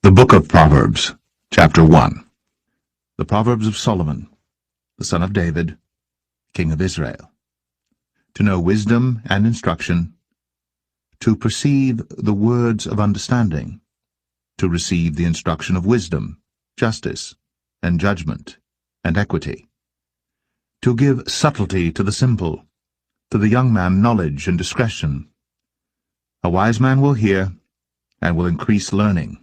The Book of Proverbs, Chapter 1. The Proverbs of Solomon, the son of David, king of Israel. To know wisdom and instruction, to perceive the words of understanding, to receive the instruction of wisdom, justice, and judgment, and equity, to give subtlety to the simple, to the young man knowledge and discretion. A wise man will hear, and will increase learning,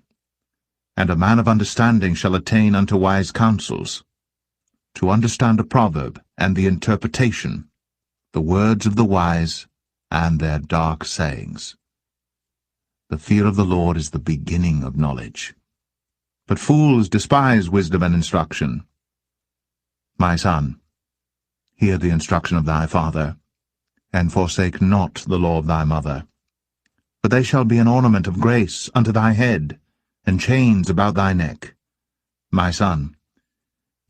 and a man of understanding shall attain unto wise counsels, to understand a proverb and the interpretation, the words of the wise and their dark sayings. The fear of the Lord is the beginning of knowledge, but fools despise wisdom and instruction. My son, hear the instruction of thy father, and forsake not the law of thy mother. For they shall be an ornament of grace unto thy head, and chains about thy neck. My son,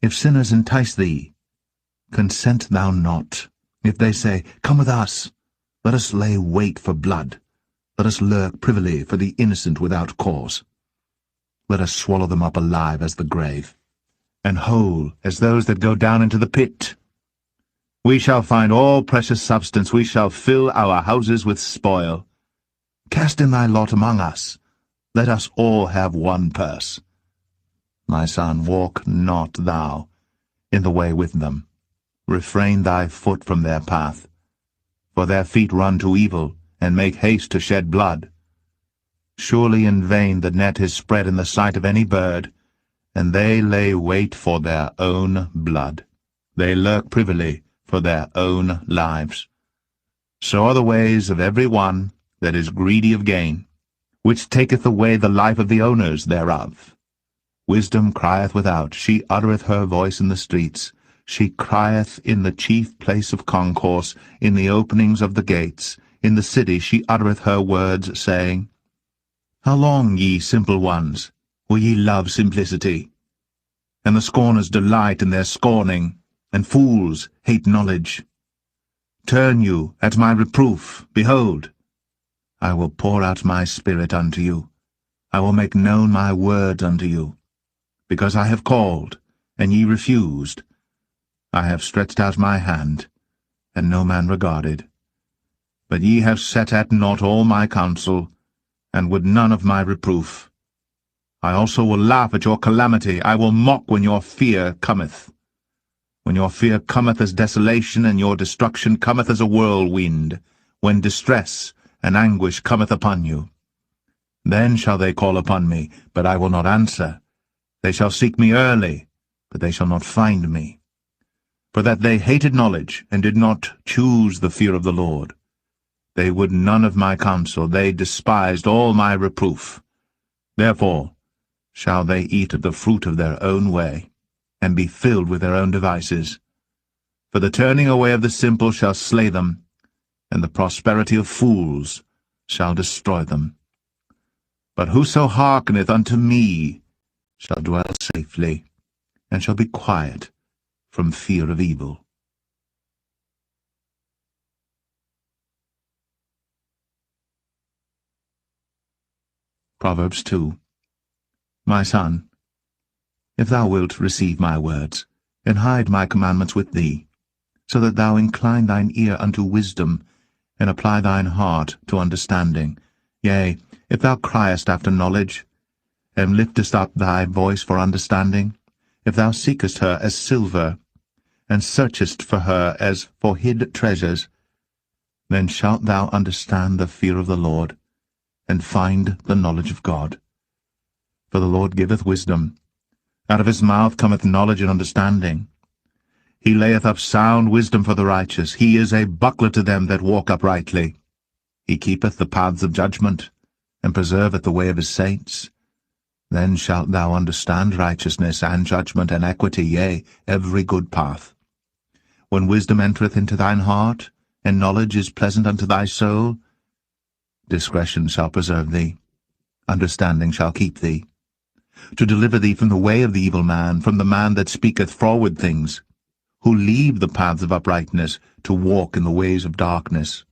if sinners entice thee, consent thou not. If they say, Come with us, let us lay wait for blood, let us lurk privily for the innocent without cause. Let us swallow them up alive as the grave, and whole as those that go down into the pit. We shall find all precious substance, we shall fill our houses with spoil. Cast in thy lot among us, let us all have one purse. My son, walk not thou in the way with them. Refrain thy foot from their path. For their feet run to evil, and make haste to shed blood. Surely in vain the net is spread in the sight of any bird, and they lay wait for their own blood. They lurk privily for their own lives. So are the ways of every one that is greedy of gain, which taketh away the life of the owners thereof. Wisdom crieth without, she uttereth her voice in the streets. She crieth in the chief place of concourse, in the openings of the gates. In the city she uttereth her words, saying, How long, ye simple ones, will ye love simplicity? And the scorners delight in their scorning, and fools hate knowledge. Turn you at my reproof, behold, I will pour out my spirit unto you. I will make known my words unto you. Because I have called, and ye refused. I have stretched out my hand, and no man regarded. But ye have set at naught all my counsel, and would none of my reproof. I also will laugh at your calamity. I will mock when your fear cometh. When your fear cometh as desolation, and your destruction cometh as a whirlwind, when distress and anguish cometh upon you. Then shall they call upon me, but I will not answer. They shall seek me early, but they shall not find me. For that they hated knowledge, and did not choose the fear of the Lord. They would none of my counsel, they despised all my reproof. Therefore shall they eat of the fruit of their own way, and be filled with their own devices. For the turning away of the simple shall slay them, and the prosperity of fools shall destroy them. But whoso hearkeneth unto me shall dwell safely, and shall be quiet from fear of evil. Proverbs 2. My son, if thou wilt receive my words, and hide my commandments with thee, so that thou incline thine ear unto wisdom, and apply thine heart to understanding. Yea, if thou criest after knowledge, and liftest up thy voice for understanding, if thou seekest her as silver, and searchest for her as for hid treasures, then shalt thou understand the fear of the Lord, and find the knowledge of God. For the Lord giveth wisdom, out of his mouth cometh knowledge and understanding. He layeth up sound wisdom for the righteous. He is a buckler to them that walk uprightly. He keepeth the paths of judgment, and preserveth the way of his saints. Then shalt thou understand righteousness, and judgment, and equity, yea, every good path. When wisdom entereth into thine heart, and knowledge is pleasant unto thy soul, discretion shall preserve thee, understanding shall keep thee, to deliver thee from the way of the evil man, from the man that speaketh froward things, who leave the paths of uprightness to walk in the ways of darkness,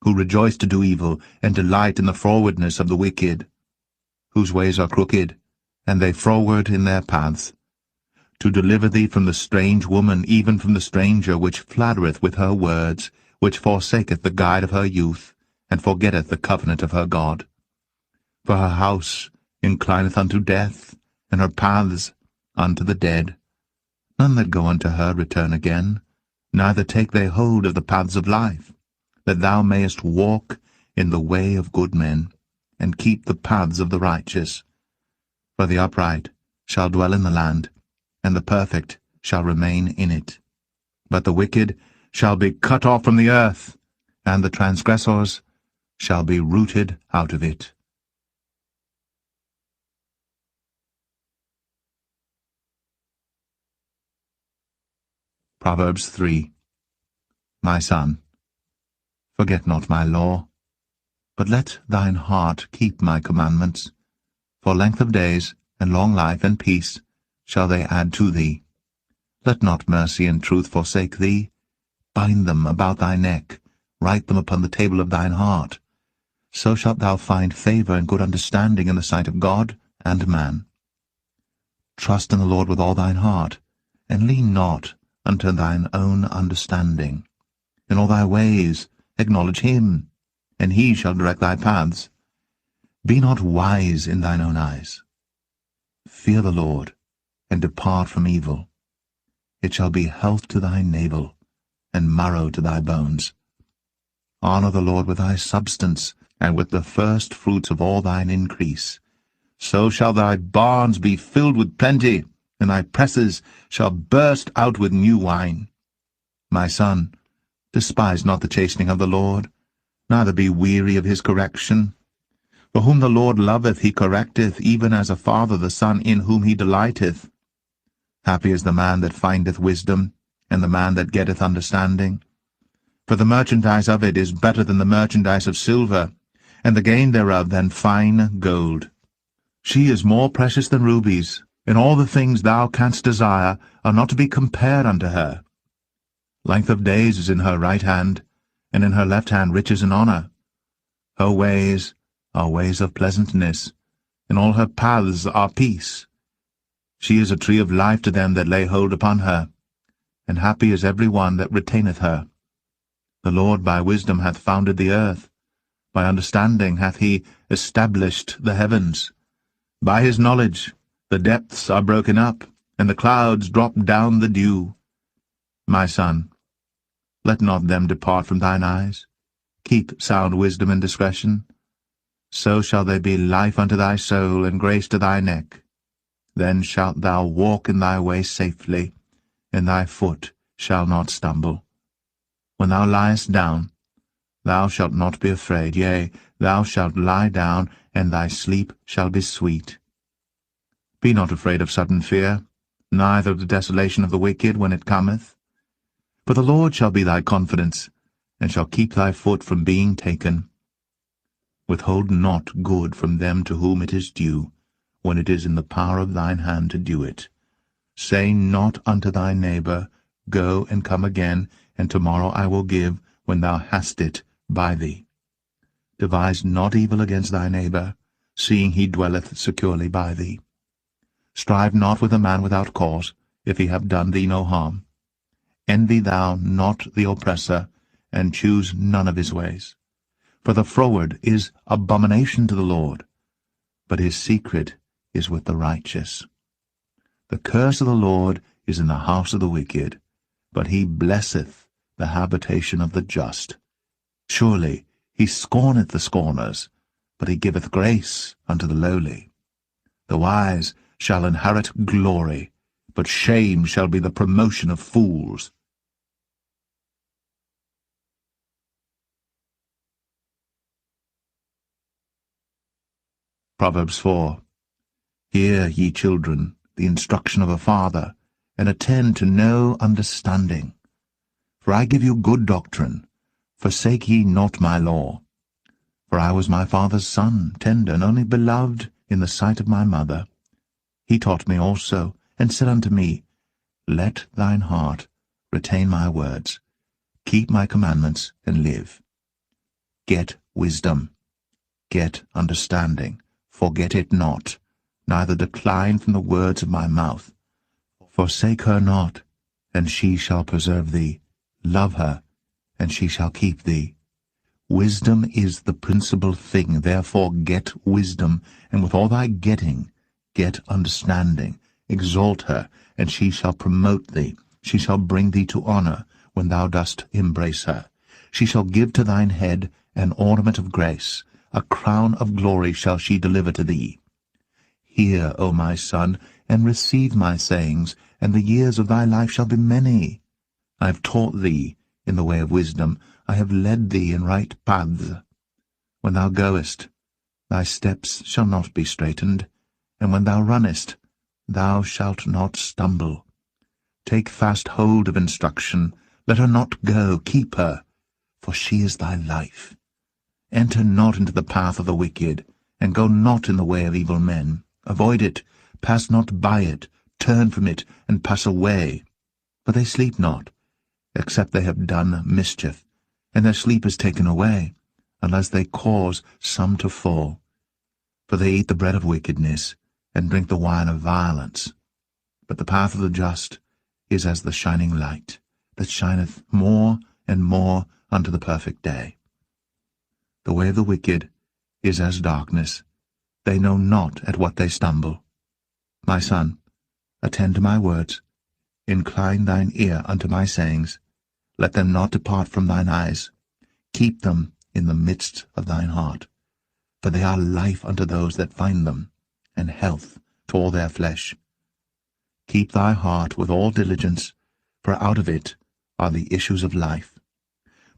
who rejoice to do evil, and delight in the frowardness of the wicked, whose ways are crooked, and they froward in their paths, to deliver thee from the strange woman, even from the stranger, which flattereth with her words, which forsaketh the guide of her youth, and forgetteth the covenant of her God. For her house inclineth unto death, and her paths unto the dead. None that go unto her return again, neither take they hold of the paths of life, that thou mayest walk in the way of good men, and keep the paths of the righteous. For the upright shall dwell in the land, and the perfect shall remain in it. But the wicked shall be cut off from the earth, and the transgressors shall be rooted out of it. Proverbs 3. My son, forget not my law, but let thine heart keep my commandments. For length of days, and long life, and peace shall they add to thee. Let not mercy and truth forsake thee. Bind them about thy neck, write them upon the table of thine heart. So shalt thou find favour and good understanding in the sight of God and man. Trust in the Lord with all thine heart, and lean not unto thine own understanding. In all thy ways acknowledge him, and he shall direct thy paths. Be not wise in thine own eyes. Fear the Lord, and depart from evil. It shall be health to thy navel, and marrow to thy bones. Honour the Lord with thy substance, and with the first fruits of all thine increase. So shall thy barns be filled with plenty, and thy presses shall burst out with new wine. My son, despise not the chastening of the Lord, neither be weary of his correction. For whom the Lord loveth he correcteth, even as a father the son in whom he delighteth. Happy is the man that findeth wisdom, and the man that getteth understanding. For the merchandise of it is better than the merchandise of silver, and the gain thereof than fine gold. She is more precious than rubies, and all the things thou canst desire are not to be compared unto her. Length of days is in her right hand, and in her left hand riches and honour. Her ways are ways of pleasantness, and all her paths are peace. She is a tree of life to them that lay hold upon her, and happy is every one that retaineth her. The Lord by wisdom hath founded the earth, by understanding hath he established the heavens. By his knowledge the depths are broken up, and the clouds drop down the dew. My son, let not them depart from thine eyes. Keep sound wisdom and discretion. So shall they be life unto thy soul, and grace to thy neck. Then shalt thou walk in thy way safely, and thy foot shall not stumble. When thou liest down, thou shalt not be afraid. Yea, thou shalt lie down, and thy sleep shall be sweet. Be not afraid of sudden fear, neither of the desolation of the wicked when it cometh. For the Lord shall be thy confidence, and shall keep thy foot from being taken. Withhold not good from them to whom it is due, when it is in the power of thine hand to do it. Say not unto thy neighbour, Go and come again, and tomorrow I will give, when thou hast it by thee. Devise not evil against thy neighbour, seeing he dwelleth securely by thee. Strive not with a man without cause, if he have done thee no harm. Envy thou not the oppressor, and choose none of his ways. For the froward is abomination to the Lord, but his secret is with the righteous. The curse of the Lord is in the house of the wicked, but he blesseth the habitation of the just. Surely he scorneth the scorners, but he giveth grace unto the lowly. The wise shall inherit glory, but shame shall be the promotion of fools. Proverbs 4. Hear, ye children, the instruction of a father, and attend to no understanding. For I give you good doctrine. Forsake ye not my law. For I was my father's son, tender, and only beloved in the sight of my mother. He taught me also, and said unto me, Let thine heart retain my words. Keep my commandments, and live. Get wisdom. Get understanding. Forget it not. neither decline from the words of my mouth. Forsake her not, and she shall preserve thee. Love her, and she shall keep thee. Wisdom is the principal thing, therefore get wisdom, and with all thy getting, get understanding. Exalt her, and she shall promote thee. She shall bring thee to honor, when thou dost embrace her. She shall give to thine head an ornament of grace, a crown of glory shall she deliver to thee. Hear, O my son, and receive my sayings, and the years of thy life shall be many. I have taught thee in the way of wisdom, I have led thee in right paths. When thou goest, thy steps shall not be straitened, and when thou runnest, thou shalt not stumble. Take fast hold of instruction, let her not go, keep her, for she is thy life. Enter not into the path of the wicked, and go not in the way of evil men. Avoid it, pass not by it, turn from it, and pass away. For they sleep not, except they have done mischief, and their sleep is taken away, unless they cause some to fall. For they eat the bread of wickedness, and drink the wine of violence. But the path of the just is as the shining light, that shineth more and more unto the perfect day. The way of the wicked is as darkness, they know not at what they stumble. My son, attend to my words, incline thine ear unto my sayings, let them not depart from thine eyes. Keep them in the midst of thine heart, for they are life unto those that find them, and health to all their flesh. Keep thy heart with all diligence, for out of it are the issues of life.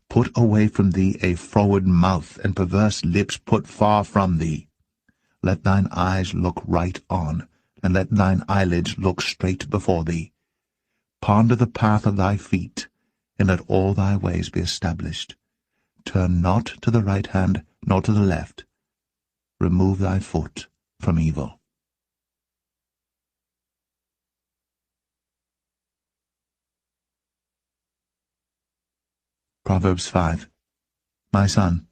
Put away from thee a froward mouth, and perverse lips put far from thee. Let thine eyes look right on, and let thine eyelids look straight before thee. Ponder the path of thy feet, and let all thy ways be established. Turn not to the right hand, nor to the left. Remove thy foot from evil. Proverbs 5. My son,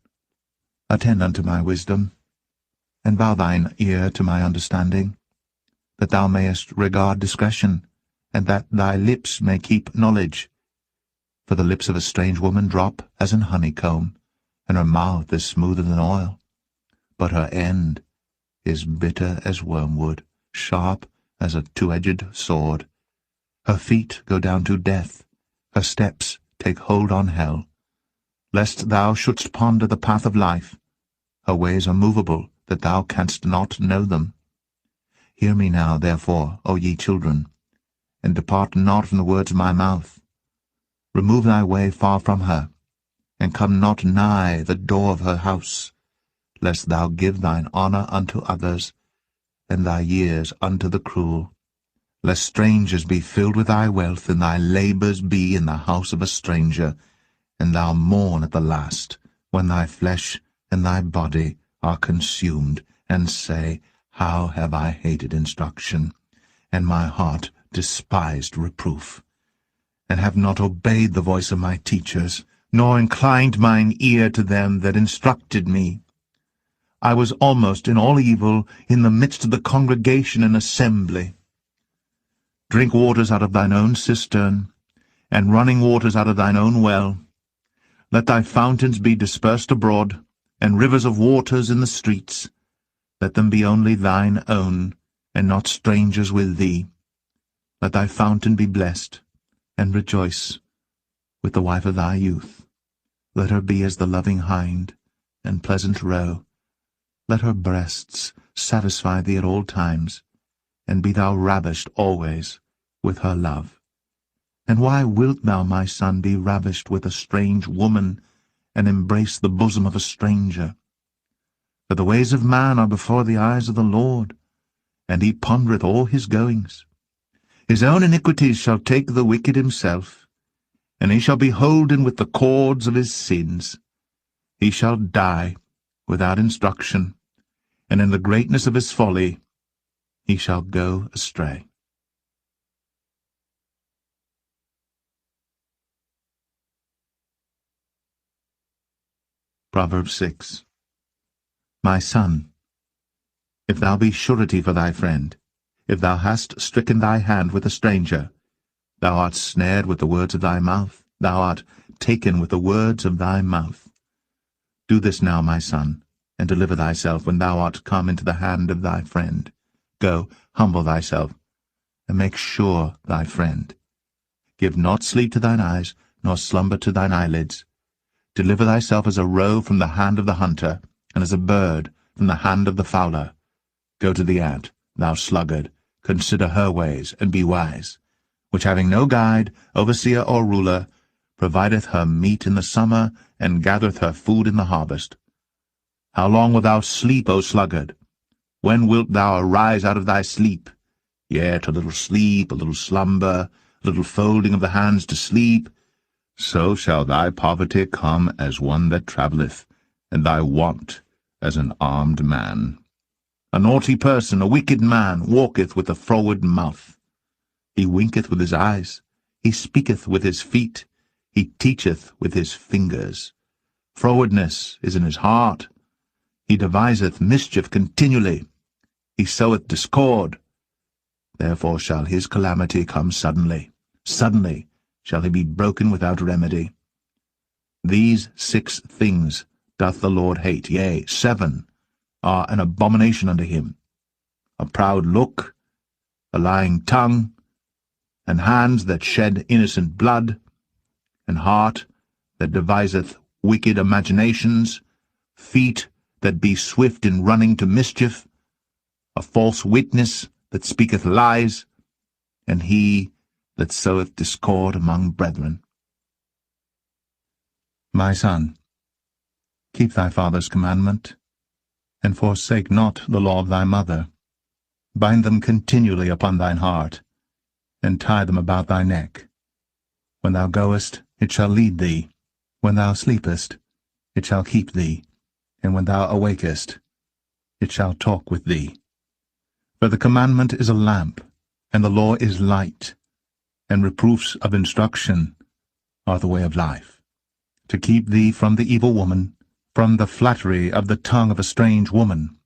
attend unto my wisdom, and bow thine ear to my understanding, that thou mayest regard discretion, and that thy lips may keep knowledge. For the lips of a strange woman drop as an honeycomb, and her mouth is smoother than oil. But her end is bitter as wormwood, sharp as a two-edged sword. Her feet go down to death, her steps take hold on hell. Lest thou shouldst ponder the path of life, her ways are movable, that thou canst not know them. Hear me now, therefore, O ye children, and depart not from the words of my mouth. Remove thy way far from her, and come not nigh the door of her house, lest thou give thine honour unto others, and thy years unto the cruel. Lest strangers be filled with thy wealth, and thy labours be in the house of a stranger, and thou mourn at the last, when thy flesh and thy body are consumed, and say, How have I hated instruction, and my heart despised reproof, and have not obeyed the voice of my teachers, nor inclined mine ear to them that instructed me. I was almost in all evil in the midst of the congregation and assembly. Drink waters out of thine own cistern, and running waters out of thine own well. Let thy fountains be dispersed abroad, and rivers of waters in the streets. Let them be only thine own, and not strangers with thee. Let thy fountain be blessed, and rejoice with the wife of thy youth. Let her be as the loving hind, and pleasant roe. Let her breasts satisfy thee at all times, and be thou ravished always with her love. And why wilt thou, my son, be ravished with a strange woman, and embrace the bosom of a stranger? For the ways of man are before the eyes of the Lord, and he pondereth all his goings. His own iniquities shall take the wicked himself, and he shall be holden with the cords of his sins. He shall die without instruction, and in the greatness of his folly he shall go astray. Proverbs 6. My son, if thou be surety for thy friend, if thou hast stricken thy hand with a stranger, thou art snared with the words of thy mouth, thou art taken with the words of thy mouth. Do this now, my son, and deliver thyself when thou art come into the hand of thy friend. Go, humble thyself, and make sure thy friend. Give not sleep to thine eyes, nor slumber to thine eyelids. Deliver thyself as a roe from the hand of the hunter, and as a bird from the hand of the fowler. Go to the ant, thou sluggard, consider her ways, and be wise, which having no guide, overseer, or ruler, provideth her meat in the summer, and gathereth her food in the harvest. How long wilt thou sleep, O sluggard? When wilt thou arise out of thy sleep? Yet a little sleep, a little slumber, a little folding of the hands to sleep. So shall thy poverty come as one that travelleth, and thy want as an armed man. A naughty person, a wicked man, walketh with a froward mouth. He winketh with his eyes, he speaketh with his feet, he teacheth with his fingers. Frowardness is in his heart. He deviseth mischief continually. He soweth discord. Therefore shall his calamity come suddenly. Suddenly shall he be broken without remedy. These 6 things doth the Lord hate, yea, 7 are an abomination unto him: a proud look, a lying tongue, and hands that shed innocent blood, and heart that deviseth wicked imaginations, feet that be swift in running to mischief, a false witness that speaketh lies, and he that soweth discord among brethren. My son, keep thy father's commandment, and forsake not the law of thy mother. Bind them continually upon thine heart, and tie them about thy neck. When thou goest, it shall lead thee. When thou sleepest, it shall keep thee. And when thou awakest, it shall talk with thee. For the commandment is a lamp, and the law is light, and reproofs of instruction are the way of life, to keep thee from the evil woman, from the flattery of the tongue of a strange woman.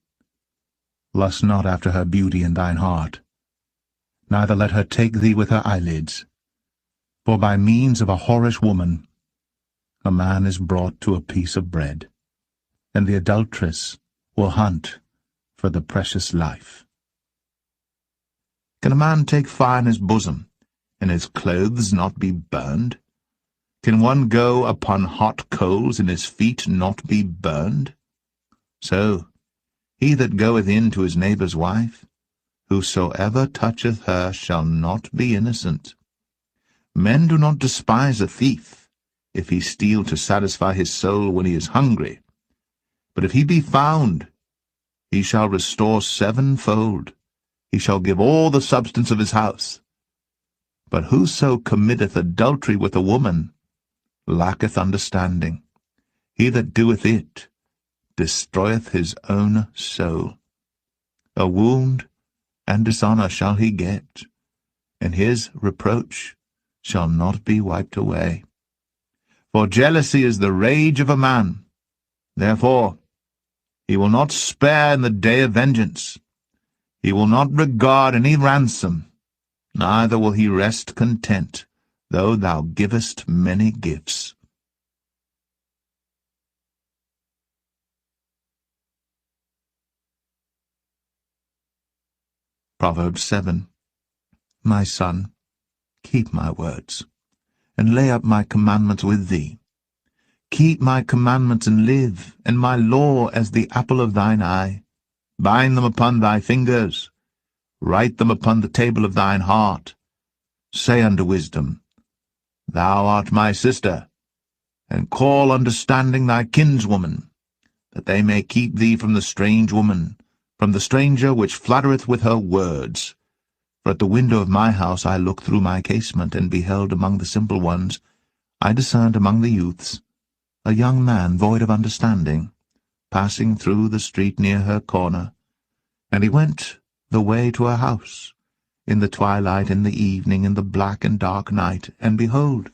Lust not after her beauty in thine heart, neither let her take thee with her eyelids. For by means of a whorish woman a man is brought to a piece of bread, and the adulteress will hunt for the precious life. Can a man take fire in his bosom, and his clothes not be burned? Can one go upon hot coals, and his feet not be burned? So he that goeth in to his neighbour's wife, whosoever toucheth her shall not be innocent. Men do not despise a thief, if he steal to satisfy his soul when he is hungry. But if he be found, he shall restore 7-fold. He shall give all the substance of his house. But whoso committeth adultery with a woman lacketh understanding. He that doeth it destroyeth his own soul. A wound and dishonour shall he get, and his reproach shall not be wiped away. For jealousy is the rage of a man. Therefore he will not spare in the day of vengeance. He will not regard any ransom, neither will he rest content, though thou givest many gifts. Proverbs 7. My son, keep my words, and lay up my commandments with thee. Keep my commandments and live, and my law as the apple of thine eye. Bind them upon thy fingers, write them upon the table of thine heart. Say unto wisdom, Thou art my sister, and call understanding thy kinswoman, that they may keep thee from the strange woman, from the stranger which flattereth with her words. For at the window of my house I looked through my casement, and beheld among the simple ones, I discerned among the youths, a young man void of understanding, passing through the street near her corner. And he went the way to her house, in the twilight, in the evening, in the black and dark night, and behold,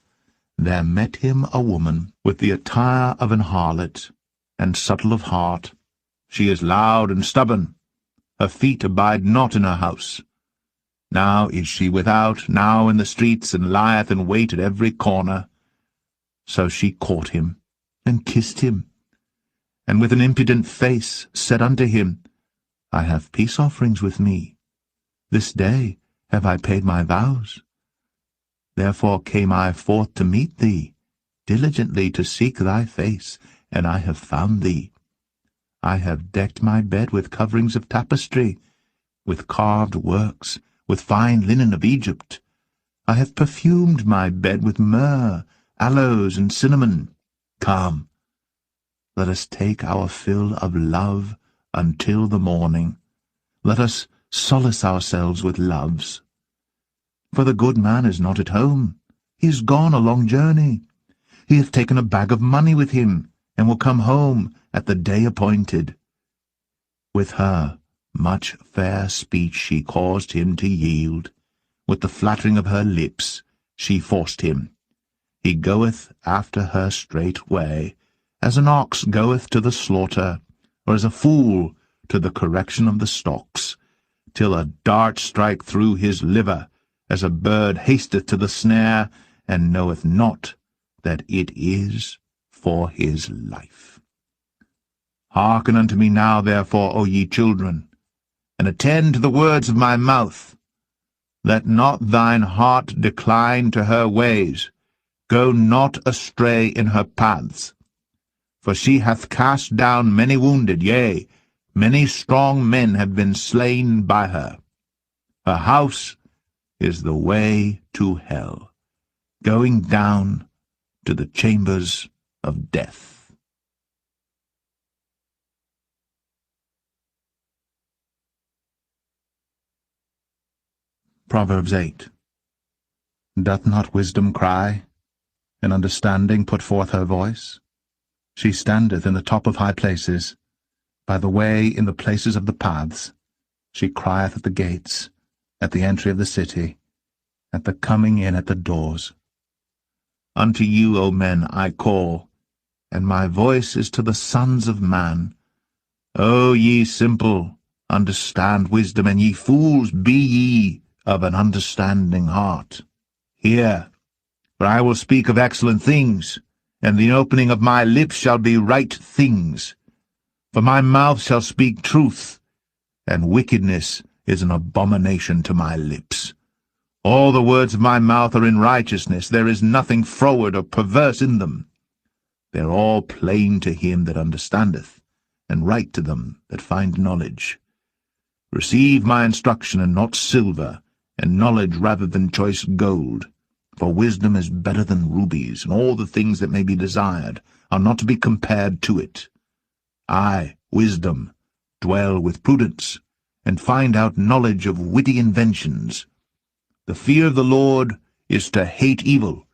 there met him a woman, with the attire of an harlot, and subtle of heart. She is loud and stubborn. her feet abide not in her house. Now is she without, now in the streets, and lieth in wait at every corner. So she caught him, and kissed him, and with an impudent face said unto him, I have peace offerings with me. This day have I paid my vows. Therefore came I forth to meet thee, diligently to seek thy face, and I have found thee. I have decked my bed with coverings of tapestry, with carved works, with fine linen of Egypt. I have perfumed my bed with myrrh, aloes, and cinnamon. Come, let us take our fill of love until the morning. Let us solace ourselves with loves. For the good man is not at home. He is gone a long journey. He hath taken a bag of money with him, and will come home at the day appointed. With her much fair speech she caused him to yield. With the flattering of her lips she forced him. He goeth after her straightway, as an ox goeth to the slaughter, or as a fool to the correction of the stocks, till a dart strike through his liver, as a bird hasteth to the snare, and knoweth not that it is for his life. Hearken unto me now, therefore, O ye children, and attend to the words of my mouth. Let not thine heart decline to her ways. Go not astray in her paths. For she hath cast down many wounded, yea, many strong men have been slain by her. Her house is the way to hell, going down to the chambers of death. Proverbs 8. Doth not wisdom cry, and understanding put forth her voice? She standeth in the top of high places, by the way in the places of the paths. She crieth at the gates, at the entry of the city, at the coming in at the doors. Unto you, O men, I call, and my voice is to the sons of man. O ye simple, understand wisdom, and ye fools, be ye of an understanding heart. Hear, for I will speak of excellent things, and the opening of my lips shall be right things. For my mouth shall speak truth, and wickedness is an abomination to my lips. All the words of my mouth are in righteousness. There is nothing froward or perverse in them. They are all plain to him that understandeth, and right to them that find knowledge. Receive my instruction, and not silver, and knowledge rather than choice gold. For wisdom is better than rubies, and all the things that may be desired are not to be compared to it. I, wisdom, dwell with prudence, and find out knowledge of witty inventions. The fear of the Lord is to hate evil,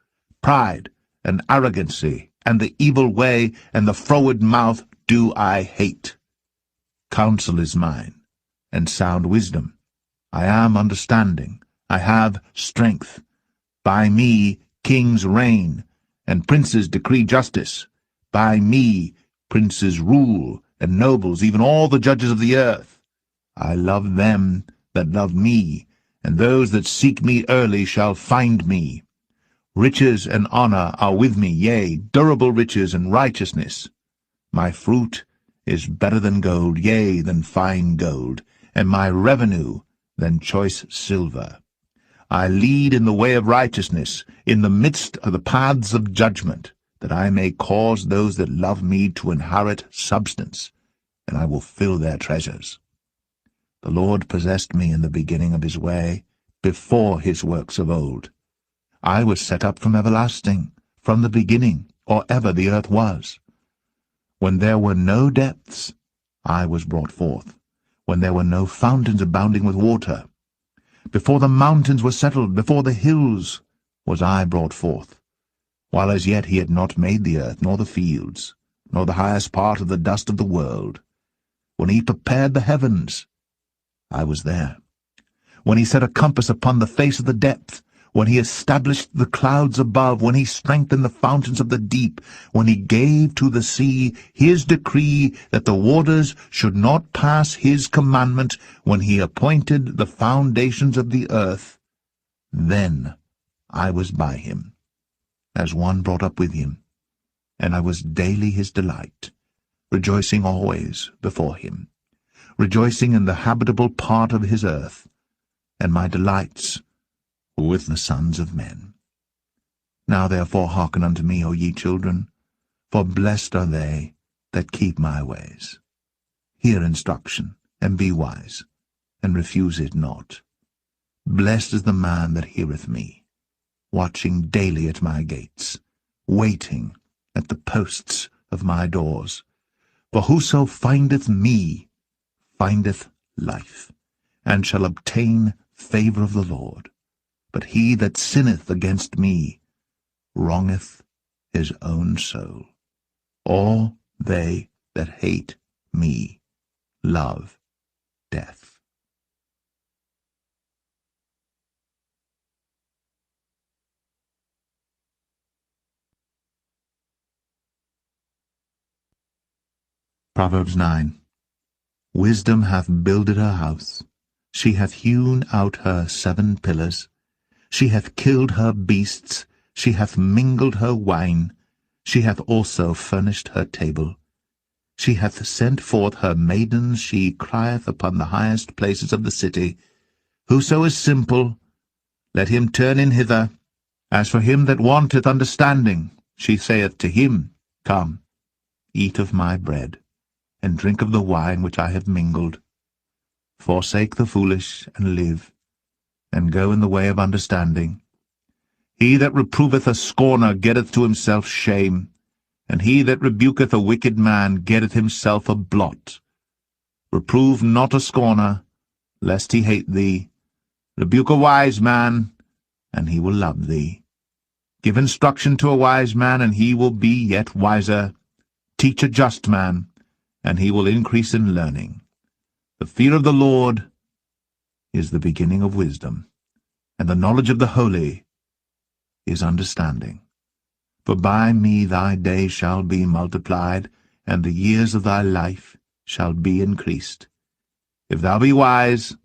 pride, and arrogancy, and the evil way, and the froward mouth do I hate. Counsel is mine, and sound wisdom. I am understanding, I have strength. By me kings reign, and princes decree justice. By me princes rule, and nobles, even all the judges of the earth. I love them that love me, and those that seek me early shall find me. Riches and honor are with me, yea, durable riches and righteousness. My fruit is better than gold, yea, than fine gold, and my revenue than choice silver. I lead in the way of righteousness, in the midst of the paths of judgment, that I may cause those that love me to inherit substance, and I will fill their treasures. The Lord possessed me in the beginning of his way, before his works of old. I was set up from everlasting, from the beginning, or ever the earth was. When there were no depths, I was brought forth, when there were no fountains abounding with water. Before the mountains were settled, before the hills, was I brought forth, while as yet he had not made the earth, nor the fields, nor the highest part of the dust of the world. When he prepared the heavens, I was there. When he set a compass upon the face of the depth, when he established the clouds above, when he strengthened the fountains of the deep, when he gave to the sea his decree that the waters should not pass his commandment, when he appointed the foundations of the earth, then I was by him, as one brought up with him, and I was daily his delight, rejoicing always before him, rejoicing in the habitable part of his earth, and my delights were with the sons of men. Now therefore hearken unto me, O ye children, for blessed are they that keep my ways. Hear instruction, and be wise, and refuse it not. Blessed is the man that heareth me, watching daily at my gates, waiting at the posts of my doors. For whoso findeth me findeth life, and shall obtain favour of the Lord. But he that sinneth against me wrongeth his own soul. All they that hate me love death. Proverbs 9. Wisdom hath builded her house. She hath hewn out her 7 pillars. She hath killed her beasts. She hath mingled her wine. She hath also furnished her table. She hath sent forth her maidens. She crieth upon the highest places of the city. Whoso is simple, let him turn in hither. As for him that wanteth understanding, she saith to him, Come, eat of my bread, and drink of the wine which I have mingled. Forsake the foolish, and live, and go in the way of understanding. He that reproveth a scorner getteth to himself shame, and he that rebuketh a wicked man getteth himself a blot. Reprove not a scorner, lest he hate thee. Rebuke a wise man, and he will love thee. Give instruction to a wise man, and he will be yet wiser. Teach a just man, and he will increase in learning. The fear of the Lord is the beginning of wisdom, and the knowledge of the holy is understanding. For by me thy days shall be multiplied, and the years of thy life shall be increased. If thou be wise,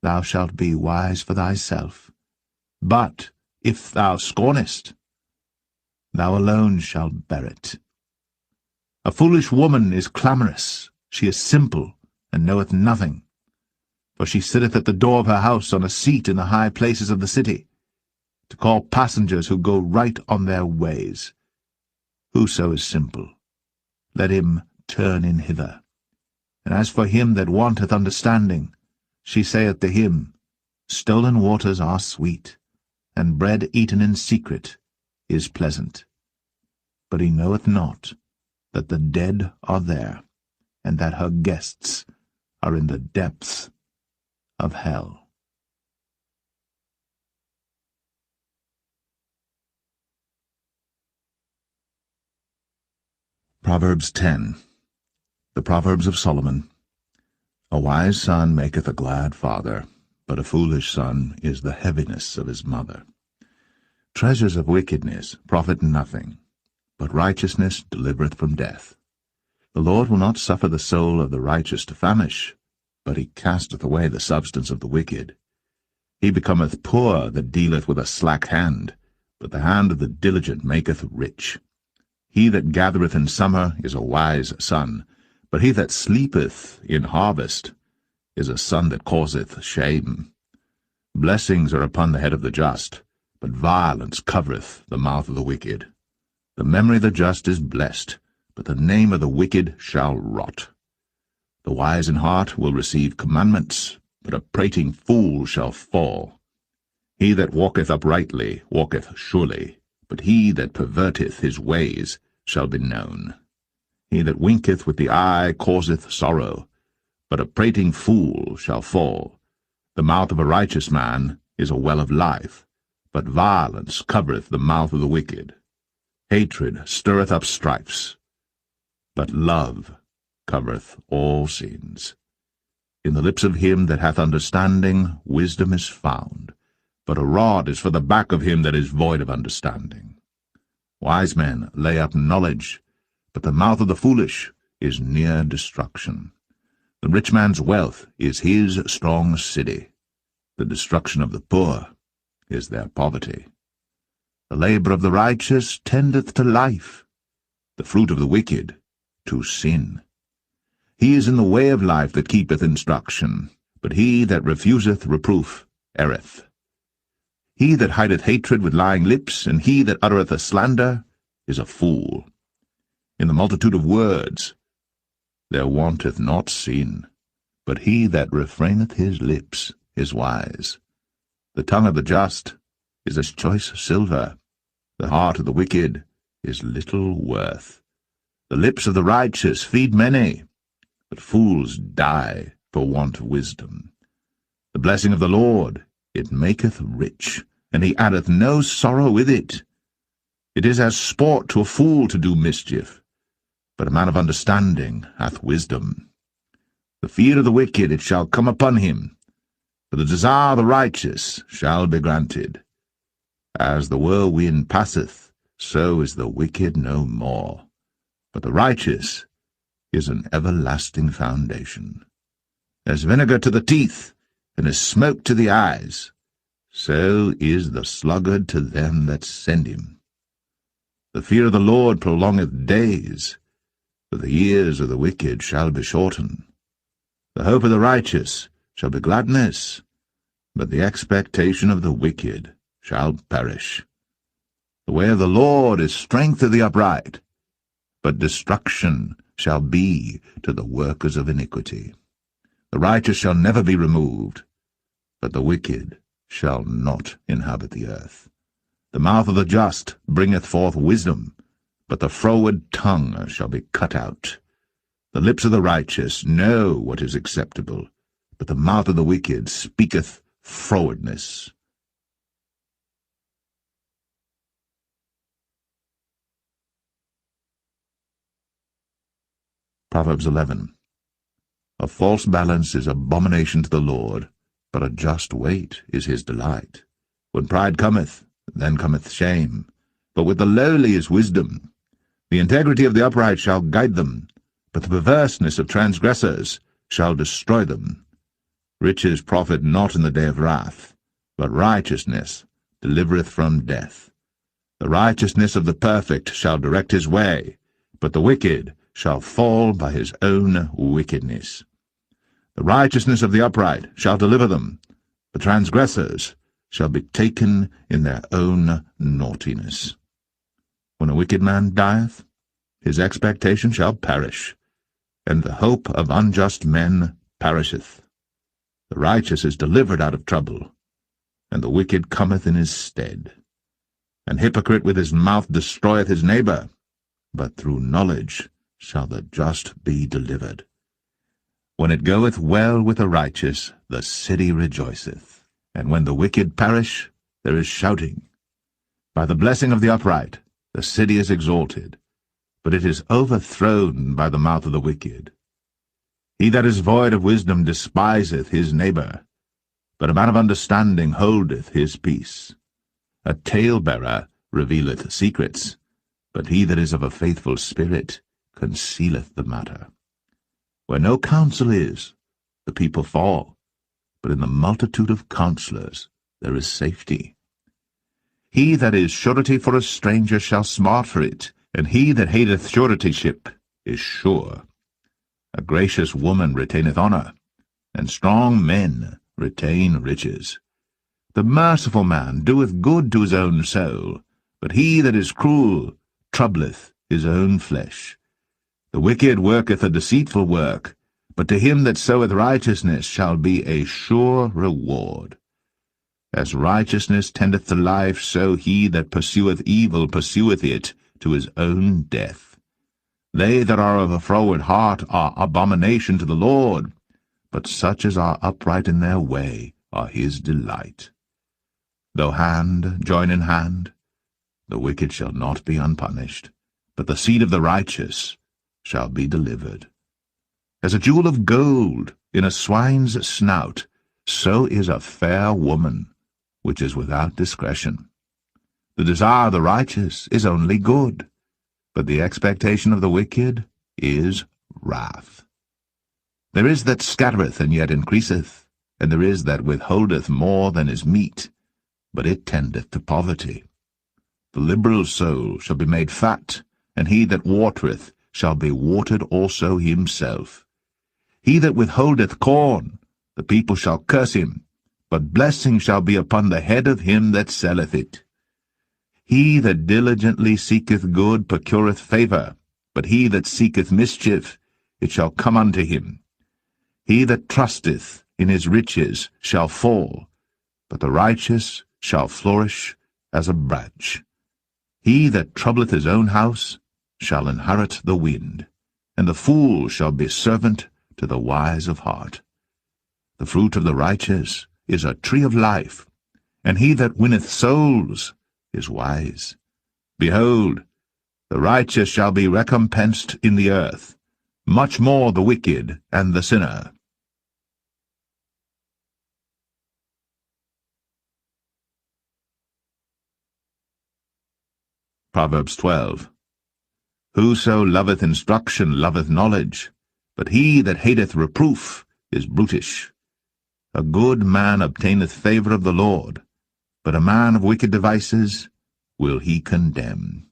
thou shalt be wise for thyself. But if thou scornest, thou alone shalt bear it. A foolish woman is clamorous, she is simple, and knoweth nothing. For she sitteth at the door of her house on a seat in the high places of the city, to call passengers who go right on their ways. Whoso is simple, let him turn in hither. And as for him that wanteth understanding, she saith to him, Stolen waters are sweet, and bread eaten in secret is pleasant. But he knoweth not that the dead are there, and that her guests are in the depths of hell. Proverbs 10. The Proverbs of Solomon. A wise son maketh a glad father, but a foolish son is the heaviness of his mother. Treasures of wickedness profit nothing, but righteousness delivereth from death. The Lord will not suffer the soul of the righteous to famish, but he casteth away the substance of the wicked. He becometh poor that dealeth with a slack hand, but the hand of the diligent maketh rich. He that gathereth in summer is a wise son, but he that sleepeth in harvest is a son that causeth shame. Blessings are upon the head of the just, but violence covereth the mouth of the wicked. The memory of the just is blessed, but the name of the wicked shall rot. The wise in heart will receive commandments, but a prating fool shall fall. He that walketh uprightly walketh surely, but he that perverteth his ways shall be known. He that winketh with the eye causeth sorrow, but a prating fool shall fall. The mouth of a righteous man is a well of life, but violence covereth the mouth of the wicked. Hatred stirreth up strifes, but love covereth all sins. In the lips of him that hath understanding wisdom is found, but a rod is for the back of him that is void of understanding. Wise men lay up knowledge, but the mouth of the foolish is near destruction. The rich man's wealth is his strong city. The destruction of the poor is their poverty. The labor of the righteous tendeth to life, the fruit of the wicked to sin. He is in the way of life that keepeth instruction, but he that refuseth reproof erreth. He that hideth hatred with lying lips, and he that uttereth a slander, is a fool. In the multitude of words there wanteth not sin, but he that refraineth his lips is wise. The tongue of the just is as choice silver, the heart of the wicked is little worth. The lips of the righteous feed many, but fools die for want of wisdom. The blessing of the Lord, it maketh rich, and he addeth no sorrow with it. It is as sport to a fool to do mischief, but a man of understanding hath wisdom. The fear of the wicked it shall come upon him, but the desire of the righteous shall be granted. As the whirlwind passeth, so is the wicked no more, but the righteous is an everlasting foundation. As vinegar to the teeth, and as smoke to the eyes, so is the sluggard to them that send him. The fear of the Lord prolongeth days, but the years of the wicked shall be shortened. The hope of the righteous shall be gladness, but the expectation of the wicked shall perish. The way of the Lord is strength to the upright, but destruction shall be to the workers of iniquity. The righteous shall never be removed, but the wicked shall not inhabit the earth. The mouth of the just bringeth forth wisdom, but the froward tongue shall be cut out. The lips of the righteous know what is acceptable, but the mouth of the wicked speaketh frowardness. Proverbs 11. A false balance is abomination to the Lord, but a just weight is his delight. When pride cometh, then cometh shame, but with the lowly is wisdom. The integrity of the upright shall guide them, but the perverseness of transgressors shall destroy them. Riches profit not in the day of wrath, but righteousness delivereth from death. The righteousness of the perfect shall direct his way, but the wicked shall fall by his own wickedness. The righteousness of the upright shall deliver them, the transgressors shall be taken in their own naughtiness. When a wicked man dieth, his expectation shall perish, and the hope of unjust men perisheth. The righteous is delivered out of trouble, and the wicked cometh in his stead. An hypocrite with his mouth destroyeth his neighbor, but through knowledge shall the just be delivered. When it goeth well with the righteous, the city rejoiceth, and when the wicked perish, there is shouting. By the blessing of the upright, the city is exalted, but it is overthrown by the mouth of the wicked. He that is void of wisdom despiseth his neighbor, but a man of understanding holdeth his peace. A talebearer revealeth secrets, but he that is of a faithful spirit concealeth the matter. Where no counsel is, the people fall, but in the multitude of counselors there is safety. He that is surety for a stranger shall smart for it, and he that hateth suretyship is sure. A gracious woman retaineth honour, and strong men retain riches. The merciful man doeth good to his own soul, but he that is cruel troubleth his own flesh. The wicked worketh a deceitful work, but to him that soweth righteousness shall be a sure reward. As righteousness tendeth to life, so he that pursueth evil pursueth it to his own death. They that are of a froward heart are abomination to the Lord, but such as are upright in their way are his delight. Though hand join in hand, the wicked shall not be unpunished, but the seed of the righteous shall be delivered. As a jewel of gold in a swine's snout, so is a fair woman which is without discretion. The desire of the righteous is only good, but the expectation of the wicked is wrath. There is that scattereth and yet increaseth, and there is that withholdeth more than is meet, but it tendeth to poverty. The liberal soul shall be made fat, and he that watereth shall be watered also himself. He that withholdeth corn, the people shall curse him, but blessing shall be upon the head of him that selleth it. He that diligently seeketh good procureth favour, but he that seeketh mischief, it shall come unto him. He that trusteth in his riches shall fall, but the righteous shall flourish as a branch. He that troubleth his own house shall inherit the wind, and the fool shall be servant to the wise of heart. The fruit of the righteous is a tree of life, and he that winneth souls is wise. Behold, the righteous shall be recompensed in the earth, much more the wicked and the sinner. Proverbs 12. Whoso loveth instruction loveth knowledge, but he that hateth reproof is brutish. A good man obtaineth favour of the Lord, but a man of wicked devices will he condemn.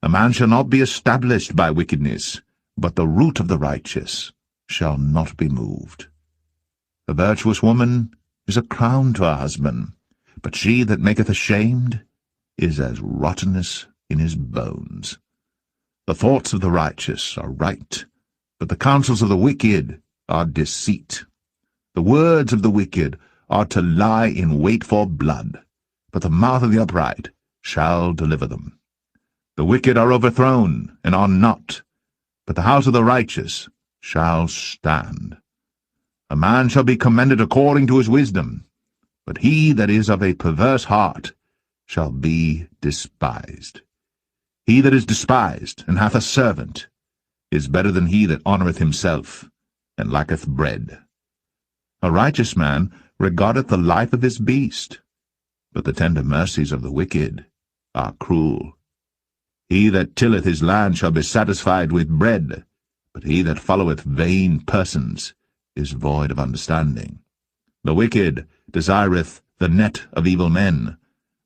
A man shall not be established by wickedness, but the root of the righteous shall not be moved. A virtuous woman is a crown to her husband, but she that maketh ashamed is as rottenness in his bones. The thoughts of the righteous are right, but the counsels of the wicked are deceit. The words of the wicked are to lie in wait for blood, but the mouth of the upright shall deliver them. The wicked are overthrown and are not, but the house of the righteous shall stand. A man shall be commended according to his wisdom, but he that is of a perverse heart shall be despised. He that is despised and hath a servant is better than he that honoureth himself and lacketh bread. A righteous man regardeth the life of his beast, but the tender mercies of the wicked are cruel. He that tilleth his land shall be satisfied with bread, but he that followeth vain persons is void of understanding. The wicked desireth the net of evil men,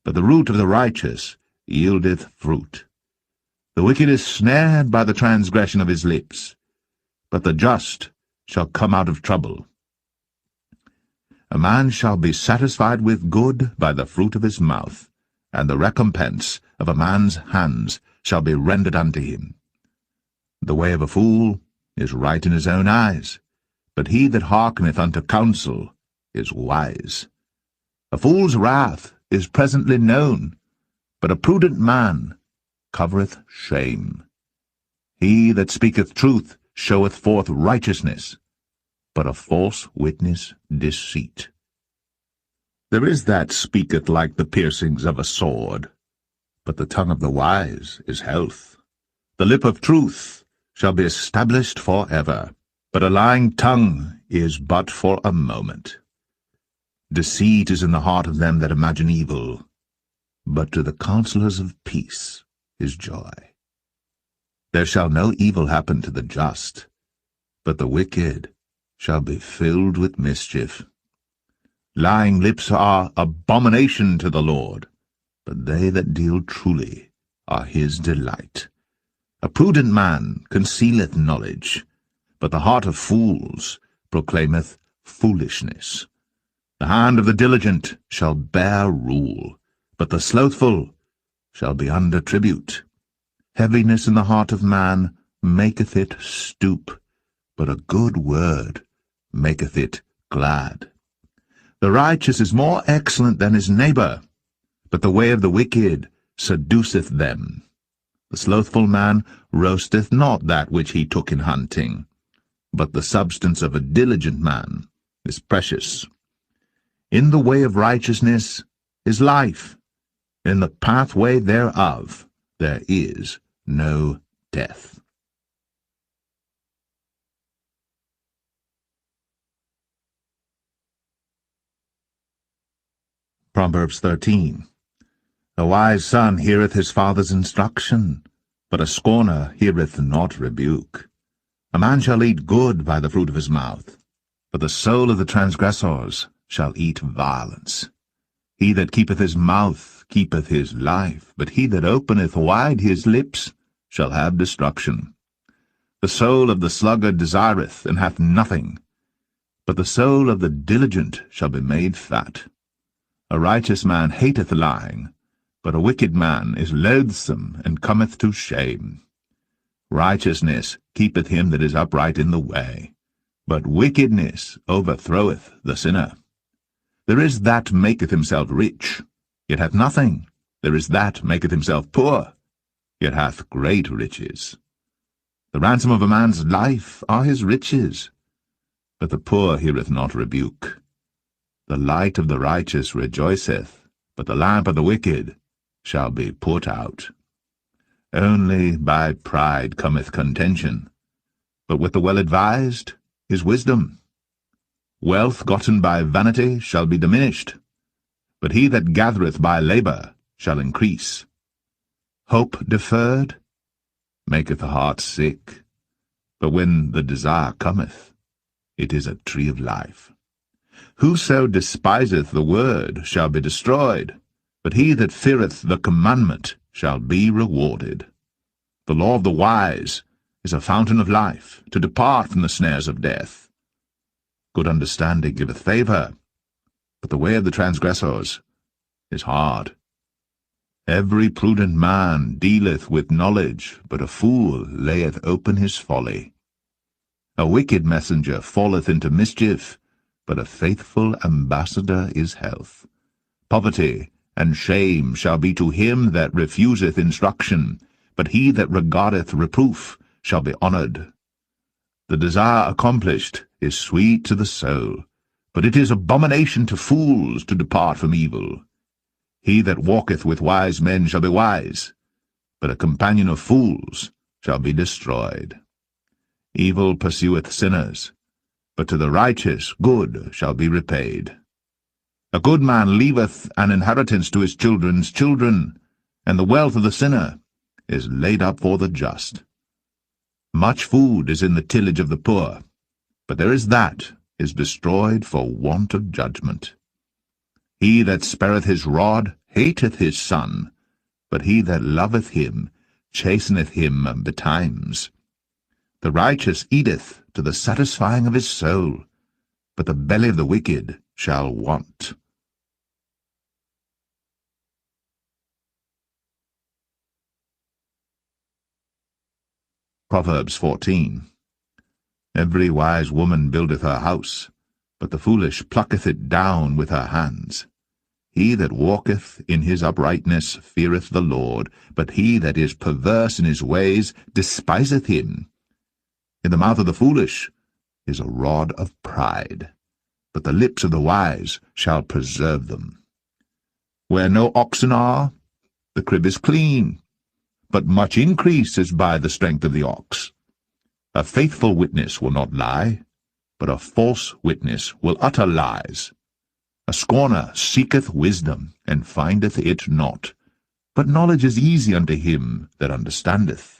but the root of the righteous yieldeth fruit. The wicked is snared by the transgression of his lips, but the just shall come out of trouble. A man shall be satisfied with good by the fruit of his mouth, and the recompense of a man's hands shall be rendered unto him. The way of a fool is right in his own eyes, but he that hearkeneth unto counsel is wise. A fool's wrath is presently known, but a prudent man covereth shame. He that speaketh truth showeth forth righteousness, but a false witness deceit. There is that speaketh like the piercings of a sword, but the tongue of the wise is health. The lip of truth shall be established for ever, but a lying tongue is but for a moment. Deceit is in the heart of them that imagine evil, but to the counselors of peace is joy. There shall no evil happen to the just, but the wicked shall be filled with mischief. Lying lips are abomination to the Lord, but they that deal truly are his delight. A prudent man concealeth knowledge, but the heart of fools proclaimeth foolishness. The hand of the diligent shall bear rule, but the slothful shall be under tribute. Heaviness in the heart of man maketh it stoop, but a good word maketh it glad. The righteous is more excellent than his neighbour, but the way of the wicked seduceth them. The slothful man roasteth not that which he took in hunting, but the substance of a diligent man is precious. In the way of righteousness is life, in the pathway thereof there is no death. Proverbs 13. A wise son heareth his father's instruction, but a scorner heareth not rebuke. A man shall eat good by the fruit of his mouth, but the soul of the transgressors shall eat violence. He that keepeth his mouth keepeth his life, but he that openeth wide his lips shall have destruction. The soul of the sluggard desireth, and hath nothing, but the soul of the diligent shall be made fat. A righteous man hateth lying, but a wicked man is loathsome, and cometh to shame. Righteousness keepeth him that is upright in the way, but wickedness overthroweth the sinner. There is that maketh himself rich, yet hath nothing. There is that maketh himself poor, yet hath great riches. The ransom of a man's life are his riches, but the poor heareth not rebuke. The light of the righteous rejoiceth, but the lamp of the wicked shall be put out. Only by pride cometh contention, but with the well-advised is wisdom. Wealth gotten by vanity shall be diminished, but he that gathereth by labour shall increase. Hope deferred maketh the heart sick, but when the desire cometh, it is a tree of life. Whoso despiseth the word shall be destroyed, but he that feareth the commandment shall be rewarded. The law of the wise is a fountain of life, to depart from the snares of death. Good understanding giveth favour, but the way of the transgressors is hard. Every prudent man dealeth with knowledge, but a fool layeth open his folly. A wicked messenger falleth into mischief, but a faithful ambassador is health. Poverty and shame shall be to him that refuseth instruction, but he that regardeth reproof shall be honoured. The desire accomplished is sweet to the soul, but it is abomination to fools to depart from evil. He that walketh with wise men shall be wise, but a companion of fools shall be destroyed. Evil pursueth sinners, but to the righteous good shall be repaid. A good man leaveth an inheritance to his children's children, and the wealth of the sinner is laid up for the just. Much food is in the tillage of the poor, but there is that is destroyed for want of judgment. He that spareth his rod hateth his son, but he that loveth him chasteneth him betimes. The righteous eateth to the satisfying of his soul, but the belly of the wicked shall want. Proverbs 14. Every wise woman buildeth her house, but the foolish plucketh it down with her hands. He that walketh in his uprightness feareth the Lord, but he that is perverse in his ways despiseth him. In the mouth of the foolish is a rod of pride, but the lips of the wise shall preserve them. Where no oxen are, the crib is clean, but much increase is by the strength of the ox. A faithful witness will not lie, but a false witness will utter lies. A scorner seeketh wisdom, and findeth it not, but knowledge is easy unto him that understandeth.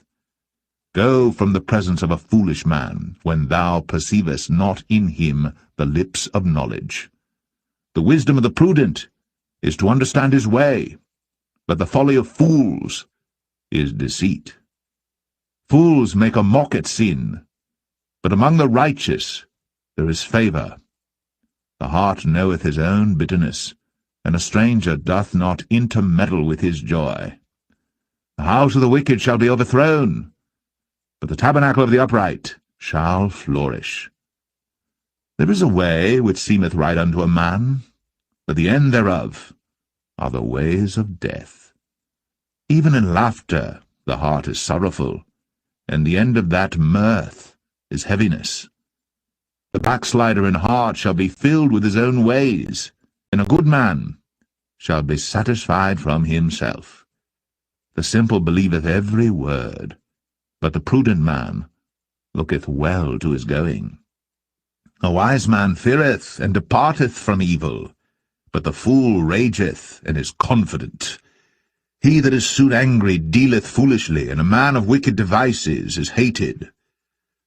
Go from the presence of a foolish man, when thou perceivest not in him the lips of knowledge. The wisdom of the prudent is to understand his way, but the folly of fools is deceit. Fools make a mock at sin, but among the righteous there is favour. The heart knoweth his own bitterness, and a stranger doth not intermeddle with his joy. The house of the wicked shall be overthrown, but the tabernacle of the upright shall flourish. There is a way which seemeth right unto a man, but the end thereof are the ways of death. Even in laughter the heart is sorrowful, and the end of that mirth is heaviness. The backslider in heart shall be filled with his own ways, and a good man shall be satisfied from himself. The simple believeth every word, but the prudent man looketh well to his going. A wise man feareth and departeth from evil, but the fool rageth and is confident. He that is soon angry dealeth foolishly, and a man of wicked devices is hated.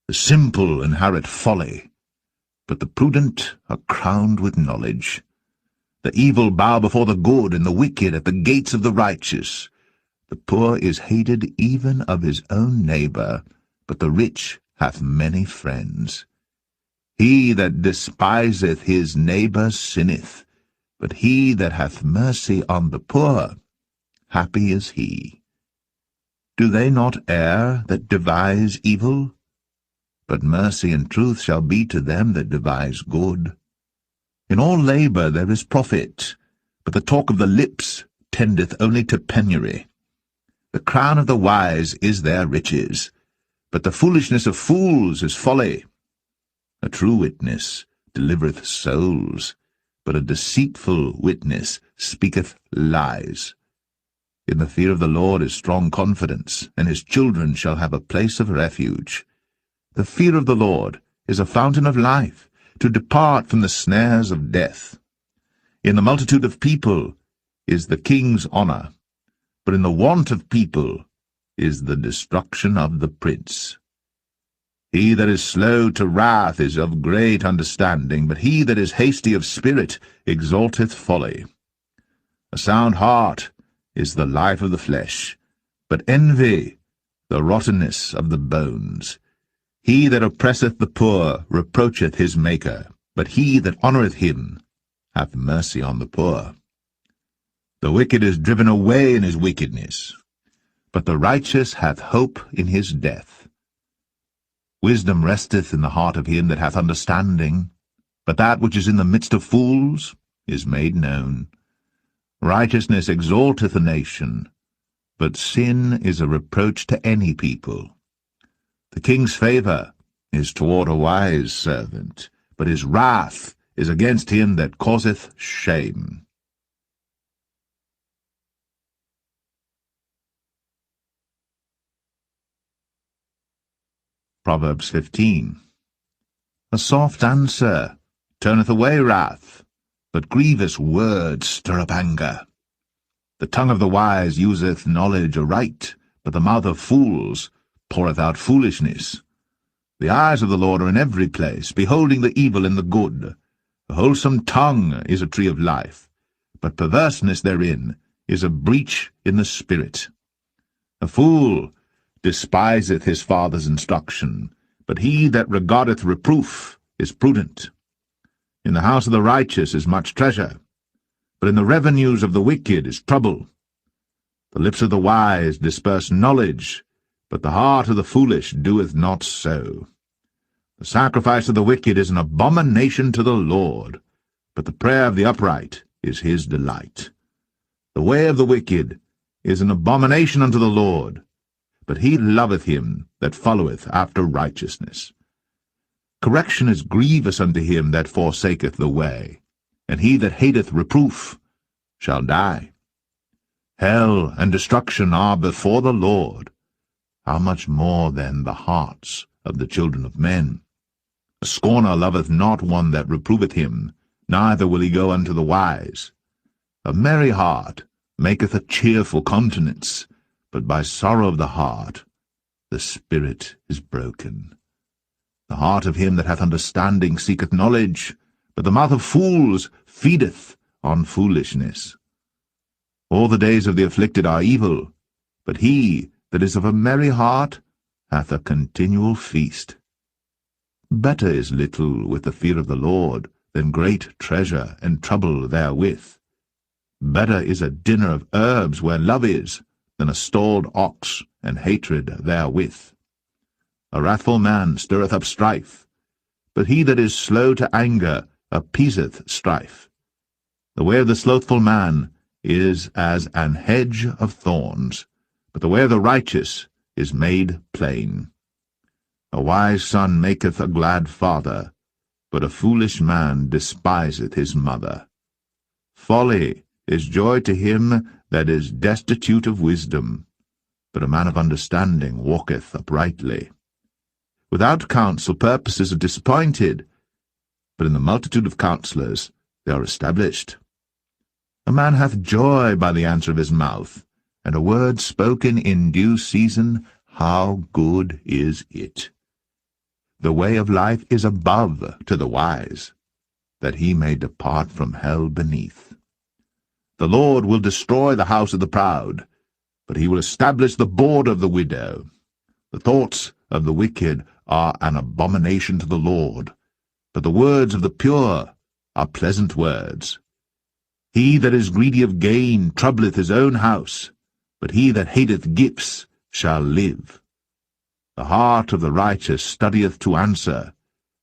The simple inherit folly, but the prudent are crowned with knowledge. The evil bow before the good, and the wicked at the gates of the righteous. The poor is hated even of his own neighbor, but the rich hath many friends. He that despiseth his neighbor sinneth, but he that hath mercy on the poor, happy is he. Do they not err that devise evil? But mercy and truth shall be to them that devise good. In all labor there is profit, but the talk of the lips tendeth only to penury. The crown of the wise is their riches, but the foolishness of fools is folly. A true witness delivereth souls, but a deceitful witness speaketh lies. In the fear of the Lord is strong confidence, and his children shall have a place of refuge. The fear of the Lord is a fountain of life, to depart from the snares of death. In the multitude of people is the king's honor, but in the want of people is the destruction of the prince. He that is slow to wrath is of great understanding, but he that is hasty of spirit exalteth folly. A sound heart is the life of the flesh, but envy the rottenness of the bones. He that oppresseth the poor reproacheth his Maker, but he that honoureth him hath mercy on the poor. The wicked is driven away in his wickedness, but the righteous hath hope in his death. Wisdom resteth in the heart of him that hath understanding, but that which is in the midst of fools is made known. Righteousness exalteth a nation, but sin is a reproach to any people. The king's favour is toward a wise servant, but his wrath is against him that causeth shame. Proverbs 15. A soft answer turneth away wrath, but grievous words stir up anger. The tongue of the wise useth knowledge aright, but the mouth of fools poureth out foolishness. The eyes of the Lord are in every place, beholding the evil and the good. A wholesome tongue is a tree of life, but perverseness therein is a breach in the spirit. A fool despiseth his father's instruction, but he that regardeth reproof is prudent. In the house of the righteous is much treasure, but in the revenues of the wicked is trouble. The lips of the wise disperse knowledge, but the heart of the foolish doeth not so. The sacrifice of the wicked is an abomination to the Lord, but the prayer of the upright is his delight. The way of the wicked is an abomination unto the Lord, but he loveth him that followeth after righteousness. Correction is grievous unto him that forsaketh the way, and he that hateth reproof shall die. Hell and destruction are before the Lord. How much more then the hearts of the children of men? A scorner loveth not one that reproveth him, neither will he go unto the wise. A merry heart maketh a cheerful countenance, but by sorrow of the heart the spirit is broken. The heart of him that hath understanding seeketh knowledge, but the mouth of fools feedeth on foolishness. All the days of the afflicted are evil, but he that is of a merry heart hath a continual feast. Better is little with the fear of the Lord than great treasure and trouble therewith. Better is a dinner of herbs where love is, than a stalled ox and hatred therewith. A wrathful man stirreth up strife, but he that is slow to anger appeaseth strife. The way of the slothful man is as an hedge of thorns, but the way of the righteous is made plain. A wise son maketh a glad father, but a foolish man despiseth his mother. Folly is joy to him that is destitute of wisdom, but a man of understanding walketh uprightly. Without counsel purposes are disappointed, but in the multitude of counselors they are established. A man hath joy by the answer of his mouth, and a word spoken in due season, how good is it! The way of life is above to the wise, that he may depart from hell beneath. The Lord will destroy the house of the proud, but he will establish the board of the widow. The thoughts of the wicked are an abomination to the Lord, but the words of the pure are pleasant words. He that is greedy of gain troubleth his own house, but he that hateth gifts shall live. The heart of the righteous studieth to answer,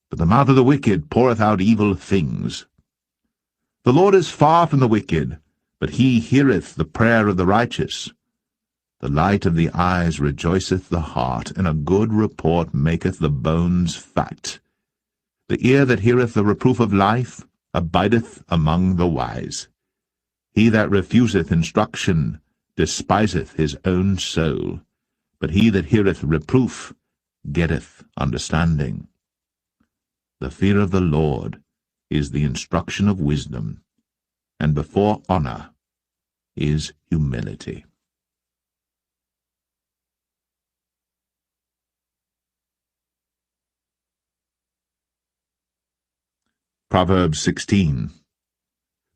but the mouth of the wicked poureth out evil things. The Lord is far from the wicked, but he heareth the prayer of the righteous. The light of the eyes rejoiceth the heart, and a good report maketh the bones fat. The ear that heareth the reproof of life abideth among the wise. He that refuseth instruction despiseth his own soul, but he that heareth reproof getteth understanding. The fear of the Lord is the instruction of wisdom, and before honor is humility. Proverbs 16.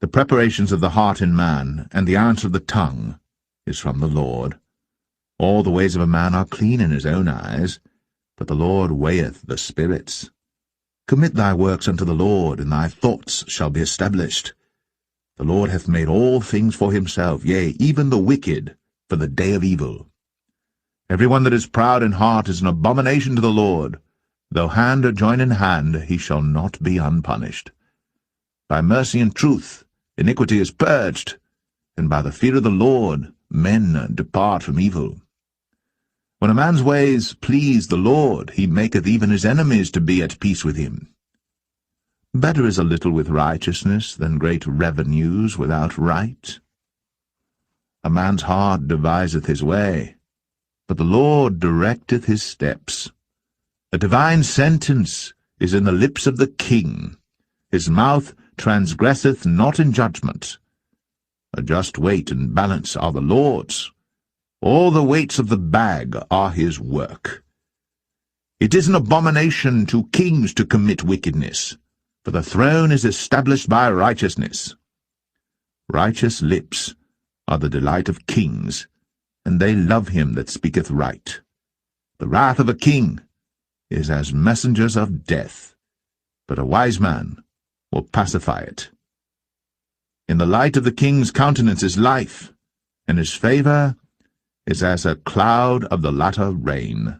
The preparations of the heart in man, and the answer of the tongue, is from the Lord. All the ways of a man are clean in his own eyes, but the Lord weigheth the spirits. Commit thy works unto the Lord, and thy thoughts shall be established. The Lord hath made all things for himself, yea, even the wicked, for the day of evil. Every one that is proud in heart is an abomination to the Lord. Though hand or join in hand, he shall not be unpunished. By mercy and truth iniquity is purged, and by the fear of the Lord men depart from evil. When a man's ways please the Lord, he maketh even his enemies to be at peace with him. Better is a little with righteousness than great revenues without right. A man's heart deviseth his way, but the Lord directeth his steps. A divine sentence is in the lips of the king. His mouth transgresseth not in judgment. A just weight and balance are the Lord's. All the weights of the bag are his work. It is an abomination to kings to commit wickedness, for the throne is established by righteousness. Righteous lips are the delight of kings, and they love him that speaketh right. The wrath of a king is as messengers of death, but a wise man will pacify it. In the light of the king's countenance is life, and his favor is as a cloud of the latter rain.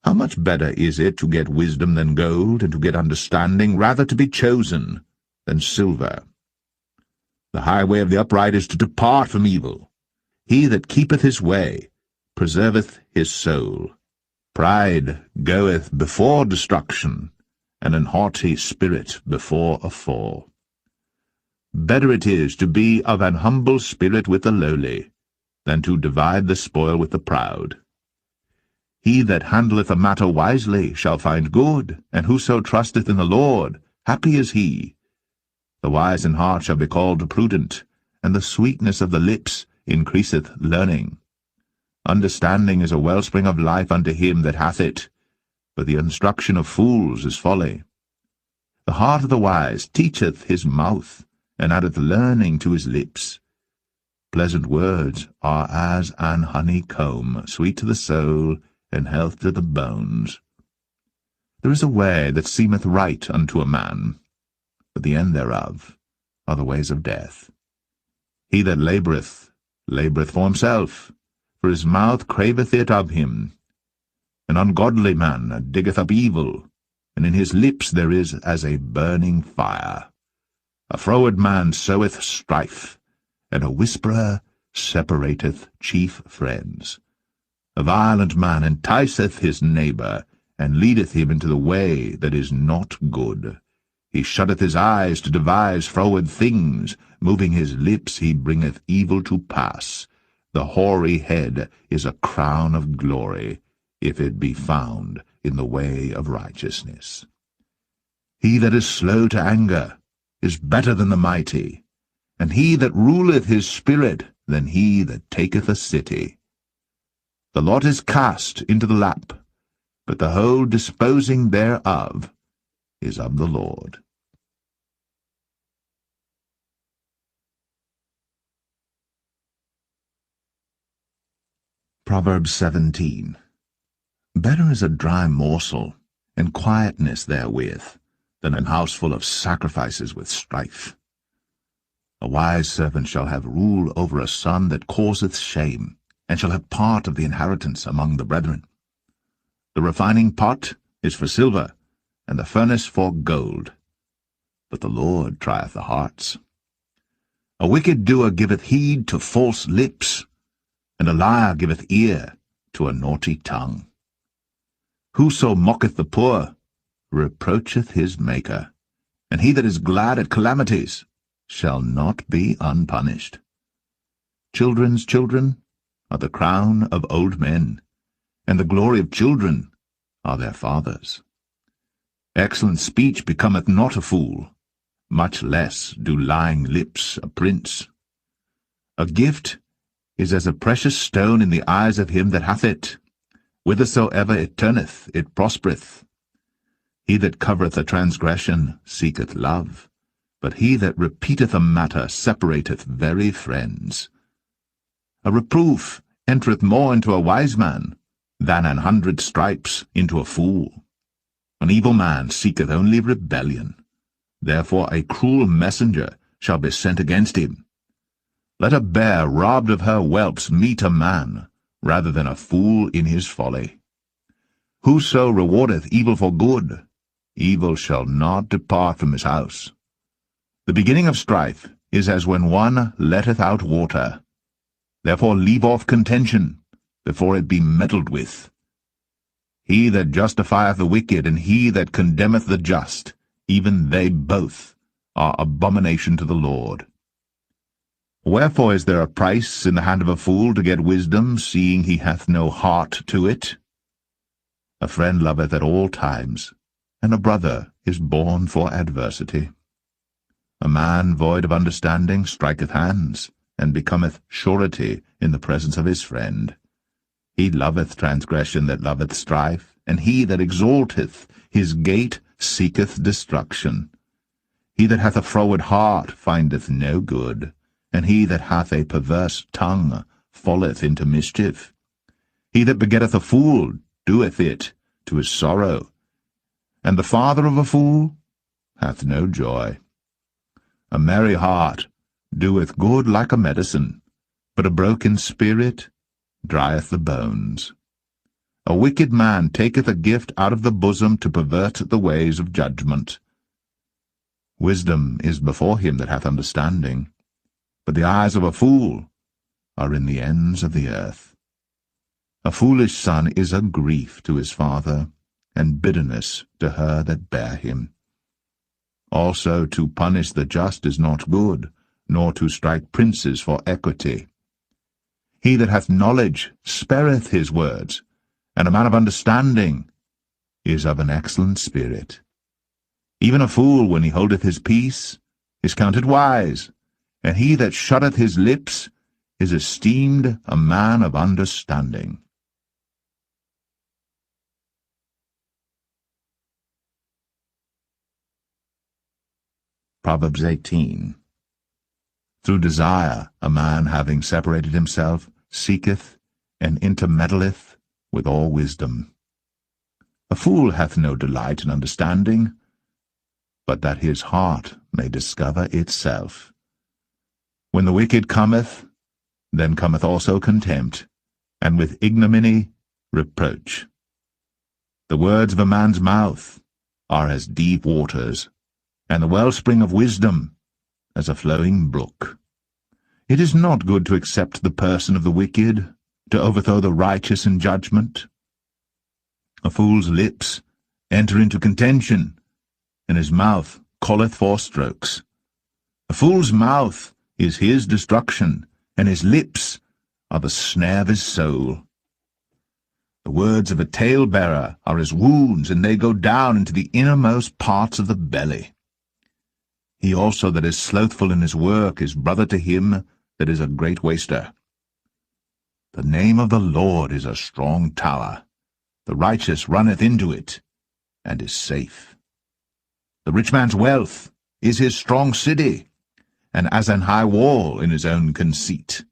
How much better is it to get wisdom than gold, and to get understanding rather to be chosen than silver? The highway of the upright is to depart from evil. He that keepeth his way preserveth his soul. Pride goeth before destruction, and an haughty spirit before a fall. Better it is to be of an humble spirit with the lowly, than to divide the spoil with the proud. He that handleth a matter wisely shall find good, and whoso trusteth in the Lord, happy is he. The wise in heart shall be called prudent, and the sweetness of the lips increaseth learning. Understanding is a wellspring of life unto him that hath it, but the instruction of fools is folly. The heart of the wise teacheth his mouth, and addeth learning to his lips. Pleasant words are as an honeycomb, sweet to the soul, and health to the bones. There is a way that seemeth right unto a man, but the end thereof are the ways of death. He that laboureth, laboureth for himself, for his mouth craveth it of him. An ungodly man diggeth up evil, and in his lips there is as a burning fire. A froward man soweth strife, and a whisperer separateth chief friends. A violent man enticeth his neighbour, and leadeth him into the way that is not good. He shutteth his eyes to devise froward things, moving his lips he bringeth evil to pass. The hoary head is a crown of glory, if it be found in the way of righteousness. He that is slow to anger is better than the mighty, and he that ruleth his spirit than he that taketh a city. The lot is cast into the lap, but the whole disposing thereof is of the Lord. Proverbs 17. Better is a dry morsel, and quietness therewith, than an house full of sacrifices with strife. A wise servant shall have rule over a son that causeth shame, and shall have part of the inheritance among the brethren. The refining pot is for silver, and the furnace for gold. But the Lord trieth the hearts. A wicked doer giveth heed to false lips, and a liar giveth ear to a naughty tongue. Whoso mocketh the poor reproacheth his Maker, and he that is glad at calamities shall not be unpunished. Children's children are the crown of old men, and the glory of children are their fathers. Excellent speech becometh not a fool, much less do lying lips a prince. A gift is as a precious stone in the eyes of him that hath it. Whithersoever it turneth, it prospereth. He that covereth a transgression seeketh love, but he that repeateth a matter separateth very friends. A reproof entereth more into a wise man than 100 stripes into a fool. An evil man seeketh only rebellion. Therefore a cruel messenger shall be sent against him. Let a bear robbed of her whelps meet a man, rather than a fool in his folly. Whoso rewardeth evil for good, evil shall not depart from his house. The beginning of strife is as when one letteth out water. Therefore leave off contention, before it be meddled with. He that justifieth the wicked, and he that condemneth the just, even they both are abomination to the Lord. Wherefore is there a price in the hand of a fool to get wisdom, seeing he hath no heart to it? A friend loveth at all times, and a brother is born for adversity. A man void of understanding striketh hands, and becometh surety in the presence of his friend. He loveth transgression that loveth strife, and he that exalteth his gate seeketh destruction. He that hath a froward heart findeth no good, and he that hath a perverse tongue falleth into mischief. He that begetteth a fool doeth it to his sorrow, and the father of a fool hath no joy. A merry heart doeth good like a medicine, but a broken spirit drieth the bones. A wicked man taketh a gift out of the bosom to pervert the ways of judgment. Wisdom is before him that hath understanding, but the eyes of a fool are in the ends of the earth. A foolish son is a grief to his father, and bitterness to her that bare him. Also to punish the just is not good, nor to strike princes for equity. He that hath knowledge spareth his words, and a man of understanding is of an excellent spirit. Even a fool, when he holdeth his peace, is counted wise, and he that shutteth his lips is esteemed a man of understanding. Proverbs 18. Through desire a man, having separated himself, seeketh and intermeddleth with all wisdom. A fool hath no delight in understanding, but that his heart may discover itself. When the wicked cometh, then cometh also contempt, and with ignominy reproach. The words of a man's mouth are as deep waters, and the wellspring of wisdom as a flowing brook. It is not good to accept the person of the wicked, to overthrow the righteous in judgment. A fool's lips enter into contention, and his mouth calleth for strokes. A fool's mouth is his destruction, and his lips are the snare of his soul. The words of a talebearer are as wounds, and they go down into the innermost parts of the belly. He also that is slothful in his work is brother to him that is a great waster. The name of the Lord is a strong tower. The righteous runneth into it, and is safe. The rich man's wealth is his strong city, and as an high wall in his own conceit.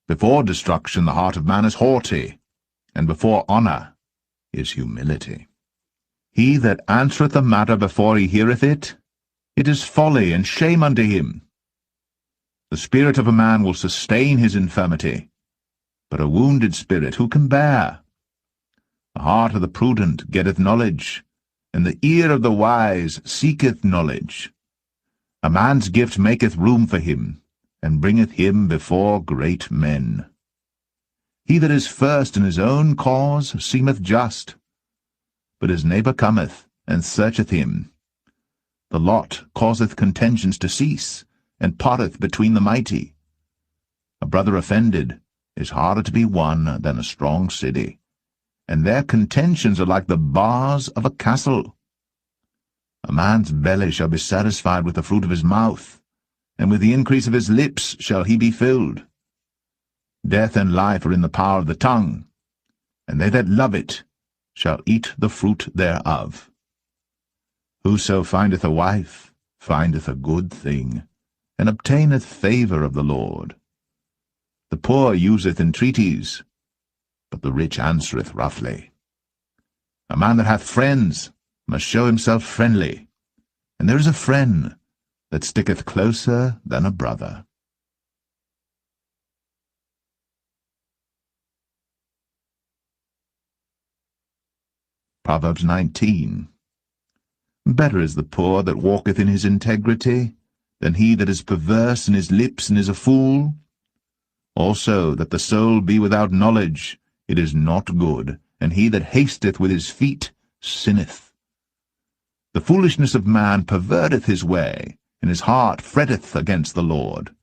Before destruction the heart of man is haughty, and before honour is humility. He that answereth a matter before he heareth it, it is folly and shame unto him. The spirit of a man will sustain his infirmity, but a wounded spirit who can bear? The heart of the prudent getteth knowledge, and the ear of the wise seeketh knowledge. A man's gift maketh room for him, and bringeth him before great men. He that is first in his own cause seemeth just, but his neighbour cometh and searcheth him. The lot causeth contentions to cease, and parteth between the mighty. A brother offended is harder to be won than a strong city, and their contentions are like the bars of a castle. A man's belly shall be satisfied with the fruit of his mouth, and with the increase of his lips shall he be filled. Death and life are in the power of the tongue, and they that love it shall eat the fruit thereof. Whoso findeth a wife findeth a good thing, and obtaineth favour of the Lord. The poor useth entreaties, but the rich answereth roughly. A man that hath friends must show himself friendly, and there is a friend that sticketh closer than a brother. Proverbs 19. Better is the poor that walketh in his integrity, than he that is perverse in his lips and is a fool. Also, that the soul be without knowledge, it is not good, and he that hasteth with his feet sinneth. The foolishness of man perverteth his way, and his heart fretteth against the Lord.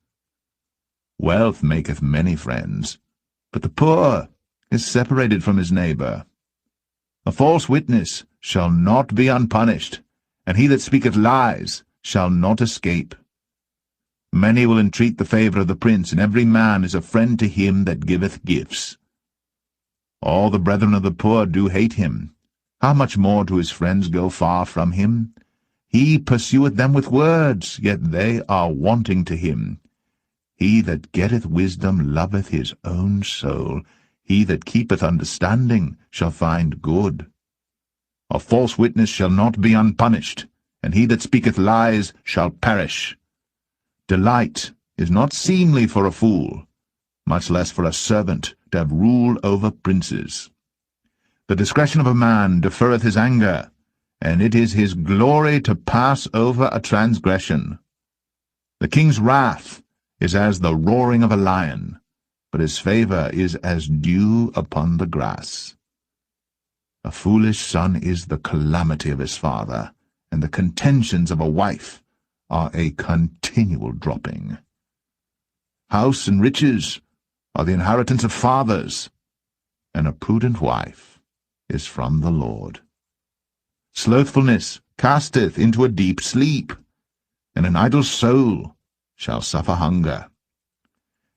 Wealth maketh many friends, but the poor is separated from his neighbour. A false witness shall not be unpunished, and he that speaketh lies shall not escape. Many will entreat the favour of the prince, and every man is a friend to him that giveth gifts. All the brethren of the poor do hate him. How much more do his friends go far from him? He pursueth them with words, yet they are wanting to him. He that getteth wisdom loveth his own soul. He that keepeth understanding shall find good. A false witness shall not be unpunished, and he that speaketh lies shall perish. Delight is not seemly for a fool, much less for a servant to have rule over princes. The discretion of a man deferreth his anger, and it is his glory to pass over a transgression. The king's wrath is as the roaring of a lion, but his favour is as dew upon the grass. A foolish son is the calamity of his father, and the contentions of a wife are a continual dropping. House and riches are the inheritance of fathers, and a prudent wife is from the Lord. Slothfulness casteth into a deep sleep, and an idle soul shall suffer hunger.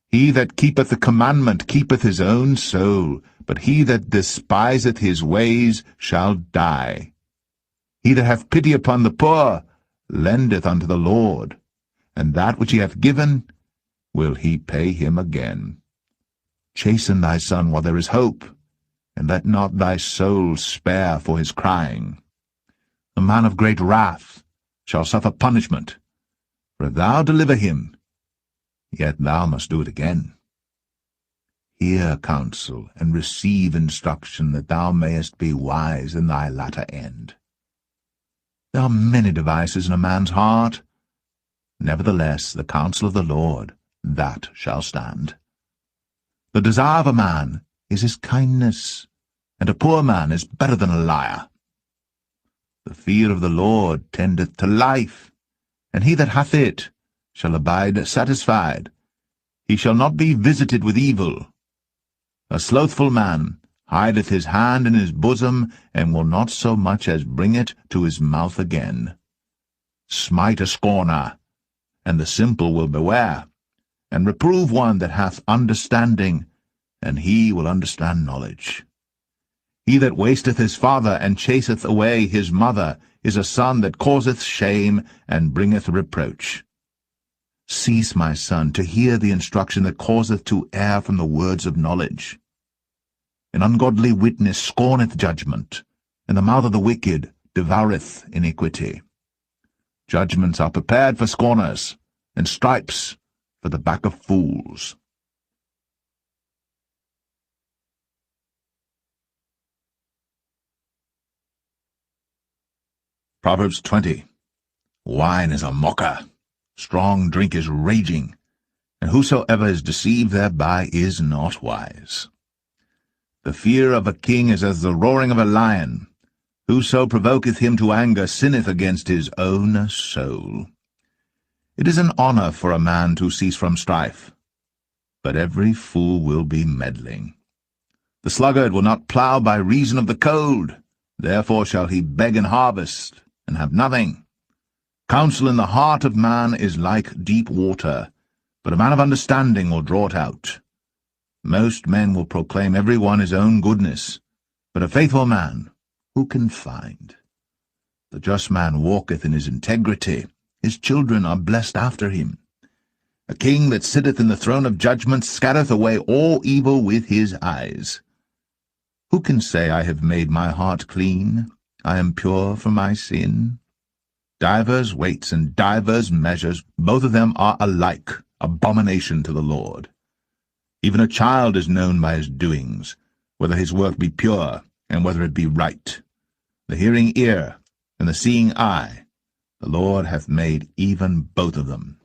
He that keepeth the commandment keepeth his own soul, but he that despiseth his ways shall die. He that hath pity upon the poor lendeth unto the Lord, and that which he hath given will he pay him again. Chasten thy son while there is hope, and let not thy soul spare for his crying. A man of great wrath shall suffer punishment, for if thou deliver him, yet thou must do it again. Hear counsel, and receive instruction, that thou mayest be wise in thy latter end. There are many devices in a man's heart. Nevertheless, the counsel of the Lord, that shall stand. The desire of a man is his kindness, and a poor man is better than a liar. The fear of the Lord tendeth to life, and he that hath it shall abide satisfied. He shall not be visited with evil. A slothful man hideth his hand in his bosom, and will not so much as bring it to his mouth again. Smite a scorner, and the simple will beware, and reprove one that hath understanding, and he will understand knowledge. He that wasteth his father, and chaseth away his mother, is a son that causeth shame, and bringeth reproach. Cease, my son, to hear the instruction that causeth to err from the words of knowledge. An ungodly witness scorneth judgment, and the mouth of the wicked devoureth iniquity. Judgments are prepared for scorners, and stripes for the back of fools. Proverbs 20. Wine is a mocker, strong drink is raging, and whosoever is deceived thereby is not wise. The fear of a king is as the roaring of a lion. Whoso provoketh him to anger sinneth against his own soul. It is an honor for a man to cease from strife, but every fool will be meddling. The sluggard will not plough by reason of the cold, therefore shall he beg in harvest, and have nothing. Counsel in the heart of man is like deep water, but a man of understanding will draw it out. Most men will proclaim every one his own goodness, but a faithful man who can find? The just man walketh in his integrity, his children are blessed after him. A king that sitteth in the throne of judgment scattereth away all evil with his eyes. Who can say, I have made my heart clean, I am pure from my sin? Divers weights and divers measures, both of them are alike abomination to the Lord. Even a child is known by his doings, whether his work be pure, and whether it be right. The hearing ear, and the seeing eye, the Lord hath made even both of them.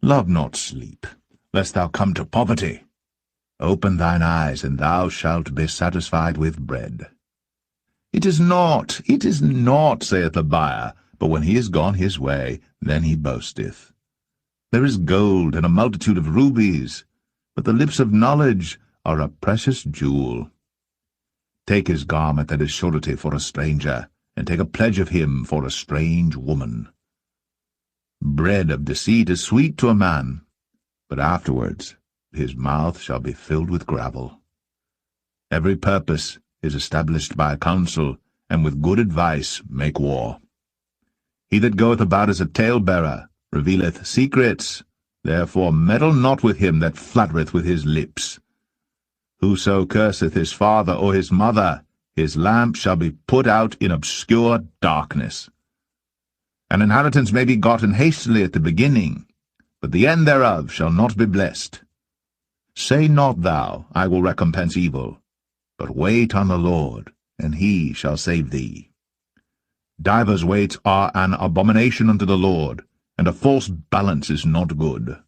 Love not sleep, lest thou come to poverty. Open thine eyes, and thou shalt be satisfied with bread. It is not, saith the buyer, but when he is gone his way, then he boasteth. There is gold and a multitude of rubies, but the lips of knowledge are a precious jewel. Take his garment that is surety for a stranger, and take a pledge of him for a strange woman. Bread of deceit is sweet to a man, but afterwards his mouth shall be filled with gravel. Every purpose is established by counsel, and with good advice make war. He that goeth about as a talebearer revealeth secrets, therefore meddle not with him that flattereth with his lips. Whoso curseth his father or his mother, his lamp shall be put out in obscure darkness. An inheritance may be gotten hastily at the beginning, but the end thereof shall not be blessed. Say not thou, I will recompense evil, but wait on the Lord, and he shall save thee. Divers weights are an abomination unto the Lord, and a false balance is not good.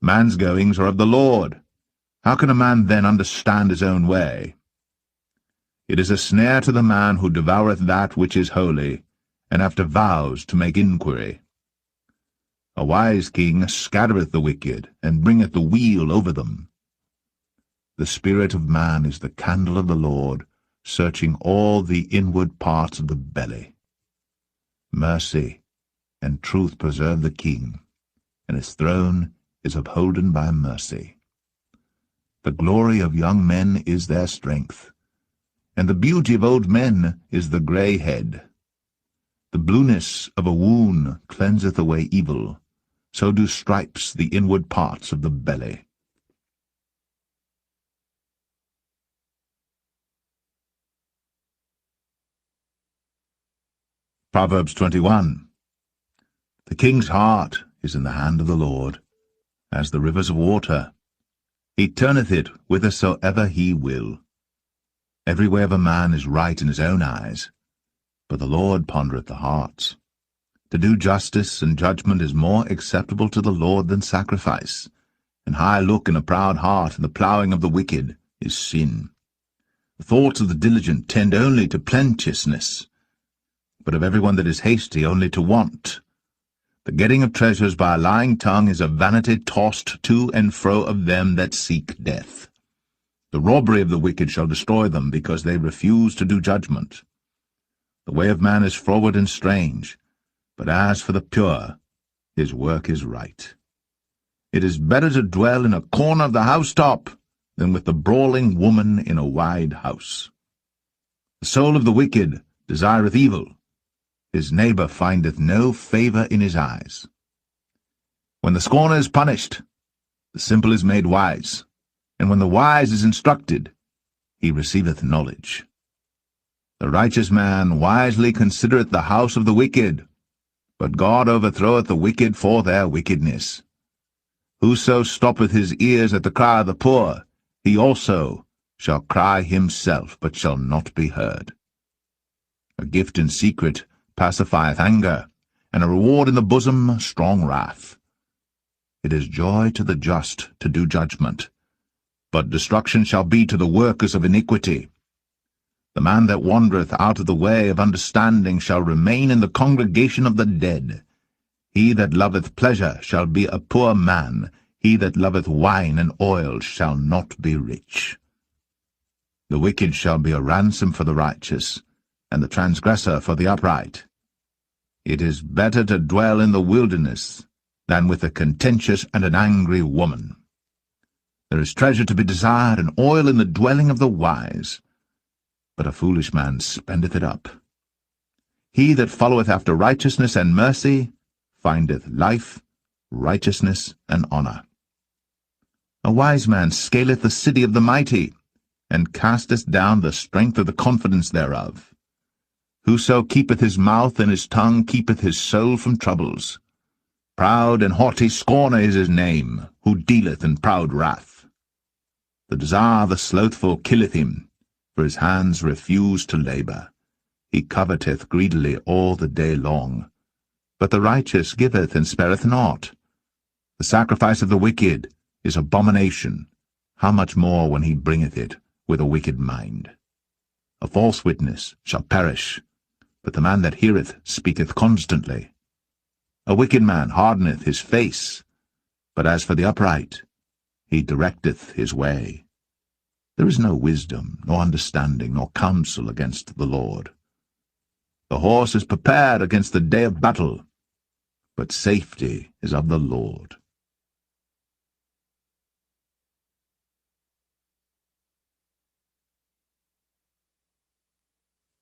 Man's goings are of the Lord. How can a man then understand his own way? It is a snare to the man who devoureth that which is holy, and after vows to make inquiry. A wise king scattereth the wicked, and bringeth the weal over them. The spirit of man is the candle of the Lord, searching all the inward parts of the belly. Mercy and truth preserve the king, and his throne is upholden by mercy. The glory of young men is their strength, and the beauty of old men is the grey head. The blueness of a wound cleanseth away evil, so do stripes the inward parts of the belly. Proverbs 21. The king's heart is in the hand of the Lord, as the rivers of water. He turneth it whithersoever he will. Every way of a man is right in his own eyes, but the Lord pondereth the hearts. To do justice and judgment is more acceptable to the Lord than sacrifice, and high look and a proud heart and the ploughing of the wicked is sin. The thoughts of the diligent tend only to plenteousness, but of every one that is hasty only to want. The getting of treasures by a lying tongue is a vanity tossed to and fro of them that seek death. The robbery of the wicked shall destroy them, because they refuse to do judgment. The way of man is froward and strange, But as for the pure, his work is right. It is better to dwell in a corner of the housetop than with the brawling woman in a wide house. The soul of the wicked desireth evil. His neighbor findeth no favor in his eyes. When the scorner is punished, the simple is made wise, and when the wise is instructed, he receiveth knowledge. The righteous man wisely considereth the house of the wicked, but God overthroweth the wicked for their wickedness. Whoso stoppeth his ears at the cry of the poor, he also shall cry himself, but shall not be heard. A gift in secret pacifieth anger, and a reward in the bosom strong wrath. It is joy to the just to do judgment, but destruction shall be to the workers of iniquity. The man that wandereth out of the way of understanding shall remain in the congregation of the dead. He that loveth pleasure shall be a poor man. He that loveth wine and oil shall not be rich. The wicked shall be a ransom for the righteous, and the transgressor for the upright. It is better to dwell in the wilderness than with a contentious and an angry woman. There is treasure to be desired, and oil in the dwelling of the wise, but a foolish man spendeth it up. He that followeth after righteousness and mercy findeth life, righteousness, and honor. A wise man scaleth the city of the mighty, and casteth down the strength of the confidence thereof. Whoso keepeth his mouth and his tongue keepeth his soul from troubles. Proud and haughty scorner is his name, who dealeth in proud wrath. The desire of the slothful killeth him, for his hands refuse to labor. He coveteth greedily all the day long. But the righteous giveth and spareth not. The sacrifice of the wicked is abomination. How much more when he bringeth it with a wicked mind? A false witness shall perish, but the man that heareth speaketh constantly. A wicked man hardeneth his face, but as for the upright, he directeth his way. There is no wisdom, nor understanding, nor counsel against the Lord. The horse is prepared against the day of battle, but safety is of the Lord.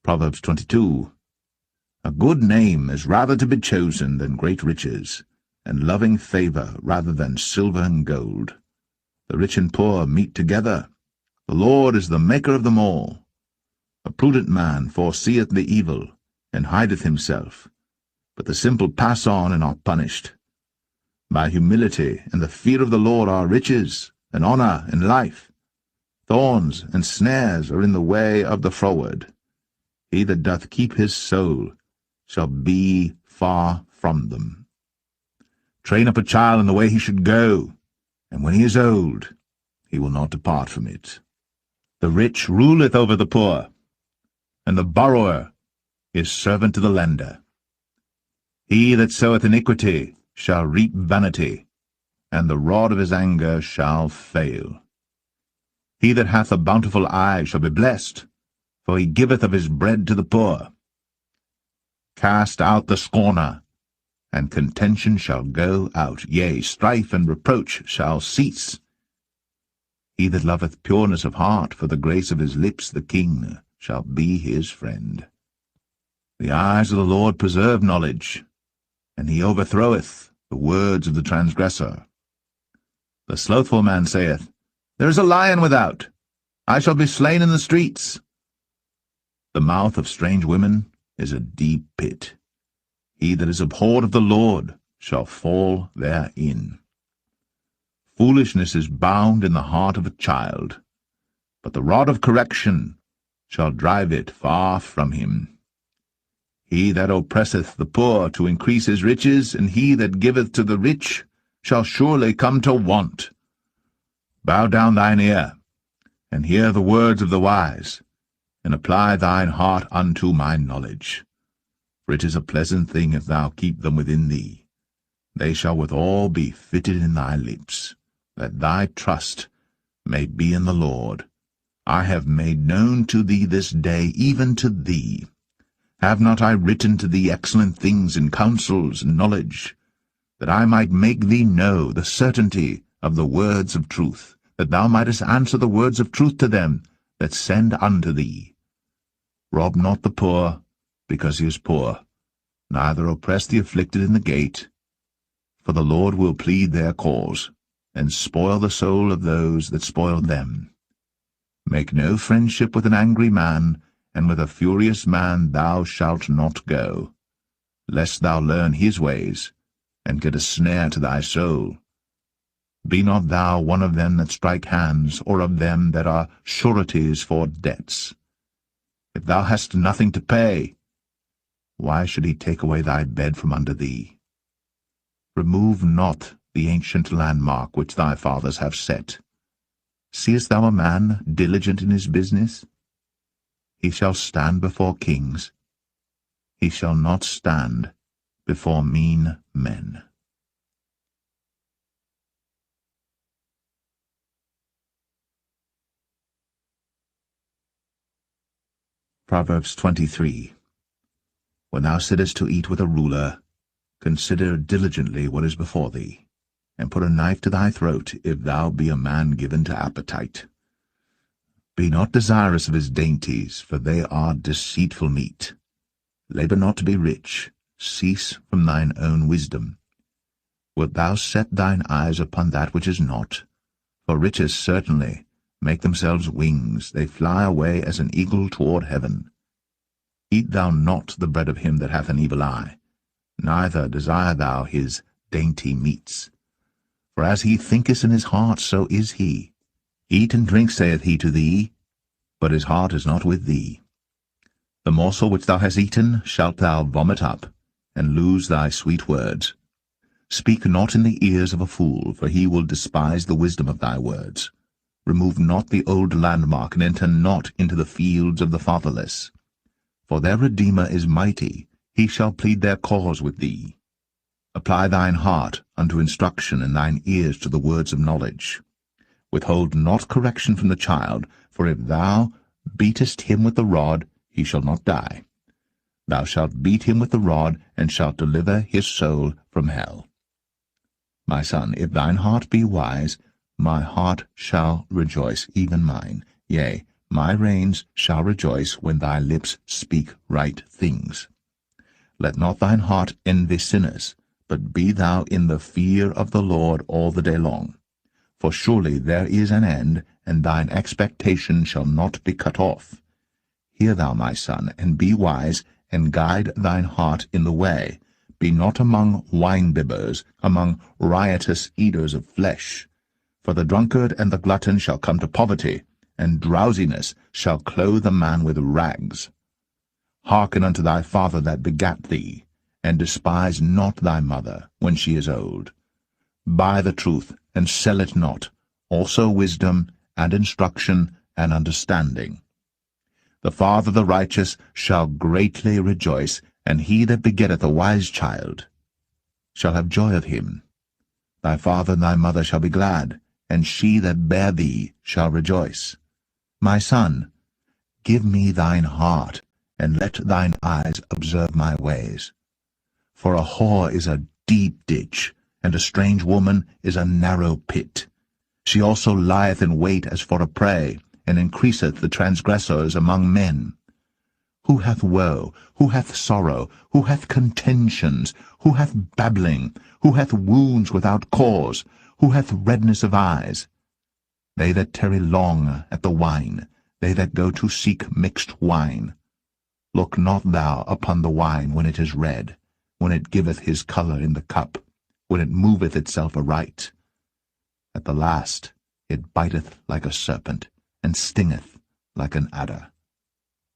Proverbs 22. A good name is rather to be chosen than great riches, and loving favor rather than silver and gold. The rich and poor meet together. The Lord is the maker of them all. A prudent man foreseeth the evil, and hideth himself, but the simple pass on and are punished. By humility and the fear of the Lord are riches, and honor, and life. Thorns and snares are in the way of the froward. He that doth keep his soul shall be far from them. Train up a child in the way he should go, and when he is old, he will not depart from it. The rich ruleth over the poor, and the borrower is servant to the lender. He that soweth iniquity shall reap vanity, and the rod of his anger shall fail. He that hath a bountiful eye shall be blessed, for he giveth of his bread to the poor. Cast out the scorner, and contention shall go out, yea, strife and reproach shall cease. He that loveth pureness of heart, for the grace of his lips the king shall be his friend. The eyes of the Lord preserve knowledge, and he overthroweth the words of the transgressor. The slothful man saith, There is a lion without, I shall be slain in the streets. The mouth of strange women is a deep pit. He that is abhorred of the Lord shall fall therein. Foolishness is bound in the heart of a child, but the rod of correction shall drive it far from him. He that oppresseth the poor to increase his riches, and he that giveth to the rich shall surely come to want. Bow down thine ear, and hear the words of the wise, and apply thine heart unto my knowledge. For it is a pleasant thing if thou keep them within thee. They shall withal be fitted in thy lips, that thy trust may be in the Lord. I have made known to thee this day, even to thee, Have not I written to thee excellent things in counsels and knowledge, that I might make thee know the certainty of the words of truth, that thou mightest answer the words of truth to them that send unto thee? Rob not the poor, because he is poor, neither oppress the afflicted in the gate, for the Lord will plead their cause, and spoil the soul of those that spoil them. Make no friendship with an angry man, and with a furious man thou shalt not go, lest thou learn his ways, and get a snare to thy soul. Be not thou one of them that strike hands, or of them that are sureties for debts. If thou hast nothing to pay, why should he take away thy bed from under thee? Remove not the ancient landmark which thy fathers have set. Seest thou a man diligent in his business? He shall stand before kings. He shall not stand before mean men. Proverbs 23. When thou sittest to eat with a ruler, consider diligently what is before thee, and put a knife to thy throat, if thou be a man given to appetite. Be not desirous of his dainties, for they are deceitful meat. Labor not to be rich, cease from thine own wisdom. Wilt thou set thine eyes upon that which is not? For riches certainly make themselves wings, they fly away as an eagle toward heaven. Eat thou not the bread of him that hath an evil eye, neither desire thou his dainty meats. For as he thinketh in his heart, so is he. Eat and drink, saith he to thee, but his heart is not with thee. The morsel which thou hast eaten shalt thou vomit up, and lose thy sweet words. Speak not in the ears of a fool, for he will despise the wisdom of thy words. Remove not the old landmark, and enter not into the fields of the fatherless. For their Redeemer is mighty, he shall plead their cause with thee. Apply thine heart unto instruction, and thine ears to the words of knowledge. Withhold not correction from the child, for if thou beatest him with the rod, he shall not die. Thou shalt beat him with the rod, and shalt deliver his soul from hell. My son, if thine heart be wise, my heart shall rejoice, even mine. Yea, my reins shall rejoice when thy lips speak right things. Let not thine heart envy sinners, but be thou in the fear of the Lord all the day long. For surely there is an end, and thine expectation shall not be cut off. Hear thou, my son, and be wise, and guide thine heart in the way. Be not among wine-bibbers, among riotous eaters of flesh. For the drunkard and the glutton shall come to poverty, and drowsiness shall clothe a man with rags. Hearken unto thy father that begat thee, and despise not thy mother when she is old. Buy the truth, and sell it not, also wisdom, and instruction, and understanding. The father of the righteous shall greatly rejoice, and he that begetteth a wise child shall have joy of him. Thy father and thy mother shall be glad, and she that bare thee shall rejoice. My son, give me thine heart, and let thine eyes observe my ways. For a whore is a deep ditch, and a strange woman is a narrow pit. She also lieth in wait as for a prey, and increaseth the transgressors among men. Who hath woe? Who hath sorrow? Who hath contentions? Who hath babbling? Who hath wounds without cause? Who hath redness of eyes? They that tarry long at the wine, they that go to seek mixed wine. Look not thou upon the wine when it is red, when it giveth his colour in the cup, when it moveth itself aright. At the last it biteth like a serpent, and stingeth like an adder.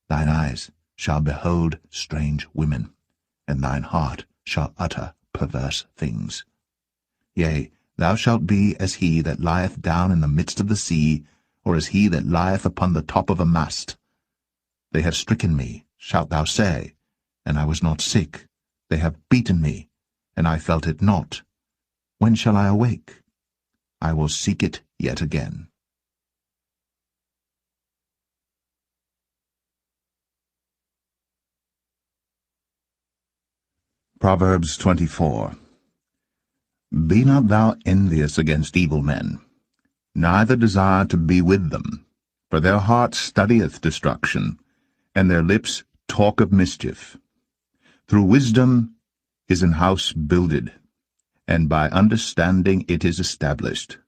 Thine eyes shall behold strange women, and thine heart shall utter perverse things. Yea, thou shalt be as he that lieth down in the midst of the sea, or as he that lieth upon the top of a mast. They have stricken me, shalt thou say, and I was not sick. They have beaten me, and I felt it not. When shall I awake? I will seek it yet again. Proverbs 24. Be not thou envious against evil men, neither desire to be with them, for their heart studieth destruction, and their lips talk of mischief. Through wisdom is an house builded, and by understanding it is established,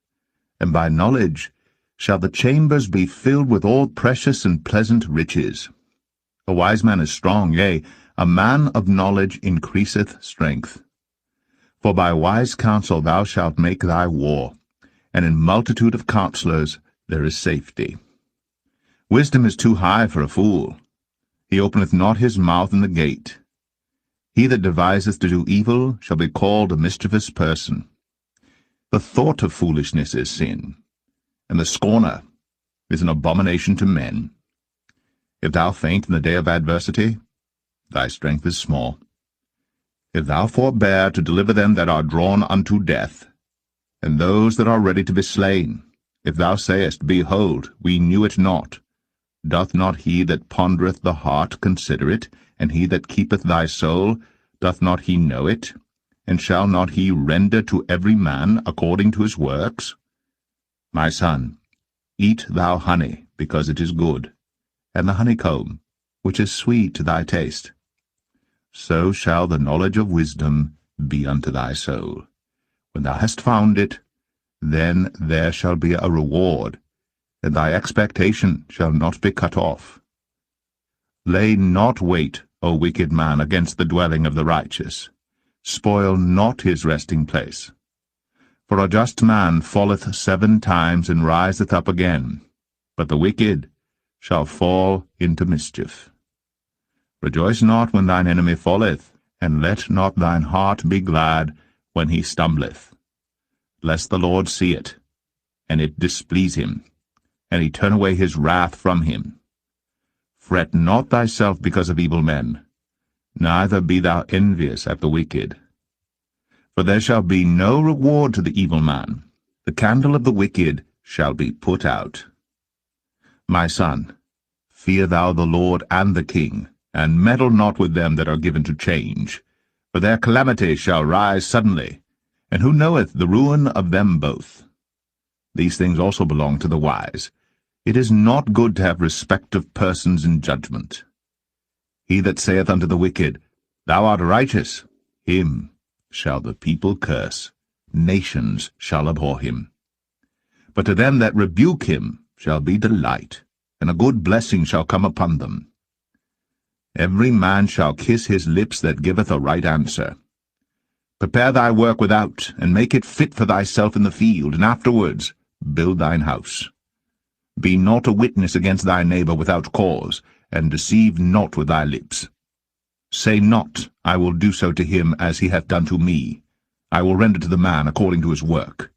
and by knowledge shall the chambers be filled with all precious and pleasant riches. A wise man is strong, yea, a man of knowledge increaseth strength. For by wise counsel thou shalt make thy war, and in multitude of counselors there is safety. Wisdom is too high for a fool. He openeth not his mouth in the gate. He that deviseth to do evil shall be called a mischievous person. The thought of foolishness is sin, and the scorner is an abomination to men. If thou faint in the day of adversity, thy strength is small. If thou forbear to deliver them that are drawn unto death, and those that are ready to be slain, if thou sayest, Behold, we knew it not, doth not he that pondereth the heart consider it, and he that keepeth thy soul, doth not he know it? And shall not he render to every man according to his works? My son, eat thou honey, because it is good, and the honeycomb, which is sweet to thy taste. So shall the knowledge of wisdom be unto thy soul. When thou hast found it, then there shall be a reward, and thy expectation shall not be cut off. Lay not wait, O wicked man, against the dwelling of the righteous. Spoil not his resting place. For a just man falleth 7 times and riseth up again, but the wicked shall fall into mischief. Rejoice not when thine enemy falleth, and let not thine heart be glad when he stumbleth, lest the Lord see it, and it displease him, and he turn away his wrath from him. Fret not thyself because of evil men, neither be thou envious at the wicked. For there shall be no reward to the evil man. The candle of the wicked shall be put out. My son, fear thou the Lord and the king, and meddle not with them that are given to change. For their calamity shall rise suddenly, and who knoweth the ruin of them both? These things also belong to the wise. It is not good to have respect of persons in judgment. He that saith unto the wicked, Thou art righteous, him shall the people curse, nations shall abhor him. But to them that rebuke him shall be delight, and a good blessing shall come upon them. Every man shall kiss his lips that giveth a right answer. Prepare thy work without, and make it fit for thyself in the field, and afterwards build thine house. Be not a witness against thy neighbor without cause, and deceive not with thy lips. Say not, I will do so to him as he hath done to me. I will render to the man according to his work.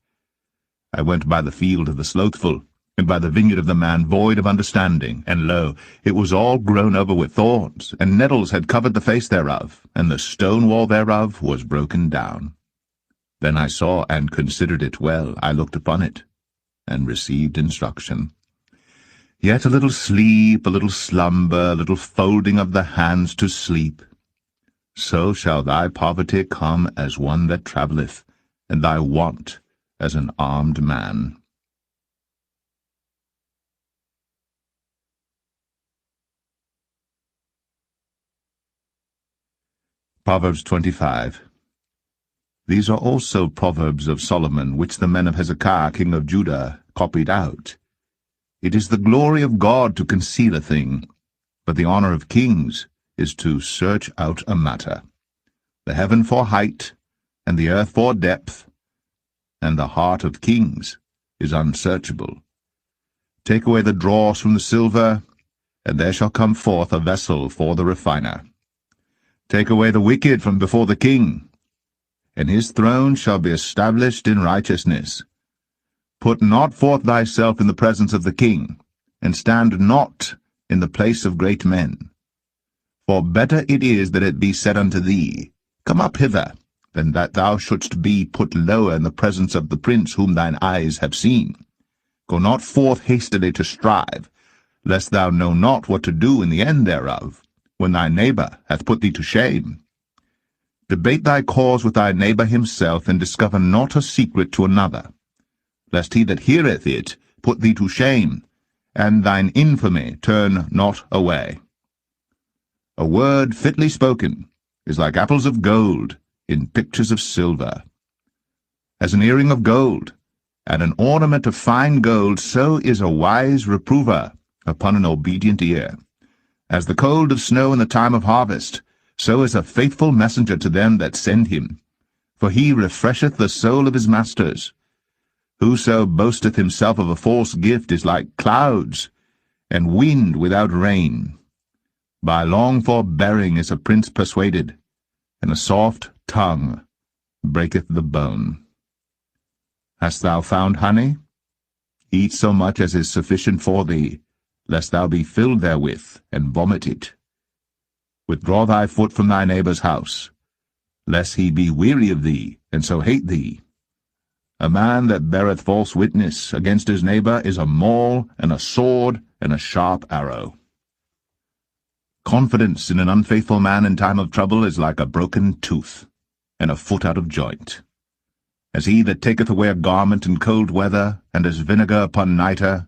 I went by the field of the slothful, and by the vineyard of the man void of understanding, and lo, it was all grown over with thorns, and nettles had covered the face thereof, and the stone wall thereof was broken down. Then I saw and considered it well. I looked upon it, and received instruction. Yet a little sleep, a little slumber, a little folding of the hands to sleep. So shall thy poverty come as one that travelleth, and thy want as an armed man. Proverbs 25. These are also proverbs of Solomon, which the men of Hezekiah king of Judah copied out. It is the glory of God to conceal a thing, but the honor of kings is to search out a matter. The heaven for height, and the earth for depth, and the heart of kings is unsearchable. Take away the dross from the silver, and there shall come forth a vessel for the refiner. Take away the wicked from before the king, and his throne shall be established in righteousness. Put not forth thyself in the presence of the king, and stand not in the place of great men. For better it is that it be said unto thee, Come up hither, than that thou shouldst be put lower in the presence of the prince whom thine eyes have seen. Go not forth hastily to strive, lest thou know not what to do in the end thereof, when thy neighbor hath put thee to shame. Debate thy cause with thy neighbour himself, and discover not a secret to another, lest he that heareth it put thee to shame, and thine infamy turn not away. A word fitly spoken is like apples of gold in pictures of silver. As an earring of gold, and an ornament of fine gold, so is a wise reprover upon an obedient ear. As the cold of snow in the time of harvest, so is a faithful messenger to them that send him. For he refresheth the soul of his masters. Whoso boasteth himself of a false gift is like clouds, and wind without rain. By long forbearing is a prince persuaded, and a soft tongue breaketh the bone. Hast thou found honey? Eat so much as is sufficient for thee, lest thou be filled therewith, and vomit it. Withdraw thy foot from thy neighbour's house, lest he be weary of thee, and so hate thee. A man that beareth false witness against his neighbour is a maul, and a sword, and a sharp arrow. Confidence in an unfaithful man in time of trouble is like a broken tooth, and a foot out of joint. As he that taketh away a garment in cold weather, and as vinegar upon nitre,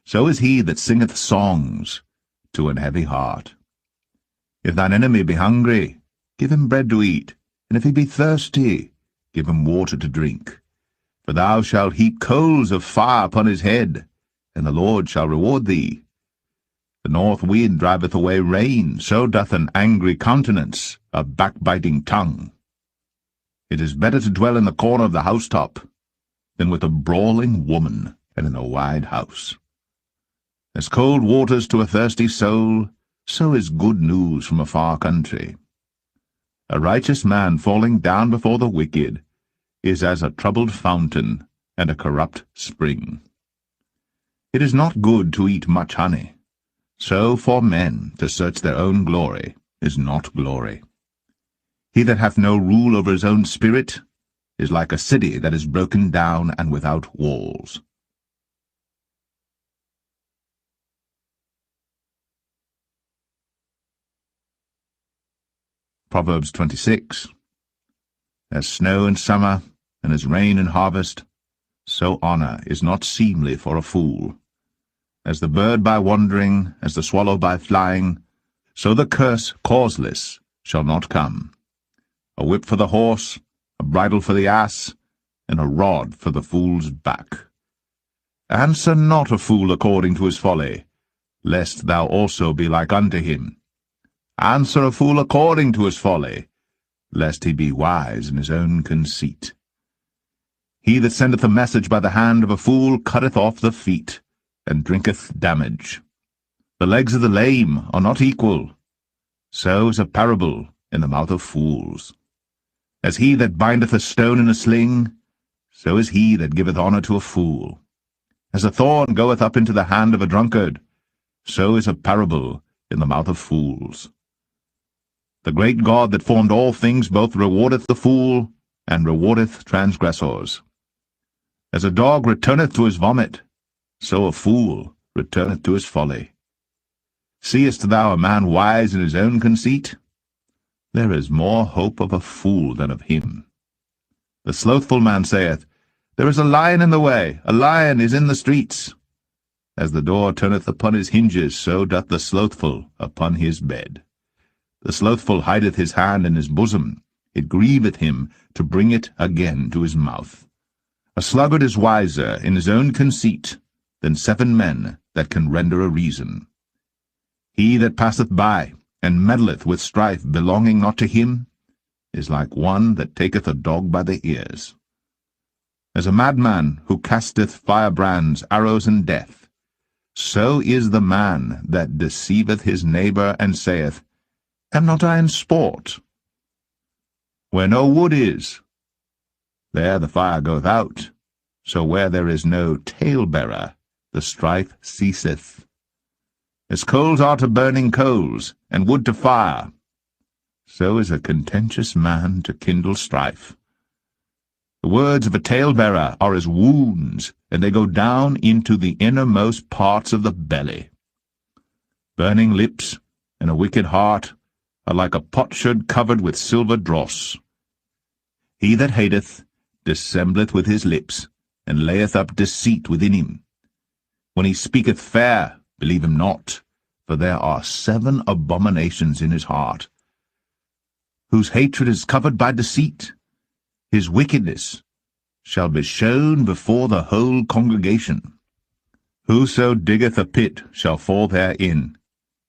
so is he that singeth songs to an heavy heart. If thine enemy be hungry, give him bread to eat, and if he be thirsty, give him water to drink. For thou shalt heap coals of fire upon his head, and the Lord shall reward thee. The north wind driveth away rain, so doth an angry countenance a backbiting tongue. It is better to dwell in the corner of the housetop than with a brawling woman and in a wide house. As cold waters to a thirsty soul, so is good news from a far country. A righteous man falling down before the wicked is as a troubled fountain and a corrupt spring. It is not good to eat much honey, so for men to search their own glory is not glory. He that hath no rule over his own spirit is like a city that is broken down and without walls. Proverbs 26. As snow in summer, and as rain in harvest, so honour is not seemly for a fool. As the bird by wandering, as the swallow by flying, so the curse causeless shall not come. A whip for the horse, a bridle for the ass, and a rod for the fool's back. Answer not a fool according to his folly, lest thou also be like unto him. Answer a fool according to his folly, lest he be wise in his own conceit. He that sendeth a message by the hand of a fool cutteth off the feet, and drinketh damage. The legs of the lame are not equal, so is a parable in the mouth of fools. As he that bindeth a stone in a sling, so is he that giveth honour to a fool. As a thorn goeth up into the hand of a drunkard, so is a parable in the mouth of fools. The great God that formed all things both rewardeth the fool, and rewardeth transgressors. As a dog returneth to his vomit, so a fool returneth to his folly. Seest thou a man wise in his own conceit? There is more hope of a fool than of him. The slothful man saith, There is a lion in the way, a lion is in the streets. As the door turneth upon his hinges, so doth the slothful upon his bed. The slothful hideth his hand in his bosom, it grieveth him to bring it again to his mouth. A sluggard is wiser in his own conceit than 7 men that can render a reason. He that passeth by, and meddleth with strife belonging not to him, is like one that taketh a dog by the ears. As a madman who casteth firebrands, arrows, and death, so is the man that deceiveth his neighbour, and saith, Am not I in sport? Where no wood is, there the fire goeth out, so where there is no talebearer, the strife ceaseth. As coals are to burning coals, and wood to fire, so is a contentious man to kindle strife. The words of a talebearer are as wounds, and they go down into the innermost parts of the belly. Burning lips and a wicked heart are like a potsherd covered with silver dross. He that hateth dissembleth with his lips, and layeth up deceit within him. When he speaketh fair, believe him not, for there are 7 abominations in his heart. Whose hatred is covered by deceit, his wickedness shall be shown before the whole congregation. Whoso diggeth a pit shall fall therein,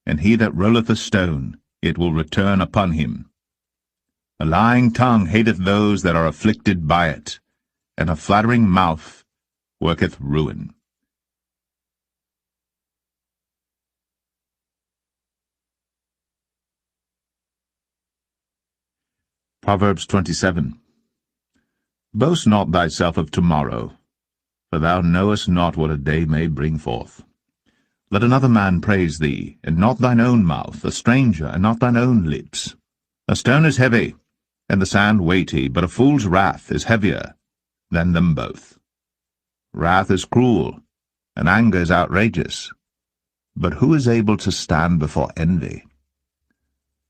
and he that rolleth a stone, it will return upon him. A lying tongue hateth those that are afflicted by it, and a flattering mouth worketh ruin. Proverbs 27. Boast not thyself of tomorrow, for thou knowest not what a day may bring forth. Let another man praise thee, and not thine own mouth, a stranger, and not thine own lips. A stone is heavy, and the sand weighty, but a fool's wrath is heavier than them both. Wrath is cruel, and anger is outrageous. But who is able to stand before envy?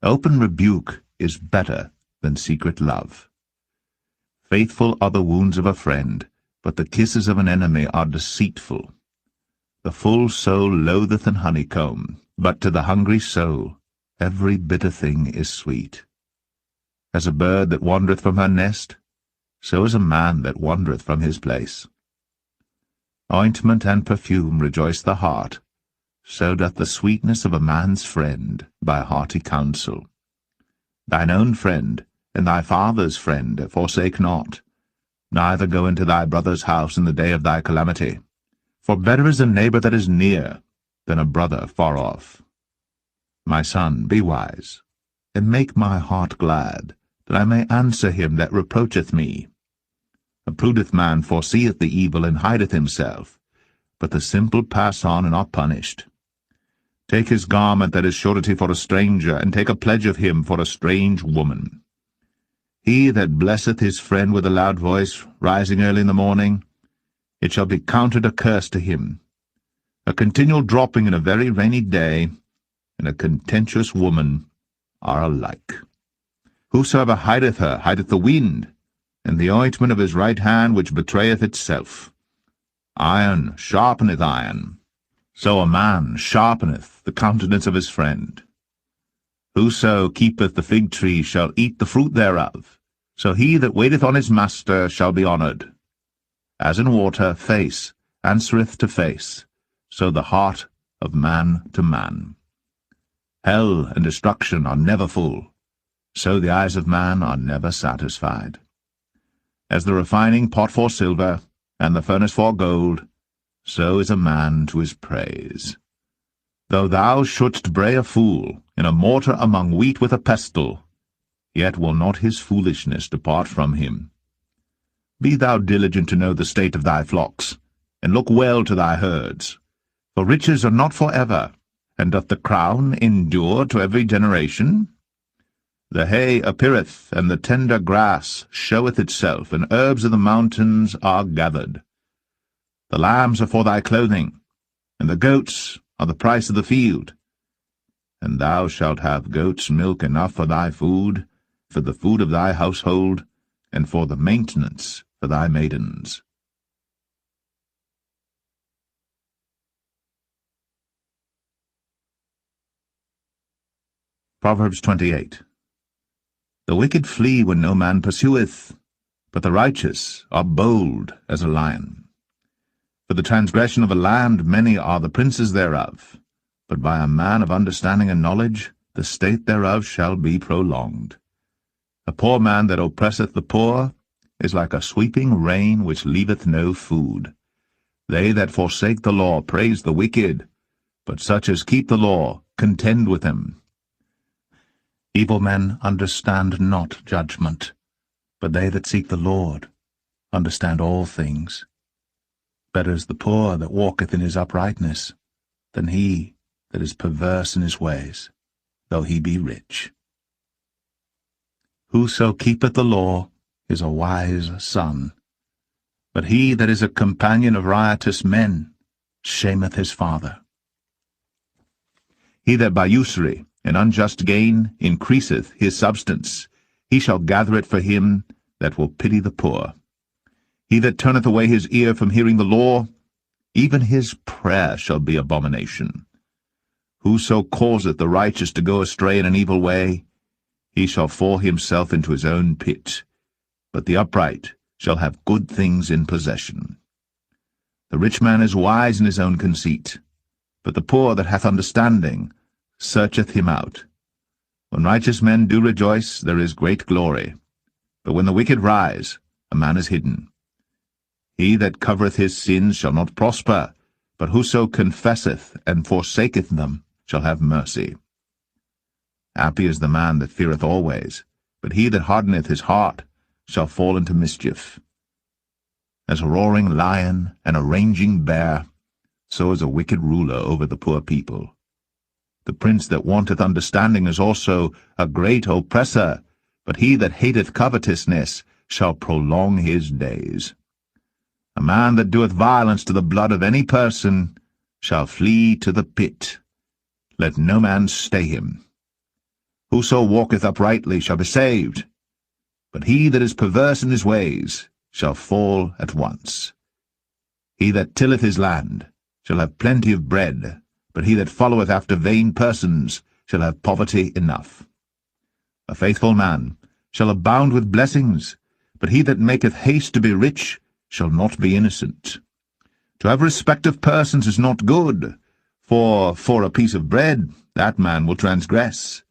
Open rebuke is better than secret love. Faithful are the wounds of a friend, but the kisses of an enemy are deceitful. The full soul loatheth an honeycomb, but to the hungry soul every bitter thing is sweet. As a bird that wandereth from her nest, so is a man that wandereth from his place. Ointment and perfume rejoice the heart, so doth the sweetness of a man's friend by hearty counsel. Thine own friend and thy father's friend forsake not, neither go into thy brother's house in the day of thy calamity. For better is a neighbor that is near than a brother far off. My son, be wise, and make my heart glad, that I may answer him that reproacheth me. A prudent man foreseeth the evil, and hideth himself, but the simple pass on and are punished. Take his garment that is surety for a stranger, and take a pledge of him for a strange woman. He that blesseth his friend with a loud voice, rising early in the morning, it shall be counted a curse to him. A continual dropping in a very rainy day, and a contentious woman are alike. Whosoever hideth her hideth the wind, and the ointment of his right hand which betrayeth itself. Iron sharpeneth iron, so a man sharpeneth the countenance of his friend. Whoso keepeth the fig tree shall eat the fruit thereof, so he that waiteth on his master shall be honoured. As in water face answereth to face, so the heart of man to man. Hell and destruction are never full, so the eyes of man are never satisfied. As the refining pot for silver, and the furnace for gold, so is a man to his praise. Though thou shouldst bray a fool in a mortar among wheat with a pestle, yet will not his foolishness depart from him. Be thou diligent to know the state of thy flocks, and look well to thy herds. For riches are not for ever, and doth the crown endure to every generation? The hay appeareth, and the tender grass showeth itself, and herbs of the mountains are gathered. The lambs are for thy clothing, and the goats are the price of the field. And thou shalt have goats' milk enough for thy food, for the food of thy household, and for the maintenance for thy maidens. Proverbs 28. The wicked flee when no man pursueth, but the righteous are bold as a lion. For the transgression of a land many are the princes thereof, but by a man of understanding and knowledge the state thereof shall be prolonged. A poor man that oppresseth the poor is like a sweeping rain which leaveth no food. They that forsake the law praise the wicked, but such as keep the law contend with him. Evil men understand not judgment, but they that seek the Lord understand all things. Better is the poor that walketh in his uprightness, than he that is perverse in his ways, though he be rich. Whoso keepeth the law is a wise son, but he that is a companion of riotous men shameth his father. He that by usury and unjust gain increaseth his substance. He shall gather it for him that will pity the poor. He that turneth away his ear from hearing the law, even his prayer shall be abomination. Whoso causeth the righteous to go astray in an evil way, he shall fall himself into his own pit, but the upright shall have good things in possession. The rich man is wise in his own conceit, but the poor that hath understanding searcheth him out. When righteous men do rejoice, there is great glory, but when the wicked rise, a man is hidden. He that covereth his sins shall not prosper, but whoso confesseth and forsaketh them shall have mercy. Happy is the man that feareth always, but he that hardeneth his heart shall fall into mischief. As a roaring lion and a raging bear, so is a wicked ruler over the poor people. The prince that wanteth understanding is also a great oppressor, but he that hateth covetousness shall prolong his days. A man that doeth violence to the blood of any person shall flee to the pit. Let no man stay him. Whoso walketh uprightly shall be saved, but he that is perverse in his ways shall fall at once. He that tilleth his land shall have plenty of bread, but he that followeth after vain persons shall have poverty enough. A faithful man shall abound with blessings, but he that maketh haste to be rich shall not be innocent. To have respect of persons is not good, for a piece of bread that man will transgress.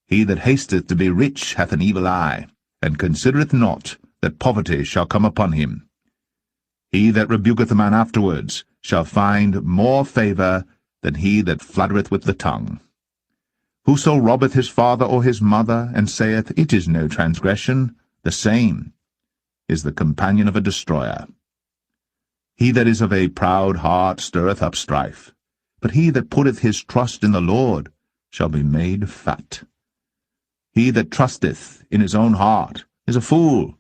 He that hasteth to be rich hath an evil eye, and considereth not that poverty shall come upon him. He that rebuketh a man afterwards shall find more favour than he that fluttereth with the tongue. Whoso robbeth his father or his mother, and saith, It is no transgression, the same is the companion of a destroyer. He that is of a proud heart stirreth up strife, but he that putteth his trust in the Lord shall be made fat. He that trusteth in his own heart is a fool,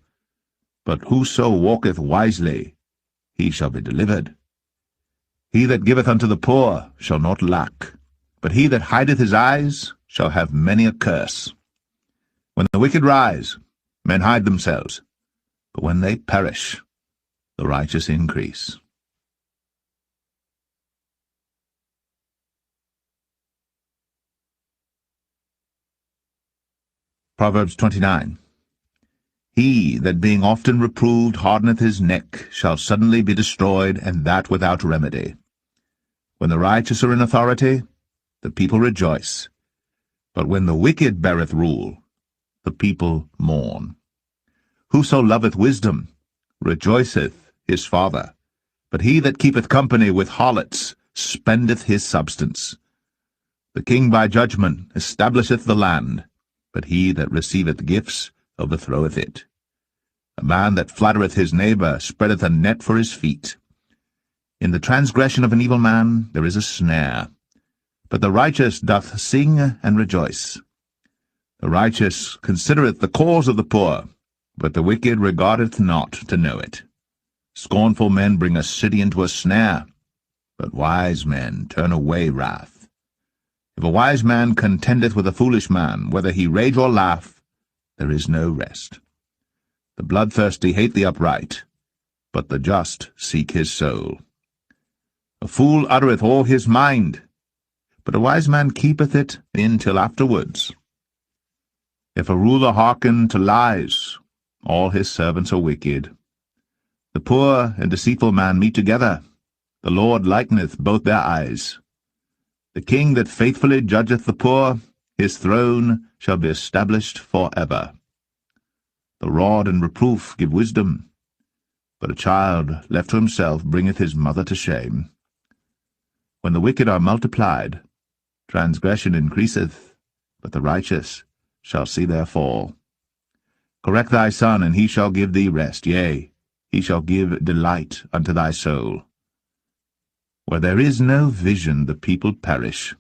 but whoso walketh wisely, he shall be delivered. He that giveth unto the poor shall not lack, but he that hideth his eyes shall have many a curse. When the wicked rise, men hide themselves, but when they perish, the righteous increase. Proverbs 29. He that being often reproved hardeneth his neck shall suddenly be destroyed, and that without remedy. When the righteous are in authority, the people rejoice, but when the wicked beareth rule, the people mourn. Whoso loveth wisdom rejoiceth his father, but he that keepeth company with harlots spendeth his substance. The king by judgment establisheth the land, but he that receiveth gifts overthroweth it. A man that flattereth his neighbour spreadeth a net for his feet. In the transgression of an evil man there is a snare, but the righteous doth sing and rejoice. The righteous considereth the cause of the poor, but the wicked regardeth not to know it. Scornful men bring a city into a snare, but wise men turn away wrath. If a wise man contendeth with a foolish man, whether he rage or laugh, there is no rest. The bloodthirsty hate the upright, but the just seek his soul. A fool uttereth all his mind, but a wise man keepeth it in till afterwards. If a ruler hearken to lies, all his servants are wicked. The poor and deceitful man meet together. The Lord lighteneth both their eyes. The king that faithfully judgeth the poor, his throne shall be established for ever. The rod and reproof give wisdom, but a child left to himself bringeth his mother to shame. When the wicked are multiplied, transgression increaseth, but the righteous shall see their fall. Correct thy son, and he shall give thee rest, yea, he shall give delight unto thy soul. Where there is no vision the people perish,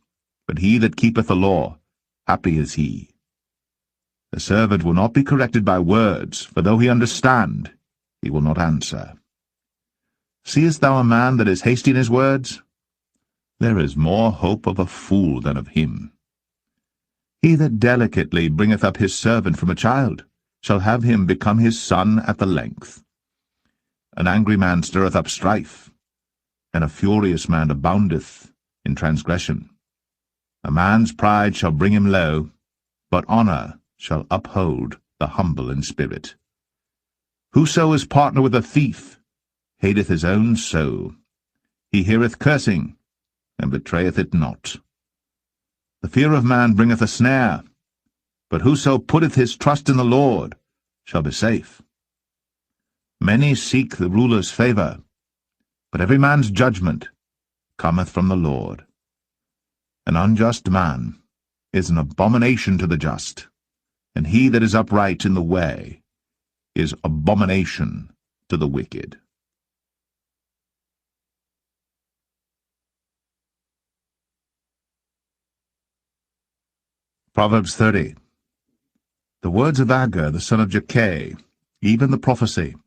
but he that keepeth the law, happy is he. The servant will not be corrected by words, for though he understand, he will not answer. Seest thou a man that is hasty in his words? There is more hope of a fool than of him. He that delicately bringeth up his servant from a child shall have him become his son at the length. An angry man stirreth up strife, and a furious man aboundeth in transgression. A man's pride shall bring him low, but honour shall uphold the humble in spirit. Whoso is partner with a thief hateth his own soul. He heareth cursing, and betrayeth it not. The fear of man bringeth a snare, but whoso putteth his trust in the Lord shall be safe. Many seek the ruler's favour, but every man's judgment cometh from the Lord. An unjust man is an abomination to the just, and he that is upright in the way is abomination to the wicked. Proverbs 30. The words of Agur the son of Jakeh, even the prophecy.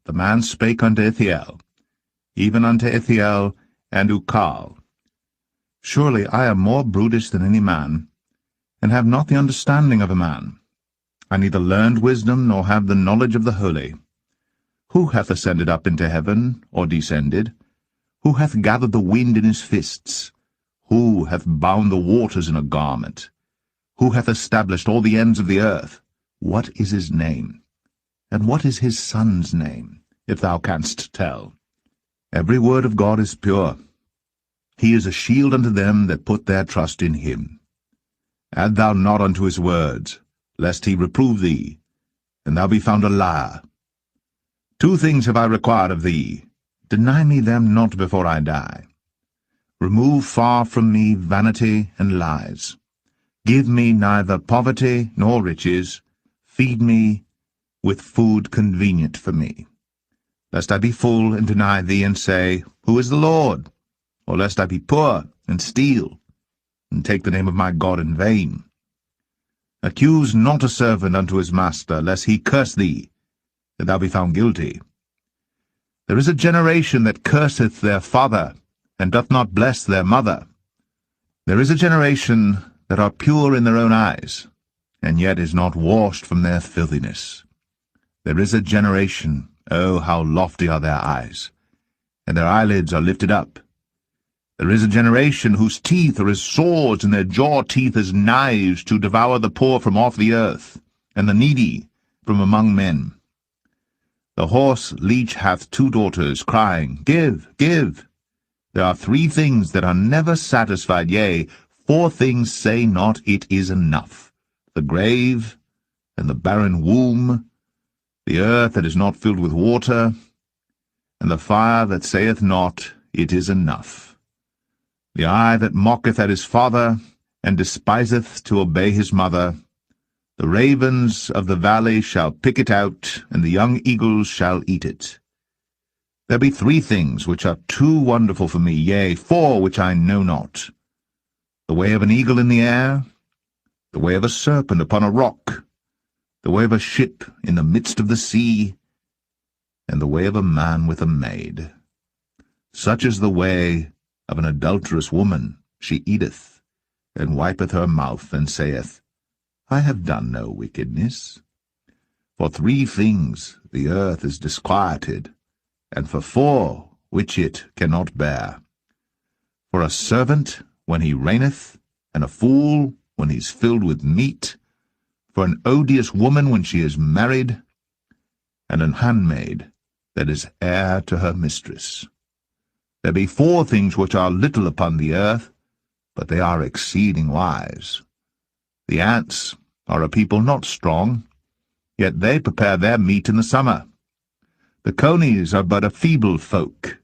The man spake unto Ithiel, even unto Ithiel and Ukal. Surely I am more brutish than any man, and have not the understanding of a man. I neither learned wisdom, nor have the knowledge of the holy. Who hath ascended up into heaven, or descended? Who hath gathered the wind in his fists? Who hath bound the waters in a garment? Who hath established all the ends of the earth? What is his name? And what is his son's name, if thou canst tell? Every word of God is pure. He is a shield unto them that put their trust in him. Add thou not unto his words, lest he reprove thee, and thou be found a liar. 2 things have I required of thee. Deny me them not before I die. Remove far from me vanity and lies. Give me neither poverty nor riches. Feed me with food convenient for me. Lest I be full and deny thee, and say, Who is the Lord? Or lest I be poor and steal, and take the name of my God in vain. Accuse not a servant unto his master, lest he curse thee, that thou be found guilty. There is a generation that curseth their father, and doth not bless their mother. There is a generation that are pure in their own eyes, and yet is not washed from their filthiness. There is a generation, oh, how lofty are their eyes, and their eyelids are lifted up. There is a generation whose teeth are as swords, and their jaw teeth as knives, to devour the poor from off the earth, and the needy from among men. The horse leech hath 2 daughters, crying, Give, give. There are 3 things that are never satisfied, yea, 4 things say not, It is enough. The grave, and the barren womb, the earth that is not filled with water, and the fire that saith not, It is enough. The eye that mocketh at his father, and despiseth to obey his mother. The ravens of the valley shall pick it out, and the young eagles shall eat it. There be 3 things which are too wonderful for me, yea, 4 which I know not. The way of an eagle in the air, the way of a serpent upon a rock, the way of a ship in the midst of the sea, and the way of a man with a maid. Such is the way of an adulterous woman. She eateth, and wipeth her mouth, and saith, I have done no wickedness. For 3 things the earth is disquieted, and for 4 which it cannot bear. For a servant when he reigneth, and a fool when he is filled with meat, for an odious woman when she is married, and an handmaid that is heir to her mistress. There be 4 things which are little upon the earth, but they are exceeding wise. The ants are a people not strong, yet they prepare their meat in the summer. The conies are but a feeble folk,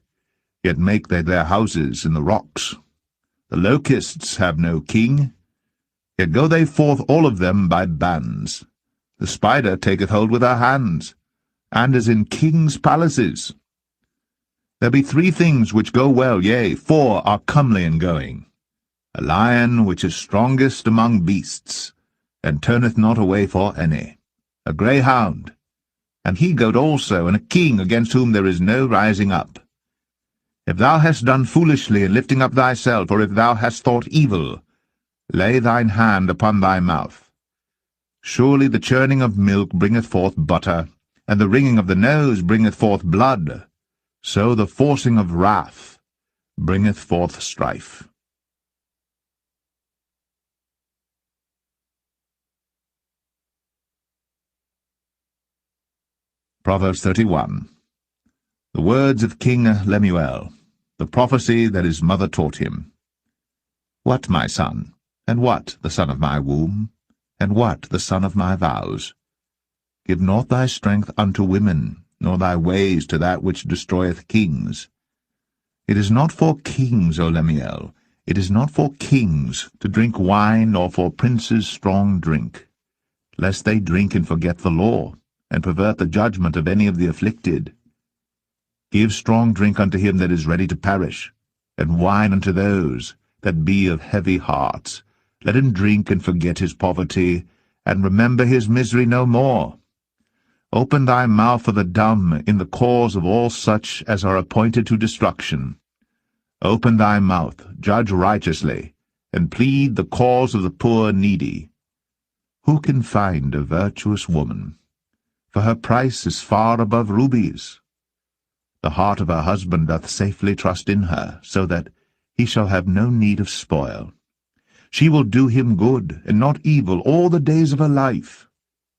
yet make they their houses in the rocks. The locusts have no king, yet go they forth all of them by bands. The spider taketh hold with her hands, and is in kings' palaces. There be 3 things which go well, yea, 4 are comely in going. A lion which is strongest among beasts, and turneth not away for any. A greyhound, an he-goat also, and a king against whom there is no rising up. If thou hast done foolishly in lifting up thyself, or if thou hast thought evil, Lay thine hand upon thy mouth. Surely the churning of milk bringeth forth butter, and the wringing of the nose bringeth forth blood. So the forcing of wrath bringeth forth strife. Proverbs 31. The words of King Lemuel, the prophecy that his mother taught him. What, my son, and what, the son of my womb, and what, the son of my vows? Give not thy strength unto women, nor thy ways to that which destroyeth kings. It is not for kings, O Lemuel, it is not for kings to drink wine, nor for princes strong drink, lest they drink and forget the law, and pervert the judgment of any of the afflicted. Give strong drink unto him that is ready to perish, and wine unto those that be of heavy hearts. Let him drink and forget his poverty, and remember his misery no more. Open thy mouth for the dumb in the cause of all such as are appointed to destruction. Open thy mouth, judge righteously, and plead the cause of the poor needy. Who can find a virtuous woman? For her price is far above rubies. The heart of her husband doth safely trust in her, so that he shall have no need of spoil. She will do him good, and not evil, all the days of her life.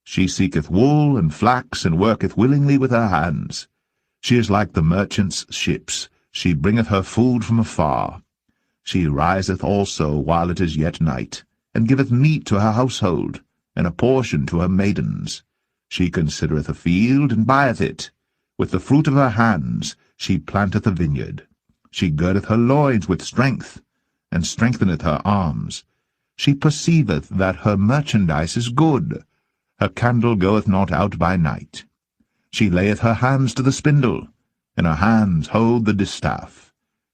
She seeketh wool and flax, and worketh willingly with her hands. She is like the merchant's ships. She bringeth her food from afar. She riseth also while it is yet night, and giveth meat to her household, and a portion to her maidens. She considereth a field, and buyeth it. With the fruit of her hands she planteth a vineyard. She girdeth her loins with strength, and strengtheneth her arms. She perceiveth that her merchandise is good. Her candle goeth not out by night. She layeth her hands to the spindle, and her hands hold the distaff.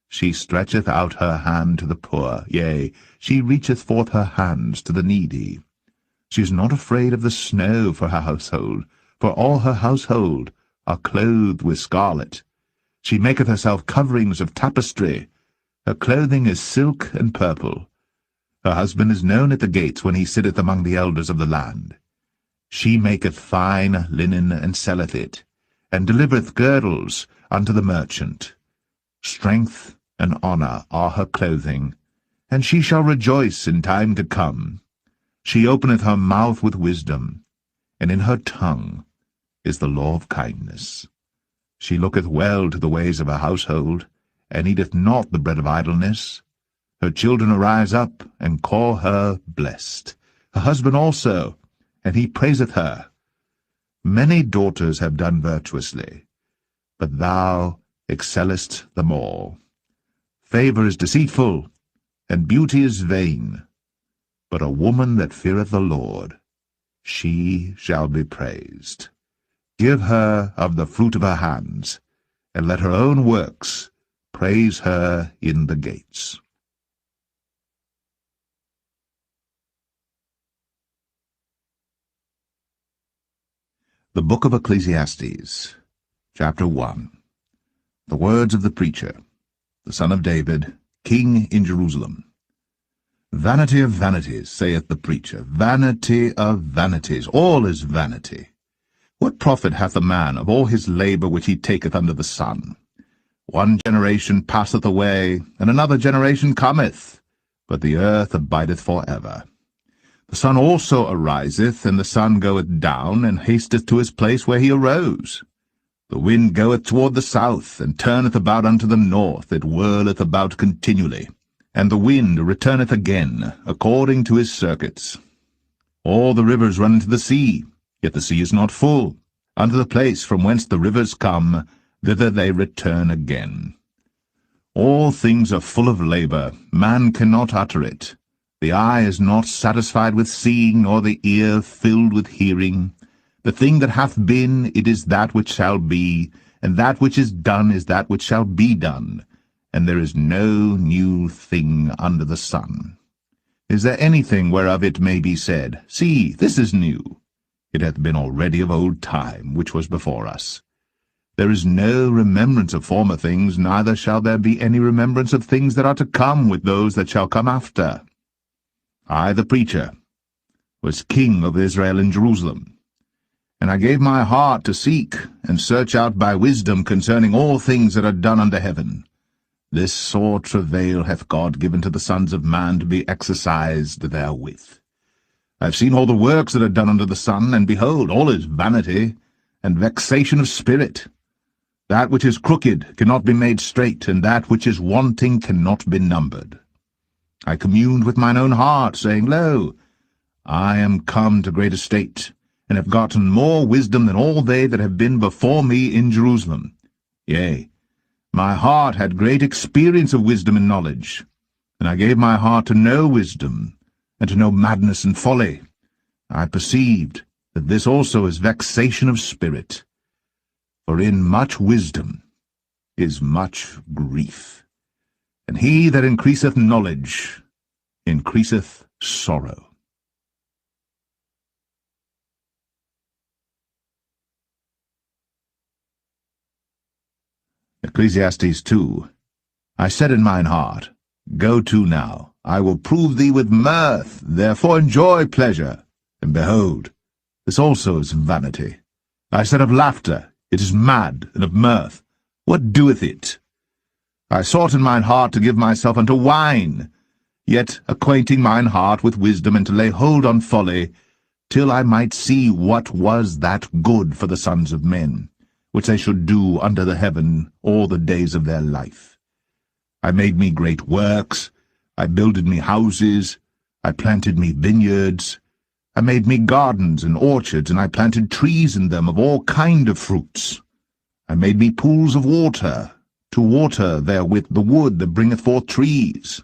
She stretcheth out her hand to the poor, yea, she reacheth forth her hands to the needy. She is not afraid of the snow for her household, for all her household are clothed with scarlet. She maketh herself coverings of tapestry. Her clothing is silk and purple. Her husband is known at the gates when he sitteth among the elders of the land. She maketh fine linen, and selleth it, and delivereth girdles unto the merchant. Strength and honour are her clothing, and she shall rejoice in time to come. She openeth her mouth with wisdom, and in her tongue is the law of kindness. She looketh well to the ways of her household, and eateth not the bread of idleness. Her children arise up, and call her blessed. Her husband also, and he praiseth her. Many daughters have done virtuously, but thou excellest them all. Favour is deceitful, and beauty is vain, but a woman that feareth the Lord, she shall be praised. Give her of the fruit of her hands, and let her own works praise her in the gates. The Book of Ecclesiastes, Chapter 1. The words of the preacher, the son of David, king in Jerusalem. Vanity of vanities, saith the preacher, vanity of vanities, all is vanity. What profit hath a man of all his labour which he taketh under the sun? One generation passeth away, and another generation cometh, but the earth abideth for ever. The sun also ariseth, and the sun goeth down, and hasteth to his place where he arose. The wind goeth toward the south, and turneth about unto the north, it whirleth about continually. And the wind returneth again, according to his circuits. All the rivers run into the sea, yet the sea is not full. Unto the place from whence the rivers come, thither they return again. All things are full of labour, man cannot utter it. The eye is not satisfied with seeing, nor the ear filled with hearing. The thing that hath been, it is that which shall be, and that which is done is that which shall be done, and there is no new thing under the sun. Is there anything whereof it may be said, See, this is new? It hath been already of old time, which was before us. There is no remembrance of former things, neither shall there be any remembrance of things that are to come with those that shall come after. I, the preacher, was king of Israel in Jerusalem. And I gave my heart to seek and search out by wisdom concerning all things that are done under heaven. This sore travail hath God given to the sons of man to be exercised therewith. I have seen all the works that are done under the sun, and behold, all is vanity and vexation of spirit. That which is crooked cannot be made straight, and that which is wanting cannot be numbered. I communed with mine own heart, saying, Lo, I am come to great estate, and have gotten more wisdom than all they that have been before me in Jerusalem. Yea, my heart had great experience of wisdom and knowledge, and I gave my heart to know wisdom, and to know madness and folly. I perceived that this also is vexation of spirit. For in much wisdom is much grief, and he that increaseth knowledge increaseth sorrow. Ecclesiastes 2. I said in mine heart, Go to now, I will prove thee with mirth, therefore enjoy pleasure. And behold, this also is vanity. I said of laughter, It is mad, and of mirth, what doeth it? I sought in mine heart to give myself unto wine, yet acquainting mine heart with wisdom, and to lay hold on folly, till I might see what was that good for the sons of men, which they should do under the heaven all the days of their life. I made me great works, I builded me houses, I planted me vineyards, I made me gardens and orchards, and I planted trees in them of all kind of fruits. I made me pools of water, to water therewith the wood that bringeth forth trees.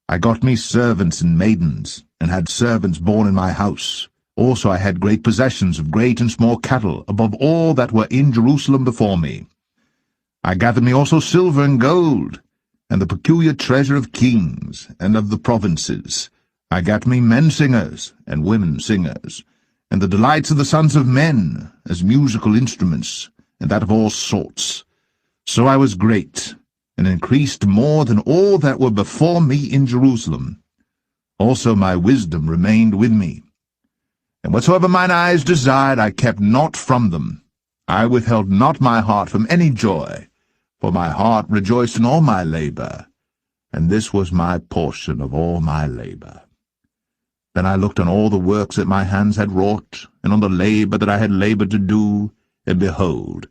I got me servants and maidens, and had servants born in my house. Also I had great possessions of great and small cattle, above all that were in Jerusalem before me. I gathered me also silver and gold, and the peculiar treasure of kings and of the provinces. I gat me men singers and women singers, and the delights of the sons of men, as musical instruments, and that of all sorts. So I was great, and increased more than all that were before me in Jerusalem. Also my wisdom remained with me. And whatsoever mine eyes desired, I kept not from them. I withheld not my heart from any joy, for my heart rejoiced in all my labor, and this was my portion of all my labor. Then I looked on all the works that my hands had wrought, and on the labor that I had labored to do, and behold,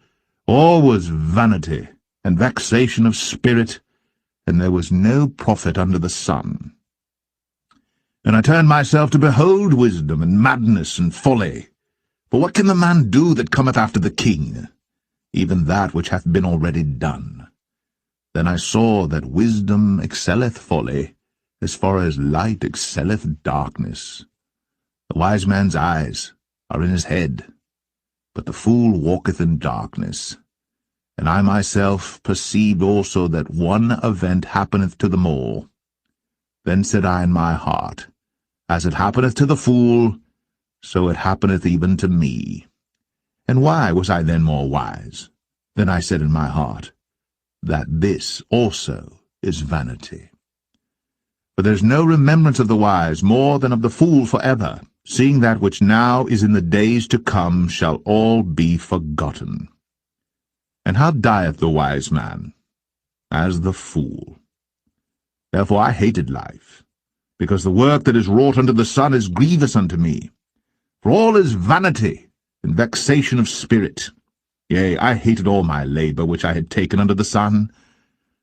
all was vanity and vexation of spirit, and there was no profit under the sun. And I turned myself to behold wisdom, and madness, and folly. For what can the man do that cometh after the king? Even that which hath been already done. Then I saw that wisdom excelleth folly, as far as light excelleth darkness. The wise man's eyes are in his head, but the fool walketh in darkness. And I myself perceived also that one event happeneth to them all. Then said I in my heart, As it happeneth to the fool, so it happeneth even to me. And why was I then more wise? Then I said in my heart, That this also is vanity. For there is no remembrance of the wise more than of the fool forever, seeing that which now is in the days to come shall all be forgotten. And how dieth the wise man? As the fool. Therefore I hated life, because the work that is wrought under the sun is grievous unto me. For all is vanity and vexation of spirit. Yea, I hated all my labor which I had taken under the sun,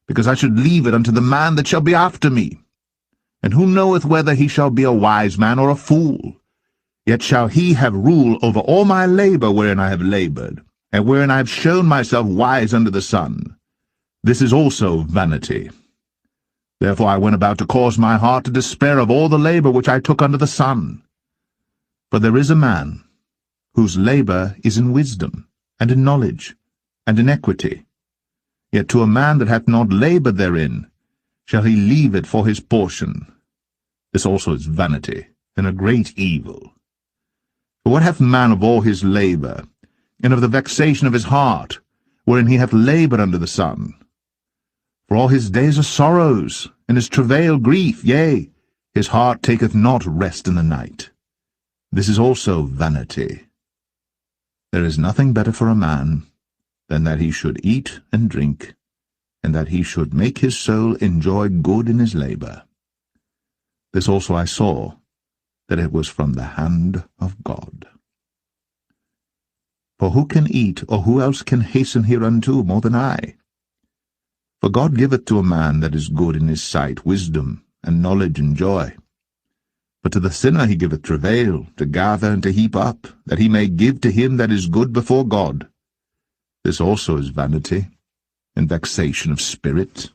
because I should leave it unto the man that shall be after me. And who knoweth whether he shall be a wise man or a fool? Yet shall he have rule over all my labor wherein I have labored, and wherein I have shown myself wise under the sun. This is also vanity. Therefore I went about to cause my heart to despair of all the labor which I took under the sun. For there is a man whose labor is in wisdom, and in knowledge, and in equity. Yet to a man that hath not labored therein shall he leave it for his portion. This also is vanity, and a great evil. For what hath man of all his labor, and of the vexation of his heart, wherein he hath labored under the sun? For all his days are sorrows, and his travail grief, yea, His heart taketh not rest in the night. This is also vanity. There is nothing better for a man than that he should eat and drink, and that he should make his soul enjoy good in his labor. This also I saw, that it was from the hand of God. For who can eat, or who else can hasten hereunto more than I? For God giveth to a man that is good in his sight wisdom, and knowledge, and joy. But to the sinner he giveth travail, to gather and to heap up, that he may give to him that is good before God. This also is vanity, and vexation of spirit.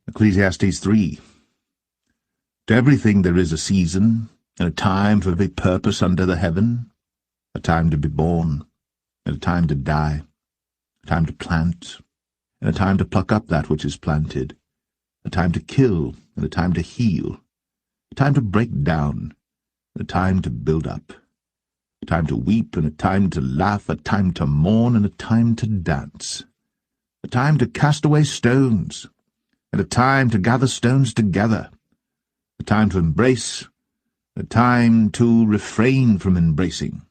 Ecclesiastes 3. To everything there is a season, and a time for every purpose under the heaven, a time to be born, and a time to die, a time to plant, and a time to pluck up that which is planted, a time to kill, and a time to heal, a time to break down, and a time to build up, a time to weep, and a time to laugh, a time to mourn, and a time to dance, a time to cast away stones, and a time to gather stones together, a time to embrace, a time to refrain from embracing,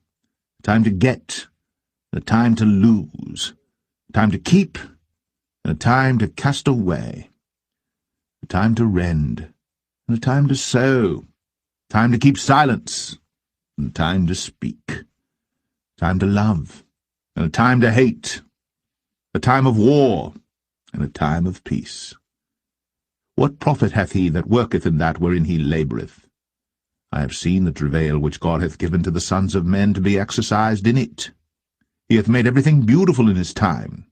a time to get, a time to lose, a time to keep, and a time to cast away, a time to rend, and a time to sow, a time to keep silence, and a time to speak, a time to love, and a time to hate, a time of war, and a time of peace. What profit hath he that worketh in that wherein he laboureth? I have seen the travail which God hath given to the sons of men to be exercised in it. He hath made everything beautiful in his time.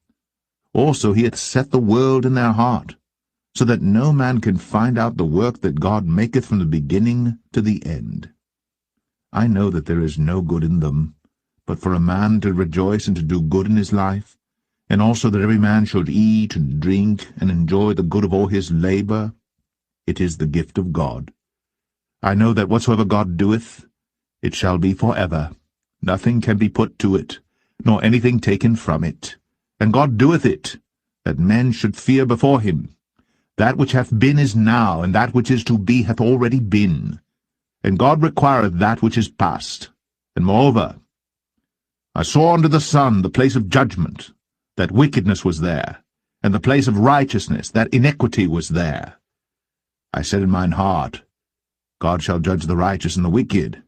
Also he hath set the world in their heart, so that no man can find out the work that God maketh from the beginning to the end. I know that there is no good in them, but for a man to rejoice and to do good in his life, and also that every man should eat and drink and enjoy the good of all his labor. It is the gift of God. I know that whatsoever God doeth, it shall be forever. Nothing can be put to it, nor anything taken from it. And God doeth it, that men should fear before him. That which hath been is now, and that which is to be hath already been. And God requireth that which is past. And moreover, I saw under the sun the place of judgment, that wickedness was there, and the place of righteousness, that iniquity was there. I said in mine heart, God shall judge the righteous and the wicked,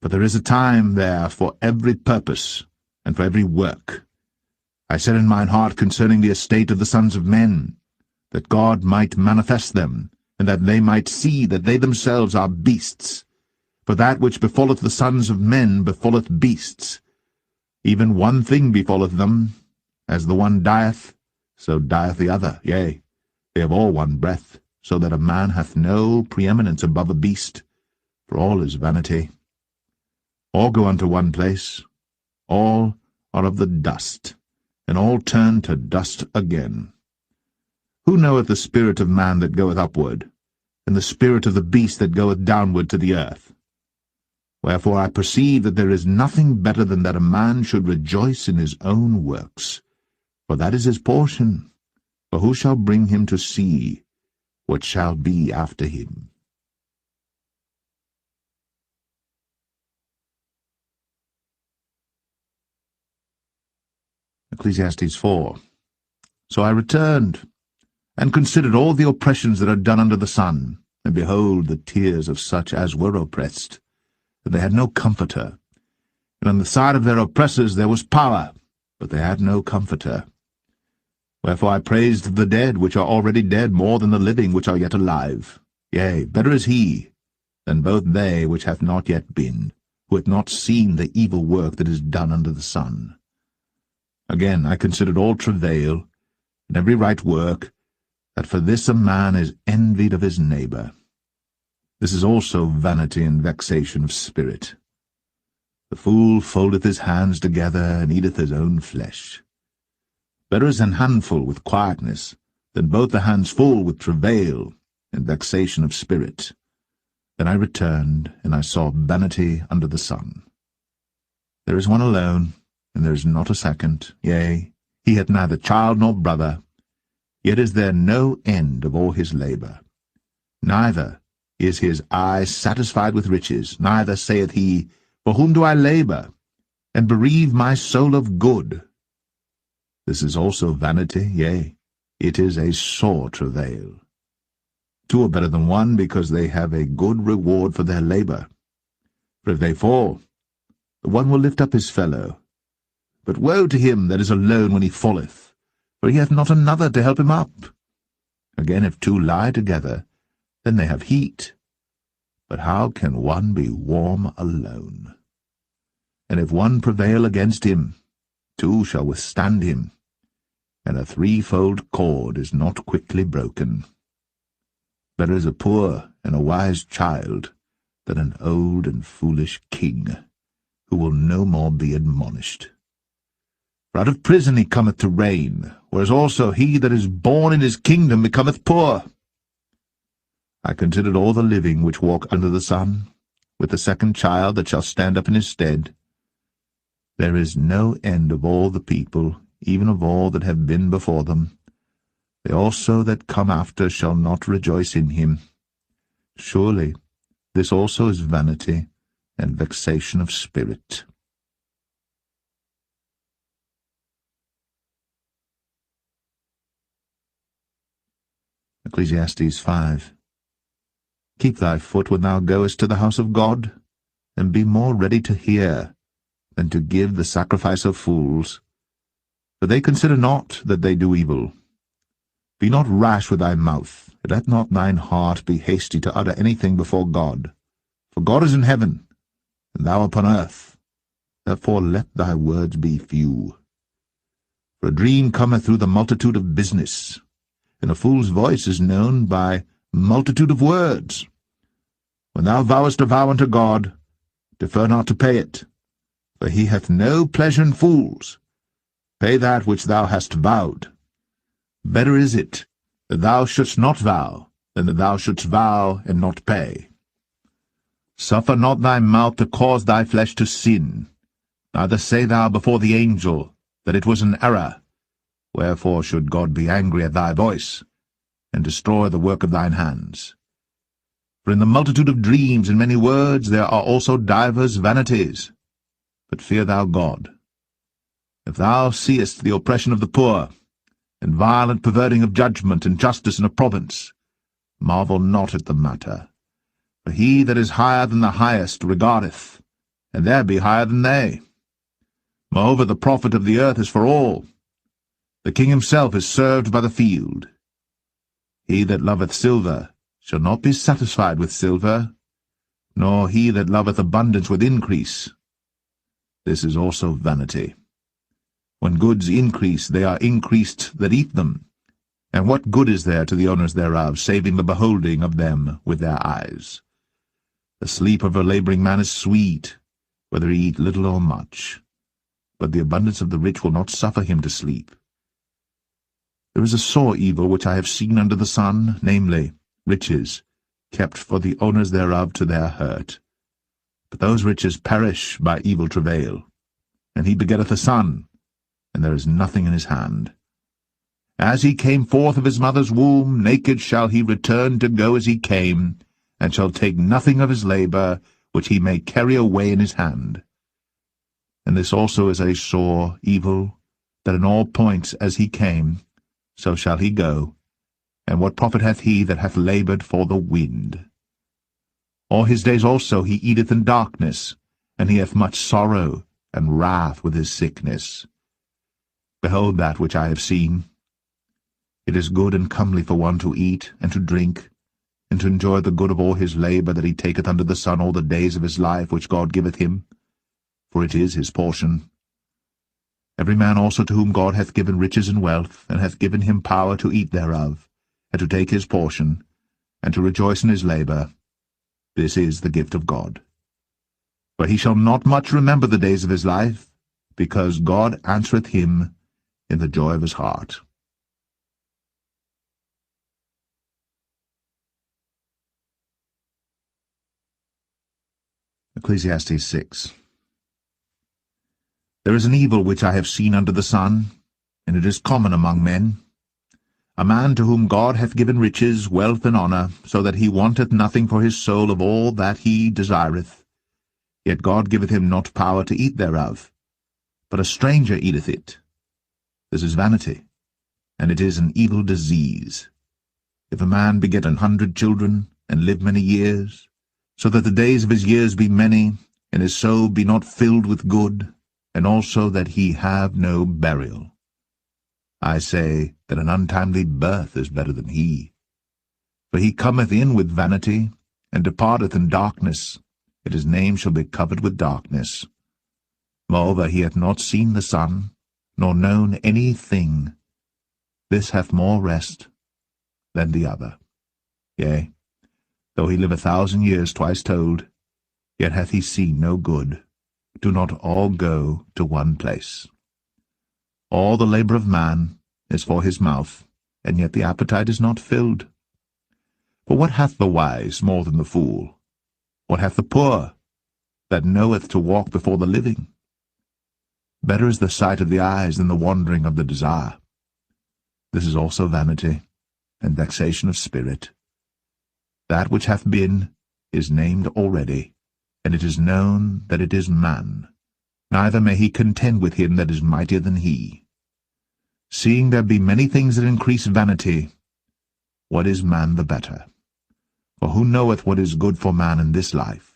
but there is a time there for every purpose, and for every work. I said in mine heart concerning the estate of the sons of men, that God might manifest them, and that they might see that they themselves are beasts. For that which befalleth the sons of men befalleth beasts. Even one thing befalleth them. As the one dieth, so dieth the other. Yea, they have all one breath, so that a man hath no preeminence above a beast, for all is vanity. All go unto one place, all are of the dust, and all turn to dust again. Who knoweth the spirit of man that goeth upward, and the spirit of the beast that goeth downward to the earth? Wherefore I perceive that there is nothing better than that a man should rejoice in his own works, for that is his portion. For who shall bring him to see what shall be after him? Ecclesiastes 4. So I returned, and considered all the oppressions that are done under the sun, and behold, the tears of such as were oppressed, that they had no comforter. And on the side of their oppressors there was power, but they had no comforter. Wherefore I praised the dead which are already dead more than the living which are yet alive. Yea, better is he than both they which hath not yet been, who hath not seen the evil work that is done under the sun. Again I considered all travail, and every right work, that for this a man is envied of his neighbour. This is also vanity and vexation of spirit. The fool foldeth his hands together, and eateth his own flesh. Better is an handful with quietness, than both the hands full with travail and vexation of spirit. Then I returned, and I saw vanity under the sun. There is one alone, and there is not a second, yea, he hath neither child nor brother, yet is there no end of all his labour. Neither is his eye satisfied with riches, neither saith he, For whom do I labour, and bereave my soul of good? This is also vanity, yea, it is a sore travail. Two are better than one, because they have a good reward for their labour. For if they fall, the one will lift up his fellow. But woe to him that is alone when he falleth, for he hath not another to help him up. Again, if two lie together, then they have heat. But how can one be warm alone? And if one prevail against him, two shall withstand him, and a threefold cord is not quickly broken. Better is a poor and a wise child than an old and foolish king, who will no more be admonished. For out of prison he cometh to reign, whereas also he that is born in his kingdom becometh poor. I considered all the living which walk under the sun, with the second child that shall stand up in his stead. There is no end of all the people, even of all that have been before them. They also that come after shall not rejoice in him. Surely this also is vanity and vexation of spirit. Ecclesiastes 5. Keep thy foot when thou goest to the house of God, and be more ready to hear than to give the sacrifice of fools. For they consider not that they do evil. Be not rash with thy mouth, and let not thine heart be hasty to utter anything before God. For God is in heaven, and thou upon earth. Therefore let thy words be few. For a dream cometh through the multitude of business, and a fool's voice is known by multitude of words. When thou vowest a vow unto God, defer not to pay it, for he hath no pleasure in fools. Pay that which thou hast vowed. Better is it that thou shouldst not vow, than that thou shouldst vow and not pay. Suffer not thy mouth to cause thy flesh to sin, neither say thou before the angel that it was an error. Wherefore should God be angry at thy voice, and destroy the work of thine hands? For in the multitude of dreams and many words there are also divers vanities. But fear thou God. If thou seest the oppression of the poor, and violent perverting of judgment and justice in a province, marvel not at the matter. For he that is higher than the highest regardeth, and there be higher than they. Moreover, the profit of the earth is for all. The king himself is served by the field. He that loveth silver shall not be satisfied with silver, nor he that loveth abundance with increase. This is also vanity. When goods increase, they are increased that eat them. And what good is there to the owners thereof, saving the beholding of them with their eyes? The sleep of a labouring man is sweet, whether he eat little or much. But the abundance of the rich will not suffer him to sleep. There is a sore evil which I have seen under the sun, namely, riches, kept for the owners thereof to their hurt. But those riches perish by evil travail. And he begetteth a son, and there is nothing in his hand. As he came forth of his mother's womb, naked shall he return to go as he came, and shall take nothing of his labour, which he may carry away in his hand. And this also is a sore evil, that in all points as he came, so shall he go. And what profit hath he that hath laboured for the wind? All his days also he eateth in darkness, and he hath much sorrow and wrath with his sickness. Behold that which I have seen. It is good and comely for one to eat and to drink, and to enjoy the good of all his labour that he taketh under the sun all the days of his life which God giveth him, for it is his portion. Every man also to whom God hath given riches and wealth, and hath given him power to eat thereof, and to take his portion, and to rejoice in his labour, this is the gift of God. For he shall not much remember the days of his life, because God answereth him in the joy of his heart. Ecclesiastes 6. There is an evil which I have seen under the sun, and it is common among men. A man to whom God hath given riches, wealth, and honour, so that he wanteth nothing for his soul of all that he desireth. Yet God giveth him not power to eat thereof, but a stranger eateth it. This is vanity, and it is an evil disease. If a man beget 100 children, and live many years, so that the days of his years be many, and his soul be not filled with good, and also that he have no burial. I say that an untimely birth is better than he. For he cometh in with vanity, and departeth in darkness, and his name shall be covered with darkness. Moreover, he hath not seen the sun, nor known any thing. This hath more rest than the other. Yea, though he live 1,000 years twice told, yet hath he seen no good. Do not all go to one place. All the labour of man is for his mouth, and yet the appetite is not filled. For what hath the wise more than the fool? What hath the poor, that knoweth to walk before the living? Better is the sight of the eyes than the wandering of the desire. This is also vanity, and vexation of spirit. That which hath been is named already, and it is known that it is man. Neither may he contend with him that is mightier than he. Seeing there be many things that increase vanity, what is man the better? For who knoweth what is good for man in this life?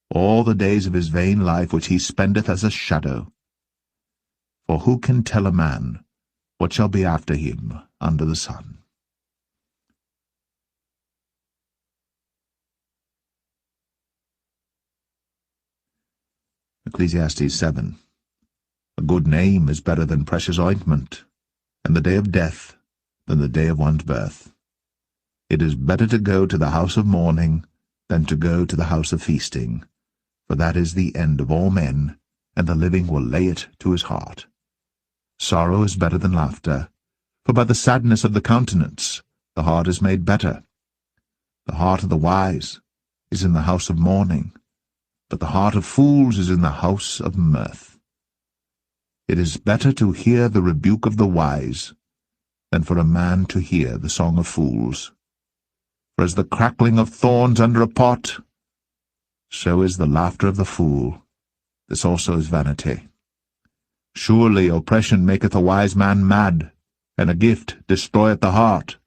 All the days of his vain life which he spendeth as a shadow. For who can tell a man what shall be after him under the sun? Ecclesiastes 7. A good name is better than precious ointment, and the day of death than the day of one's birth. It is better to go to the house of mourning than to go to the house of feasting, for that is the end of all men, and the living will lay it to his heart. Sorrow is better than laughter, for by the sadness of the countenance the heart is made better. The heart of the wise is in the house of mourning, but the heart of fools is in the house of mirth. It is better to hear the rebuke of the wise than for a man to hear the song of fools. For as the crackling of thorns under a pot, so is the laughter of the fool. This also is vanity. Surely oppression maketh a wise man mad, and a gift destroyeth the heart.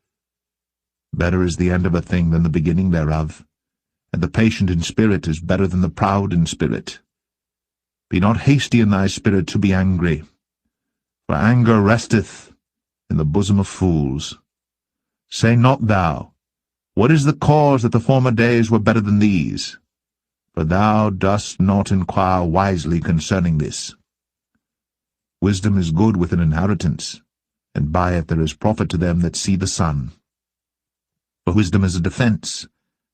Better is the end of a thing than the beginning thereof, and the patient in spirit is better than the proud in spirit. Be not hasty in thy spirit to be angry, for anger resteth in the bosom of fools. Say not thou, what is the cause that the former days were better than these? For thou dost not inquire wisely concerning this. Wisdom is good with an inheritance, and by it there is profit to them that see the sun. For wisdom is a defence,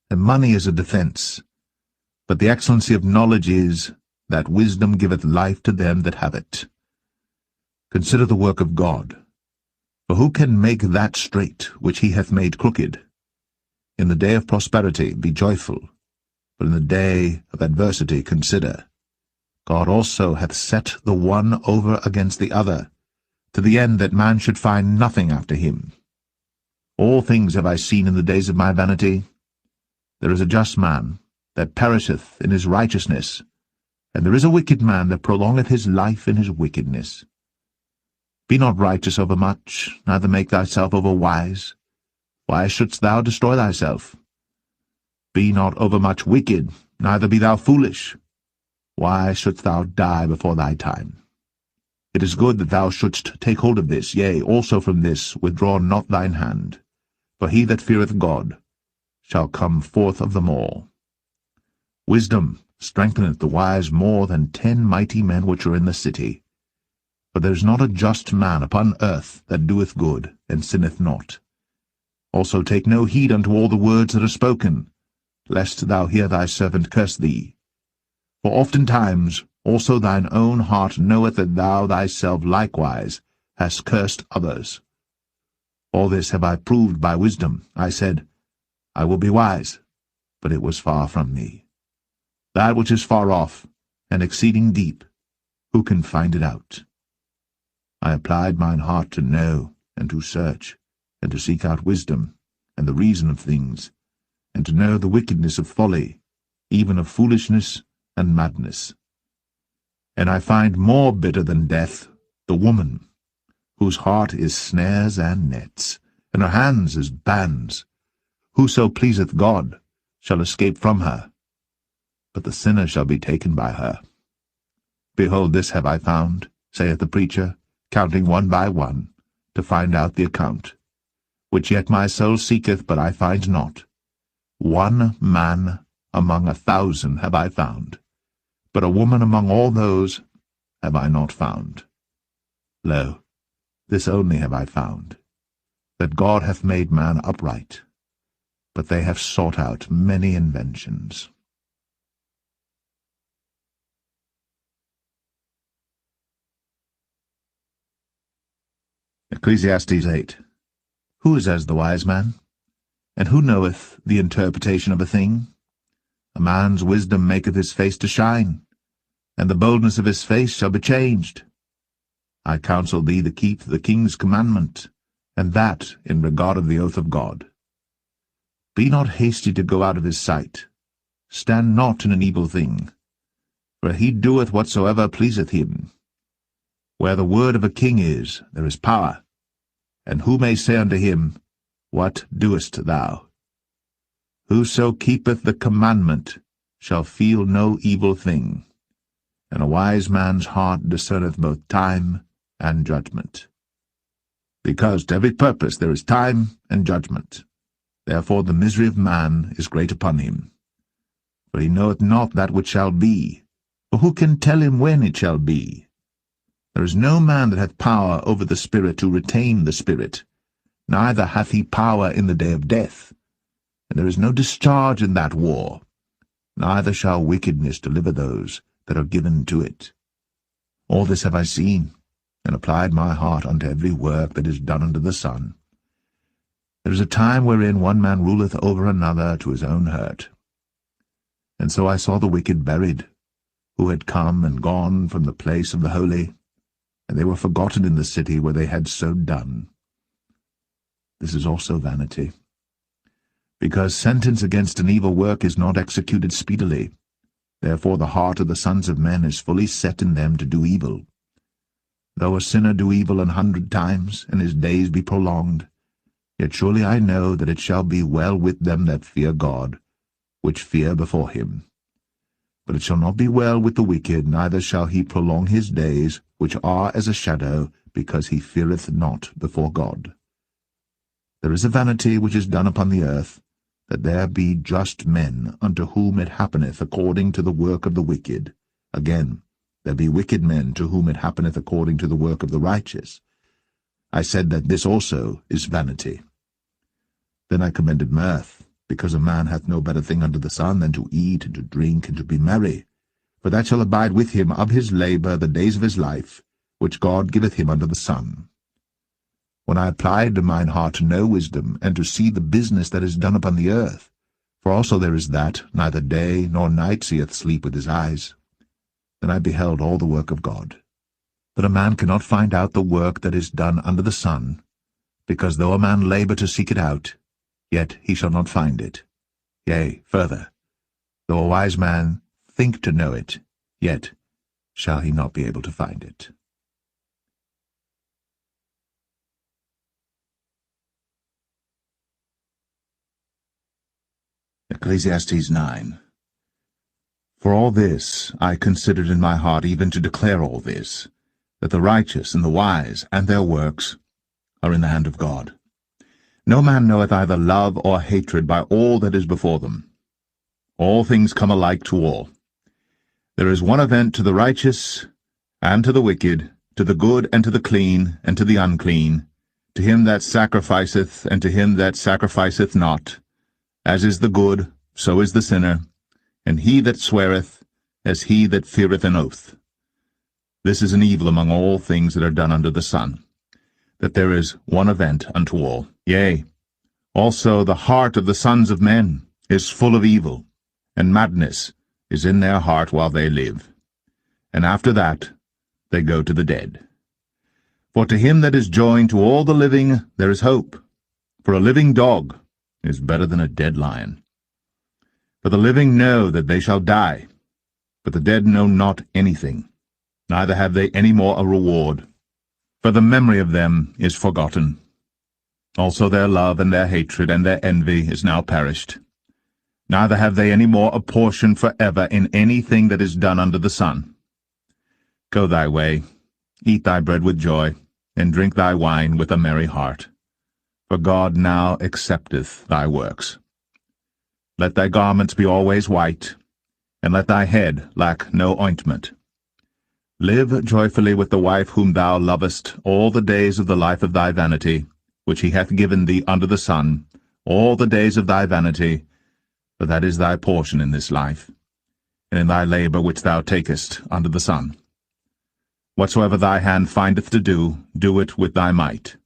and money is a defence. But the excellency of knowledge is, that wisdom giveth life to them that have it. Consider the work of God. For who can make that straight which he hath made crooked? In the day of prosperity be joyful, but in the day of adversity consider. God also hath set the one over against the other, to the end that man should find nothing after him. All things have I seen in the days of my vanity. There is a just man that perisheth in his righteousness, and there is a wicked man that prolongeth his life in his wickedness. Be not righteous over much, neither make thyself over wise. Why shouldst thou destroy thyself? Be not overmuch wicked, neither be thou foolish. Why shouldst thou die before thy time? It is good that thou shouldst take hold of this, yea, also from this withdraw not thine hand. For he that feareth God shall come forth of them all. Wisdom strengtheneth the wise more than 10 mighty men which are in the city. For there is not a just man upon earth that doeth good, and sinneth not. Also take no heed unto all the words that are spoken, lest thou hear thy servant curse thee. For oftentimes also thine own heart knoweth that thou thyself likewise hast cursed others. All this have I proved by wisdom. I said, I will be wise, but it was far from me. That which is far off, and exceeding deep, Who can find it out? I applied mine heart to know, and to search, and to seek out wisdom, and the reason of things, and to know the wickedness of folly, even of foolishness and madness. And I find more bitter than death the woman, whose heart is snares and nets, and her hands as bands. Whoso pleaseth God shall escape from her, but the sinner shall be taken by her. Behold, this have I found, saith the preacher, counting one by one, to find out the account, which yet my soul seeketh, but I find not. One man among 1,000 have I found, but a woman among all those have I not found. Lo, this only have I found, that God hath made man upright, but they have sought out many inventions. Ecclesiastes 8. Who is as the wise man? And who knoweth the interpretation of a thing? A man's wisdom maketh his face to shine, and the boldness of his face shall be changed. I counsel thee to keep the king's commandment, and that in regard of the oath of God. Be not hasty to go out of his sight. Stand not in an evil thing, for he doeth whatsoever pleaseth him. Where the word of a king is, there is power. And who may say unto him, What doest thou? Whoso keepeth the commandment shall feel no evil thing, and a wise man's heart discerneth both time and judgment. Because to every purpose there is time and judgment. Therefore the misery of man is great upon him. For he knoweth not that which shall be, for who can tell him when it shall be? There is no man that hath power over the spirit to retain the spirit, neither hath he power in the day of death. And there is no discharge in that war, neither shall wickedness deliver those that are given to it. All this have I seen, and applied my heart unto every work that is done under the sun. There is a time wherein one man ruleth over another to his own hurt. And so I saw the wicked buried, who had come and gone from the place of the holy, and they were forgotten in the city where they had so done. This is also vanity. Because sentence against an evil work is not executed speedily, therefore the heart of the sons of men is fully set in them to do evil. Though a sinner do evil 100 times, and his days be prolonged, yet surely I know that it shall be well with them that fear God, which fear before him. But it shall not be well with the wicked, neither shall he prolong his days, which are as a shadow, because he feareth not before God. There is a vanity which is done upon the earth, that there be just men, unto whom it happeneth according to the work of the wicked. Again, there be wicked men, to whom it happeneth according to the work of the righteous. I said that this also is vanity. Then I commended mirth, because a man hath no better thing under the sun than to eat and to drink and to be merry, for that shall abide with him of his labour the days of his life, which God giveth him under the sun. When I applied mine heart to know wisdom, and to see the business that is done upon the earth, for also there is that, neither day nor night seeth sleep with his eyes, then I beheld all the work of God. But a man cannot find out the work that is done under the sun, because though a man labour to seek it out, yet he shall not find it. Yea, further, though a wise man think to know it, yet shall he not be able to find it. Ecclesiastes 9. For all this I considered in my heart, even to declare all this, that the righteous and the wise and their works are in the hand of God. No man knoweth either love or hatred by all that is before them. All things come alike to all. There is one event to the righteous and to the wicked, to the good and to the clean and to the unclean, to him that sacrificeth and to him that sacrificeth not. As is the good, so is the sinner, and he that sweareth, as he that feareth an oath. This is an evil among all things that are done under the sun, that there is one event unto all. Yea, also the heart of the sons of men is full of evil, and madness is in their heart while they live. And after that they go to the dead. For to him that is joined to all the living there is hope. For a living dog is better than a dead lion. For the living know that they shall die, but the dead know not anything, neither have they any more a reward. For the memory of them is forgotten. Also their love and their hatred and their envy is now perished. Neither have they any more a portion forever in anything that is done under the sun. Go thy way, eat thy bread with joy, and drink thy wine with a merry heart. For God now accepteth thy works. Let thy garments be always white, and let thy head lack no ointment. Live joyfully with the wife whom thou lovest all the days of the life of thy vanity, which he hath given thee under the sun, all the days of thy vanity, for that is thy portion in this life, and in thy labor which thou takest under the sun. Whatsoever thy hand findeth to do, do it with thy might.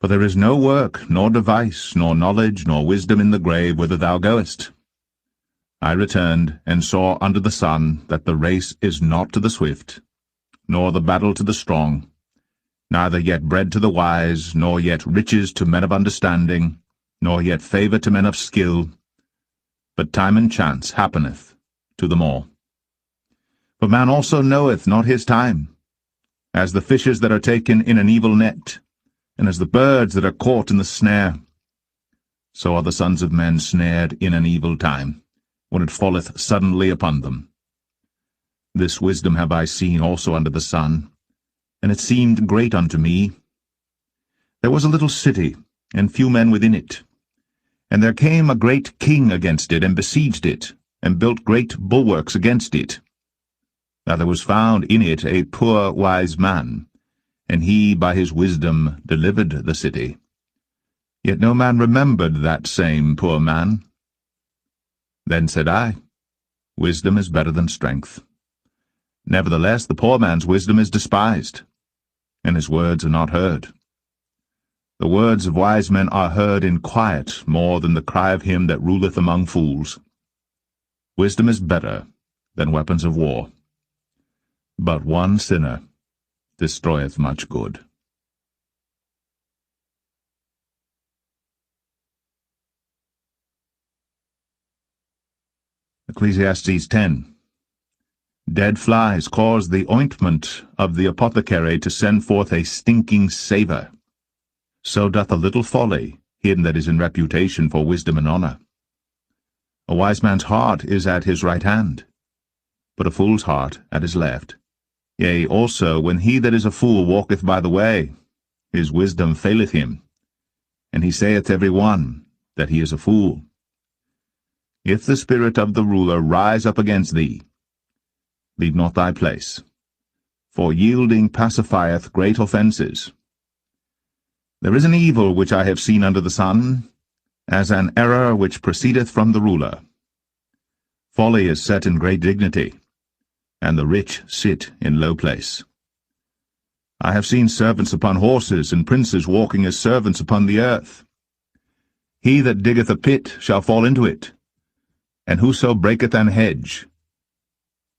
For there is no work, nor device, nor knowledge, nor wisdom in the grave whither thou goest. I returned, and saw under the sun that the race is not to the swift, nor the battle to the strong, neither yet bread to the wise, nor yet riches to men of understanding, nor yet favour to men of skill, but time and chance happeneth to them all. For man also knoweth not his time, as the fishes that are taken in an evil net, and as the birds that are caught in the snare. So are the sons of men snared in an evil time, when it falleth suddenly upon them. This wisdom have I seen also under the sun, and it seemed great unto me. There was a little city, and few men within it. And there came a great king against it, and besieged it, and built great bulwarks against it. Now there was found in it a poor wise man, and he by his wisdom delivered the city. Yet no man remembered that same poor man. Then said I, Wisdom is better than strength. Nevertheless the poor man's wisdom is despised, and his words are not heard. The words of wise men are heard in quiet more than the cry of him that ruleth among fools. Wisdom is better than weapons of war. But one sinner destroyeth much good. Ecclesiastes 10. Dead flies cause the ointment of the apothecary to send forth a stinking savour. So doth a little folly him that is in reputation for wisdom and honour. A wise man's heart is at his right hand, but a fool's heart at his left. Yea, also, when he that is a fool walketh by the way, his wisdom faileth him, and he saith every one that he is a fool. If the spirit of the ruler rise up against thee, leave not thy place, for yielding pacifieth great offences. There is an evil which I have seen under the sun, as an error which proceedeth from the ruler. Folly is set in great dignity, and the rich sit in low place. I have seen servants upon horses, and princes walking as servants upon the earth. He that diggeth a pit shall fall into it, and whoso breaketh an hedge,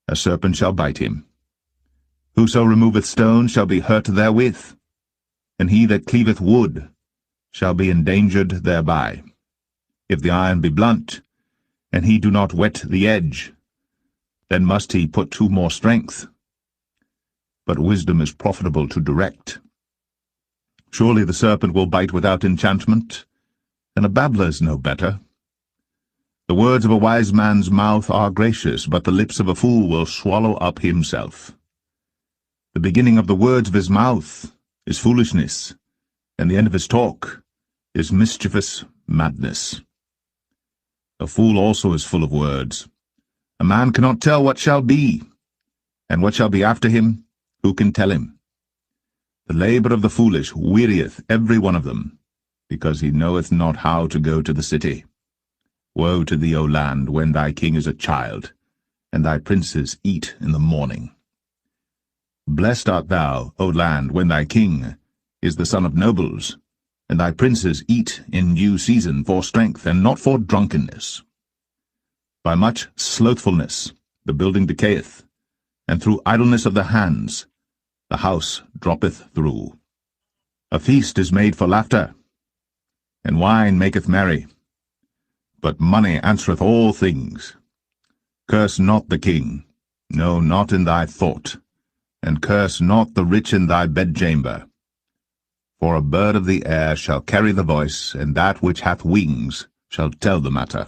a serpent shall bite him. Whoso removeth stones shall be hurt therewith, and he that cleaveth wood shall be endangered thereby. If the iron be blunt, and he do not whet the edge, then must he put to more strength. But wisdom is profitable to direct. Surely the serpent will bite without enchantment, and a babbler is no better. The words of a wise man's mouth are gracious, but the lips of a fool will swallow up himself. The beginning of the words of his mouth is foolishness, and the end of his talk is mischievous madness. A fool also is full of words. A man cannot tell what shall be, and what shall be after him, who can tell him? The labour of the foolish wearieth every one of them, because he knoweth not how to go to the city. Woe to thee, O land, when thy king is a child, and thy princes eat in the morning. Blessed art thou, O land, when thy king is the son of nobles, and thy princes eat in due season for strength, and not for drunkenness. By much slothfulness the building decayeth, and through idleness of the hands the house droppeth through. A feast is made for laughter, and wine maketh merry. But money answereth all things. Curse not the king, no, not in thy thought, and curse not the rich in thy bedchamber. For a bird of the air shall carry the voice, and that which hath wings shall tell the matter.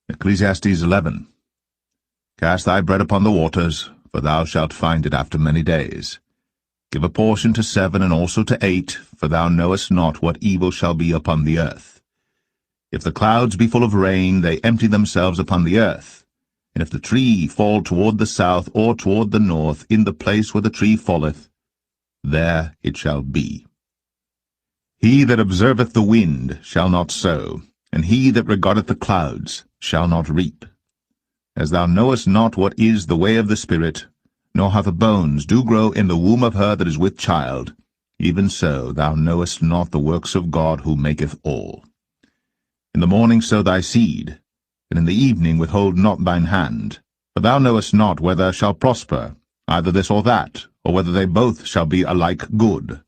Ecclesiastes 11. Cast thy bread upon the waters, for thou shalt find it after many days. Give a portion to 7 and also to 8, for thou knowest not what evil shall be upon the earth. If the clouds be full of rain, they empty themselves upon the earth. And if the tree fall toward the south or toward the north, in the place where the tree falleth, there it shall be. He that observeth the wind shall not sow, and he that regardeth the clouds shall not reap. As thou knowest not what is the way of the Spirit, nor how the bones do grow in the womb of her that is with child, even so thou knowest not the works of God who maketh all. In the morning sow thy seed, and in the evening withhold not thine hand, for thou knowest not whether shall prosper, either this or that, or whether they both shall be alike good.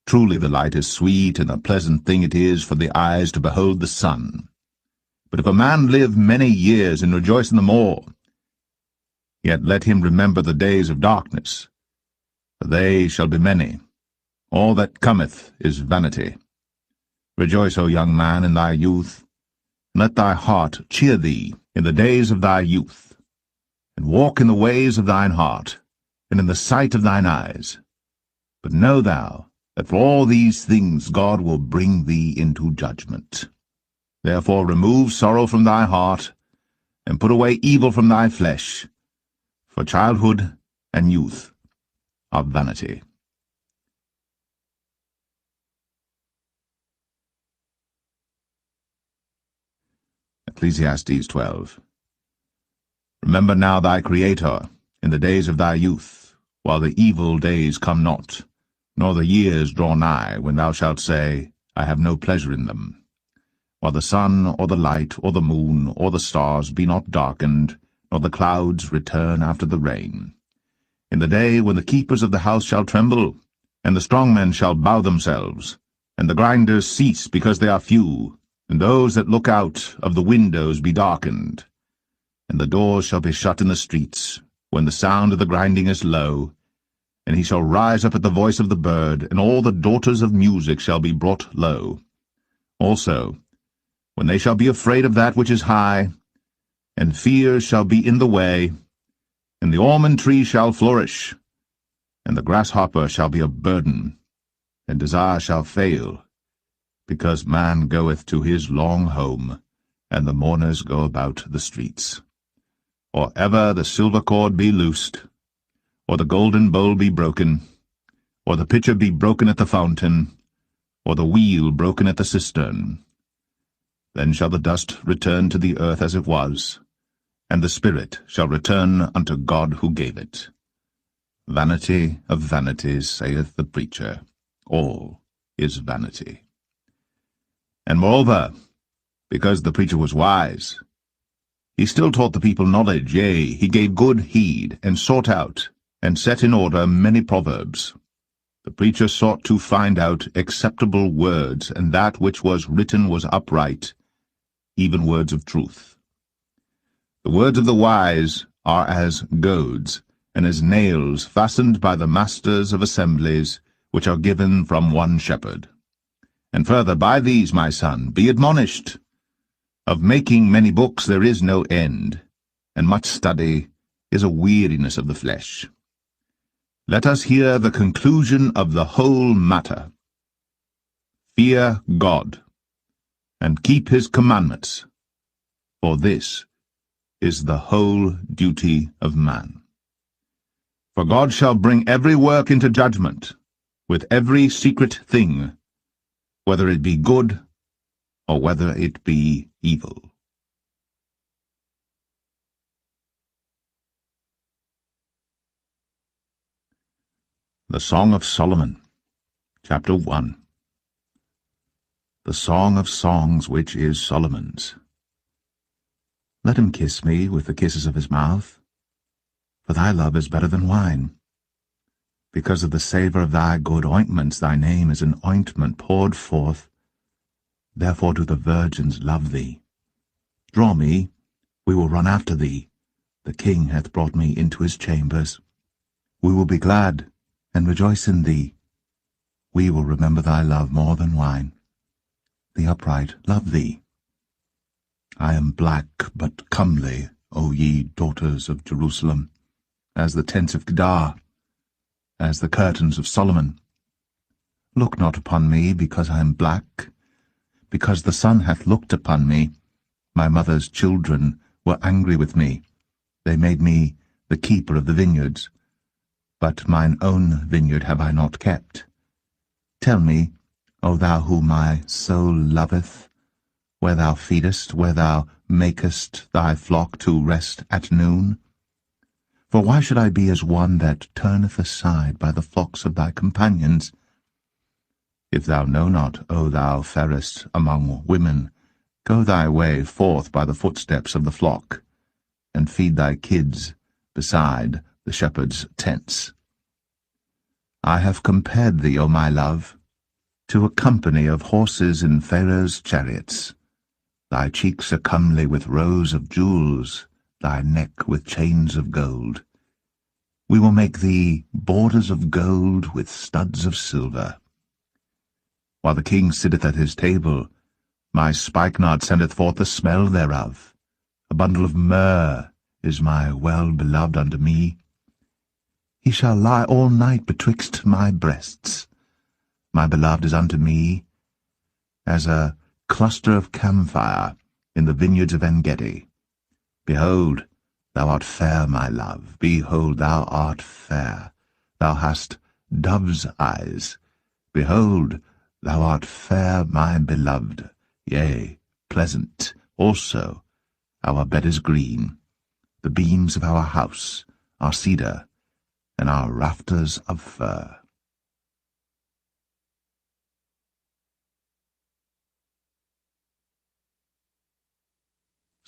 Truly the light is sweet, and a pleasant thing it is for the eyes to behold the sun. But if a man live many years and rejoice in them all, yet let him remember the days of darkness, for they shall be many. All that cometh is vanity. Rejoice, O young man, in thy youth, and let thy heart cheer thee in the days of thy youth, and walk in the ways of thine heart, and in the sight of thine eyes. But know thou that for all these things God will bring thee into judgment. Therefore remove sorrow from thy heart, and put away evil from thy flesh, for childhood and youth are vanity. Ecclesiastes 12. Remember now thy Creator in the days of thy youth, while the evil days come not, nor the years draw nigh, when thou shalt say, I have no pleasure in them. While the sun, or the light, or the moon, or the stars be not darkened, nor the clouds return after the rain. In the day when the keepers of the house shall tremble, and the strong men shall bow themselves, and the grinders cease because they are few, and those that look out of the windows be darkened. And the doors shall be shut in the streets, when the sound of the grinding is low, and he shall rise up at the voice of the bird, and all the daughters of music shall be brought low. Also, when they shall be afraid of that which is high, and fear shall be in the way, and the almond tree shall flourish, and the grasshopper shall be a burden, and desire shall fail, because man goeth to his long home, and the mourners go about the streets. Or ever the silver cord be loosed, or the golden bowl be broken, or the pitcher be broken at the fountain, or the wheel broken at the cistern. Then shall the dust return to the earth as it was, and the spirit shall return unto God who gave it. Vanity of vanities, saith the preacher, all is vanity. And moreover, because the preacher was wise, he still taught the people knowledge, yea, he gave good heed, and sought out, and set in order many proverbs. The preacher sought to find out acceptable words, and that which was written was upright, even words of truth. The words of the wise are as goads, and as nails fastened by the masters of assemblies, which are given from one shepherd. And further, by these, my son, be admonished. Of making many books there is no end, and much study is a weariness of the flesh. Let us hear the conclusion of the whole matter. Fear God, and keep his commandments, for this is the whole duty of man. For God shall bring every work into judgment, with every secret thing, whether it be good or whether it be evil. The Song of Solomon, Chapter 1. The Song of Songs which is Solomon's, Let him kiss me with the kisses of his mouth, for thy love is better than wine. Because of the savour of thy good ointments, thy name is an ointment poured forth. Therefore do the virgins love thee. Draw me, we will run after thee. The king hath brought me into his chambers. We will be glad and rejoice in thee. We will remember thy love more than wine. The upright love thee. I am black but comely, O ye daughters of Jerusalem, as the tents of Kedar, as the curtains of Solomon. Look not upon me because I am black, because the sun hath looked upon me. My mother's children were angry with me. They made me the keeper of the vineyards, but mine own vineyard have I not kept. Tell me, O thou whom my soul loveth, where thou feedest, where thou makest thy flock to rest at noon? For why should I be as one that turneth aside by the flocks of thy companions? If thou know not, O thou fairest among women, go thy way forth by the footsteps of the flock, and feed thy kids beside the shepherds' tents. I have compared thee, O my love, to a company of horses in Pharaoh's chariots. Thy cheeks are comely with rows of jewels, thy neck with chains of gold. We will make thee borders of gold with studs of silver. While the king sitteth at his table, my spikenard sendeth forth the smell thereof. A bundle of myrrh is my well-beloved unto me. He shall lie all night betwixt my breasts. My beloved is unto me as a cluster of camphire in the vineyards of En-gedi. Behold, thou art fair, my love. Behold, thou art fair. Thou hast dove's eyes. Behold, thou art fair, my beloved. Yea, pleasant also. Our bed is green. The beams of our house are cedar, and our rafters of fir.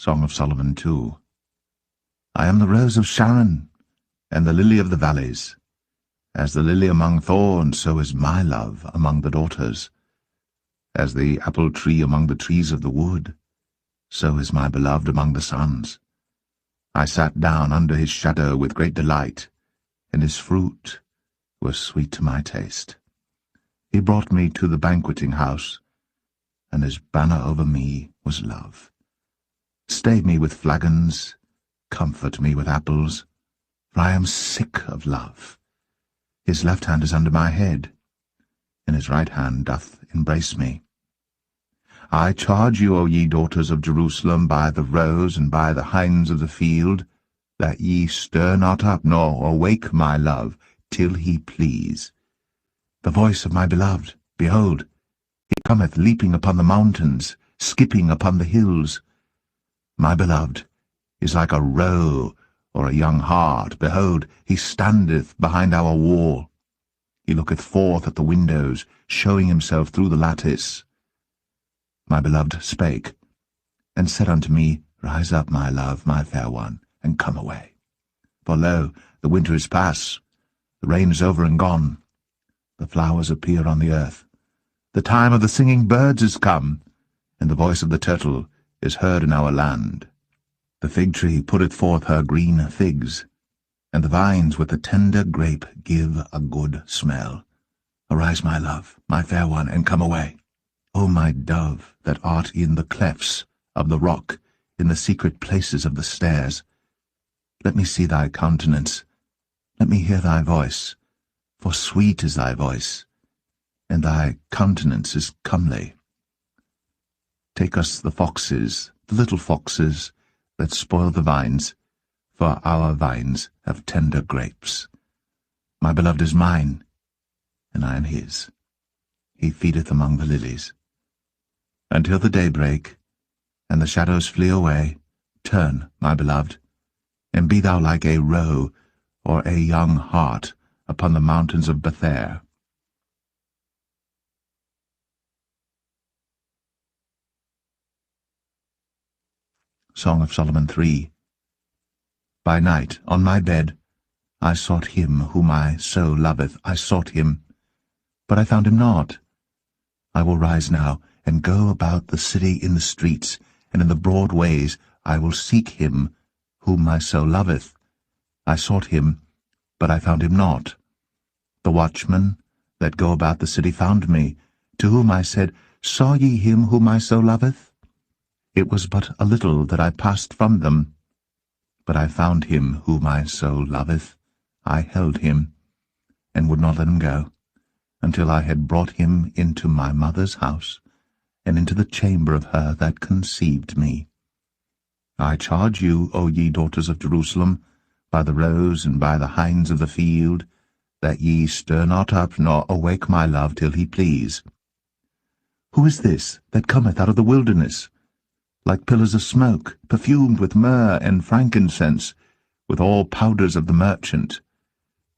Song of Solomon 2. I am the rose of Sharon, and the lily of the valleys. As the lily among thorns, so is my love among the daughters. As the apple tree among the trees of the wood, so is my beloved among the sons. I sat down under his shadow with great delight, and his fruit was sweet to my taste. He brought me to the banqueting house, and his banner over me was love. Stay me with flagons, comfort me with apples, for I am sick of love. His left hand is under my head, and his right hand doth embrace me. I charge you, O ye daughters of Jerusalem, by the roes and by the hinds of the field, that ye stir not up, nor awake my love, till he please. The voice of my beloved, behold, he cometh leaping upon the mountains, skipping upon the hills. My beloved is like a roe or a young hart. Behold, he standeth behind our wall. He looketh forth at the windows, showing himself through the lattice. My beloved spake, and said unto me, Rise up, my love, my fair one, and come away. For lo, the winter is past, the rain is over and gone. The flowers appear on the earth. The time of the singing birds is come, and the voice of the turtle is heard in our land. The fig tree putteth forth her green figs, and the vines with the tender grape give a good smell. Arise, my love, my fair one, and come away. O my dove, that art in the clefts of the rock, in the secret places of the stairs, let me see thy countenance, let me hear thy voice, for sweet is thy voice, and thy countenance is comely. Take us the foxes, the little foxes, that spoil the vines, for our vines have tender grapes. My beloved is mine, and I am his. He feedeth among the lilies. Until the day break, and the shadows flee away, turn, my beloved, and be thou like a roe or a young hart upon the mountains of Bether. Song of Solomon 3. By night, on my bed, I sought him whom my soul loveth. I sought him, but I found him not. I will rise now, and go about the city in the streets, and in the broad ways I will seek him whom my soul loveth. I sought him, but I found him not. The watchmen that go about the city found me, to whom I said, Saw ye him whom my soul loveth? It was but a little that I passed from them, but I found him whom my soul loveth. I held him, and would not let him go, until I had brought him into my mother's house, and into the chamber of her that conceived me. I charge you, O ye daughters of Jerusalem, by the roes and by the hinds of the field, that ye stir not up nor awake my love till he please. Who is this that cometh out of the wilderness, like pillars of smoke, perfumed with myrrh and frankincense, with all powders of the merchant?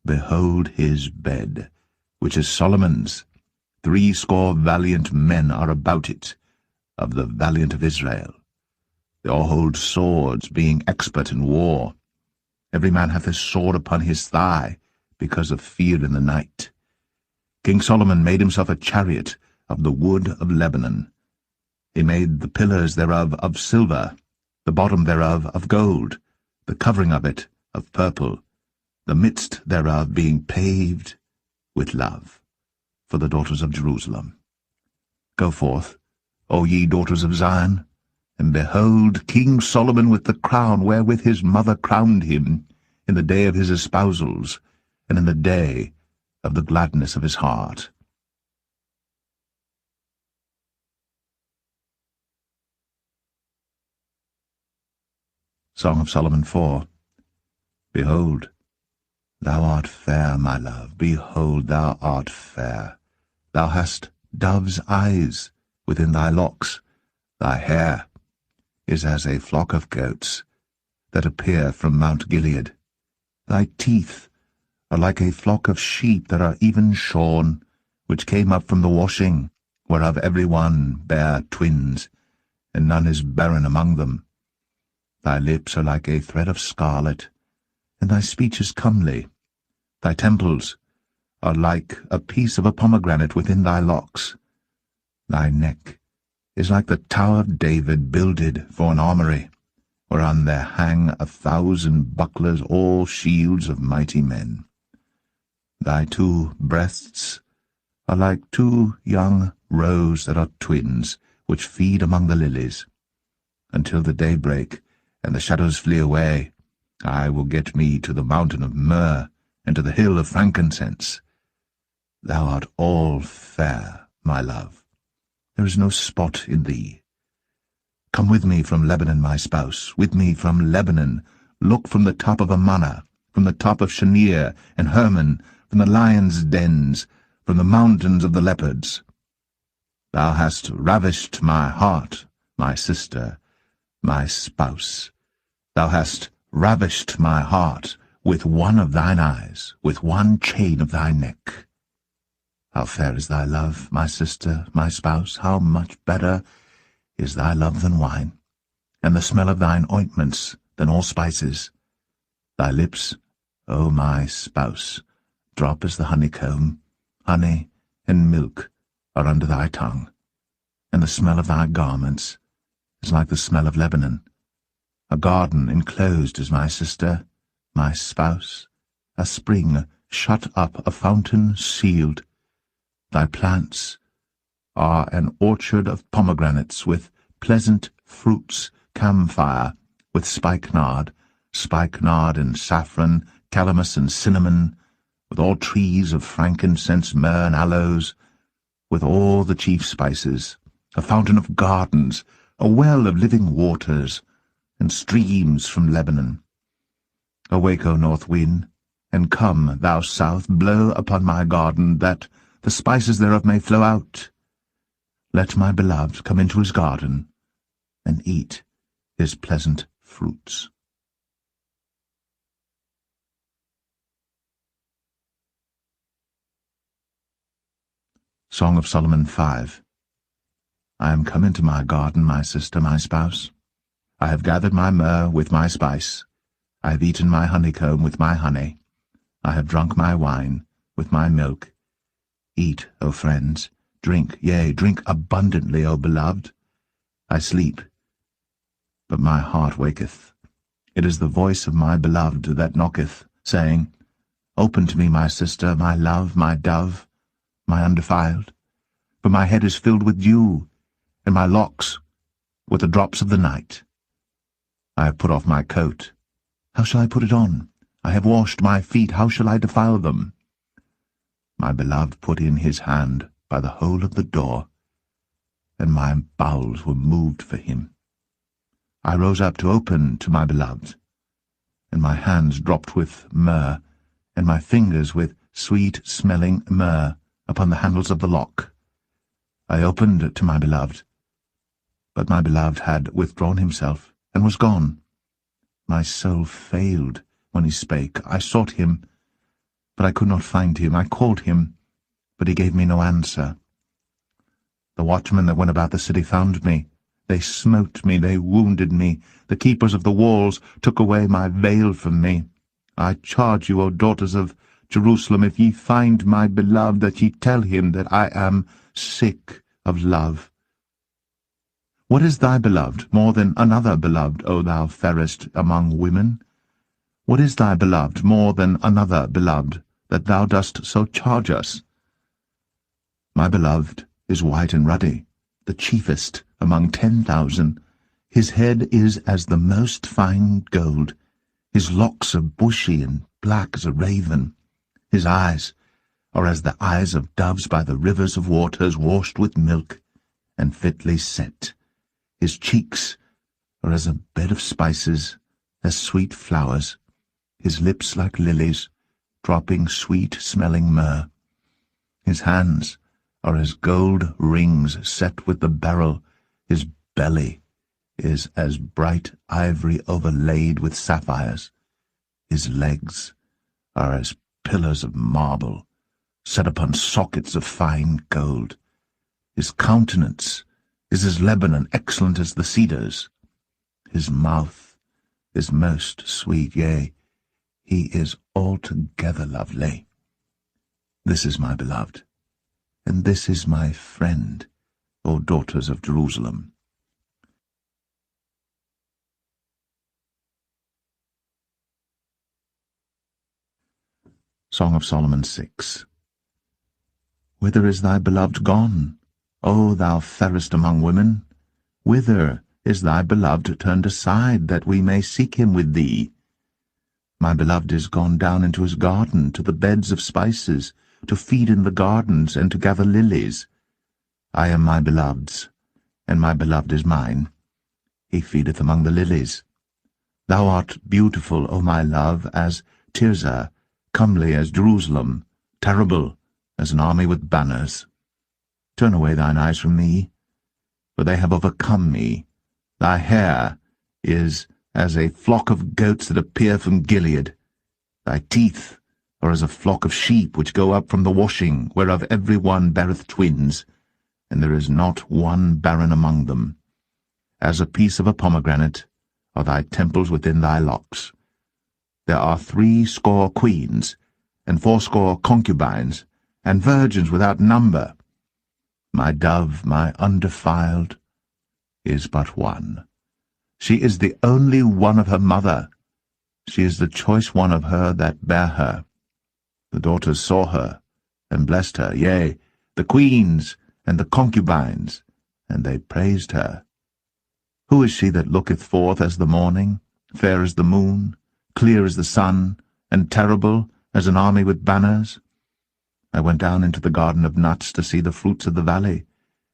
Behold his bed, which is Solomon's. 80 valiant men are about it, of the valiant of Israel. They all hold swords, being expert in war. Every man hath his sword upon his thigh, because of fear in the night. King Solomon made himself a chariot of the wood of Lebanon. He made the pillars thereof of silver, the bottom thereof of gold, the covering of it of purple, the midst thereof being paved with love, for the daughters of Jerusalem. Go forth, O ye daughters of Zion, and behold King Solomon with the crown wherewith his mother crowned him, in the day of his espousals, and in the day of the gladness of his heart. Song of Solomon 4. Behold, thou art fair, my love, behold, thou art fair. Thou hast dove's eyes within thy locks. Thy hair is as a flock of goats that appear from Mount Gilead. Thy teeth are like a flock of sheep that are even shorn, which came up from the washing, whereof every one bare twins, and none is barren among them. Thy lips are like a thread of scarlet, and thy speech is comely. Thy temples are like a piece of a pomegranate within thy locks. Thy neck is like the tower of David builded for an armoury, whereon there hang 1,000 bucklers, all shields of mighty men. Thy 2 breasts are like 2 young roes that are twins, which feed among the lilies. Until the day break, and the shadows flee away, I will get me to the mountain of myrrh, and to the hill of frankincense. Thou art all fair, my love. There is no spot in thee. Come with me from Lebanon, my spouse, with me from Lebanon. Look from the top of Amana, from the top of Shawnee and Hermon, from the lions' dens, from the mountains of the leopards. Thou hast ravished my heart, my sister, my spouse. Thou hast ravished my heart with one of thine eyes, with one chain of thy neck. How fair is thy love, my sister, my spouse! How much better is thy love than wine, and the smell of thine ointments than all spices. Thy lips, O my spouse, drop as the honeycomb. Honey and milk are under thy tongue, and the smell of thy garments is like the smell of Lebanon. A garden enclosed is my sister, my spouse, a spring shut up, a fountain sealed. Thy plants are an orchard of pomegranates, with pleasant fruits, camphire, with spikenard and saffron, calamus and cinnamon, with all trees of frankincense, myrrh and aloes, with all the chief spices, a fountain of gardens, a well of living waters, and streams from Lebanon. Awake, O north wind, and come, thou south, blow upon my garden, that the spices thereof may flow out. Let my beloved come into his garden, and eat his pleasant fruits. Song of Solomon 5. I am come into my garden, my sister, my spouse. I have gathered my myrrh with my spice. I have eaten my honeycomb with my honey. I have drunk my wine with my milk. Eat, O friends, drink, yea, drink abundantly, O beloved. I sleep, but my heart waketh. It is the voice of my beloved that knocketh, saying, Open to me, my sister, my love, my dove, my undefiled. For my head is filled with dew, and my locks with the drops of the night. I have put off my coat. How shall I put it on? I have washed my feet. How shall I defile them? My beloved put in his hand by the hole of the door, and my bowels were moved for him. I rose up to open to my beloved, and my hands dropped with myrrh, and my fingers with sweet-smelling myrrh upon the handles of the lock. I opened to my beloved, but my beloved had withdrawn himself, and was gone. My soul failed when he spake. I sought him, but I could not find him. I called him, but he gave me no answer. The watchmen that went about the city found me. They smote me, they wounded me. The keepers of the walls took away my veil from me. I charge you, O daughters of Jerusalem, if ye find my beloved, that ye tell him that I am sick of love. What is thy beloved more than another beloved, O thou fairest among women? What is thy beloved more than another beloved, that thou dost so charge us? My beloved is white and ruddy, the chiefest among 10,000. His head is as the most fine gold. His locks are bushy and black as a raven. His eyes are as the eyes of doves by the rivers of waters, washed with milk and fitly set. His cheeks are as a bed of spices, as sweet flowers. His lips like lilies, dropping sweet-smelling myrrh. His hands are as gold rings set with the beryl. His belly is as bright ivory overlaid with sapphires. His legs are as pillars of marble, set upon sockets of fine gold. His countenance is as Lebanon, excellent as the cedars. His mouth is most sweet, yea, he is altogether lovely. This is my beloved, and this is my friend, O daughters of Jerusalem. Song of Solomon 6. Whither is thy beloved gone, O thou fairest among women? Whither is thy beloved turned aside, that we may seek him with thee? My beloved is gone down into his garden, to the beds of spices, to feed in the gardens, and to gather lilies. I am my beloved's, and my beloved is mine. He feedeth among the lilies. Thou art beautiful, O my love, as Tirzah, comely as Jerusalem, terrible as an army with banners. Turn away thine eyes from me, for they have overcome me. Thy hair is as a flock of goats that appear from Gilead. Thy teeth are as a flock of sheep which go up from the washing, whereof every one beareth twins, and there is not one barren among them. As a piece of a pomegranate are thy temples within thy locks. There are 80 queens, and 80 concubines, and virgins without number. My dove, my undefiled, is but one. She is the only one of her mother. She is the choice one of her that bare her. The daughters saw her, and blessed her, yea, the queens and the concubines, and they praised her. Who is she that looketh forth as the morning, fair as the moon, clear as the sun, and terrible as an army with banners? I went down into the garden of nuts to see the fruits of the valley,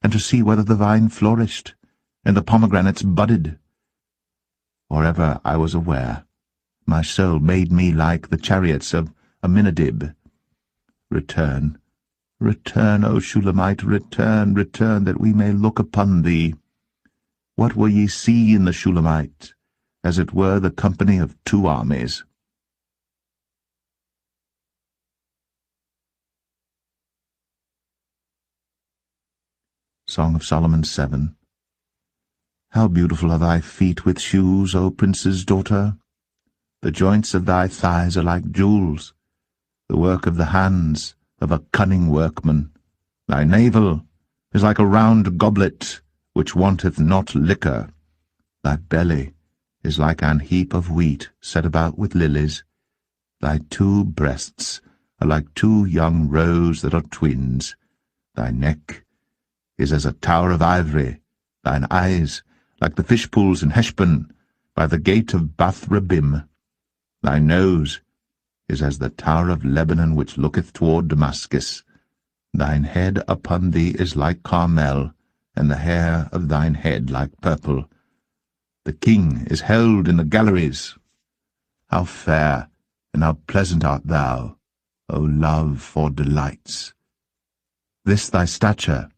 and to see whether the vine flourished, and the pomegranates budded. Or ever I was aware, my soul made me like the chariots of Aminadab. Return, return, O Shulamite, return, return, that we may look upon thee. What will ye see in the Shulamite? As it were the company of 2 armies. Song of Solomon 7. How beautiful are thy feet with shoes, O prince's daughter! The joints of thy thighs are like jewels, the work of the hands of a cunning workman. Thy navel is like a round goblet, which wanteth not liquor. Thy belly is like an heap of wheat set about with lilies. Thy 2 breasts are like 2 young roes that are twins. Thy neck is as a tower of ivory, thine eyes like the fish pools in Heshbon, by the gate of Bath Rabbim. Thy nose is as the tower of Lebanon which looketh toward Damascus. Thine head upon thee is like Carmel, and the hair of thine head like purple. The king is held in the galleries. How fair and how pleasant art thou, O love for delights! This thy stature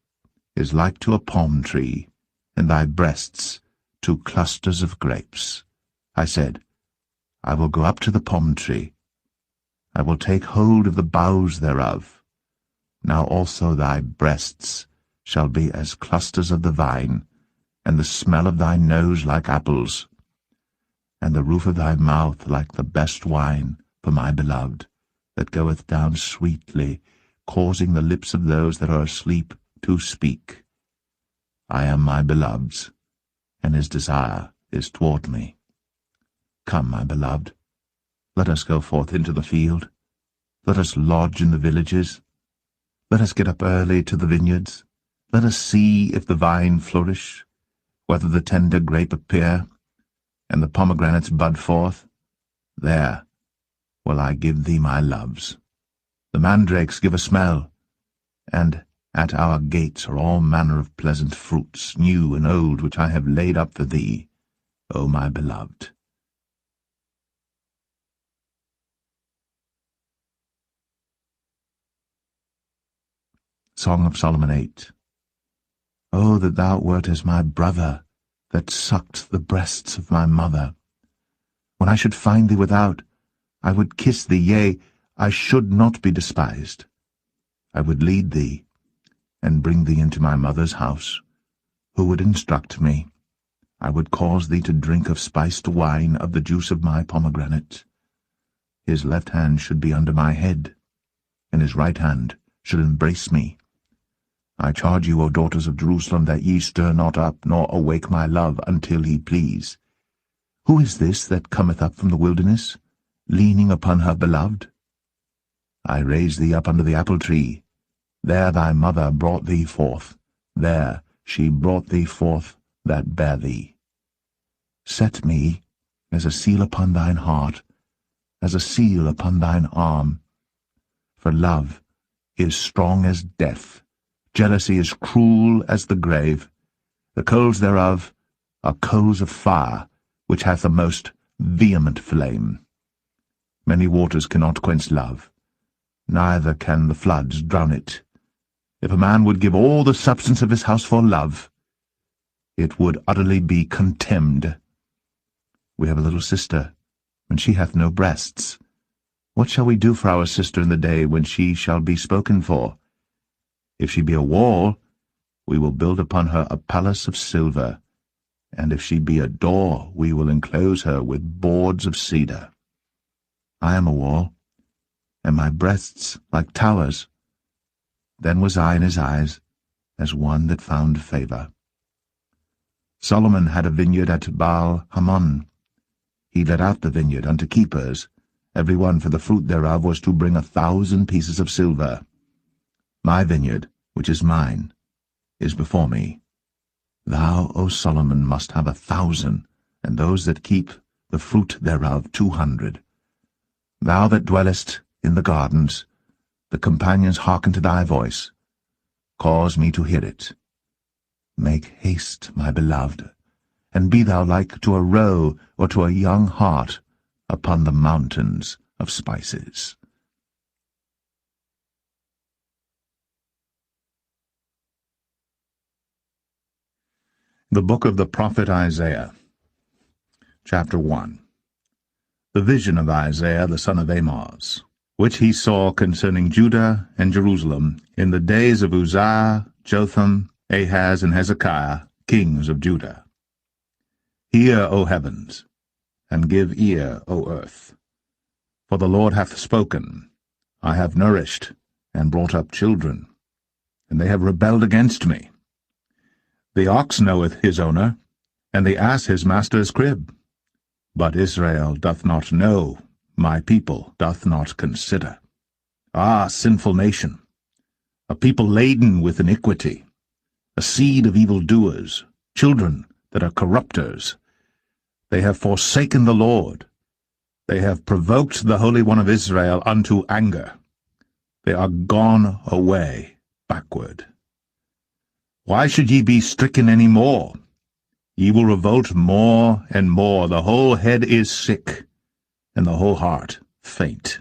is like to a palm tree, and thy breasts to clusters of grapes. I said, I will go up to the palm tree. I will take hold of the boughs thereof. Now also thy breasts shall be as clusters of the vine, and the smell of thy nose like apples, and the roof of thy mouth like the best wine for my beloved, that goeth down sweetly, causing the lips of those that are asleep to speak. I am my beloved's, and his desire is toward me. Come, my beloved, let us go forth into the field. Let us lodge in the villages. Let us get up early to the vineyards. Let us see if the vine flourish, whether the tender grape appear, and the pomegranates bud forth. There will I give thee my loves. The mandrakes give a smell, and at our gates are all manner of pleasant fruits, new and old, which I have laid up for thee, O my beloved. Song of Solomon 8. O that thou wert as my brother, that sucked the breasts of my mother! When I should find thee without, I would kiss thee, yea, I should not be despised. I would lead thee, and bring thee into my mother's house, who would instruct me. I would cause thee to drink of spiced wine, of the juice of my pomegranate. His left hand should be under my head, and his right hand should embrace me. I charge you, O daughters of Jerusalem, that ye stir not up, nor awake my love, until he please. Who is this that cometh up from the wilderness, leaning upon her beloved? I raise thee up under the apple tree. There thy mother brought thee forth. There she brought thee forth that bare thee. Set me as a seal upon thine heart, as a seal upon thine arm. For love is strong as death, jealousy is cruel as the grave. The coals thereof are coals of fire, which hath a most vehement flame. Many waters cannot quench love, neither can the floods drown it. If a man would give all the substance of his house for love, it would utterly be contemned. We have a little sister, and she hath no breasts. What shall we do for our sister in the day when she shall be spoken for? If she be a wall, we will build upon her a palace of silver, and if she be a door, we will enclose her with boards of cedar. I am a wall, and my breasts like towers. Then was I in his eyes as one that found favor. Solomon had a vineyard at Baal-Hamon. He let out the vineyard unto keepers. Every one for the fruit thereof was to bring 1,000 pieces of silver. My vineyard, which is mine, is before me. Thou, O Solomon, must have 1,000, and those that keep the fruit thereof 200. Thou that dwellest in the gardens, the companions hearken to thy voice. Cause me to hear it. Make haste, my beloved, and be thou like to a roe or to a young hart upon the mountains of spices. The Book of the Prophet Isaiah, Chapter 1. The vision of Isaiah the son of Amoz, which he saw concerning Judah and Jerusalem in the days of Uzziah, Jotham, Ahaz, and Hezekiah, kings of Judah. Hear, O heavens, and give ear, O earth. For the Lord hath spoken, I have nourished and brought up children, and they have rebelled against me. The ox knoweth his owner, and the ass his master's crib. But Israel doth not know, my people doth not consider. Ah, sinful nation, a people laden with iniquity, a seed of evildoers, children that are corrupters. They have forsaken the Lord. They have provoked the Holy One of Israel unto anger. They are gone away backward. Why should ye be stricken any more? Ye will revolt more and more. The whole head is sick, and the whole heart faint.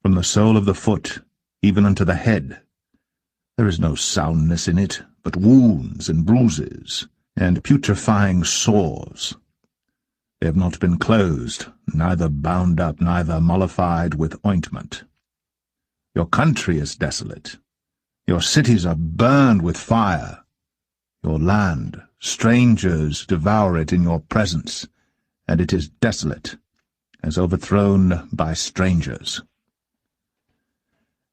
From the sole of the foot even unto the head, there is no soundness in it, but wounds and bruises, and putrefying sores. They have not been closed, neither bound up, neither mollified with ointment. Your country is desolate. Your cities are burned with fire. Your land, strangers devour it in your presence, and it is desolate, as overthrown by strangers.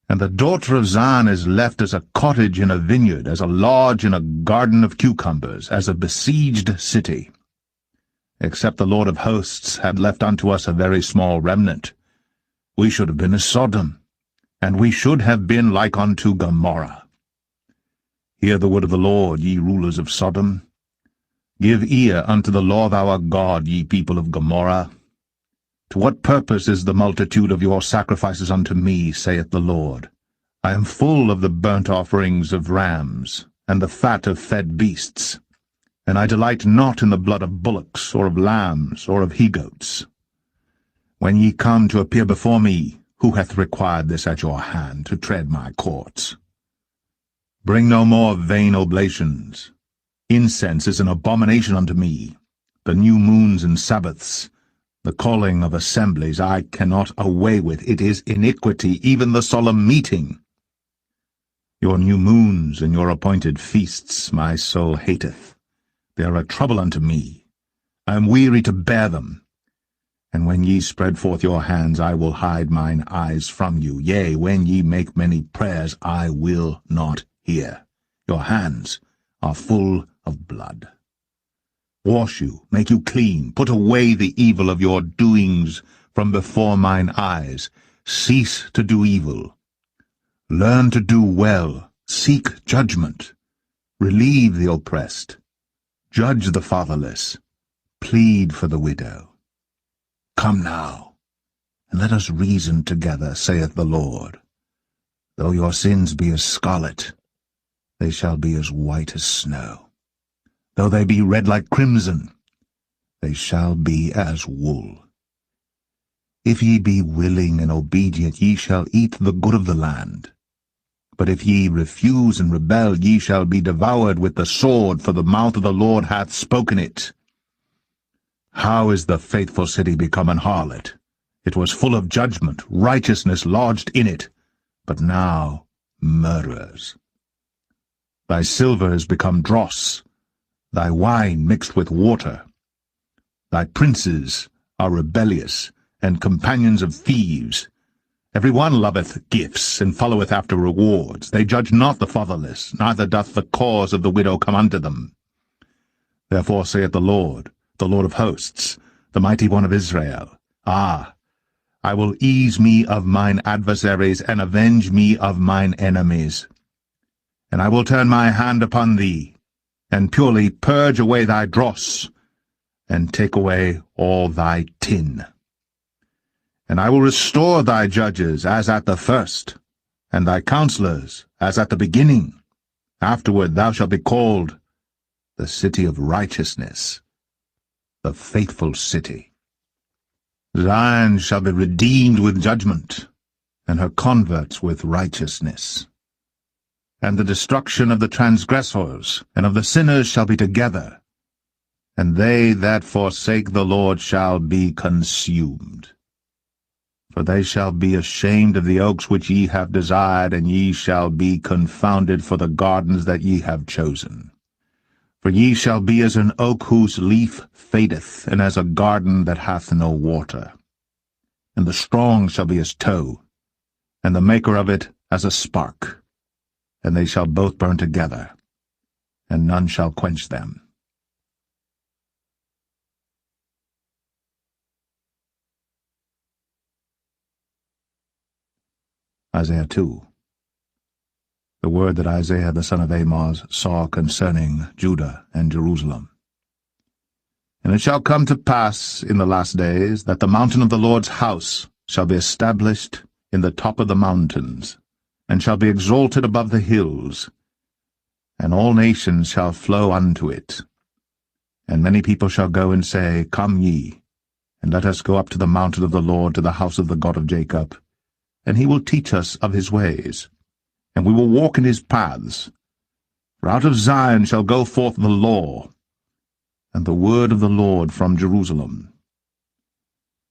And the daughter of Zion is left as a cottage in a vineyard, as a lodge in a garden of cucumbers, as a besieged city. Except the Lord of hosts had left unto us a very small remnant, we should have been as Sodom, and we should have been like unto Gomorrah. Hear the word of the Lord, ye rulers of Sodom. Give ear unto the law of our God, ye people of Gomorrah. To what purpose is the multitude of your sacrifices unto me, saith the Lord? I am full of the burnt offerings of rams, and the fat of fed beasts, and I delight not in the blood of bullocks, or of lambs, or of he-goats. When ye come to appear before me, who hath required this at your hand, to tread my courts? Bring no more vain oblations. Incense is an abomination unto me. The new moons and Sabbaths, the calling of assemblies, I cannot away with. It is iniquity, even the solemn meeting. Your new moons and your appointed feasts my soul hateth. They are a trouble unto me. I am weary to bear them. And when ye spread forth your hands, I will hide mine eyes from you. Yea, when ye make many prayers, I will not hear. Your hands are full of blood. Wash you, make you clean, put away the evil of your doings from before mine eyes. Cease to do evil. Learn to do well. Seek judgment. Relieve the oppressed. Judge the fatherless. Plead for the widow. Come now, and let us reason together, saith the Lord. Though your sins be as scarlet, they shall be as white as snow. Though they be red like crimson, they shall be as wool. If ye be willing and obedient, ye shall eat the good of the land. But if ye refuse and rebel, ye shall be devoured with the sword, for the mouth of the Lord hath spoken it. How is the faithful city become an harlot? It was full of judgment, righteousness lodged in it, but now murderers. Thy silver is become dross, thy wine mixed with water. Thy princes are rebellious, and companions of thieves. Every one loveth gifts, and followeth after rewards. They judge not the fatherless, neither doth the cause of the widow come unto them. Therefore saith the Lord of hosts, the mighty one of Israel, Ah, I will ease me of mine adversaries, and avenge me of mine enemies. And I will turn my hand upon thee, and purely purge away thy dross, and take away all thy tin. And I will restore thy judges as at the first, and thy counselors as at the beginning. Afterward thou shalt be called the city of righteousness, the faithful city. Zion shall be redeemed with judgment, and her converts with righteousness. And the destruction of the transgressors and of the sinners shall be together, and they that forsake the Lord shall be consumed. For they shall be ashamed of the oaks which ye have desired, and ye shall be confounded for the gardens that ye have chosen. For ye shall be as an oak whose leaf fadeth, and as a garden that hath no water. And the strong shall be as tow, and the maker of it as a spark. And they shall both burn together, and none shall quench them. Isaiah 2. The word that Isaiah the son of Amoz saw concerning Judah and Jerusalem. And it shall come to pass in the last days that the mountain of the Lord's house shall be established in the top of the mountains, and shall be exalted above the hills, and all nations shall flow unto it. And many people shall go and say, Come ye, and let us go up to the mountain of the Lord, to the house of the God of Jacob, and he will teach us of his ways, and we will walk in his paths. For out of Zion shall go forth the law, and the word of the Lord from Jerusalem.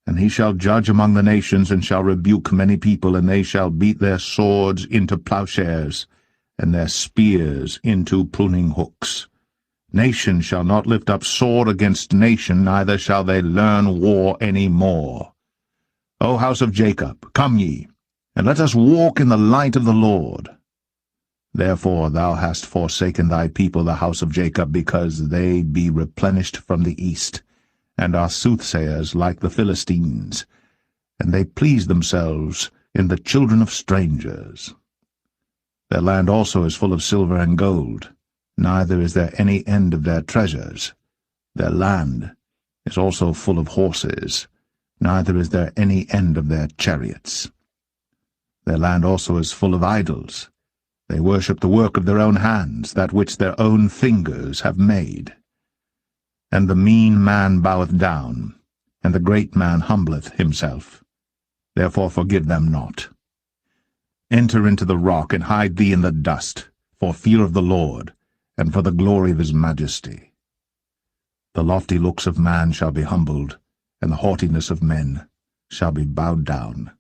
And he shall judge among the nations, and shall rebuke many people, and they shall beat their swords into plowshares, and their spears into pruning hooks. Nation shall not lift up sword against nation, neither shall they learn war any more. O house of Jacob, come ye, and let us walk in the light of the Lord. Therefore thou hast forsaken thy people, the house of Jacob, because they be replenished from the east, and are soothsayers like the Philistines, and they please themselves in the children of strangers. Their land also is full of silver and gold, neither is there any end of their treasures. Their land is also full of horses, neither is there any end of their chariots. Their land also is full of idols. They worship the work of their own hands, that which their own fingers have made. And the mean man boweth down, and the great man humbleth himself. Therefore forgive them not. Enter into the rock, and hide thee in the dust, for fear of the Lord, and for the glory of his majesty. The lofty looks of man shall be humbled, and the haughtiness of men shall be bowed down,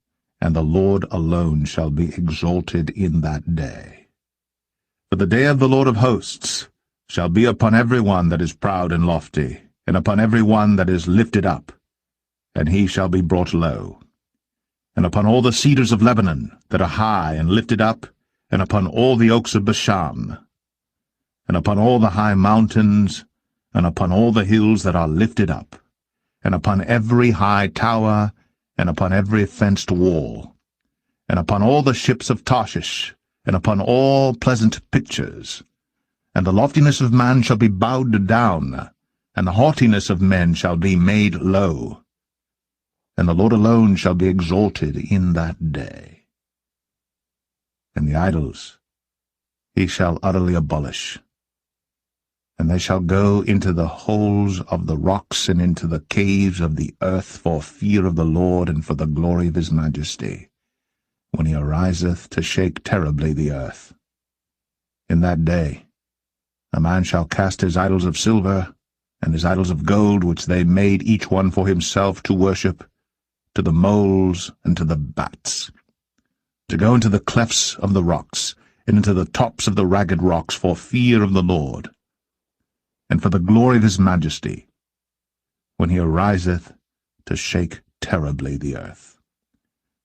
and the Lord alone shall be exalted in that day. For the day of the Lord of hosts shall be upon every one that is proud and lofty, and upon every one that is lifted up, and he shall be brought low. And upon all the cedars of Lebanon that are high and lifted up, and upon all the oaks of Bashan, and upon all the high mountains, and upon all the hills that are lifted up, and upon every high tower, and upon every fenced wall, and upon all the ships of Tarshish, and upon all pleasant pictures. And the loftiness of man shall be bowed down, and the haughtiness of men shall be made low. And the Lord alone shall be exalted in that day. And the idols he shall utterly abolish. And they shall go into the holes of the rocks, and into the caves of the earth, for fear of the Lord, and for the glory of his majesty, when he ariseth to shake terribly the earth. In that day a man shall cast his idols of silver, and his idols of gold, which they made each one for himself to worship, to the moles and to the bats, to go into the clefts of the rocks, and into the tops of the ragged rocks, for fear of the Lord, and for the glory of his majesty, when he ariseth to shake terribly the earth.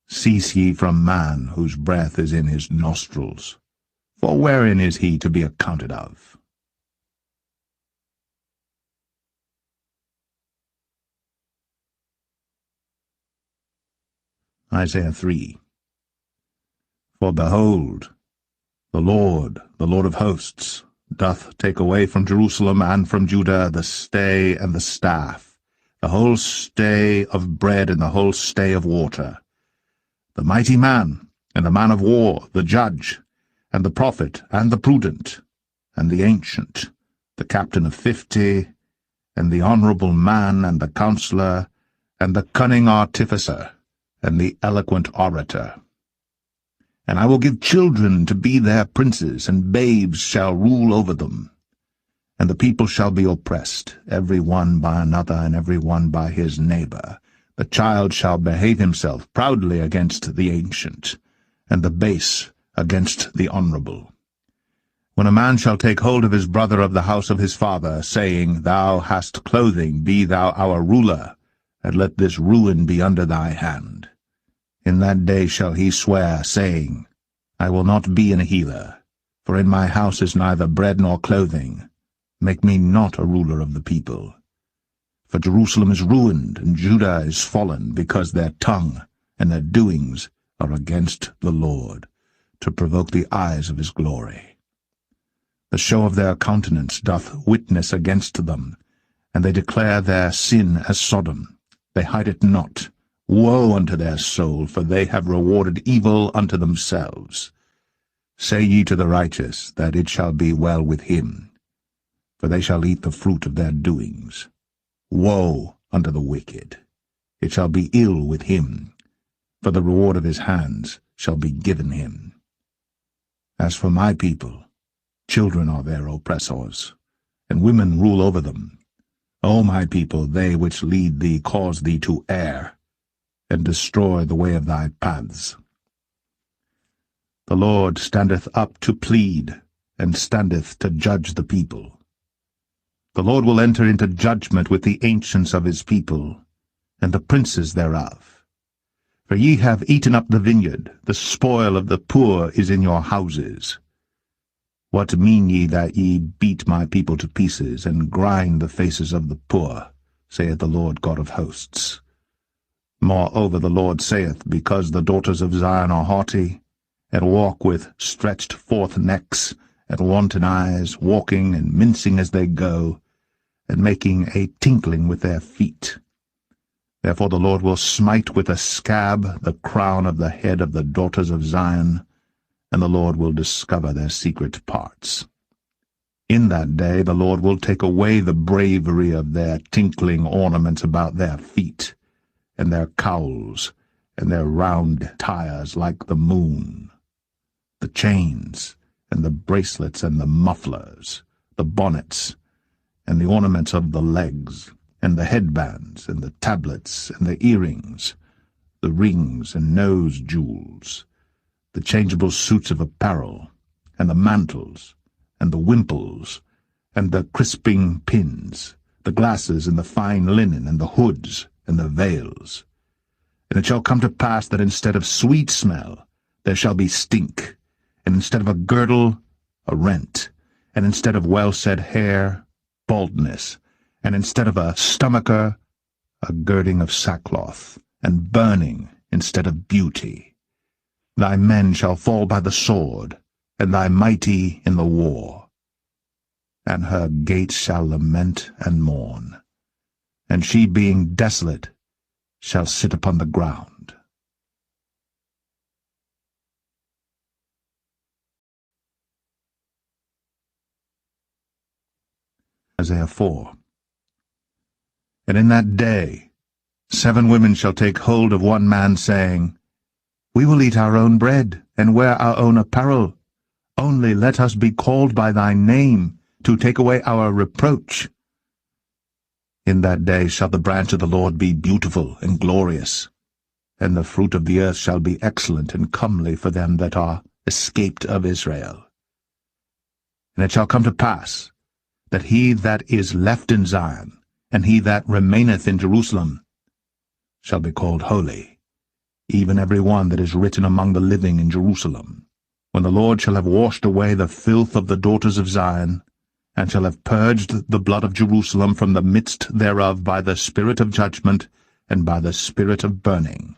Cease ye from man, whose breath is in his nostrils, for wherein is he to be accounted of? Isaiah 3. For behold, the Lord of hosts, doth take away from Jerusalem and from Judah the stay and the staff, the whole stay of bread and the whole stay of water, the mighty man, and the man of war, the judge, and the prophet, and the prudent, and the ancient, the captain of 50, and the honorable man, and the counselor, and the cunning artificer, and the eloquent orator. And I will give children to be their princes, and babes shall rule over them. And the people shall be oppressed, every one by another, and every one by his neighbor. The child shall behave himself proudly against the ancient, and the base against the honorable. When a man shall take hold of his brother of the house of his father, saying, Thou hast clothing, be thou our ruler, and let this ruin be under thy hand. In that day shall he swear, saying, I will not be an healer, for in my house is neither bread nor clothing. Make me not a ruler of the people. For Jerusalem is ruined, and Judah is fallen, because their tongue and their doings are against the Lord, to provoke the eyes of his glory. The show of their countenance doth witness against them, and they declare their sin as Sodom. They hide it not. Woe unto their soul, for they have rewarded evil unto themselves. Say ye to the righteous, that it shall be well with him, for they shall eat the fruit of their doings. Woe unto the wicked! It shall be ill with him, for the reward of his hands shall be given him. As for my people, children are their oppressors, and women rule over them. O my people, they which lead thee cause thee to err, and destroy the way of thy paths. The Lord standeth up to plead, and standeth to judge the people. The Lord will enter into judgment with the ancients of his people, and the princes thereof. For ye have eaten up the vineyard, the spoil of the poor is in your houses. What mean ye that ye beat my people to pieces, and grind the faces of the poor, saith the Lord God of hosts? Moreover the Lord saith, because the daughters of Zion are haughty, and walk with stretched forth necks, and wanton eyes, walking and mincing as they go, and making a tinkling with their feet. Therefore the Lord will smite with a scab the crown of the head of the daughters of Zion, and the Lord will discover their secret parts. In that day the Lord will take away the bravery of their tinkling ornaments about their feet, and their cowls, and their round tires like the moon, the chains, and the bracelets, and the mufflers, the bonnets, and the ornaments of the legs, and the headbands, and the tablets, and the earrings, the rings and nose jewels, the changeable suits of apparel, and the mantles, and the wimples, and the crisping pins, the glasses, and the fine linen, and the hoods, and the veils. And it shall come to pass that instead of sweet smell there shall be stink, and instead of a girdle, a rent, and instead of well-set hair, baldness, and instead of a stomacher, a girding of sackcloth, and burning instead of beauty. Thy men shall fall by the sword, and thy mighty in the war. And her gates shall lament and mourn, and she, being desolate, shall sit upon the ground. Isaiah 4. And in that day 7 women shall take hold of one man, saying, We will eat our own bread, and wear our own apparel. Only let us be called by thy name, to take away our reproach. In that day shall the branch of the Lord be beautiful and glorious, and the fruit of the earth shall be excellent and comely for them that are escaped of Israel. And it shall come to pass, that he that is left in Zion, and he that remaineth in Jerusalem, shall be called holy, even every one that is written among the living in Jerusalem, when the Lord shall have washed away the filth of the daughters of Zion, and shall have purged the blood of Jerusalem from the midst thereof by the spirit of judgment and by the spirit of burning.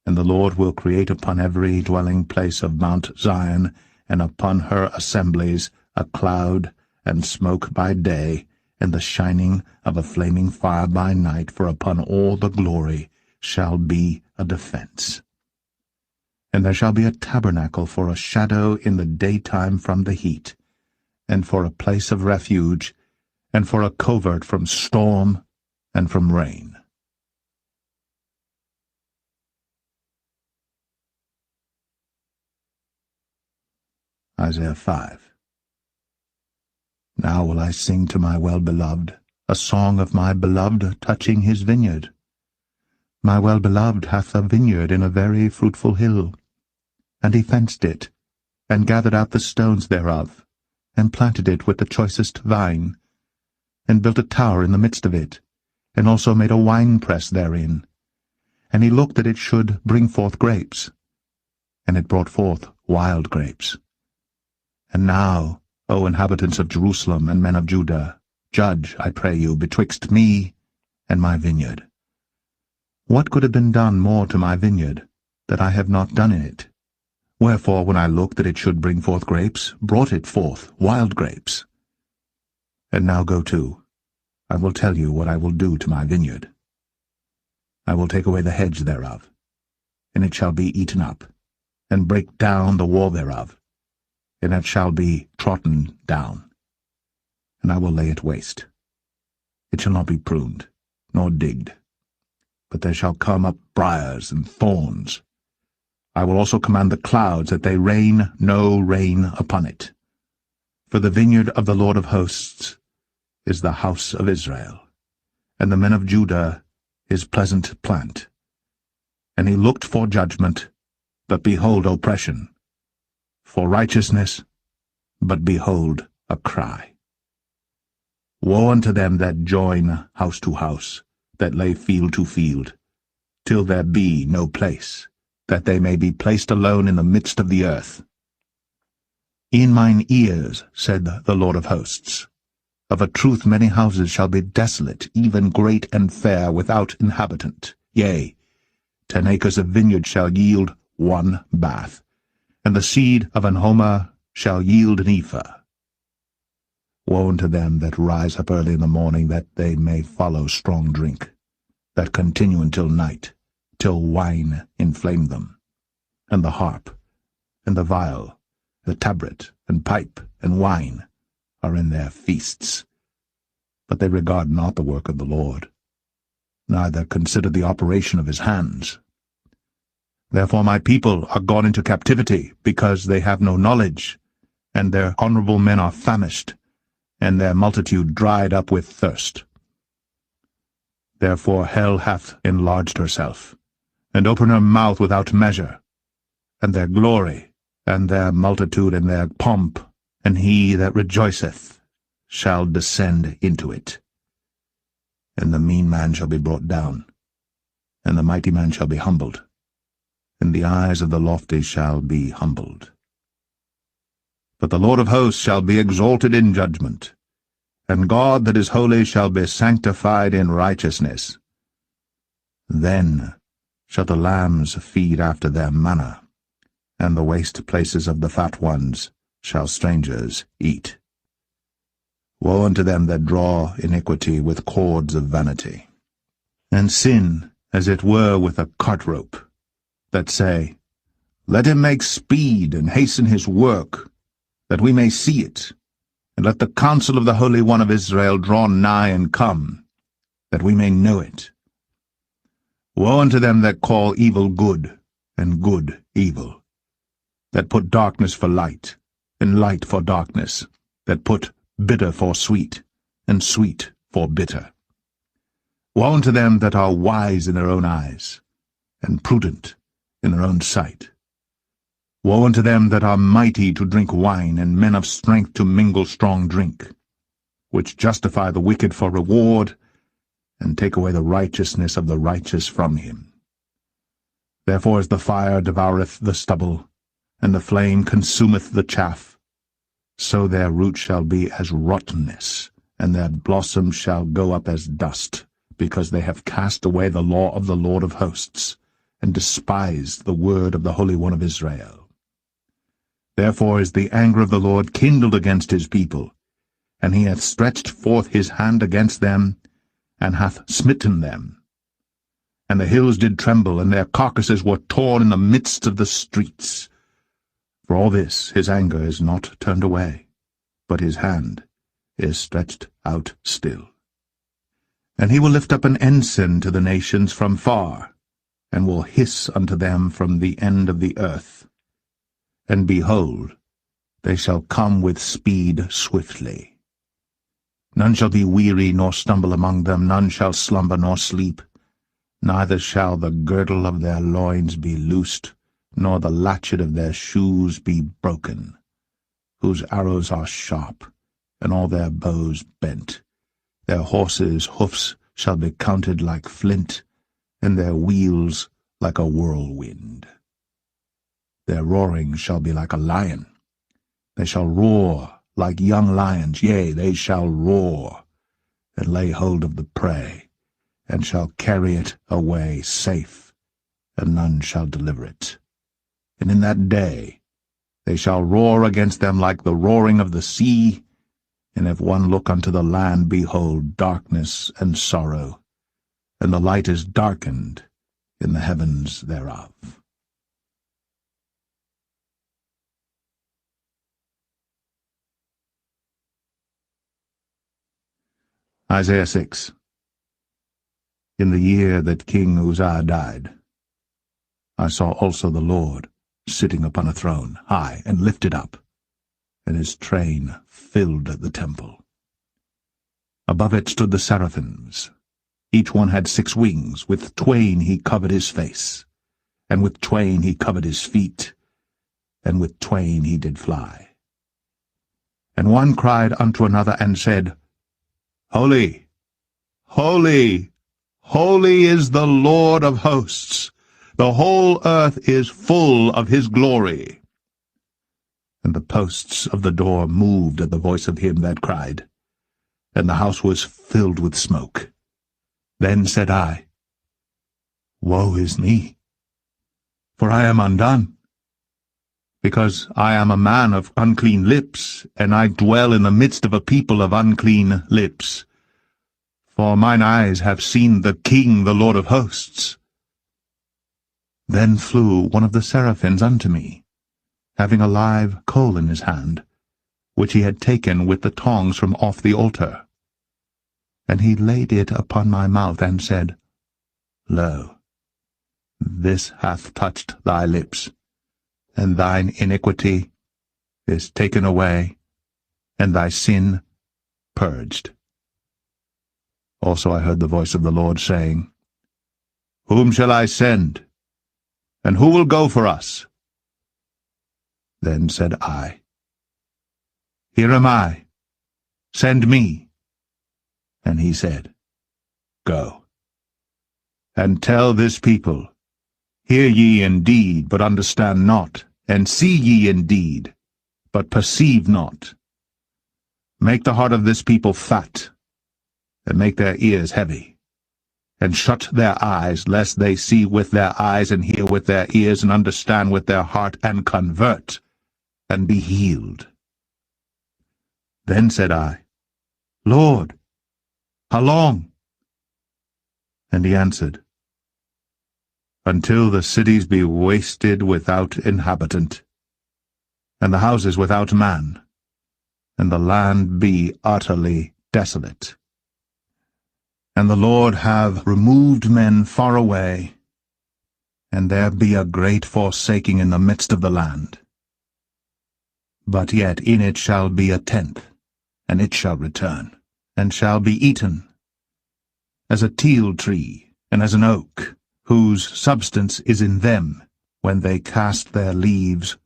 And the Lord will create upon every dwelling place of Mount Zion, and upon her assemblies, a cloud and smoke by day, and the shining of a flaming fire by night, for upon all the glory shall be a defense. And there shall be a tabernacle for a shadow in the daytime from the heat, and for a place of refuge, and for a covert from storm and from rain. Isaiah 5. Now will I sing to my well-beloved, a song of my beloved touching his vineyard. My well-beloved hath a vineyard in a very fruitful hill, and he fenced it, and gathered out the stones thereof, and planted it with the choicest vine, and built a tower in the midst of it, and also made a winepress therein. And he looked that it should bring forth grapes, and it brought forth wild grapes. And now, O inhabitants of Jerusalem and men of Judah, judge, I pray you, betwixt me and my vineyard. What could have been done more to my vineyard, that I have not done in it? Wherefore, when I looked that it should bring forth grapes, brought it forth wild grapes. And now go to, I will tell you what I will do to my vineyard. I will take away the hedge thereof, and it shall be eaten up, and break down the wall thereof, and it shall be trodden down. And I will lay it waste. It shall not be pruned, nor digged, but there shall come up briars and thorns. I will also command the clouds that they rain no rain upon it. For the vineyard of the Lord of hosts is the house of Israel, and the men of Judah his pleasant plant. And he looked for judgment, but behold oppression, for righteousness, but behold a cry. Woe unto them that join house to house, that lay field to field, till there be no place, that they may be placed alone in the midst of the earth. In mine ears, said the Lord of hosts, of a truth many houses shall be desolate, even great and fair, without inhabitant. Yea, 10 acres of vineyard shall yield 1 bath, and the seed of an homer shall yield an ephah. Woe unto them that rise up early in the morning, that they may follow strong drink, that continue until night, till wine inflame them, and the harp, and the viol, the tabret, and pipe, and wine are in their feasts. But they regard not the work of the Lord, neither consider the operation of his hands. Therefore my people are gone into captivity, because they have no knowledge, and their honorable men are famished, and their multitude dried up with thirst. Therefore hell hath enlarged herself, and opened her mouth without measure, and their glory, and their multitude, and their pomp, and he that rejoiceth shall descend into it. And the mean man shall be brought down, and the mighty man shall be humbled, and the eyes of the lofty shall be humbled. But the Lord of hosts shall be exalted in judgment, and God that is holy shall be sanctified in righteousness. Then shall the lambs feed after their manner, and the waste places of the fat ones shall strangers eat. Woe unto them that draw iniquity with cords of vanity, and sin as it were with a cart rope, that say, Let him make speed and hasten his work, that we may see it, and let the counsel of the Holy One of Israel draw nigh and come, that we may know it. Woe unto them that call evil good, and good evil, that put darkness for light, and light for darkness, that put bitter for sweet, and sweet for bitter. Woe unto them that are wise in their own eyes, and prudent in their own sight. Woe unto them that are mighty to drink wine, and men of strength to mingle strong drink, which justify the wicked for reward, and take away the righteousness of the righteous from him. Therefore as the fire devoureth the stubble, and the flame consumeth the chaff, so their root shall be as rottenness, and their blossom shall go up as dust, because they have cast away the law of the Lord of hosts, and despised the word of the Holy One of Israel. Therefore is the anger of the Lord kindled against his people, and he hath stretched forth his hand against them, and hath smitten them. And the hills did tremble, and their carcasses were torn in the midst of the streets. For all this his anger is not turned away, but his hand is stretched out still. And he will lift up an ensign to the nations from far, and will hiss unto them from the end of the earth. And behold, they shall come with speed swiftly. None shall be weary nor stumble among them, none shall slumber nor sleep, neither shall the girdle of their loins be loosed, nor the latchet of their shoes be broken, whose arrows are sharp, and all their bows bent. Their horses' hoofs shall be counted like flint, and their wheels like a whirlwind. Their roaring shall be like a lion. They shall roar like young lions, yea, they shall roar, and lay hold of the prey, and shall carry it away safe, and none shall deliver it. And in that day they shall roar against them like the roaring of the sea, and if one look unto the land, behold, darkness and sorrow, and the light is darkened in the heavens thereof. Isaiah 6. In the year that King Uzziah died, I saw also the Lord sitting upon a throne, high and lifted up, and his train filled the temple. Above it stood the seraphims. Each one had 6 wings. With twain he covered his face, and with twain he covered his feet, and with twain he did fly. And one cried unto another, and said, Holy, holy, holy is the Lord of hosts. The whole earth is full of his glory. And the posts of the door moved at the voice of him that cried, and the house was filled with smoke. Then said I, Woe is me, for I am undone, because I am a man of unclean lips, and I dwell in the midst of a people of unclean lips. For mine eyes have seen the King, the Lord of hosts. Then flew one of the seraphims unto me, having a live coal in his hand, which he had taken with the tongs from off the altar. And he laid it upon my mouth, and said, Lo, this hath touched thy lips, and thine iniquity is taken away, and thy sin purged. Also I heard the voice of the Lord saying, Whom shall I send? And who will go for us? Then said I, Here am I, send me. And he said, Go, and tell this people, Hear ye indeed, but understand not, and see ye indeed, but perceive not. Make the heart of this people fat, and make their ears heavy, and shut their eyes, lest they see with their eyes, and hear with their ears, and understand with their heart, and convert, and be healed. Then said I, Lord, how long? And he answered, Until the cities be wasted without inhabitant, and the houses without man, and the land be utterly desolate. And the Lord have removed men far away, and there be a great forsaking in the midst of the land. But yet in it shall be a tenth, and it shall return, and shall be eaten, as a teil tree, and as an oak, whose substance is in them when they cast their leaves,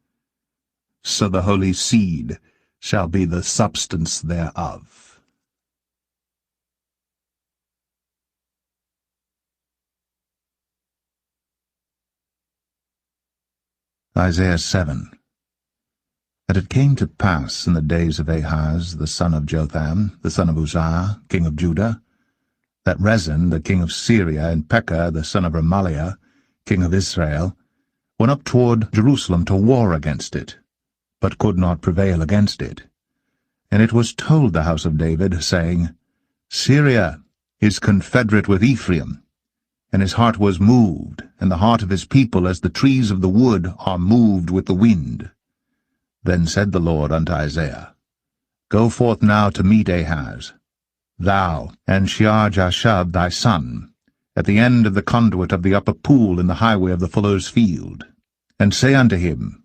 so the holy seed shall be the substance thereof. Isaiah 7. And it came to pass in the days of Ahaz, the son of Jotham, the son of Uzziah, king of Judah, that Rezin, the king of Syria, and Pekah, the son of Remaliah, king of Israel, went up toward Jerusalem to war against it, but could not prevail against it. And it was told the house of David, saying, Syria is confederate with Ephraim, and his heart was moved, and the heart of his people as the trees of the wood are moved with the wind. Then said the Lord unto Isaiah, Go forth now to meet Ahaz, thou and Shear-Jashub thy son, at the end of the conduit of the upper pool in the highway of the fuller's field, and say unto him,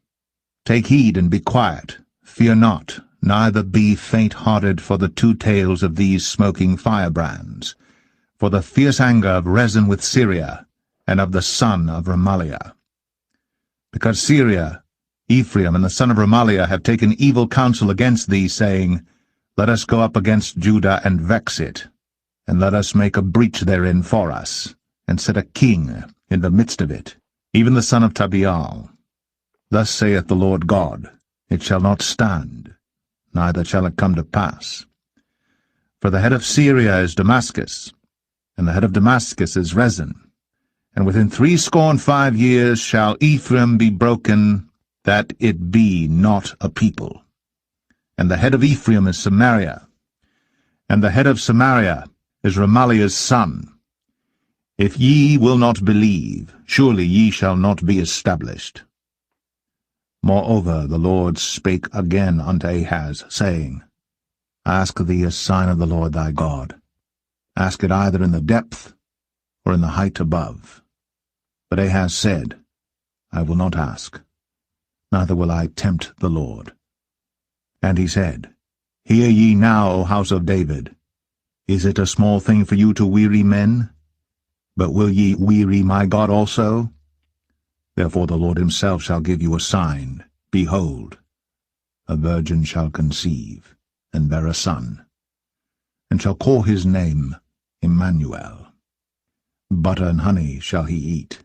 Take heed and be quiet, fear not, neither be faint-hearted for the 2 tails of these smoking firebrands, for the fierce anger of Rezin with Syria, and of the son of Remaliah. Because Syria, Ephraim, and the son of Remaliah have taken evil counsel against thee, saying, Let us go up against Judah and vex it, and let us make a breach therein for us, and set a king in the midst of it, even the son of Tabeal. Thus saith the Lord God, It shall not stand, neither shall it come to pass. For the head of Syria is Damascus, and the head of Damascus is Rezin. And within 65 years shall Ephraim be broken, that it be not a people. And the head of Ephraim is Samaria, and the head of Samaria is Remaliah's son. If ye will not believe, surely ye shall not be established. Moreover, the Lord spake again unto Ahaz, saying, Ask thee a sign of the Lord thy God. Ask it either in the depth or in the height above. But Ahaz said, I will not ask, neither will I tempt the Lord. And he said, Hear ye now, O house of David. Is it a small thing for you to weary men? But will ye weary my God also? Therefore the Lord himself shall give you a sign. Behold, a virgin shall conceive, and bear a son, and shall call his name Emmanuel. Butter and honey shall he eat,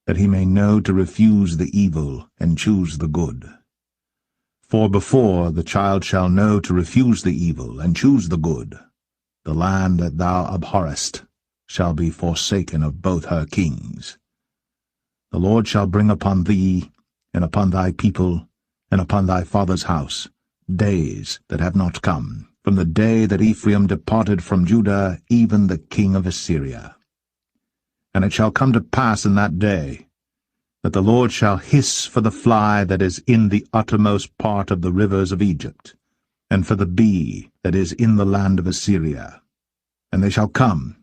that he may know to refuse the evil and choose the good. For before the child shall know to refuse the evil and choose the good, the land that thou abhorrest shall be forsaken of both her kings. The Lord shall bring upon thee, and upon thy people, and upon thy father's house, days that have not come, from the day that Ephraim departed from Judah, even the king of Assyria. And it shall come to pass in that day, that the Lord shall hiss for the fly that is in the uttermost part of the rivers of Egypt, and for the bee that is in the land of Assyria. And they shall come,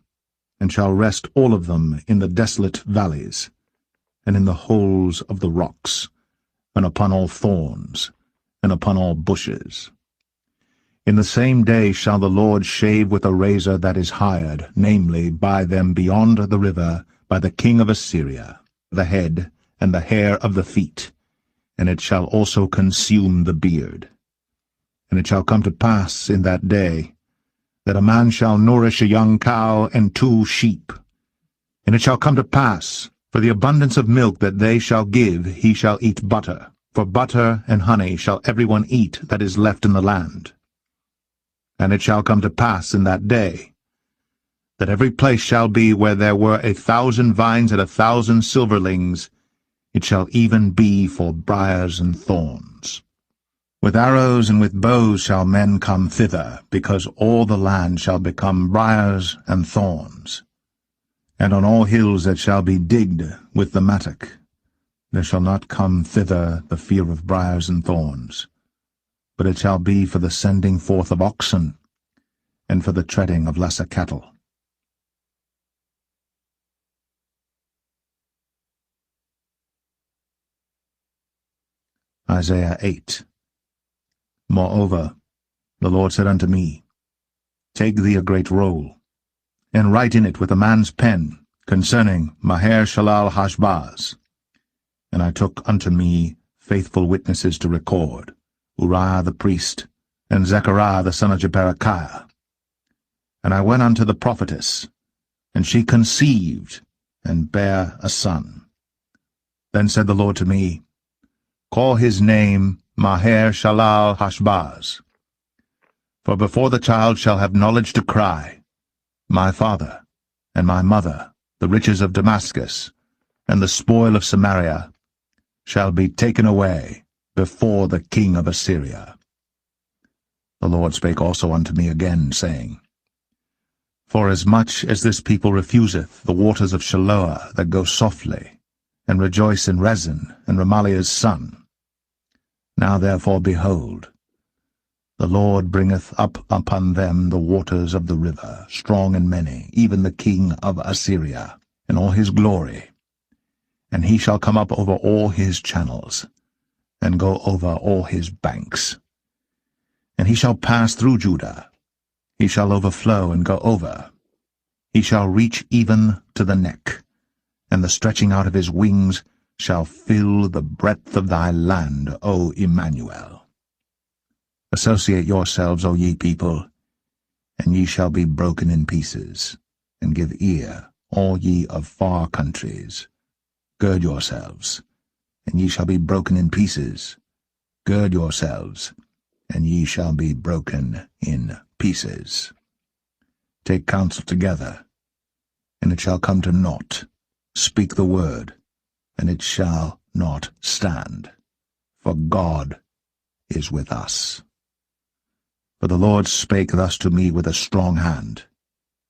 and shall rest all of them in the desolate valleys, and in the holes of the rocks, and upon all thorns, and upon all bushes. In the same day shall the Lord shave with a razor that is hired, namely, by them beyond the river, by the king of Assyria, the head and the hair of the feet, and it shall also consume the beard. And it shall come to pass in that day, that a man shall nourish a young cow and 2 sheep. And it shall come to pass, for the abundance of milk that they shall give, he shall eat butter. For butter and honey shall every one eat that is left in the land. And it shall come to pass in that day, that every place shall be where there were 1,000 vines and 1,000 silverlings, it shall even be for briars and thorns. With arrows and with bows shall men come thither, because all the land shall become briars and thorns. And on all hills that shall be digged with the mattock, there shall not come thither the fear of briars and thorns, but it shall be for the sending forth of oxen, and for the treading of lesser cattle. Isaiah 8. Moreover, the Lord said unto me, Take thee a great roll, and write in it with a man's pen, concerning Maher-shalal-Hashbaz. And I took unto me faithful witnesses to record, Uriah the priest, and Zechariah the son of Jeberechiah. And I went unto the prophetess, and she conceived, and bare a son. Then said the Lord to me, Call his name Maher-shalal-Hashbaz. For before the child shall have knowledge to cry, My father, and my mother, the riches of Damascus, and the spoil of Samaria, shall be taken away before the king of Assyria. The Lord spake also unto me again, saying, Forasmuch as this people refuseth the waters of Shiloah that go softly, and rejoice in Rezin and Remaliah's son, now therefore, behold, the Lord bringeth up upon them the waters of the river, strong and many, even the king of Assyria, in all his glory. And he shall come up over all his channels, and go over all his banks. And he shall pass through Judah, he shall overflow and go over. He shall reach even to the neck, and the stretching out of his wings shall fill the breadth of thy land, O Emmanuel. Associate yourselves, O ye people, and ye shall be broken in pieces, and give ear, all ye of far countries. Gird yourselves, and ye shall be broken in pieces. Gird yourselves, and ye shall be broken in pieces. Take counsel together, and it shall come to naught. Speak the word, and it shall not stand. For God is with us. For the Lord spake thus to me with a strong hand,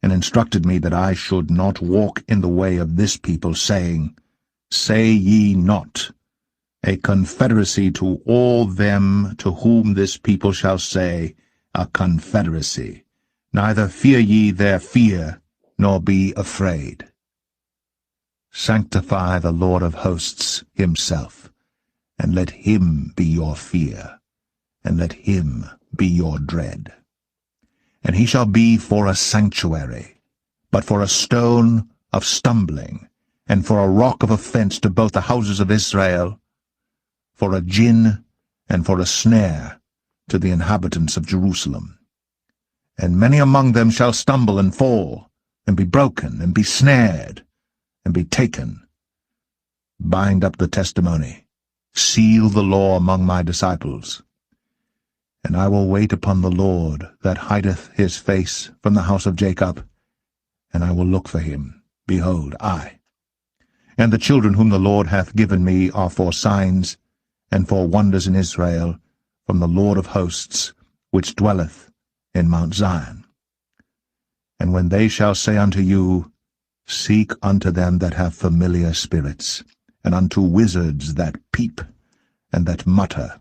and instructed me that I should not walk in the way of this people, saying, Say ye not, a confederacy to all them to whom this people shall say, a confederacy. Neither fear ye their fear, nor be afraid. Sanctify the Lord of hosts himself, and let him be your fear, and let him be your dread. And he shall be for a sanctuary, but for a stone of stumbling, and for a rock of offense to both the houses of Israel, for a gin and for a snare to the inhabitants of Jerusalem. And many among them shall stumble and fall, and be broken, and be snared, and be taken. Bind up the testimony, seal the law among my disciples. And I will wait upon the Lord that hideth his face from the house of Jacob, and I will look for him. Behold, I. And the children whom the Lord hath given me are for signs and for wonders in Israel, from the Lord of hosts, which dwelleth in Mount Zion. And when they shall say unto you, Seek unto them that have familiar spirits, and unto wizards that peep, and that mutter,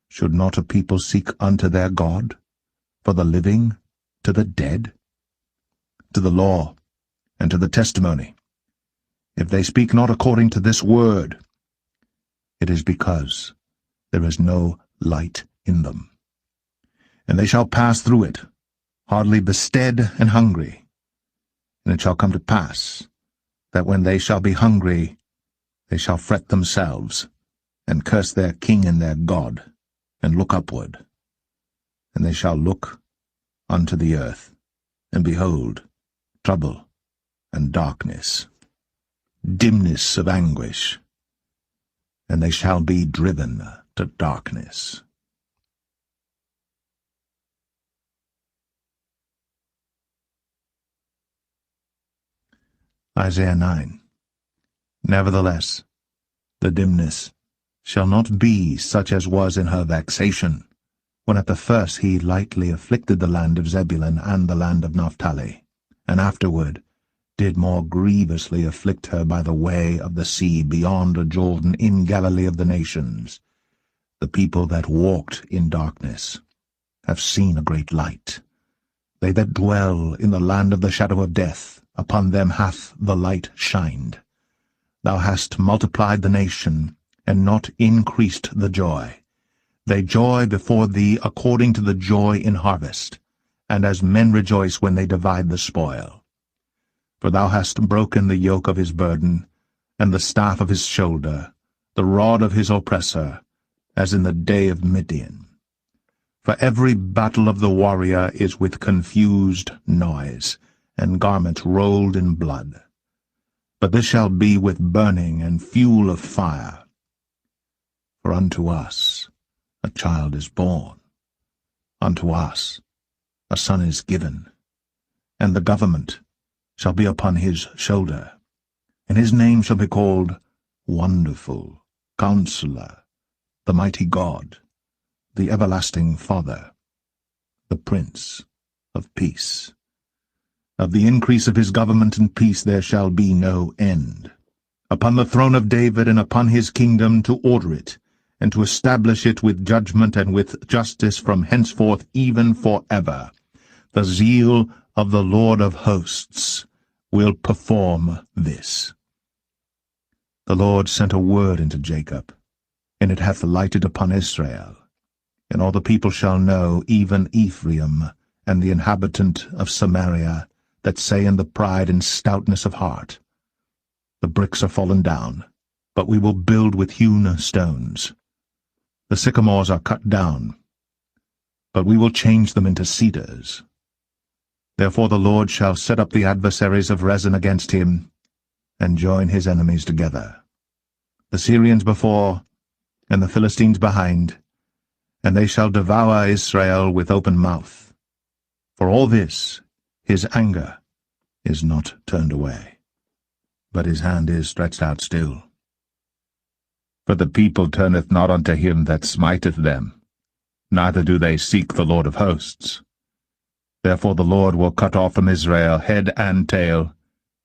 should not a people seek unto their God, for the living to the dead? To the law and to the testimony, if they speak not according to this word, it is because there is no light in them. And they shall pass through it, hardly bestead and hungry. And it shall come to pass, that when they shall be hungry, they shall fret themselves, and curse their king and their God, and look upward. And they shall look unto the earth, and behold, trouble and darkness, dimness of anguish, and they shall be driven to darkness. Isaiah 9. Nevertheless, the dimness shall not be such as was in her vexation, when at the first he lightly afflicted the land of Zebulun and the land of Naphtali, and afterward did more grievously afflict her by the way of the sea beyond the Jordan in Galilee of the nations. The people that walked in darkness have seen a great light. They that dwell in the land of the shadow of death, upon them hath the light shined. Thou hast multiplied the nation, and not increased the joy. They joy before thee according to the joy in harvest, and as men rejoice when they divide the spoil. For thou hast broken the yoke of his burden, and the staff of his shoulder, the rod of his oppressor, as in the day of Midian. For every battle of the warrior is with confused noise, and garments rolled in blood. But this shall be with burning and fuel of fire. For unto us a child is born, unto us a son is given, and the government shall be upon his shoulder, and his name shall be called Wonderful, Counselor, the Mighty God, the Everlasting Father, the Prince of Peace. Of the increase of his government and peace there shall be no end, upon the throne of David and upon his kingdom, to order it, and to establish it with judgment and with justice from henceforth even forever. The zeal of the Lord of hosts will perform this. The Lord sent a word into Jacob, and it hath lighted upon Israel. And all the people shall know, even Ephraim, and the inhabitant of Samaria, that say in the pride and stoutness of heart, The bricks are fallen down, but we will build with hewn stones. The sycamores are cut down, but we will change them into cedars. Therefore the Lord shall set up the adversaries of Rezin against him, and join his enemies together, the Syrians before, and the Philistines behind, and they shall devour Israel with open mouth. For all this his anger is not turned away, but his hand is stretched out still. For the people turneth not unto him that smiteth them, neither do they seek the Lord of hosts. Therefore the Lord will cut off from Israel head and tail,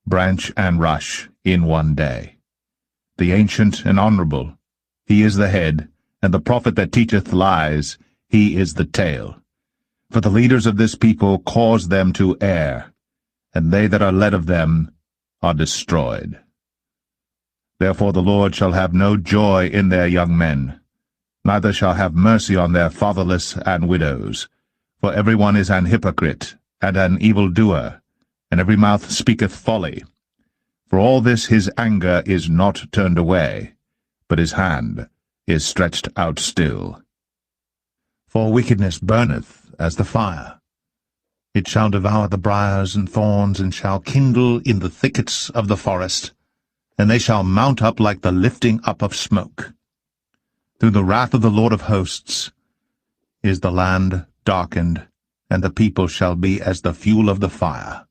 branch and rush, in one day. The ancient and honorable, he is the head, and the prophet that teacheth lies, he is the tail. For the leaders of this people cause them to err, and they that are led of them are destroyed. Therefore the Lord shall have no joy in their young men, neither shall have mercy on their fatherless and widows. For every one is an hypocrite, and an evildoer, and every mouth speaketh folly. For all this his anger is not turned away, but his hand is stretched out still. For wickedness burneth as the fire. It shall devour the briars and thorns, and shall kindle in the thickets of the forest, and they shall mount up like the lifting up of smoke. Through the wrath of the Lord of hosts is the land darkened, and the people shall be as the fuel of the fire.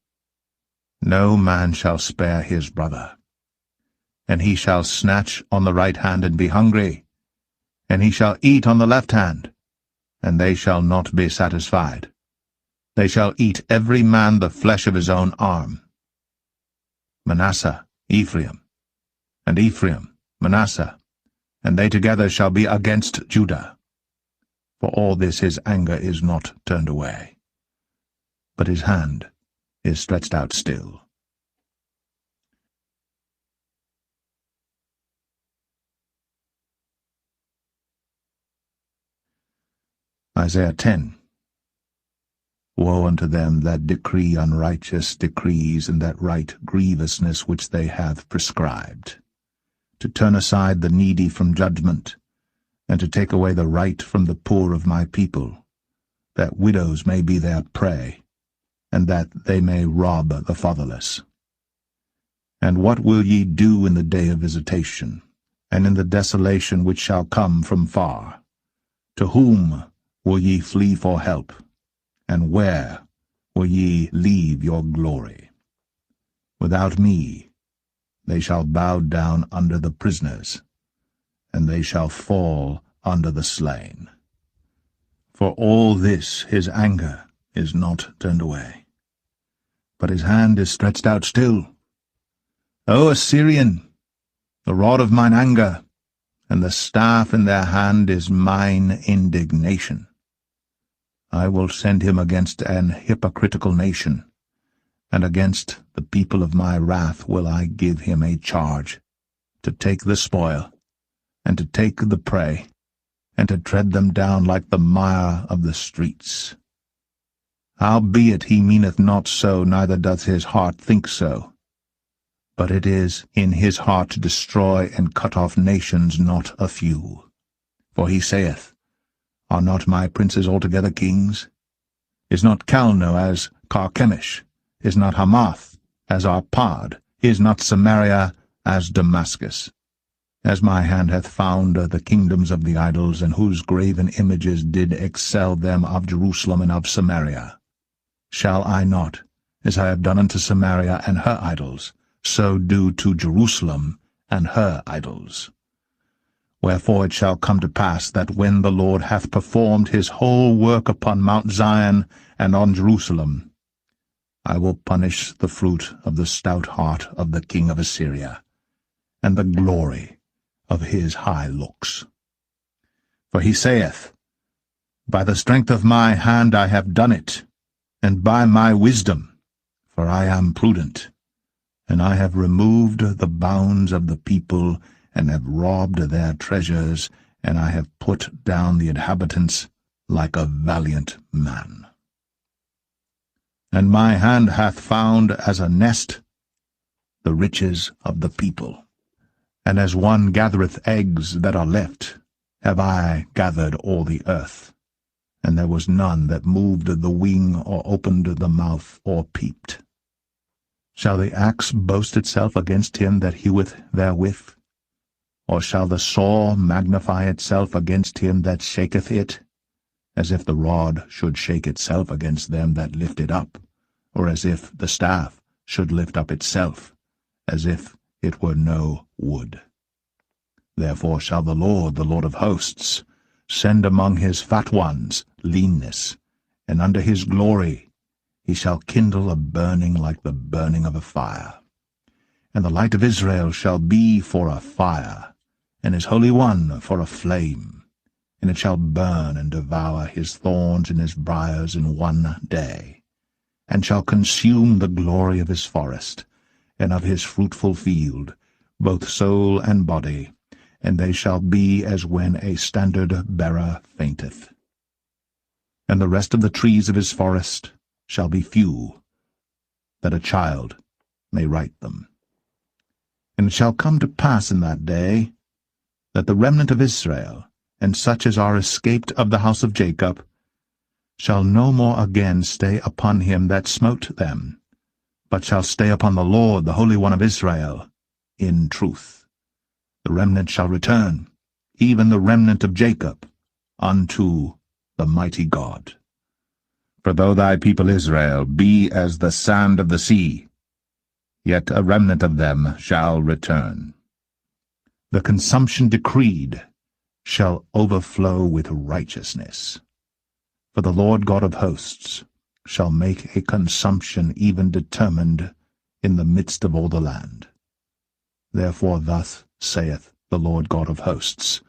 No man shall spare his brother. And he shall snatch on the right hand and be hungry, and he shall eat on the left hand, and they shall not be satisfied. They shall eat every man the flesh of his own arm. Manasseh, Ephraim, and Ephraim, Manasseh, and they together shall be against Judah. For all this his anger is not turned away, but his hand is stretched out still. Isaiah 10. Woe unto them that decree unrighteous decrees, and that write grievousness which they have prescribed, to turn aside the needy from judgment, and to take away the right from the poor of my people, that widows may be their prey, and that they may rob the fatherless. And what will ye do in the day of visitation, and in the desolation which shall come from far? To whom will ye flee for help, and where will ye leave your glory? Without me they shall bow down under the prisoners, and they shall fall under the slain. For all this his anger is not turned away, but his hand is stretched out still. O Assyrian, the rod of mine anger, and the staff in their hand is mine indignation. I will send him against an hypocritical nation, and against the people of my wrath will I give him a charge, to take the spoil, and to take the prey, and to tread them down like the mire of the streets. Howbeit he meaneth not so, neither doth his heart think so. But it is in his heart to destroy and cut off nations, not a few. For he saith, Are not my princes altogether kings? Is not Calno as Carchemish? Is not Hamath as Arpad? Is not Samaria as Damascus? As my hand hath found the kingdoms of the idols, and whose graven images did excel them of Jerusalem and of Samaria. Shall I not, as I have done unto Samaria and her idols, so do to Jerusalem and her idols? Wherefore it shall come to pass that when the Lord hath performed his whole work upon Mount Zion and on Jerusalem, I will punish the fruit of the stout heart of the king of Assyria, and the glory of his high looks. For he saith, By the strength of my hand I have done it, and by my wisdom, for I am prudent, and I have removed the bounds of the people, and have robbed their treasures, and I have put down the inhabitants like a valiant man. And my hand hath found as a nest the riches of the people, And as one gathereth eggs that are left, have I gathered all the earth. And there was none that moved the wing, or opened the mouth, or peeped. Shall the axe boast itself against him that heweth therewith? Or shall the saw magnify itself against him that shaketh it? As if the rod should shake itself against them that lift it up, or as if the staff should lift up itself, as if it were no wood. Therefore shall the Lord of hosts, send among his fat ones leanness, and under his glory he shall kindle a burning like the burning of a fire. And the light of Israel shall be for a fire, and his Holy One for a flame, and it shall burn and devour his thorns and his briars in one day, and shall consume the glory of his forest, and of his fruitful field, both soul and body, and they shall be as when a standard-bearer fainteth. And the rest of the trees of his forest shall be few, that a child may write them. And it shall come to pass in that day, that the remnant of Israel, and such as are escaped of the house of Jacob, shall no more again stay upon him that smote them, but shall stay upon the Lord, the Holy One of Israel, in truth. The remnant shall return, even the remnant of Jacob, unto the mighty God. For though thy people Israel be as the sand of the sea, yet a remnant of them shall return. The consumption decreed shall overflow with righteousness. For the Lord God of hosts shall make a consumption even determined in the midst of all the land. Therefore thus saith the Lord God of hosts,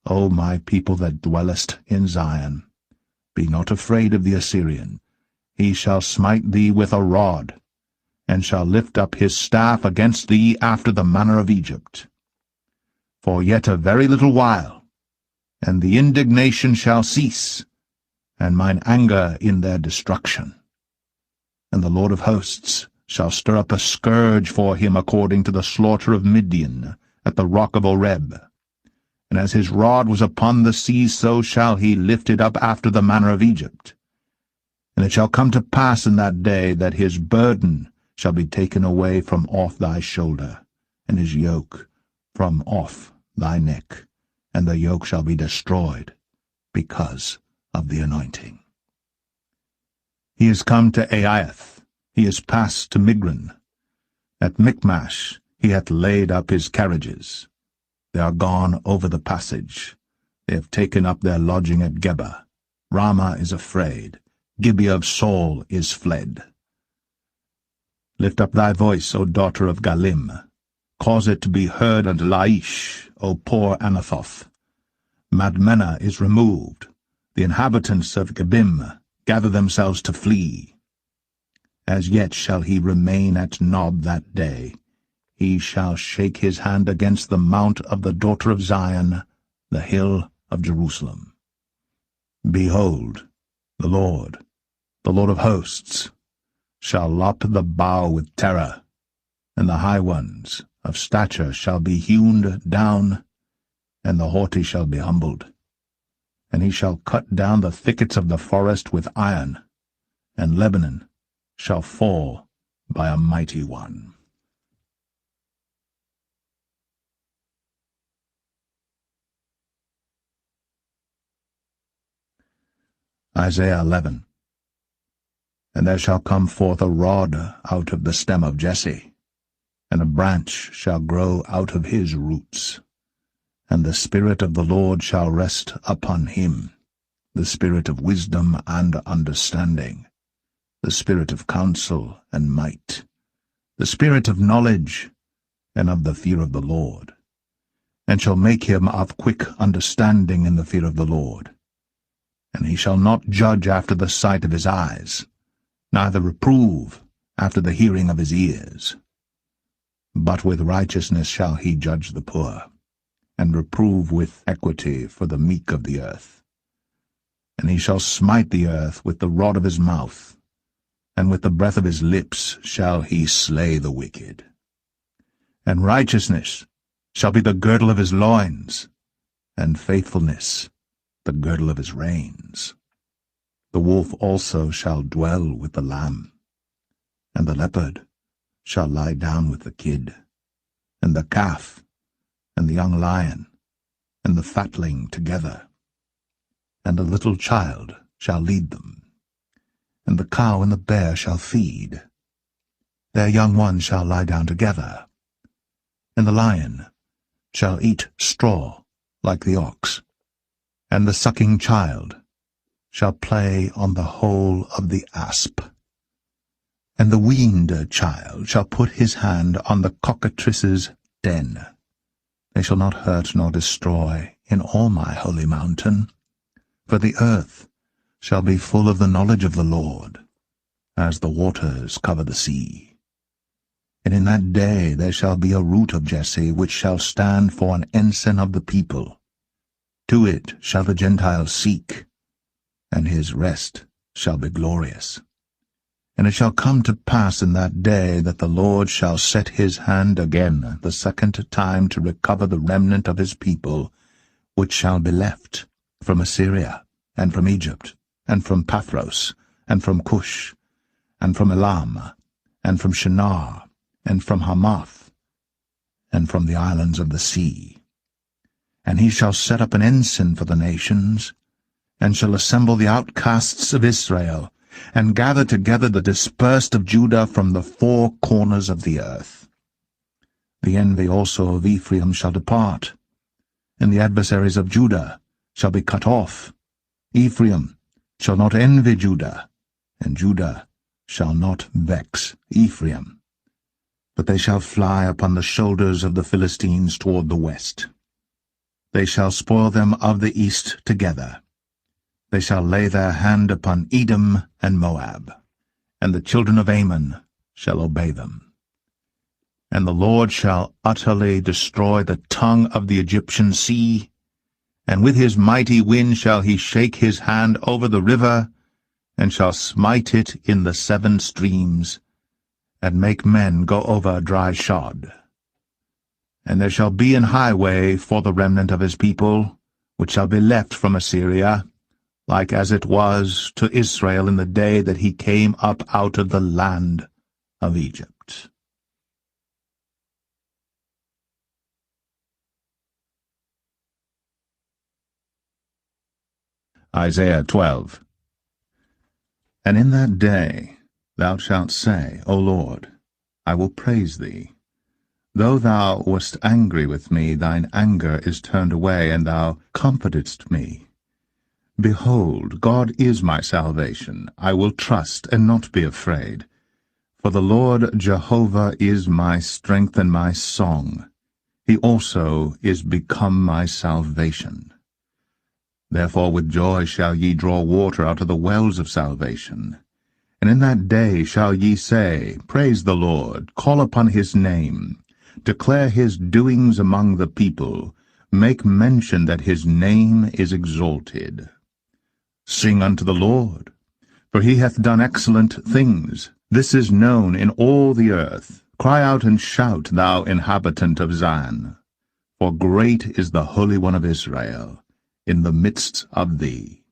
O my people that dwellest in Zion, be not afraid of the Assyrian. He shall smite thee with a rod, and shall lift up his staff against thee after the manner of Egypt. For yet a very little while, and the indignation shall cease, and mine anger in their destruction. And the Lord of hosts shall stir up a scourge for him according to the slaughter of Midian at the rock of Oreb. And as his rod was upon the sea, so shall he lift it up after the manner of Egypt. And it shall come to pass in that day that his burden shall be taken away from off thy shoulder, and his yoke from off thy neck, and the yoke shall be destroyed because of the anointing. He is come to Aiath, he is passed to Migron. At Michmash he hath laid up his carriages. They are gone over the passage. They have taken up their lodging at Geba. Ramah is afraid. Gibeah of Saul is fled. Lift up thy voice, O daughter of Galim. Cause it to be heard unto Laish, O poor Anathoth. Madmenah is removed. The inhabitants of Gebim gather themselves to flee. As yet shall he remain at Nob that day. He shall shake his hand against the mount of the daughter of Zion, the hill of Jerusalem. Behold, the Lord of hosts, shall lop the bough with terror, and the high ones of stature shall be hewn down, and the haughty shall be humbled. And he shall cut down the thickets of the forest with iron, and Lebanon shall fall by a mighty one. Isaiah 11. And there shall come forth a rod out of the stem of Jesse, and a branch shall grow out of his roots. And the Spirit of the Lord shall rest upon him, the Spirit of wisdom and understanding, the Spirit of counsel and might, the Spirit of knowledge and of the fear of the Lord, and shall make him of quick understanding in the fear of the Lord. And he shall not judge after the sight of his eyes, neither reprove after the hearing of his ears. But with righteousness shall he judge the poor, and reprove with equity for the meek of the earth. And he shall smite the earth with the rod of his mouth, and with the breath of his lips shall he slay the wicked. And righteousness shall be the girdle of his loins, and faithfulness the girdle of his reins. The wolf also shall dwell with the lamb, and the leopard shall lie down with the kid, and the calf, and the young lion, and the fatling together. And the little child shall lead them, and the cow and the bear shall feed. Their young ones shall lie down together, and the lion shall eat straw like the ox, and the sucking child shall play on the hole of the asp. And the weaned child shall put his hand on the cockatrice's den. They shall not hurt nor destroy in all my holy mountain, for the earth shall be full of the knowledge of the Lord, as the waters cover the sea. And in that day there shall be a root of Jesse, which shall stand for an ensign of the people. To it shall the Gentiles seek, and his rest shall be glorious. And it shall come to pass in that day that the Lord shall set his hand again the second time to recover the remnant of his people, which shall be left from Assyria, and from Egypt, and from Pathros, and from Cush, and from Elam, and from Shinar, and from Hamath, and from the islands of the sea. And he shall set up an ensign for the nations, and shall assemble the outcasts of Israel, and gather together the dispersed of Judah from the four corners of the earth. The envy also of Ephraim shall depart, and the adversaries of Judah shall be cut off. Ephraim shall not envy Judah, and Judah shall not vex Ephraim. But they shall fly upon the shoulders of the Philistines toward the west. They shall spoil them of the east together. They shall lay their hand upon Edom and Moab, and the children of Ammon shall obey them. And the Lord shall utterly destroy the tongue of the Egyptian sea, and with his mighty wind shall he shake his hand over the river, and shall smite it in the 7 streams, and make men go over dry shod. And there shall be an highway for the remnant of his people, which shall be left from Assyria, like as it was to Israel in the day that he came up out of the land of Egypt. Isaiah 12. And in that day thou shalt say, O Lord, I will praise thee. Though thou wast angry with me, thine anger is turned away, and thou comfortedst me. Behold, God is my salvation. I will trust and not be afraid. For the Lord Jehovah is my strength and my song. He also is become my salvation. Therefore with joy shall ye draw water out of the wells of salvation. And in that day shall ye say, Praise the Lord, call upon his name, declare his doings among the people, make mention that his name is exalted. Sing unto the Lord, for he hath done excellent things. This is known in all the earth. Cry out and shout, thou inhabitant of Zion. For great is the Holy One of Israel in the midst of thee.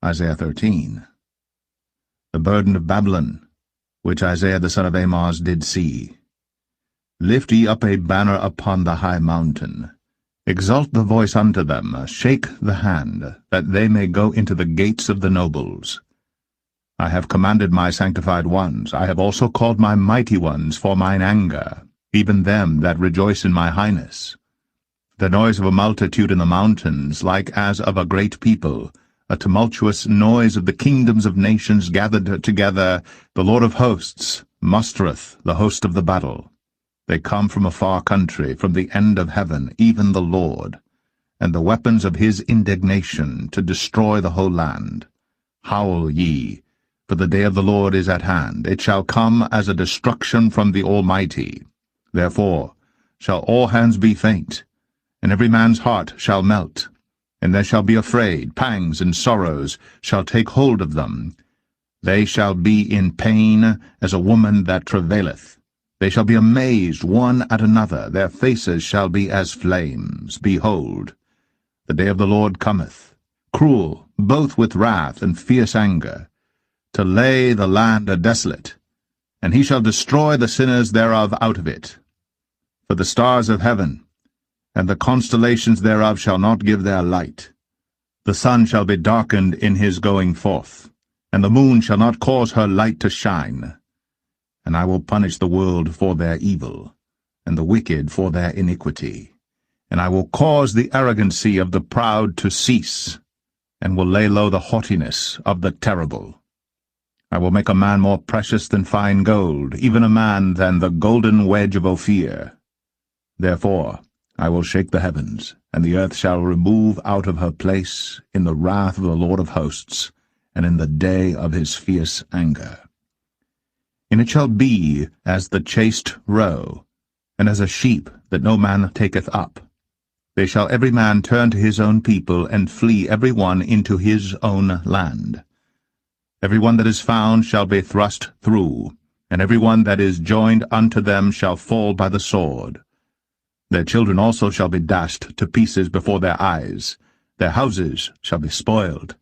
Isaiah 13. The burden of Babylon, which Isaiah the son of Amoz did see. Lift ye up a banner upon the high mountain. Exalt the voice unto them, shake the hand, that they may go into the gates of the nobles. I have commanded my sanctified ones, I have also called my mighty ones for mine anger, even them that rejoice in my highness. The noise of a multitude in the mountains, like as of a great people, a tumultuous noise of the kingdoms of nations gathered together, the Lord of hosts mustereth the host of the battle. They come from a far country, from the end of heaven, even the Lord, and the weapons of his indignation to destroy the whole land. Howl ye, for the day of the Lord is at hand. It shall come as a destruction from the Almighty. Therefore shall all hands be faint, and every man's heart shall melt, and they shall be afraid. Pangs and sorrows shall take hold of them. They shall be in pain as a woman that travaileth. They shall be amazed one at another. Their faces shall be as flames. Behold, the day of the Lord cometh, cruel, both with wrath and fierce anger, to lay the land desolate, and he shall destroy the sinners thereof out of it. For the stars of heaven and the constellations thereof shall not give their light. The sun shall be darkened in his going forth, and the moon shall not cause her light to shine. And I will punish the world for their evil, and the wicked for their iniquity. And I will cause the arrogancy of the proud to cease, and will lay low the haughtiness of the terrible. I will make a man more precious than fine gold, even a man than the golden wedge of Ophir. Therefore I will shake the heavens, and the earth shall remove out of her place in the wrath of the Lord of hosts, and in the day of his fierce anger. And it shall be as the chased roe, and as a sheep that no man taketh up. They shall every man turn to his own people, and flee every one into his own land. Every one that is found shall be thrust through, and every one that is joined unto them shall fall by the sword. Their children also shall be dashed to pieces before their eyes. Their houses shall be spoiled,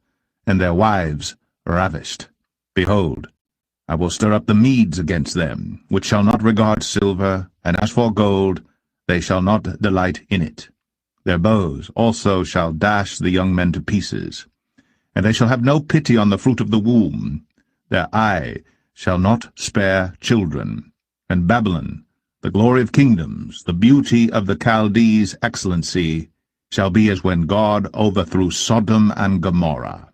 and their wives ravished. Behold, I will stir up the Medes against them, which shall not regard silver, and as for gold, they shall not delight in it. Their bows also shall dash the young men to pieces, and they shall have no pity on the fruit of the womb. Their eye shall not spare children. And Babylon, the glory of kingdoms, the beauty of the Chaldees' excellency, shall be as when God overthrew Sodom and Gomorrah.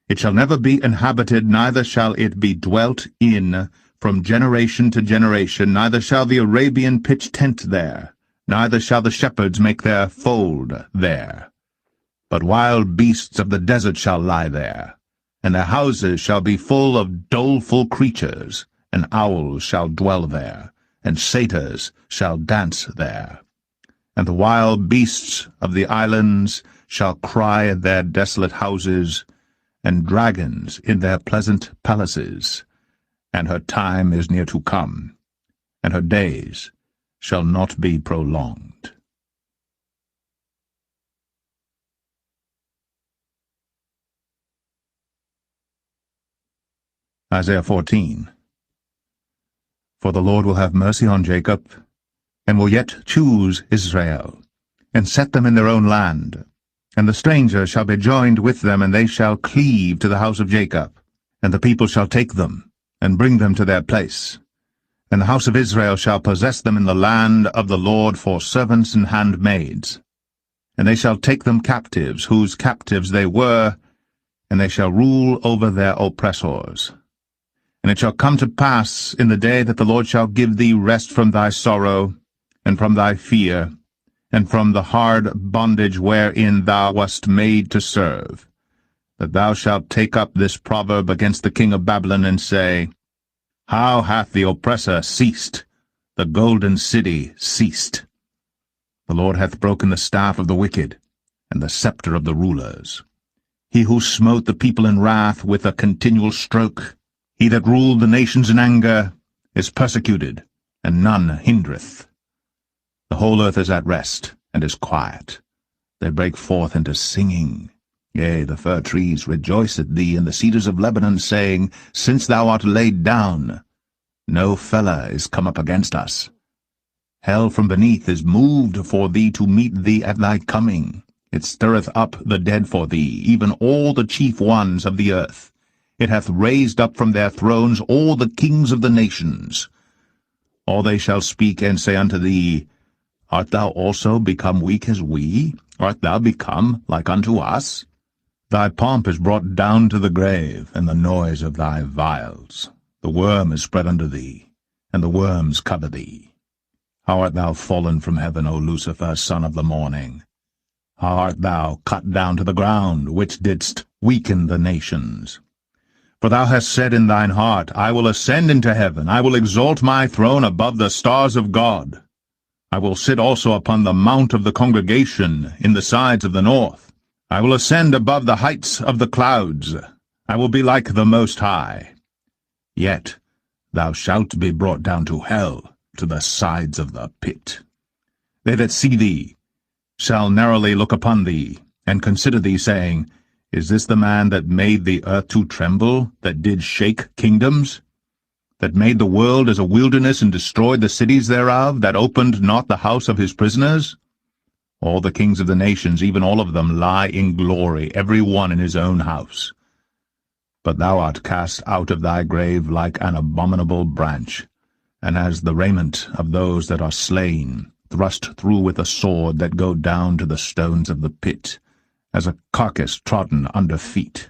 It shall never be inhabited, neither shall it be dwelt in from generation to generation, neither shall the Arabian pitch tent there, neither shall the shepherds make their fold there. But wild beasts of the desert shall lie there, and their houses shall be full of doleful creatures, and owls shall dwell there, and satyrs shall dance there. And the wild beasts of the islands shall cry in their desolate houses, and dragons in their pleasant palaces. And her time is near to come, and her days shall not be prolonged. Isaiah 14. For the Lord will have mercy on Jacob, and will yet choose Israel, and set them in their own land. And the stranger shall be joined with them, and they shall cleave to the house of Jacob. And the people shall take them, and bring them to their place. And the house of Israel shall possess them in the land of the Lord for servants and handmaids. And they shall take them captives, whose captives they were, and they shall rule over their oppressors. And it shall come to pass in the day that the Lord shall give thee rest from thy sorrow, and from thy fear, and from the hard bondage wherein thou wast made to serve, that thou shalt take up this proverb against the king of Babylon, and say, How hath the oppressor ceased, the golden city ceased? The Lord hath broken the staff of the wicked, and the scepter of the rulers. He who smote the people in wrath with a continual stroke, he that ruled the nations in anger, is persecuted, and none hindereth. The whole earth is at rest, and is quiet. They break forth into singing. Yea, the fir trees rejoice at thee, and the cedars of Lebanon, saying, Since thou art laid down, no fellow is come up against us. Hell from beneath is moved for thee to meet thee at thy coming. It stirreth up the dead for thee, even all the chief ones of the earth. It hath raised up from their thrones all the kings of the nations. All they shall speak and say unto thee, Art thou also become weak as we? Art thou become like unto us? Thy pomp is brought down to the grave, and the noise of thy vials. The worm is spread under thee, and the worms cover thee. How art thou fallen from heaven, O Lucifer, son of the morning? How art thou cut down to the ground, which didst weaken the nations? For thou hast said in thine heart, I will ascend into heaven, I will exalt my throne above the stars of God. I will sit also upon the mount of the congregation in the sides of the north. I will ascend above the heights of the clouds. I will be like the Most High. Yet thou shalt be brought down to hell, to the sides of the pit. They that see thee shall narrowly look upon thee, and consider thee, saying, Is this the man that made the earth to tremble, that did shake kingdoms? That made the world as a wilderness, and destroyed the cities thereof, that opened not the house of his prisoners? All the kings of the nations, even all of them, lie in glory, every one in his own house. But thou art cast out of thy grave like an abominable branch, and as the raiment of those that are slain, thrust through with a sword, that go down to the stones of the pit, as a carcass trodden under feet.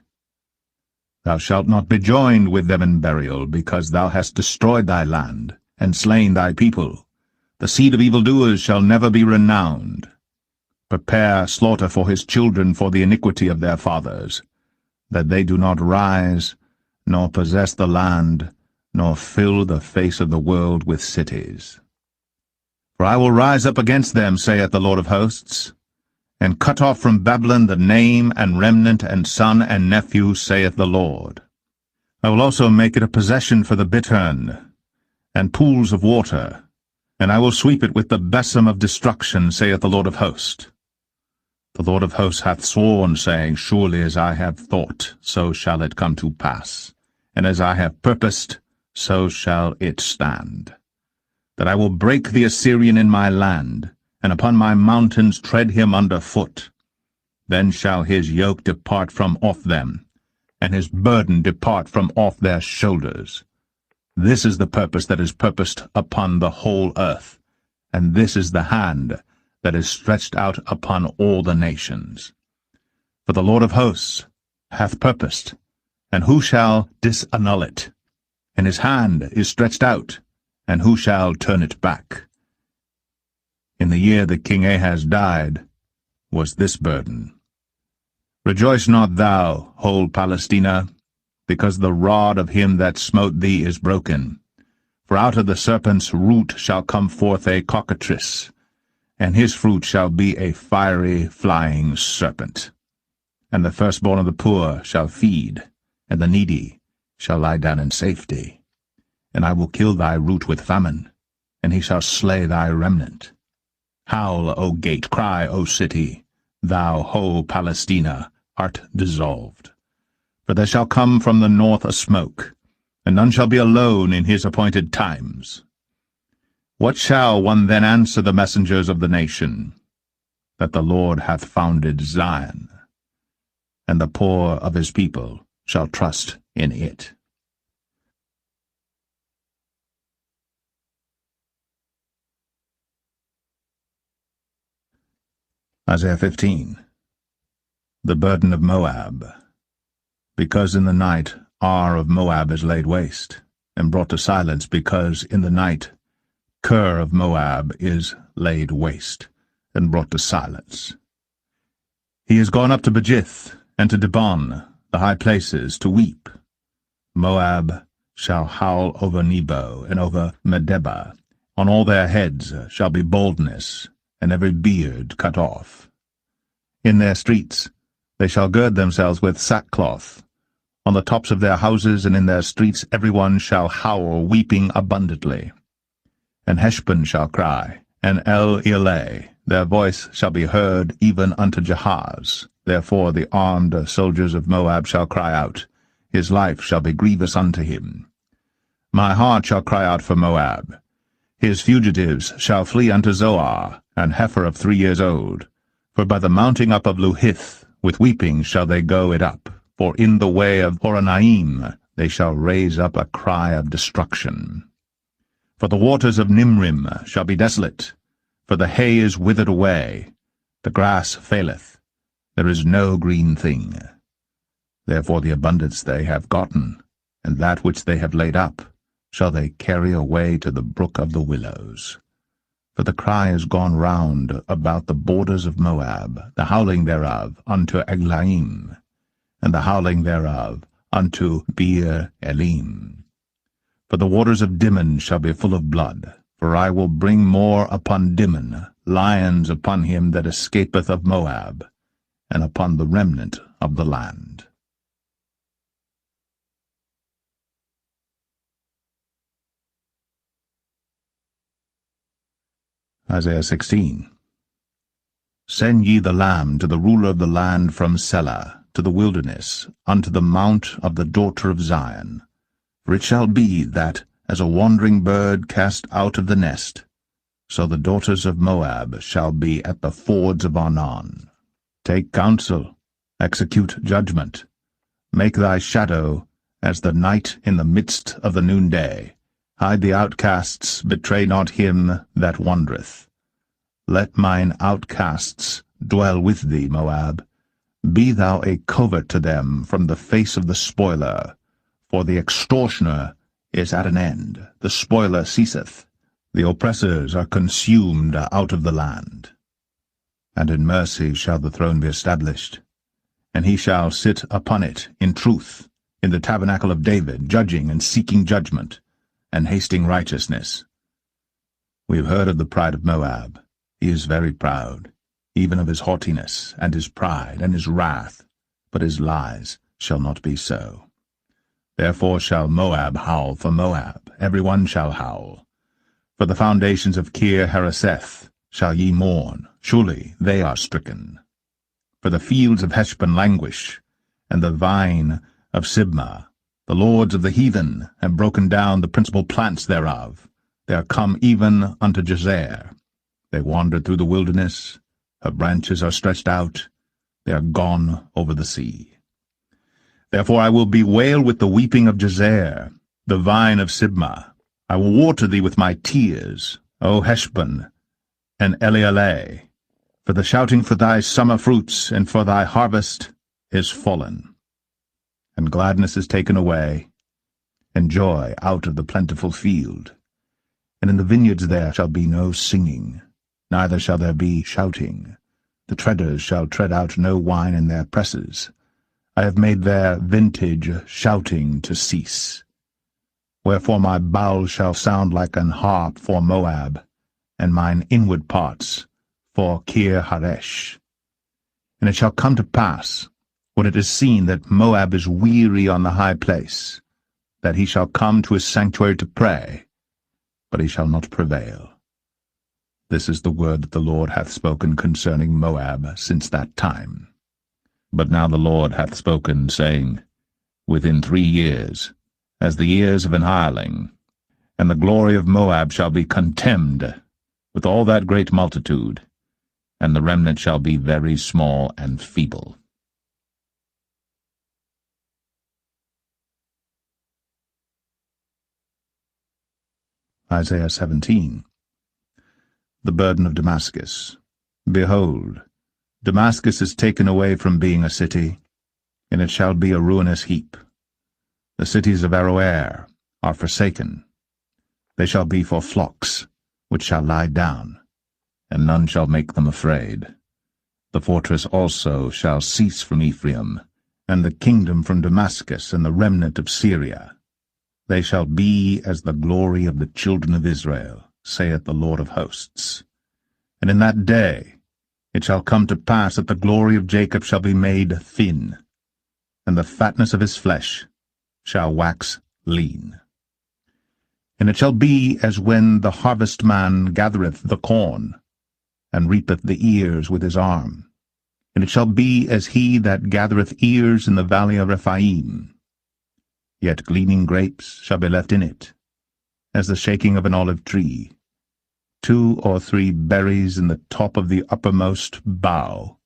Thou shalt not be joined with them in burial, because thou hast destroyed thy land, and slain thy people. The seed of evildoers shall never be renowned. Prepare slaughter for his children for the iniquity of their fathers, that they do not rise, nor possess the land, nor fill the face of the world with cities. For I will rise up against them, saith the Lord of hosts, and cut off from Babylon the name and remnant and son and nephew, saith the Lord. I will also make it a possession for the bittern, and pools of water, and I will sweep it with the besom of destruction, saith the Lord of hosts. The Lord of hosts hath sworn, saying, Surely as I have thought, so shall it come to pass, and as I have purposed, so shall it stand. That I will break the Assyrian in my land, and upon my mountains tread him under foot. Then shall his yoke depart from off them, and his burden depart from off their shoulders. This is the purpose that is purposed upon the whole earth, and this is the hand that is stretched out upon all the nations. For the Lord of hosts hath purposed, and who shall disannul it? And his hand is stretched out, and who shall turn it back? In the year that King Ahaz died was this burden. Rejoice not thou, whole Palestina, because the rod of him that smote thee is broken. For out of the serpent's root shall come forth a cockatrice, and his fruit shall be a fiery flying serpent. And the firstborn of the poor shall feed, and the needy shall lie down in safety. And I will kill thy root with famine, and he shall slay thy remnant. Howl, O gate, cry, O city, thou whole Palestina art dissolved. For there shall come from the north a smoke, and none shall be alone in his appointed times. What shall one then answer the messengers of the nation? That the Lord hath founded Zion, and the poor of his people shall trust in it. Isaiah 15. The burden of Moab. Because in the night Ar of Moab is laid waste, and brought to silence, because in the night Ker of Moab is laid waste, and brought to silence. He is gone up to Bajith, and to Dibon, the high places, to weep. Moab shall howl over Nebo, and over Medeba. On all their heads shall be baldness, and every beard cut off. In their streets they shall gird themselves with sackcloth. On the tops of their houses and in their streets every one shall howl, weeping abundantly. And Heshbon shall cry, and El-Eleh, their voice shall be heard even unto Jahaz. Therefore the armed soldiers of Moab shall cry out, his life shall be grievous unto him. My heart shall cry out for Moab. His fugitives shall flee unto Zoar, an heifer of 3 years old. For by the mounting up of Luhith, with weeping shall they go it up. For in the way of Horonaim they shall raise up a cry of destruction. For the waters of Nimrim shall be desolate, for the hay is withered away, the grass faileth, there is no green thing. Therefore the abundance they have gotten, and that which they have laid up, shall they carry away to the brook of the willows. For the cry is gone round about the borders of Moab, the howling thereof unto Eglaim, and the howling thereof unto Beer Elim. For the waters of Dimon shall be full of blood, for I will bring more upon Dimon, lions upon him that escapeth of Moab, and upon the remnant of the land. Isaiah 16. Send ye the lamb to the ruler of the land from Selah, to the wilderness, unto the mount of the daughter of Zion. For it shall be that, as a wandering bird cast out of the nest, so the daughters of Moab shall be at the fords of Arnon. Take counsel, execute judgment. Make thy shadow as the night in the midst of the noonday. Hide the outcasts, betray not him that wandereth. Let mine outcasts dwell with thee, Moab. Be thou a covert to them from the face of the spoiler, for the extortioner is at an end, the spoiler ceaseth, the oppressors are consumed out of the land. And in mercy shall the throne be established, and he shall sit upon it in truth, in the tabernacle of David, judging and seeking judgment, and hasting righteousness. We have heard of the pride of Moab. He is very proud, even of his haughtiness, and his pride, and his wrath, but his lies shall not be so. Therefore shall Moab howl for Moab, every one shall howl. For the foundations of Kir-Hareseth shall ye mourn, surely they are stricken. For the fields of Heshbon languish, and the vine of Sibmah. The lords of the heathen have broken down the principal plants thereof. They are come even unto Jazer. They wandered through the wilderness. Her branches are stretched out. They are gone over the sea. Therefore I will bewail with the weeping of Jazer, the vine of Sibmah. I will water thee with my tears, O Heshbon and Elealeh. For the shouting for thy summer fruits and for thy harvest is fallen. And gladness is taken away, and joy out of the plentiful field. And in the vineyards there shall be no singing, neither shall there be shouting. The treaders shall tread out no wine in their presses. I have made their vintage shouting to cease. Wherefore my bowels shall sound like an harp for Moab, and mine inward parts for Kir-Haresh. And it shall come to pass, when it is seen that Moab is weary on the high place, that he shall come to his sanctuary to pray, but he shall not prevail. This is the word that the Lord hath spoken concerning Moab since that time. But now the Lord hath spoken, saying, Within 3 years, as the years of an hireling, and the glory of Moab shall be contemned with all that great multitude, and the remnant shall be very small and feeble. Isaiah 17. The burden of Damascus. Behold, Damascus is taken away from being a city, and it shall be a ruinous heap. The cities of Aroer are forsaken. They shall be for flocks, which shall lie down, and none shall make them afraid. The fortress also shall cease from Ephraim, and the kingdom from Damascus, and the remnant of Syria. They shall be as the glory of the children of Israel, saith the Lord of hosts. And in that day it shall come to pass that the glory of Jacob shall be made thin, and the fatness of his flesh shall wax lean. And it shall be as when the harvestman gathereth the corn, and reapeth the ears with his arm. And it shall be as he that gathereth ears in the valley of Rephaim. Yet gleaning grapes shall be left in it, as the shaking of an olive tree, 2 or 3 berries in the top of the uppermost bough,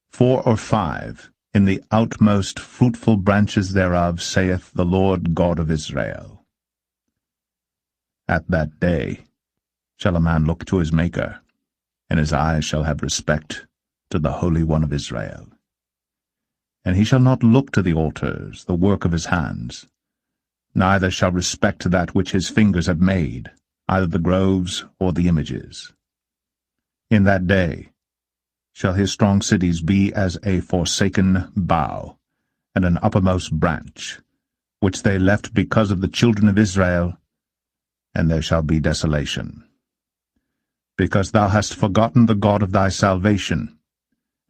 4 or 5 in the outmost fruitful branches thereof, saith the Lord God of Israel. At that day shall a man look to his Maker, and his eyes shall have respect to the Holy One of Israel. And he shall not look to the altars, the work of his hands, neither shall respect that which his fingers have made, either the groves or the images. In that day shall his strong cities be as a forsaken bough, and an uppermost branch, which they left because of the children of Israel, and there shall be desolation. Because thou hast forgotten the God of thy salvation,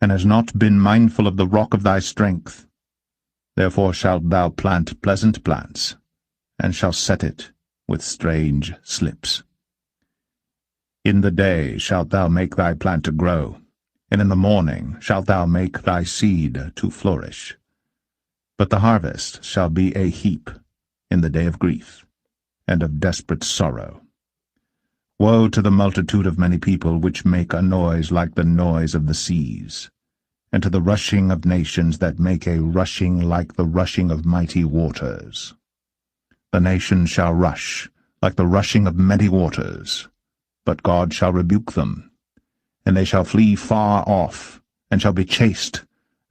and hast not been mindful of the rock of thy strength, therefore shalt thou plant pleasant plants, and shall set it with strange slips. In the day shalt thou make thy plant to grow, and in the morning shalt thou make thy seed to flourish. But the harvest shall be a heap in the day of grief, and of desperate sorrow. Woe to the multitude of many people which make a noise like the noise of the seas, and to the rushing of nations that make a rushing like the rushing of mighty waters. The nations shall rush like the rushing of many waters, but God shall rebuke them, and they shall flee far off, and shall be chased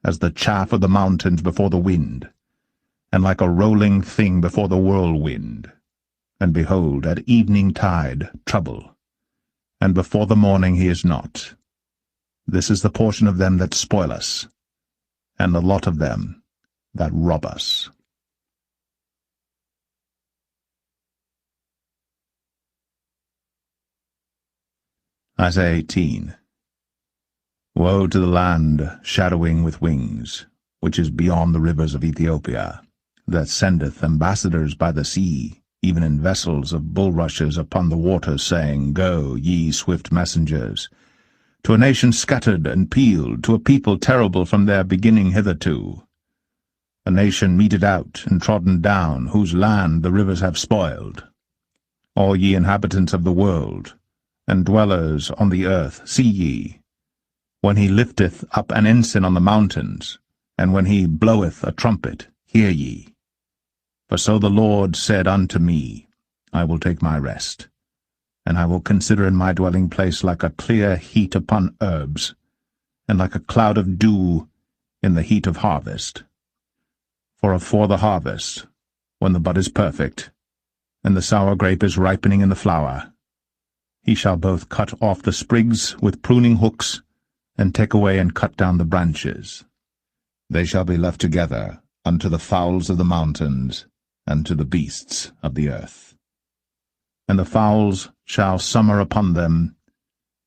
as the chaff of the mountains before the wind, and like a rolling thing before the whirlwind. And behold, at evening tide trouble, and before the morning he is not. This is the portion of them that spoil us, and the lot of them that rob us. Isaiah 18. Woe to the land shadowing with wings, which is beyond the rivers of Ethiopia, that sendeth ambassadors by the sea, even in vessels of bulrushes upon the waters, saying, Go, ye swift messengers, to a nation scattered and peeled, to a people terrible from their beginning hitherto, a nation meted out and trodden down, whose land the rivers have spoiled. All ye inhabitants of the world, and dwellers on the earth, see ye, when he lifteth up an ensign on the mountains, and when he bloweth a trumpet, hear ye. For so the Lord said unto me, I will take my rest, and I will consider in my dwelling place like a clear heat upon herbs, and like a cloud of dew in the heat of harvest. For afore the harvest, when the bud is perfect, and the sour grape is ripening in the flower, he shall both cut off the sprigs with pruning hooks, and take away and cut down the branches. They shall be left together unto the fowls of the mountains, and to the beasts of the earth. And the fowls shall summer upon them,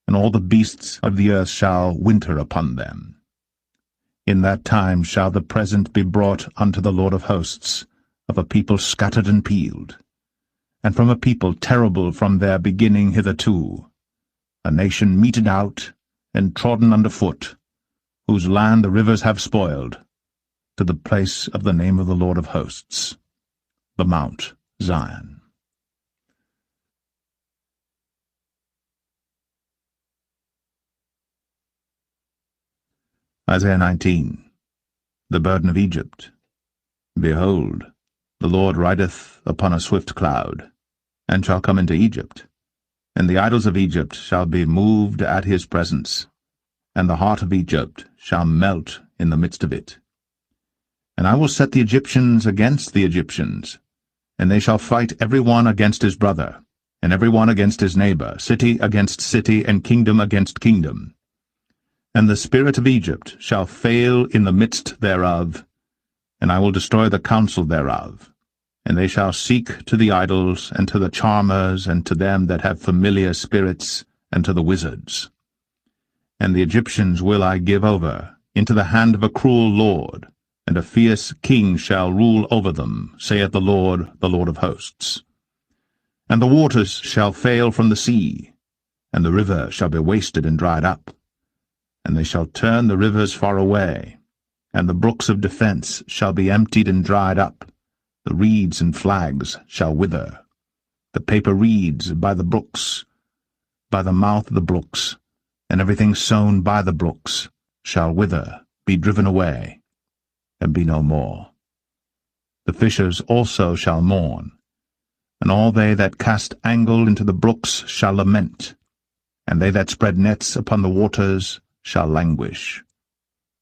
and all the beasts of the earth shall winter upon them. In that time shall the present be brought unto the Lord of hosts, of a people scattered and peeled, and from a people terrible from their beginning hitherto, a nation meted out and trodden under foot, whose land the rivers have spoiled, to the place of the name of the Lord of hosts, the Mount Zion. Isaiah 19. The burden of Egypt. Behold, the Lord rideth upon a swift cloud, and shall come into Egypt, and the idols of Egypt shall be moved at his presence, and the heart of Egypt shall melt in the midst of it. And I will set the Egyptians against the Egyptians, and they shall fight every one against his brother, and every one against his neighbor, city against city, and kingdom against kingdom. And the spirit of Egypt shall fail in the midst thereof, and I will destroy the counsel thereof. And they shall seek to the idols, and to the charmers, and to them that have familiar spirits, and to the wizards. And the Egyptians will I give over into the hand of a cruel lord, and a fierce king shall rule over them, saith the Lord of hosts. And the waters shall fail from the sea, and the river shall be wasted and dried up. And they shall turn the rivers far away, and the brooks of defence shall be emptied and dried up. The reeds and flags shall wither. The paper reeds by the brooks, by the mouth of the brooks, and everything sown by the brooks shall wither, be driven away, and be no more. The fishers also shall mourn, and all they that cast angle into the brooks shall lament, and they that spread nets upon the waters shall languish.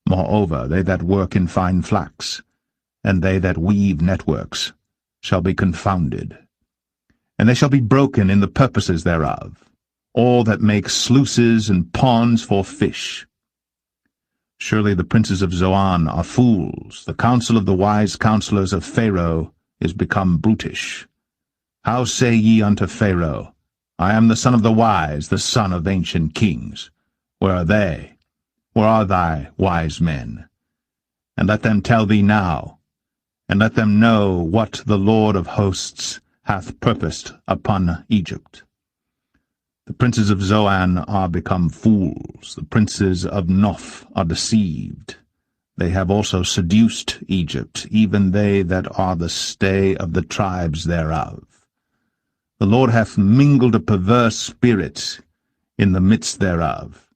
Moreover, they that work in fine flax, and they that weave networks, shall be confounded. And they shall be broken in the purposes thereof, all that make sluices and ponds for fish. Surely the princes of Zoan are fools, the counsel of the wise counselors of Pharaoh is become brutish. How say ye unto Pharaoh, I am the son of the wise, the son of ancient kings? Where are they? Where are thy wise men? And let them tell thee now, and let them know what the Lord of hosts hath purposed upon Egypt. The princes of Zoan are become fools. The princes of Noph are deceived. They have also seduced Egypt, even they that are the stay of the tribes thereof. The Lord hath mingled a perverse spirit in the midst thereof,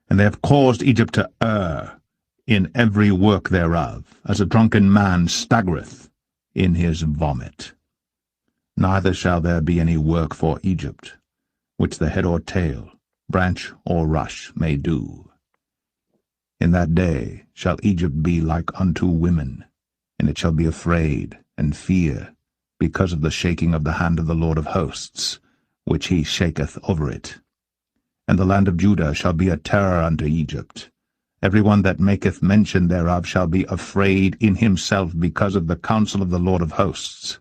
and they have caused Egypt to err in every work thereof, as a drunken man staggereth in his vomit. Neither shall there be any work for Egypt, which the head or tail, branch or rush may do. In that day shall Egypt be like unto women, and it shall be afraid and fear, because of the shaking of the hand of the Lord of hosts, which he shaketh over it. And the land of Judah shall be a terror unto Egypt. Every one that maketh mention thereof shall be afraid in himself because of the counsel of the Lord of hosts,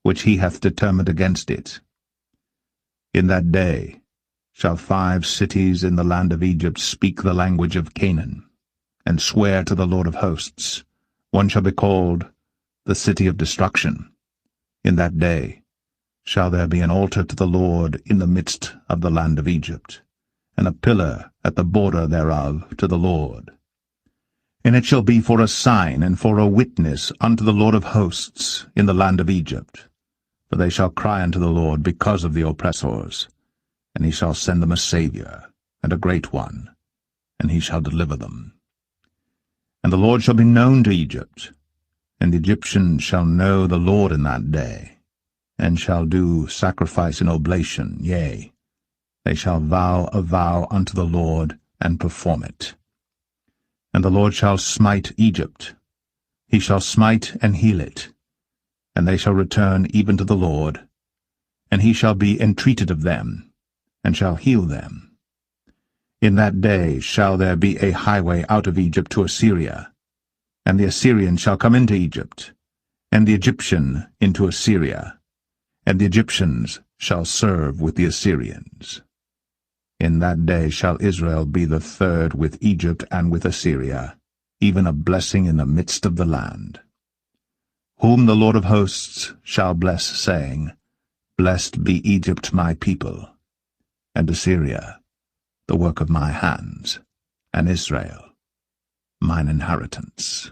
which he hath determined against it. In that day shall 5 cities in the land of Egypt speak the language of Canaan, and swear to the Lord of hosts. One shall be called the city of destruction. In that day shall there be an altar to the Lord in the midst of the land of Egypt, and a pillar at the border thereof to the Lord. And it shall be for a sign and for a witness unto the Lord of hosts in the land of Egypt. For they shall cry unto the Lord because of the oppressors, and he shall send them a Saviour, and a great one, and he shall deliver them. And the Lord shall be known to Egypt, and the Egyptians shall know the Lord in that day, and shall do sacrifice and oblation, yea, they shall vow a vow unto the Lord, and perform it. And the Lord shall smite Egypt, he shall smite and heal it, and they shall return even to the Lord, and he shall be entreated of them, and shall heal them. In that day shall there be a highway out of Egypt to Assyria, and the Assyrian shall come into Egypt, and the Egyptian into Assyria, and the Egyptians shall serve with the Assyrians. In that day shall Israel be the third with Egypt and with Assyria, even a blessing in the midst of the land. Whom the Lord of hosts shall bless, saying, Blessed be Egypt my people, and Assyria, the work of my hands, and Israel, mine inheritance.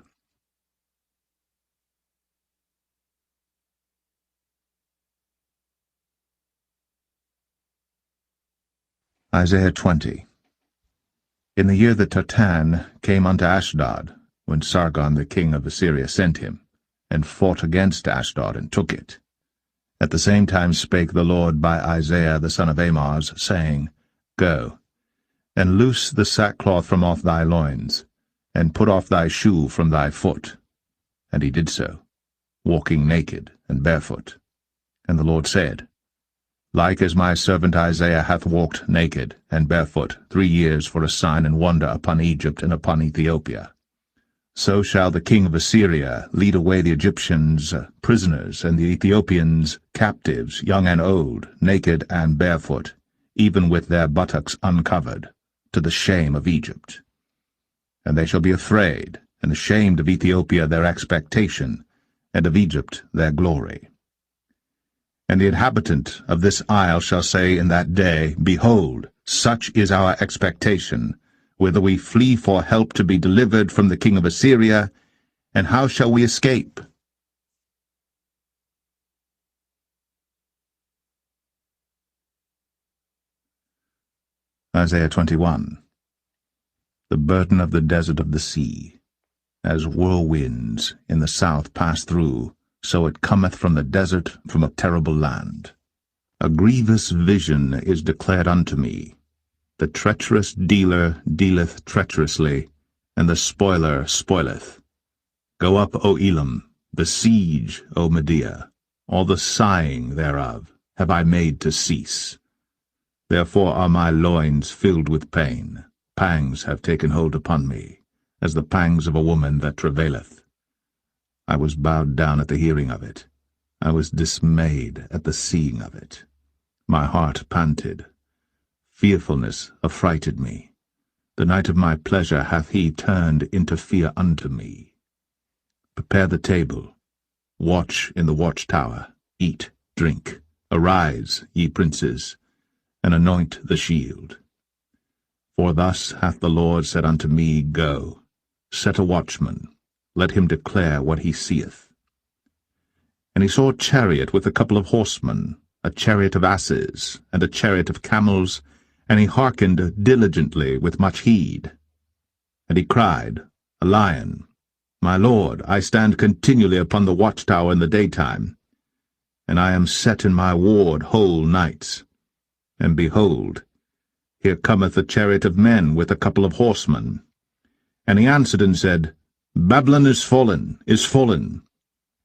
Isaiah 20. In the year that Tartan came unto Ashdod, when Sargon the king of Assyria sent him, and fought against Ashdod, and took it. At the same time spake the Lord by Isaiah the son of Amoz, saying, Go, and loose the sackcloth from off thy loins, and put off thy shoe from thy foot. And he did so, walking naked and barefoot. And the Lord said, Like as my servant Isaiah hath walked naked and barefoot 3 years for a sign and wonder upon Egypt and upon Ethiopia, so shall the king of Assyria lead away the Egyptians prisoners, and the Ethiopians captives, young and old, naked and barefoot, even with their buttocks uncovered, to the shame of Egypt. And they shall be afraid, and ashamed of Ethiopia their expectation, and of Egypt their glory. And the inhabitant of this isle shall say in that day, Behold, such is our expectation, whither we flee for help to be delivered from the king of Assyria, and how shall we escape? Isaiah 21. The burden of the desert of the sea. As whirlwinds in the south pass through, so it cometh from the desert, from a terrible land. A grievous vision is declared unto me. The treacherous dealer dealeth treacherously, and the spoiler spoileth. Go up, O Elam, besiege, O Media. All the sighing thereof have I made to cease. Therefore are my loins filled with pain. Pangs have taken hold upon me, as the pangs of a woman that travaileth. I was bowed down at the hearing of it. I was dismayed at the seeing of it. My heart panted. Fearfulness affrighted me. The night of my pleasure hath he turned into fear unto me. Prepare the table. Watch in the watchtower. Eat, drink. Arise, ye princes, and anoint the shield. For thus hath the Lord said unto me, Go, set a watchman, let him declare what he seeth. And he saw a chariot with a couple of horsemen, a chariot of asses, and a chariot of camels, and he hearkened diligently with much heed. And he cried, A lion, My Lord, I stand continually upon the watchtower in the daytime, and I am set in my ward whole nights. And behold, here cometh a chariot of men with a couple of horsemen. And he answered and said, Babylon is fallen,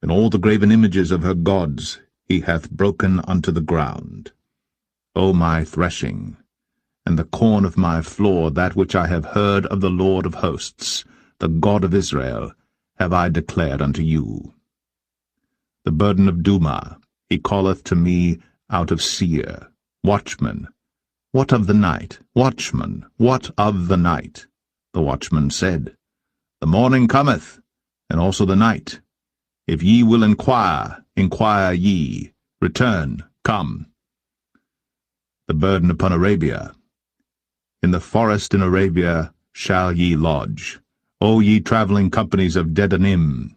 and all the graven images of her gods he hath broken unto the ground. O my threshing, and the corn of my floor, that which I have heard of the Lord of hosts, the God of Israel, have I declared unto you. The burden of Duma he calleth to me out of Seir. Watchman, what of the night? Watchman, what of the night? The watchman said, The morning cometh, and also the night. If ye will inquire, inquire ye. Return, come. The burden upon Arabia. In the forest in Arabia shall ye lodge, O ye travelling companies of Dedanim.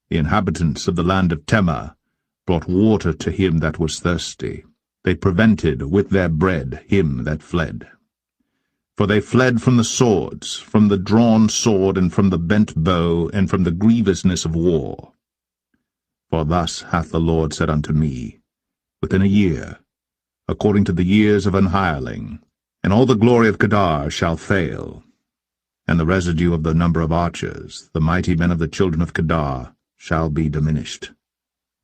The inhabitants of the land of Tema brought water to him that was thirsty. They prevented with their bread him that fled. For they fled from the swords, from the drawn sword, and from the bent bow, and from the grievousness of war. For thus hath the Lord said unto me, Within a year, according to the years of an hireling, and all the glory of Kedar shall fail, and the residue of the number of archers, the mighty men of the children of Kedar, shall be diminished.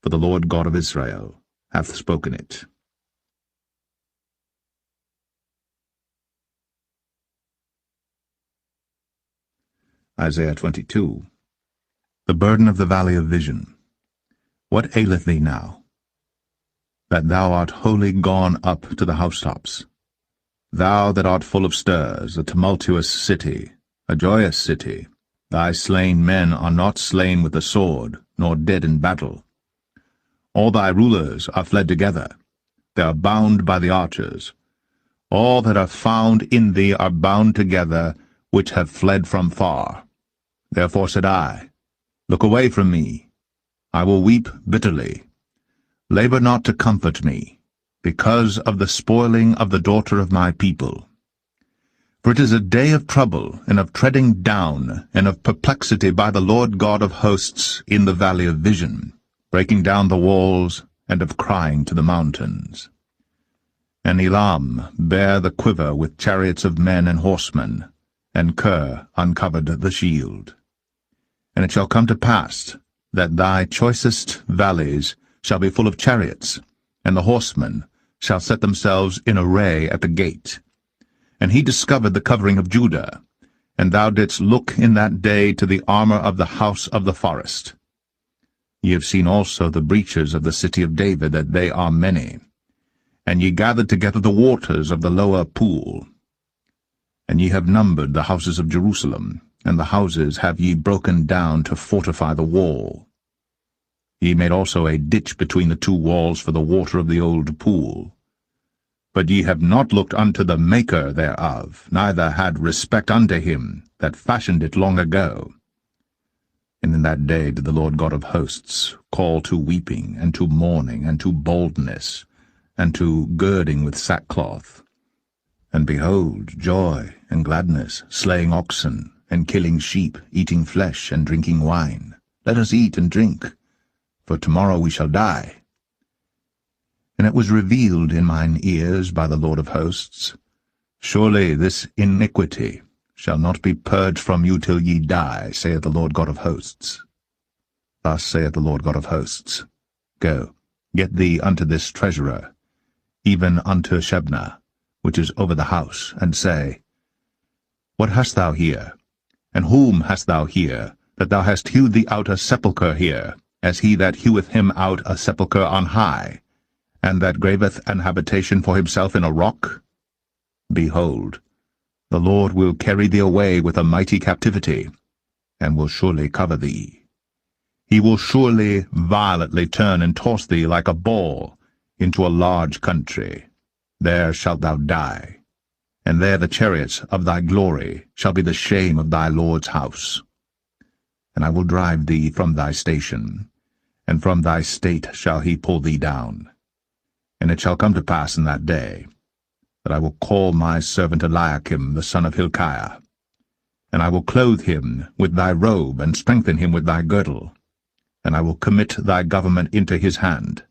For the Lord God of Israel hath spoken it. Isaiah 22. The burden of the valley of vision. What aileth thee now, that thou art wholly gone up to the housetops? Thou that art full of stirs, a tumultuous city, a joyous city, thy slain men are not slain with the sword, nor dead in battle. All thy rulers are fled together, they are bound by the archers. All that are found in thee are bound together, which have fled from far. Therefore said I, Look away from me, I will weep bitterly. Labor not to comfort me, because of the spoiling of the daughter of my people. For it is a day of trouble, and of treading down, and of perplexity by the Lord God of hosts in the valley of vision, breaking down the walls, and of crying to the mountains. And Elam bare the quiver with chariots of men and horsemen, and Ker uncovered the shield. And it shall come to pass that thy choicest valleys shall be full of chariots, and the horsemen shall set themselves in array at the gate. And he discovered the covering of Judah, and thou didst look in that day to the armor of the house of the forest. Ye have seen also the breaches of the city of David, that they are many. And ye gathered together the waters of the lower pool. And ye have numbered the houses of Jerusalem, and the houses have ye broken down to fortify the wall. Ye made also a ditch between the two walls for the water of the old pool. But ye have not looked unto the Maker thereof, neither had respect unto him that fashioned it long ago. And in that day did the Lord God of hosts call to weeping, and to mourning, and to baldness, and to girding with sackcloth. And behold, joy and gladness, slaying oxen, and killing sheep, eating flesh, and drinking wine. Let us eat and drink, for tomorrow we shall die. And it was revealed in mine ears by the Lord of hosts, Surely this iniquity shall not be purged from you till ye die, saith the Lord God of hosts. Thus saith the Lord God of hosts, Go, get thee unto this treasurer, even unto Shebna, which is over the house, and say, What hast thou here? And whom hast thou here, that thou hast hewed thee out a sepulchre here, as he that heweth him out a sepulchre on high, and that graveth an habitation for himself in a rock? Behold, the Lord will carry thee away with a mighty captivity, and will surely cover thee. He will surely violently turn and toss thee like a ball into a large country. there shalt thou die, and there the chariots of thy glory shall be the shame of thy Lord's house. And I will drive thee from thy station, and from thy state shall he pull thee down. And it shall come to pass in that day, that I will call my servant Eliakim the son of Hilkiah, and I will clothe him with thy robe, and strengthen him with thy girdle, and I will commit thy government into his hand.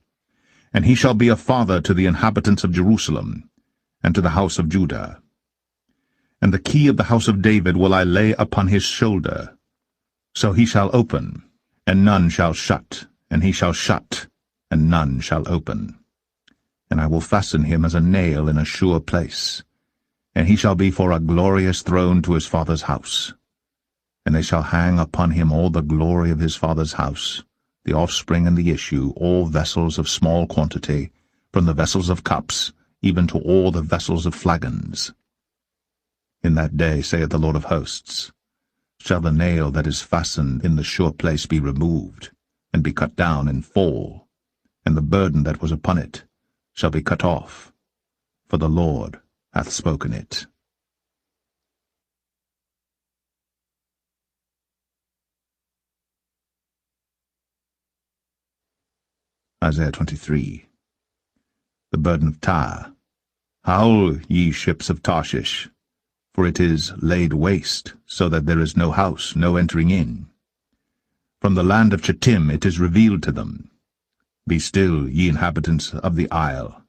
And he shall be a father to the inhabitants of Jerusalem, and to the house of Judah. And the key of the house of David will I lay upon his shoulder. So he shall open, and none shall shut, and he shall shut, and none shall open. And I will fasten him as a nail in a sure place, and he shall be for a glorious throne to his father's house. And they shall hang upon him all the glory of his father's house, the offspring and the issue, all vessels of small quantity, from the vessels of cups, even to all the vessels of flagons. In that day, saith the Lord of hosts, shall the nail that is fastened in the sure place be removed, and be cut down and fall, and the burden that was upon it shall be cut off, for the Lord hath spoken it. Isaiah 23. The burden of Tyre. Howl, ye ships of Tarshish, for it is laid waste, so that there is no house, no entering in. From the land of Chittim it is revealed to them. Be still, ye inhabitants of the isle,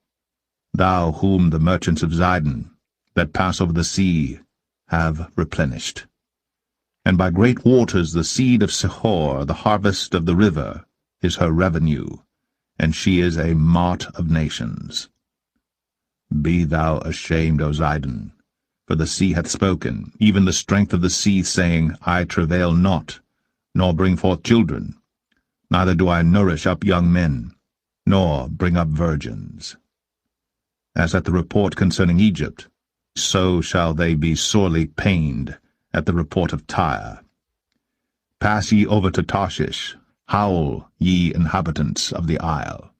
thou whom the merchants of Zidon, that pass over the sea, have replenished. And by great waters the seed of Sihor, the harvest of the river, is her revenue, and she is a mart of nations. Be thou ashamed, O Zidon, for the sea hath spoken, even the strength of the sea, saying, I travail not, nor bring forth children, neither do I nourish up young men, nor bring up virgins. As at the report concerning Egypt, so shall they be sorely pained at the report of Tyre. Pass ye over to Tarshish, howl, ye inhabitants of the isle.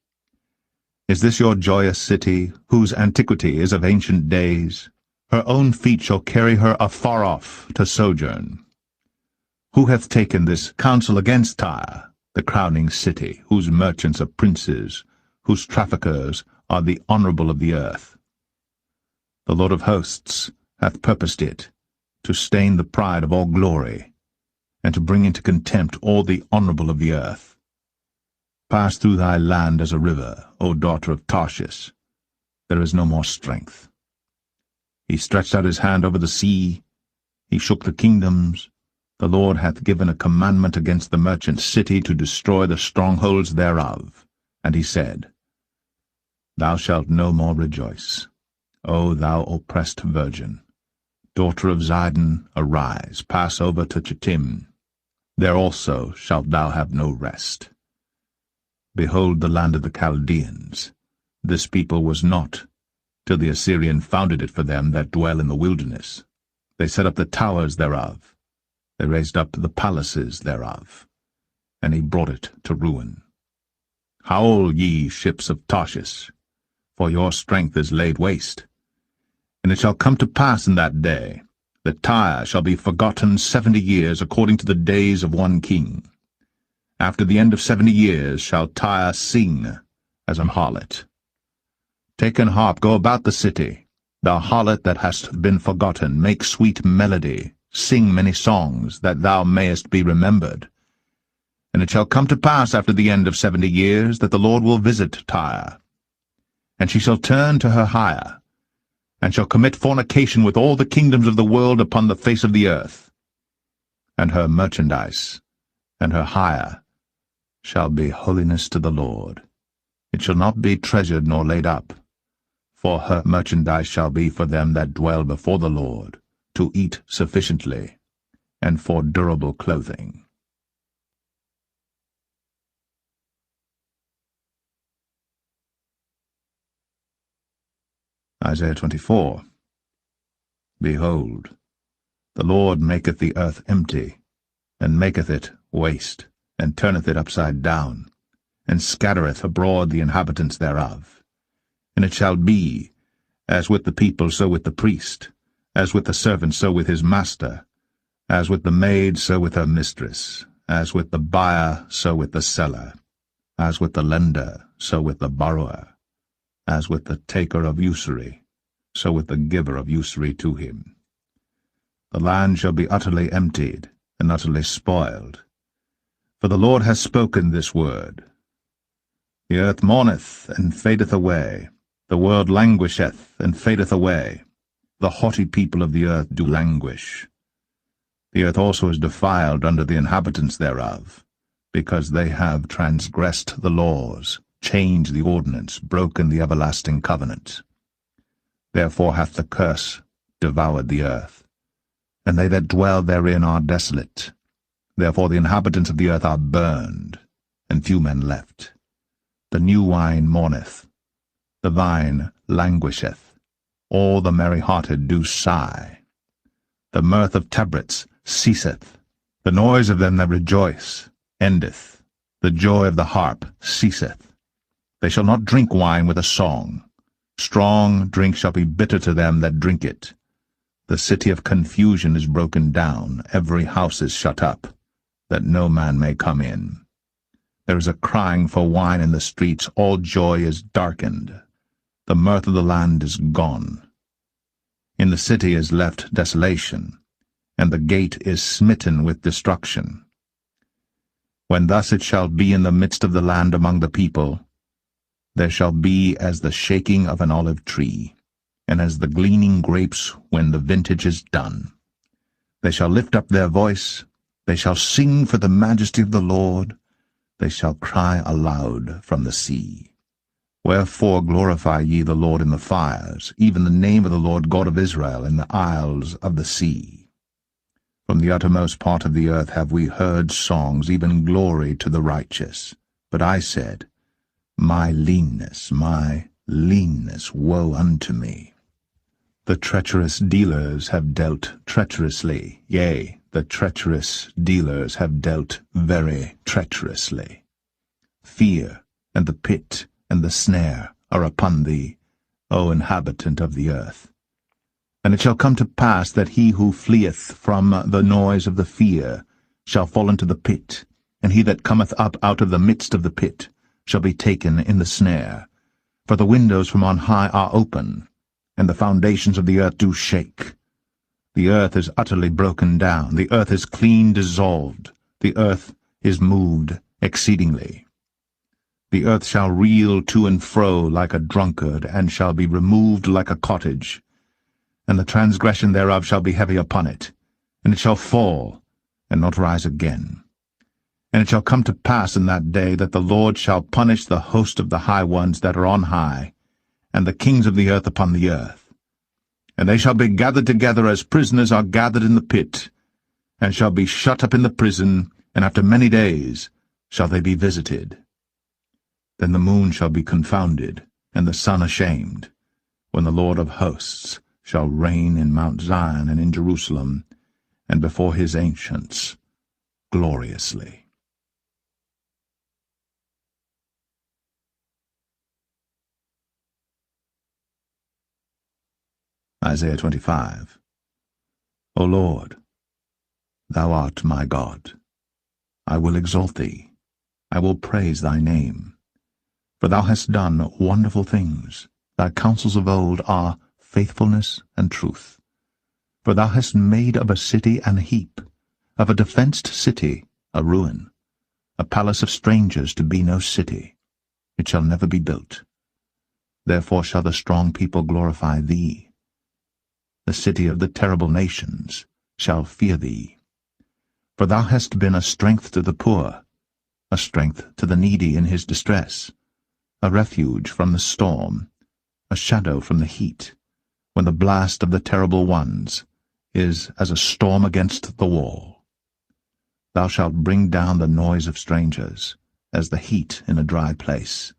Is this your joyous city, whose antiquity is of ancient days? Her own feet shall carry her afar off to sojourn. Who hath taken this counsel against Tyre, the crowning city, whose merchants are princes, whose traffickers are the honorable of the earth? The Lord of hosts hath purposed it, to stain the pride of all glory, and to bring into contempt all the honorable of the earth. Pass through thy land as a river, O daughter of Tarshish. There is no more strength. He stretched out his hand over the sea. He shook the kingdoms. The Lord hath given a commandment against the merchant city to destroy the strongholds thereof. And he said, Thou shalt no more rejoice, O thou oppressed virgin. Daughter of Zidon, arise, pass over to Chittim. There also shalt thou have no rest. Behold the land of the Chaldeans. This people was not, till the Assyrian founded it for them that dwell in the wilderness. They set up the towers thereof. They raised up the palaces thereof. And he brought it to ruin. Howl, ye ships of Tarshish, for your strength is laid waste. And it shall come to pass in that day, that Tyre shall be forgotten 70 years according to the days of one king. After the end of 70 years shall Tyre sing as an harlot. Take an harp, go about the city, thou harlot that hast been forgotten, make sweet melody, sing many songs, that thou mayest be remembered. And it shall come to pass after the end of 70 years, that the Lord will visit Tyre. And she shall turn to her hire, and shall commit fornication with all the kingdoms of the world upon the face of the earth. And her merchandise, and her hire, shall be holiness to the Lord. It shall not be treasured nor laid up, for her merchandise shall be for them that dwell before the Lord, to eat sufficiently, and for durable clothing. Isaiah 24. Behold, the Lord maketh the earth empty, and maketh it waste, and turneth it upside down, and scattereth abroad the inhabitants thereof. And it shall be, As with the people, so with the priest. As with the servant, so with his master. As with the maid, so with her mistress. As with the buyer, so with the seller. As with the lender, so with the borrower. As with the taker of usury, so with the giver of usury to him. The land shall be utterly emptied, and utterly spoiled. For the Lord has spoken this word. The earth mourneth, and fadeth away. The world languisheth, and fadeth away. The haughty people of the earth do languish. The earth also is defiled under the inhabitants thereof, because they have transgressed the laws, changed the ordinance, broken the everlasting covenant. Therefore hath the curse devoured the earth, and they that dwell therein are desolate. Therefore the inhabitants of the earth are burned, and few men left. The new wine mourneth, the vine languisheth, all the merry-hearted do sigh. The mirth of tabrets ceaseth, the noise of them that rejoice endeth, the joy of the harp ceaseth. They shall not drink wine with a song. Strong drink shall be bitter to them that drink it. The city of confusion is broken down, every house is shut up, that no man may come in. There is a crying for wine in the streets, all joy is darkened. The mirth of the land is gone. In the city is left desolation, and the gate is smitten with destruction. When thus it shall be in the midst of the land among the people, there shall be as the shaking of an olive tree, and as the gleaning grapes when the vintage is done. They shall lift up their voice, they shall sing for the majesty of the Lord, they shall cry aloud from the sea. Wherefore glorify ye the Lord in the fires, even the name of the Lord God of Israel in the isles of the sea. From the uttermost part of the earth have we heard songs, even glory to the righteous. But I said, my leanness, woe unto me. The treacherous dealers have dealt treacherously, yea, the treacherous dealers have dealt very treacherously. Fear, and the pit, and the snare are upon thee, O inhabitant of the earth. And it shall come to pass that he who fleeth from the noise of the fear shall fall into the pit, and he that cometh up out of the midst of the pit shall be taken in the snare. For the windows from on high are open, and the foundations of the earth do shake. The earth is utterly broken down, the earth is clean dissolved, the earth is moved exceedingly. The earth shall reel to and fro like a drunkard, and shall be removed like a cottage. And the transgression thereof shall be heavy upon it, and it shall fall, and not rise again. And it shall come to pass in that day that the Lord shall punish the host of the high ones that are on high, and the kings of the earth upon the earth. And they shall be gathered together as prisoners are gathered in the pit, and shall be shut up in the prison, and after many days shall they be visited. Then the moon shall be confounded, and the sun ashamed, when the Lord of hosts shall reign in Mount Zion and in Jerusalem, and before his ancients, gloriously. Isaiah 25. O Lord, thou art my God. I will exalt thee. I will praise thy name. For thou hast done wonderful things. Thy counsels of old are faithfulness and truth. For thou hast made of a city an heap, of a defenced city a ruin, a palace of strangers to be no city. It shall never be built. Therefore shall the strong people glorify thee. The city of the terrible nations shall fear thee. For thou hast been a strength to the poor, a strength to the needy in his distress, a refuge from the storm, a shadow from the heat, when the blast of the terrible ones is as a storm against the wall. Thou shalt bring down the noise of strangers, as the heat in a dry place,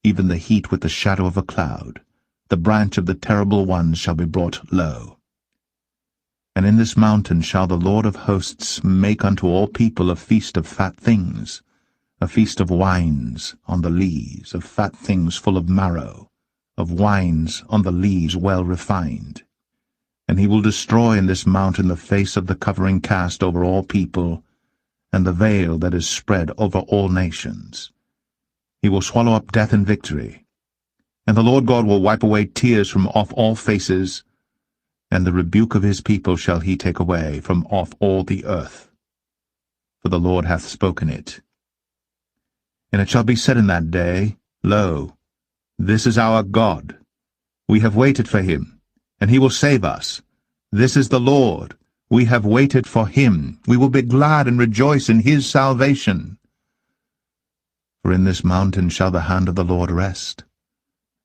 even the heat with the shadow of a cloud. The branch of the terrible ones shall be brought low. And in this mountain shall the Lord of hosts make unto all people a feast of fat things, a feast of wines on the lees, of fat things full of marrow, of wines on the lees well refined. And he will destroy in this mountain the face of the covering cast over all people, and the veil that is spread over all nations. He will swallow up death in victory. And the Lord God will wipe away tears from off all faces, and the rebuke of his people shall he take away from off all the earth. For the Lord hath spoken it. And it shall be said in that day, Lo, this is our God. We have waited for him, and he will save us. This is the Lord. We have waited for him. We will be glad and rejoice in his salvation. For in this mountain shall the hand of the Lord rest,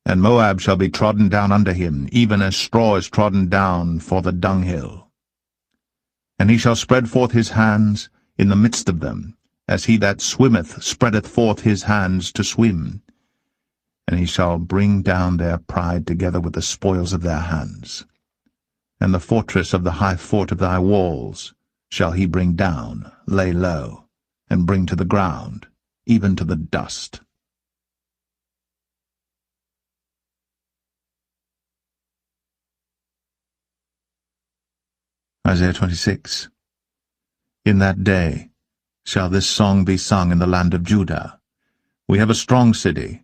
and Moab shall be trodden down under him, even as straw is trodden down for the dunghill. And he shall spread forth his hands in the midst of them, as he that swimmeth spreadeth forth his hands to swim. And he shall bring down their pride together with the spoils of their hands. And the fortress of the high fort of thy walls shall he bring down, lay low, and bring to the ground, even to the dust. Isaiah 26. In that day shall this song be sung in the land of Judah. We have a strong city.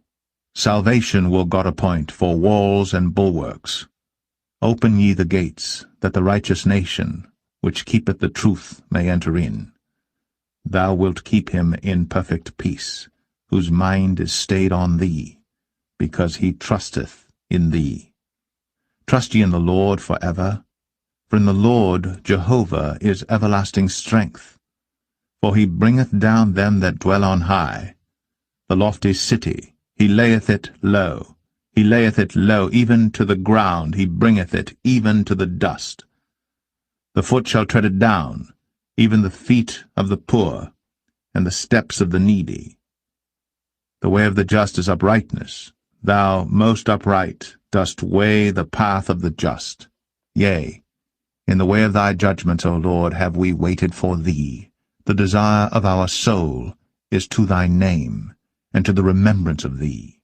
Salvation will God appoint for walls and bulwarks. Open ye the gates, that the righteous nation, which keepeth the truth, may enter in. Thou wilt keep him in perfect peace, whose mind is stayed on thee, because he trusteth in thee. Trust ye in the Lord for ever, for in the Lord Jehovah is everlasting strength. For he bringeth down them that dwell on high, the lofty city, he layeth it low. He layeth it low, even to the ground, he bringeth it even to the dust. The foot shall tread it down, even the feet of the poor, and the steps of the needy. The way of the just is uprightness. Thou, most upright, dost weigh the path of the just. Yea, in the way of thy judgments, O Lord, have we waited for thee. The desire of our soul is to thy name, and to the remembrance of thee.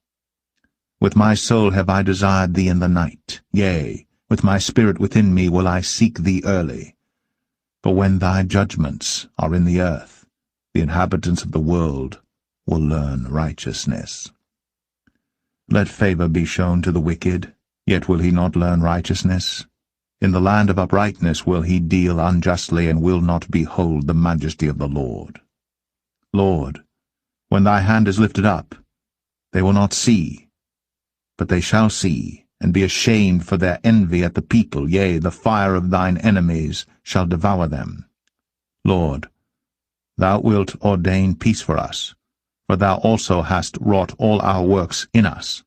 With my soul have I desired thee in the night. Yea, with my spirit within me will I seek thee early. For when thy judgments are in the earth, the inhabitants of the world will learn righteousness. Let favor be shown to the wicked, yet will he not learn righteousness. In the land of uprightness will he deal unjustly, and will not behold the majesty of the Lord. Lord, when thy hand is lifted up, they will not see, but they shall see, and be ashamed for their envy at the people. Yea, the fire of thine enemies shall devour them. Lord, thou wilt ordain peace for us, for thou also hast wrought all our works in us.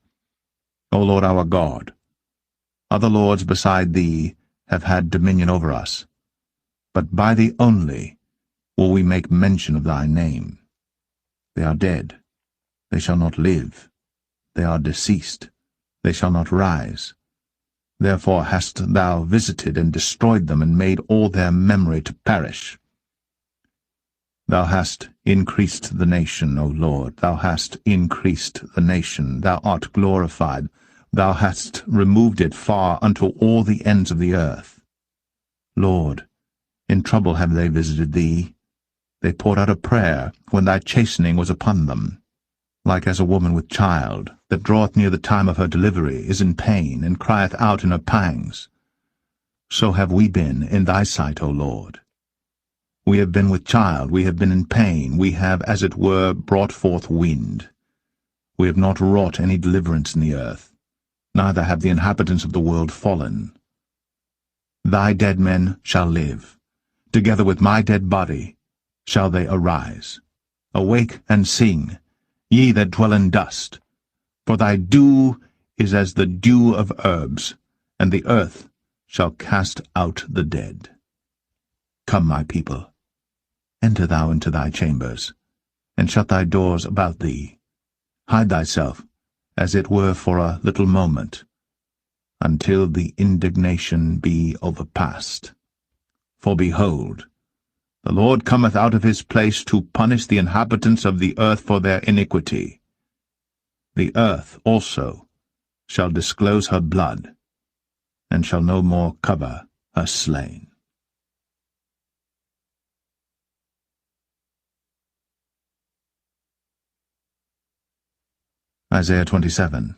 O Lord our God, other lords beside thee have had dominion over us, but by thee only will we make mention of thy name. They are dead, they shall not live. They are deceased, they shall not rise. Therefore hast thou visited and destroyed them, and made all their memory to perish. Thou hast increased the nation, O Lord, thou hast increased the nation, thou art glorified, thou hast removed it far unto all the ends of the earth. Lord, in trouble have they visited thee. They poured out a prayer when thy chastening was upon them. Like as a woman with child, that draweth near the time of her delivery, is in pain, and crieth out in her pangs. So have we been in thy sight, O Lord. We have been with child, we have been in pain, we have, as it were, brought forth wind. We have not wrought any deliverance in the earth, neither have the inhabitants of the world fallen. Thy dead men shall live, together with my dead body shall they arise. Awake and sing, ye that dwell in dust, for thy dew is as the dew of herbs, and the earth shall cast out the dead. Come, my people, enter thou into thy chambers, and shut thy doors about thee. Hide thyself, as it were for a little moment, until the indignation be overpast. For behold, the Lord cometh out of his place to punish the inhabitants of the earth for their iniquity. The earth also shall disclose her blood, and shall no more cover her slain. Isaiah 27.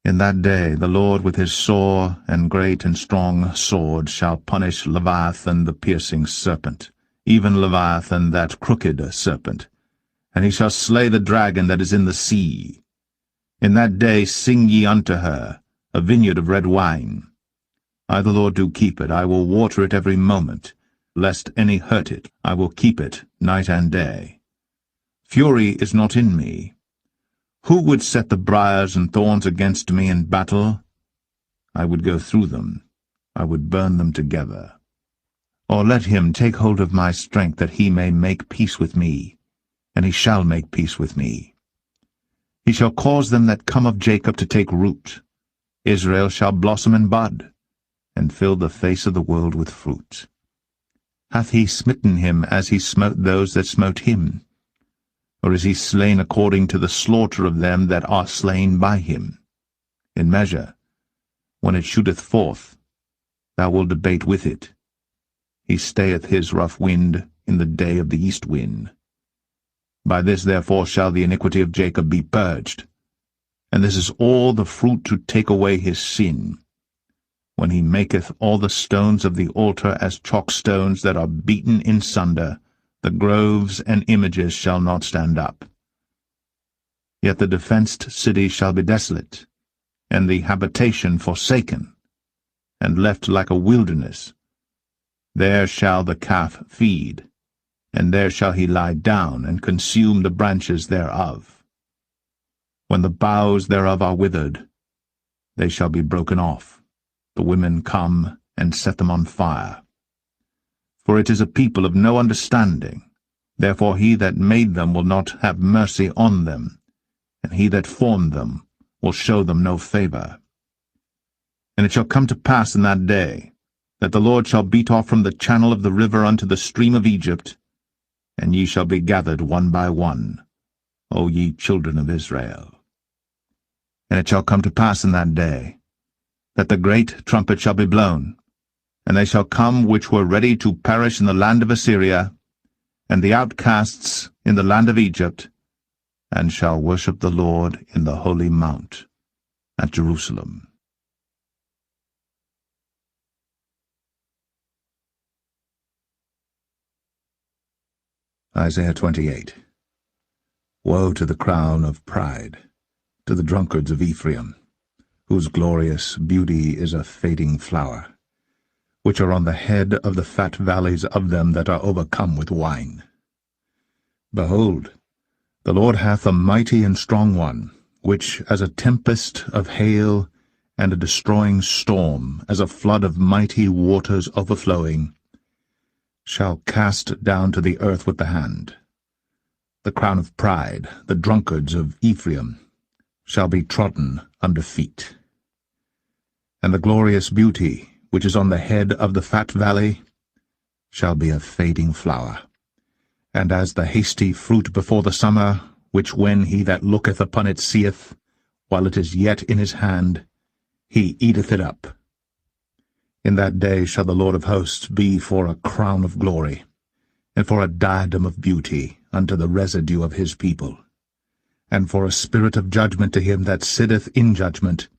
In that day the Lord with his sore and great and strong sword shall punish Leviathan the piercing serpent, even Leviathan that crooked serpent, and he shall slay the dragon that is in the sea. In that day sing ye unto her, a vineyard of red wine. I the Lord do keep it, I will water it every moment, lest any hurt it, I will keep it night and day. Fury is not in me. Who would set the briars and thorns against me in battle? I would go through them, I would burn them together. Or let him take hold of my strength, that he may make peace with me, and he shall make peace with me. He shall cause them that come of Jacob to take root. Israel shall blossom and bud, and fill the face of the world with fruit. Hath he smitten him as he smote those that smote him? Or is he slain according to the slaughter of them that are slain by him? In measure, when it shooteth forth, thou wilt debate with it. He stayeth his rough wind in the day of the east wind. By this therefore shall the iniquity of Jacob be purged, and this is all the fruit to take away his sin, when he maketh all the stones of the altar as chalk stones that are beaten in sunder. The groves and images shall not stand up. Yet the defenced city shall be desolate, and the habitation forsaken, and left like a wilderness. There shall the calf feed, and there shall he lie down, and consume the branches thereof. When the boughs thereof are withered, they shall be broken off. The women come and set them on fire. For it is a people of no understanding. Therefore he that made them will not have mercy on them, and he that formed them will show them no favor. And it shall come to pass in that day, that the Lord shall beat off from the channel of the river unto the stream of Egypt, and ye shall be gathered one by one, O ye children of Israel. And it shall come to pass in that day, that the great trumpet shall be blown, and they shall come which were ready to perish in the land of Assyria, and the outcasts in the land of Egypt, and shall worship the Lord in the holy mount at Jerusalem. Isaiah 28. Woe to the crown of pride, to the drunkards of Ephraim, whose glorious beauty is a fading flower, which are on the head of the fat valleys of them that are overcome with wine. Behold, the Lord hath a mighty and strong one, which as a tempest of hail and a destroying storm, as a flood of mighty waters overflowing, shall cast down to the earth with the hand. The crown of pride, the drunkards of Ephraim, shall be trodden under feet. And the glorious beauty, which is on the head of the fat valley, shall be a fading flower, and as the hasty fruit before the summer, which when he that looketh upon it seeth, while it is yet in his hand, he eateth it up. In that day shall the Lord of hosts be for a crown of glory, and for a diadem of beauty unto the residue of his people, and for a spirit of judgment to him that sitteth in judgment,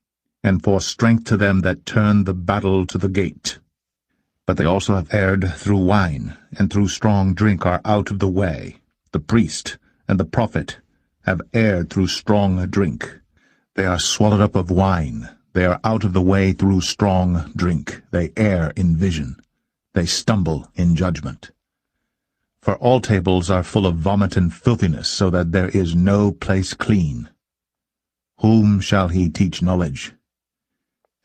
and for strength to them that turn the battle to the gate. But they also have erred through wine, and through strong drink are out of the way. The priest and the prophet have erred through strong drink. They are swallowed up of wine. They are out of the way through strong drink. They err in vision. They stumble in judgment. For all tables are full of vomit and filthiness, so that there is no place clean. Whom shall he teach knowledge?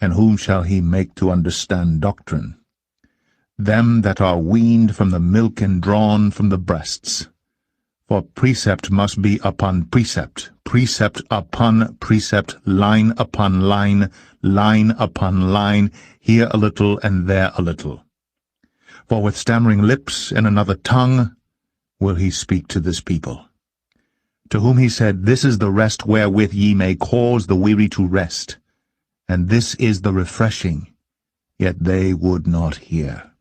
And whom shall he make to understand doctrine? Them that are weaned from the milk and drawn from the breasts. For precept must be upon precept, precept upon precept, line upon line, line upon line, here a little and there a little. For with stammering lips and another tongue will he speak to this people. to whom he said, This is the rest wherewith ye may cause the weary to rest, and this is the refreshing, yet they would not hear.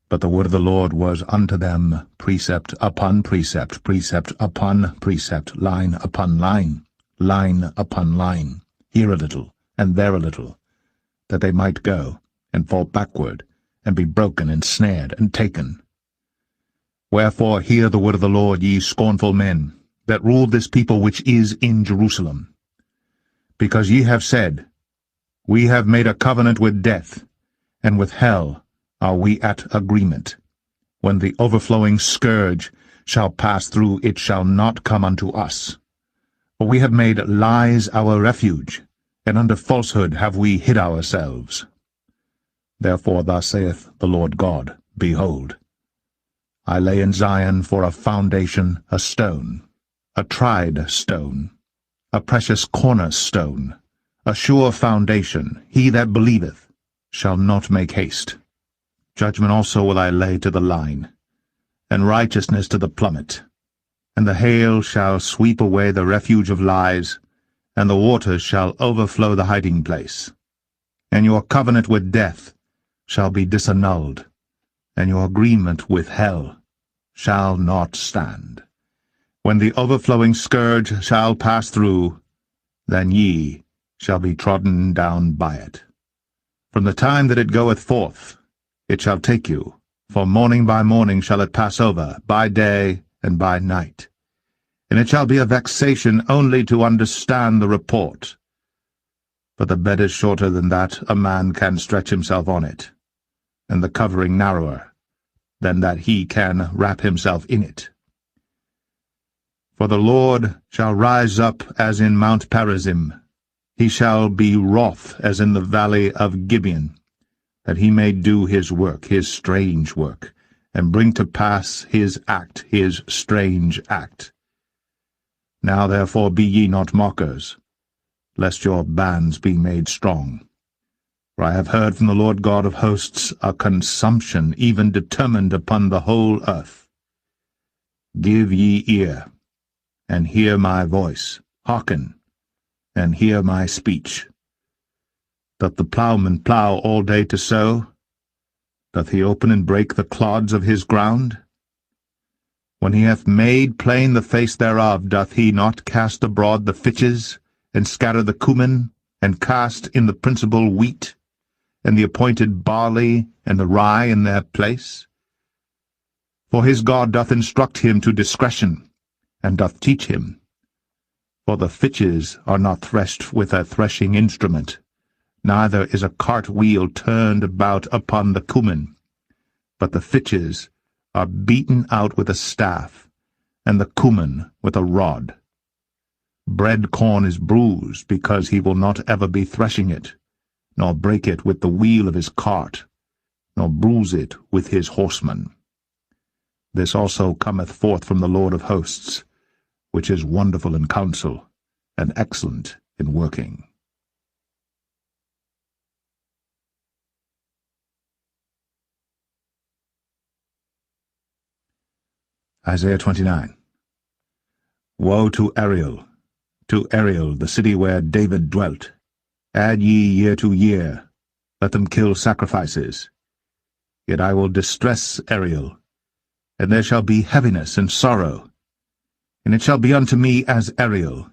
But the word of the Lord was unto them precept upon precept, precept upon precept, line upon line, line upon line, here a little, and there a little, that they might go, and fall backward, and be broken, and snared, and taken. Wherefore hear the word of the Lord, ye scornful men, that rule this people which is in Jerusalem. Because ye have said, We have made a covenant with death, and with hell are we at agreement. When the overflowing scourge shall pass through, it shall not come unto us. For we have made lies our refuge, and under falsehood have we hid ourselves. Therefore thus saith the Lord God, Behold, I lay in Zion for a foundation a stone, a tried stone, a precious cornerstone, a sure foundation. He that believeth shall not make haste. Judgment also will I lay to the line, and righteousness to the plummet. And the hail shall sweep away the refuge of lies, and the waters shall overflow the hiding place. And your covenant with death shall be disannulled, and your agreement with hell shall not stand. When the overflowing scourge shall pass through, then ye shall be trodden down by it. From the time that it goeth forth, it shall take you, for morning by morning shall it pass over, by day and by night. And it shall be a vexation only to understand the report. But the bed is shorter than that a man can stretch himself on it, and the covering narrower than that he can wrap himself in it. For the Lord shall rise up as in Mount Perazim, he shall be wroth as in the valley of Gibeon, that he may do his work, his strange work, and bring to pass his act, his strange act. Now therefore be ye not mockers, lest your bands be made strong. For I have heard from the Lord God of hosts a consumption even determined upon the whole earth. Give ye ear, and hear my voice, hearken, and hear my speech. Doth the plowman plow all day to sow? Doth he open and break the clods of his ground? When he hath made plain the face thereof, doth he not cast abroad the fitches, and scatter the cumin, and cast in the principal wheat, and the appointed barley and the rye in their place? For his God doth instruct him to discretion, and doth teach him. For the fitches are not threshed with a threshing instrument, neither is a cart wheel turned about upon the cumin, but the fitches are beaten out with a staff, and the cumin with a rod. Bread corn is bruised, because he will not ever be threshing it, nor break it with the wheel of his cart, nor bruise it with his horsemen. This also cometh forth from the Lord of hosts, which is wonderful in counsel, and excellent in working. Isaiah 29. Woe to Ariel, the city where David dwelt! Add ye year to year, let them kill sacrifices. Yet I will distress Ariel, and there shall be heaviness and sorrow, and it shall be unto me as Ariel.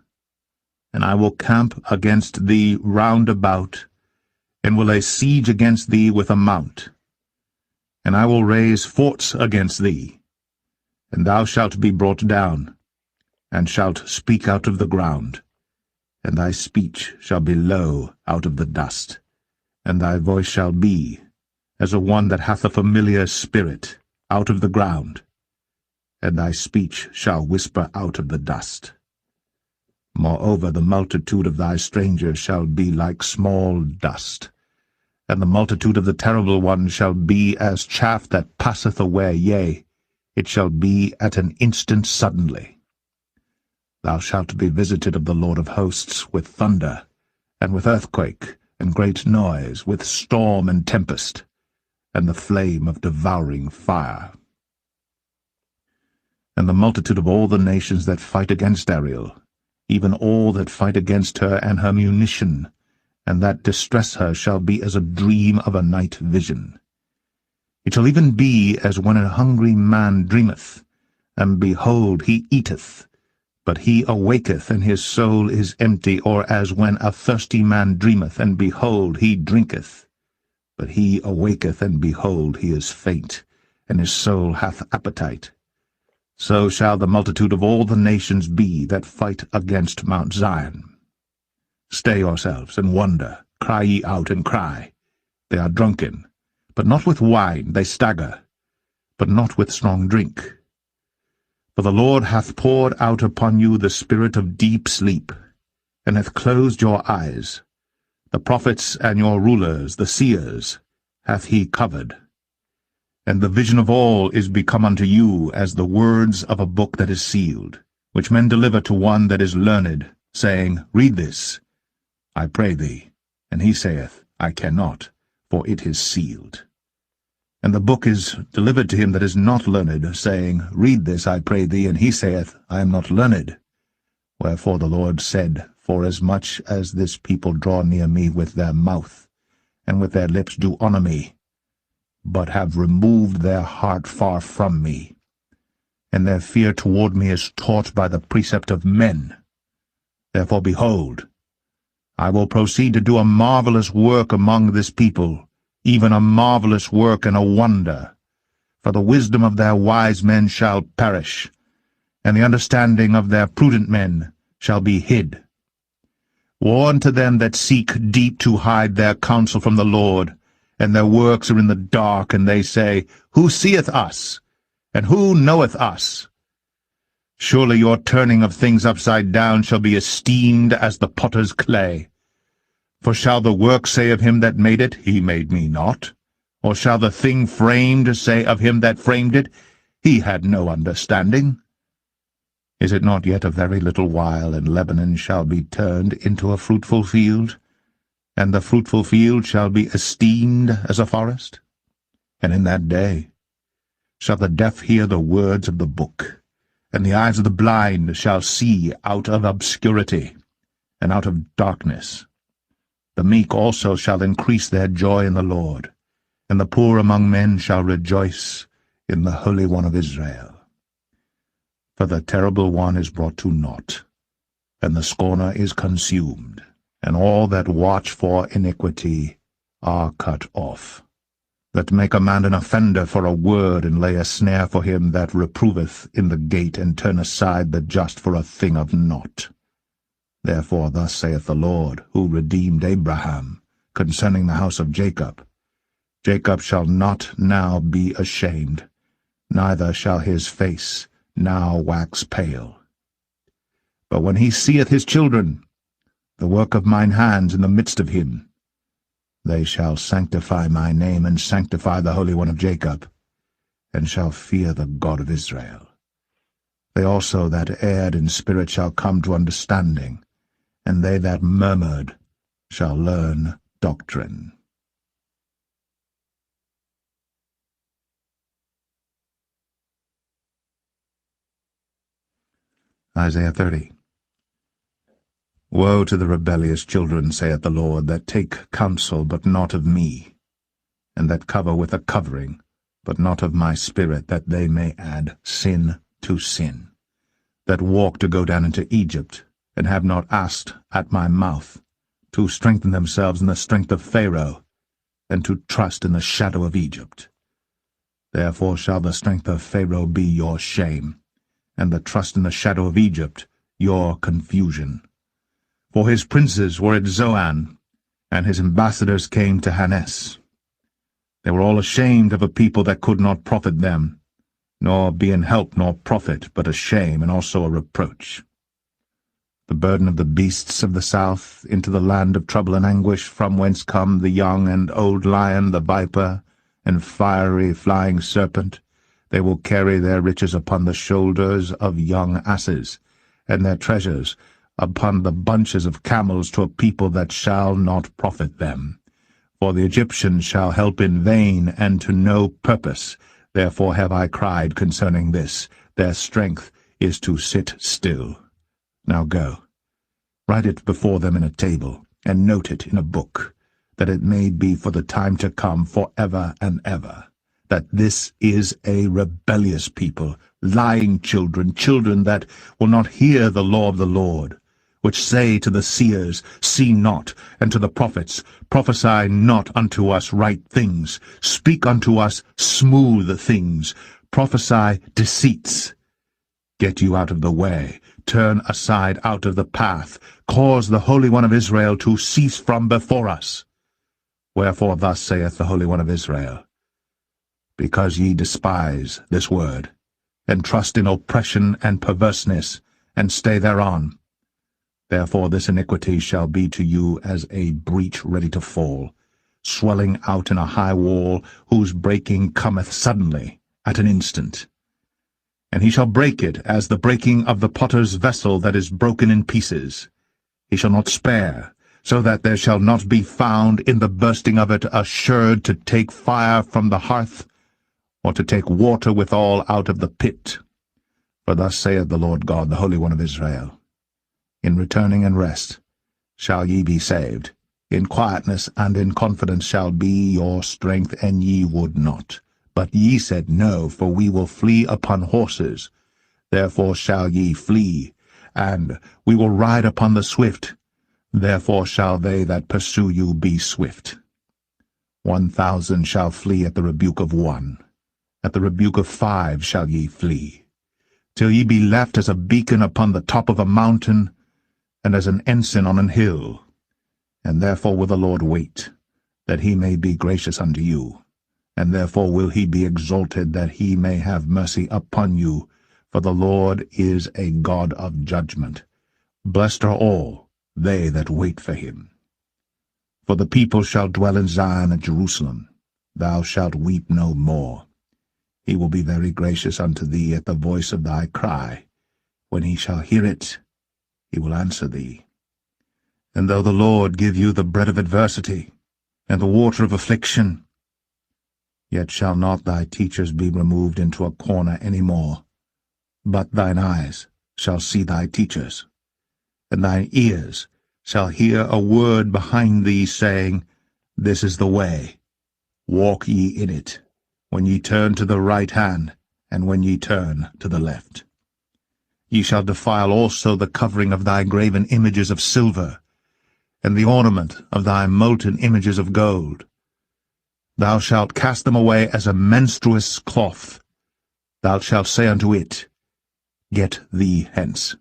And I will camp against thee round about, and will lay siege against thee with a mount. And I will raise forts against thee, and thou shalt be brought down, and shalt speak out of the ground, and thy speech shall be low out of the dust, and thy voice shall be as of one that hath a familiar spirit out of the ground, and thy speech shall whisper out of the dust. Moreover, the multitude of thy strangers shall be like small dust, and the multitude of the terrible ones shall be as chaff that passeth away, yea, it shall be at an instant suddenly. Thou shalt be visited of the Lord of hosts with thunder, and with earthquake, and great noise, with storm and tempest, and the flame of devouring fire. and the multitude of all the nations that fight against Ariel, even all that fight against her and her munition, and that distress her shall be as a dream of a night vision. It shall even be as when a hungry man dreameth, and behold, he eateth, but he awaketh, and his soul is empty, or as when a thirsty man dreameth, and behold, he drinketh, but he awaketh, and behold, he is faint, and his soul hath appetite. So shall the multitude of all the nations be that fight against Mount Zion. Stay yourselves, and wonder, cry ye out, and cry. They are drunken, but not with wine, they stagger, but not with strong drink. For the Lord hath poured out upon you the spirit of deep sleep, and hath closed your eyes. The prophets and your rulers, the seers, hath he covered. And the vision of all is become unto you as the words of a book that is sealed, which men deliver to one that is learned, saying, Read this, I pray thee. And he saith, I cannot, for it is sealed. And the book is delivered to him that is not learned, saying, Read this, I pray thee. And he saith, I am not learned. Wherefore the Lord said, Forasmuch as this people draw near me with their mouth, and with their lips do honour me, but have removed their heart far from me, and their fear toward me is taught by the precept of men. Therefore, behold, I will proceed to do a marvelous work among this people, even a marvelous work and a wonder. For the wisdom of their wise men shall perish, and the understanding of their prudent men shall be hid. Woe unto them that seek deep to hide their counsel from the Lord, and their works are in the dark, and they say, Who seeth us? And who knoweth us? Surely your turning of things upside down shall be esteemed as the potter's clay. For shall the work say of him that made it, He made me not? Or shall the thing framed say of him that framed it, He had no understanding? Is it not yet a very little while, and Lebanon shall be turned into a fruitful field, and the fruitful field shall be esteemed as a forest? And in that day shall the deaf hear the words of the book, and the eyes of the blind shall see out of obscurity, and out of darkness. The meek also shall increase their joy in the Lord, and the poor among men shall rejoice in the Holy One of Israel. For the terrible one is brought to naught, and the scorner is consumed, and all that watch for iniquity are cut off, that make a man an offender for a word, and lay a snare for him that reproveth in the gate, and turn aside the just for a thing of naught. Therefore thus saith the Lord, who redeemed Abraham, concerning the house of Jacob, Jacob shall not now be ashamed, neither shall his face now wax pale. But when he seeth his children, the work of mine hands in the midst of him, they shall sanctify my name, and sanctify the Holy One of Jacob, and shall fear the God of Israel. They also that erred in spirit shall come to understanding, and they that murmured shall learn doctrine. Isaiah 30. Woe to the rebellious children, saith the Lord, that take counsel, but not of me, and that cover with a covering, but not of my spirit, that they may add sin to sin, that walk to go down into Egypt, and have not asked at my mouth, to strengthen themselves in the strength of Pharaoh, and to trust in the shadow of Egypt. Therefore shall the strength of Pharaoh be your shame, and the trust in the shadow of Egypt your confusion. For his princes were at Zoan, and his ambassadors came to Hanes. They were all ashamed of a people that could not profit them, nor be an help nor profit, but a shame and also a reproach. The burden of the beasts of the south into the land of trouble and anguish, from whence come the young and old lion, the viper, and fiery flying serpent. They will carry their riches upon the shoulders of young asses, and their treasures upon the bunches of camels, to a people that shall not profit them. For the Egyptians shall help in vain, and to no purpose. Therefore have I cried concerning this, Their strength is to sit still. Now go. Write it before them in a table, and note it in a book, that it may be for the time to come forever and ever, that this is a rebellious people, lying children, children that will not hear the law of the Lord, which say to the seers, See not, and to the prophets, Prophesy not unto us right things, speak unto us smooth things, prophesy deceits. Get you out of the way, turn aside out of the path, cause the Holy One of Israel to cease from before us. Wherefore thus saith the Holy One of Israel, Because ye despise this word, and trust in oppression and perverseness, and stay thereon, therefore this iniquity shall be to you as a breach ready to fall, swelling out in a high wall, whose breaking cometh suddenly, at an instant. And he shall break it as the breaking of the potter's vessel that is broken in pieces. He shall not spare, so that there shall not be found in the bursting of it a sherd to take fire from the hearth, or to take water withal out of the pit. For thus saith the Lord God, the Holy One of Israel, In returning and rest shall ye be saved, in quietness and in confidence shall be your strength, and ye would not. But ye said, No, for we will flee upon horses. Therefore shall ye flee, and we will ride upon the swift. Therefore shall they that pursue you be swift. 1,000 shall flee at the rebuke of one. At the rebuke of 5 shall ye flee, till ye be left as a beacon upon the top of a mountain, and as an ensign on an hill. And therefore will the Lord wait, that he may be gracious unto you. And therefore will he be exalted, that he may have mercy upon you, for the Lord is a God of judgment. Blessed are all they that wait for him. For the people shall dwell in Zion and Jerusalem. Thou shalt weep no more. He will be very gracious unto thee at the voice of thy cry. When he shall hear it, he will answer thee. And though the Lord give you the bread of adversity, and the water of affliction, yet shall not thy teachers be removed into a corner any more, but thine eyes shall see thy teachers, and thine ears shall hear a word behind thee, saying, This is the way, walk ye in it, when ye turn to the right hand, and when ye turn to the left. Ye shall defile also the covering of thy graven images of silver, and the ornament of thy molten images of gold. Thou shalt cast them away as a menstruous cloth. Thou shalt say unto it, Get thee hence.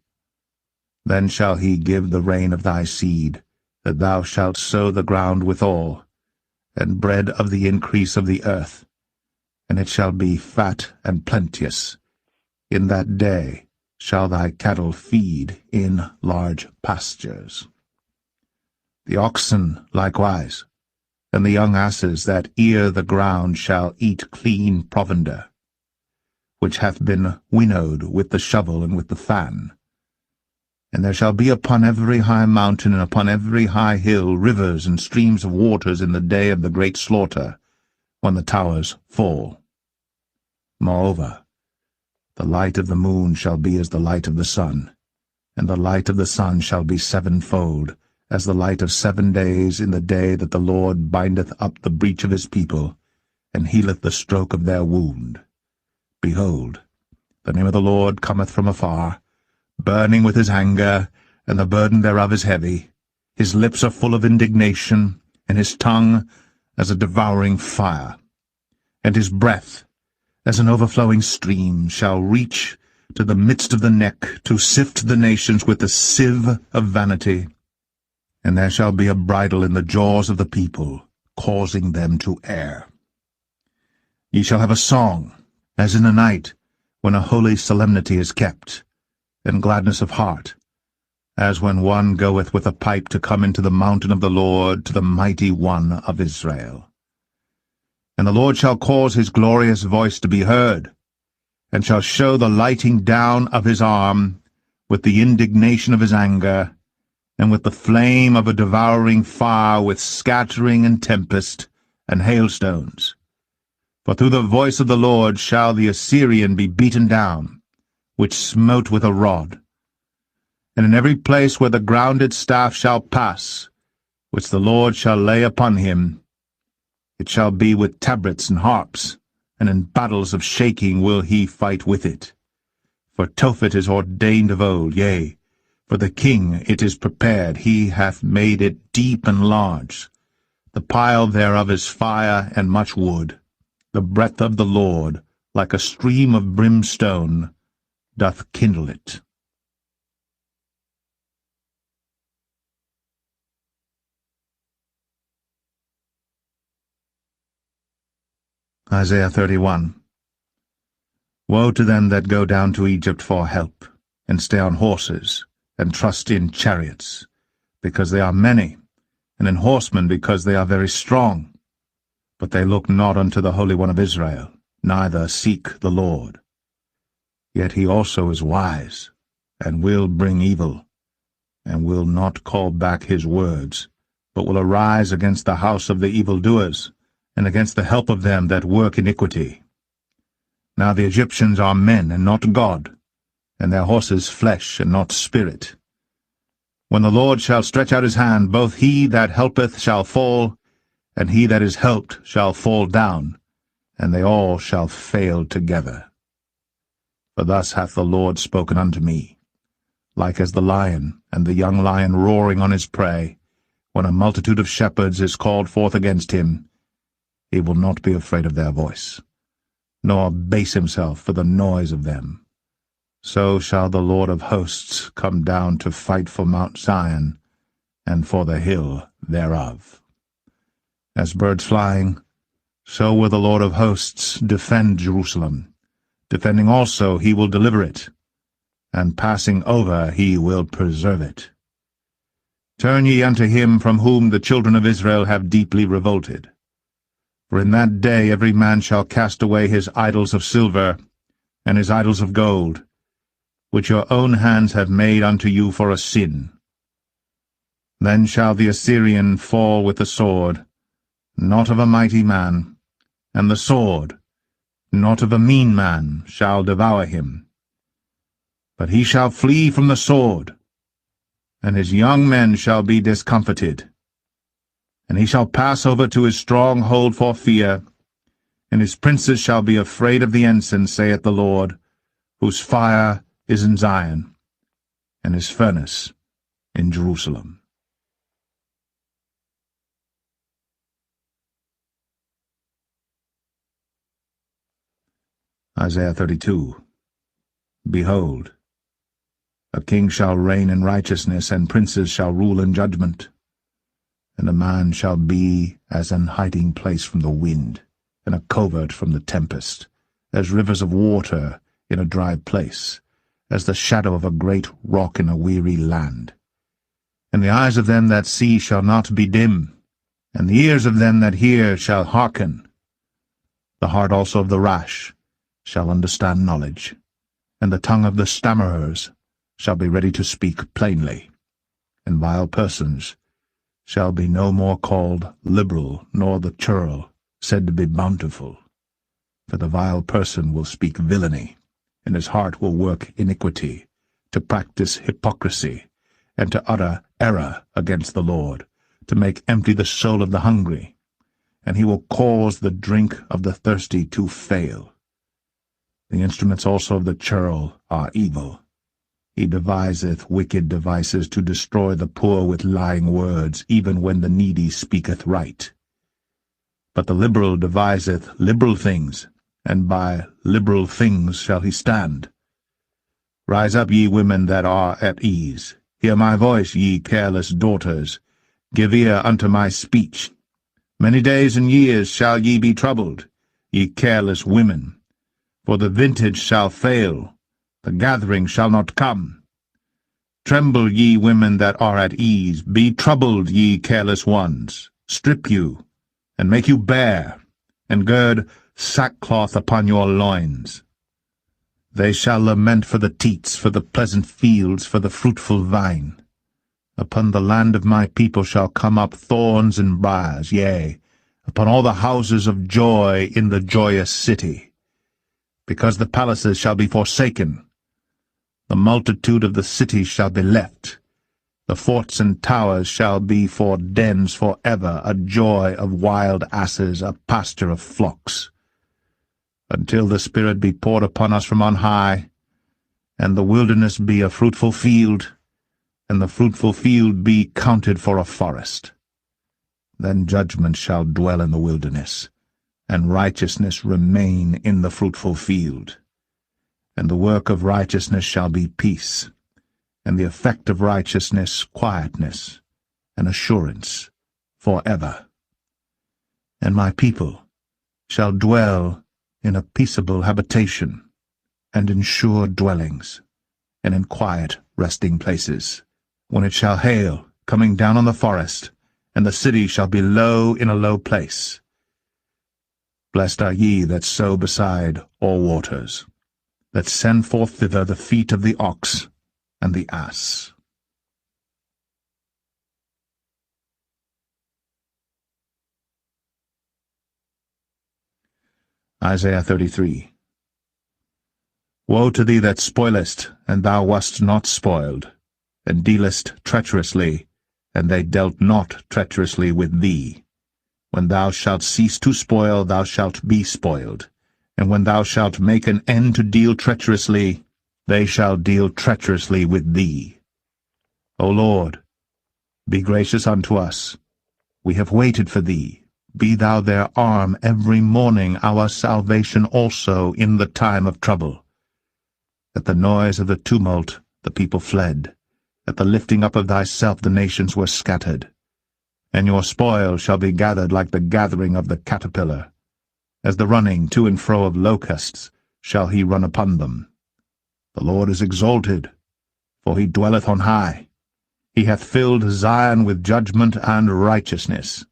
Then shall he give the rain of thy seed, that thou shalt sow the ground withal, and bread of the increase of the earth, and it shall be fat and plenteous. In that day shall thy cattle feed in large pastures. The oxen likewise, and the young asses that ear the ground shall eat clean provender, which hath been winnowed with the shovel and with the fan. And there shall be upon every high mountain and upon every high hill rivers and streams of waters in the day of the great slaughter, when the towers fall. Moreover, the light of the moon shall be as the light of the sun, and the light of the sun shall be sevenfold, as the light of 7 days in the day that the Lord bindeth up the breach of his people, and healeth the stroke of their wound. Behold, the name of the Lord cometh from afar, burning with his anger, and the burden thereof is heavy. His lips are full of indignation, and his tongue as a devouring fire. And his breath, as an overflowing stream, shall reach to the midst of the neck, to sift the nations with the sieve of vanity. And there shall be a bridle in the jaws of the people, causing them to err. Ye shall have a song, as in a night, when a holy solemnity is kept, and gladness of heart, as when one goeth with a pipe to come into the mountain of the Lord, to the mighty one of Israel. And the Lord shall cause his glorious voice to be heard, and shall show the lighting down of his arm, with the indignation of his anger, and with the flame of a devouring fire, with scattering and tempest and hailstones. For through the voice of the Lord shall the Assyrian be beaten down, which smote with a rod. And in every place where the grounded staff shall pass, which the Lord shall lay upon him, it shall be with tabrets and harps, and in battles of shaking will he fight with it. For Tophet is ordained of old, yea, for the king it is prepared, he hath made it deep and large. The pile thereof is fire and much wood. The breath of the Lord, like a stream of brimstone, doth kindle it. Isaiah 31. Woe to them that go down to Egypt for help, and stay on horses, and trust in chariots, because they are many, and in horsemen, because they are very strong. But they look not unto the Holy One of Israel, neither seek the Lord. Yet he also is wise, and will bring evil, and will not call back his words, but will arise against the house of the evildoers, and against the help of them that work iniquity. Now the Egyptians are men, and not God, and their horses flesh, and not spirit. When the Lord shall stretch out his hand, both he that helpeth shall fall, and he that is helped shall fall down, and they all shall fail together. For thus hath the Lord spoken unto me, like as the lion and the young lion roaring on his prey, when a multitude of shepherds is called forth against him, he will not be afraid of their voice, nor abase himself for the noise of them. So shall the Lord of hosts come down to fight for Mount Zion, and for the hill thereof. As birds flying, so will the Lord of hosts defend Jerusalem. Defending also he will deliver it, and passing over he will preserve it. Turn ye unto him from whom the children of Israel have deeply revolted. For in that day every man shall cast away his idols of silver, and his idols of gold, which your own hands have made unto you for a sin. Then shall the Assyrian fall with the sword, not of a mighty man, and the sword, not of a mean man, shall devour him. But he shall flee from the sword, and his young men shall be discomfited. And he shall pass over to his stronghold for fear, and his princes shall be afraid of the ensign, saith the Lord, whose fire is in Zion, and his furnace in Jerusalem. Isaiah 32. Behold, a king shall reign in righteousness, and princes shall rule in judgment. And a man shall be as an hiding place from the wind, and a covert from the tempest, as rivers of water in a dry place, as the shadow of a great rock in a weary land. And the eyes of them that see shall not be dim, and the ears of them that hear shall hearken. The heart also of the rash shall understand knowledge, and the tongue of the stammerers shall be ready to speak plainly. And vile persons shall be no more called liberal, nor the churl said to be bountiful. For the vile person will speak villainy, and his heart will work iniquity, to practice hypocrisy, and to utter error against the Lord, to make empty the soul of the hungry, and he will cause the drink of the thirsty to fail. The instruments also of the churl are evil. He deviseth wicked devices to destroy the poor with lying words, even when the needy speaketh right. But the liberal deviseth liberal things, and by liberal things shall he stand. Rise up, ye women that are at ease. Hear my voice, ye careless daughters. Give ear unto my speech. Many days and years shall ye be troubled, ye careless women. For the vintage shall fail, the gathering shall not come. Tremble, ye women that are at ease. Be troubled, ye careless ones. Strip you, and make you bare, and gird sackcloth upon your loins. They shall lament for the teats, for the pleasant fields, for the fruitful vine. Upon the land of my people shall come up thorns and briars, yea, upon all the houses of joy in the joyous city. Because the palaces shall be forsaken, The multitude of the cities shall be left. The forts and towers shall be for dens forever, a joy of wild asses, a pasture of flocks. Until the Spirit be poured upon us from on high, and the wilderness be a fruitful field, and the fruitful field be counted for a forest. Then judgment shall dwell in the wilderness, and righteousness remain in the fruitful field. And the work of righteousness shall be peace, and the effect of righteousness quietness, and assurance forever. And my people shall dwell in a peaceable habitation, and in sure dwellings, and in quiet resting places, when it shall hail, coming down on the forest, and the city shall be low in a low place. Blessed are ye that sow beside all waters, that send forth thither the feet of the ox and the ass. Isaiah 33. Woe to thee that spoilest, and thou wast not spoiled, and dealest treacherously, and they dealt not treacherously with thee. When thou shalt cease to spoil, thou shalt be spoiled, and when thou shalt make an end to deal treacherously, they shall deal treacherously with thee. O Lord, be gracious unto us. We have waited for thee. Be thou their arm every morning, our salvation also in the time of trouble. At the noise of the tumult the people fled. At the lifting up of thyself the nations were scattered. And your spoil shall be gathered like the gathering of the caterpillar. As the running to and fro of locusts shall he run upon them. The Lord is exalted, for he dwelleth on high. He hath filled Zion with judgment and righteousness.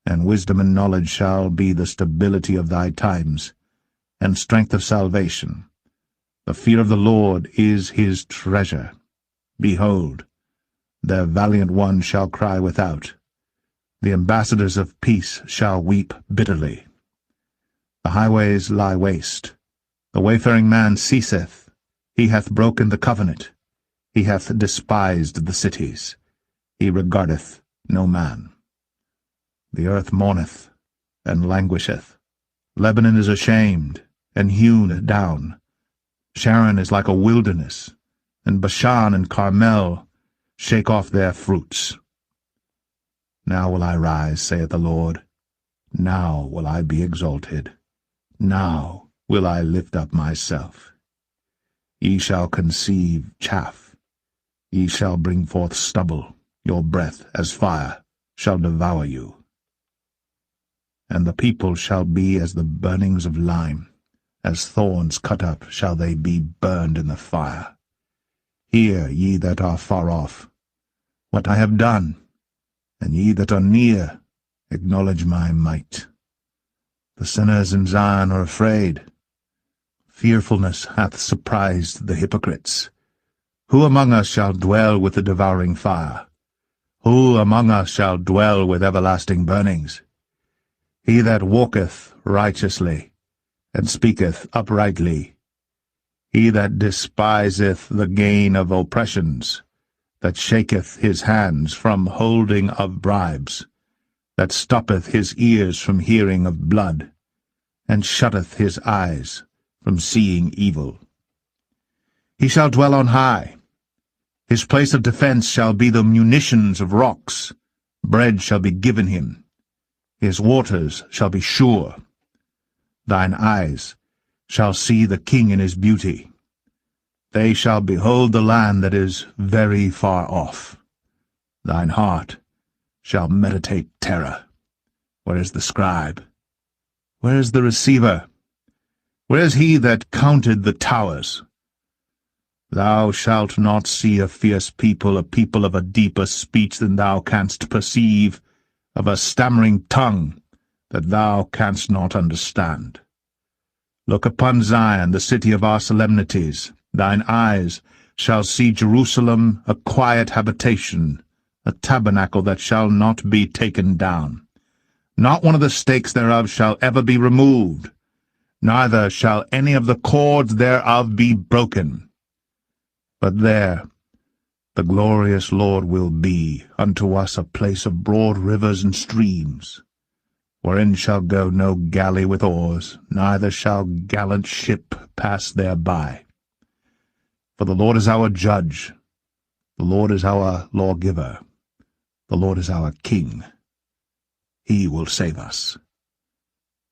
And wisdom and knowledge shall be the stability of thy times, and strength of salvation. The fear of the Lord is his treasure. Behold, their valiant ones shall cry without. The ambassadors of peace shall weep bitterly. The highways lie waste. The wayfaring man ceaseth. He hath broken the covenant. He hath despised the cities. He regardeth no man. The earth mourneth, and languisheth. Lebanon is ashamed, and hewn down. Sharon is like a wilderness, and Bashan and Carmel shake off their fruits. Now will I rise, saith the Lord. Now will I be exalted. Now will I lift up myself. Ye shall conceive chaff. Ye shall bring forth stubble. Your breath as fire shall devour you. And the people shall be as the burnings of lime. As thorns cut up shall they be burned in the fire. Hear, ye that are far off, what I have done, and ye that are near, acknowledge my might. The sinners in Zion are afraid. Fearfulness hath surprised the hypocrites. Who among us shall dwell with the devouring fire? Who among us shall dwell with everlasting burnings? He that walketh righteously, and speaketh uprightly. He that despiseth the gain of oppressions, that shaketh his hands from holding of bribes, that stoppeth his ears from hearing of blood, and shutteth his eyes from seeing evil. He shall dwell on high. His place of defense shall be the munitions of rocks. Bread shall be given him. His waters shall be sure. Thine eyes shall see the king in his beauty. They shall behold the land that is very far off. Thine heart shall meditate terror. Where is the scribe? Where is the receiver? Where is he that counted the towers? Thou shalt not see a fierce people, a people of a deeper speech than thou canst perceive, of a stammering tongue that thou canst not understand. Look upon Zion, the city of our solemnities. Thine eyes shall see Jerusalem, a quiet habitation, a tabernacle that shall not be taken down. Not one of the stakes thereof shall ever be removed, neither shall any of the cords thereof be broken. But there the glorious Lord will be unto us a place of broad rivers and streams, wherein shall go no galley with oars, neither shall gallant ship pass thereby. For the Lord is our judge, the Lord is our lawgiver, the Lord is our king. He will save us.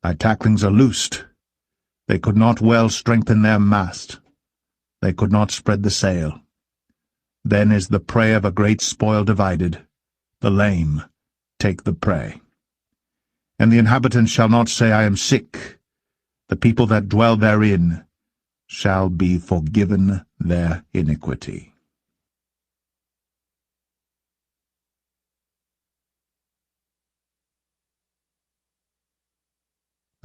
Thy tacklings are loosed. They could not well strengthen their mast. They could not spread the sail. Then is the prey of a great spoil divided. The lame take the prey. And the inhabitants shall not say, I am sick. The people that dwell therein shall be forgiven their iniquity.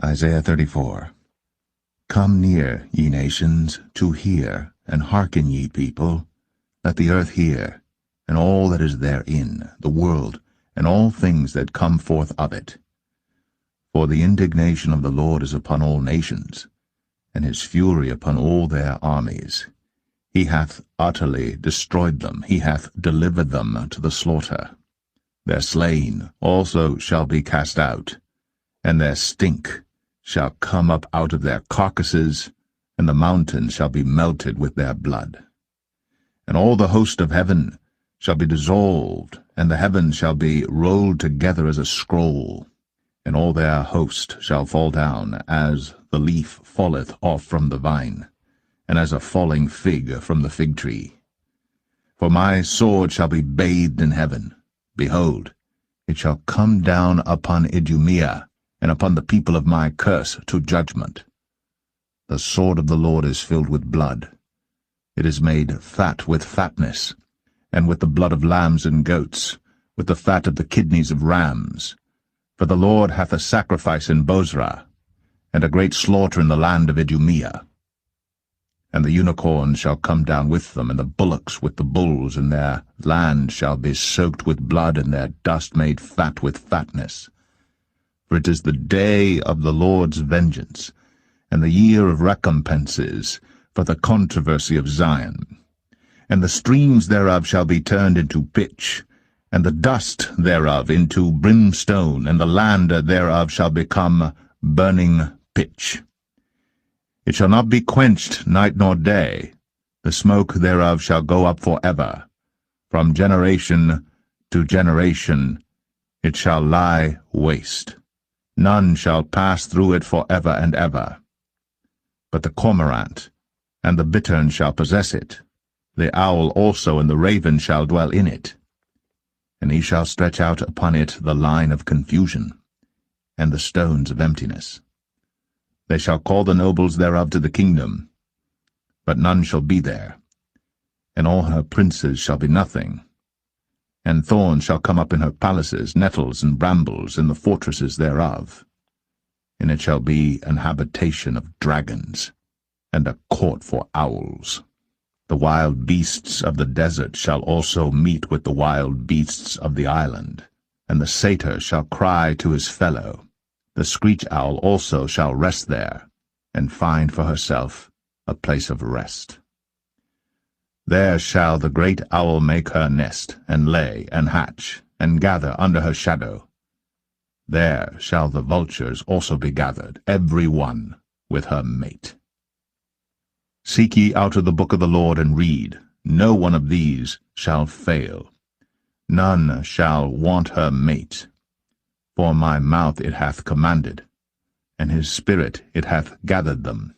Isaiah 34. Come near, ye nations, to hear, and hearken, ye people. Let the earth hear, and all that is therein, the world, and all things that come forth of it. For the indignation of the Lord is upon all nations, and his fury upon all their armies. He hath utterly destroyed them, he hath delivered them to the slaughter. Their slain also shall be cast out, and their stink shall come up out of their carcasses, and the mountains shall be melted with their blood. And all the host of heaven shall be dissolved, and the heavens shall be rolled together as a scroll, and all their host shall fall down, as the leaf falleth off from the vine, and as a falling fig from the fig tree. For my sword shall be bathed in heaven. Behold, it shall come down upon Idumea, and upon the people of my curse to judgment. The sword of the Lord is filled with blood. It is made fat with fatness, and with the blood of lambs and goats, with the fat of the kidneys of rams. For the Lord hath a sacrifice in Bozrah, and a great slaughter in the land of Idumea. And the unicorns shall come down with them, and the bullocks with the bulls, and their land shall be soaked with blood, and their dust made fat with fatness. For it is the day of the Lord's vengeance, and the year of recompenses, for the controversy of Zion. And the streams thereof shall be turned into pitch, and the dust thereof into brimstone, and the land thereof shall become burning pitch. It shall not be quenched night nor day, the smoke thereof shall go up for ever. From generation to generation it shall lie waste. None shall pass through it for ever and ever. But the cormorant and the bittern shall possess it, the owl also and the raven shall dwell in it. And he shall stretch out upon it the line of confusion, and the stones of emptiness. They shall call the nobles thereof to the kingdom, but none shall be there, and all her princes shall be nothing. And thorns shall come up in her palaces, nettles and brambles in the fortresses thereof. And it shall be an habitation of dragons, and a court for owls. The wild beasts of the desert shall also meet with the wild beasts of the island, and the satyr shall cry to his fellow. The screech owl also shall rest there, and find for herself a place of rest. There shall the great owl make her nest, and lay, and hatch, and gather under her shadow. There shall the vultures also be gathered, every one with her mate. Seek ye out of the book of the Lord, and read. No one of these shall fail. None shall want her mate. For my mouth it hath commanded, and his spirit it hath gathered them.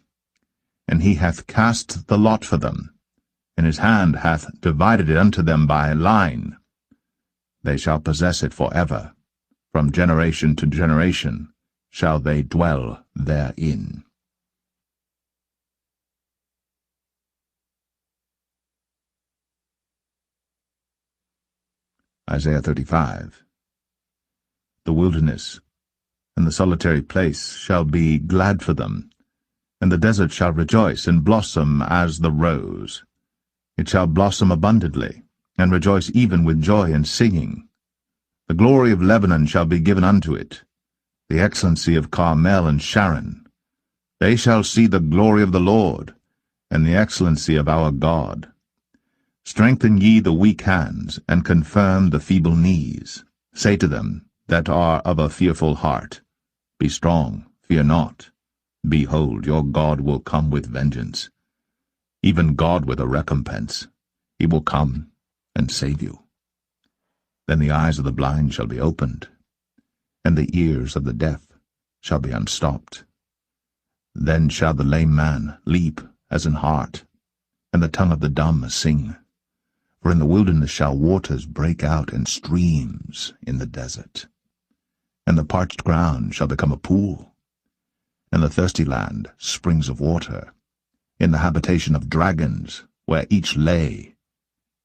And he hath cast the lot for them, and his hand hath divided it unto them by line. They shall possess it for ever. From generation to generation shall they dwell therein. Isaiah 35. The wilderness and the solitary place shall be glad for them, and the desert shall rejoice and blossom as the rose. It shall blossom abundantly, and rejoice even with joy and singing. The glory of Lebanon shall be given unto it, the excellency of Carmel and Sharon. They shall see the glory of the Lord, and the excellency of our God. Strengthen ye the weak hands, and confirm the feeble knees. Say to them that are of a fearful heart, Be strong, fear not. Behold, your God will come with vengeance, even God with a recompense. He will come and save you. Then the eyes of the blind shall be opened, and the ears of the deaf shall be unstopped. Then shall the lame man leap as an hart, and the tongue of the dumb sing. For in the wilderness shall waters break out in streams in the desert. And the parched ground shall become a pool, and the thirsty land springs of water. In the habitation of dragons, where each lay,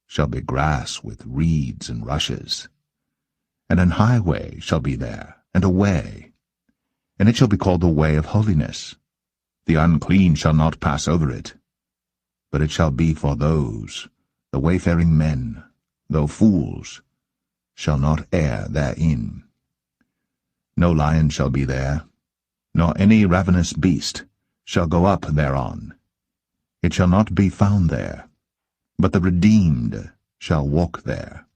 shall be grass with reeds and rushes. And an highway shall be there, and a way, and it shall be called the way of holiness. The unclean shall not pass over it, but it shall be for those, the wayfaring men, though fools, shall not err therein. No lion shall be there, nor any ravenous beast shall go up thereon. It shall not be found there, but the redeemed shall walk there.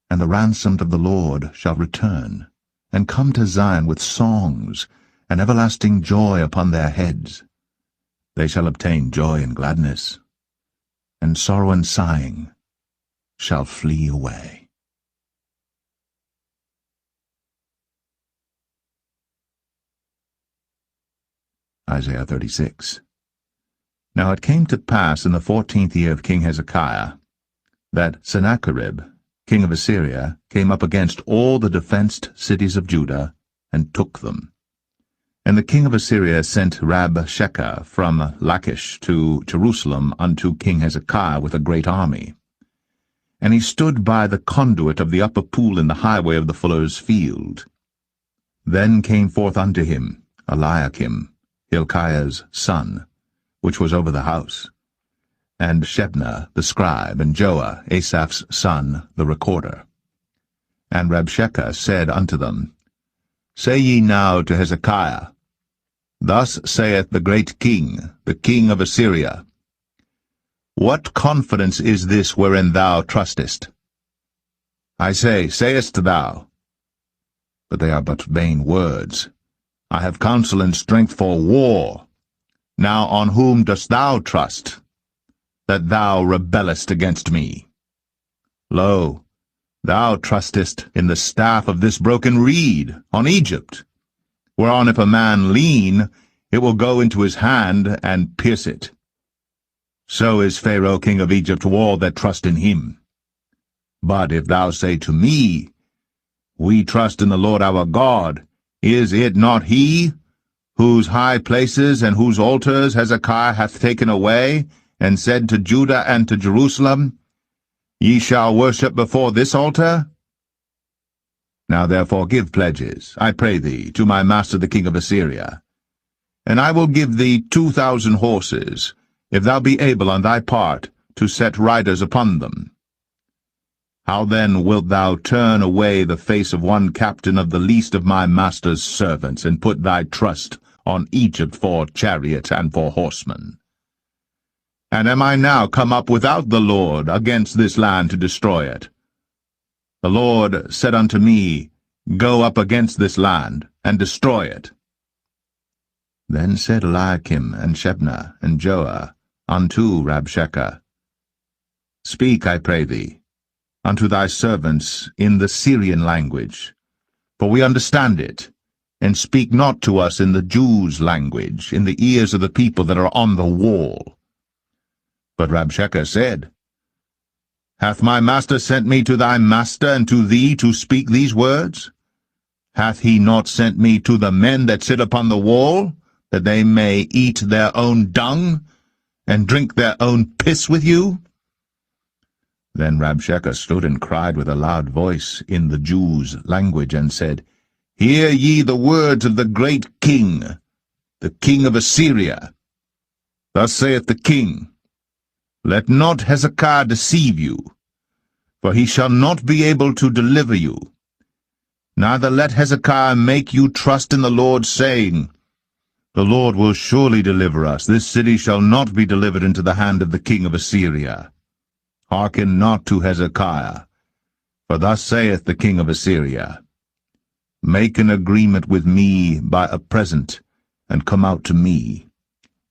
And the ransomed of the Lord shall return, and come to Zion with songs, and everlasting joy upon their heads. They shall obtain joy and gladness, and sorrow and sighing shall flee away. Isaiah 36. Now it came to pass in the 14th year of King Hezekiah, that Sennacherib, king of Assyria, came up against all the defenced cities of Judah, and took them. And the king of Assyria sent Rabshakeh from Lachish to Jerusalem unto King Hezekiah with a great army. And he stood by the conduit of the upper pool in the highway of the fuller's field. Then came forth unto him Eliakim, Hilkiah's son, which was over the house, and Shebna the scribe, and Joah, Asaph's son, the recorder. And Rabshakeh said unto them, Say ye now to Hezekiah, Thus saith the great king, the king of Assyria, What confidence is this wherein thou trustest? I say, sayest thou, but they are but vain words. I have counsel and strength for war. Now on whom dost thou trust, that thou rebellest against me? Lo, thou trustest in the staff of this broken reed, on Egypt, whereon if a man lean, it will go into his hand and pierce it. So is Pharaoh king of Egypt to all that trust in him. But if thou say to me, We trust in the Lord our God, is it not he, whose high places and whose altars Hezekiah hath taken away, and said to Judah and to Jerusalem, Ye shall worship before this altar? Now therefore give pledges, I pray thee, to my master the king of Assyria, and I will give thee 2,000 horses, if thou be able on thy part to set riders upon them. How then wilt thou turn away the face of one captain of the least of my master's servants, and put thy trust on Egypt for chariot and for horsemen? And am I now come up without the Lord against this land to destroy it? The Lord said unto me, Go up against this land, and destroy it. Then said Eliakim and Shebna and Joah unto Rabshakeh, Speak, I pray thee, unto thy servants in the Syrian language, for we understand it, and speak not to us in the Jews' language, in the ears of the people that are on the wall. But Rabshakeh said, Hath my master sent me to thy master and to thee to speak these words? Hath he not sent me to the men that sit upon the wall, that they may eat their own dung, and drink their own piss with you? Then Rabshakeh stood and cried with a loud voice in the Jews' language, and said, Hear ye the words of the great king, the king of Assyria. Thus saith the king, Let not Hezekiah deceive you, for he shall not be able to deliver you. Neither let Hezekiah make you trust in the Lord, saying, The Lord will surely deliver us. This city shall not be delivered into the hand of the king of Assyria. hearken not to Hezekiah. For thus saith the king of Assyria, Make an agreement with me by a present, and come out to me,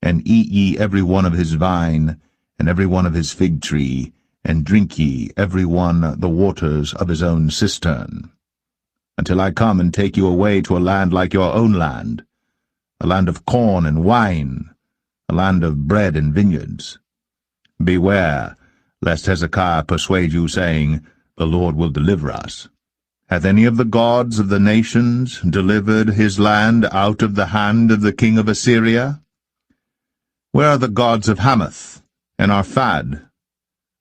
and eat ye every one of his vine, and every one of his fig tree, and drink ye every one the waters of his own cistern, until I come and take you away to a land like your own land, a land of corn and wine, a land of bread and vineyards. Beware, lest Hezekiah persuade you, saying, The Lord will deliver us. Hath any of the gods of the nations delivered his land out of the hand of the king of Assyria? Where are the gods of Hamath and Arphad?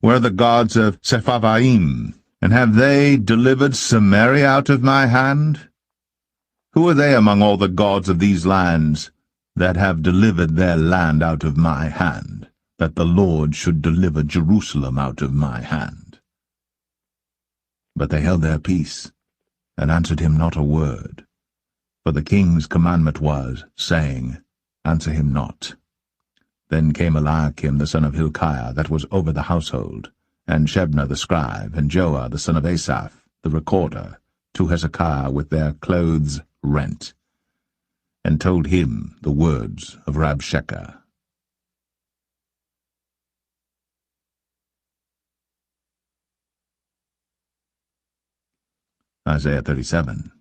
Where are the gods of Sepharvaim? And have they delivered Samaria out of my hand? Who are they among all the gods of these lands that have delivered their land out of my hand, that the Lord should deliver Jerusalem out of my hand? But they held their peace, and answered him not a word. For the king's commandment was, saying, Answer him not. Then came Eliakim the son of Hilkiah, that was over the household, and Shebna the scribe, and Joah the son of Asaph, the recorder, to Hezekiah with their clothes rent, and told him the words of Rabshakeh. Isaiah 37.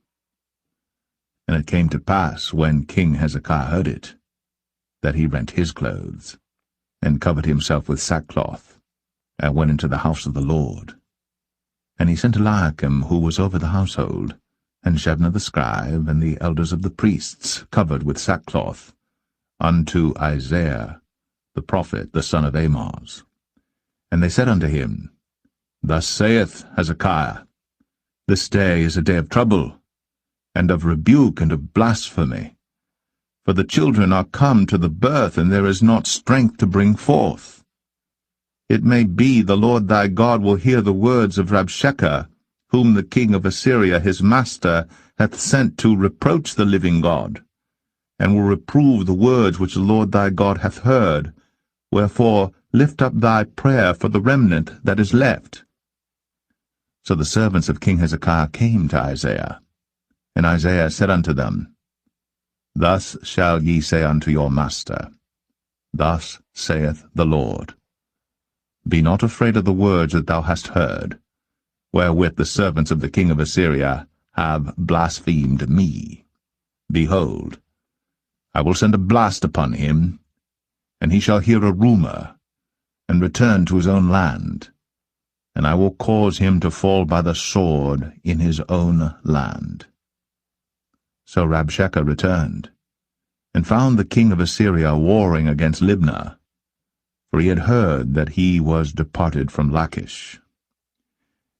And it came to pass, when King Hezekiah heard it, that he rent his clothes, and covered himself with sackcloth, and went into the house of the Lord. And he sent Eliakim, who was over the household, and Shebna the scribe, and the elders of the priests, covered with sackcloth, unto Isaiah the prophet, the son of Amoz. And they said unto him, Thus saith Hezekiah, This day is a day of trouble, and of rebuke, and of blasphemy. For the children are come to the birth, and there is not strength to bring forth. It may be the Lord thy God will hear the words of Rabshakeh, whom the king of Assyria his master hath sent to reproach the living God, and will reprove the words which the Lord thy God hath heard. Wherefore lift up thy prayer for the remnant that is left. So the servants of King Hezekiah came to Isaiah, and Isaiah said unto them, Thus shall ye say unto your master, Thus saith the Lord, Be not afraid of the words that thou hast heard, wherewith the servants of the king of Assyria have blasphemed me. Behold, I will send a blast upon him, and he shall hear a rumor, and return to his own land, and I will cause him to fall by the sword in his own land. So Rabshakeh returned, and found the king of Assyria warring against Libnah, for he had heard that he was departed from Lachish.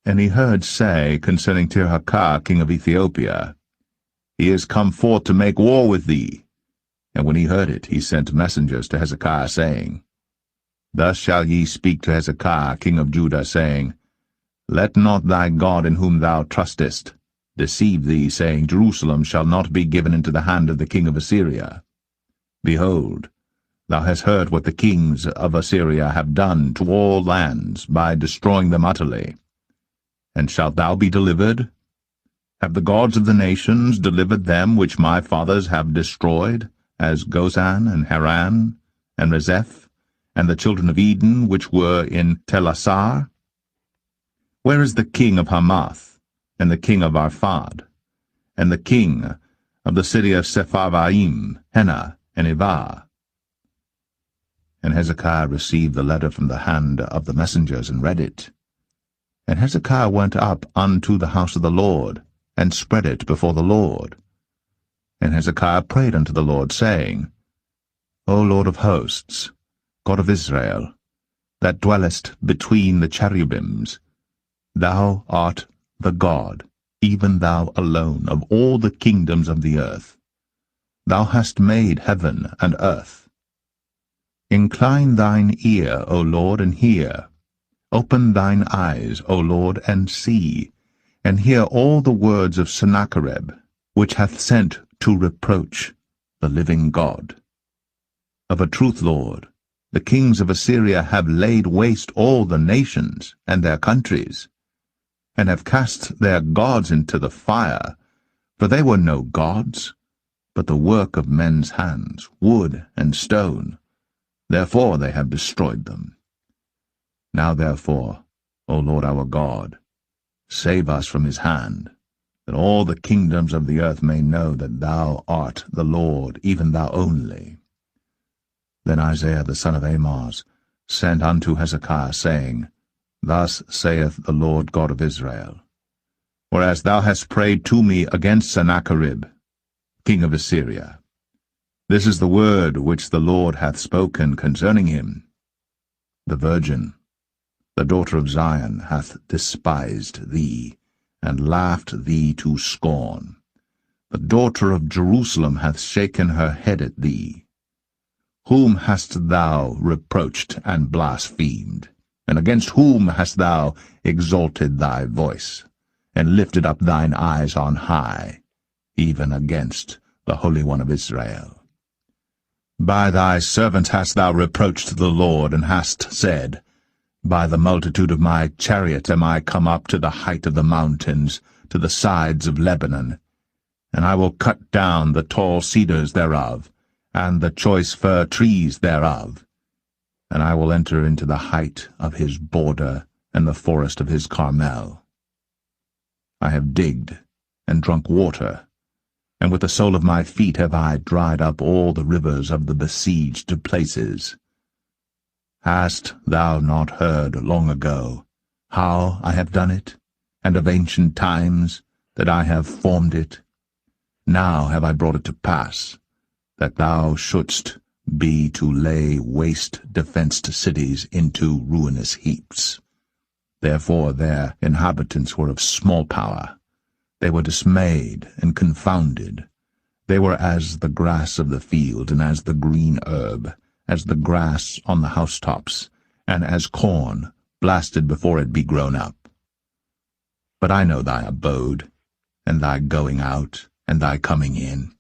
And he heard say concerning Tirhakah king of Ethiopia, He is come forth to make war with thee. And when he heard it, he sent messengers to Hezekiah, saying, Thus shall ye speak to Hezekiah king of Judah, saying, Let not thy God in whom thou trustest deceive thee, saying, Jerusalem shall not be given into the hand of the king of Assyria. Behold, thou hast heard what the kings of Assyria have done to all lands, by destroying them utterly. And shalt thou be delivered? Have the gods of the nations delivered them which my fathers have destroyed, as Gozan and Haran and Rezeph, and the children of Eden which were in Telassar? Where is the king of Hamath, and the king of Arphad, and the king of the city of Sepharvaim, Hena, and Ivah? And Hezekiah received the letter from the hand of the messengers, and read it. And Hezekiah went up unto the house of the Lord, and spread it before the Lord. And Hezekiah prayed unto the Lord, saying, O Lord of hosts, God of Israel, that dwellest between the cherubims, thou art the God, even thou alone, of all the kingdoms of the earth. Thou hast made heaven and earth. Incline thine ear, O Lord, and hear. Open thine eyes, O Lord, and see, and hear all the words of Sennacherib, which hath sent to reproach the living God. Of a truth, Lord, The kings of Assyria have laid waste all the nations and their countries, and have cast their gods into the fire, for they were no gods, but the work of men's hands, wood and stone. Therefore they have destroyed them. Now therefore, O Lord our God, save us from his hand, that all the kingdoms of the earth may know that thou art the Lord, even thou only. Then Isaiah the son of Amoz sent unto Hezekiah, saying, Thus saith the Lord God of Israel, Whereas thou hast prayed to me against Sennacherib, king of Assyria, this is the word which the Lord hath spoken concerning him. The virgin, the daughter of Zion, hath despised thee, and laughed thee to scorn. The daughter of Jerusalem hath shaken her head at thee. Whom hast thou reproached and blasphemed? And against whom hast thou exalted thy voice, and lifted up thine eyes on high, even against the Holy One of Israel? By thy servants hast thou reproached the Lord, and hast said, By the multitude of my chariot am I come up to the height of the mountains, to the sides of Lebanon, and I will cut down the tall cedars thereof, and the choice fir trees thereof, and I will enter into the height of his border, and the forest of his Carmel. I have digged, and drunk water, and with the sole of my feet have I dried up all the rivers of the besieged places. Hast thou not heard long ago how I have done it, and of ancient times that I have formed it? Now have I brought it to pass, that thou shouldst be to lay waste defenced cities into ruinous heaps. Therefore their inhabitants were of small power. They were dismayed and confounded. They were as the grass of the field, and as the green herb, as the grass on the housetops, and as corn blasted before it be grown up. But I know thy abode, and thy going out, and thy coming in,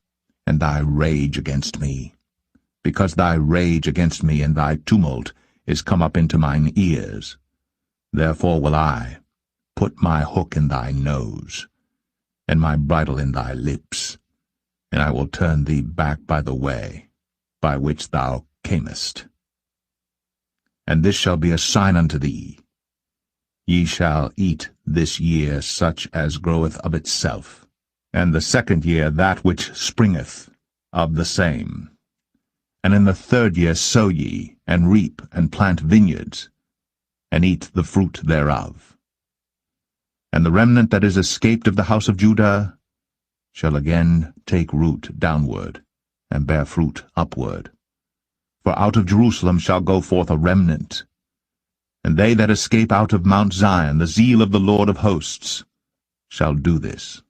and thy rage against me, because thy rage against me and thy tumult is come up into mine ears. Therefore will I put my hook in thy nose, and my bridle in thy lips, and I will turn thee back by the way by which thou camest. And this shall be a sign unto thee. Ye shall eat this year such as groweth of itself, and the second year that which springeth of the same. And in the third year sow ye, and reap, and plant vineyards, and eat the fruit thereof. And the remnant that is escaped of the house of Judah shall again take root downward, and bear fruit upward. For out of Jerusalem shall go forth a remnant, and they that escape out of Mount Zion, the zeal of the Lord of hosts, shall do this.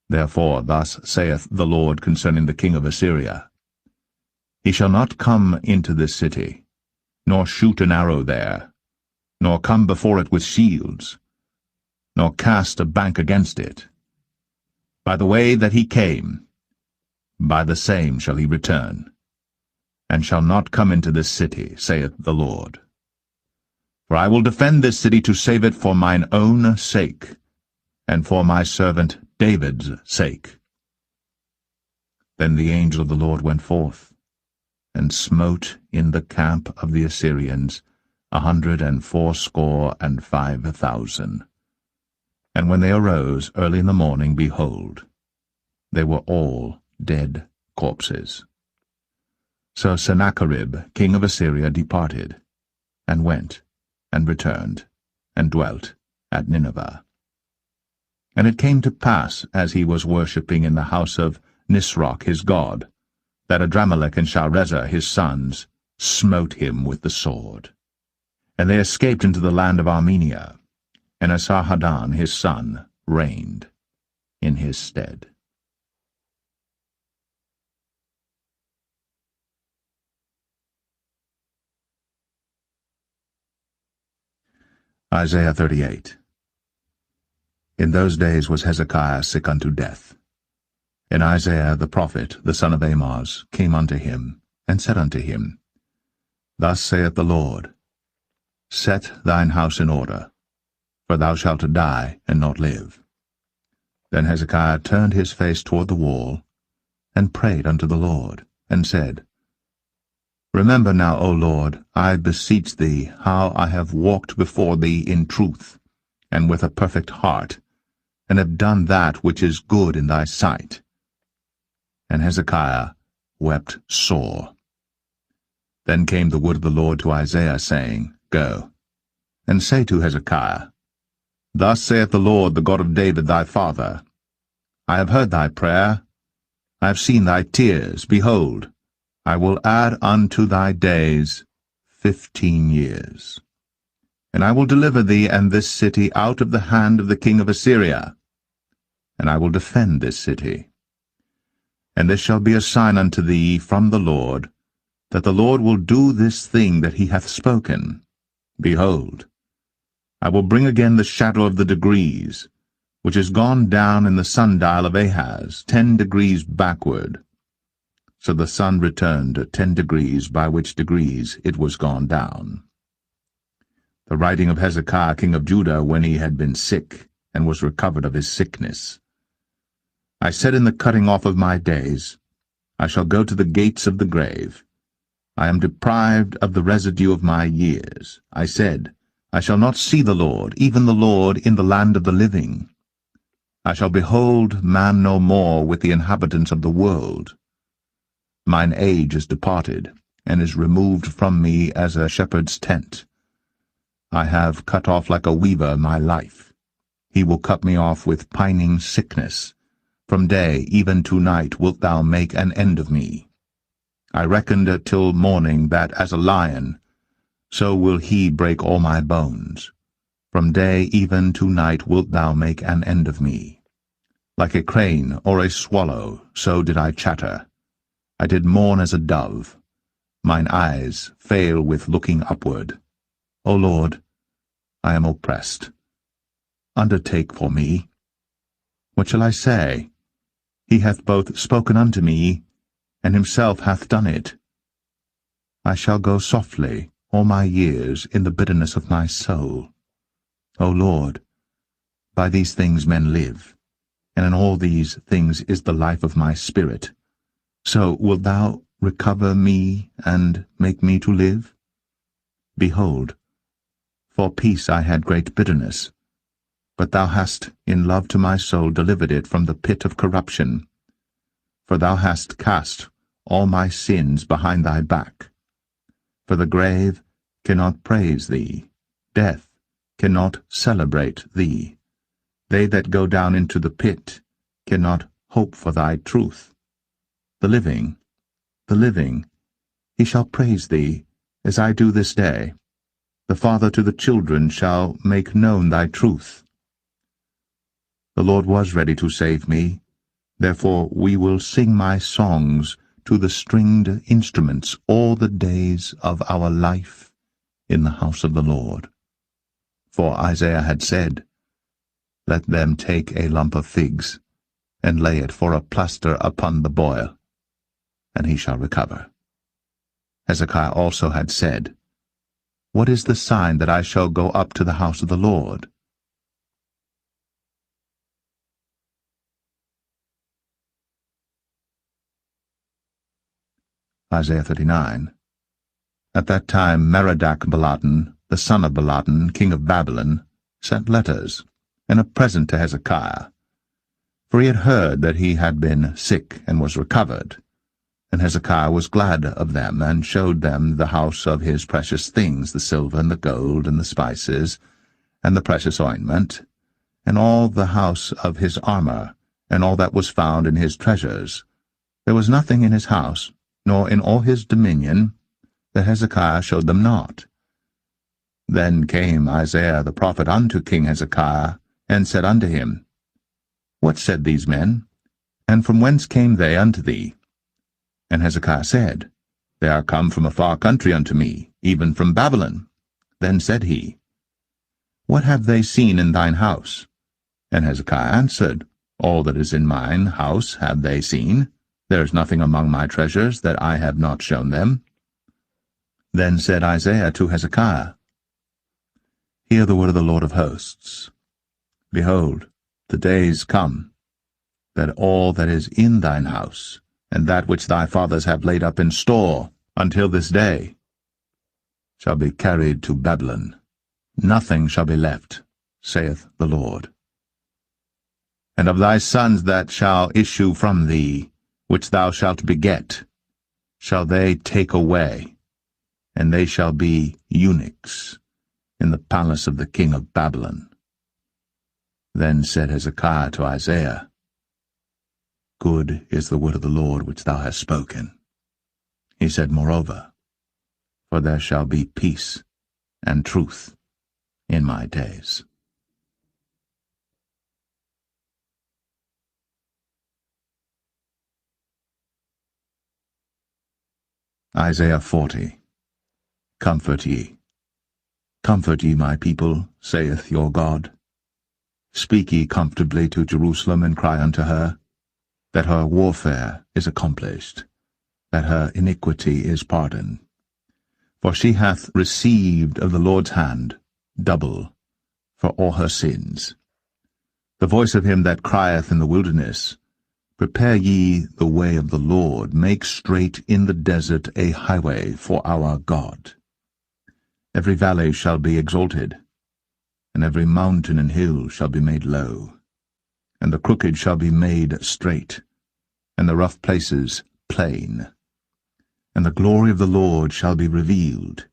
Therefore thus saith the Lord concerning the king of Assyria, He shall not come into this city, nor shoot an arrow there, nor come before it with shields, nor cast a bank against it. By the way that he came, by the same shall he return, and shall not come into this city, saith the Lord. For I will defend this city to save it for mine own sake, and for my servant David's sake. Then the angel of the Lord went forth, and smote in the camp of the Assyrians 185,000. And when they arose early in the morning, behold, they were all dead corpses. So Sennacherib, king of Assyria, departed, and went, and returned, and dwelt at Nineveh. And it came to pass, as he was worshipping in the house of Nisroch his god, that Adramelech and Sharezer his sons smote him with the sword. And they escaped into the land of Armenia, and Esarhaddon his son reigned in his stead. Isaiah 38. In those days was Hezekiah sick unto death. And Isaiah the prophet, the son of Amoz, came unto him, and said unto him, Thus saith the Lord, Set thine house in order, for thou shalt die and not live. Then Hezekiah turned his face toward the wall, and prayed unto the Lord, and said, Remember now, O Lord, I beseech thee, how I have walked before thee in truth, and with a perfect heart, and have done that which is good in thy sight. And Hezekiah wept sore. Then came the word of the Lord to Isaiah, saying, Go, and say to Hezekiah, Thus saith the Lord, the God of David thy father, I have heard thy prayer, I have seen thy tears. Behold, I will add unto thy days 15 years. And I will deliver thee and this city out of the hand of the king of Assyria, and I will defend this city. And this shall be a sign unto thee from the Lord, that the Lord will do this thing that he hath spoken. Behold, I will bring again the shadow of the degrees, which is gone down in the sundial of Ahaz, 10 degrees backward. So the sun returned 10 degrees, by which degrees it was gone down. The writing of Hezekiah king of Judah, when he had been sick, and was recovered of his sickness. I said in the cutting off of my days, I shall go to the gates of the grave. I am deprived of the residue of my years. I said, I shall not see the Lord, even the Lord, in the land of the living. I shall behold man no more with the inhabitants of the world. Mine age is departed, and is removed from me as a shepherd's tent. I have cut off like a weaver my life. He will cut me off with pining sickness. From day even to night wilt thou make an end of me. I reckoned till morning that as a lion, so will he break all my bones. From day even to night wilt thou make an end of me. Like a crane or a swallow, so did I chatter. I did mourn as a dove. Mine eyes fail with looking upward. O Lord, I am oppressed. Undertake for me. What shall I say? He hath both spoken unto me, and himself hath done it. I shall go softly all my years in the bitterness of my soul. O Lord, by these things men live, and in all these things is the life of my spirit. So wilt thou recover me, and make me to live? Behold, for peace I had great bitterness, but thou hast in love to my soul delivered it from the pit of corruption. For thou hast cast all my sins behind thy back. For the grave cannot praise thee, death cannot celebrate thee. They that go down into the pit cannot hope for thy truth. The living, he shall praise thee, as I do this day. The father to the children shall make known thy truth. The Lord was ready to save me, therefore we will sing my songs to the stringed instruments all the days of our life in the house of the Lord. For Isaiah had said, Let them take a lump of figs, and lay it for a plaster upon the boil, and he shall recover. Hezekiah also had said, What is the sign that I shall go up to the house of the Lord? Isaiah 39. At that time Merodach-Baladan, the son of Baladan, king of Babylon, sent letters, and a present to Hezekiah. For he had heard that he had been sick and was recovered. And Hezekiah was glad of them, and showed them the house of his precious things, the silver and the gold and the spices, and the precious ointment, and all the house of his armor, and all that was found in his treasures. There was nothing in his house, nor in all his dominion, that Hezekiah showed them not. Then came Isaiah the prophet unto King Hezekiah, and said unto him, What said these men? And from whence came they unto thee? And Hezekiah said, They are come from a far country unto me, even from Babylon. Then said he, What have they seen in thine house? And Hezekiah answered, All that is in mine house have they seen. There is nothing among my treasures that I have not shown them. Then said Isaiah to Hezekiah, Hear the word of the Lord of hosts. Behold, the days come, that all that is in thine house, and that which thy fathers have laid up in store until this day, shall be carried to Babylon. Nothing shall be left, saith the Lord. And of thy sons that shall issue from thee, which thou shalt beget, shall they take away, and they shall be eunuchs in the palace of the king of Babylon. Then said Hezekiah to Isaiah, Good is the word of the Lord which thou hast spoken. He said, Moreover, for there shall be peace and truth in my days. Isaiah 40. Comfort ye. Comfort ye my people, saith your God. Speak ye comfortably to Jerusalem, and cry unto her, that her warfare is accomplished, that her iniquity is pardoned. For she hath received of the Lord's hand double for all her sins. The voice of him that crieth in the wilderness, Prepare ye the way of the Lord, make straight in the desert a highway for our God. Every valley shall be exalted, and every mountain and hill shall be made low, and the crooked shall be made straight, and the rough places plain. And the glory of the Lord shall be revealed,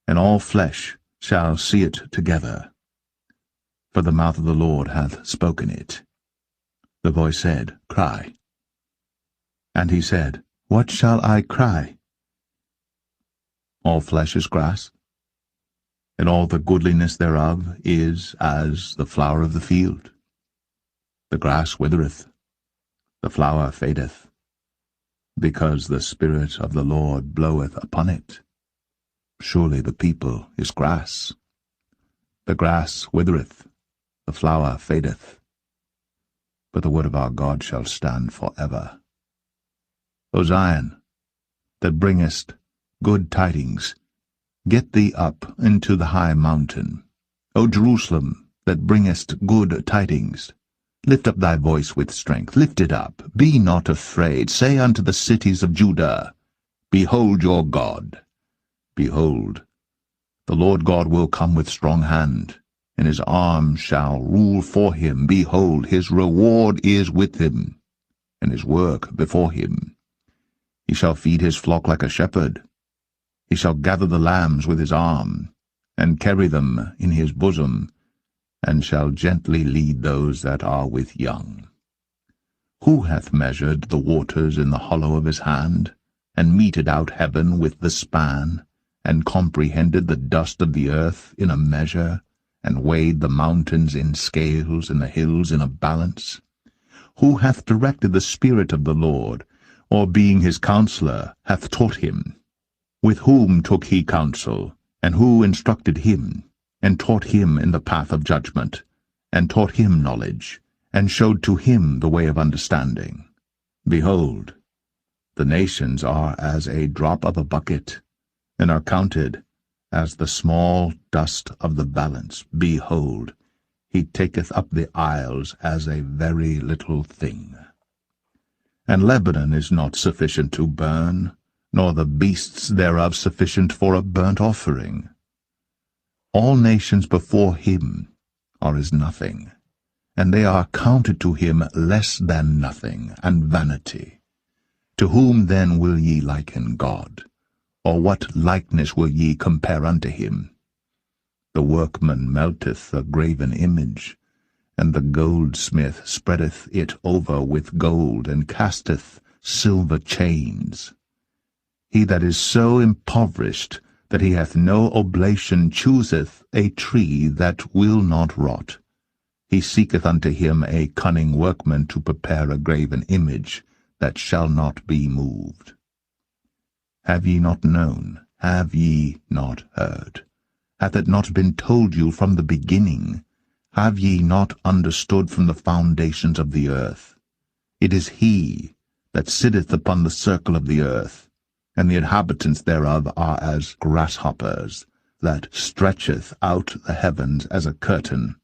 and all flesh shall see it together. For the mouth of the Lord hath spoken it. The voice said, Cry. And he said, What shall I cry? All flesh is grass, and all the goodliness thereof is as the flower of the field. The grass withereth, the flower fadeth, because the Spirit of the Lord bloweth upon it. Surely the people is grass. The grass withereth, the flower fadeth, but the word of our God shall stand for ever. O Zion, that bringest good tidings, get thee up into the high mountain. O Jerusalem, that bringest good tidings, lift up thy voice with strength, lift it up, be not afraid. Say unto the cities of Judah, Behold your God. Behold, the Lord God will come with strong hand, and his arm shall rule for him. Behold, his reward is with him, and his work before him. He shall feed his flock like a shepherd. He shall gather the lambs with his arm, and carry them in his bosom, and shall gently lead those that are with young. Who hath measured the waters in the hollow of his hand, and meted out heaven with the span, and comprehended the dust of the earth in a measure, and weighed the mountains in scales, and the hills in a balance? Who hath directed the Spirit of the Lord, or being his counselor hath taught him? With whom took he counsel, and who instructed him, and taught him in the path of judgment, and taught him knowledge, and showed to him the way of understanding? Behold, the nations are as a drop of a bucket, and are counted as the small dust of the balance. Behold, he taketh up the isles as a very little thing. And Lebanon is not sufficient to burn, nor the beasts thereof sufficient for a burnt offering. All nations before him are as nothing, and they are counted to him less than nothing, and vanity. To whom then will ye liken God? Or what likeness will ye compare unto him? The workman melteth a graven image, and the goldsmith spreadeth it over with gold, and casteth silver chains. He that is so impoverished that he hath no oblation chooseth a tree that will not rot. He seeketh unto him a cunning workman to prepare a graven image that shall not be moved. Have ye not known? Have ye not heard? Hath it not been told you from the beginning? Have ye not understood from the foundations of the earth? It is he that sitteth upon the circle of the earth, and the inhabitants thereof are as grasshoppers, that stretcheth out the heavens as a curtain,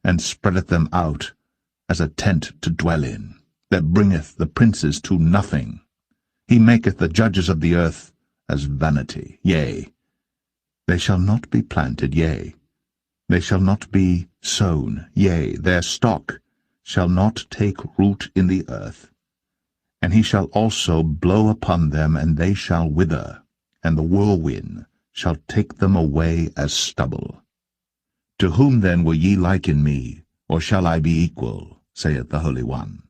and spreadeth them out as a tent to dwell in, that bringeth the princes to nothing. He maketh the judges of the earth as vanity. Yea, they shall not be planted, yea, they shall not be sown, yea, their stock shall not take root in the earth. And he shall also blow upon them, and they shall wither, and the whirlwind shall take them away as stubble. To whom then will ye liken me, or shall I be equal, saith the Holy One?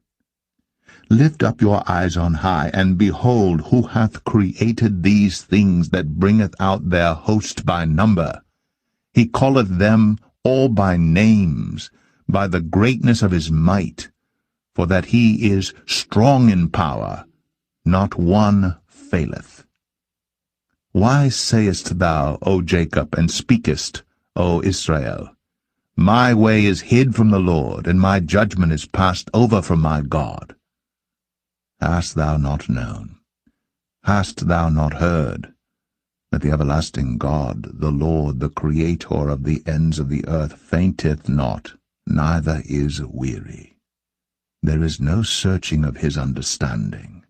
Lift up your eyes on high, and behold, who hath created these things that bringeth out their host by number? He calleth them all by names, by the greatness of his might, for that he is strong in power, not one faileth. Why sayest thou, O Jacob, and speakest, O Israel, my way is hid from the Lord, and my judgment is passed over from my God? Hast thou not known? Hast thou not heard that the everlasting God, the Lord, the Creator of the ends of the earth, fainteth not, neither is weary? There is no searching of his understanding.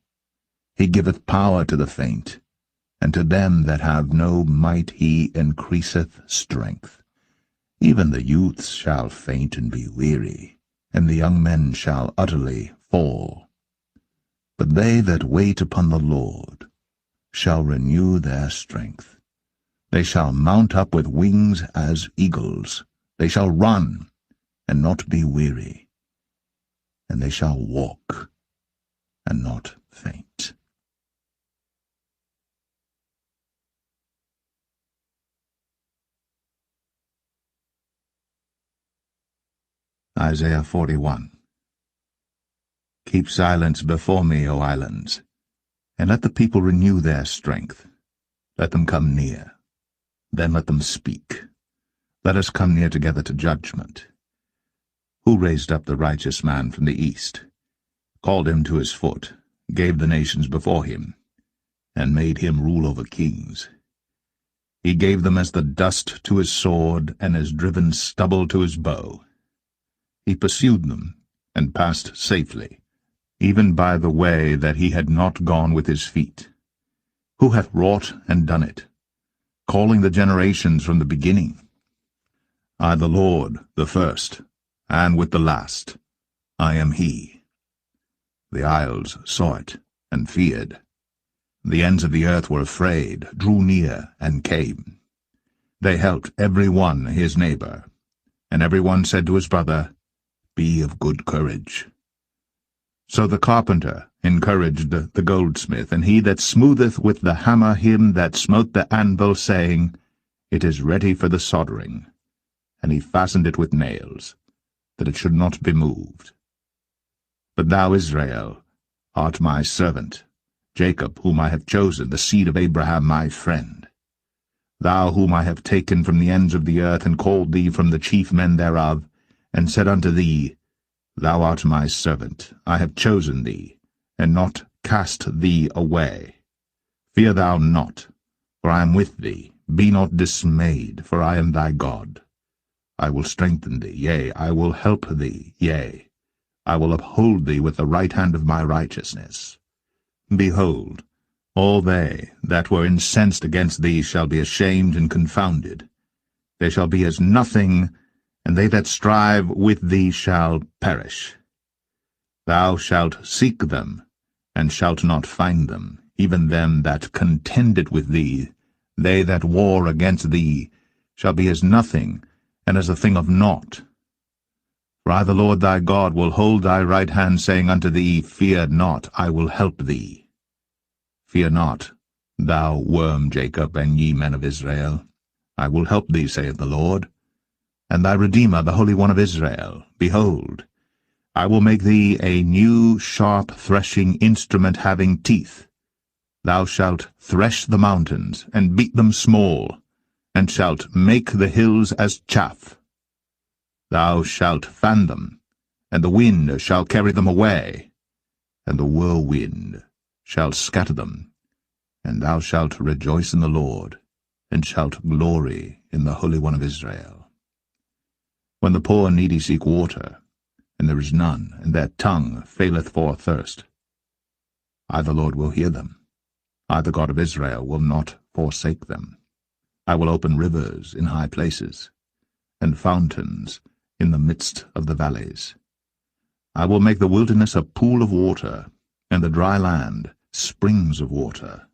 He giveth power to the faint, and to them that have no might he increaseth strength. Even the youths shall faint and be weary, and the young men shall utterly fall. But they that wait upon the Lord shall renew their strength. They shall mount up with wings as eagles. They shall run and not be weary, and they shall walk and not faint. Isaiah 41. Keep silence before me, O islands, and let the people renew their strength. Let them come near, then let them speak. Let us come near together to judgment. Who raised up the righteous man from the east, called him to his foot, gave the nations before him, and made him rule over kings? He gave them as the dust to his sword, and as driven stubble to his bow. He pursued them, and passed safely, even by the way that he had not gone with his feet. Who hath wrought and done it, calling the generations from the beginning? I, the Lord, the first, and with the last, I am he. The isles saw it, and feared. The ends of the earth were afraid, drew near, and came. They helped every one his neighbor, and every one said to his brother, Be of good courage. So the carpenter encouraged the goldsmith, and he that smootheth with the hammer him that smote the anvil, saying, It is ready for the soldering. And he fastened it with nails, that it should not be moved. But thou, Israel, art my servant, Jacob, whom I have chosen, the seed of Abraham my friend. Thou whom I have taken from the ends of the earth, and called thee from the chief men thereof, and said unto thee, Thou art my servant, I have chosen thee, and not cast thee away. Fear thou not, for I am with thee. Be not dismayed, for I am thy God. I will strengthen thee, yea, I will help thee, yea, I will uphold thee with the right hand of my righteousness. Behold, all they that were incensed against thee shall be ashamed and confounded. They shall be as nothing, and they that strive with thee shall perish. Thou shalt seek them, and shalt not find them, even them that contended with thee. They that war against thee shall be as nothing, and as a thing of naught. For I, the Lord thy God, will hold thy right hand, saying unto thee, Fear not, I will help thee. Fear not, thou worm Jacob, and ye men of Israel. I will help thee, saith the Lord. And thy Redeemer, the Holy One of Israel, behold, I will make thee a new sharp threshing instrument having teeth. Thou shalt thresh the mountains, and beat them small, and shalt make the hills as chaff. Thou shalt fan them, and the wind shall carry them away, and the whirlwind shall scatter them, and thou shalt rejoice in the Lord, and shalt glory in the Holy One of Israel. When the poor and needy seek water, and there is none, and their tongue faileth for thirst, I the Lord will hear them. I the God of Israel will not forsake them. I will open rivers in high places, and fountains in the midst of the valleys. I will make the wilderness a pool of water, and the dry land springs of water.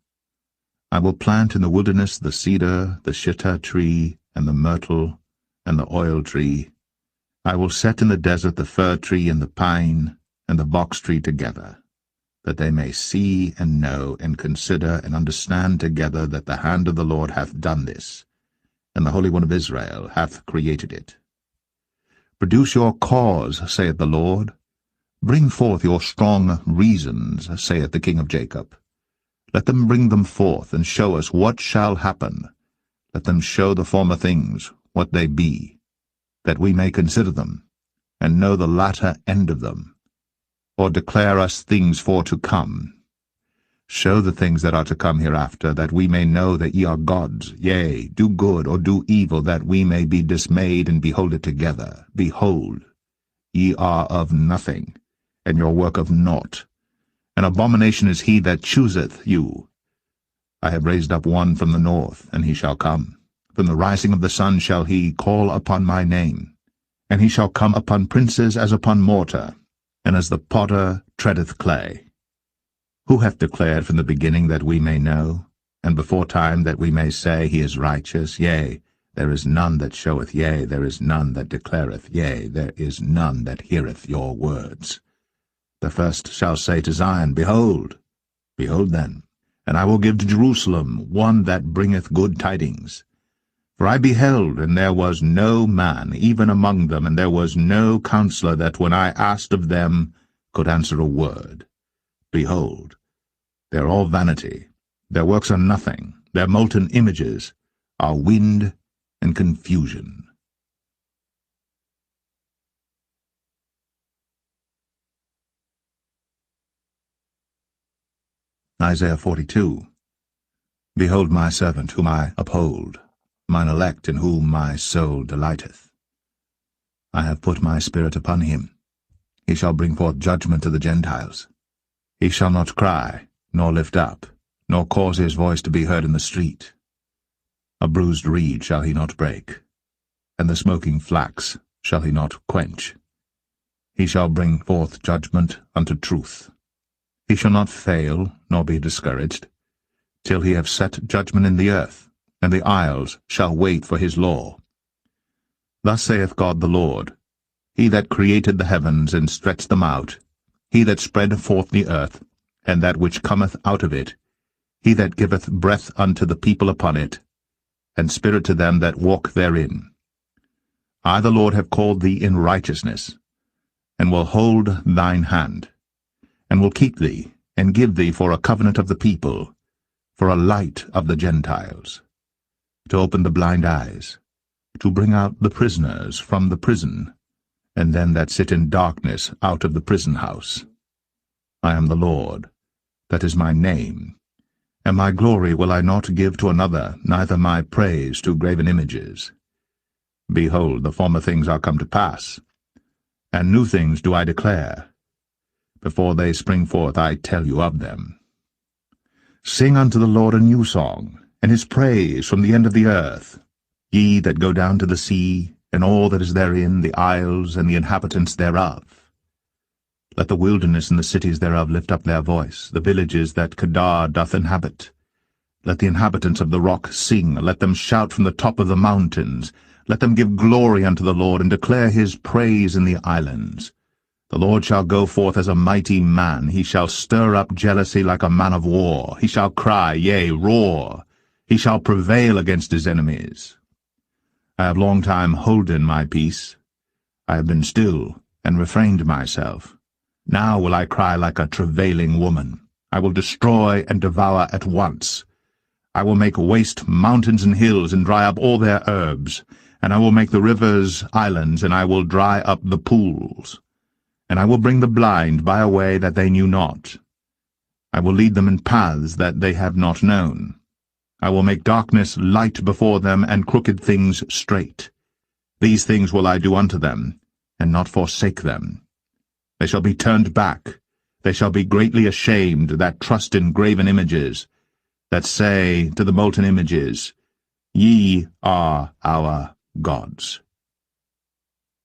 I will plant in the wilderness the cedar, the shittah tree, and the myrtle, and the oil tree. I will set in the desert the fir tree and the pine, and the box tree together, that they may see and know and consider and understand together that the hand of the Lord hath done this, and the Holy One of Israel hath created it. Produce your cause, saith the Lord. Bring forth your strong reasons, saith the King of Jacob. Let them bring them forth, and show us what shall happen. Let them show the former things, what they be, that we may consider them, and know the latter end of them, or declare us things for to come. Show the things that are to come hereafter, that we may know that ye are gods. Yea, do good or do evil, that we may be dismayed and behold it together. Behold, ye are of nothing, and your work of naught. An abomination is he that chooseth you. I have raised up one from the north, and he shall come. From the rising of the sun shall he call upon my name. And he shall come upon princes as upon mortar, and as the potter treadeth clay. Who hath declared from the beginning that we may know, and before time that we may say he is righteous? Yea, there is none that showeth, yea, there is none that declareth, yea, there is none that heareth your words. The first shall say to Zion, Behold, behold then, and I will give to Jerusalem one that bringeth good tidings. For I beheld, and there was no man, even among them, and there was no counselor that when I asked of them could answer a word. Behold, they are all vanity, their works are nothing, their molten images are wind and confusion. Isaiah 42. Behold my servant whom I uphold, mine elect in whom my soul delighteth. I have put my spirit upon him. He shall bring forth judgment to the Gentiles. He shall not cry, nor lift up, nor cause his voice to be heard in the street. A bruised reed shall he not break, and the smoking flax shall he not quench. He shall bring forth judgment unto truth. He shall not fail, nor be discouraged, till he have set judgment in the earth, and the isles shall wait for his law. Thus saith God the Lord, He that created the heavens and stretched them out, He that spread forth the earth, and that which cometh out of it, He that giveth breath unto the people upon it, and spirit to them that walk therein. I the Lord have called thee in righteousness, and will hold thine hand, and will keep thee, and give thee for a covenant of the people, for a light of the Gentiles, to open the blind eyes, to bring out the prisoners from the prison, and them that sit in darkness out of the prison house. I am the Lord, that is my name, and my glory will I not give to another, neither my praise to graven images. Behold, the former things are come to pass, and new things do I declare. Before they spring forth I tell you of them. Sing unto the Lord a new song, and his praise from the end of the earth. Ye that go down to the sea, and all that is therein, the isles and the inhabitants thereof. Let the wilderness and the cities thereof lift up their voice, the villages that Kedar doth inhabit. Let the inhabitants of the rock sing, let them shout from the top of the mountains. Let them give glory unto the Lord, and declare his praise in the islands. The Lord shall go forth as a mighty man. He shall stir up jealousy like a man of war. He shall cry, yea, roar. He shall prevail against his enemies. I have long time holden my peace. I have been still, and refrained myself. Now will I cry like a travailing woman. I will destroy and devour at once. I will make waste mountains and hills, and dry up all their herbs. And I will make the rivers islands, and I will dry up the pools. And I will bring the blind by a way that they knew not. I will lead them in paths that they have not known. I will make darkness light before them, and crooked things straight. These things will I do unto them, and not forsake them. They shall be turned back. They shall be greatly ashamed that trust in graven images, that say to the molten images, Ye are our gods.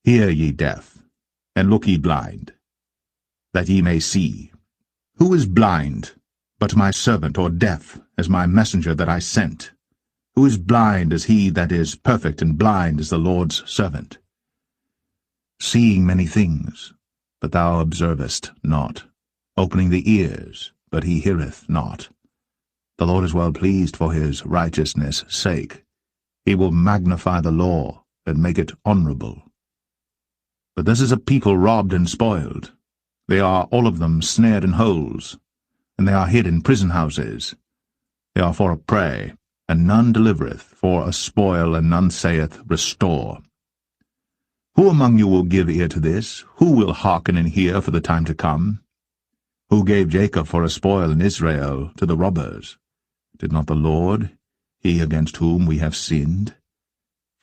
Hear ye deaf, and look ye blind, that ye may see. Who is blind but my servant, or deaf as my messenger that I sent? Who is blind as he that is perfect, and blind as the Lord's servant? Seeing many things, but thou observest not. Opening the ears, but he heareth not. The Lord is well pleased for his righteousness' sake. He will magnify the law, and make it honorable. But this is a people robbed and spoiled. They are all of them snared in holes, and they are hid in prison houses. They are for a prey, and none delivereth, for a spoil, and none saith, Restore. Who among you will give ear to this? Who will hearken and hear for the time to come? Who gave Jacob for a spoil, and Israel to the robbers? Did not the Lord, he against whom we have sinned?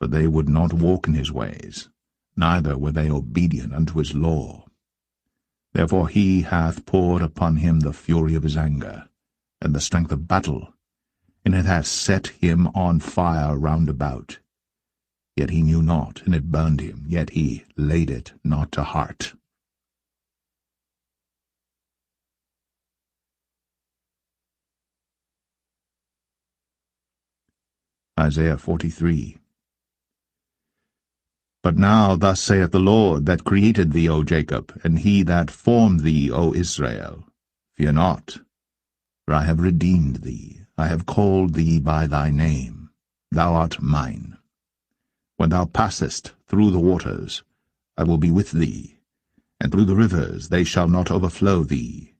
For they would not walk in his ways, neither were they obedient unto his law. Therefore he hath poured upon him the fury of his anger, and the strength of battle, and it hath set him on fire round about. Yet he knew not, and it burned him, yet he laid it not to heart. Isaiah 43. But now thus saith the Lord, that created thee, O Jacob, and he that formed thee, O Israel, Fear not, for I have redeemed thee. I have called thee by thy name. Thou art mine. When thou passest through the waters, I will be with thee, and through the rivers they shall not overflow thee.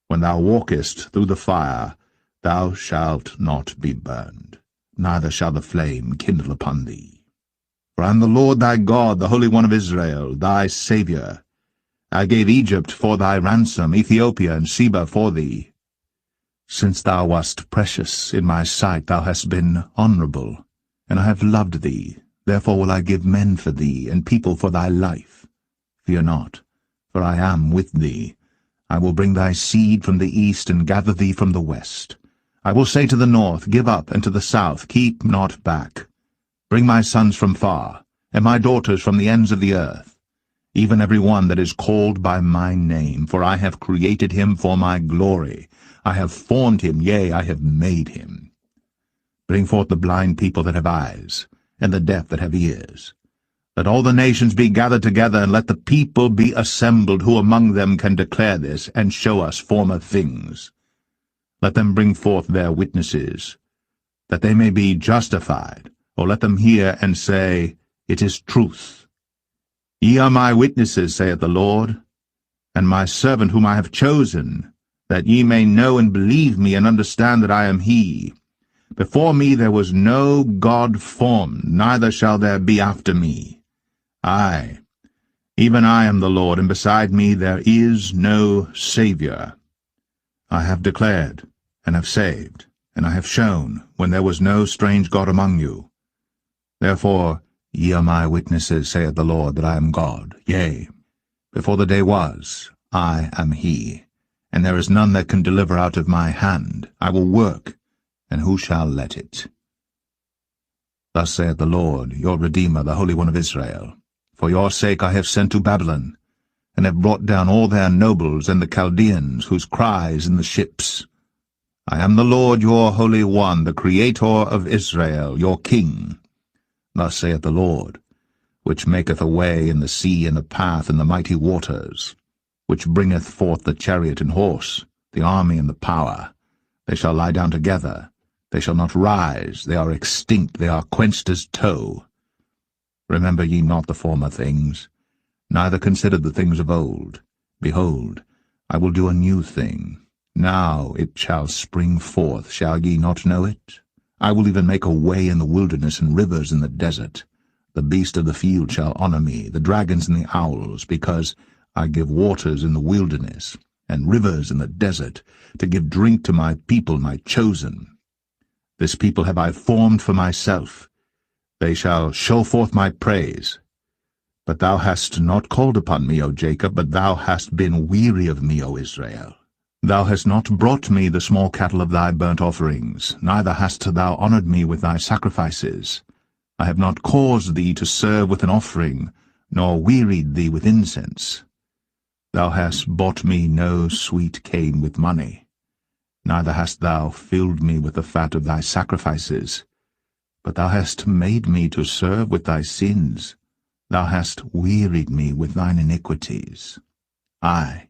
When thou walkest through the fire, thou shalt not be burned, neither shall the flame kindle upon thee. For I am the Lord thy God, the Holy One of Israel, thy Saviour. I gave Egypt for thy ransom, Ethiopia and Seba for thee. Since thou wast precious in my sight, thou hast been honourable, and I have loved thee. Therefore will I give men for thee, and people for thy life. Fear not, for I am with thee. I will bring thy seed from the east, and gather thee from the west. I will say to the north, Give up, and to the south, Keep not back. Bring my sons from far, and my daughters from the ends of the earth, even every one that is called by my name, for I have created him for my glory. I have formed him, yea, I have made him. Bring forth the blind people that have eyes, and the deaf that have ears. Let all the nations be gathered together, and let the people be assembled, who among them can declare this, and show us former things. Let them bring forth their witnesses, that they may be justified, or let them hear and say, It is truth. Ye are my witnesses, saith the Lord, and my servant whom I have chosen, that ye may know and believe me, and understand that I am he. Before me there was no God formed, neither shall there be after me. I, even I am the Lord, and beside me there is no Saviour. I have declared, and have saved, and I have shown, when there was no strange God among you. Therefore ye are my witnesses, saith the Lord, that I am God. Yea, before the day was, I am he, and there is none that can deliver out of my hand. I will work, and who shall let it? Thus saith the Lord, your Redeemer, the Holy One of Israel, For your sake I have sent to Babylon, and have brought down all their nobles and the Chaldeans, whose cry is in the ships. I am the Lord your Holy One, the Creator of Israel, your King. Thus saith the Lord, which maketh a way in the sea and a path in the mighty waters, which bringeth forth the chariot and horse, the army and the power. They shall lie down together, they shall not rise, they are extinct, they are quenched as tow. Remember ye not the former things, neither consider the things of old. Behold, I will do a new thing. Now it shall spring forth, shall ye not know it? I will even make a way in the wilderness and rivers in the desert. The beast of the field shall honour me, the dragons and the owls, because I give waters in the wilderness, and rivers in the desert, to give drink to my people, my chosen. This people have I formed for myself. They shall show forth my praise. But thou hast not called upon me, O Jacob, but thou hast been weary of me, O Israel. Thou hast not brought me the small cattle of thy burnt offerings, neither hast thou honoured me with thy sacrifices. I have not caused thee to serve with an offering, nor wearied thee with incense. Thou hast bought me no sweet cane with money, neither hast thou filled me with the fat of thy sacrifices. But thou hast made me to serve with thy sins. Thou hast wearied me with thine iniquities. I,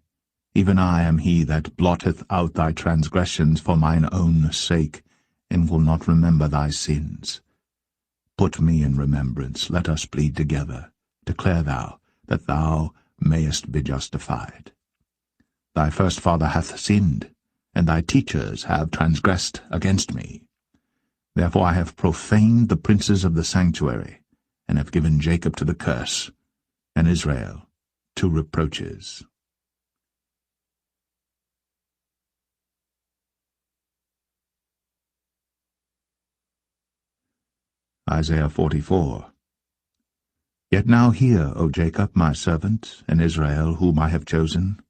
even I, am he that blotteth out thy transgressions for mine own sake, and will not remember thy sins. Put me in remembrance, let us plead together. Declare thou, that thou mayest be justified. Thy first father hath sinned, and thy teachers have transgressed against me. Therefore I have profaned the princes of the sanctuary, and have given Jacob to the curse, and Israel to reproaches. Isaiah 44. Yet now hear, O Jacob, my servant, and Israel, whom I have chosen.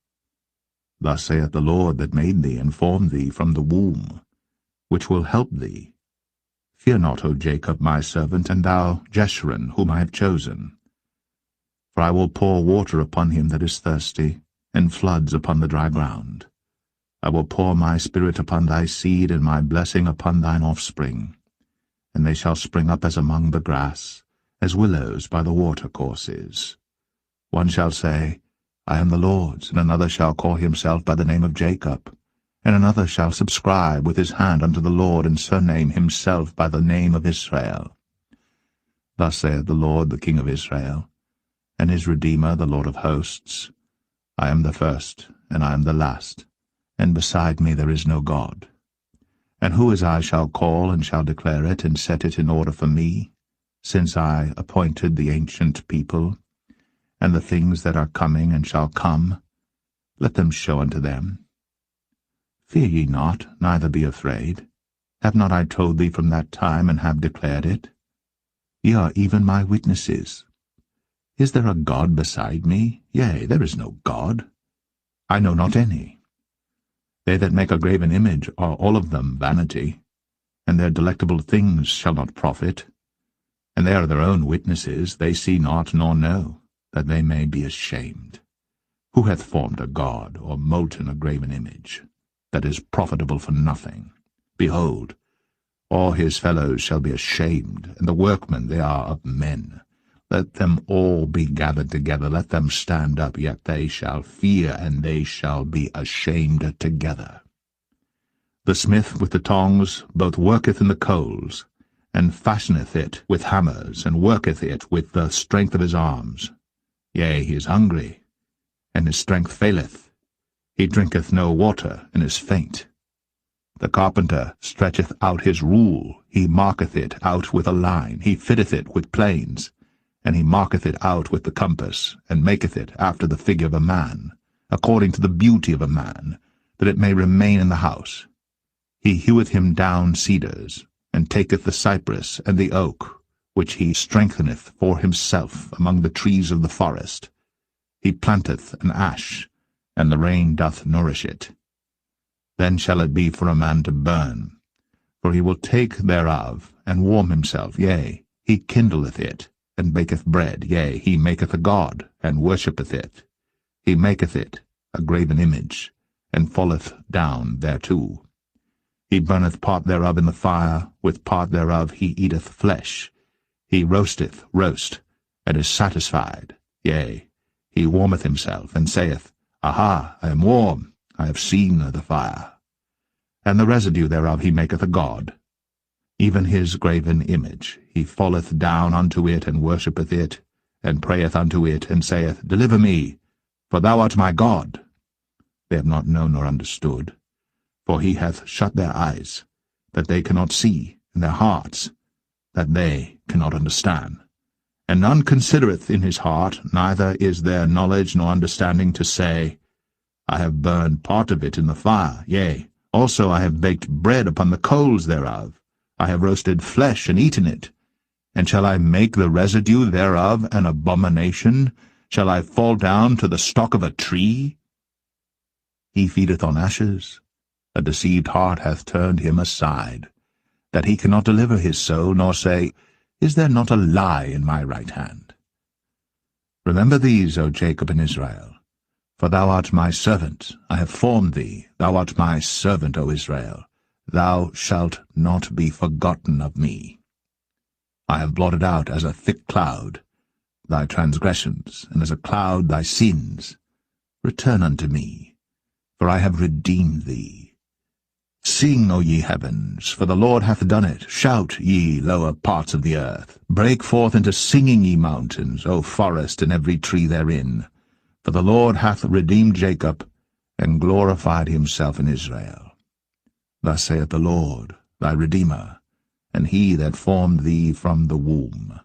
Thus saith the Lord that made thee and formed thee from the womb, which will help thee. Fear not, O Jacob, my servant, and thou, Jeshurun, whom I have chosen. For I will pour water upon him that is thirsty, and floods upon the dry ground. I will pour my spirit upon thy seed, and my blessing upon thine offspring. And they shall spring up as among the grass, as willows by the watercourses. One shall say, I am the Lord's, and another shall call himself by the name of Jacob, and another shall subscribe with his hand unto the Lord, and surname himself by the name of Israel. Thus saith the Lord, the King of Israel, and his Redeemer, the Lord of hosts, I am the first, and I am the last, and beside me there is no God. And who as I shall call, and shall declare it, and set it in order for me, since I appointed the ancient people, and the things that are coming and shall come, let them show unto them. Fear ye not, neither be afraid. Have not I told thee from that time, and have declared it? Ye are even my witnesses. Is there a God beside me? Yea, there is no God. I know not any. They that make a graven image are all of them vanity, and their delectable things shall not profit. And they are their own witnesses, they see not nor know, that they may be ashamed. Who hath formed a god, or molten a graven image, that is profitable for nothing? Behold, all his fellows shall be ashamed, and the workmen they are of men. Let them all be gathered together, let them stand up, yet they shall fear, and they shall be ashamed together. The smith with the tongs both worketh in the coals, and fashioneth it with hammers, and worketh it with the strength of his arms. Yea, he is hungry, and his strength faileth. He drinketh no water, and is faint. The carpenter stretcheth out his rule, he marketh it out with a line, he fitteth it with planes, and he marketh it out with the compass, and maketh it after the figure of a man, according to the beauty of a man, that it may remain in the house. He heweth him down cedars, and taketh the cypress and the oak, which he strengtheneth for himself among the trees of the forest. He planteth an ash, and the rain doth nourish it. Then shall it be for a man to burn, for he will take thereof, and warm himself, yea, he kindleth it, and baketh bread, yea, he maketh a god, and worshippeth it. He maketh it a graven image, and falleth down thereto. He burneth part thereof in the fire, with part thereof he eateth flesh. He roasteth roast, and is satisfied, yea, he warmeth himself, and saith, Aha, I am warm, I have seen the fire. And the residue thereof he maketh a god, even his graven image. He falleth down unto it, and worshippeth it, and prayeth unto it, and saith, Deliver me, for thou art my God. They have not known nor understood, for he hath shut their eyes, that they cannot see, and their hearts, that they cannot understand. And none considereth in his heart, neither is there knowledge nor understanding to say, I have burned part of it in the fire, yea, also I have baked bread upon the coals thereof. I have roasted flesh and eaten it. And shall I make the residue thereof an abomination? Shall I fall down to the stalk of a tree? He feedeth on ashes. A deceived heart hath turned him aside, that he cannot deliver his soul, nor say, Is there not a lie in my right hand? Remember these, O Jacob and Israel, for thou art my servant. I have formed thee. Thou art my servant, O Israel. Thou shalt not be forgotten of me. I have blotted out as a thick cloud thy transgressions, and as a cloud thy sins. Return unto me, for I have redeemed thee. Sing, O ye heavens, for the Lord hath done it. Shout, ye lower parts of the earth. Break forth into singing, ye mountains, O forest, and every tree therein. For the Lord hath redeemed Jacob, and glorified himself in Israel. Thus saith the Lord, thy Redeemer, and he that formed thee from the womb.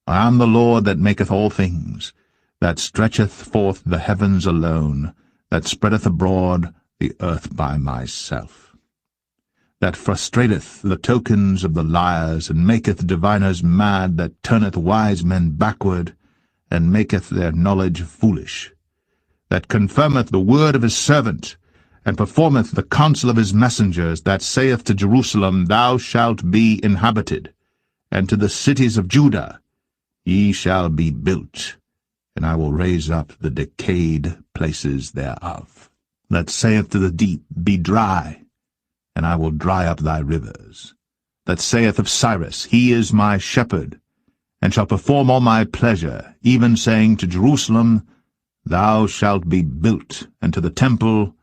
I am the Lord that maketh all things, that stretcheth forth the heavens alone, that spreadeth abroad the earth by myself, that frustrateth the tokens of the liars, and maketh diviners mad, that turneth wise men backward, and maketh their knowledge foolish, that confirmeth the word of his servant, and performeth the counsel of his messengers, that saith to Jerusalem, Thou shalt be inhabited, and to the cities of Judah, Ye shall be built, and I will raise up the decayed places thereof, that saith to the deep, Be dry, and I will dry up thy rivers, that saith of Cyrus, He is my shepherd, and shall perform all my pleasure, even saying to Jerusalem, Thou shalt be built, and to the temple,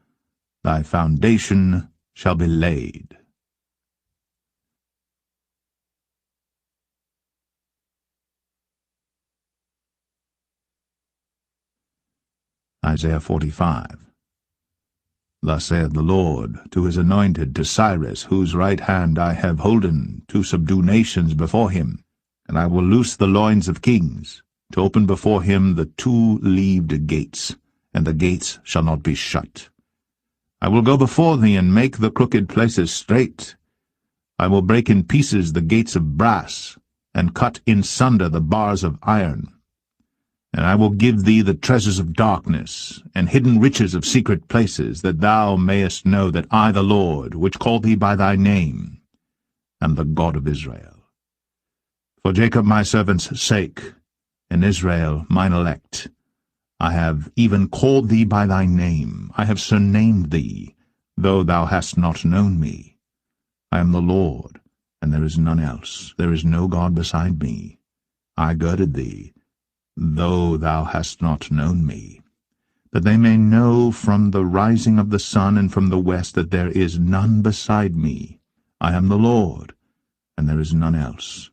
Thy foundation shall be laid. Isaiah 45. Thus saith the Lord to his anointed, to Cyrus, whose right hand I have holden, to subdue nations before him, and I will loose the loins of kings, to open before him the two-leaved gates, and the gates shall not be shut. I will go before thee, and make the crooked places straight. I will break in pieces the gates of brass, and cut in sunder the bars of iron. And I will give thee the treasures of darkness, and hidden riches of secret places, that thou mayest know that I, the Lord, which called thee by thy name, am the God of Israel. For Jacob my servant's sake, and Israel mine elect, I have even called thee by thy name, I have surnamed thee, though thou hast not known me. I am the Lord, and there is none else. There is no God beside me. I girded thee, though thou hast not known me, that they may know from the rising of the sun and from the west that there is none beside me. I am the Lord, and there is none else.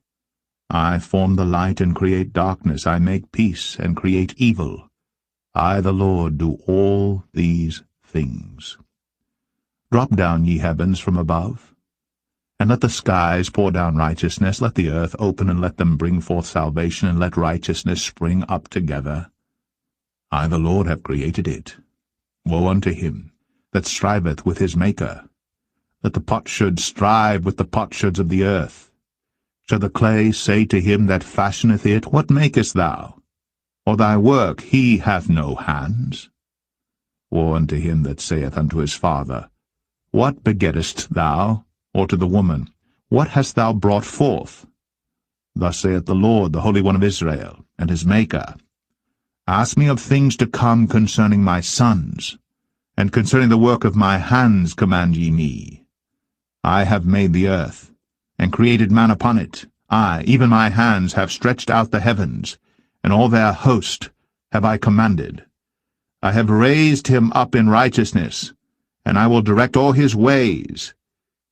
I form the light and create darkness. I make peace and create evil. I, the Lord, do all these things. Drop down, ye heavens, from above, and let the skies pour down righteousness. Let the earth open, and let them bring forth salvation, and let righteousness spring up together. I, the Lord, have created it. Woe unto him that striveth with his Maker. Let the potsherd strive with the potsherds of the earth. Shall the clay say to him that fashioneth it, What makest thou? Or thy work, he hath no hands? Woe unto him that saith unto his father, What begettest thou? Or to the woman, What hast thou brought forth? Thus saith the Lord, the Holy One of Israel, and his Maker, Ask me of things to come concerning my sons, and concerning the work of my hands command ye me. I have made the earth, and created man upon it. I, even my hands, have stretched out the heavens, and all their host have I commanded. I have raised him up in righteousness, and I will direct all his ways.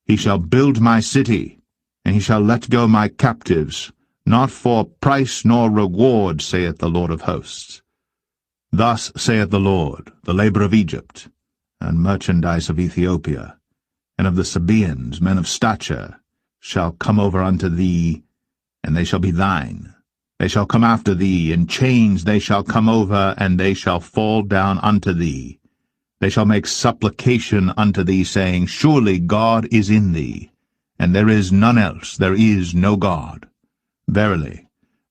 He shall build my city, and he shall let go my captives, not for price nor reward, saith the Lord of hosts. Thus saith the Lord, the labor of Egypt, and merchandise of Ethiopia, and of the Sabaeans, men of stature, shall come over unto thee, and they shall be thine. They shall come after thee, in chains they shall come over, and they shall fall down unto thee. They shall make supplication unto thee, saying, Surely God is in thee, and there is none else, there is no God. Verily,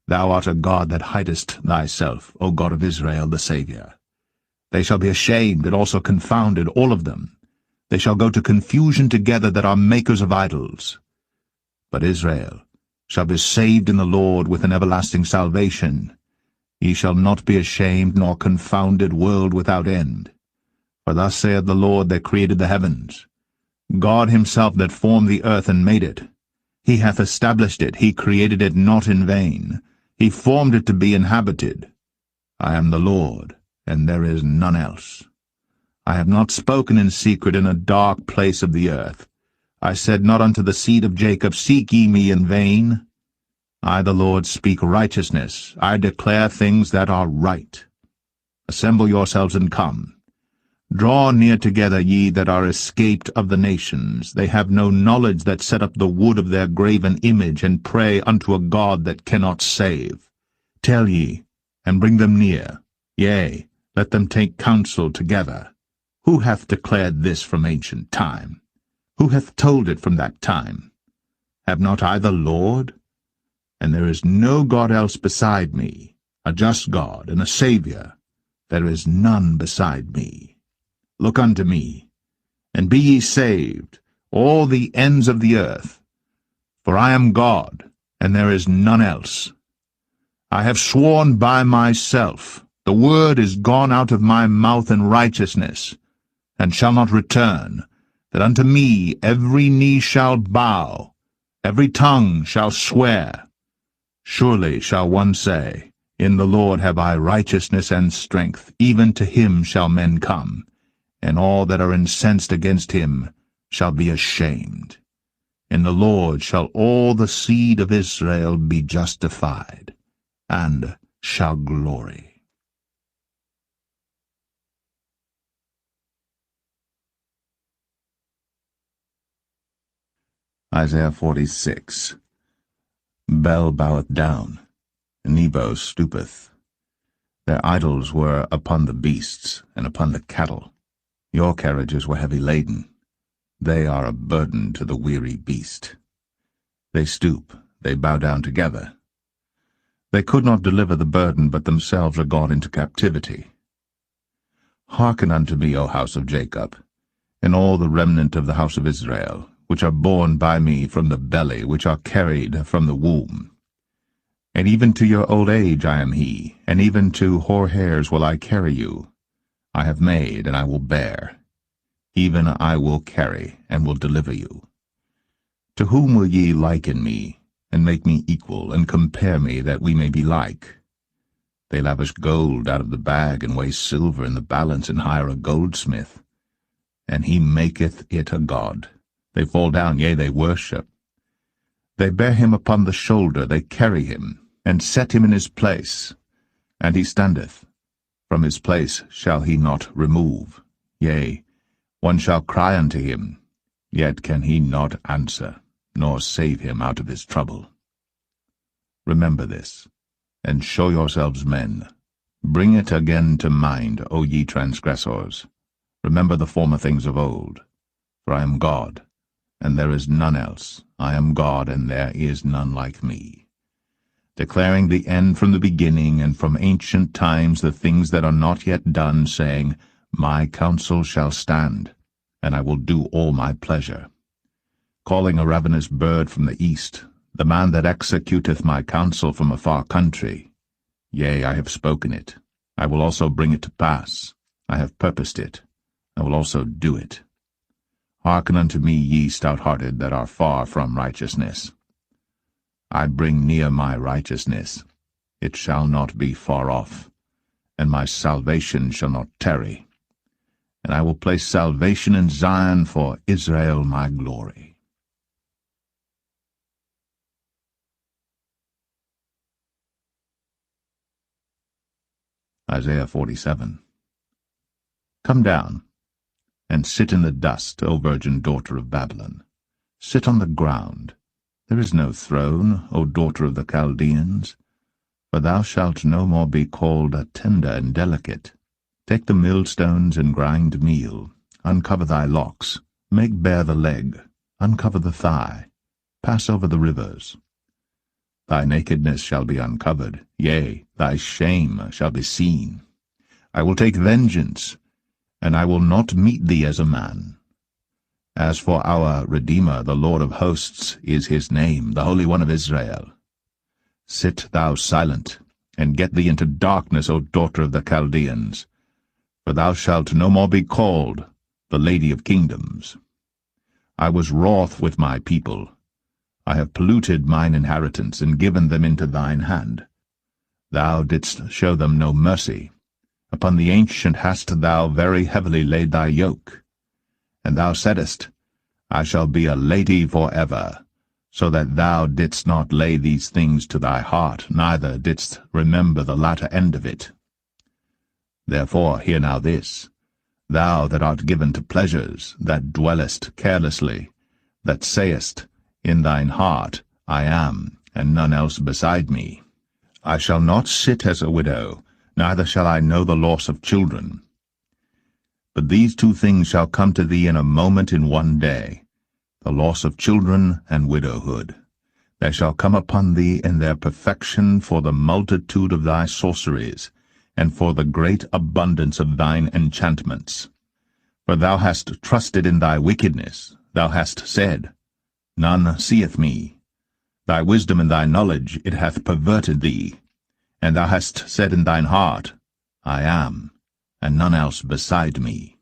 thou art a God that hidest thyself, O God of Israel, the Saviour. They shall be ashamed and also confounded, all of them. They shall go to confusion together that are makers of idols. But Israel shall be saved in the Lord with an everlasting salvation. Ye shall not be ashamed nor confounded, world without end. For thus saith the Lord that created the heavens, God himself that formed the earth and made it. He hath established it, he created it not in vain. He formed it to be inhabited. I am the Lord, and there is none else. I have not spoken in secret in a dark place of the earth. I said not unto the seed of Jacob, Seek ye me in vain. I, the Lord, speak righteousness. I declare things that are right. Assemble yourselves and come. Draw near together, ye that are escaped of the nations. They have no knowledge that set up the wood of their graven image, and pray unto a God that cannot save. Tell ye, and bring them near. Yea, let them take counsel together. Who hath declared this from ancient time? Who hath told it from that time? Have not I the Lord? And there is no God else beside me, a just God and a Saviour. There is none beside me. Look unto me, and be ye saved, all the ends of the earth. For I am God, and there is none else. I have sworn by myself, the word is gone out of my mouth in righteousness, and shall not return, that unto me every knee shall bow, every tongue shall swear. Surely shall one say, In the Lord have I righteousness and strength, even to him shall men come, and all that are incensed against him shall be ashamed. In the Lord shall all the seed of Israel be justified, and shall glory. Isaiah 46. Bel boweth down, Nebo stoopeth. Their idols were upon the beasts, and upon the cattle. Your carriages were heavy laden. They are a burden to the weary beast. They stoop, they bow down together. They could not deliver the burden, but themselves are gone into captivity. Hearken unto me, O house of Jacob, and all the remnant of the house of Israel, which are born by me from the belly, which are carried from the womb. And even to your old age I am he, and even to hoar hairs will I carry you. I have made, and I will bear. Even I will carry, and will deliver you. To whom will ye liken me, and make me equal, and compare me, that we may be like? They lavish gold out of the bag, and weigh silver in the balance, and hire a goldsmith, and he maketh it a god. They fall down, yea, they worship. They bear him upon the shoulder, they carry him, and set him in his place. And he standeth. From his place shall he not remove. Yea, one shall cry unto him, yet can he not answer, nor save him out of his trouble. Remember this, and show yourselves men. Bring it again to mind, O ye transgressors. Remember the former things of old. For I am God, and there is none else. I am God, and there is none like me. Declaring the end from the beginning, and from ancient times the things that are not yet done, saying, My counsel shall stand, and I will do all my pleasure. Calling a ravenous bird from the east, the man that executeth my counsel from a far country. Yea, I have spoken it. I will also bring it to pass. I have purposed it. I will also do it. Hearken unto me, ye stout-hearted that are far from righteousness. I bring near my righteousness. It shall not be far off, and my salvation shall not tarry. And I will place salvation in Zion for Israel my glory. Isaiah 47. Come down, and sit in the dust, O virgin daughter of Babylon. Sit on the ground. There is no throne, O daughter of the Chaldeans. For thou shalt no more be called a tender and delicate. Take the millstones and grind meal. Uncover thy locks. Make bare the leg. Uncover the thigh. Pass over the rivers. Thy nakedness shall be uncovered, yea, thy shame shall be seen. I will take vengeance, and I will not meet thee as a man. As for our Redeemer, the Lord of hosts is his name, the Holy One of Israel. Sit thou silent, and get thee into darkness, O daughter of the Chaldeans, for thou shalt no more be called the Lady of Kingdoms. I was wroth with my people. I have polluted mine inheritance, and given them into thine hand. Thou didst show them no mercy. Upon the ancient hast thou very heavily laid thy yoke. And thou saidst, I shall be a lady for ever, so that thou didst not lay these things to thy heart, neither didst remember the latter end of it. Therefore hear now this, thou that art given to pleasures, that dwellest carelessly, that sayest in thine heart, I am, and none else beside me. I shall not sit as a widow, neither shall I know the loss of children. But these two things shall come to thee in a moment, in one day, the loss of children and widowhood. They shall come upon thee in their perfection for the multitude of thy sorceries, and for the great abundance of thine enchantments. For thou hast trusted in thy wickedness, thou hast said, None seeth me. Thy wisdom and thy knowledge, it hath perverted thee. And thou hast said in thine heart, I am, and none else beside me.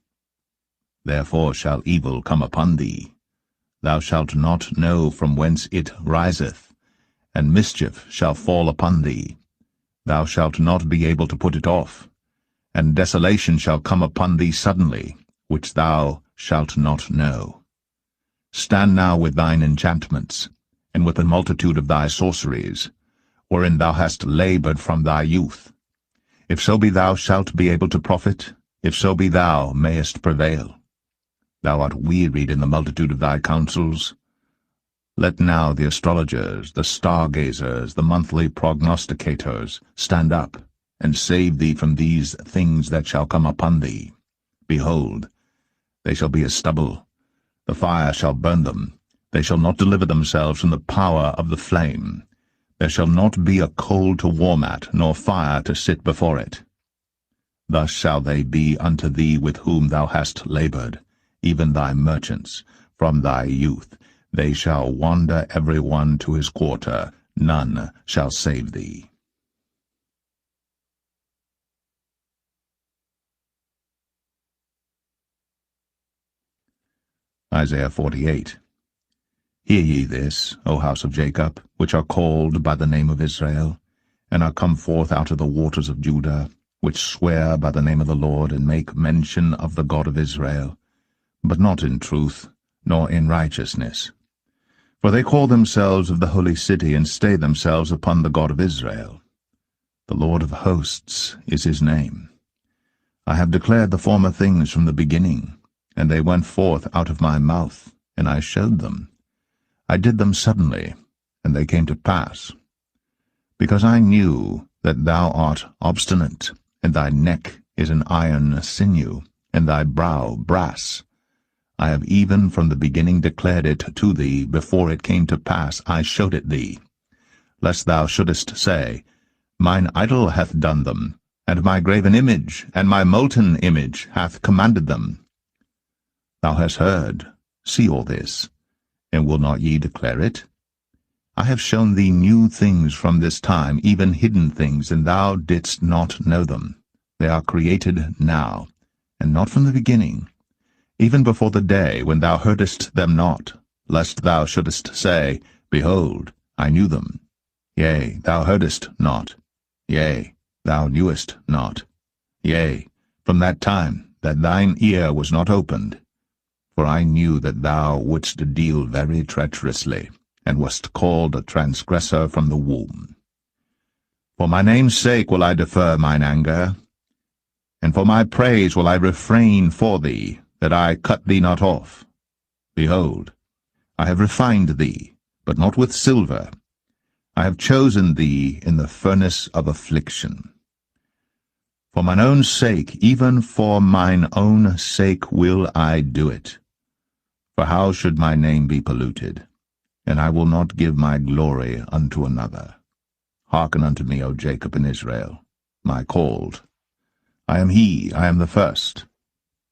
Therefore shall evil come upon thee. Thou shalt not know from whence it riseth, and mischief shall fall upon thee. Thou shalt not be able to put it off, and desolation shall come upon thee suddenly, which thou shalt not know. Stand now with thine enchantments, and with the multitude of thy sorceries, wherein thou hast laboured from thy youth. If so be thou shalt be able to profit, if so be thou mayest prevail. Thou art wearied in the multitude of thy counsels. Let now the astrologers, the stargazers, the monthly prognosticators stand up, and save thee from these things that shall come upon thee. Behold, they shall be as stubble. The fire shall burn them. They shall not deliver themselves from the power of the flame. There shall not be a coal to warm at, nor fire to sit before it. Thus shall they be unto thee with whom thou hast laboured, even thy merchants, from thy youth. They shall wander every one to his quarter. None shall save thee. Isaiah 48. Hear ye this, O house of Jacob, which are called by the name of Israel, and are come forth out of the waters of Judah, which swear by the name of the Lord, and make mention of the God of Israel, but not in truth, nor in righteousness. For they call themselves of the holy city, and stay themselves upon the God of Israel. The Lord of hosts is his name. I have declared the former things from the beginning, and they went forth out of my mouth, and I showed them. I did them suddenly, and they came to pass. Because I knew that thou art obstinate, and thy neck is an iron sinew, and thy brow brass. I have even from the beginning declared it to thee. Before it came to pass I showed it thee, lest thou shouldest say, Mine idol hath done them, and my graven image, and my molten image hath commanded them. Thou hast heard, see all this, and will not ye declare it? I have shown thee new things from this time, even hidden things, and thou didst not know them. They are created now, and not from the beginning, even before the day when thou heardest them not, lest thou shouldest say, Behold, I knew them. Yea, thou heardest not. Yea, thou knewest not. Yea, from that time that thine ear was not opened. For I knew that thou wouldst deal very treacherously, and wast called a transgressor from the womb. For my name's sake will I defer mine anger, and for my praise will I refrain for thee, that I cut thee not off. Behold, I have refined thee, but not with silver. I have chosen thee in the furnace of affliction. For mine own sake, even for mine own sake will I do it. For how should my name be polluted? And I will not give my glory unto another. Hearken unto me, O Jacob and Israel, my called. I am he, I am the first.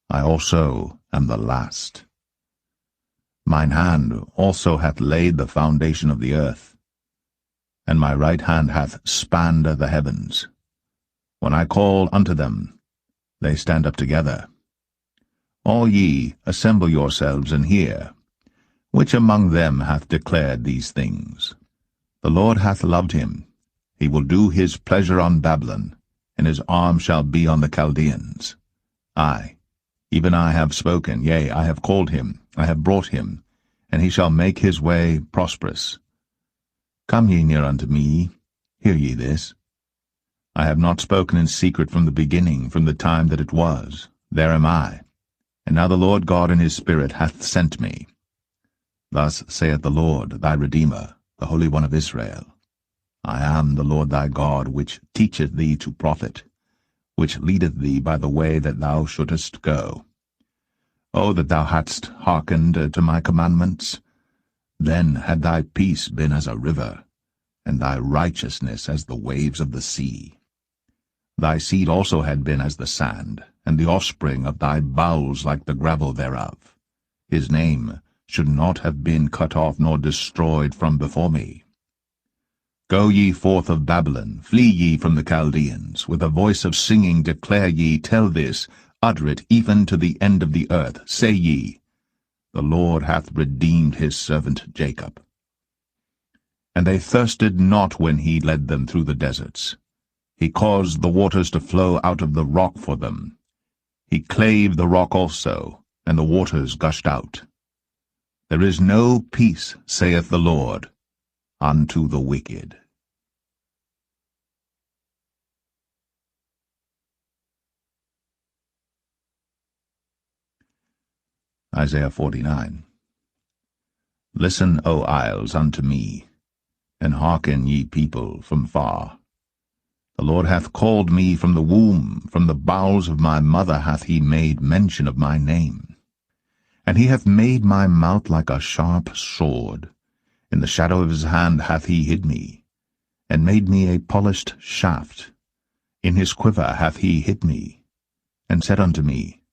I also am the last. Mine hand also hath laid the foundation of the earth, and my right hand hath spanned the heavens. When I call unto them, they stand up together. All ye, assemble yourselves and hear. Which among them hath declared these things? The Lord hath loved him. He will do his pleasure on Babylon, and his arm shall be on the Chaldeans. I, even I have spoken, yea, I have called him, I have brought him, and he shall make his way prosperous. Come ye near unto me, hear ye this. I have not spoken in secret from the beginning, from the time that it was. There am I. And now the Lord God in his Spirit hath sent me. Thus saith the Lord thy Redeemer, the Holy One of Israel. I am the Lord thy God, which teacheth thee to profit, which leadeth thee by the way that thou shouldest go. O that thou hadst hearkened to my commandments! Then had thy peace been as a river, and thy righteousness as the waves of the sea. Thy seed also had been as the sand, and the offspring of thy bowels like the gravel thereof. His name should not have been cut off nor destroyed from before me. Go ye forth of Babylon, flee ye from the Chaldeans. With a voice of singing declare ye, tell this, utter it even to the end of the earth. Say ye, the Lord hath redeemed his servant Jacob. And they thirsted not when he led them through the deserts. He caused the waters to flow out of the rock for them. He clave the rock also, and the waters gushed out. There is no peace, saith the Lord, unto the wicked. Isaiah 49. Listen, O isles, unto me, and hearken, ye people from far. The Lord hath called me from the womb, from the bowels of my mother hath he made mention of my name. And he hath made my mouth like a sharp sword. In the shadow of his hand hath he hid me, and made me a polished shaft. In his quiver hath he hid me, and said unto me,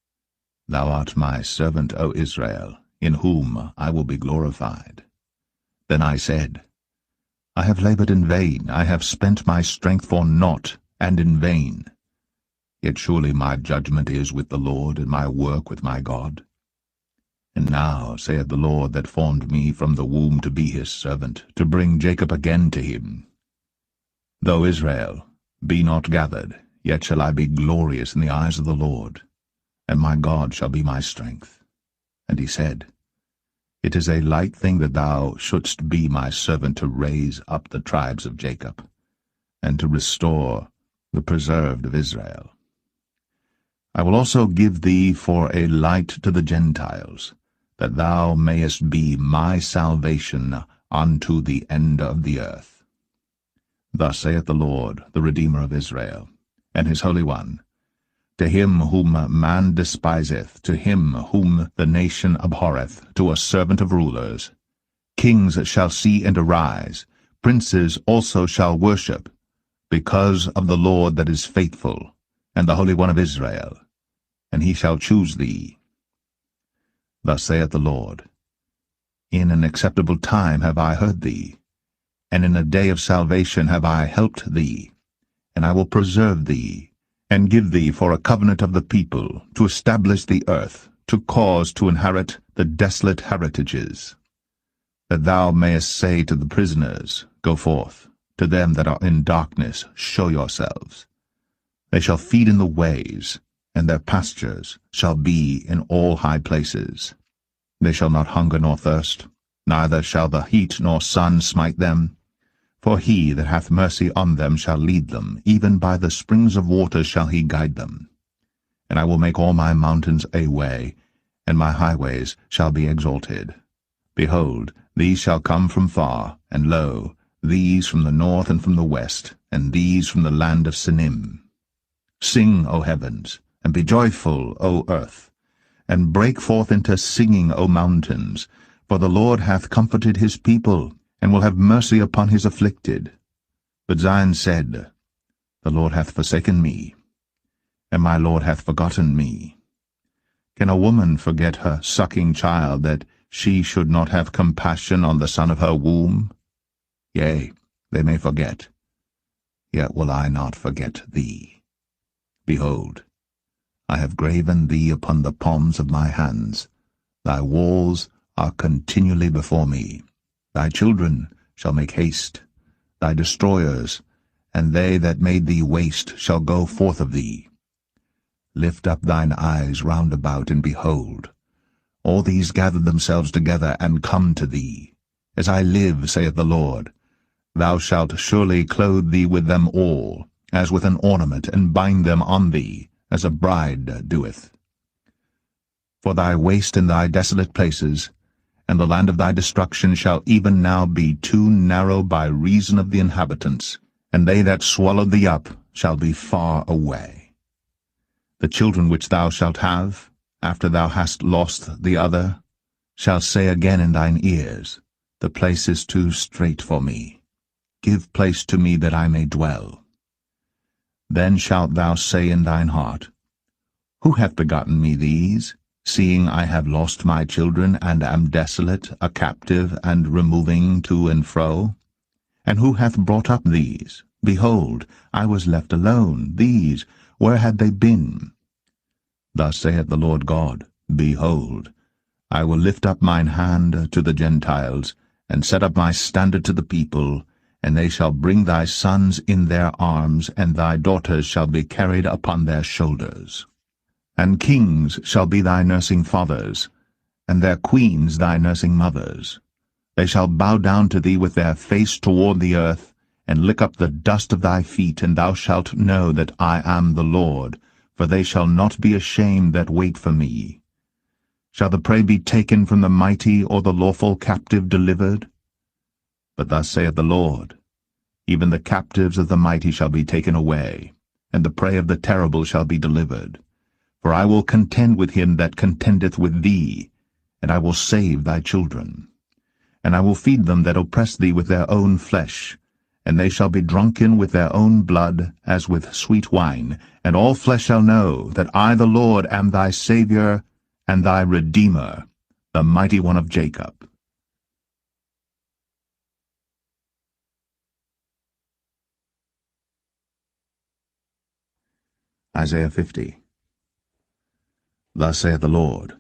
Thou art my servant, O Israel, in whom I will be glorified. Then I said, I have labored in vain, I have spent my strength for naught, and in vain. Yet surely my judgment is with the Lord, and my work with my God. And now, saith the Lord that formed me from the womb to be his servant, to bring Jacob again to him. Though Israel be not gathered, yet shall I be glorious in the eyes of the Lord, and my God shall be my strength. And he said, It is a light thing that thou shouldst be my servant to raise up the tribes of Jacob, and to restore the preserved of Israel. I will also give thee for a light to the Gentiles, that thou mayest be my salvation unto the end of the earth. Thus saith the Lord, the Redeemer of Israel, and his Holy One, to him whom man despiseth, to him whom the nation abhorreth, to a servant of rulers. Kings shall see and arise, princes also shall worship, because of the Lord that is faithful, and the Holy One of Israel, and he shall choose thee. Thus saith the Lord, In an acceptable time have I heard thee, and in a day of salvation have I helped thee, and I will preserve thee, and give thee for a covenant of the people, to establish the earth, to cause to inherit the desolate heritages, that thou mayest say to the prisoners, Go forth, to them that are in darkness, show yourselves. They shall feed in the ways, and their pastures shall be in all high places. They shall not hunger nor thirst, neither shall the heat nor sun smite them. For he that hath mercy on them shall lead them, even by the springs of water shall he guide them. And I will make all my mountains a way, and my highways shall be exalted. Behold, these shall come from far, and lo, these from the north and from the west, and these from the land of Sinim. Sing, O heavens, and be joyful, O earth, and break forth into singing, O mountains, for the Lord hath comforted his people, and will have mercy upon his afflicted. But Zion said, The Lord hath forsaken me, and my Lord hath forgotten me. Can a woman forget her sucking child, that she should not have compassion on the son of her womb? Yea, they may forget, yet will I not forget thee. Behold, I have graven thee upon the palms of my hands. Thy walls are continually before me. Thy children shall make haste. Thy destroyers, and they that made thee waste, shall go forth of thee. Lift up thine eyes round about, and behold, all these gather themselves together, and come to thee. As I live, saith the Lord, thou shalt surely clothe thee with them all, as with an ornament, and bind them on thee, as a bride doeth. For thy waste in thy desolate places, and the land of thy destruction shall even now be too narrow by reason of the inhabitants, and they that swallowed thee up shall be far away. The children which thou shalt have, after thou hast lost the other, shall say again in thine ears, The place is too strait for me. Give place to me that I may dwell. Then shalt thou say in thine heart, Who hath begotten me these, seeing I have lost my children, and am desolate, a captive, and removing to and fro? And who hath brought up these? Behold, I was left alone. These, where had they been? Thus saith the Lord God, Behold, I will lift up mine hand to the Gentiles, and set up my standard to the people, and they shall bring thy sons in their arms, and thy daughters shall be carried upon their shoulders. And kings shall be thy nursing fathers, and their queens thy nursing mothers. They shall bow down to thee with their face toward the earth, and lick up the dust of thy feet, and thou shalt know that I am the Lord, for they shall not be ashamed that wait for me. Shall the prey be taken from the mighty, or the lawful captive delivered? But thus saith the Lord, Even the captives of the mighty shall be taken away, and the prey of the terrible shall be delivered. For I will contend with him that contendeth with thee, and I will save thy children. And I will feed them that oppress thee with their own flesh, and they shall be drunken with their own blood, as with sweet wine, and all flesh shall know that I the Lord am thy Saviour, and thy Redeemer, the mighty one of Jacob. Isaiah 50. Thus saith the Lord,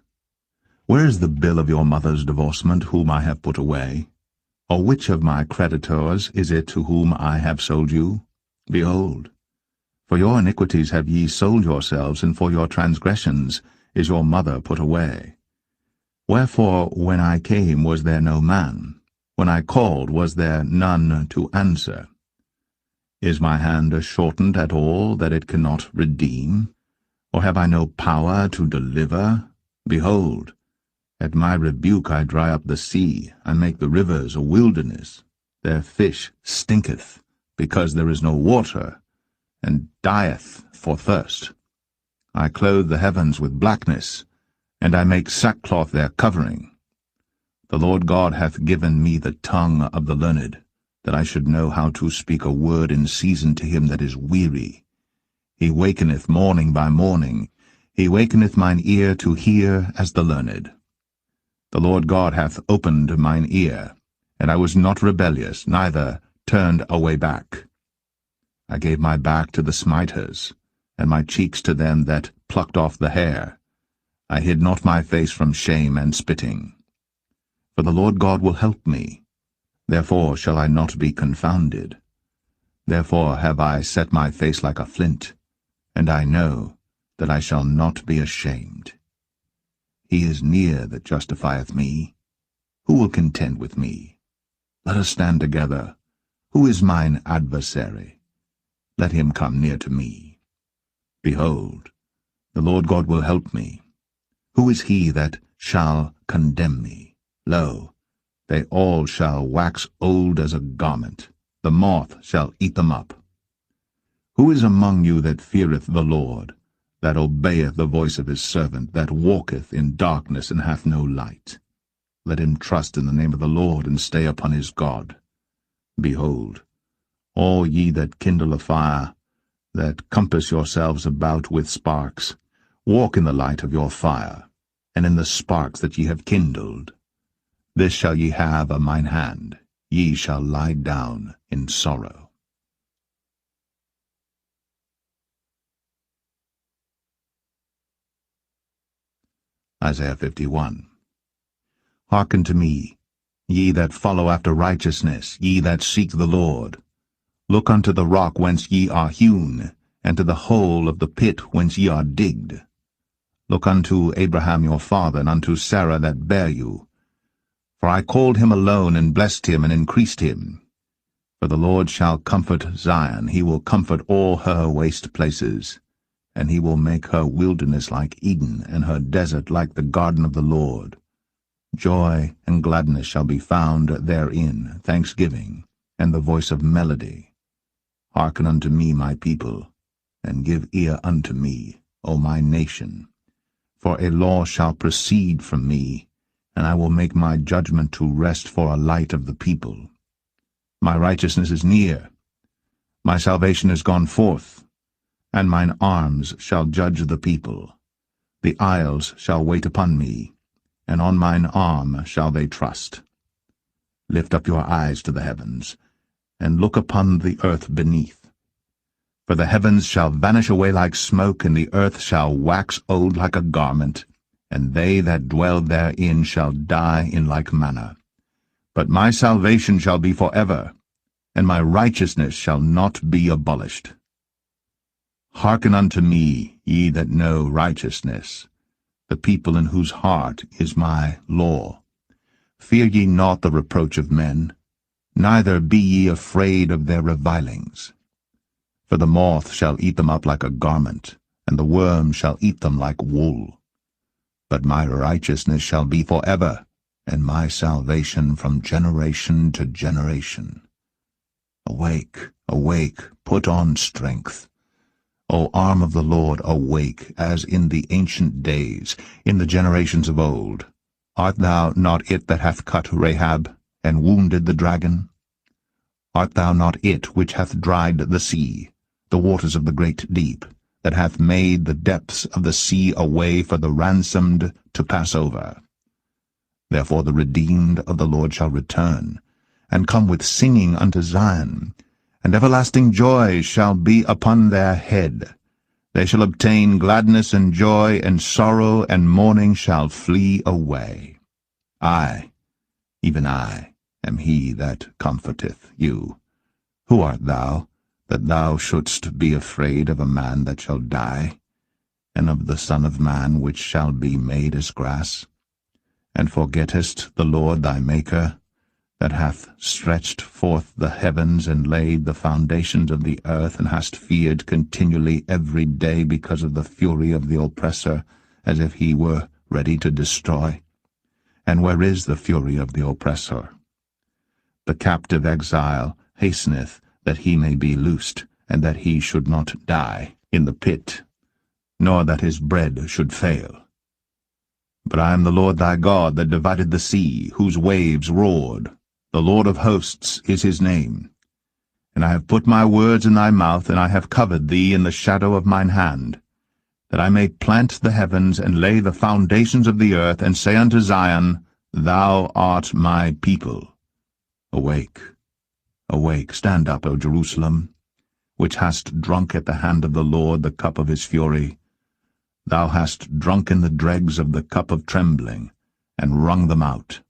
Where is the bill of your mother's divorcement, whom I have put away? Or which of my creditors is it to whom I have sold you? Behold, for your iniquities have ye sold yourselves, and for your transgressions is your mother put away. Wherefore, when I came, was there no man? When I called, was there none to answer? Is my hand shortened at all, that it cannot redeem? Or have I no power to deliver? Behold, at my rebuke I dry up the sea, and make the rivers a wilderness. Their fish stinketh, because there is no water, and dieth for thirst. I clothe the heavens with blackness, and I make sackcloth their covering. The Lord God hath given me the tongue of the learned, that I should know how to speak a word in season to him that is weary. He wakeneth morning by morning. He wakeneth mine ear to hear as the learned. The Lord God hath opened mine ear, and I was not rebellious, neither turned away back. I gave my back to the smiters, and my cheeks to them that plucked off the hair. I hid not my face from shame and spitting. For the Lord God will help me, therefore shall I not be confounded. Therefore have I set my face like a flint, and I know that I shall not be ashamed. He is near that justifieth me. Who will contend with me? Let us stand together. Who is mine adversary? Let him come near to me. Behold, the Lord God will help me. Who is he that shall condemn me? Lo, they all shall wax old as a garment. The moth shall eat them up. Who is among you that feareth the Lord, that obeyeth the voice of his servant, that walketh in darkness and hath no light? Let him trust in the name of the Lord, and stay upon his God. Behold, all ye that kindle a fire, that compass yourselves about with sparks, walk in the light of your fire, and in the sparks that ye have kindled. This shall ye have of mine hand, ye shall lie down in sorrow. Isaiah 51. Hearken to me, ye that follow after righteousness, ye that seek the Lord. Look unto the rock whence ye are hewn, and to the hole of the pit whence ye are digged. Look unto Abraham your father, and unto Sarah that bare you. For I called him alone, and blessed him, and increased him. For the Lord shall comfort Zion, he will comfort all her waste places. And he will make her wilderness like Eden, and her desert like the garden of the Lord. Joy and gladness shall be found therein, thanksgiving, and the voice of melody. Hearken unto me, my people, and give ear unto me, O my nation. For a law shall proceed from me, and I will make my judgment to rest for a light of the people. My righteousness is near, my salvation is gone forth, and mine arms shall judge the people. The isles shall wait upon me, and on mine arm shall they trust. Lift up your eyes to the heavens, and look upon the earth beneath. For the heavens shall vanish away like smoke, and the earth shall wax old like a garment, and they that dwell therein shall die in like manner. But my salvation shall be forever, and my righteousness shall not be abolished. Hearken unto me, ye that know righteousness, the people in whose heart is my law. Fear ye not the reproach of men, neither be ye afraid of their revilings. For the moth shall eat them up like a garment, and the worm shall eat them like wool. But my righteousness shall be forever, and my salvation from generation to generation. Awake, awake, put on strength. O arm of the Lord, awake, as in the ancient days, in the generations of old. Art thou not it that hath cut Rahab, and wounded the dragon? Art thou not it which hath dried the sea, the waters of the great deep, that hath made the depths of the sea a way for the ransomed to pass over? Therefore the redeemed of the Lord shall return, and come with singing unto Zion, and everlasting joy shall be upon their head. They shall obtain gladness and joy, and sorrow and mourning shall flee away. I, even I, am he that comforteth you. Who art thou, that thou shouldst be afraid of a man that shall die, and of the Son of Man which shall be made as grass? And forgettest the Lord thy Maker, that hath stretched forth the heavens, and laid the foundations of the earth, and hast feared continually every day because of the fury of the oppressor, as if he were ready to destroy? And where is the fury of the oppressor? The captive exile hasteneth that he may be loosed, and that he should not die in the pit, nor that his bread should fail. But I am the Lord thy God, that divided the sea, whose waves roared. The Lord of hosts is his name. And I have put my words in thy mouth, and I have covered thee in the shadow of mine hand, that I may plant the heavens, and lay the foundations of the earth, and say unto Zion, Thou art my people. Awake, awake, stand up, O Jerusalem, which hast drunk at the hand of the Lord the cup of his fury. Thou hast drunken the dregs of the cup of trembling, and wrung them out.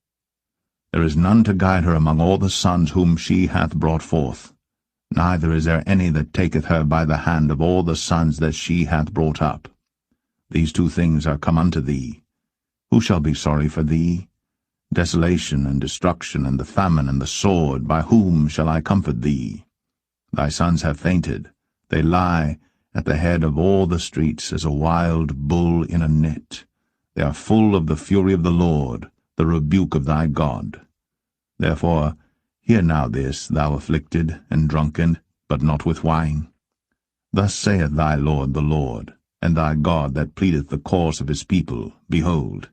There is none to guide her among all the sons whom she hath brought forth, neither is there any that taketh her by the hand of all the sons that she hath brought up. These two things are come unto thee. Who shall be sorry for thee? Desolation and destruction, and the famine and the sword. By whom shall I comfort thee? Thy sons have fainted. They lie at the head of all the streets as a wild bull in a net. They are full of the fury of the Lord, the rebuke of thy God. Therefore hear now this, thou afflicted and drunken, but not with wine. Thus saith thy Lord the Lord, and thy God that pleadeth the cause of his people, Behold,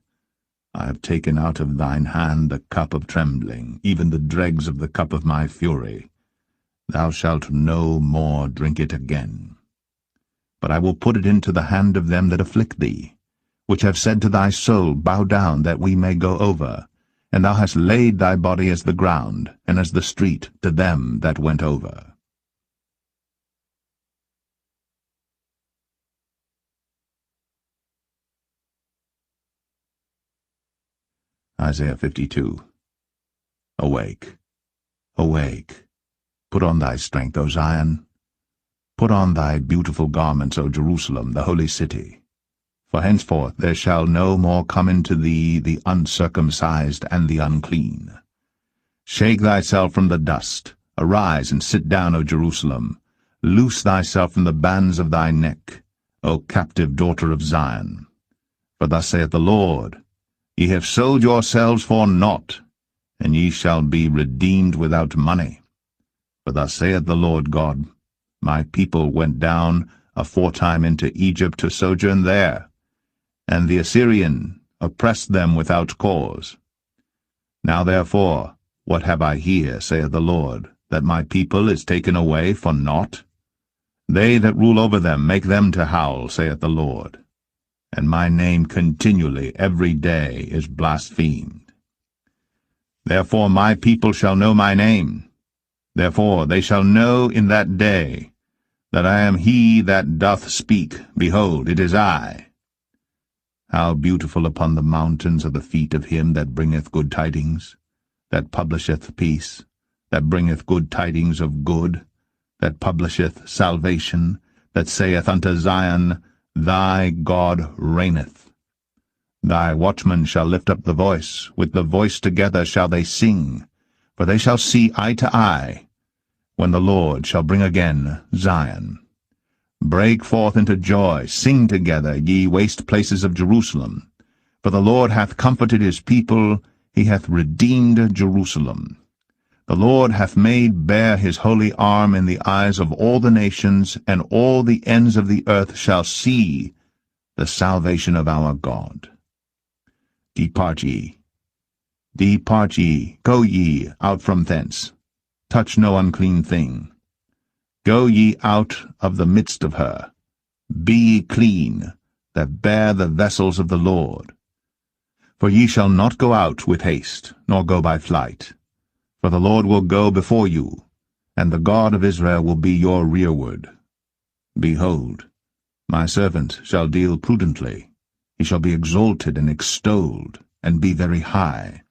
I have taken out of thine hand the cup of trembling, even the dregs of the cup of my fury. Thou shalt no more drink it again. But I will put it into the hand of them that afflict thee, which have said to thy soul, Bow down, that we may go over. And thou hast laid thy body as the ground, and as the street to them that went over. Isaiah 52. Awake, awake, put on thy strength, O Zion. Put on thy beautiful garments, O Jerusalem, the holy city. For henceforth there shall no more come into thee the uncircumcised and the unclean. Shake thyself from the dust, arise and sit down, O Jerusalem. Loose thyself from the bands of thy neck, O captive daughter of Zion. For thus saith the Lord, Ye have sold yourselves for naught, and ye shall be redeemed without money. For thus saith the Lord God, My people went down aforetime into Egypt to sojourn there, and the Assyrian oppressed them without cause. Now therefore, what have I here, saith the Lord, that my people is taken away for naught? They that rule over them make them to howl, saith the Lord. And my name continually every day is blasphemed. Therefore my people shall know my name. Therefore they shall know in that day that I am he that doth speak. Behold, it is I. How beautiful upon the mountains are the feet of him that bringeth good tidings, that publisheth peace, that bringeth good tidings of good, that publisheth salvation, that saith unto Zion, Thy God reigneth. Thy watchmen shall lift up the voice, with the voice together shall they sing, for they shall see eye to eye, when the Lord shall bring again Zion. Break forth into joy, sing together, ye waste places of Jerusalem. For the Lord hath comforted his people, he hath redeemed Jerusalem. The Lord hath made bare his holy arm in the eyes of all the nations, and all the ends of the earth shall see the salvation of our God. Depart ye, go ye out from thence. Touch no unclean thing. Go ye out of the midst of her. Be ye clean, that bear the vessels of the Lord. For ye shall not go out with haste, nor go by flight. For the Lord will go before you, and the God of Israel will be your rearward. Behold, my servant shall deal prudently. He shall be exalted and extolled, and be very high.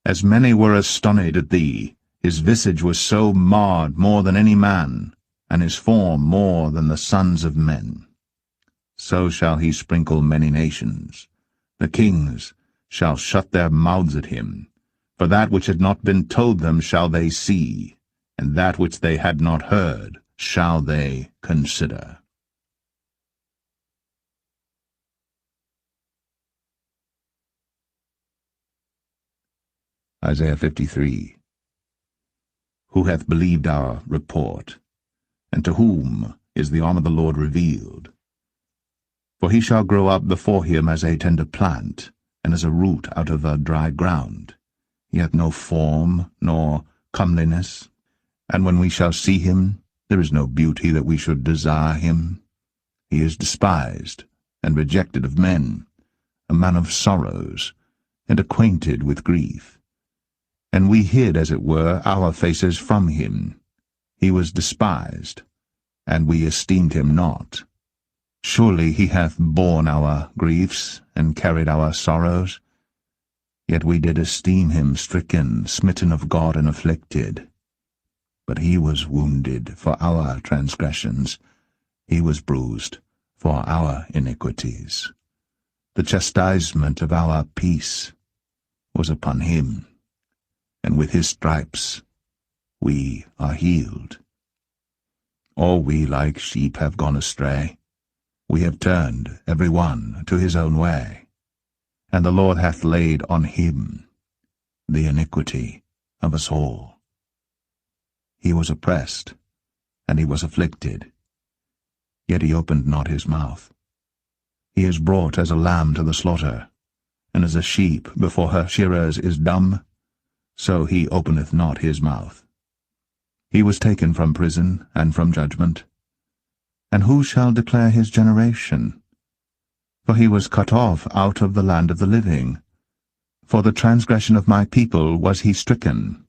As many were astonished at thee, his visage was so marred more than any man, and his form more than the sons of men. So shall he sprinkle many nations. The kings shall shut their mouths at him. For that which had not been told them shall they see, and that which they had not heard shall they consider. Isaiah 53. Who hath believed our report? And to whom is the arm of the Lord revealed? For he shall grow up before him as a tender plant, and as a root out of a dry ground. He hath no form, nor comeliness. And when we shall see him, there is no beauty that we should desire him. He is despised, and rejected of men, a man of sorrows, and acquainted with grief. And we hid, as it were, our faces from him. He was despised, and we esteemed him not. Surely he hath borne our griefs, and carried our sorrows. Yet we did esteem him stricken, smitten of God, and afflicted. But he was wounded for our transgressions, he was bruised for our iniquities. The chastisement of our peace was upon him, and with his stripes we are healed. All we like sheep have gone astray. We have turned every one to his own way, and the Lord hath laid on him the iniquity of us all. He was oppressed, and he was afflicted, yet he opened not his mouth. He is brought as a lamb to the slaughter, and as a sheep before her shearers is dumb, so he openeth not his mouth. He was taken from prison and from judgment. And who shall declare his generation? For he was cut off out of the land of the living. For the transgression of my people was he stricken.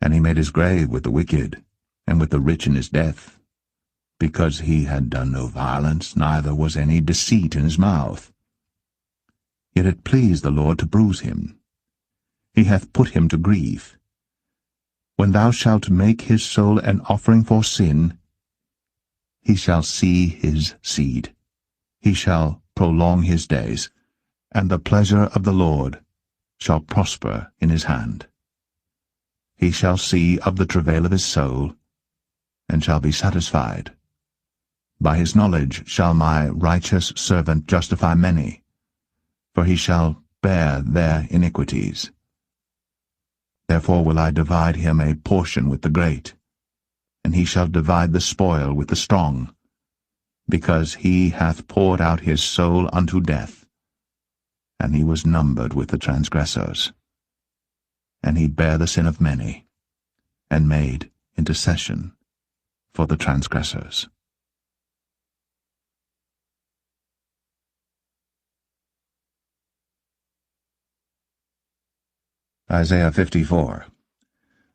And he made his grave with the wicked, and with the rich in his death, because he had done no violence, neither was any deceit in his mouth. Yet it pleased the Lord to bruise him. He hath put him to grief. When thou shalt make his soul an offering for sin, he shall see his seed. He shall prolong his days, and the pleasure of the Lord shall prosper in his hand. He shall see of the travail of his soul, and shall be satisfied. By his knowledge shall my righteous servant justify many, for he shall bear their iniquities. Therefore will I divide him a portion with the great, and he shall divide the spoil with the strong, because he hath poured out his soul unto death, and he was numbered with the transgressors. And he bare the sin of many, and made intercession for the transgressors. Isaiah 54.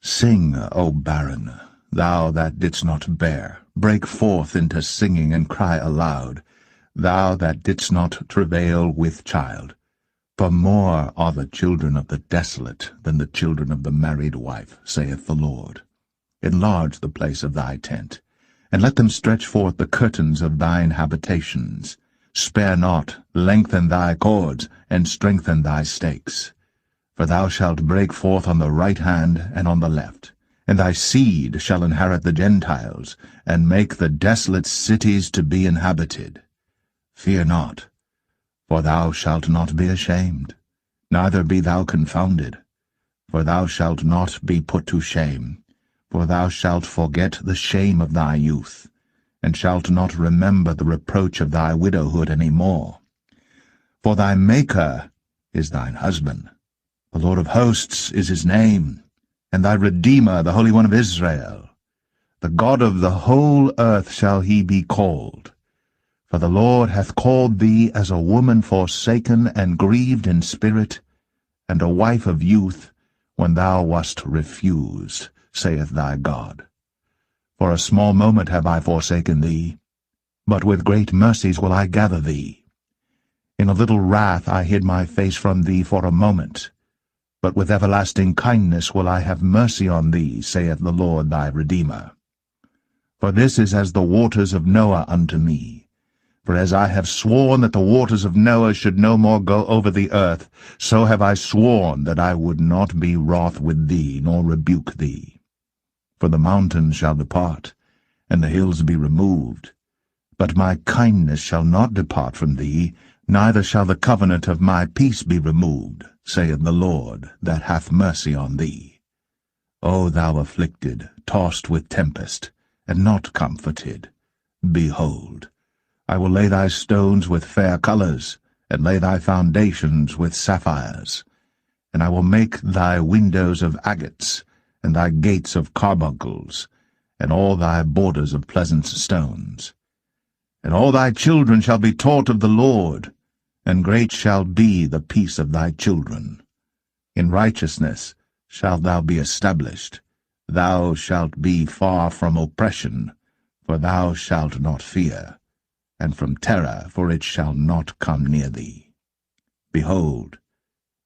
Sing, O barren, thou that didst not bear, break forth into singing and cry aloud, thou that didst not travail with child. For more are the children of the desolate than the children of the married wife, saith the Lord. Enlarge the place of thy tent, and let them stretch forth the curtains of thine habitations. Spare not, lengthen thy cords, and strengthen thy stakes. For thou shalt break forth on the right hand and on the left, and thy seed shall inherit the Gentiles, and make the desolate cities to be inhabited. Fear not, for thou shalt not be ashamed, neither be thou confounded. For thou shalt not be put to shame, for thou shalt forget the shame of thy youth, and shalt not remember the reproach of thy widowhood any more. For thy Maker is thine husband, the Lord of hosts is his name, and thy Redeemer, the Holy One of Israel. The God of the whole earth shall he be called. For the Lord hath called thee as a woman forsaken and grieved in spirit, and a wife of youth, when thou wast refused, saith thy God. For a small moment have I forsaken thee, but with great mercies will I gather thee. In a little wrath I hid my face from thee for a moment, but with everlasting kindness will I have mercy on thee, saith the Lord thy Redeemer. For this is as the waters of Noah unto me. For as I have sworn that the waters of Noah should no more go over the earth, so have I sworn that I would not be wroth with thee, nor rebuke thee. For the mountains shall depart, and the hills be removed. But my kindness shall not depart from thee, neither shall the covenant of my peace be removed, saith the Lord, that hath mercy on thee. O thou afflicted, tossed with tempest, and not comforted, behold, I will lay thy stones with fair colours, and lay thy foundations with sapphires. And I will make thy windows of agates, and thy gates of carbuncles, and all thy borders of pleasant stones. And all thy children shall be taught of the Lord, and great shall be the peace of thy children. In righteousness shalt thou be established. Thou shalt be far from oppression, for thou shalt not fear, and from terror, for it shall not come near thee. Behold,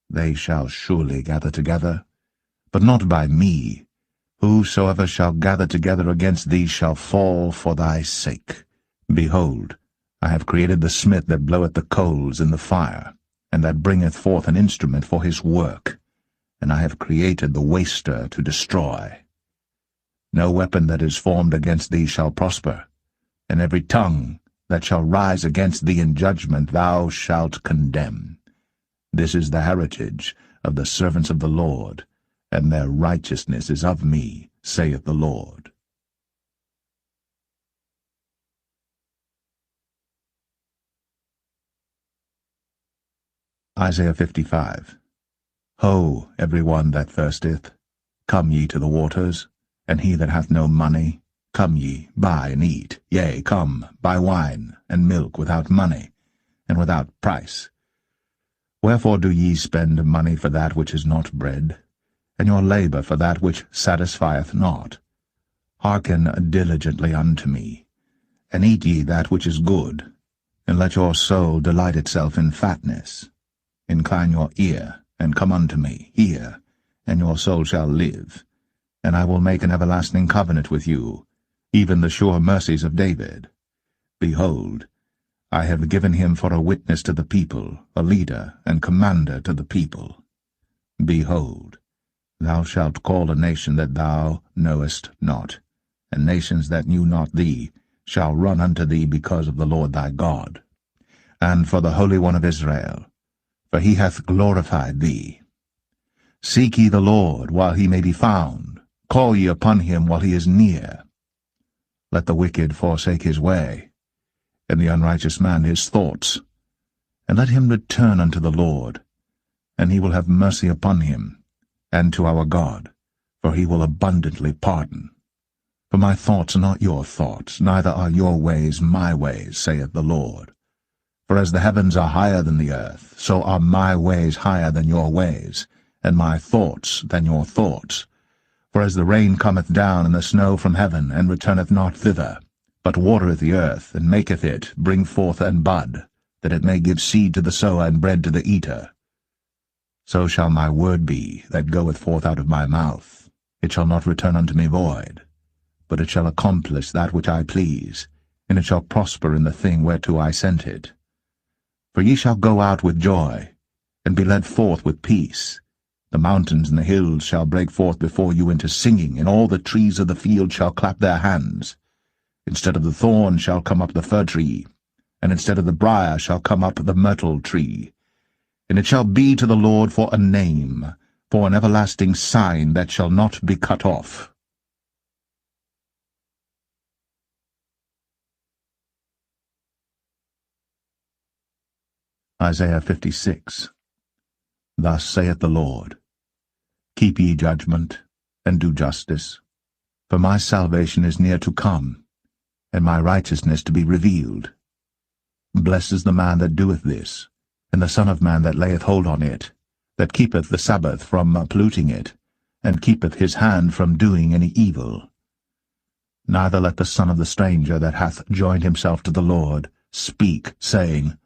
they shall surely gather together, but not by me. Whosoever shall gather together against thee shall fall for thy sake. Behold, I have created the smith that bloweth the coals in the fire, and that bringeth forth an instrument for his work, and I have created the waster to destroy. No weapon that is formed against thee shall prosper, and every tongue that shall rise against thee in judgment thou shalt condemn. This is the heritage of the servants of the Lord, and their righteousness is of me, saith the Lord. Isaiah 55. Ho, every one that thirsteth, come ye to the waters, and he that hath no money, come ye, buy and eat. Yea, come, buy wine and milk without money, and without price. Wherefore do ye spend money for that which is not bread, and your labour for that which satisfieth not? Hearken diligently unto me, and eat ye that which is good, and let your soul delight itself in fatness. Incline your ear, and come unto me, hear, and your soul shall live. And I will make an everlasting covenant with you, even the sure mercies of David. Behold, I have given him for a witness to the people, a leader and commander to the people. Behold, thou shalt call a nation that thou knowest not, and nations that knew not thee shall run unto thee because of the Lord thy God, and for the Holy One of Israel, for he hath glorified thee. Seek ye the Lord while he may be found, call ye upon him while he is near. Let the wicked forsake his way, and the unrighteous man his thoughts, and let him return unto the Lord, and he will have mercy upon him, and to our God, for he will abundantly pardon. For my thoughts are not your thoughts, neither are your ways my ways, saith the Lord. For as the heavens are higher than the earth, so are my ways higher than your ways, and my thoughts than your thoughts. For as the rain cometh down and the snow from heaven, and returneth not thither, but watereth the earth, and maketh it bring forth and bud, that it may give seed to the sower and bread to the eater, so shall my word be that goeth forth out of my mouth. It shall not return unto me void, but it shall accomplish that which I please, and it shall prosper in the thing whereto I sent it. For ye shall go out with joy, and be led forth with peace. The mountains and the hills shall break forth before you into singing, and all the trees of the field shall clap their hands. Instead of the thorn shall come up the fir tree, and instead of the briar shall come up the myrtle tree. And it shall be to the Lord for a name, for an everlasting sign that shall not be cut off. Isaiah 56. Thus saith the Lord, Keep ye judgment, and do justice, for my salvation is near to come, and my righteousness to be revealed. Blessed is the man that doeth this, and the Son of Man that layeth hold on it, that keepeth the Sabbath from polluting it, and keepeth his hand from doing any evil. Neither let the son of the stranger that hath joined himself to the Lord speak, saying,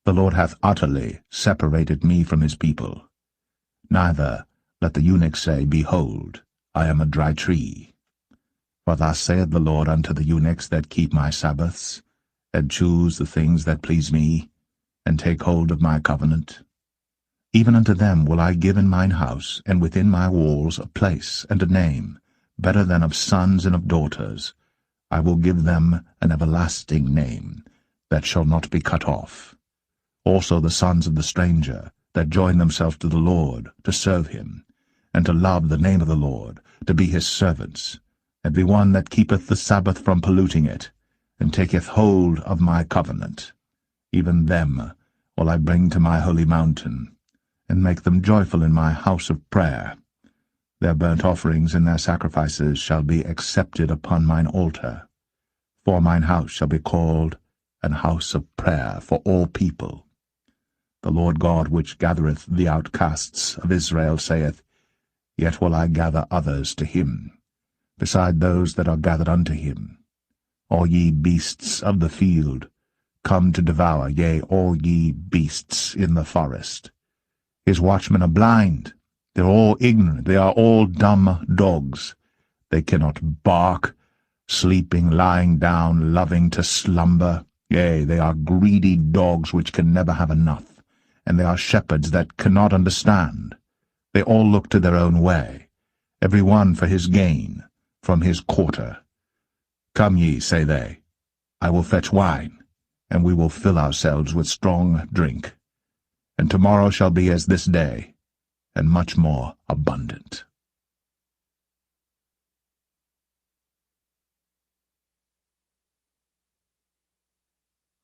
The Lord hath utterly separated me from his people. Neither let the eunuch say, Behold, I am a dry tree. For thus saith the Lord unto the eunuchs that keep my Sabbaths, and choose the things that please me, and take hold of my covenant. Even unto them will I give in mine house, and within my walls, a place and a name, better than of sons and of daughters. I will give them an everlasting name, that shall not be cut off. Also the sons of the stranger, that join themselves to the Lord, to serve him, and to love the name of the Lord, to be his servants, every one that keepeth the Sabbath from polluting it, and taketh hold of my covenant. Even them will I bring to my holy mountain, and make them joyful in my house of prayer. Their burnt offerings and their sacrifices shall be accepted upon mine altar. For mine house shall be called an house of prayer for all people. The Lord God which gathereth the outcasts of Israel saith, Yet will I gather others to him, beside those that are gathered unto him. All ye beasts of the field, come to devour, yea, all ye beasts in the forest. His watchmen are blind, they are all ignorant, they are all dumb dogs. They cannot bark, sleeping, lying down, loving to slumber. Yea, they are greedy dogs which can never have enough, and they are shepherds that cannot understand. They all look to their own way, every one for his gain, from his quarter. Come ye, say they, I will fetch wine, and we will fill ourselves with strong drink. And tomorrow shall be as this day, and much more abundant.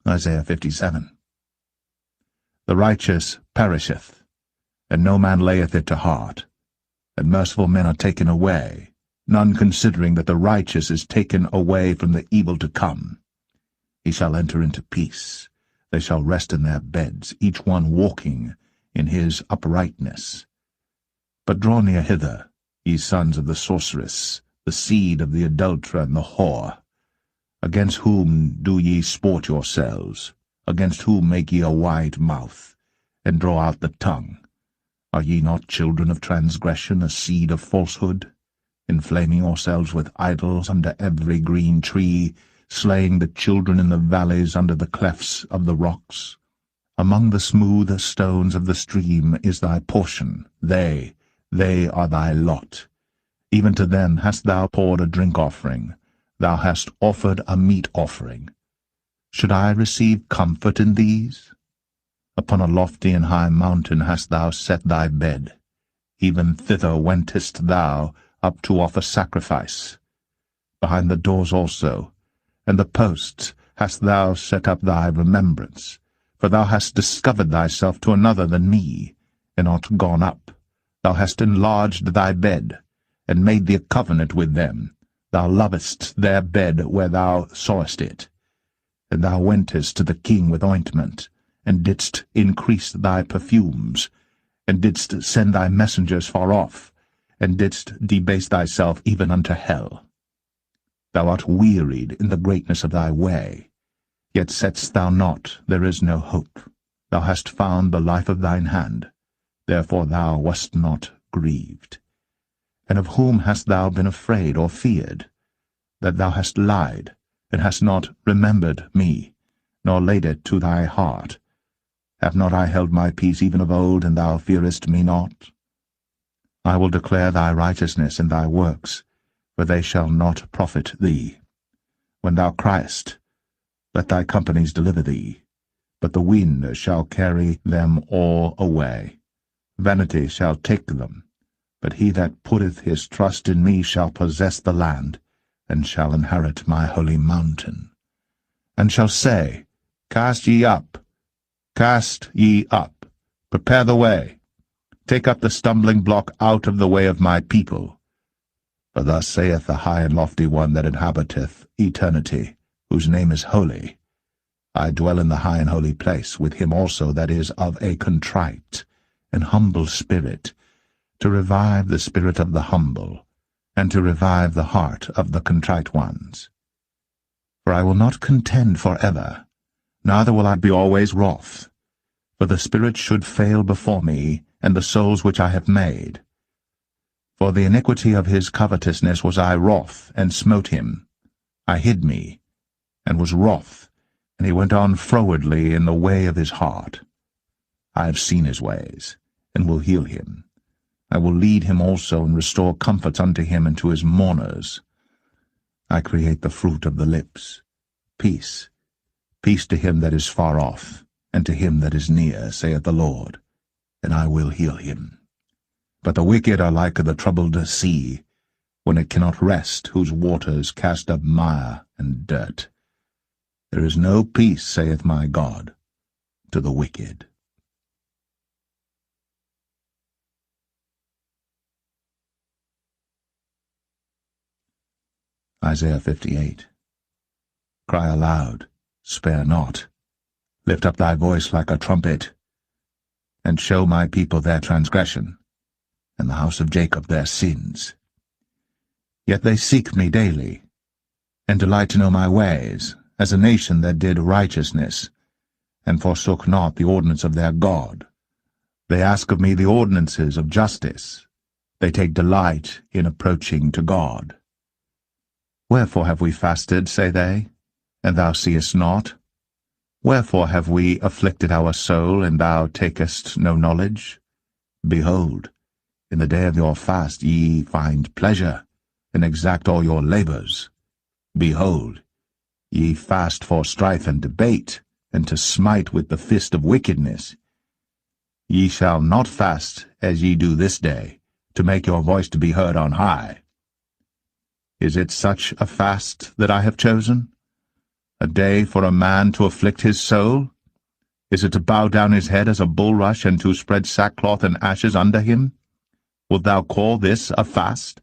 Isaiah 57. The righteous perisheth, and no man layeth it to heart. And merciful men are taken away, none considering that the righteous is taken away from the evil to come. He shall enter into peace. They shall rest in their beds, each one walking in his uprightness. But draw near hither, ye sons of the sorceress, the seed of the adulterer and the whore. Against whom do ye sport yourselves? Against whom make ye a wide mouth, and draw out the tongue? Are ye not children of transgression, a seed of falsehood? Inflaming yourselves with idols under every green tree, slaying the children in the valleys under the clefts of the rocks. Among the smooth stones of the stream is thy portion, they are thy lot. Even to them hast thou poured a drink offering, thou hast offered a meat offering. Should I receive comfort in these? Upon a lofty and high mountain hast thou set thy bed, even thither wentest thou up to offer sacrifice. Behind the doors also, and the posts, hast thou set up thy remembrance, for thou hast discovered thyself to another than me, and art gone up. Thou hast enlarged thy bed, and made thee a covenant with them. Thou lovest their bed where thou sawest it. And thou wentest to the king with ointment, and didst increase thy perfumes, and didst send thy messengers far off, and didst debase thyself even unto hell. Thou art wearied in the greatness of thy way, yet saidst thou not, there is no hope. Thou hast found the life of thine hand, therefore thou wast not grieved. And of whom hast thou been afraid or feared? That thou hast lied, and hast not remembered me, nor laid it to thy heart. Have not I held my peace even of old, and thou fearest me not? I will declare thy righteousness and thy works, for they shall not profit thee. When thou criest, let thy companies deliver thee, but the wind shall carry them all away. Vanity shall take them, but he that putteth his trust in me shall possess the land, and shall inherit my holy mountain. And shall say, Cast ye up, prepare the way, take up the stumbling block out of the way of my people. For thus saith the high and lofty one that inhabiteth eternity, whose name is holy. I dwell in the high and holy place, with him also that is of a contrite and humble spirit, to revive the spirit of the humble, and to revive the heart of the contrite ones. For I will not contend for ever, neither will I be always wroth. For the spirit should fail before me, and the souls which I have made. For the iniquity of his covetousness was I wroth, and smote him. I hid me, and was wroth, and he went on frowardly in the way of his heart. I have seen his ways, and will heal him. I will lead him also, and restore comforts unto him and to his mourners. I create the fruit of the lips. Peace, peace to him that is far off, and to him that is near, saith the Lord, and I will heal him. But the wicked are like the troubled sea, when it cannot rest, whose waters cast up mire and dirt. There is no peace, saith my God, to the wicked. Isaiah 58. Cry aloud, spare not. Lift up thy voice like a trumpet, and show my people their transgression, and the house of Jacob their sins. Yet they seek me daily, and delight to know my ways, as a nation that did righteousness, and forsook not the ordinance of their God. They ask of me the ordinances of justice. They take delight in approaching to God. Wherefore have we fasted, say they, and thou seest not? Wherefore have we afflicted our soul, and thou takest no knowledge? Behold, in the day of your fast ye find pleasure, and exact all your labors. Behold, ye fast for strife and debate, and to smite with the fist of wickedness. Ye shall not fast as ye do this day, to make your voice to be heard on high. Is it such a fast that I have chosen? A day for a man to afflict his soul? Is it to bow down his head as a bulrush, and to spread sackcloth and ashes under him? Wilt thou call this a fast,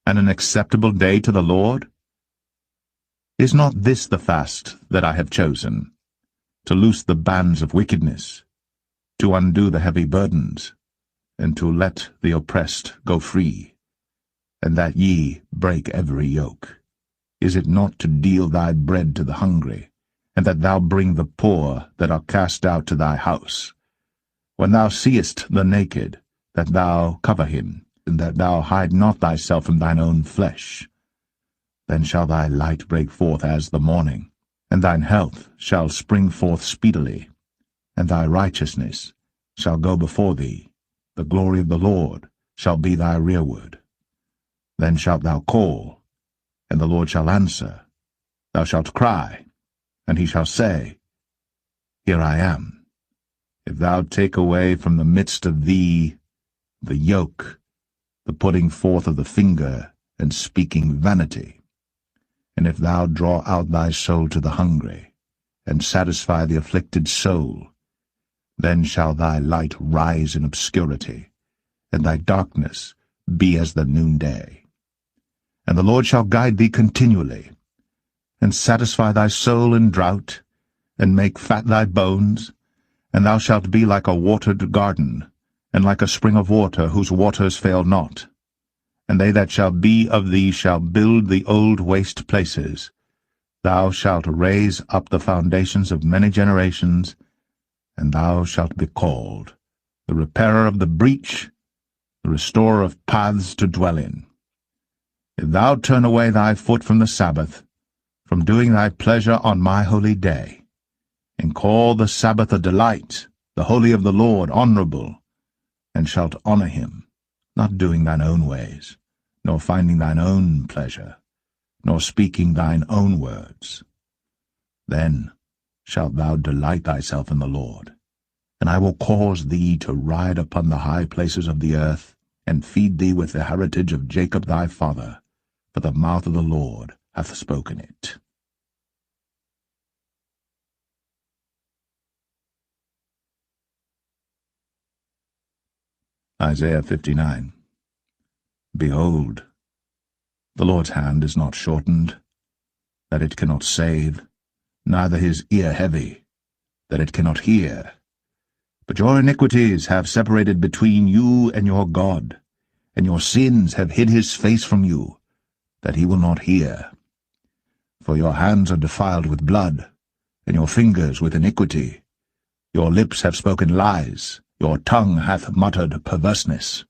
and an acceptable day to the Lord? Is not this the fast that I have chosen, to loose the bands of wickedness, to undo the heavy burdens, and to let the oppressed go free, and that ye break every yoke? Is it not to deal thy bread to the hungry, and that thou bring the poor that are cast out to thy house? When thou seest the naked, that thou cover him, and that thou hide not thyself from thine own flesh. Then shall thy light break forth as the morning, and thine health shall spring forth speedily, and thy righteousness shall go before thee. The glory of the Lord shall be thy rearward. Then shalt thou call, and the Lord shall answer. Thou shalt cry, and he shall say, Here I am. If thou take away from the midst of thee the yoke, the putting forth of the finger, and speaking vanity, and if thou draw out thy soul to the hungry, and satisfy the afflicted soul, then shall thy light rise in obscurity, and thy darkness be as the noonday. And the Lord shall guide thee continually, and satisfy thy soul in drought, and make fat thy bones, and thou shalt be like a watered garden, and like a spring of water whose waters fail not. And they that shall be of thee shall build the old waste places. Thou shalt raise up the foundations of many generations, and thou shalt be called the repairer of the breach, the restorer of paths to dwell in. If thou turn away thy foot from the Sabbath, from doing thy pleasure on my holy day, and call the Sabbath a delight, the holy of the Lord honorable, and shalt honor him, not doing thine own ways, nor finding thine own pleasure, nor speaking thine own words, then shalt thou delight thyself in the Lord, and I will cause thee to ride upon the high places of the earth, and feed thee with the heritage of Jacob thy father, for the mouth of the Lord hath spoken it. Isaiah 59. Behold, the Lord's hand is not shortened, that it cannot save, neither his ear heavy, that it cannot hear. But your iniquities have separated between you and your God, and your sins have hid his face from you, that he will not hear. For your hands are defiled with blood, and your fingers with iniquity. Your lips have spoken lies, your tongue hath muttered perverseness.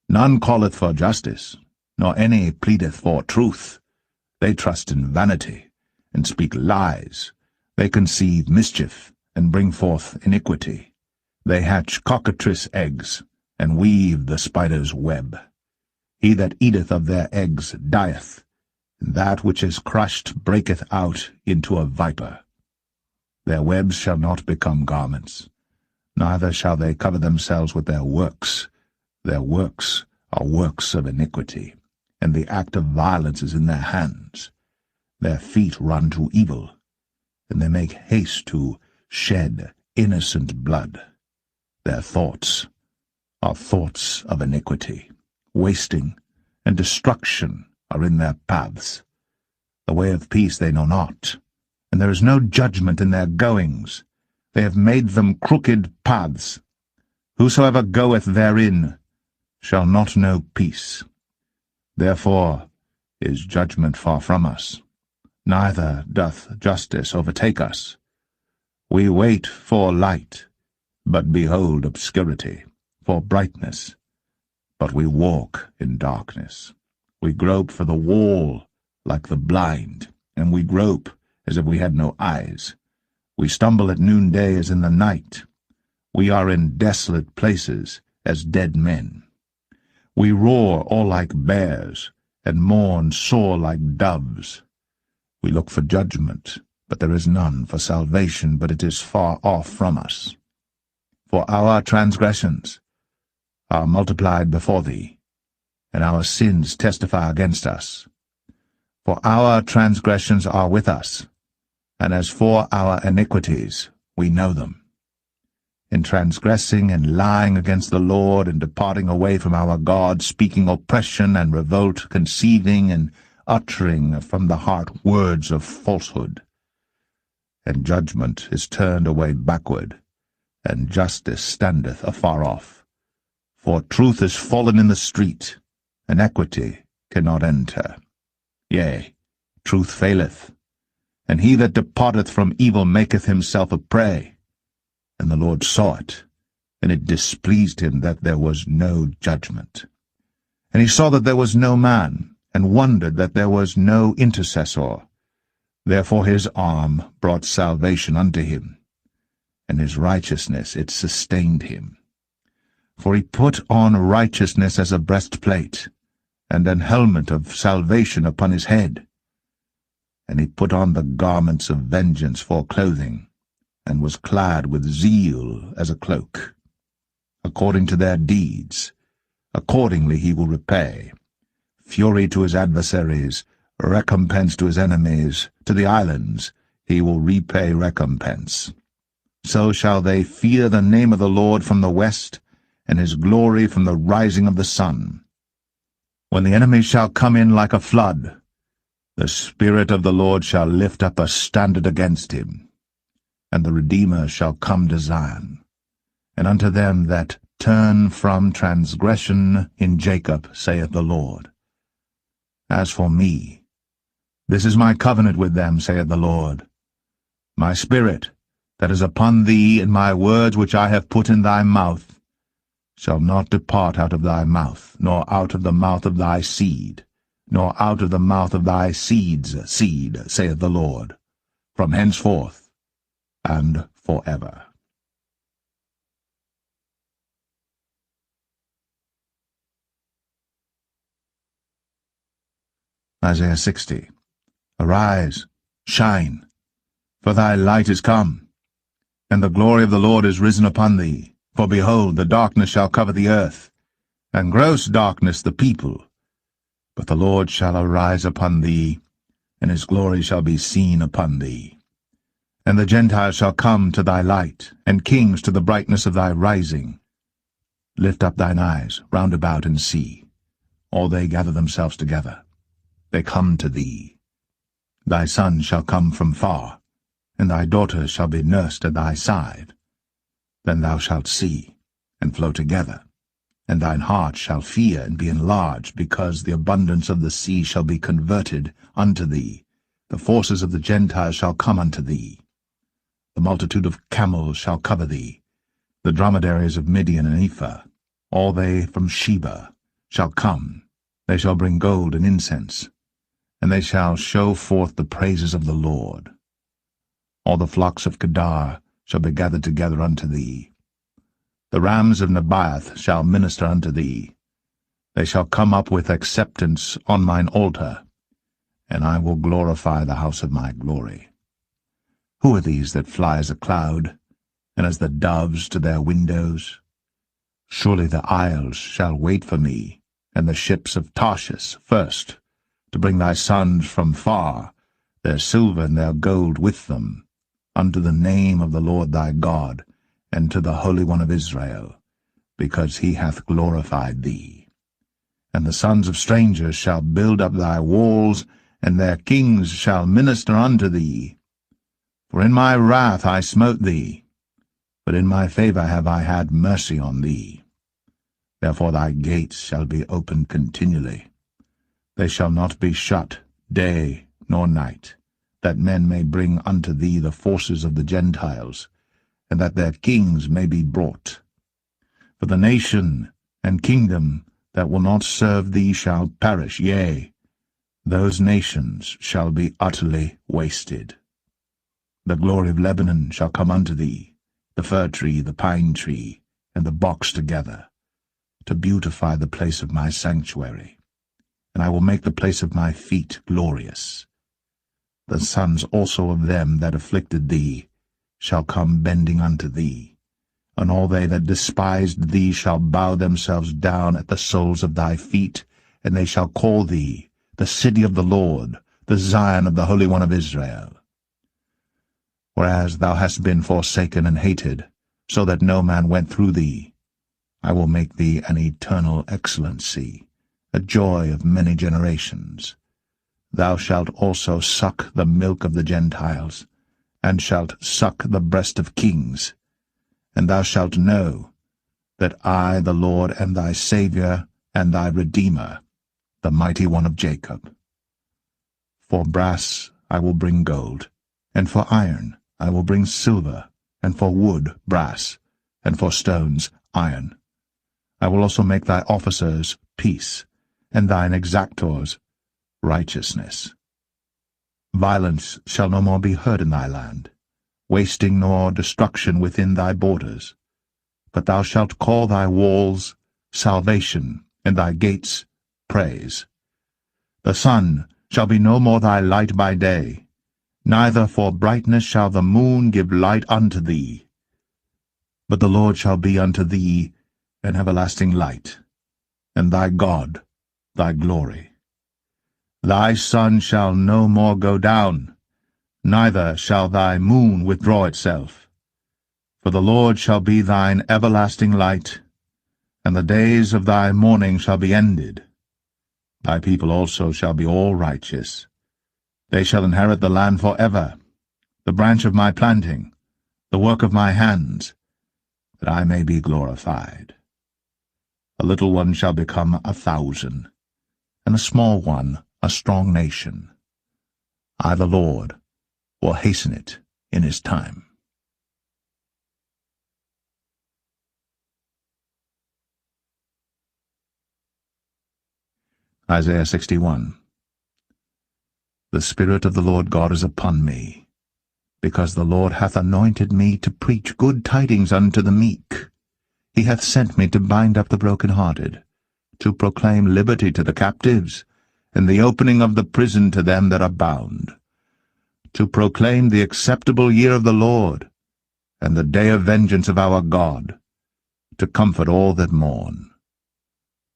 None calleth for justice, nor any pleadeth for truth. They trust in vanity, and speak lies. They conceive mischief, and bring forth iniquity. They hatch cockatrice eggs, and weave the spider's web. He that eateth of their eggs dieth, and that which is crushed breaketh out into a viper. Their webs shall not become garments, neither shall they cover themselves with their works. Their works are works of iniquity, and the act of violence is in their hands. Their feet run to evil, and they make haste to shed innocent blood. Their thoughts are thoughts of iniquity. Wasting and destruction are in their paths. The way of peace they know not, and there is no judgment in their goings. They have made them crooked paths. Whosoever goeth therein shall not know peace. Therefore is judgment far from us, neither doth justice overtake us. We wait for light, but behold obscurity, for brightness, but we walk in darkness. We grope for the wall like the blind, and we grope as if we had no eyes. We stumble at noonday as in the night. We are in desolate places as dead men. We roar all like bears, and mourn sore like doves. We look for judgment, but there is none, for salvation, but it is far off from us. For our transgressions are multiplied before thee, and our sins testify against us. For our transgressions are with us, and as for our iniquities, we know them. in transgressing and lying against the Lord, and departing away from our God, speaking oppression and revolt, conceiving and uttering from the heart words of falsehood. And judgment is turned away backward, and justice standeth afar off. For truth is fallen in the street, and equity cannot enter. Yea, truth faileth, and he that departeth from evil maketh himself a prey. And the Lord saw it, and it displeased him that there was no judgment. And he saw that there was no man, and wondered that there was no intercessor. Therefore his arm brought salvation unto him, and his righteousness it sustained him. For he put on righteousness as a breastplate, and an helmet of salvation upon his head. And he put on the garments of vengeance for clothing, and was clad with zeal as a cloak. According to their deeds, accordingly he will repay. Fury to his adversaries, recompense to his enemies, to the islands he will repay recompense. So shall they fear the name of the Lord from the west, and his glory from the rising of the sun. When the enemy shall come in like a flood, the Spirit of the Lord shall lift up a standard against him. And the Redeemer shall come to Zion, and unto them that turn from transgression in Jacob, saith the Lord. As for me, this is my covenant with them, saith the Lord. My spirit that is upon thee, and my words which I have put in thy mouth, shall not depart out of thy mouth, nor out of the mouth of thy seed, nor out of the mouth of thy seed's seed, saith the Lord, from henceforth and forever. Isaiah 60. Arise, shine, for thy light is come, and the glory of the Lord is risen upon thee. For behold, the darkness shall cover the earth, and gross darkness the people. But the Lord shall arise upon thee, and his glory shall be seen upon thee. And the Gentiles shall come to thy light, and kings to the brightness of thy rising. Lift up thine eyes round about and see. All they gather themselves together. They come to thee. Thy sons shall come from far, and thy daughters shall be nursed at thy side. Then thou shalt see, and flow together, and thine heart shall fear and be enlarged, because the abundance of the sea shall be converted unto thee. The forces of the Gentiles shall come unto thee. The multitude of camels shall cover thee, the dromedaries of Midian and Ephah. All they from Sheba shall come. They shall bring gold and incense, and they shall show forth the praises of the Lord. All the flocks of Kedar shall be gathered together unto thee. The rams of Nebaioth shall minister unto thee. They shall come up with acceptance on mine altar, and I will glorify the house of my glory. Who are these that fly as a cloud, and as the doves to their windows? Surely the isles shall wait for me, and the ships of Tarshish first, to bring thy sons from far, their silver and their gold with them, unto the name of the Lord thy God, and to the Holy One of Israel, because he hath glorified thee. And the sons of strangers shall build up thy walls, and their kings shall minister unto thee. For in my wrath I smote thee, but in my favor have I had mercy on thee. Therefore thy gates shall be opened continually. They shall not be shut day nor night, that men may bring unto thee the forces of the Gentiles, and that their kings may be brought. For the nation and kingdom that will not serve thee shall perish, yea, those nations shall be utterly wasted. The glory of Lebanon shall come unto thee, the fir tree, the pine tree, and the box together, to beautify the place of my sanctuary. And I will make the place of my feet glorious. The sons also of them that afflicted thee shall come bending unto thee, and all they that despised thee shall bow themselves down at the soles of thy feet, and they shall call thee the city of the Lord, the Zion of the Holy One of Israel. Whereas thou hast been forsaken and hated, so that no man went through thee. I will make thee an eternal excellency, a joy of many generations. Thou shalt also suck the milk of the Gentiles, and shalt suck the breast of kings. And thou shalt know that I, the Lord, am thy Saviour and thy Redeemer, the mighty one of Jacob. For brass I will bring gold, and for iron I will bring silver, and for wood brass, and for stones iron. I will also make thy officers peace, and thine exactors righteousness. Violence shall no more be heard in thy land, wasting nor destruction within thy borders. But thou shalt call thy walls salvation, and thy gates praise. The sun shall be no more thy light by day, neither for brightness shall the moon give light unto thee. But the Lord shall be unto thee an everlasting light, and thy God thy glory. Thy sun shall no more go down, neither shall thy moon withdraw itself. For the Lord shall be thine everlasting light, and the days of thy mourning shall be ended. Thy people also shall be all righteous. They shall inherit the land for ever, the branch of my planting, the work of my hands, that I may be glorified. A little one shall become 1,000, and a small one a strong nation. I, the Lord, will hasten it in his time. Isaiah 61. The Spirit of the Lord God is upon me, because the Lord hath anointed me to preach good tidings unto the meek. He hath sent me to bind up the brokenhearted, to proclaim liberty to the captives, and the opening of the prison to them that are bound, to proclaim the acceptable year of the Lord, and the day of vengeance of our God, to comfort all that mourn,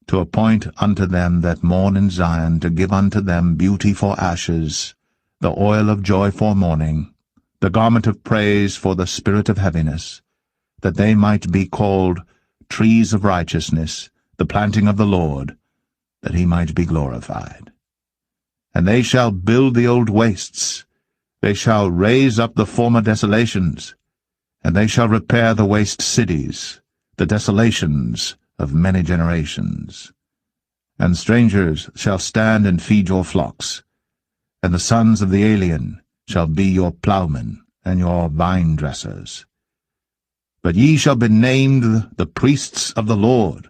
to appoint unto them that mourn in Zion, to give unto them beauty for ashes, the oil of joy for mourning, the garment of praise for the spirit of heaviness, that they might be called trees of righteousness, the planting of the Lord, that he might be glorified. And they shall build the old wastes, they shall raise up the former desolations, and they shall repair the waste cities, the desolations of many generations. And strangers shall stand and feed your flocks, and the sons of the alien shall be your ploughmen and your vine-dressers. But ye shall be named the priests of the Lord.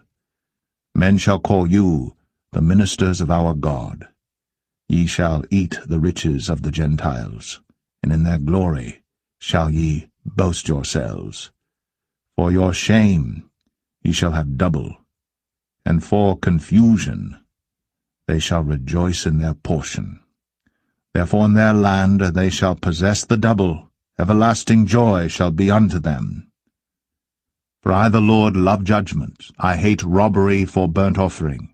Men shall call you the ministers of our God. Ye shall eat the riches of the Gentiles, and in their glory shall ye boast yourselves. For your shame ye shall have double, and for confusion they shall rejoice in their portion. Therefore in their land they shall possess the double, everlasting joy shall be unto them. For I the Lord love judgment, I hate robbery for burnt offering,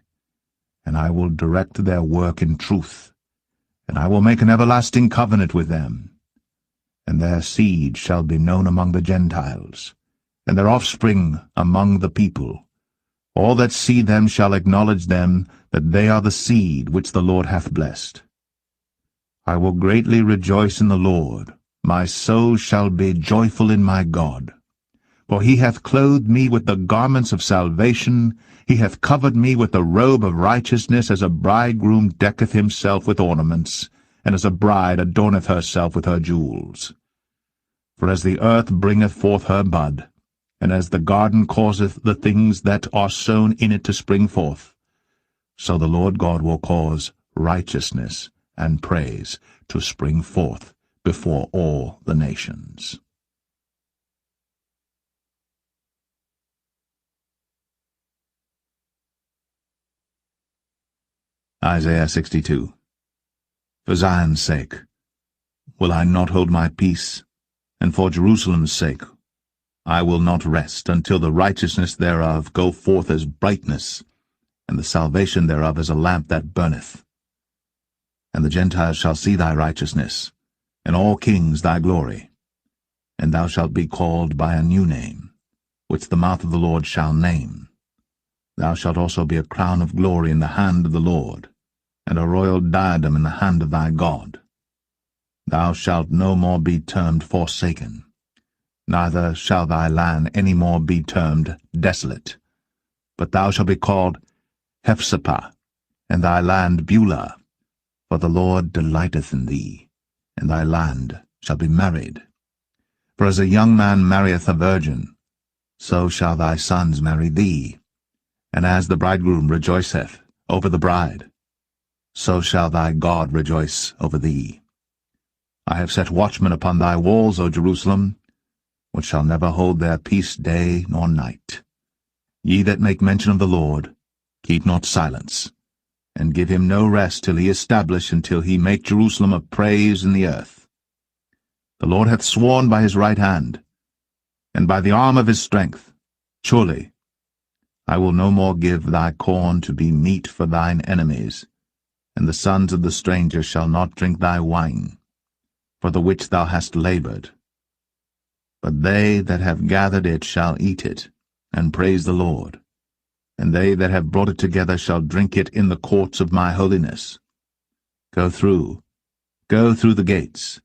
and I will direct their work in truth, and I will make an everlasting covenant with them. And their seed shall be known among the Gentiles, and their offspring among the people. All that see them shall acknowledge them, that they are the seed which the Lord hath blessed. I will greatly rejoice in the Lord, my soul shall be joyful in my God. For he hath clothed me with the garments of salvation, he hath covered me with the robe of righteousness, as a bridegroom decketh himself with ornaments, and as a bride adorneth herself with her jewels. For as the earth bringeth forth her bud, and as the garden causeth the things that are sown in it to spring forth, so the Lord God will cause righteousness and praise to spring forth before all the nations. Isaiah 62. For Zion's sake will I not hold my peace, and for Jerusalem's sake I will not rest, until the righteousness thereof go forth as brightness, and the salvation thereof as a lamp that burneth. And the Gentiles shall see thy righteousness, and all kings thy glory. And thou shalt be called by a new name, which the mouth of the Lord shall name. Thou shalt also be a crown of glory in the hand of the Lord, and a royal diadem in the hand of thy God. Thou shalt no more be termed forsaken, neither shall thy land any more be termed desolate, but thou shalt be called Hephzibah, and thy land Beulah, for the Lord delighteth in thee, and thy land shall be married. For as a young man marrieth a virgin, so shall thy sons marry thee, and as the bridegroom rejoiceth over the bride, so shall thy God rejoice over thee. I have set watchmen upon thy walls, O Jerusalem, which shall never hold their peace day nor night. Ye that make mention of the Lord, keep not silence, and give him no rest till he establish until he make Jerusalem a praise in the earth. The Lord hath sworn by his right hand, and by the arm of his strength, surely I will no more give thy corn to be meat for thine enemies, and the sons of the stranger shall not drink thy wine, for the which thou hast laboured. But they that have gathered it shall eat it, and praise the Lord, and they that have brought it together shall drink it in the courts of my holiness. Go through the gates.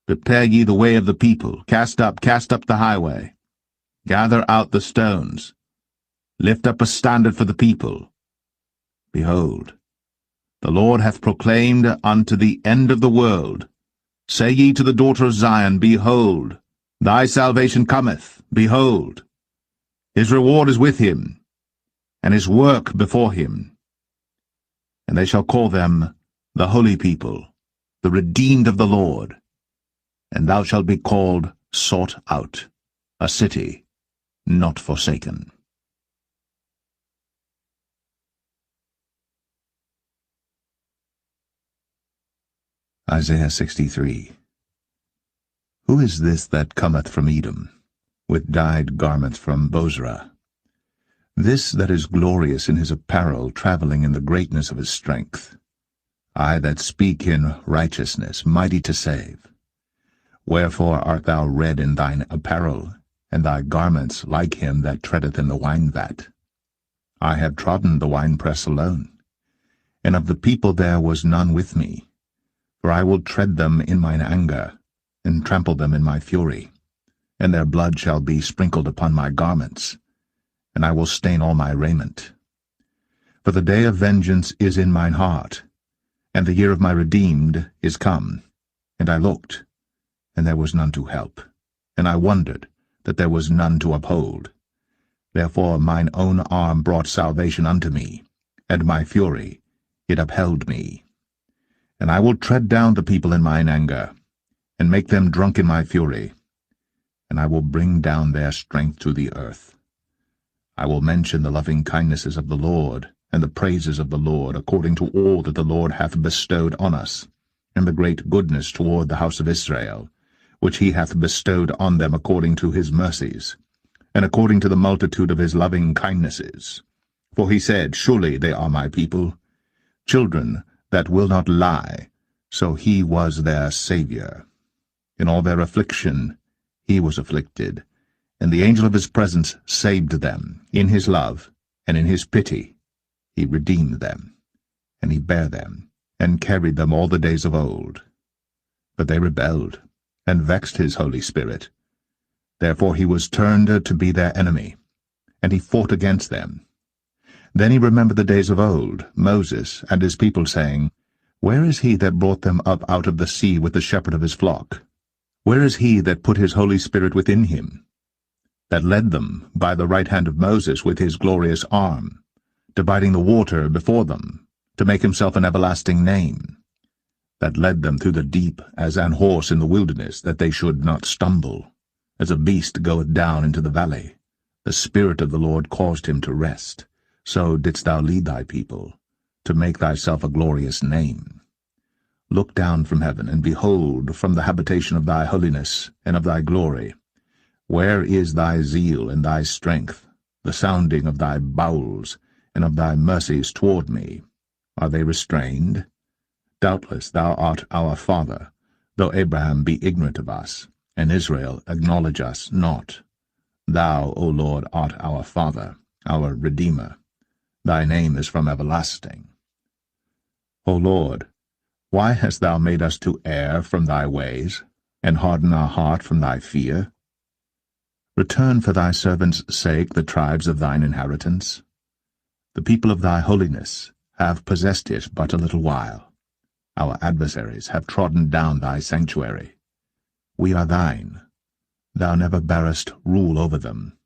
Prepare ye the way of the people. Cast up the highway. Gather out the stones. Lift up a standard for the people. Behold, the Lord hath proclaimed unto the end of the world. Say ye to the daughter of Zion, Behold, thy salvation cometh. Behold, his reward is with him, and his work before him. And they shall call them the holy people, the redeemed of the Lord. And thou shalt be called sought out, a city not forsaken. Isaiah 63. Who is this that cometh from Edom, with dyed garments from Bozrah? This that is glorious in his apparel, travelling in the greatness of his strength. I that speak in righteousness, mighty to save. Wherefore art thou red in thine apparel, and thy garments like him that treadeth in the wine-vat? I have trodden the winepress alone, and of the people there was none with me. For I will tread them in mine anger, and trample them in my fury, and their blood shall be sprinkled upon my garments, and I will stain all my raiment. For the day of vengeance is in mine heart, and the year of my redeemed is come. And I looked, and there was none to help, and I wondered that there was none to uphold. Therefore mine own arm brought salvation unto me, and my fury, it upheld me. And I will tread down the people in mine anger, and make them drunk in my fury, and I will bring down their strength to the earth. I will mention the loving kindnesses of the Lord, and the praises of the Lord, according to all that the Lord hath bestowed on us, and the great goodness toward the house of Israel, which he hath bestowed on them according to his mercies, and according to the multitude of his loving kindnesses. For he said, Surely they are my people, children that will not lie, so he was their Saviour. In all their affliction he was afflicted, and the angel of his presence saved them. In his love and in his pity he redeemed them, and he bare them, and carried them all the days of old. But they rebelled, and vexed his Holy Spirit. Therefore he was turned to be their enemy, and he fought against them. Then he remembered the days of old, Moses and his people, saying, Where is he that brought them up out of the sea with the shepherd of his flock? Where is he that put his Holy Spirit within him? That led them by the right hand of Moses with his glorious arm, dividing the water before them, to make himself an everlasting name? That led them through the deep as an horse in the wilderness, that they should not stumble, as a beast goeth down into the valley. The Spirit of the Lord caused him to rest. So didst thou lead thy people, to make thyself a glorious name. Look down from heaven, and behold from the habitation of thy holiness and of thy glory. Where is thy zeal and thy strength, the sounding of thy bowels, and of thy mercies toward me? Are they restrained? Doubtless thou art our father, though Abraham be ignorant of us, and Israel acknowledge us not. Thou, O Lord, art our Father, our Redeemer. Thy name is from everlasting. O Lord, why hast thou made us to err from thy ways, and harden our heart from thy fear? Return for thy servants' sake the tribes of thine inheritance. The people of thy holiness have possessed it but a little while. Our adversaries have trodden down thy sanctuary. We are thine. Thou never barest rule over them.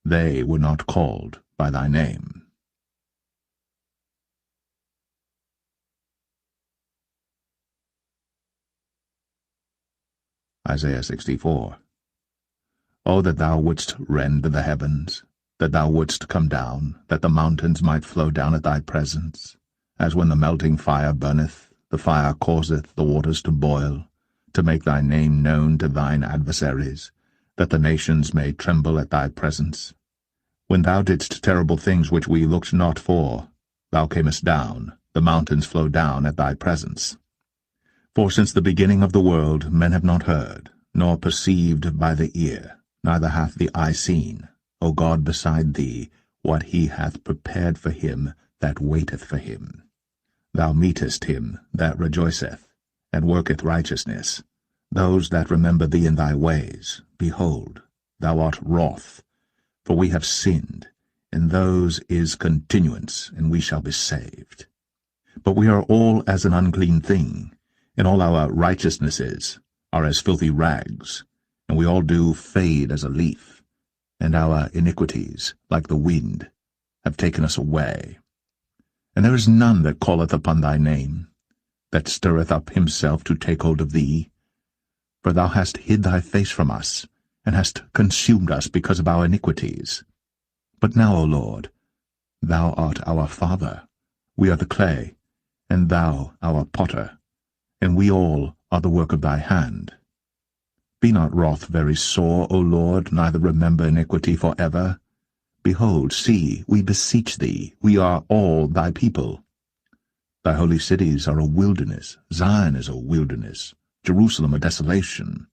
They were not called by thy name. Isaiah 64. O that thou wouldst rend the heavens, that thou wouldst come down, that the mountains might flow down at thy presence, as when the melting fire burneth, the fire causeth the waters to boil, to make thy name known to thine adversaries, that the nations may tremble at thy presence. When thou didst terrible things which we looked not for, thou camest down, the mountains flow down at thy presence. For since the beginning of the world men have not heard, nor perceived by the ear, neither hath the eye seen, O God, beside thee, what he hath prepared for him that waiteth for him. Thou meetest him that rejoiceth, and worketh righteousness, those that remember thee in thy ways. Behold, thou art wroth, for we have sinned, in those is continuance, and we shall be saved. But we are all as an unclean thing, and all our righteousnesses are as filthy rags, and we all do fade as a leaf, and our iniquities, like the wind, have taken us away. And there is none that calleth upon thy name, that stirreth up himself to take hold of thee. For thou hast hid thy face from us, and hast consumed us because of our iniquities. But now, O Lord, thou art our Father, we are the clay, and thou our potter, and we all are the work of thy hand. Be not wroth very sore, O Lord, neither remember iniquity for ever. Behold, see, we beseech thee, we are all thy people. Thy holy cities are a wilderness, Zion is a wilderness, Jerusalem a desolation.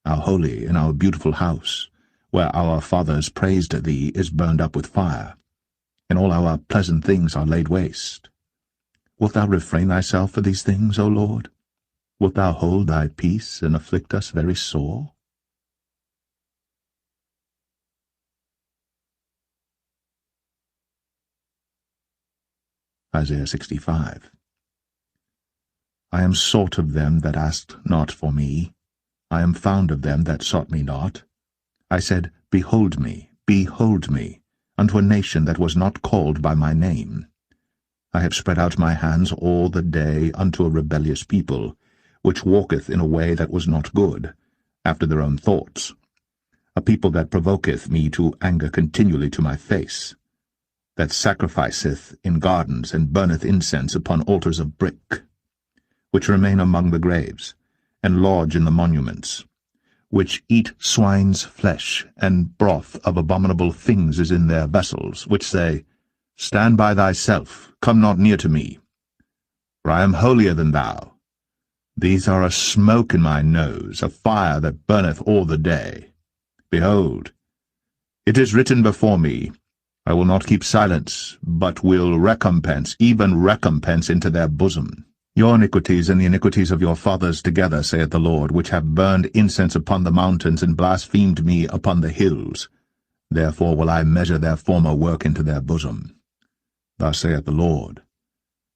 Our holy and our beautiful house, where our fathers praised thee, is burned up with fire, and all our pleasant things are laid waste. Wilt thou refrain thyself for these things, O Lord? Wilt thou hold thy peace and afflict us very sore? Isaiah 65. I am sought of them that asked not for me. I am found of them that sought me not. I said, behold me, unto a nation that was not called by my name. I have spread out my hands all the day unto a rebellious people, which walketh in a way that was not good, after their own thoughts. A people that provoketh me to anger continually to my face, that sacrificeth in gardens, and burneth incense upon altars of brick, which remain among the graves, and lodge in the monuments, which eat swine's flesh, and broth of abominable things is in their vessels, which say, Stand by thyself, come not near to me, for I am holier than thou. These are a smoke in my nose, a fire that burneth all the day. Behold, it is written before me, I will not keep silence, but will recompense, even recompense into their bosom. Your iniquities and the iniquities of your fathers together, saith the Lord, which have burned incense upon the mountains, and blasphemed me upon the hills. Therefore will I measure their former work into their bosom. Thus saith the Lord,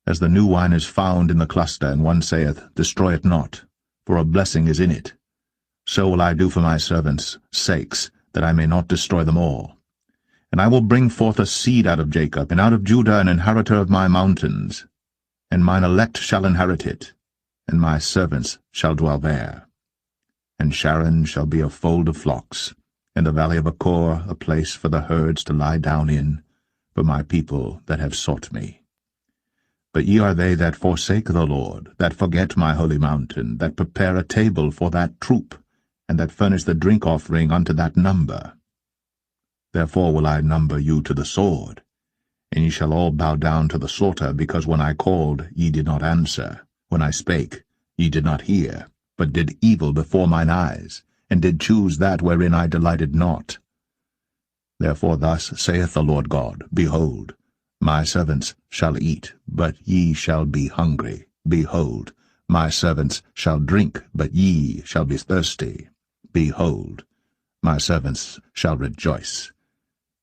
As the new wine is found in the cluster, and one saith, Destroy it not, for a blessing is in it, so will I do for my servants' sakes, that I may not destroy them all. And I will bring forth a seed out of Jacob, and out of Judah an inheritor of my mountains. And mine elect shall inherit it, and my servants shall dwell there. And Sharon shall be a fold of flocks, and the valley of Achor a place for the herds to lie down in, for my people that have sought me. But ye are they that forsake the Lord, that forget my holy mountain, that prepare a table for that troop, and that furnish the drink offering unto that number. Therefore will I number you to the sword, and ye shall all bow down to the slaughter, because when I called, ye did not answer, when I spake, ye did not hear, but did evil before mine eyes, and did choose that wherein I delighted not. Therefore thus saith the Lord God, Behold, my servants shall eat, but ye shall be hungry. Behold, my servants shall drink, but ye shall be thirsty. Behold, my servants shall rejoice,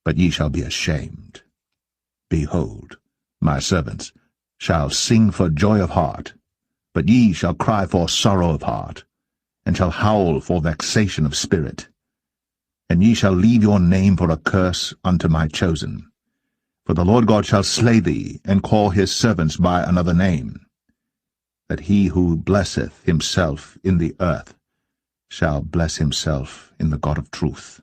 but ye shall be ashamed. Behold, my servants shall sing for joy of heart, but ye shall cry for sorrow of heart, and shall howl for vexation of spirit. And ye shall leave your name for a curse unto my chosen. For the Lord God shall slay thee, and call his servants by another name, that he who blesseth himself in the earth shall bless himself in the God of truth,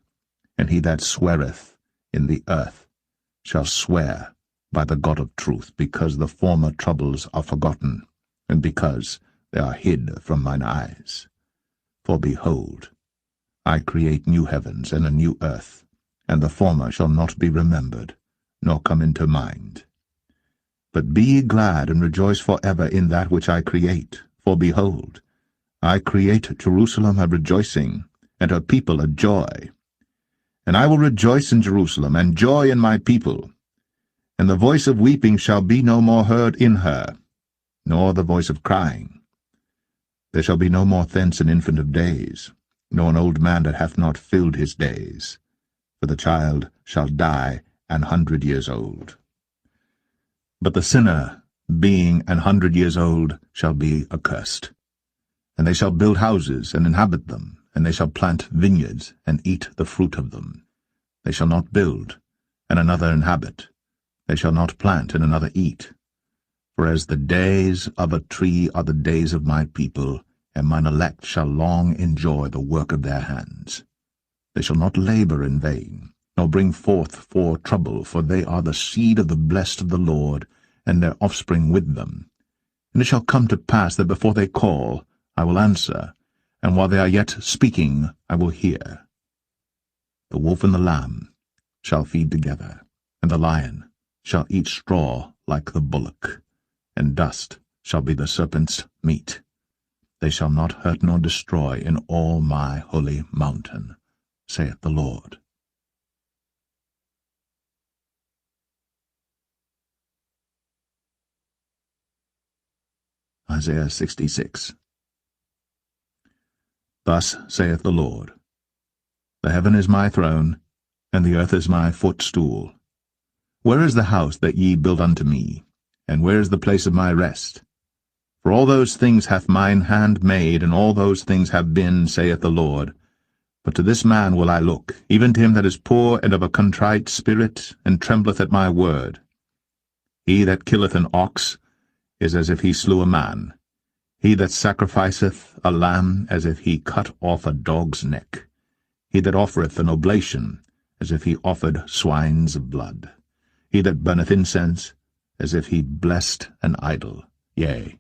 and he that sweareth in the earth shall swear by the God of truth, because the former troubles are forgotten, and because they are hid from mine eyes. For behold, I create new heavens and a new earth, and the former shall not be remembered, nor come into mind. But be ye glad and rejoice for ever in that which I create, for behold, I create Jerusalem a rejoicing, and her people a joy. And I will rejoice in Jerusalem, and joy in my people. And the voice of weeping shall be no more heard in her, nor the voice of crying. There shall be no more thence an infant of days, nor an old man that hath not filled his days. For the child shall die 100 years old. But the sinner, being 100 years old, shall be accursed. And they shall build houses, and inhabit them, and they shall plant vineyards, and eat the fruit of them. They shall not build, and another inhabit. They shall not plant, and another eat. For as the days of a tree are the days of my people, and mine elect shall long enjoy the work of their hands. They shall not labor in vain, nor bring forth for trouble, for they are the seed of the blessed of the Lord, and their offspring with them. And it shall come to pass that before they call, I will answer, and while they are yet speaking, I will hear. The wolf and the lamb shall feed together, and the lion shall eat straw like the bullock, and dust shall be the serpent's meat. They shall not hurt nor destroy in all my holy mountain, saith the Lord. Isaiah 66. Thus saith the Lord, The heaven is my throne, and the earth is my footstool. Where is the house that ye built unto me, and where is the place of my rest? For all those things hath mine hand made, and all those things have been, saith the Lord. But to this man will I look, even to him that is poor and of a contrite spirit, and trembleth at my word. He that killeth an ox is as if he slew a man. He that sacrificeth a lamb, as if he cut off a dog's neck. He that offereth an oblation, as if he offered swine's blood. He that burneth incense, as if he blessed an idol. Yea,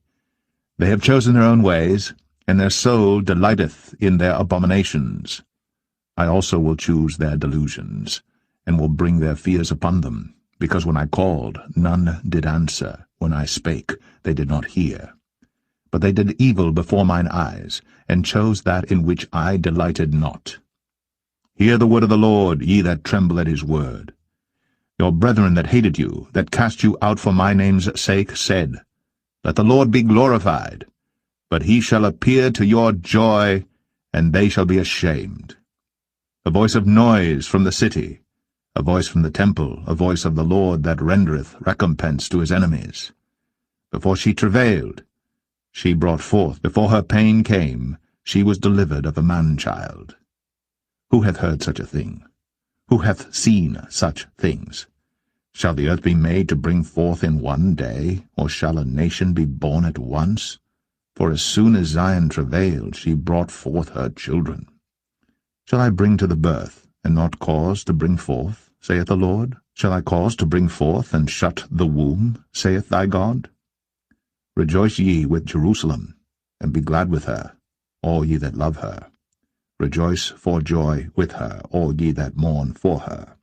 they have chosen their own ways, and their soul delighteth in their abominations. I also will choose their delusions, and will bring their fears upon them, because when I called, none did answer. When I spake, they did not hear. But they did evil before mine eyes, and chose that in which I delighted not. Hear the word of the Lord, ye that tremble at his word. Your brethren that hated you, that cast you out for my name's sake, said, Let the Lord be glorified. But he shall appear to your joy, and they shall be ashamed. A voice of noise from the city, a voice from the temple, a voice of the Lord that rendereth recompense to his enemies. Before she travailed, she brought forth. Before her pain came, she was delivered of a man-child. Who hath heard such a thing? Who hath seen such things? Shall the earth be made to bring forth in one day, or shall a nation be born at once? For as soon as Zion travailed, she brought forth her children. Shall I bring to the birth, and not cause to bring forth, saith the Lord? Shall I cause to bring forth, and shut the womb, saith thy God? Rejoice ye with Jerusalem, and be glad with her, all ye that love her. Rejoice for joy with her, all ye that mourn for her,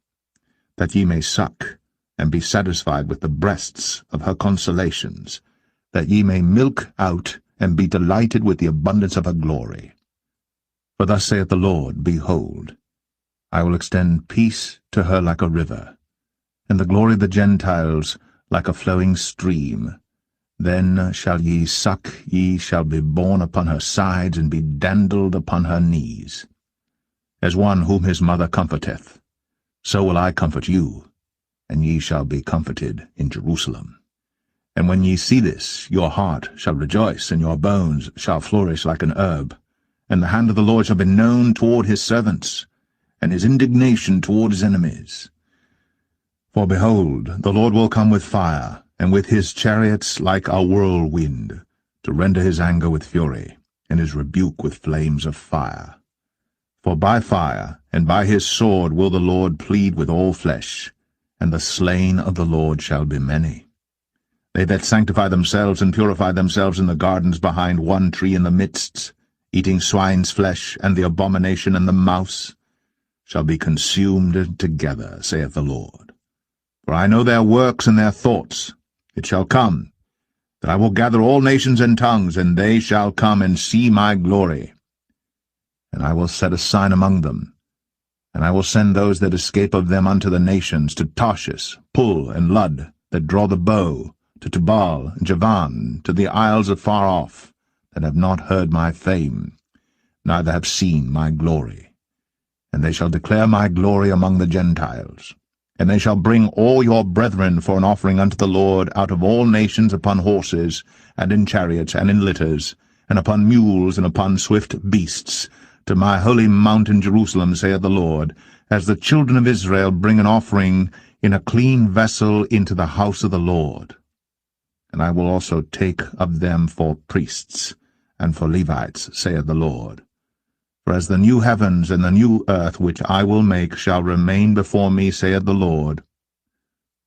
that ye may suck, and be satisfied with the breasts of her consolations, that ye may milk out, and be delighted with the abundance of her glory. For thus saith the Lord, Behold, I will extend peace to her like a river, and the glory of the Gentiles like a flowing stream. Then shall ye suck, ye shall be borne upon her sides, and be dandled upon her knees. As one whom his mother comforteth, so will I comfort you, and ye shall be comforted in Jerusalem. And when ye see this, your heart shall rejoice, and your bones shall flourish like an herb. And the hand of the Lord shall be known toward his servants, and his indignation toward his enemies. For behold, the Lord will come with fire, and with his chariots like a whirlwind, to render his anger with fury, and his rebuke with flames of fire. For by fire and by his sword will the Lord plead with all flesh, and the slain of the Lord shall be many. They that sanctify themselves and purify themselves in the gardens behind one tree in the midst, eating swine's flesh, and the abomination and the mouse, shall be consumed together, saith the Lord. For I know their works and their thoughts. It shall come, that I will gather all nations and tongues, and they shall come and see my glory. And I will set a sign among them, and I will send those that escape of them unto the nations, to Tarshish, Pul, and Lud, that draw the bow, to Tubal and Javan, to the isles afar off, that have not heard my fame, neither have seen my glory. And they shall declare my glory among the Gentiles. And they shall bring all your brethren for an offering unto the Lord out of all nations upon horses, and in chariots, and in litters, and upon mules, and upon swift beasts, to my holy mountain Jerusalem, saith the Lord, as the children of Israel bring an offering in a clean vessel into the house of the Lord. And I will also take of them for priests, and for Levites, saith the Lord. For as the new heavens and the new earth which I will make shall remain before me, saith the Lord,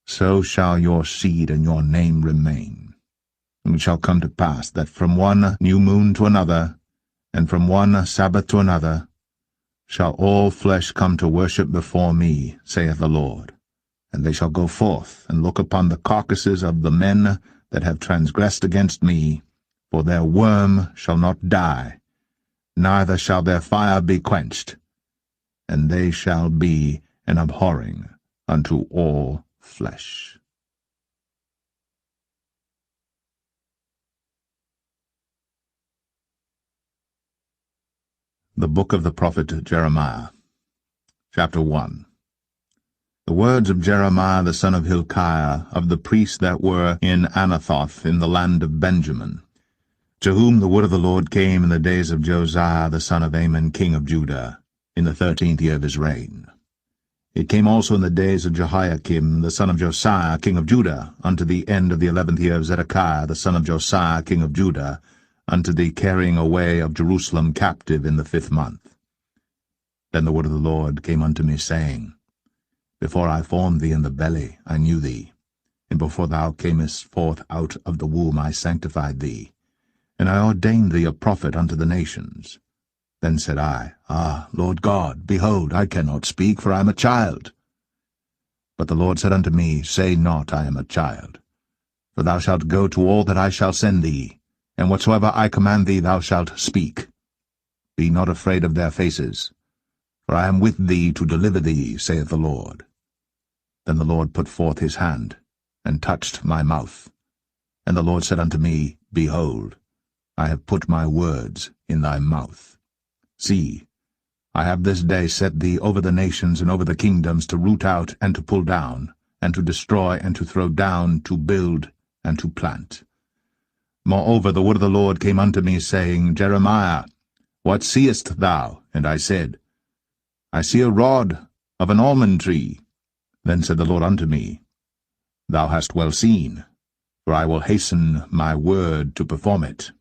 so shall your seed and your name remain. And it shall come to pass that from one new moon to another, and from one Sabbath to another, shall all flesh come to worship before me, saith the Lord. And they shall go forth and look upon the carcasses of the men that have transgressed against me, for their worm shall not die, neither shall their fire be quenched, and they shall be an abhorring unto all flesh. The Book of the Prophet Jeremiah, Chapter 1. The words of Jeremiah the son of Hilkiah, of the priests that were in Anathoth in the land of Benjamin, to whom the word of the Lord came in the days of Josiah the son of Amon king of Judah, in the 13th year of his reign. It came also in the days of Jehoiakim the son of Josiah king of Judah, unto the end of the 11th year of Zedekiah the son of Josiah king of Judah, unto the carrying away of Jerusalem captive in the 5th month. Then the word of the Lord came unto me, saying, Before I formed thee in the belly I knew thee, and before thou camest forth out of the womb I sanctified thee, and I ordained thee a prophet unto the nations. Then said I, Ah, Lord God, behold, I cannot speak, for I am a child. But the Lord said unto me, Say not, I am a child. For thou shalt go to all that I shall send thee, and whatsoever I command thee thou shalt speak. Be not afraid of their faces, for I am with thee to deliver thee, saith the Lord. Then the Lord put forth his hand, and touched my mouth. And the Lord said unto me, Behold, I have put my words in thy mouth. See, I have this day set thee over the nations and over the kingdoms, to root out and to pull down, and to destroy and to throw down, to build and to plant. Moreover, the word of the Lord came unto me, saying, Jeremiah, what seest thou? And I said, I see a rod of an almond tree. Then said the Lord unto me, Thou hast well seen, for I will hasten my word to perform it.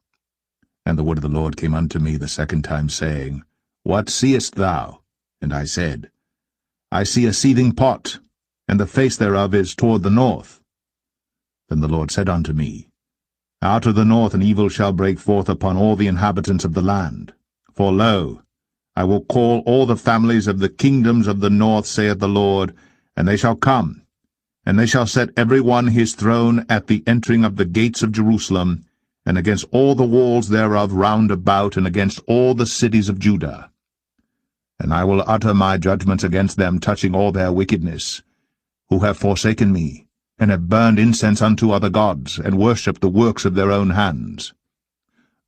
And the word of the Lord came unto me the second time, saying, What seest thou? And I said, I see a seething pot, and the face thereof is toward the north. Then the Lord said unto me, Out of the north an evil shall break forth upon all the inhabitants of the land. For lo, I will call all the families of the kingdoms of the north, saith the Lord, and they shall come, and they shall set every one his throne at the entering of the gates of Jerusalem, and against all the walls thereof round about, and against all the cities of Judah. And I will utter my judgments against them touching all their wickedness, who have forsaken me, and have burned incense unto other gods, and worshipped the works of their own hands.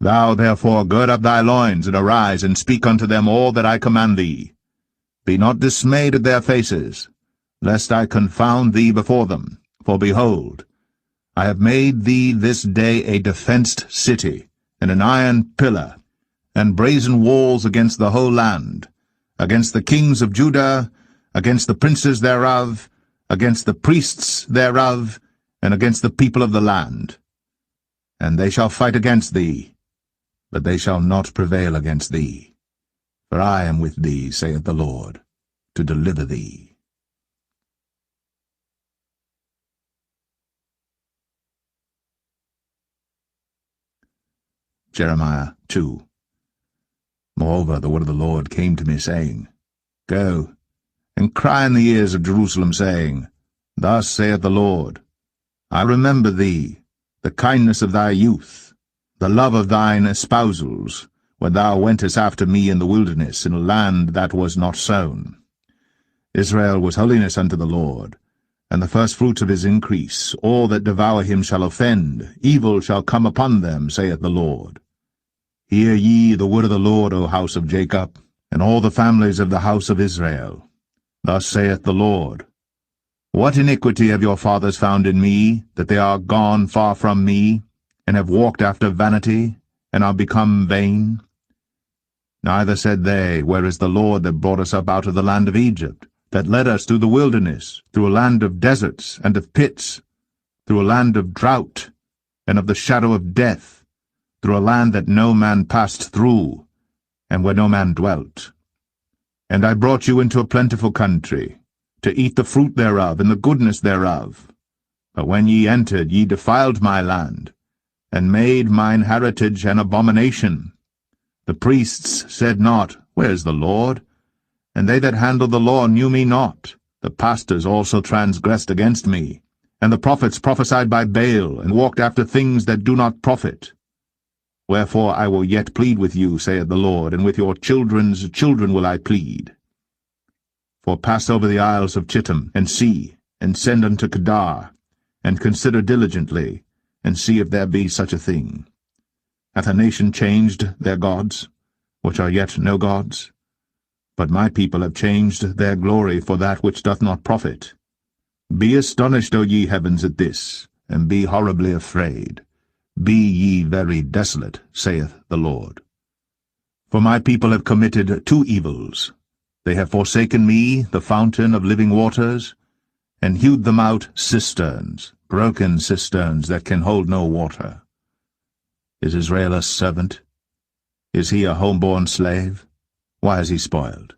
Thou therefore gird up thy loins, and arise, and speak unto them all that I command thee. Be not dismayed at their faces, lest I confound thee before them. For behold, I have made thee this day a defenced city, and an iron pillar, and brazen walls against the whole land, against the kings of Judah, against the princes thereof, against the priests thereof, and against the people of the land. And they shall fight against thee, but they shall not prevail against thee. For I am with thee, saith the Lord, to deliver thee. Jeremiah 2. Moreover, the word of the Lord came to me, saying, Go, and cry in the ears of Jerusalem, saying, Thus saith the Lord, I remember thee, the kindness of thy youth, the love of thine espousals, when thou wentest after me in the wilderness, in a land that was not sown. Israel was holiness unto the Lord, and the firstfruits of his increase. All that devour him shall offend, evil shall come upon them, saith the Lord. Hear ye the word of the Lord, O house of Jacob, and all the families of the house of Israel. Thus saith the Lord, What iniquity have your fathers found in me, that they are gone far from me, and have walked after vanity, and are become vain? Neither said they, Where is the Lord that brought us up out of the land of Egypt, that led us through the wilderness, through a land of deserts and of pits, through a land of drought and of the shadow of death, through a land that no man passed through, and where no man dwelt? And I brought you into a plentiful country, to eat the fruit thereof and the goodness thereof. But when ye entered, ye defiled my land, and made mine heritage an abomination. The priests said not, Where is the Lord? And they that handled the law knew me not. The pastors also transgressed against me, and the prophets prophesied by Baal, and walked after things that do not profit. Wherefore I will yet plead with you, saith the Lord, and with your children's children will I plead. For pass over the isles of Chittim, and see, and send unto Kedar, and consider diligently, and see if there be such a thing. Hath a nation changed their gods, which are yet no gods? But my people have changed their glory for that which doth not profit. Be astonished, O ye heavens, at this, and be horribly afraid. Be ye very desolate, saith the Lord. For my people have committed two evils. They have forsaken me, the fountain of living waters, and hewed them out cisterns, broken cisterns that can hold no water. Is Israel a servant? Is he a homeborn slave? Why is he spoiled?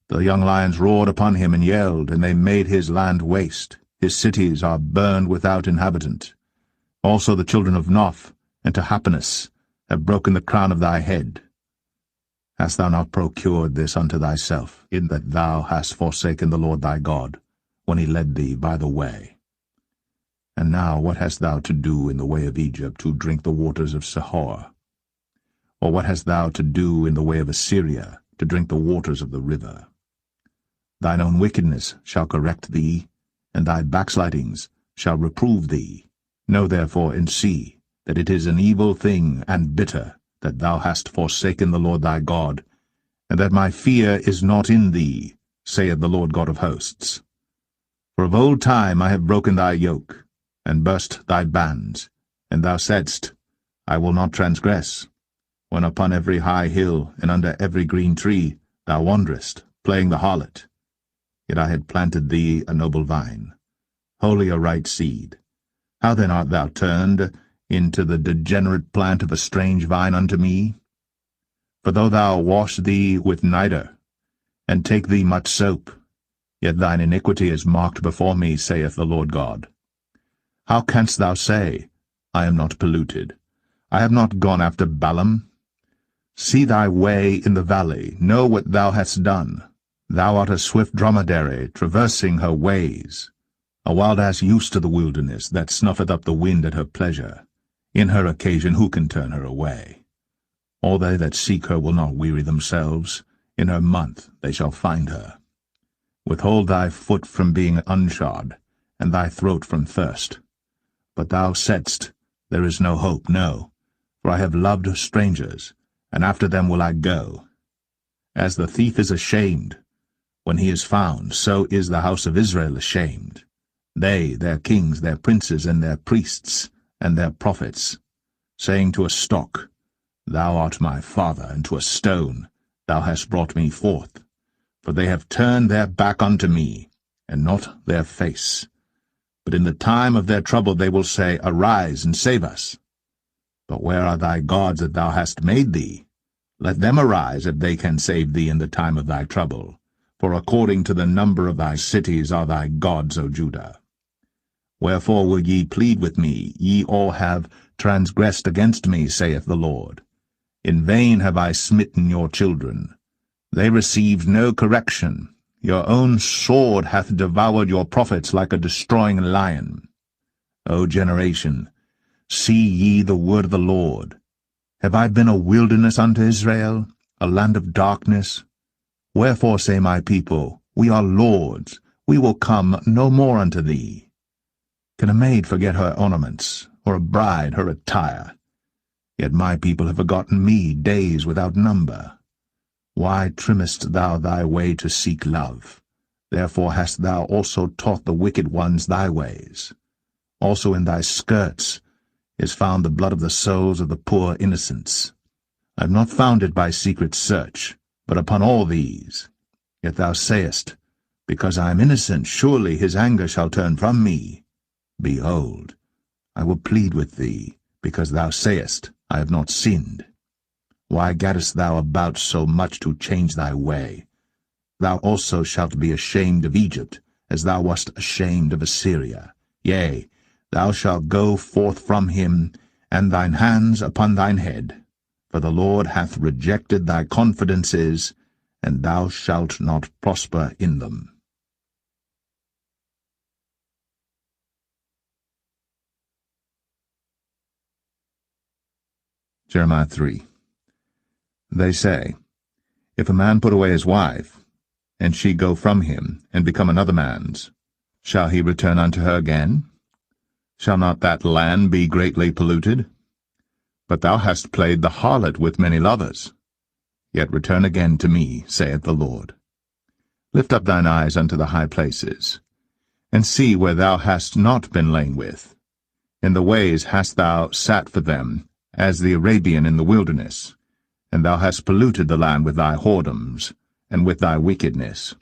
The young lions roared upon him and yelled, and they made his land waste. His cities are burned without inhabitant. Also the children of Noph and Tahpanhes have broken the crown of thy head. Hast thou not procured this unto thyself, in that thou hast forsaken the Lord thy God, when he led thee by the way? And now what hast thou to do in the way of Egypt, to drink the waters of Sihor? Or what hast thou to do in the way of Assyria, to drink the waters of the river? Thine own wickedness shall correct thee, and thy backslidings shall reprove thee. Know therefore and see that it is an evil thing and bitter, that thou hast forsaken the Lord thy God, and that my fear is not in thee, saith the Lord God of hosts. For of old time I have broken thy yoke, and burst thy bands, and thou saidst, I will not transgress, when upon every high hill and under every green tree thou wanderest, playing the harlot. Yet I had planted thee a noble vine, wholly a right seed. How then art thou turned into the degenerate plant of a strange vine unto me? For though thou wash thee with nitre, and take thee much soap, yet thine iniquity is marked before me, saith the Lord God. How canst thou say, I am not polluted? I have not gone after Balaam. See thy way in the valley, know what thou hast done. Thou art a swift dromedary, traversing her ways, a wild ass used to the wilderness, that snuffeth up the wind at her pleasure. In her occasion who can turn her away? All they that seek her will not weary themselves. In her month they shall find her. Withhold thy foot from being unshod, and thy throat from thirst. But thou saidst, There is no hope, no, for I have loved strangers, and after them will I go. As the thief is ashamed, when he is found, so is the house of Israel ashamed. They, their kings, their princes, and their priests, and their prophets, saying to a stock, Thou art my father, and to a stone, Thou hast brought me forth. For they have turned their back unto me, and not their face. But in the time of their trouble they will say, Arise, and save us. But where are thy gods that thou hast made thee? Let them arise, if they can save thee in the time of thy trouble. For according to the number of thy cities are thy gods, O Judah. Wherefore will ye plead with me? Ye all have transgressed against me, saith the Lord. In vain have I smitten your children. They received no correction. Your own sword hath devoured your prophets like a destroying lion. O generation, see ye the word of the Lord. Have I been a wilderness unto Israel, a land of darkness? Wherefore say my people, We are lords, we will come no more unto thee. Can a maid forget her ornaments, or a bride her attire? Yet my people have forgotten me days without number. Why trimmest thou thy way to seek love? Therefore hast thou also taught the wicked ones thy ways. Also in thy skirts is found the blood of the souls of the poor innocents. I have not found it by secret search, but upon all these. Yet thou sayest, Because I am innocent, surely his anger shall turn from me. Behold, I will plead with thee, because thou sayest, I have not sinned. Why gaddest thou about so much to change thy way? Thou also shalt be ashamed of Egypt, as thou wast ashamed of Assyria. Yea, thou shalt go forth from him, and thine hands upon thine head. For the Lord hath rejected thy confidences, and thou shalt not prosper in them. Jeremiah 3. They say, If a man put away his wife, and she go from him, and become another man's, shall he return unto her again? Shall not that land be greatly polluted? But thou hast played the harlot with many lovers. Yet return again to me, saith the Lord. Lift up thine eyes unto the high places, and see where thou hast not been lain with. In the ways hast thou sat for them, as the Arabian in the wilderness, and thou hast polluted the land with thy whoredoms, and with thy wickedness.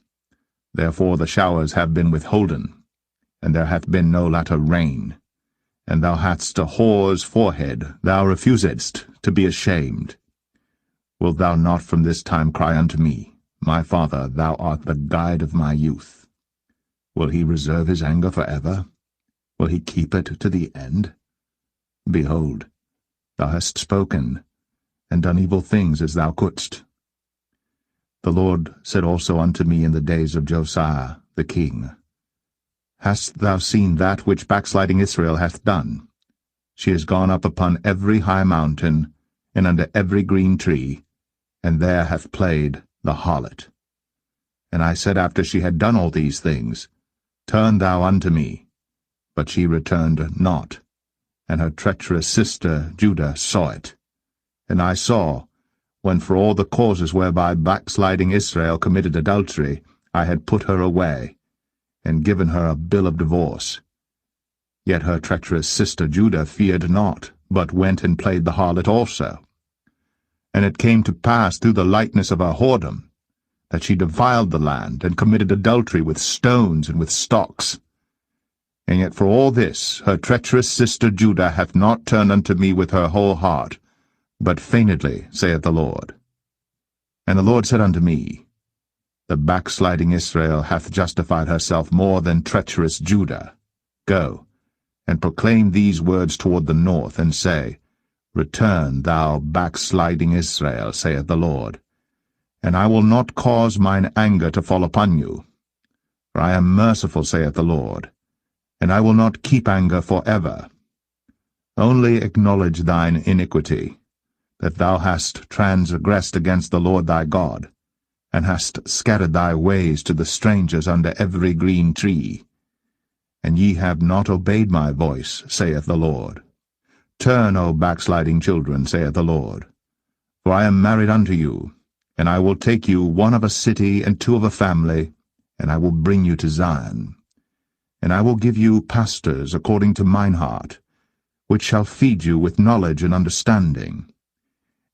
Therefore the showers have been withholden, and there hath been no latter rain. And thou hadst a whore's forehead, thou refusedst to be ashamed. Wilt thou not from this time cry unto me, My Father, thou art the guide of my youth? Will he reserve his anger for ever? Will he keep it to the end? Behold, thou hast spoken, and done evil things as thou couldst. The Lord said also unto me in the days of Josiah the king, Hast thou seen that which backsliding Israel hath done? She is gone up upon every high mountain, and under every green tree, and there hath played the harlot. And I said after she had done all these things, Turn thou unto me. But she returned not, and her treacherous sister Judah saw it. And I saw, when for all the causes whereby backsliding Israel committed adultery, I had put her away, and given her a bill of divorce. Yet her treacherous sister Judah feared not, but went and played the harlot also. And it came to pass through the lightness of her whoredom, that she defiled the land, and committed adultery with stones and with stocks. And yet for all this her treacherous sister Judah hath not turned unto me with her whole heart, but feignedly, saith the Lord. And the Lord said unto me, The backsliding Israel hath justified herself more than treacherous Judah. Go, and proclaim these words toward the north, and say, Return, thou backsliding Israel, saith the Lord, and I will not cause mine anger to fall upon you. For I am merciful, saith the Lord, and I will not keep anger forever. Only acknowledge thine iniquity, that thou hast transgressed against the Lord thy God, and hast scattered thy ways to the strangers under every green tree. And ye have not obeyed my voice, saith the Lord. Turn, O backsliding children, saith the Lord. For I am married unto you, and I will take you, one of a city and two of a family, and I will bring you to Zion. And I will give you pastors according to mine heart, which shall feed you with knowledge and understanding.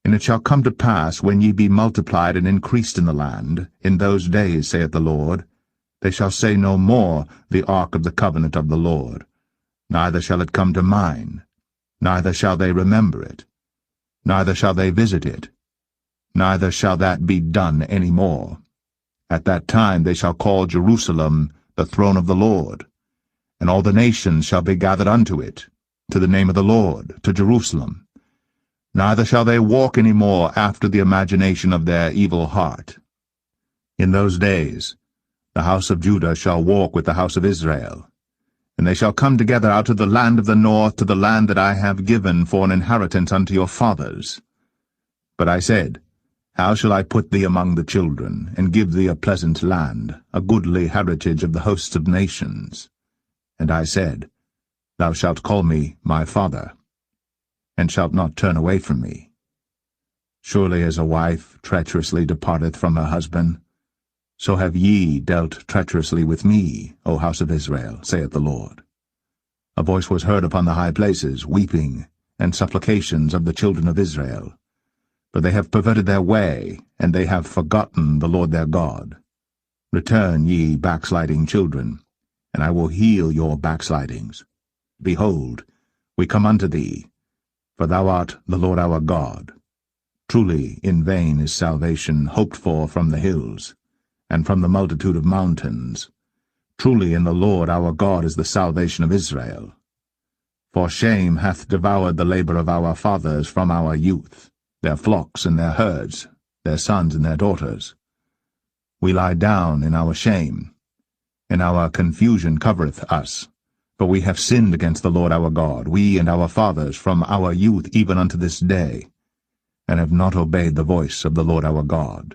And it shall come to pass, when ye be multiplied and increased in the land, in those days, saith the Lord, they shall say no more, the ark of the covenant of the Lord, neither shall it come to mind, neither shall they remember it, neither shall they visit it, neither shall that be done any more. At that time they shall call Jerusalem the throne of the Lord, and all the nations shall be gathered unto it, to the name of the Lord, to Jerusalem. Neither shall they walk any more after the imagination of their evil heart. In those days the house of Judah shall walk with the house of Israel, and they shall come together out of the land of the north to the land that I have given for an inheritance unto your fathers. But I said, How shall I put thee among the children, and give thee a pleasant land, a goodly heritage of the hosts of nations? And I said, Thou shalt call me my father, and shalt not turn away from me. Surely as a wife treacherously departeth from her husband, so have ye dealt treacherously with me, O house of Israel, saith the Lord. A voice was heard upon the high places, weeping, and supplications of the children of Israel. For they have perverted their way, and they have forgotten the Lord their God. Return, ye backsliding children, and I will heal your backslidings. Behold, we come unto thee, for thou art the Lord our God. Truly in vain is salvation hoped for from the hills, and from the multitude of mountains. Truly in the Lord our God is the salvation of Israel. For shame hath devoured the labor of our fathers from our youth, their flocks and their herds, their sons and their daughters. We lie down in our shame, and our confusion covereth us. For we have sinned against the Lord our God, we and our fathers, from our youth even unto this day, and have not obeyed the voice of the Lord our God.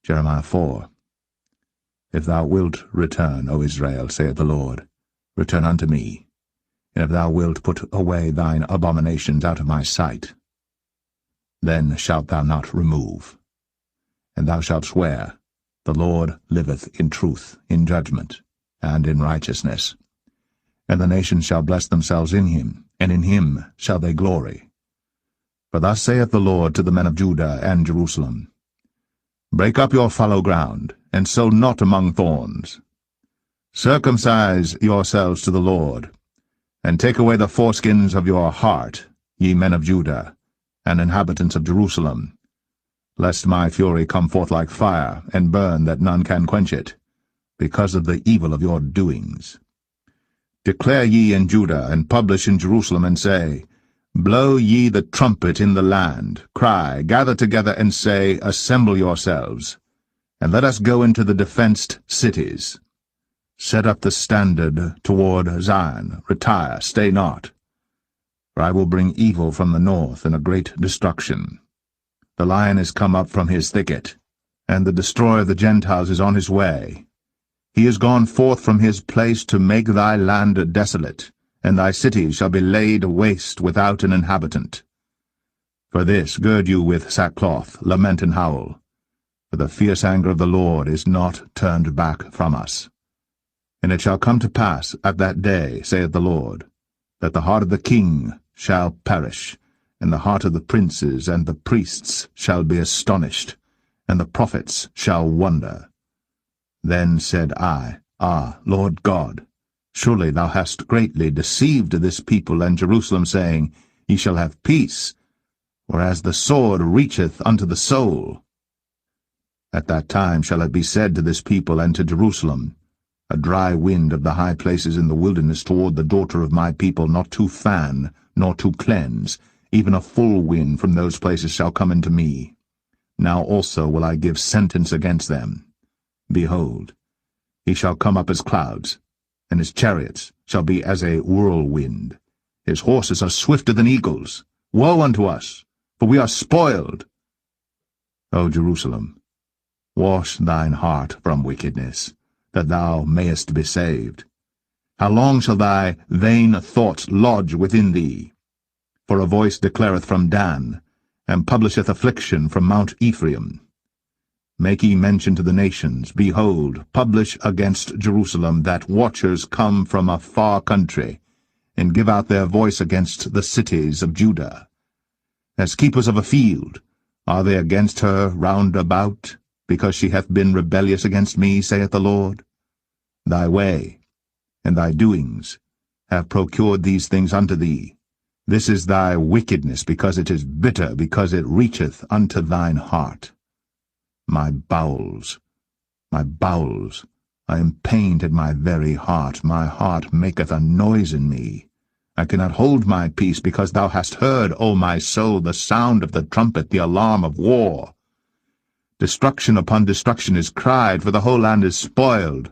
Jeremiah 4. If thou wilt return, O Israel, saith the Lord, return unto me. And if thou wilt put away thine abominations out of my sight, then shalt thou not remove. And thou shalt swear, The Lord liveth in truth, in judgment, and in righteousness. And the nations shall bless themselves in him, and in him shall they glory. For thus saith the Lord to the men of Judah and Jerusalem, Break up your fallow ground, and sow not among thorns. Circumcise yourselves to the Lord, and take away the foreskins of your heart, ye men of Judah, and inhabitants of Jerusalem, lest my fury come forth like fire, and burn that none can quench it, because of the evil of your doings. Declare ye in Judah, and publish in Jerusalem, and say, Blow ye the trumpet in the land, cry, gather together, and say, Assemble yourselves, and let us go into the defenced cities. Set up the standard toward Zion, retire, stay not. For I will bring evil from the north, and a great destruction. The lion is come up from his thicket, and the destroyer of the Gentiles is on his way. He is gone forth from his place to make thy land desolate, and thy cities shall be laid waste without an inhabitant. For this gird you with sackcloth, lament and howl, for the fierce anger of the Lord is not turned back from us. And it shall come to pass at that day, saith the Lord, that the heart of the king shall perish, and the heart of the princes and the priests shall be astonished, and the prophets shall wonder. Then said I, Ah, Lord God, surely thou hast greatly deceived this people and Jerusalem, saying, Ye shall have peace, whereas the sword reacheth unto the soul. At that time shall it be said to this people and to Jerusalem, A dry wind of the high places in the wilderness toward the daughter of my people, not to fan, nor to cleanse, even a full wind from those places shall come into me. Now also will I give sentence against them. Behold, he shall come up as clouds, and his chariots shall be as a whirlwind. His horses are swifter than eagles. Woe unto us, for we are spoiled. O Jerusalem, wash thine heart from wickedness, that thou mayest be saved. How long shall thy vain thoughts lodge within thee? For a voice declareth from Dan, and publisheth affliction from Mount Ephraim. Make ye mention to the nations, behold, publish against Jerusalem, that watchers come from a far country, and give out their voice against the cities of Judah. As keepers of a field are they against her round about, because she hath been rebellious against me, saith the Lord. Thy way and thy doings have procured these things unto thee. This is thy wickedness, because it is bitter, because it reacheth unto thine heart. My bowels, I am pained at my very heart. My heart maketh a noise in me. I cannot hold my peace, because thou hast heard, O my soul, the sound of the trumpet, the alarm of war. Destruction upon destruction is cried, for the whole land is spoiled.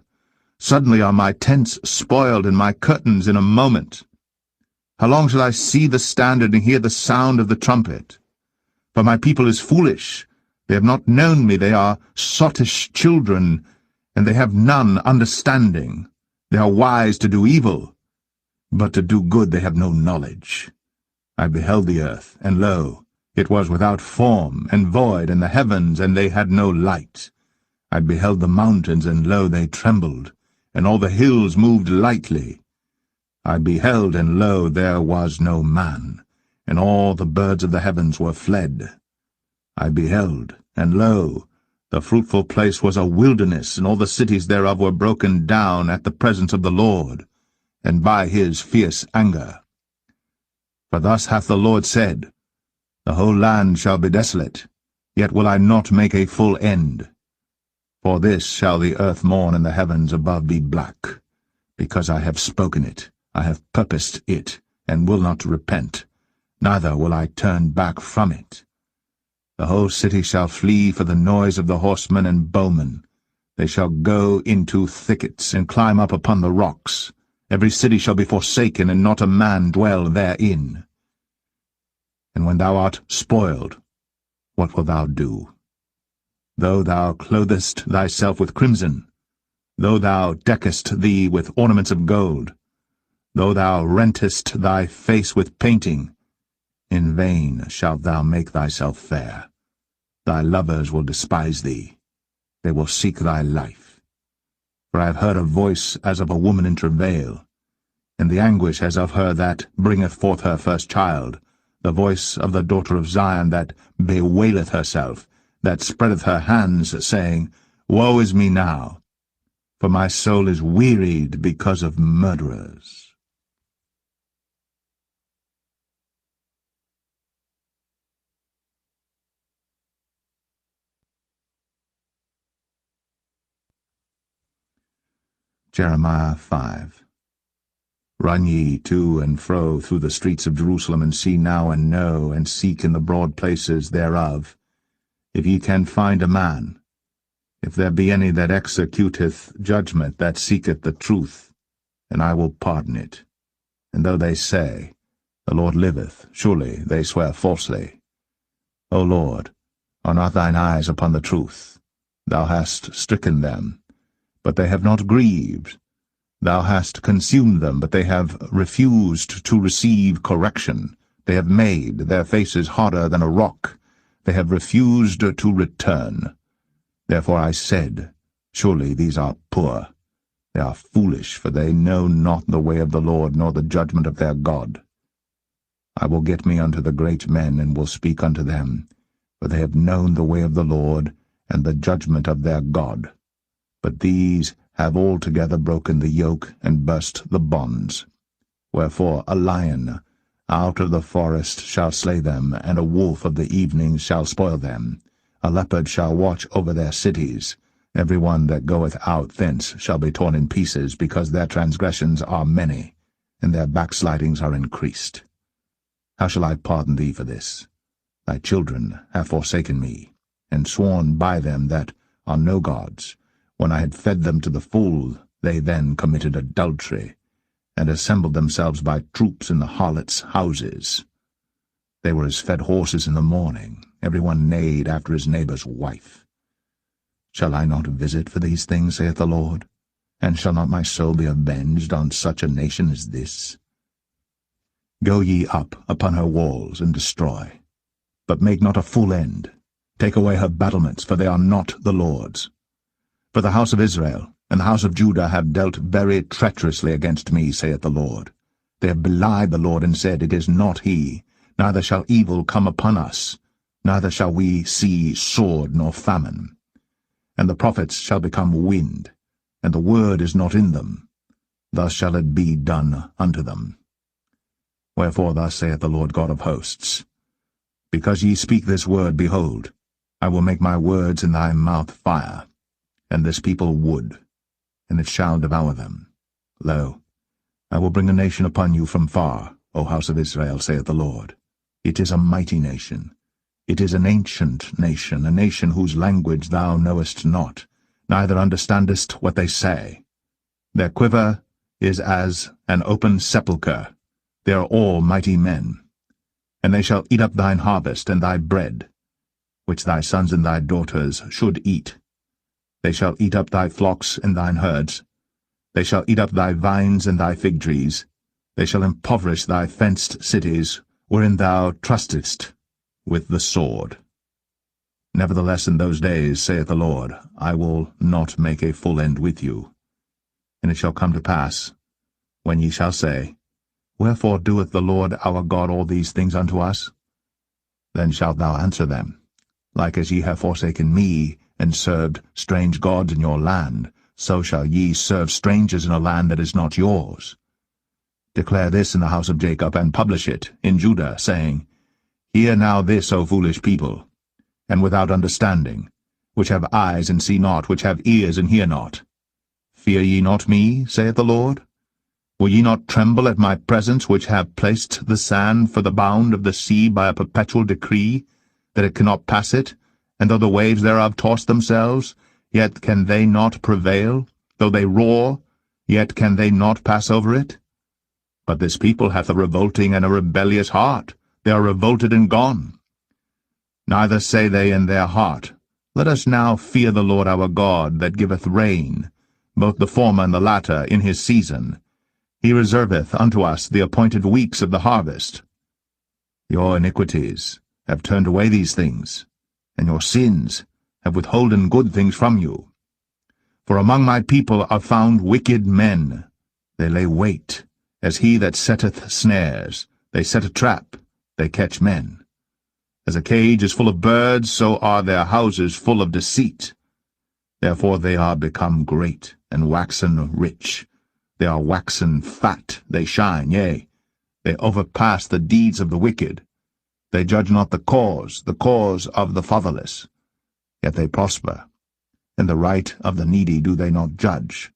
Suddenly are my tents spoiled, and my curtains in a moment. How long shall I see the standard and hear the sound of the trumpet? For my people is foolish. They have not known me. They are sottish children, and they have none understanding. They are wise to do evil, but to do good they have no knowledge. I beheld the earth, and lo, it was without form and void, and the heavens, and they had no light. I beheld the mountains, and lo, they trembled, and all the hills moved lightly. I beheld, and lo, there was no man, and all the birds of the heavens were fled. I beheld, and lo, the fruitful place was a wilderness, and all the cities thereof were broken down at the presence of the Lord, and by his fierce anger. For thus hath the Lord said, The whole land shall be desolate, yet will I not make a full end. For this shall the earth mourn, and the heavens above be black, because I have spoken it, I have purposed it, and will not repent, neither will I turn back from it. The whole city shall flee for the noise of the horsemen and bowmen. They shall go into thickets, and climb up upon the rocks. Every city shall be forsaken, and not a man dwell therein. And when thou art spoiled, what wilt thou do? Though thou clothest thyself with crimson, though thou deckest thee with ornaments of gold, though thou rentest thy face with painting, in vain shalt thou make thyself fair. Thy lovers will despise thee. They will seek thy life. For I have heard a voice as of a woman in travail, and the anguish as of her that bringeth forth her first child, the voice of the daughter of Zion that bewaileth herself, that spreadeth her hands, saying, Woe is me now, for my soul is wearied because of murderers. Jeremiah 5. Run ye to and fro through the streets of Jerusalem, and see now and know, and seek in the broad places thereof, if ye can find a man, if there be any that executeth judgment, that seeketh the truth, and I will pardon it. And though they say, The Lord liveth, surely they swear falsely. O Lord, are not thine eyes upon the truth? Thou hast stricken them, but they have not grieved. Thou hast consumed them, but they have refused to receive correction. They have made their faces harder than a rock. They have refused to return. Therefore I said, Surely these are poor. They are foolish, for they know not the way of the Lord, nor the judgment of their God. I will get me unto the great men, and will speak unto them, for they have known the way of the Lord, and the judgment of their God. But these have altogether broken the yoke, and burst the bonds. Wherefore a lion out of the forest shall slay them, and a wolf of the evening shall spoil them. A leopard shall watch over their cities. Every one that goeth out thence shall be torn in pieces, because their transgressions are many, and their backslidings are increased. How shall I pardon thee for this? Thy children have forsaken me, and sworn by them that are no gods. When I had fed them to the full, they then committed adultery, and assembled themselves by troops in the harlots' houses. They were as fed horses in the morning, every one neighed after his neighbour's wife. Shall I not visit for these things, saith the Lord? And shall not my soul be avenged on such a nation as this? Go ye up upon her walls, and destroy. But make not a full end. Take away her battlements, for they are not the Lord's. For the house of Israel and the house of Judah have dealt very treacherously against me, saith the Lord. They have belied the Lord, and said, It is not he, neither shall evil come upon us, neither shall we see sword nor famine. And the prophets shall become wind, and the word is not in them. Thus shall it be done unto them. Wherefore thus saith the Lord God of hosts, Because ye speak this word, behold, I will make my words in thy mouth fire, and this people wood, and it shall devour them. Lo, I will bring a nation upon you from far, O house of Israel, saith the Lord. It is a mighty nation. It is an ancient nation, a nation whose language thou knowest not, neither understandest what they say. Their quiver is as an open sepulchre. They are all mighty men. And they shall eat up thine harvest and thy bread, which thy sons and thy daughters should eat. They shall eat up thy flocks and thine herds. They shall eat up thy vines and thy fig trees. They shall impoverish thy fenced cities, wherein thou trustest, with the sword. Nevertheless in those days, saith the Lord, I will not make a full end with you. And it shall come to pass, when ye shall say, Wherefore doeth the Lord our God all these things unto us? Then shalt thou answer them, Like as ye have forsaken me, and served strange gods in your land, so shall ye serve strangers in a land that is not yours. Declare this in the house of Jacob, and publish it in Judah, saying, Hear now this, O foolish people, and without understanding, which have eyes and see not, which have ears and hear not. Fear ye not me, saith the Lord? Will ye not tremble at my presence, which have placed the sand for the bound of the sea by a perpetual decree, that it cannot pass it, and though the waves thereof toss themselves, yet can they not prevail? Though they roar, yet can they not pass over it? But this people hath a revolting and a rebellious heart. They are revolted and gone. Neither say they in their heart, Let us now fear the Lord our God, that giveth rain, both the former and the latter, in his season. He reserveth unto us the appointed weeks of the harvest. Your iniquities have turned away these things, and your sins have withholden good things from you. For among my people are found wicked men. They lay wait, as he that setteth snares. They set a trap, they catch men. As a cage is full of birds, so are their houses full of deceit. Therefore they are become great, and waxen rich. They are waxen fat, they shine, yea, they overpass the deeds of the wicked. They judge not the cause of the fatherless. Yet they prosper, and the right of the needy do they not judge.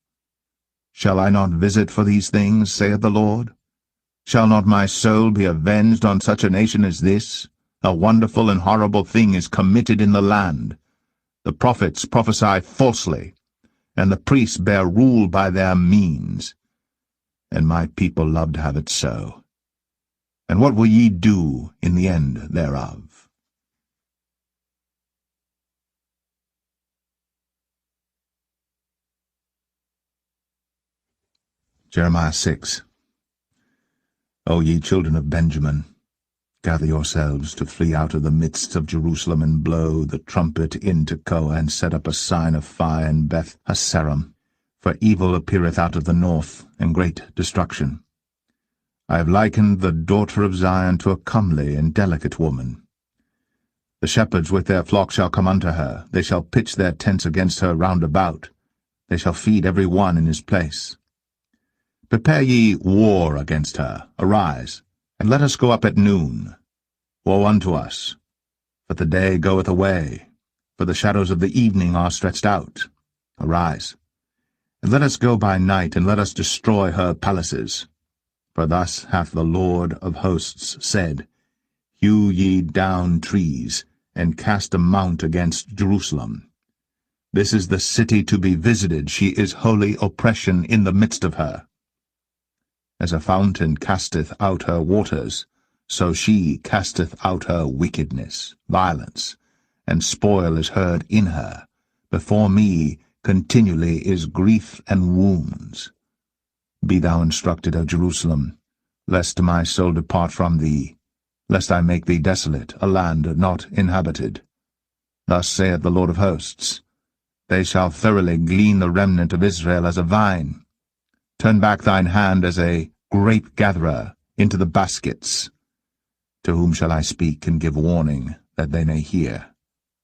Shall I not visit for these things, saith the Lord? Shall not my soul be avenged on such a nation as this? A wonderful and horrible thing is committed in the land. The prophets prophesy falsely, and the priests bear rule by their means. And my people love to have it so. And what will ye do in the end thereof? Jeremiah 6. O ye children of Benjamin, gather yourselves to flee out of the midst of Jerusalem, and blow the trumpet in Tekoa, and set up a sign of fire in Beth Hasaram. For evil appeareth out of the north, and great destruction. I have likened the daughter of Zion to a comely and delicate woman. The shepherds with their flock shall come unto her. They shall pitch their tents against her round about. They shall feed every one in his place. Prepare ye war against her. Arise, and let us go up at noon. Woe unto us! For the day goeth away, for the shadows of the evening are stretched out. Arise, and let us go by night, and let us destroy her palaces. For thus hath the Lord of hosts said, Hew ye down trees, and cast a mount against Jerusalem. This is the city to be visited. She is holy oppression in the midst of her. As a fountain casteth out her waters, so she casteth out her wickedness, violence, and spoil is heard in her. Before me continually is grief and wounds. Be thou instructed, O Jerusalem, lest my soul depart from thee, lest I make thee desolate, a land not inhabited. Thus saith the Lord of hosts, they shall thoroughly glean the remnant of Israel as a vine. Turn back thine hand as a grape-gatherer into the baskets. To whom shall I speak and give warning, that they may hear?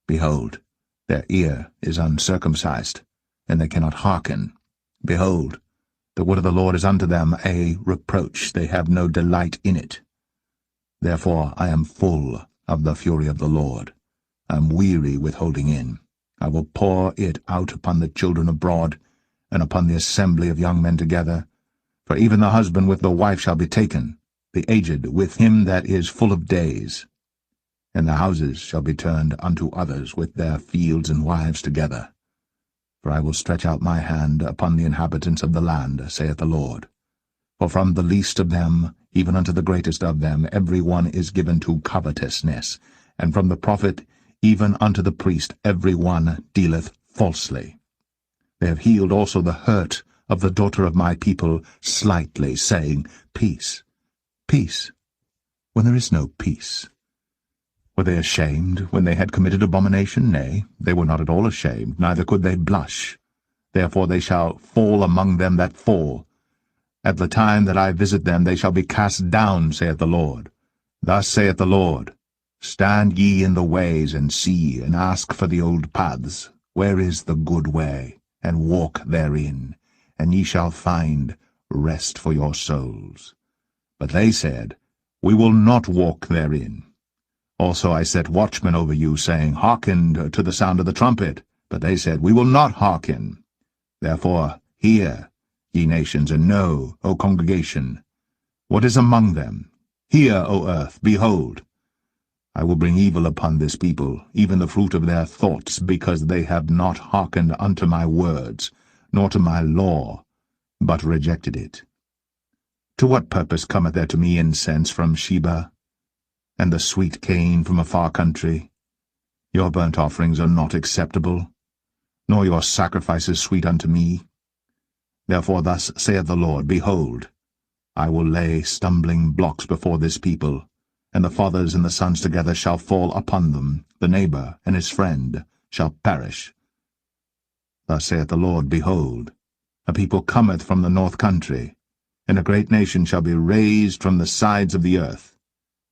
Behold, their ear is uncircumcised, and they cannot hearken. Behold, the word of the Lord is unto them a reproach, they have no delight in it. Therefore I am full of the fury of the Lord. I am weary with holding in. I will pour it out upon the children abroad, and upon the assembly of young men together. For even the husband with the wife shall be taken, the aged with him that is full of days. And the houses shall be turned unto others with their fields and wives together. For I will stretch out my hand upon the inhabitants of the land, saith the Lord. For from the least of them, even unto the greatest of them, every one is given to covetousness, and from the prophet even unto the priest every one dealeth falsely. They have healed also the hurt of the daughter of my people slightly, saying, Peace, peace, when there is no peace. Were they ashamed when they had committed abomination? Nay, they were not at all ashamed, neither could they blush. Therefore they shall fall among them that fall. At the time that I visit them they shall be cast down, saith the Lord. Thus saith the Lord, Stand ye in the ways, and see, and ask for the old paths, where is the good way, and walk therein, and ye shall find rest for your souls. But they said, We will not walk therein. Also I set watchmen over you, saying, Hearken to the sound of the trumpet. But they said, We will not hearken. Therefore hear, ye nations, and know, O congregation, what is among them. Hear, O earth, behold. I will bring evil upon this people, even the fruit of their thoughts, because they have not hearkened unto my words, nor to my law, but rejected it. To what purpose cometh there to me incense from Sheba, and the sweet cane from a far country? Your burnt offerings are not acceptable, nor your sacrifices sweet unto me. Therefore thus saith the Lord, Behold, I will lay stumbling blocks before this people, and the fathers and the sons together shall fall upon them, the neighbor and his friend shall perish. Thus saith the Lord, Behold, a people cometh from the north country, and a great nation shall be raised from the sides of the earth.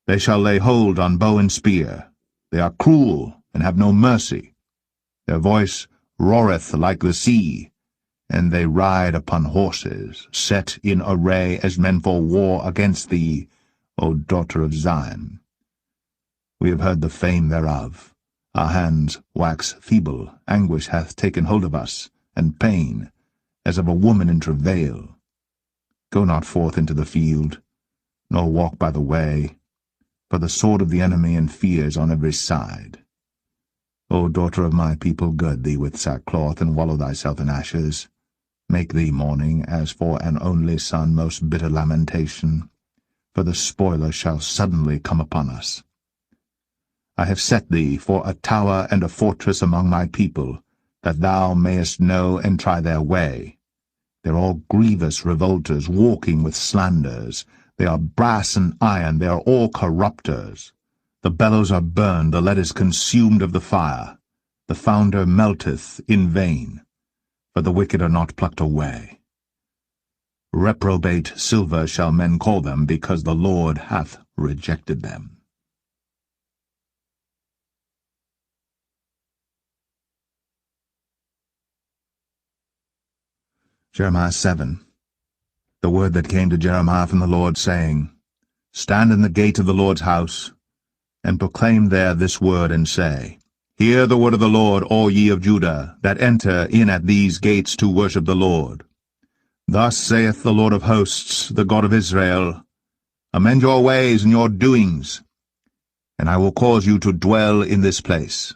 They shall lay hold on bow and spear. They are cruel, and have no mercy. Their voice roareth like the sea, and they ride upon horses, set in array as men for war against thee, O daughter of Zion. We have heard the fame thereof. Our hands wax feeble, anguish hath taken hold of us, and pain, as of a woman in travail. Go not forth into the field, nor walk by the way, for the sword of the enemy and fear is on every side. O daughter of my people, gird thee with sackcloth, and wallow thyself in ashes. Make thee mourning, as for an only son, most bitter lamentation. For the spoiler shall suddenly come upon us. I have set thee for a tower and a fortress among my people, that thou mayest know and try their way. They are all grievous revolters, walking with slanders. They are brass and iron, they are all corrupters. The bellows are burned, the lead is consumed of the fire. The founder melteth in vain, for the wicked are not plucked away. Reprobate silver shall men call them, because the Lord hath rejected them. Jeremiah 7. The word that came to Jeremiah from the Lord, saying, Stand in the gate of the Lord's house, and proclaim there this word, and say, Hear the word of the Lord, all ye of Judah, that enter in at these gates to worship the Lord. Thus saith the Lord of hosts, the God of Israel, Amend your ways and your doings, and I will cause you to dwell in this place.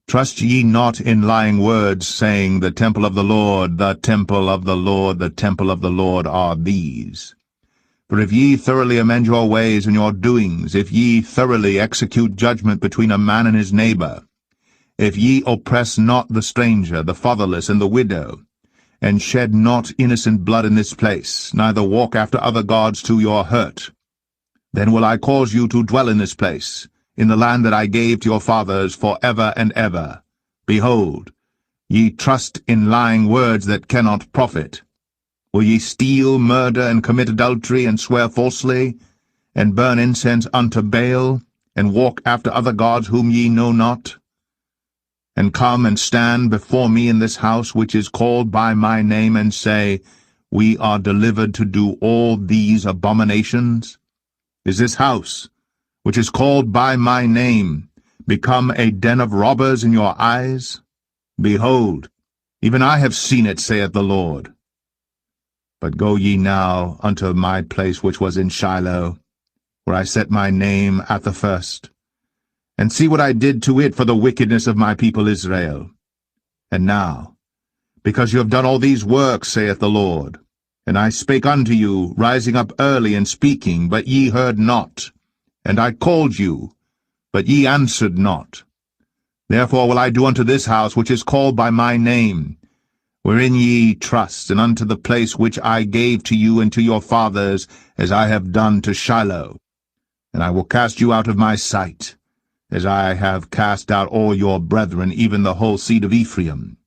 Trust ye not in lying words, saying, The temple of the Lord, the temple of the Lord, the temple of the Lord are these. For if ye thoroughly amend your ways and your doings, if ye thoroughly execute judgment between a man and his neighbor, if ye oppress not the stranger, the fatherless, and the widow, and shed not innocent blood in this place, neither walk after other gods to your hurt, then will I cause you to dwell in this place, in the land that I gave to your fathers for ever and ever. Behold, ye trust in lying words that cannot profit. Will ye steal, murder, and commit adultery, and swear falsely, and burn incense unto Baal, and walk after other gods whom ye know not? And come and stand before me in this house which is called by my name, and say, We are delivered to do all these abominations? Is this house, which is called by my name, become a den of robbers in your eyes? Behold, even I have seen it, saith the Lord. But go ye now unto my place which was in Shiloh, where I set my name at the first, and see what I did to it for the wickedness of my people Israel. And now, because you have done all these works, saith the Lord, and I spake unto you, rising up early and speaking, but ye heard not, and I called you, but ye answered not. Therefore will I do unto this house which is called by my name, wherein ye trust, and unto the place which I gave to you and to your fathers, as I have done to Shiloh. And I will cast you out of my sight, as I have cast out all your brethren, even the whole seed of Ephraim.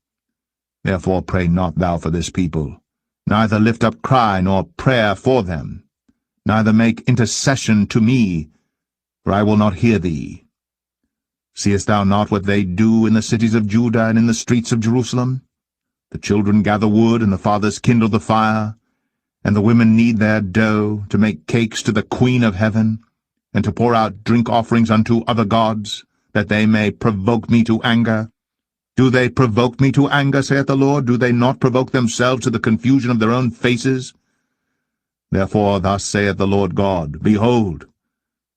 Therefore pray not thou for this people, neither lift up cry nor prayer for them, neither make intercession to me, for I will not hear thee. Seest thou not what they do in the cities of Judah and in the streets of Jerusalem? The children gather wood, and the fathers kindle the fire, and the women knead their dough, to make cakes to the Queen of heaven, and to pour out drink offerings unto other gods, that they may provoke me to anger. Do they provoke me to anger, saith the Lord? Do they not provoke themselves to the confusion of their own faces? Therefore thus saith the Lord God, Behold,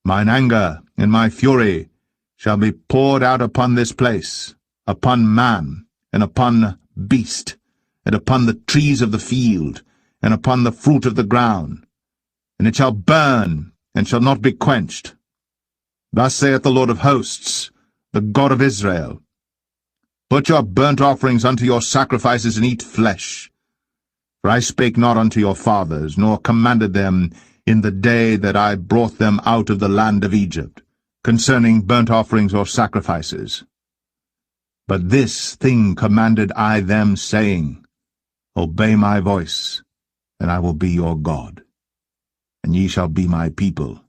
mine anger and my fury shall be poured out upon this place, upon man, and upon beast, and upon the trees of the field, and upon the fruit of the ground, and it shall burn, and shall not be quenched. Thus saith the Lord of hosts, the God of Israel, Put your burnt offerings unto your sacrifices, and eat flesh. For I spake not unto your fathers, nor commanded them in the day that I brought them out of the land of Egypt, concerning burnt offerings or sacrifices. But this thing commanded I them, saying, Obey my voice, and I will be your God. And ye shall be my people,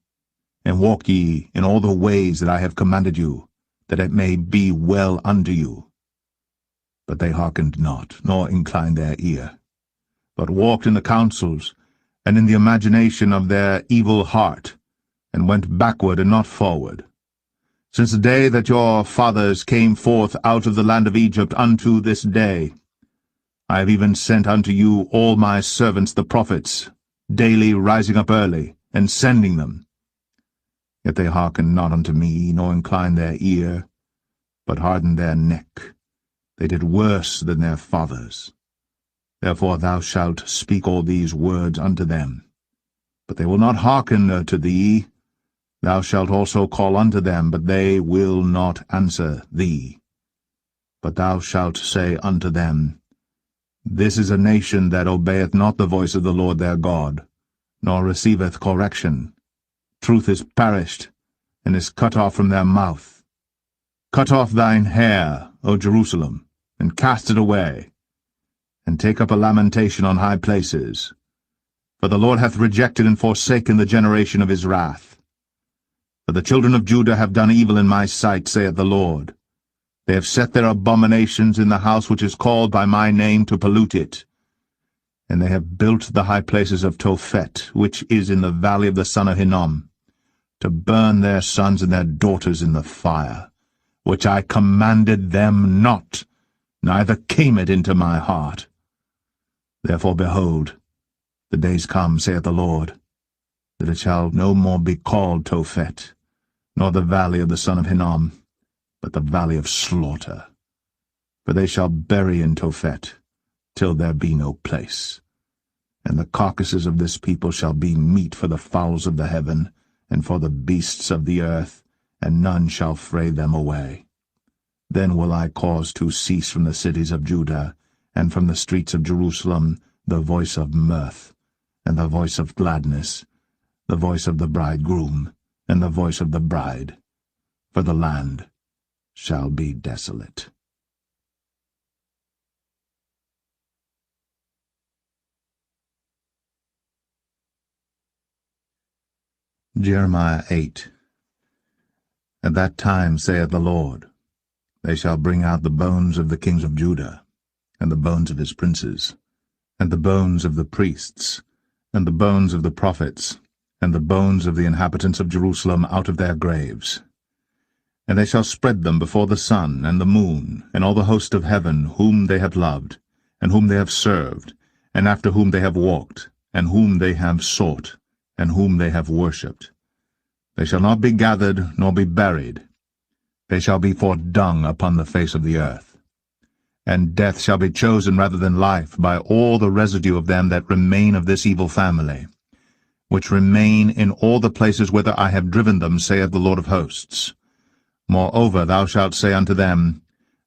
and walk ye in all the ways that I have commanded you, that it may be well unto you. But they hearkened not, nor inclined their ear, but walked in the counsels, and in the imagination of their evil heart, and went backward and not forward. Since the day that your fathers came forth out of the land of Egypt unto this day, I have even sent unto you all my servants the prophets, daily rising up early, and sending them. Yet they hearkened not unto me, nor inclined their ear, but hardened their neck. They did worse than their fathers. Therefore thou shalt speak all these words unto them. But they will not hearken to thee. Thou shalt also call unto them, but they will not answer thee. But thou shalt say unto them, This is a nation that obeyeth not the voice of the Lord their God, nor receiveth correction. Truth is perished, and is cut off from their mouth. Cut off thine hair, O Jerusalem, and cast it away, and take up a lamentation on high places. For the Lord hath rejected and forsaken the generation of his wrath. For the children of Judah have done evil in my sight, saith the Lord. They have set their abominations in the house which is called by my name to pollute it. And they have built the high places of Tophet, which is in the valley of the son of Hinnom, to burn their sons and their daughters in the fire, which I commanded them not, neither came it into my heart. Therefore, behold, the days come, saith the Lord, that it shall no more be called Tophet, nor the valley of the son of Hinnom, but the valley of slaughter. For they shall bury in Tophet, till there be no place. And the carcasses of this people shall be meat for the fowls of the heaven, and for the beasts of the earth, and none shall fray them away. Then will I cause to cease from the cities of Judah, and from the streets of Jerusalem, the voice of mirth, and the voice of gladness, the voice of the bridegroom, and the voice of the bride, for the land shall be desolate. Jeremiah 8. At that time, saith the Lord, they shall bring out the bones of the kings of Judah, and the bones of his princes, and the bones of the priests, and the bones of the prophets, and the bones of the inhabitants of Jerusalem out of their graves. And they shall spread them before the sun and the moon, and all the host of heaven, whom they have loved, and whom they have served, and after whom they have walked, and whom they have sought, and whom they have worshipped. They shall not be gathered, nor be buried. They shall be for dung upon the face of the earth. And death shall be chosen rather than life by all the residue of them that remain of this evil family, which remain in all the places whither I have driven them, saith the Lord of hosts. Moreover thou shalt say unto them,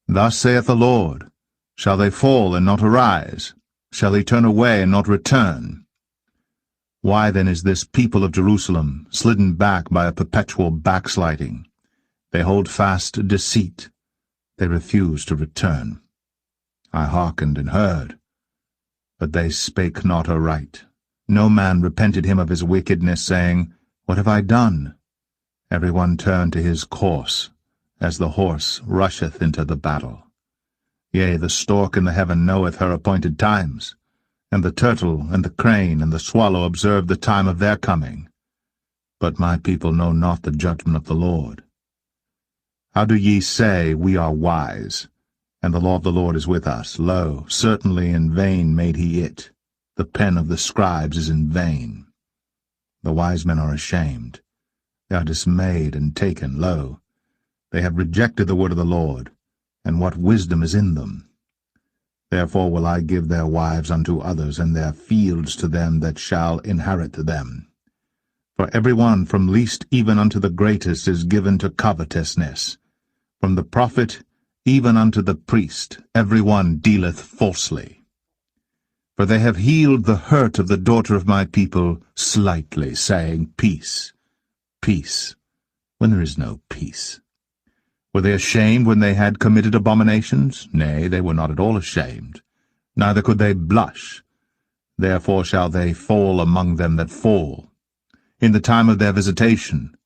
Thus saith the Lord, Shall they fall and not arise? Shall they turn away and not return? Why then is this people of Jerusalem slidden back by a perpetual backsliding? They hold fast deceit. They refuse to return. I hearkened and heard, but they spake not aright. No man repented him of his wickedness, saying, What have I done? Every one turned to his course, as the horse rusheth into the battle. Yea, the stork in the heaven knoweth her appointed times, and the turtle and the crane and the swallow observe the time of their coming. But my people know not the judgment of the Lord. How do ye say, We are wise, and the law of the Lord is with us? Lo, certainly in vain made he it. The pen of the scribes is in vain. The wise men are ashamed. They are dismayed and taken. Lo, they have rejected the word of the Lord, and what wisdom is in them? Therefore will I give their wives unto others, and their fields to them that shall inherit them. For every one from least even unto the greatest is given to covetousness. From the prophet even unto the priest every one dealeth falsely. For they have healed the hurt of the daughter of my people slightly, saying, Peace, peace, when there is no peace. Were they ashamed when they had committed abominations? Nay, they were not at all ashamed, neither could they blush. Therefore shall they fall among them that fall. In the time of their visitation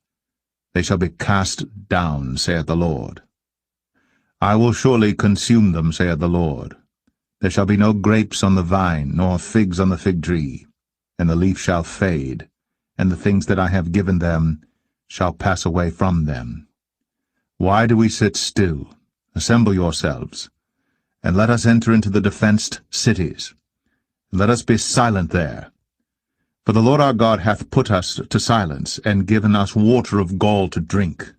they shall be cast down, saith the Lord. I will surely consume them, saith the Lord. There shall be no grapes on the vine, nor figs on the fig tree, and the leaf shall fade, and the things that I have given them shall pass away from them. Why do we sit still? Assemble yourselves, and let us enter into the defenced cities. Let us be silent there. For the Lord our God hath put us to silence, and given us water of gall to drink,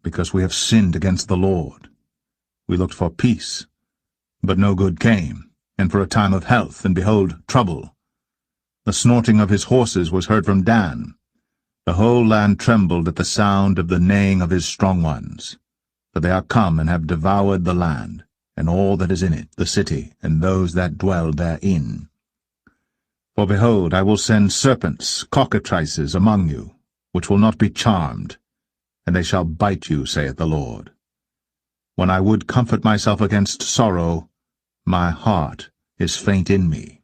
because we have sinned against the Lord. We looked for peace, but no good came, and for a time of health, and behold, trouble. The snorting of his horses was heard from Dan. The whole land trembled at the sound of the neighing of his strong ones. For they are come and have devoured the land, and all that is in it, the city, and those that dwell therein. For behold, I will send serpents, cockatrices, among you, which will not be charmed, and they shall bite you, saith the Lord. When I would comfort myself against sorrow, my heart is faint in me.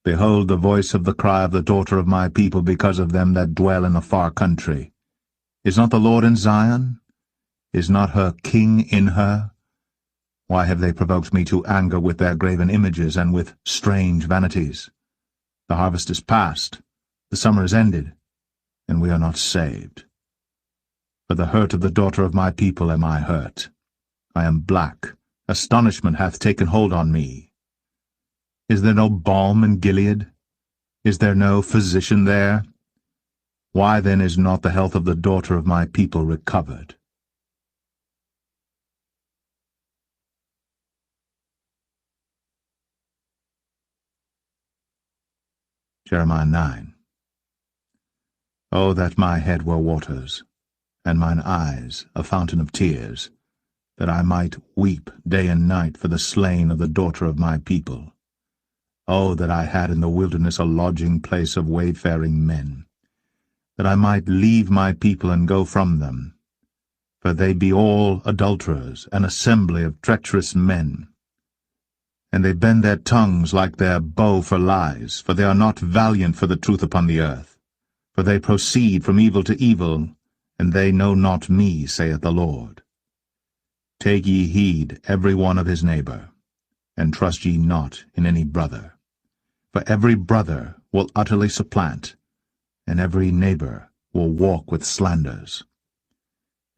Behold the voice of the cry of the daughter of my people because of them that dwell in a far country. Is not the Lord in Zion? Is not her king in her? Why have they provoked me to anger with their graven images and with strange vanities? The harvest is past, the summer is ended, and we are not saved. For the hurt of the daughter of my people am I hurt. I am black, astonishment hath taken hold on me. Is there no balm in Gilead? Is there no physician there? Why then is not the health of the daughter of my people recovered? Jeremiah 9. O that my head were waters, and mine eyes a fountain of tears, that I might weep day and night for the slain of the daughter of my people. O that I had in the wilderness a lodging place of wayfaring men, that I might leave my people and go from them. For they be all adulterers, an assembly of treacherous men. And they bend their tongues like their bow for lies, for they are not valiant for the truth upon the earth. For they proceed from evil to evil, and they know not me, saith the Lord. Take ye heed every one of his neighbor, and trust ye not in any brother. For every brother will utterly supplant, and every neighbor will walk with slanders.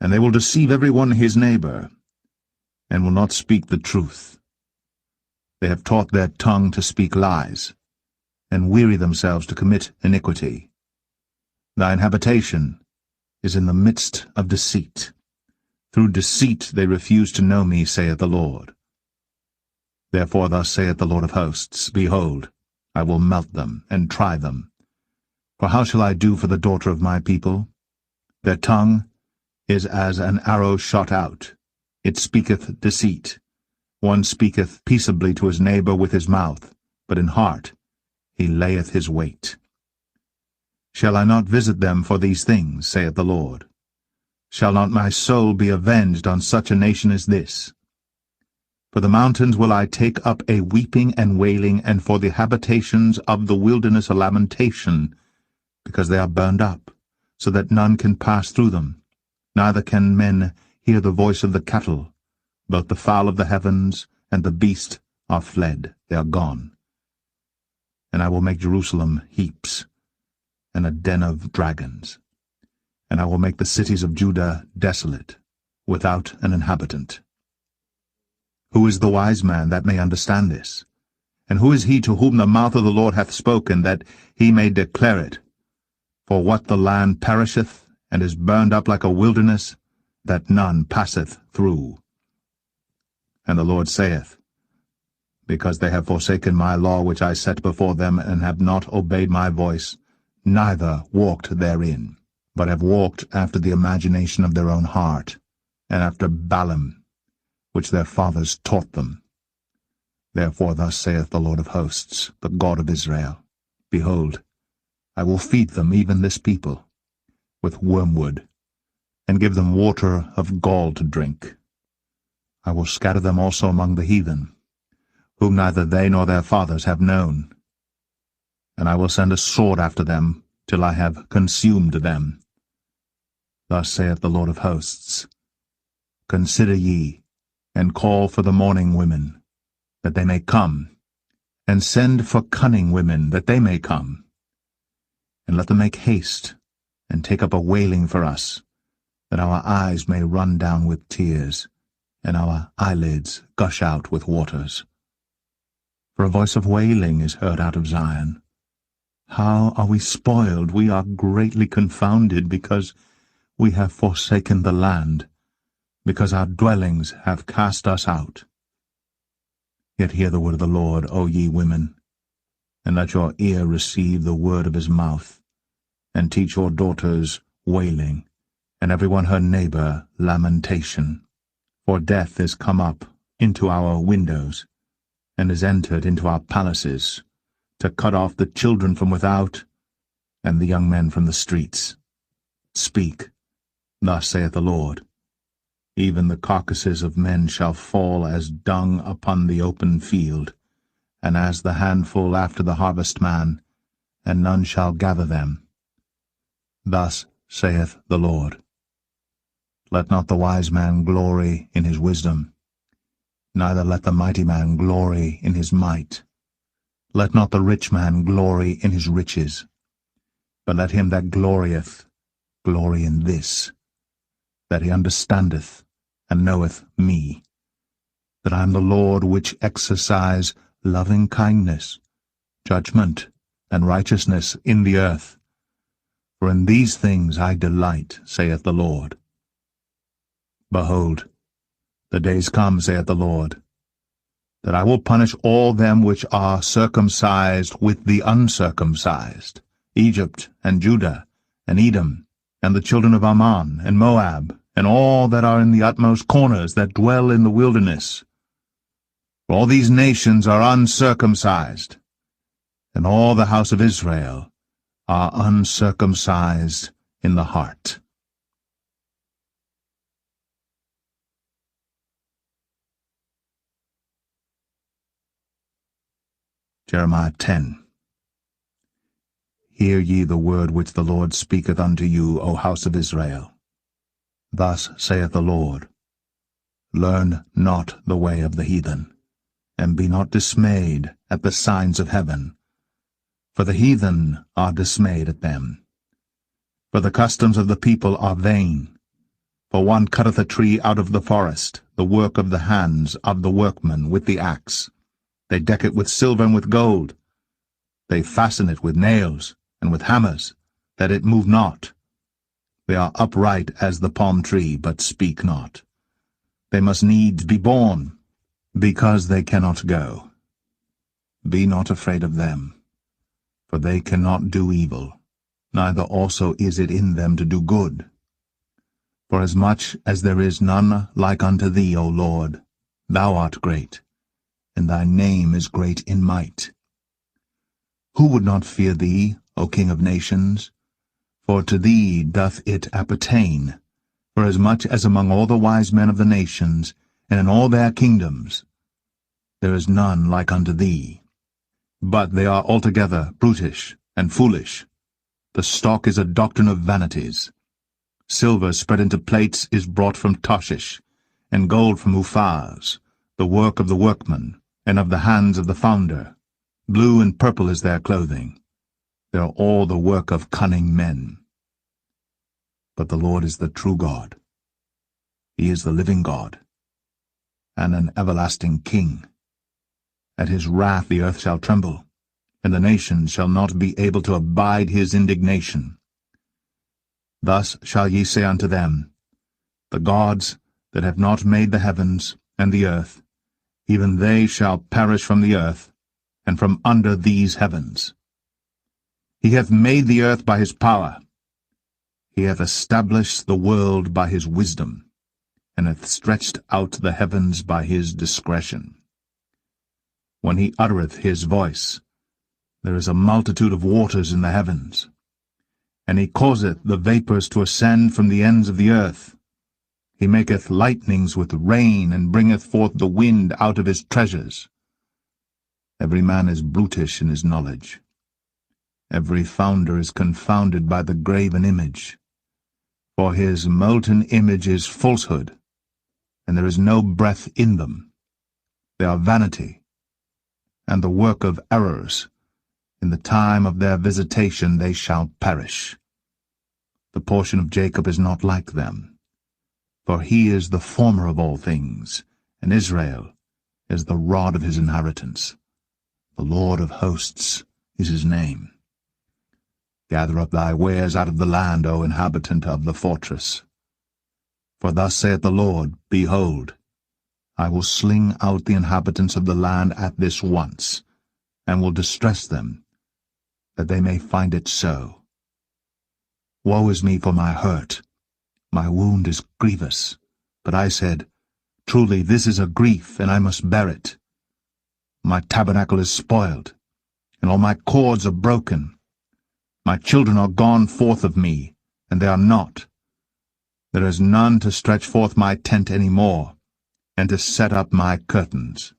And they will deceive every one his neighbor, and will not speak the truth. They have taught their tongue to speak lies, and weary themselves to commit iniquity. Thine habitation is in the midst of deceit. Through deceit they refuse to know me, saith the Lord. Therefore thus saith the Lord of hosts, Behold, I will melt them, and try them. For how shall I do for the daughter of my people? Their tongue is as an arrow shot out. It speaketh deceit. One speaketh peaceably to his neighbor with his mouth, but in heart he layeth his wait. Shall I not visit them for these things, saith the Lord? Shall not my soul be avenged on such a nation as this? For the mountains will I take up a weeping and wailing, and for the habitations of the wilderness a lamentation, because they are burned up, so that none can pass through them, neither can men hear the voice of the cattle. Both the fowl of the heavens and the beast are fled, they are gone. And I will make Jerusalem heaps, and a den of dragons. And I will make the cities of Judah desolate, without an inhabitant. Who is the wise man that may understand this? And who is he to whom the mouth of the Lord hath spoken, that he may declare it? For what the land perisheth, and is burned up like a wilderness, that none passeth through. And the Lord saith, Because they have forsaken my law which I set before them, and have not obeyed my voice, neither walked therein, but have walked after the imagination of their own heart, and after Balaam, which their fathers taught them. Therefore thus saith the Lord of hosts, the God of Israel, Behold, I will feed them, even this people, with wormwood, and give them water of gall to drink. I will scatter them also among the heathen, whom neither they nor their fathers have known. And I will send a sword after them, till I have consumed them. Thus saith the Lord of hosts, Consider ye, and call for the mourning women, that they may come, and send for cunning women, that they may come. And let them make haste, and take up a wailing for us, that our eyes may run down with tears, and our eyelids gush out with waters. For a voice of wailing is heard out of Zion. How are we spoiled? We are greatly confounded, because we have forsaken the land, because our dwellings have cast us out. Yet hear the word of the Lord, O ye women, and let your ear receive the word of his mouth, and teach your daughters wailing, and every one her neighbor lamentation. For death is come up into our windows, and is entered into our palaces, to cut off the children from without, and the young men from the streets. Speak, thus saith the Lord. Even the carcasses of men shall fall as dung upon the open field, and as the handful after the harvestman, and none shall gather them. Thus saith the Lord. Let not the wise man glory in his wisdom, neither let the mighty man glory in his might. Let not the rich man glory in his riches, but let him that glorieth glory in this, that he understandeth and knoweth me, that I am the Lord which exercise loving kindness, judgment, and righteousness in the earth. For in these things I delight, saith the Lord. Behold, the days come, saith the Lord, that I will punish all them which are circumcised with the uncircumcised, Egypt, and Judah, and Edom, and the children of Ammon, and Moab, and all that are in the utmost corners that dwell in the wilderness. For all these nations are uncircumcised, and all the house of Israel are uncircumcised in the heart. Jeremiah 10. Hear ye the word which the Lord speaketh unto you, O house of Israel. Thus saith the Lord, Learn not the way of the heathen, and be not dismayed at the signs of heaven, for the heathen are dismayed at them. For the customs of the people are vain. For one cutteth a tree out of the forest, the work of the hands of the workman with the axe. They deck it with silver and with gold. They fasten it with nails and with hammers, that it move not. They are upright as the palm tree, but speak not. They must needs be born, because they cannot go. Be not afraid of them, for they cannot do evil, neither also is it in them to do good. Forasmuch as there is none like unto thee, O Lord, thou art great, and thy name is great in might. Who would not fear thee, O King of nations? For to thee doth it appertain, forasmuch as among all the wise men of the nations, and in all their kingdoms, there is none like unto thee. But they are altogether brutish and foolish. The stock is a doctrine of vanities. Silver spread into plates is brought from Tarshish, and gold from Uphaz, the work of the workman, and of the hands of the founder. Blue and purple is their clothing. They are all the work of cunning men. But the Lord is the true God. He is the living God, and an everlasting King. At his wrath the earth shall tremble, and the nations shall not be able to abide his indignation. Thus shall ye say unto them, The gods that have not made the heavens and the earth, even they shall perish from the earth, and from under these heavens. He hath made the earth by his power. He hath established the world by his wisdom, and hath stretched out the heavens by his discretion. When he uttereth his voice, there is a multitude of waters in the heavens, and he causeth the vapours to ascend from the ends of the earth. He maketh lightnings with rain, and bringeth forth the wind out of his treasures. Every man is brutish in his knowledge. Every founder is confounded by the graven image. For his molten image is falsehood, and there is no breath in them. They are vanity, and the work of errors. In the time of their visitation they shall perish. The portion of Jacob is not like them, for he is the former of all things, and Israel is the rod of his inheritance. The Lord of hosts is his name. Gather up thy wares out of the land, O inhabitant of the fortress. For thus saith the Lord, Behold, I will sling out the inhabitants of the land at this once, and will distress them, that they may find it so. Woe is me for my hurt! My wound is grievous. But I said, Truly this is a grief, and I must bear it. My tabernacle is spoiled, and all my cords are broken. My children are gone forth of me, and they are not. There is none to stretch forth my tent any more, and to set up my curtains.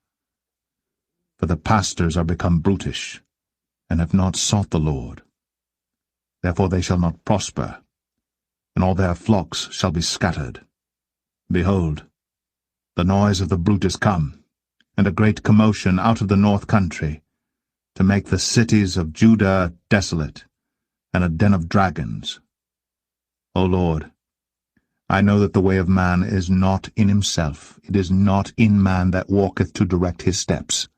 For the pastors are become brutish, and have not sought the Lord. Therefore they shall not prosper, and all their flocks shall be scattered. Behold, the noise of the brute is come, and a great commotion out of the north country, to make the cities of Judah desolate, and a den of dragons. O Lord, I know that the way of man is not in himself. It is not in man that walketh to direct his steps.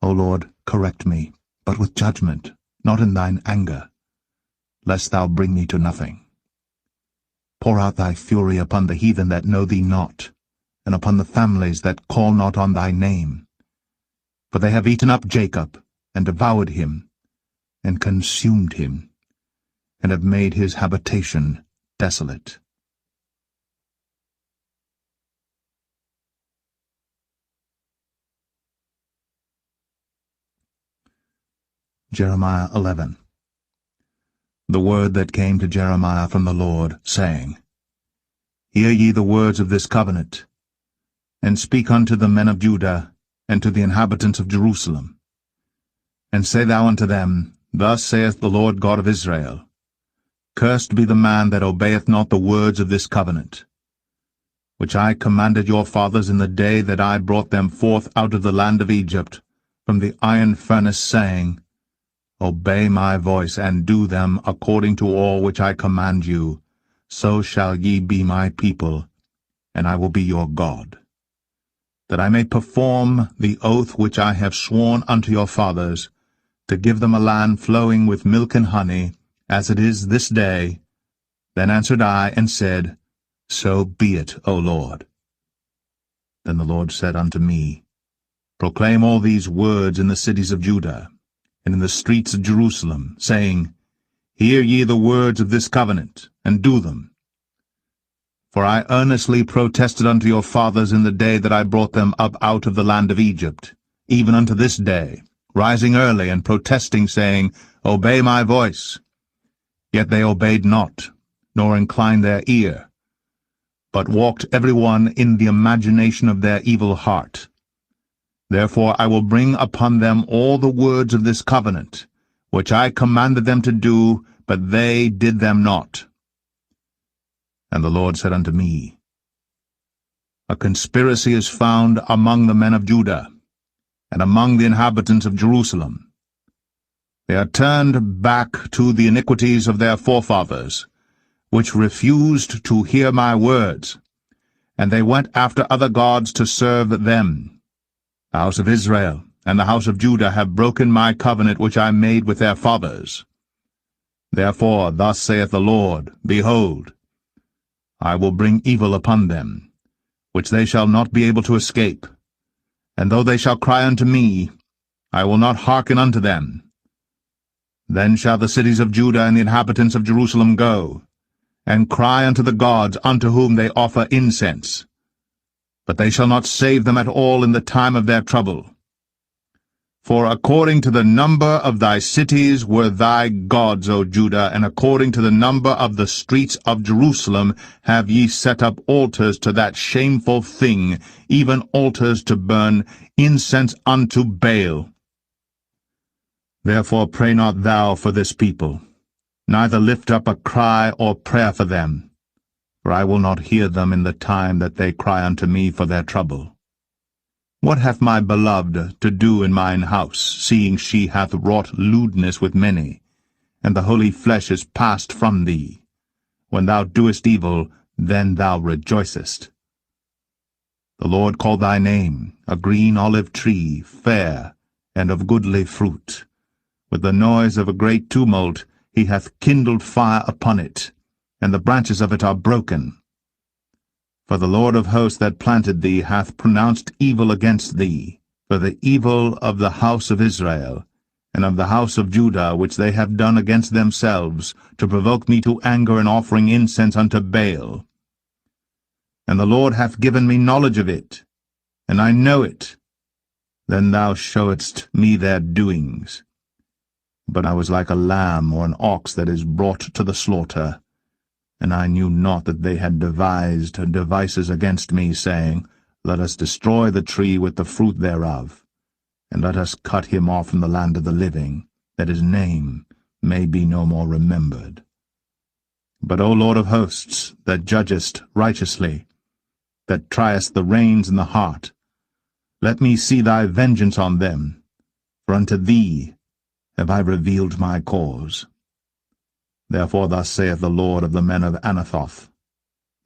O Lord, correct me, but with judgment, not in thine anger, lest thou bring me to nothing. Pour out thy fury upon the heathen that know thee not, and upon the families that call not on thy name. For they have eaten up Jacob, and devoured him, and consumed him, and have made his habitation desolate. Jeremiah 11. The word that came to Jeremiah from the Lord, saying, Hear ye the words of this covenant, and speak unto the men of Judah, and to the inhabitants of Jerusalem. And say thou unto them, Thus saith the Lord God of Israel, Cursed be the man that obeyeth not the words of this covenant, which I commanded your fathers in the day that I brought them forth out of the land of Egypt, from the iron furnace, saying, Obey my voice, and do them according to all which I command you, so shall ye be my people, and I will be your God. That I may perform the oath which I have sworn unto your fathers, to give them a land flowing with milk and honey, as it is this day. Then answered I, and said, So be it, O Lord. Then the Lord said unto me, Proclaim all these words in the cities of Judah, and in the streets of Jerusalem, saying, Hear ye the words of this covenant, and do them. For I earnestly protested unto your fathers in the day that I brought them up out of the land of Egypt, even unto this day, rising early and protesting, saying, Obey my voice. Yet they obeyed not, nor inclined their ear, but walked every one in the imagination of their evil heart. Therefore I will bring upon them all the words of this covenant, which I commanded them to do, but they did them not. And the Lord said unto me, A conspiracy is found among the men of Judah, and among the inhabitants of Jerusalem. They are turned back to the iniquities of their forefathers, which refused to hear my words, and they went after other gods to serve them. The house of Israel and the house of Judah have broken my covenant which I made with their fathers. Therefore thus saith the Lord, Behold, I will bring evil upon them, which they shall not be able to escape. And though they shall cry unto me, I will not hearken unto them. Then shall the cities of Judah and the inhabitants of Jerusalem go, and cry unto the gods unto whom they offer incense. But they shall not save them at all in the time of their trouble. For according to the number of thy cities were thy gods, O Judah, and according to the number of the streets of Jerusalem have ye set up altars to that shameful thing, even altars to burn incense unto Baal. Therefore pray not thou for this people, neither lift up a cry or prayer for them. For I will not hear them in the time that they cry unto me for their trouble. What hath my beloved to do in mine house, seeing she hath wrought lewdness with many, and the holy flesh is passed from thee? When thou doest evil, then thou rejoicest. The Lord called thy name, a green olive tree, fair, and of goodly fruit. With the noise of a great tumult he hath kindled fire upon it, and the branches of it are broken. For the Lord of hosts that planted thee hath pronounced evil against thee, for the evil of the house of Israel, and of the house of Judah, which they have done against themselves, to provoke me to anger in offering incense unto Baal. And the Lord hath given me knowledge of it, and I know it. Then thou showedst me their doings. But I was like a lamb or an ox that is brought to the slaughter, and I knew not that they had devised devices against me, saying, Let us destroy the tree with the fruit thereof, and let us cut him off from the land of the living, that his name may be no more remembered. But, O Lord of hosts, that judgest righteously, that triest the reins and the heart, let me see thy vengeance on them, for unto thee have I revealed my cause. Therefore thus saith the Lord of the men of Anathoth,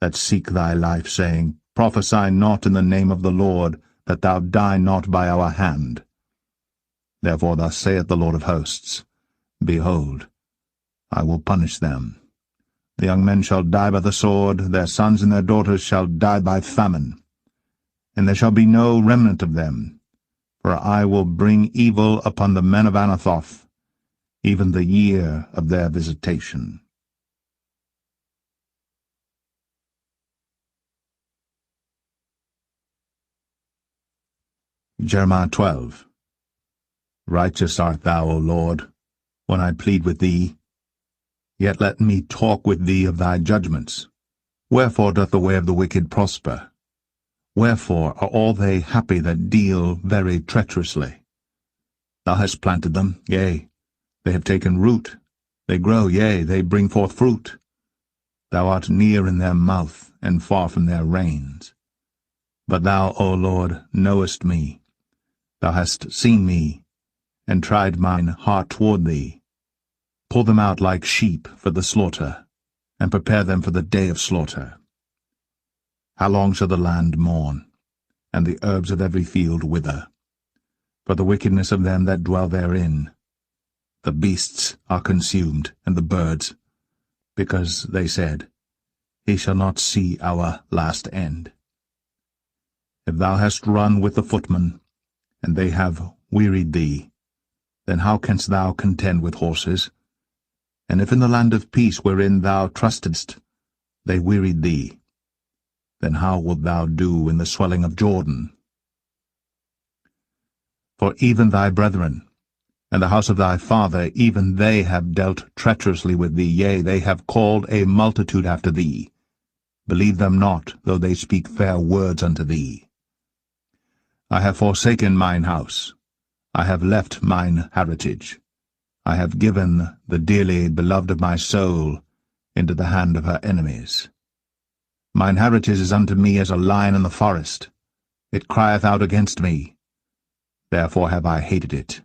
that seek thy life, saying, Prophesy not in the name of the Lord, that thou die not by our hand. Therefore thus saith the Lord of hosts, Behold, I will punish them. The young men shall die by the sword, their sons and their daughters shall die by famine. and there shall be no remnant of them. For I will bring evil upon the men of Anathoth, even the year of their visitation. Jeremiah 12. Righteous art thou, O Lord, when I plead with thee. Yet let me talk with thee of thy judgments. Wherefore doth the way of the wicked prosper? Wherefore are all they happy that deal very treacherously? Thou hast planted them, yea, they have taken root. They grow, yea, they bring forth fruit. Thou art near in their mouth, and far from their reins. But thou, O Lord, knowest me. Thou hast seen me, and tried mine heart toward thee. Pull them out like sheep for the slaughter, and prepare them for the day of slaughter. How long shall the land mourn, and the herbs of every field wither? For the wickedness of them that dwell therein. The beasts are consumed, and the birds, because they said, He shall not see our last end. If thou hast run with the footmen, and they have wearied thee, then how canst thou contend with horses? And if in the land of peace wherein thou trustedst they wearied thee, then how wilt thou do in the swelling of Jordan? For even thy brethren, and the house of thy father, even they have dealt treacherously with thee, yea, they have called a multitude after thee. Believe them not, though they speak fair words unto thee. I have forsaken mine house, I have left mine heritage. I have given the dearly beloved of my soul into the hand of her enemies. Mine heritage is unto me as a lion in the forest. It crieth out against me. Therefore have I hated it.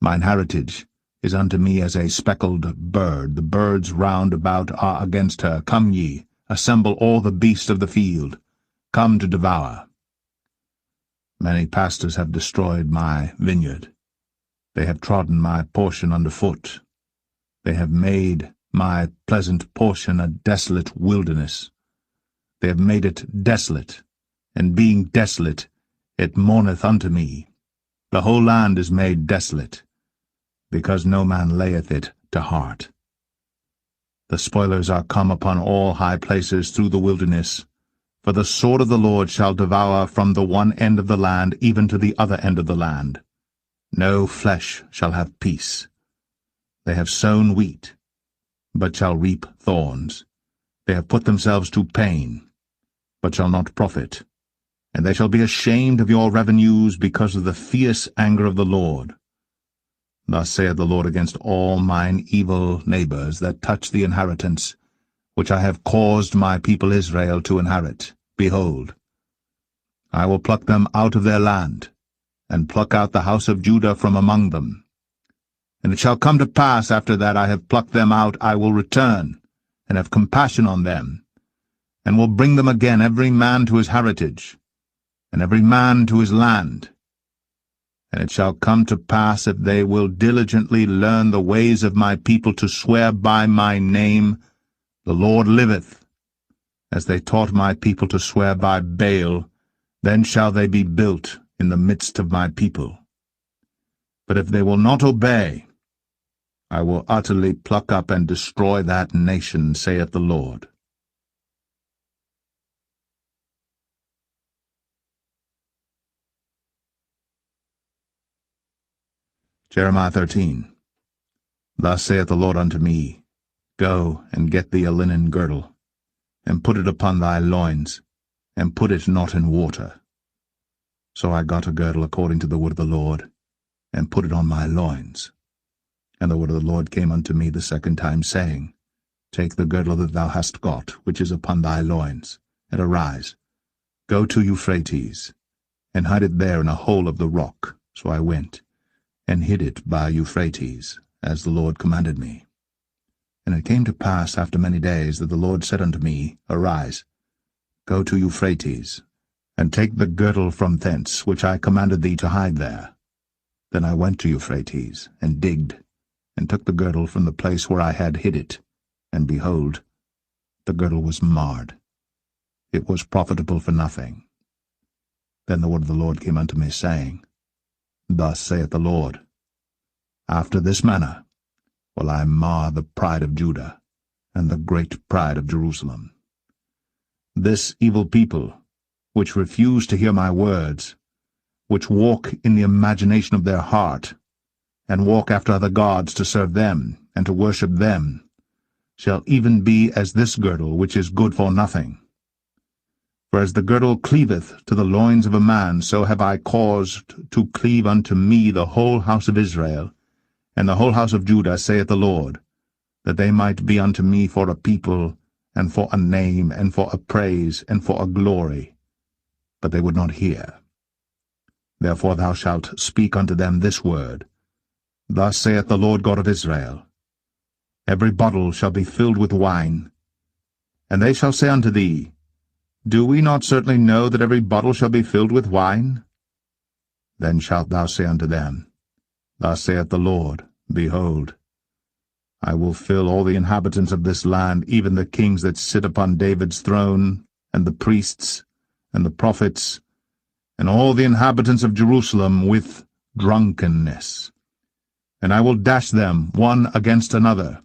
Mine heritage is unto me as a speckled bird. The birds round about are against her. Come ye, assemble all the beasts of the field. Come to devour. Many pastors have destroyed my vineyard. They have trodden my portion under foot. They have made my pleasant portion a desolate wilderness. They have made it desolate, and being desolate, it mourneth unto me. The whole land is made desolate, because no man layeth it to heart. The spoilers are come upon all high places through the wilderness, for the sword of the Lord shall devour from the one end of the land even to the other end of the land. No flesh shall have peace. They have sown wheat, but shall reap thorns. They have put themselves to pain, but shall not profit. And they shall be ashamed of your revenues because of the fierce anger of the Lord. Thus saith the Lord against all mine evil neighbors that touch the inheritance, which I have caused my people Israel to inherit. Behold, I will pluck them out of their land, and pluck out the house of Judah from among them. And it shall come to pass, after that I have plucked them out, I will return, and have compassion on them, and will bring them again every man to his heritage, and every man to his land. And it shall come to pass, if they will diligently learn the ways of my people to swear by my name, the Lord liveth, as they taught my people to swear by Baal, then shall they be built in the midst of my people. But if they will not obey, I will utterly pluck up and destroy that nation, saith the Lord. Jeremiah 13. Thus saith the Lord unto me, Go and get thee a linen girdle, and put it upon thy loins, and put it not in water. So I got a girdle according to the word of the Lord, and put it on my loins. And the word of the Lord came unto me the second time, saying, Take the girdle that thou hast got, which is upon thy loins, and arise, go to Euphrates, and hide it there in a hole of the rock. So I went, and hid it by Euphrates, as the Lord commanded me. And it came to pass after many days that the Lord said unto me, Arise, go to Euphrates, and take the girdle from thence, which I commanded thee to hide there. Then I went to Euphrates, and digged, and took the girdle from the place where I had hid it, and behold, the girdle was marred. It was profitable for nothing. Then the word of the Lord came unto me, saying, Thus saith the Lord, After this manner will I mar the pride of Judah, and the great pride of Jerusalem. This evil people, which refuse to hear my words, which walk in the imagination of their heart, and walk after other gods to serve them, and to worship them, shall even be as this girdle, which is good for nothing. For as the girdle cleaveth to the loins of a man, so have I caused to cleave unto me the whole house of Israel, and the whole house of Judah, saith the Lord, that they might be unto me for a people, and for a name, and for a praise, and for a glory. But they would not hear. Therefore thou shalt speak unto them this word, Thus saith the Lord God of Israel, Every bottle shall be filled with wine. And they shall say unto thee, Do we not certainly know that every bottle shall be filled with wine? Then shalt thou say unto them, Thus saith the Lord, Behold, I will fill all the inhabitants of this land, even the kings that sit upon David's throne, and the priests, and the prophets, and all the inhabitants of Jerusalem with drunkenness. And I will dash them one against another,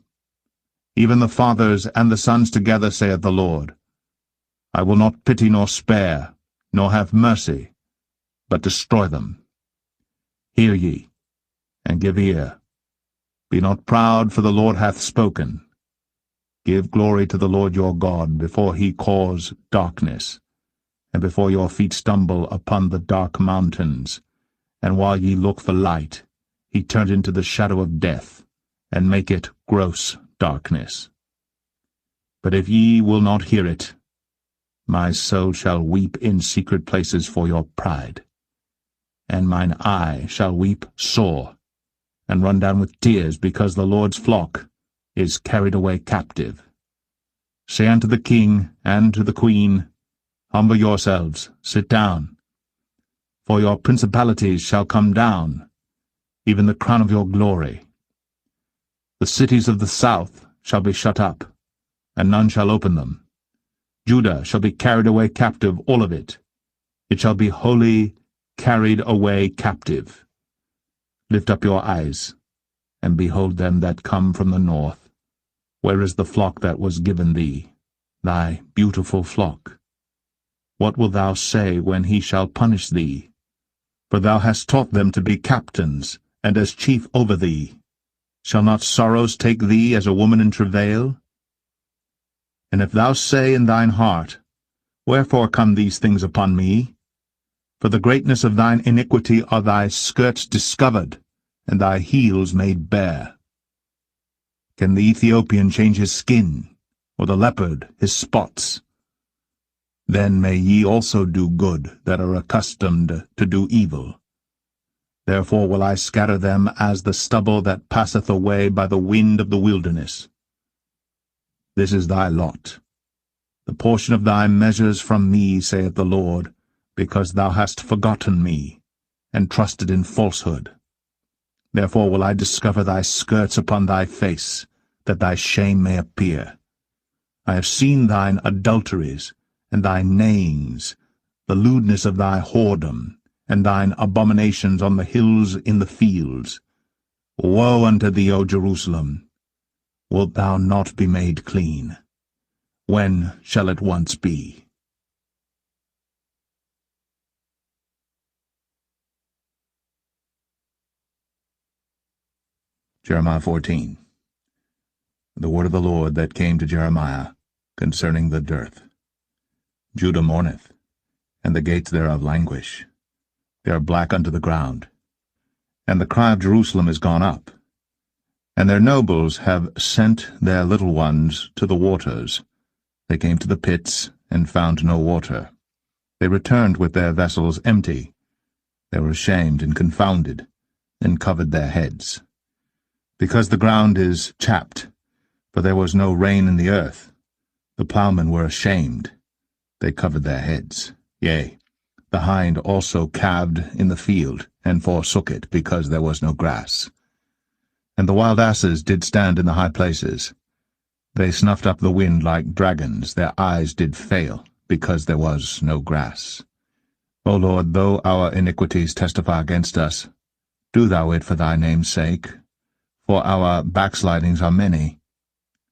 even the fathers and the sons together, saith the Lord. I will not pity nor spare, nor have mercy, but destroy them. Hear ye, and give ear. Be not proud, for the Lord hath spoken. Give glory to the Lord your God, before he cause darkness, and before your feet stumble upon the dark mountains. And while ye look for light, he turned into the shadow of death, and make it gross darkness. But if ye will not hear it, my soul shall weep in secret places for your pride, and mine eye shall weep sore, and run down with tears, because the Lord's flock is carried away captive. Say unto the king and to the queen, Humble yourselves, sit down, for your principalities shall come down, even the crown of your glory. The cities of the south shall be shut up, and none shall open them. Judah shall be carried away captive, all of it. It shall be wholly carried away captive. Lift up your eyes, and behold them that come from the north. Where is the flock that was given thee, thy beautiful flock? What wilt thou say when he shall punish thee? For thou hast taught them to be captains, and as chief over thee. Shall not sorrows take thee as a woman in travail? And if thou say in thine heart, Wherefore come these things upon me? For the greatness of thine iniquity are thy skirts discovered, and thy heels made bare. Can the Ethiopian change his skin, or the leopard his spots? Then may ye also do good that are accustomed to do evil. Therefore will I scatter them as the stubble that passeth away by the wind of the wilderness. This is thy lot, the portion of thy measures from me, saith the Lord, because thou hast forgotten me, and trusted in falsehood. Therefore will I discover thy skirts upon thy face, that thy shame may appear. I have seen thine adulteries, and thy neighings, the lewdness of thy whoredom, and thine abominations on the hills in the fields. Woe unto thee, O Jerusalem! Wilt thou not be made clean? When shall it once be? Jeremiah 14. The word of the Lord that came to Jeremiah concerning the dearth. Judah mourneth, and the gates thereof languish. They are black unto the ground. And the cry of Jerusalem is gone up. And their nobles have sent their little ones to the waters. They came to the pits, and found no water. They returned with their vessels empty. They were ashamed and confounded, and covered their heads. Because the ground is chapped, for there was no rain in the earth, the ploughmen were ashamed. They covered their heads. Yea, the hind also calved in the field, and forsook it, because there was no grass. And the wild asses did stand in the high places. They snuffed up the wind like dragons, their eyes did fail, because there was no grass. O Lord, though our iniquities testify against us, do thou it for thy name's sake, for our backslidings are many.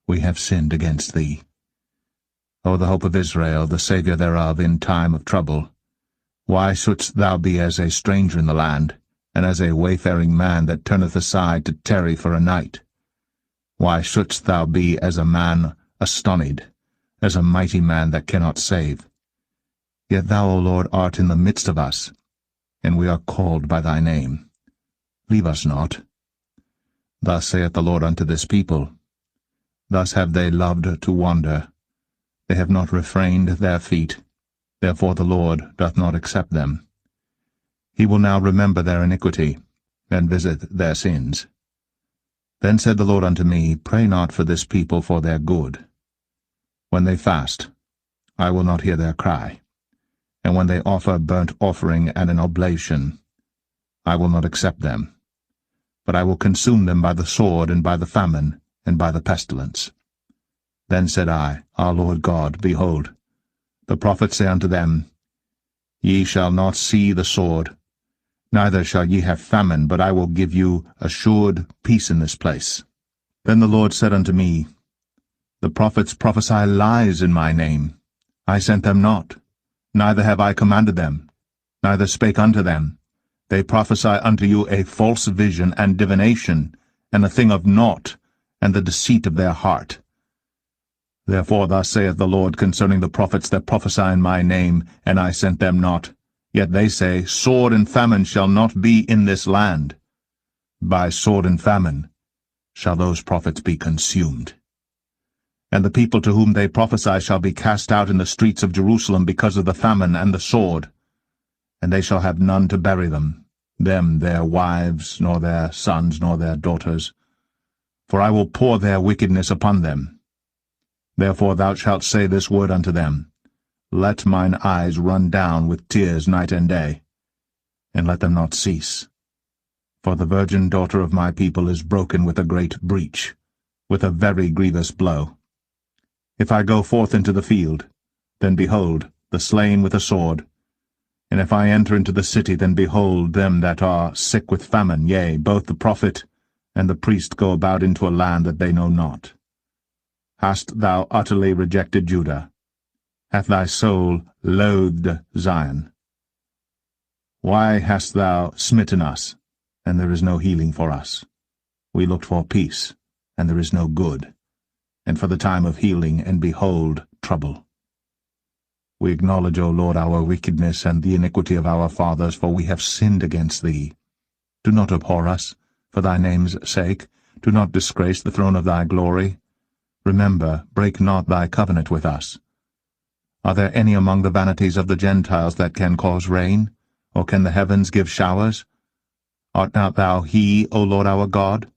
We have sinned against thee. O the hope of Israel, the Saviour thereof in time of trouble, why shouldst thou be as a stranger in the land, and as a wayfaring man that turneth aside to tarry for a night? Why shouldst thou be as a man astonied, as a mighty man that cannot save? Yet thou, O Lord, art in the midst of us, and we are called by thy name. Leave us not. Thus saith the Lord unto this people, thus have they loved to wander. They have not refrained their feet, therefore the Lord doth not accept them. He will now remember their iniquity, and visit their sins. Then said the Lord unto me, Pray not for this people for their good. When they fast, I will not hear their cry, and when they offer burnt offering and an oblation, I will not accept them. But I will consume them by the sword, and by the famine, and by the pestilence. Then said I, Our Lord God, behold, the prophets say unto them, Ye shall not see the sword, neither shall ye have famine, but I will give you assured peace in this place. Then the Lord said unto me, The prophets prophesy lies in my name. I sent them not, neither have I commanded them, neither spake unto them. They prophesy unto you a false vision and divination, and a thing of naught, and the deceit of their heart. Therefore thus saith the Lord concerning the prophets that prophesy in my name, and I sent them not. Yet they say, Sword and famine shall not be in this land. By sword and famine shall those prophets be consumed. And the people to whom they prophesy shall be cast out in the streets of Jerusalem because of the famine and the sword. And they shall have none to bury them, their wives, nor their sons, nor their daughters. For I will pour their wickedness upon them. Therefore thou shalt say this word unto them, Let mine eyes run down with tears night and day, and let them not cease. For the virgin daughter of my people is broken with a great breach, with a very grievous blow. If I go forth into the field, then behold, the slain with a sword. And if I enter into the city, then behold, them that are sick with famine, yea, both the prophet and the priest go about into a land that they know not. Hast thou utterly rejected Judah? Hath thy soul loathed Zion? Why hast thou smitten us, and there is no healing for us? We looked for peace, and there is no good, and for the time of healing, and behold, trouble. We acknowledge, O Lord, our wickedness and the iniquity of our fathers, for we have sinned against thee. Do not abhor us, for thy name's sake. Do not disgrace the throne of thy glory. Remember, break not thy covenant with us. Are there any among the vanities of the Gentiles that can cause rain, or can the heavens give showers? Art not thou he, O Lord our God?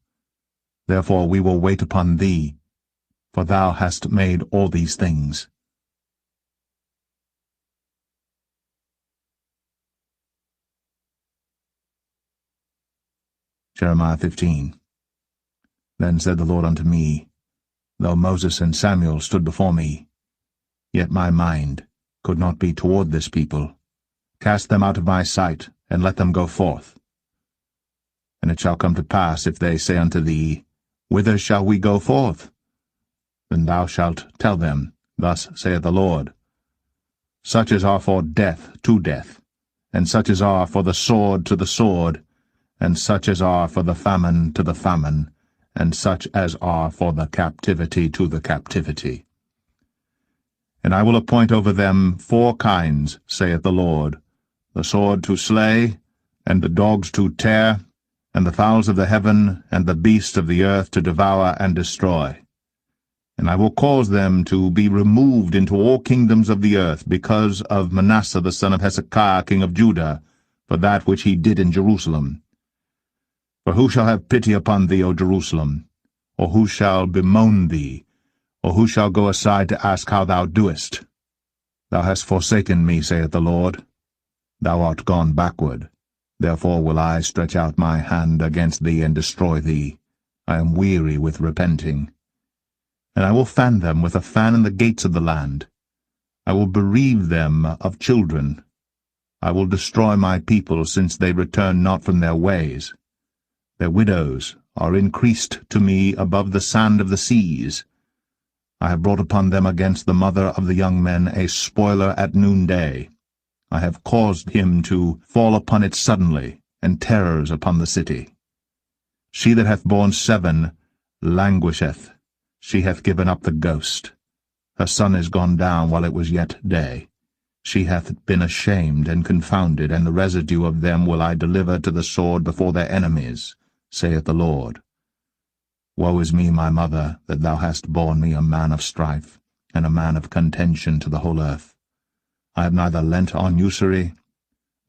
Therefore we will wait upon thee, for thou hast made all these things. Jeremiah 15. Then said the Lord unto me, Though Moses and Samuel stood before me, yet my mind could not be toward this people. Cast them out of my sight, and let them go forth. And it shall come to pass, if they say unto thee, Whither shall we go forth? Then thou shalt tell them, Thus saith the Lord, Such as are for death to death, and such as are for the sword to the sword, and such as are for the famine to the famine, and such as are for the captivity to the captivity. And I will appoint over them 4 kinds, saith the Lord, the sword to slay, and the dogs to tear, and the fowls of the heaven, and the beasts of the earth to devour and destroy. And I will cause them to be removed into all kingdoms of the earth, because of Manasseh the son of Hezekiah king of Judah, for that which he did in Jerusalem. For who shall have pity upon thee, O Jerusalem? Or who shall bemoan thee? Or who shall go aside to ask how thou doest? Thou hast forsaken me, saith the Lord. Thou art gone backward. Therefore will I stretch out my hand against thee and destroy thee. I am weary with repenting. And I will fan them with a fan in the gates of the land. I will bereave them of children. I will destroy my people, since they return not from their ways. Their widows are increased to me above the sand of the seas. I have brought upon them against the mother of the young men a spoiler at noonday. I have caused him to fall upon it suddenly, and terrors upon the city. She that hath borne 7 languisheth. She hath given up the ghost. Her sun is gone down while it was yet day. She hath been ashamed and confounded, and the residue of them will I deliver to the sword before their enemies, saith the Lord. Woe is me, my mother, that thou hast borne me a man of strife, and a man of contention to the whole earth. I have neither lent on usury,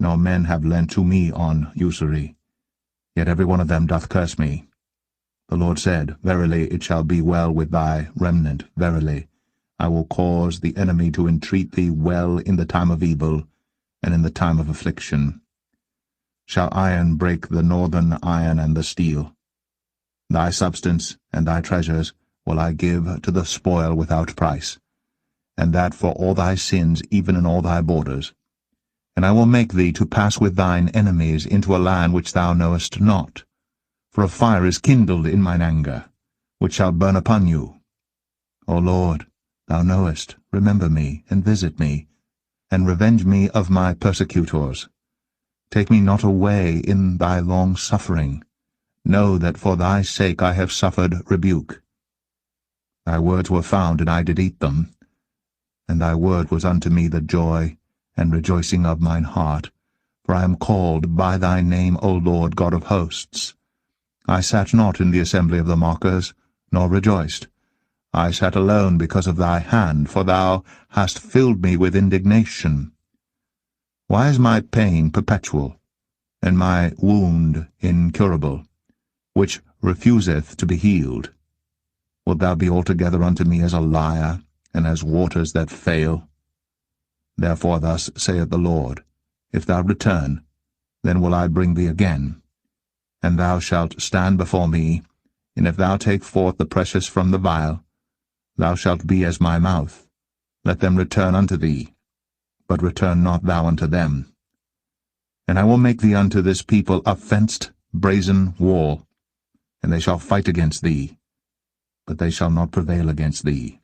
nor men have lent to me on usury. Yet every one of them doth curse me. The Lord said, Verily it shall be well with thy remnant, verily. I will cause the enemy to entreat thee well in the time of evil, and in the time of affliction. Shall iron break the northern iron and the steel? Thy substance and thy treasures will I give to the spoil without price, and that for all thy sins, even in all thy borders. And I will make thee to pass with thine enemies into a land which thou knowest not. For a fire is kindled in mine anger, which shall burn upon you. O Lord, thou knowest, remember me, and visit me, and revenge me of my persecutors. Take me not away in thy long suffering. Know that for thy sake I have suffered rebuke. Thy words were found, and I did eat them, and thy word was unto me the joy and rejoicing of mine heart, for I am called by thy name, O Lord God of hosts. I sat not in the assembly of the mockers, nor rejoiced. I sat alone because of thy hand, for thou hast filled me with indignation. Why is my pain perpetual, and my wound incurable, which refuseth to be healed? Wilt thou be altogether unto me as a liar, and as waters that fail? Therefore thus saith the Lord, If thou return, then will I bring thee again, and thou shalt stand before me, and if thou take forth the precious from the vial, thou shalt be as my mouth. Let them return unto thee, but return not thou unto them. And I will make thee unto this people a fenced brazen wall, and they shall fight against thee, but they shall not prevail against thee.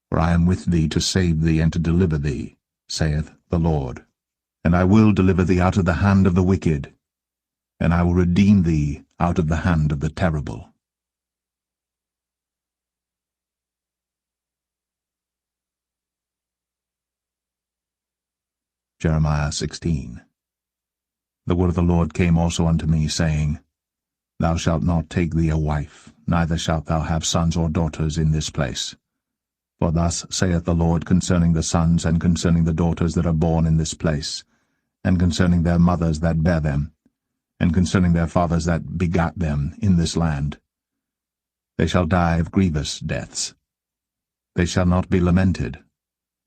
For I am with thee to save thee and to deliver thee, saith the Lord. And I will deliver thee out of the hand of the wicked, and I will redeem thee out of the hand of the terrible. Jeremiah 16. The word of the Lord came also unto me, saying, Thou shalt not take thee a wife, neither shalt thou have sons or daughters in this place. For thus saith the Lord concerning the sons and concerning the daughters that are born in this place, and concerning their mothers that bare them, and concerning their fathers that begat them in this land. They shall die of grievous deaths. They shall not be lamented,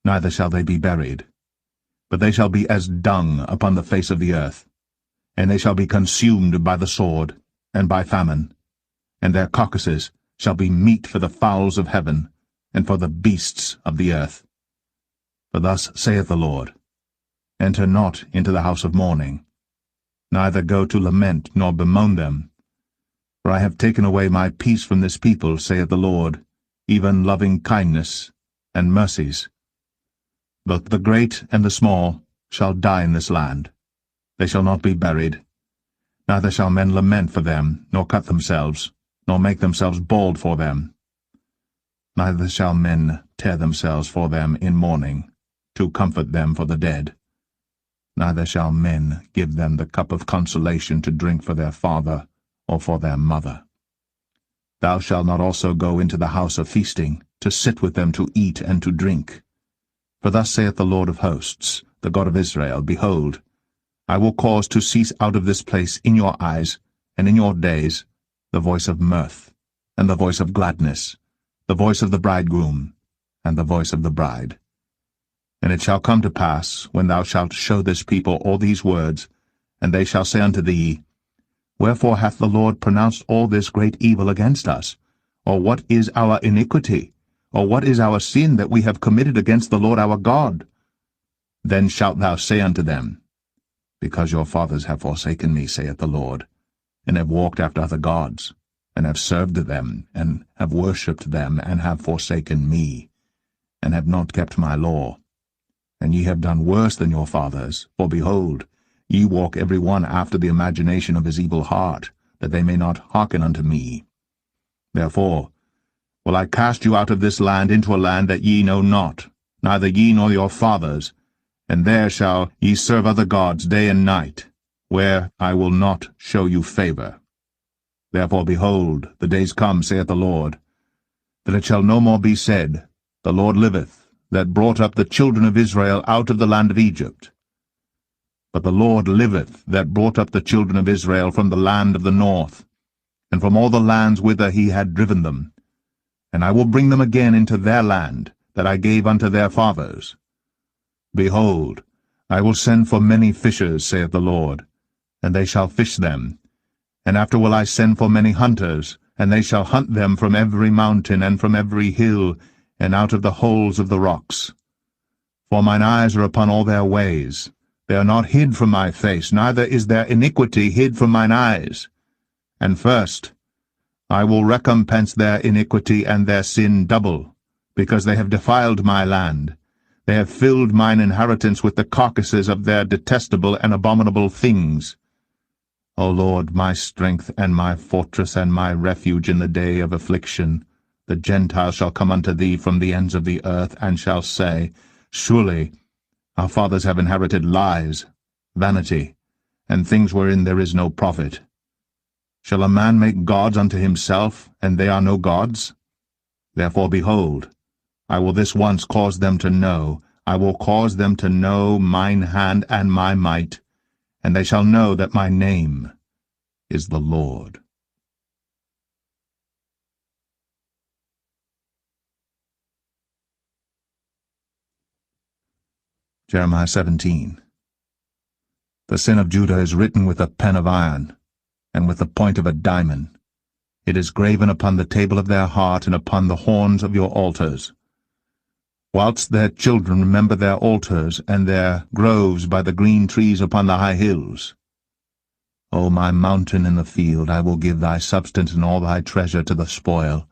neither shall they be buried, but they shall be as dung upon the face of the earth, and they shall be consumed by the sword and by famine, and their carcasses shall be meat for the fowls of heaven, and for the beasts of the earth. For thus saith the Lord, Enter not into the house of mourning, neither go to lament nor bemoan them. For I have taken away my peace from this people, saith the Lord, even loving kindness and mercies. Both the great and the small shall die in this land. They shall not be buried. Neither shall men lament for them, nor cut themselves, nor make themselves bald for them. Neither shall men tear themselves for them in mourning, to comfort them for the dead. Neither shall men give them the cup of consolation to drink for their father or for their mother. Thou shalt not also go into the house of feasting, to sit with them to eat and to drink. For thus saith the Lord of hosts, the God of Israel, Behold, I will cause to cease out of this place in your eyes and in your days the voice of mirth, and the voice of gladness, the voice of the bridegroom, and the voice of the bride. And it shall come to pass, when thou shalt show this people all these words, and they shall say unto thee, Wherefore hath the Lord pronounced all this great evil against us? Or what is our iniquity? Or what is our sin that we have committed against the Lord our God? Then shalt thou say unto them, Because your fathers have forsaken me, saith the Lord, and have walked after other gods, and have served them, and have worshipped them, and have forsaken me, and have not kept my law. And ye have done worse than your fathers, for behold, ye walk every one after the imagination of his evil heart, that they may not hearken unto me. Therefore will I cast you out of this land into a land that ye know not, neither ye nor your fathers, and there shall ye serve other gods day and night, where I will not show you favor. Therefore, behold, the days come, saith the Lord, that it shall no more be said, The Lord liveth, that brought up the children of Israel out of the land of Egypt. But the Lord liveth, that brought up the children of Israel from the land of the north, and from all the lands whither he had driven them. And I will bring them again into their land, that I gave unto their fathers. Behold, I will send for many fishers, saith the Lord, and they shall fish them. And after will I send for many hunters, and they shall hunt them from every mountain and from every hill, and out of the holes of the rocks. For mine eyes are upon all their ways. They are not hid from my face, neither is their iniquity hid from mine eyes. And first, I will recompense their iniquity and their sin double, because they have defiled my land. They have filled mine inheritance with the carcasses of their detestable and abominable things. O Lord, my strength and my fortress and my refuge in the day of affliction, the Gentiles shall come unto thee from the ends of the earth, and shall say, Surely our fathers have inherited lies, vanity, and things wherein there is no profit. Shall a man make gods unto himself, and they are no gods? Therefore, behold, I will this once cause them to know, I will cause them to know mine hand and my might, and they shall know that my name is the Lord. Jeremiah 17. The sin of Judah is written with a pen of iron, and with the point of a diamond. It is graven upon the table of their heart, and upon the horns of your altars. Whilst their children remember their altars, and their groves by the green trees upon the high hills. O my mountain in the field, I will give thy substance and all thy treasure to the spoil,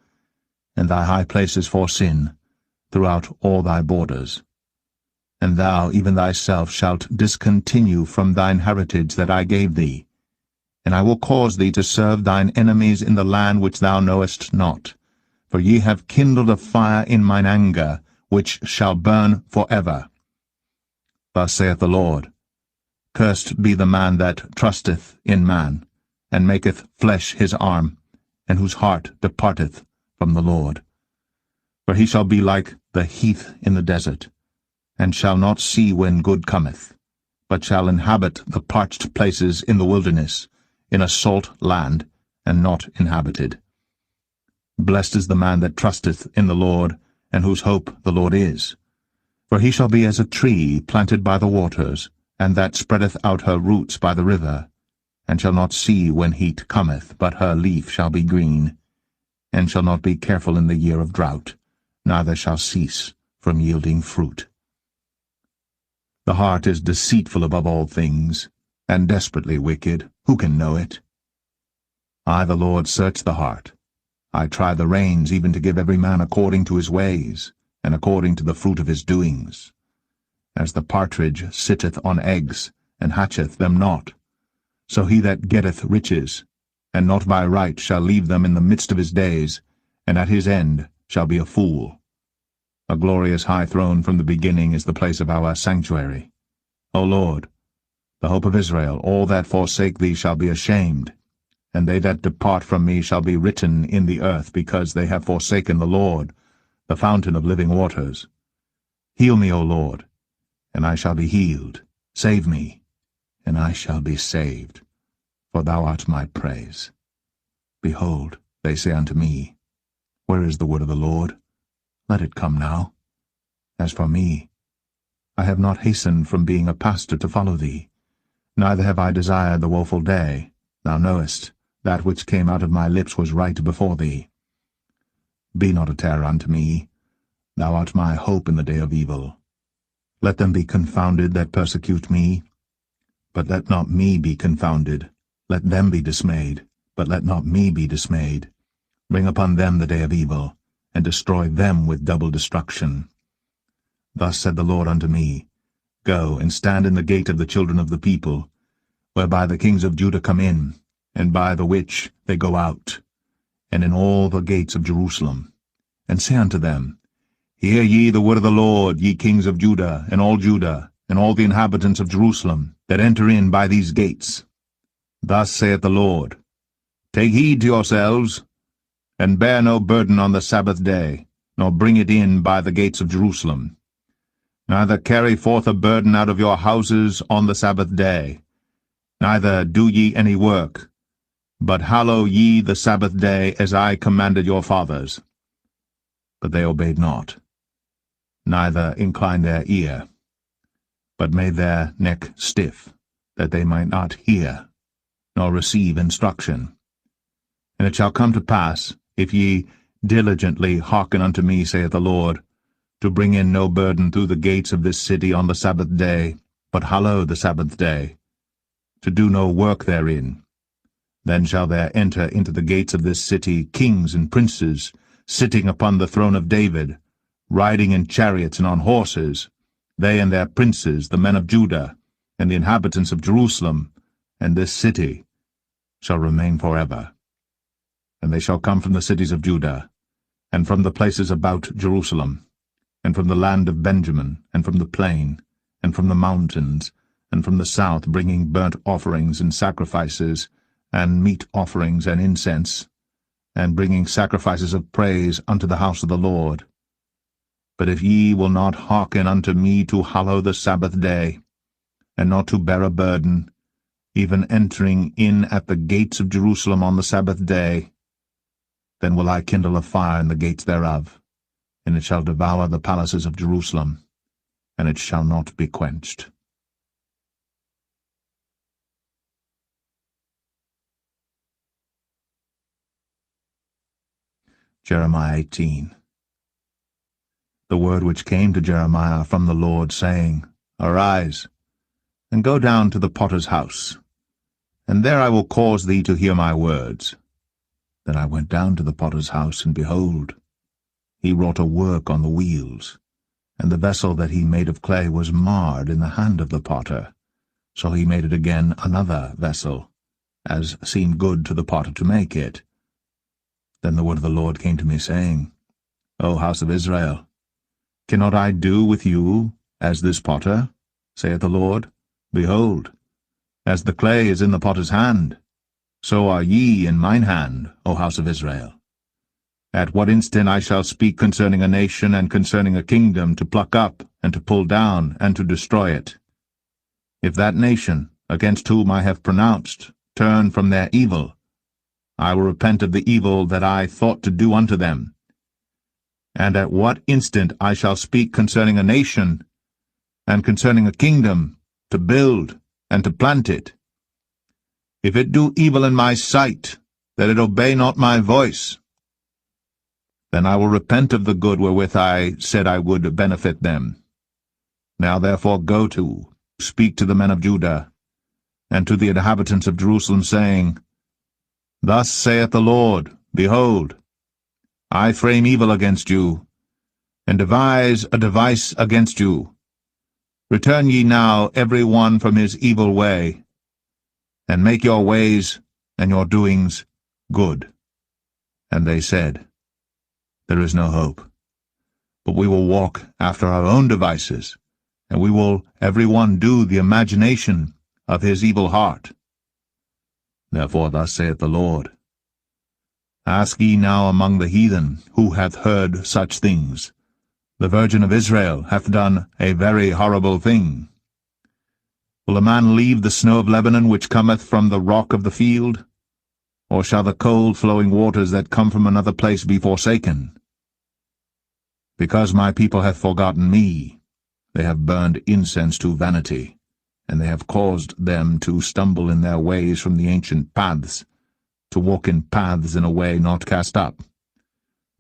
and thy high places for sin, throughout all thy borders. And thou, even thyself, shalt discontinue from thine heritage that I gave thee. And I will cause thee to serve thine enemies in the land which thou knowest not. For ye have kindled a fire in mine anger, which shall burn for ever. Thus saith the Lord, Cursed be the man that trusteth in man, and maketh flesh his arm, and whose heart departeth from the Lord. For he shall be like the heath in the desert, and shall not see when good cometh, but shall inhabit the parched places in the wilderness, in a salt land, and not inhabited. Blessed is the man that trusteth in the Lord, and whose hope the Lord is. For he shall be as a tree planted by the waters, and that spreadeth out her roots by the river, and shall not see when heat cometh, but her leaf shall be green, and shall not be careful in the year of drought, neither shall cease from yielding fruit. The heart is deceitful above all things, and desperately wicked. Who can know it? I, the Lord, search the heart. I try the reins, even to give every man according to his ways, and according to the fruit of his doings. As the partridge sitteth on eggs, and hatcheth them not, so he that getteth riches, and not by right, shall leave them in the midst of his days, and at his end shall be a fool. A glorious high throne from the beginning is the place of our sanctuary. O Lord, the hope of Israel, all that forsake thee shall be ashamed, and they that depart from me shall be written in the earth, because they have forsaken the Lord, the fountain of living waters. Heal me, O Lord, and I shall be healed. Save me, and I shall be saved, for thou art my praise. Behold, they say unto me, Where is the word of the Lord? Let it come now. As for me, I have not hastened from being a pastor to follow thee, neither have I desired the woeful day. Thou knowest, that which came out of my lips was right before thee. Be not a terror unto me. Thou art my hope in the day of evil. Let them be confounded that persecute me. But let not me be confounded. Let them be dismayed, but let not me be dismayed. Bring upon them the day of evil, and destroy them with double destruction. Thus said the Lord unto me, Go and stand in the gate of the children of the people, whereby the kings of Judah come in, and by the which they go out, and in all the gates of Jerusalem. And say unto them, Hear ye the word of the Lord, ye kings of Judah, and all the inhabitants of Jerusalem, that enter in by these gates. Thus saith the Lord, Take heed to yourselves, and bear no burden on the Sabbath day, nor bring it in by the gates of Jerusalem. Neither carry forth a burden out of your houses on the Sabbath day, neither do ye any work, but hallow ye the Sabbath day as I commanded your fathers. But they obeyed not, neither inclined their ear, but made their neck stiff, that they might not hear, nor receive instruction. And it shall come to pass, if ye diligently hearken unto me, saith the Lord, to bring in no burden through the gates of this city on the Sabbath day, but hallow the Sabbath day, to do no work therein, then shall there enter into the gates of this city kings and princes, sitting upon the throne of David, riding in chariots and on horses, they and their princes, the men of Judah, and the inhabitants of Jerusalem, and this city shall remain forever. And they shall come from the cities of Judah, and from the places about Jerusalem, and from the land of Benjamin, and from the plain, and from the mountains, and from the south, bringing burnt offerings and sacrifices, and meat offerings and incense, and bringing sacrifices of praise unto the house of the Lord. But if ye will not hearken unto me to hallow the Sabbath day, and not to bear a burden, even entering in at the gates of Jerusalem on the Sabbath day, then will I kindle a fire in the gates thereof, and it shall devour the palaces of Jerusalem, and it shall not be quenched. Jeremiah 18. The word which came to Jeremiah from the Lord, saying, Arise, and go down to the potter's house, and there I will cause thee to hear my words. Then I went down to the potter's house, and behold, he wrought a work on the wheels, and the vessel that he made of clay was marred in the hand of the potter. So he made it again another vessel, as seemed good to the potter to make it. Then the word of the Lord came to me, saying, O house of Israel, cannot I do with you as this potter, saith the Lord? Behold, as the clay is in the potter's hand, so are ye in mine hand, O house of Israel. At what instant I shall speak concerning a nation and concerning a kingdom, to pluck up, and to pull down, and to destroy it. If that nation, against whom I have pronounced, turn from their evil, I will repent of the evil that I thought to do unto them. And at what instant I shall speak concerning a nation, and concerning a kingdom, to build, and to plant it. If it do evil in my sight, that it obey not my voice, then I will repent of the good wherewith I said I would benefit them. Now therefore go to, speak to the men of Judah, and to the inhabitants of Jerusalem, saying, Thus saith the Lord, Behold, I frame evil against you, and devise a device against you. Return ye now every one from his evil way, and make your ways and your doings good. And they said, There is no hope, but we will walk after our own devices, and we will every one do the imagination of his evil heart. Therefore thus saith the Lord, Ask ye now among the heathen, who hath heard such things? The Virgin of Israel hath done a very horrible thing. Will a man leave the snow of Lebanon, which cometh from the rock of the field? Or shall the cold flowing waters that come from another place be forsaken? Because my people hath forgotten me, they have burned incense to vanity, and they have caused them to stumble in their ways from the ancient paths, to walk in paths in a way not cast up,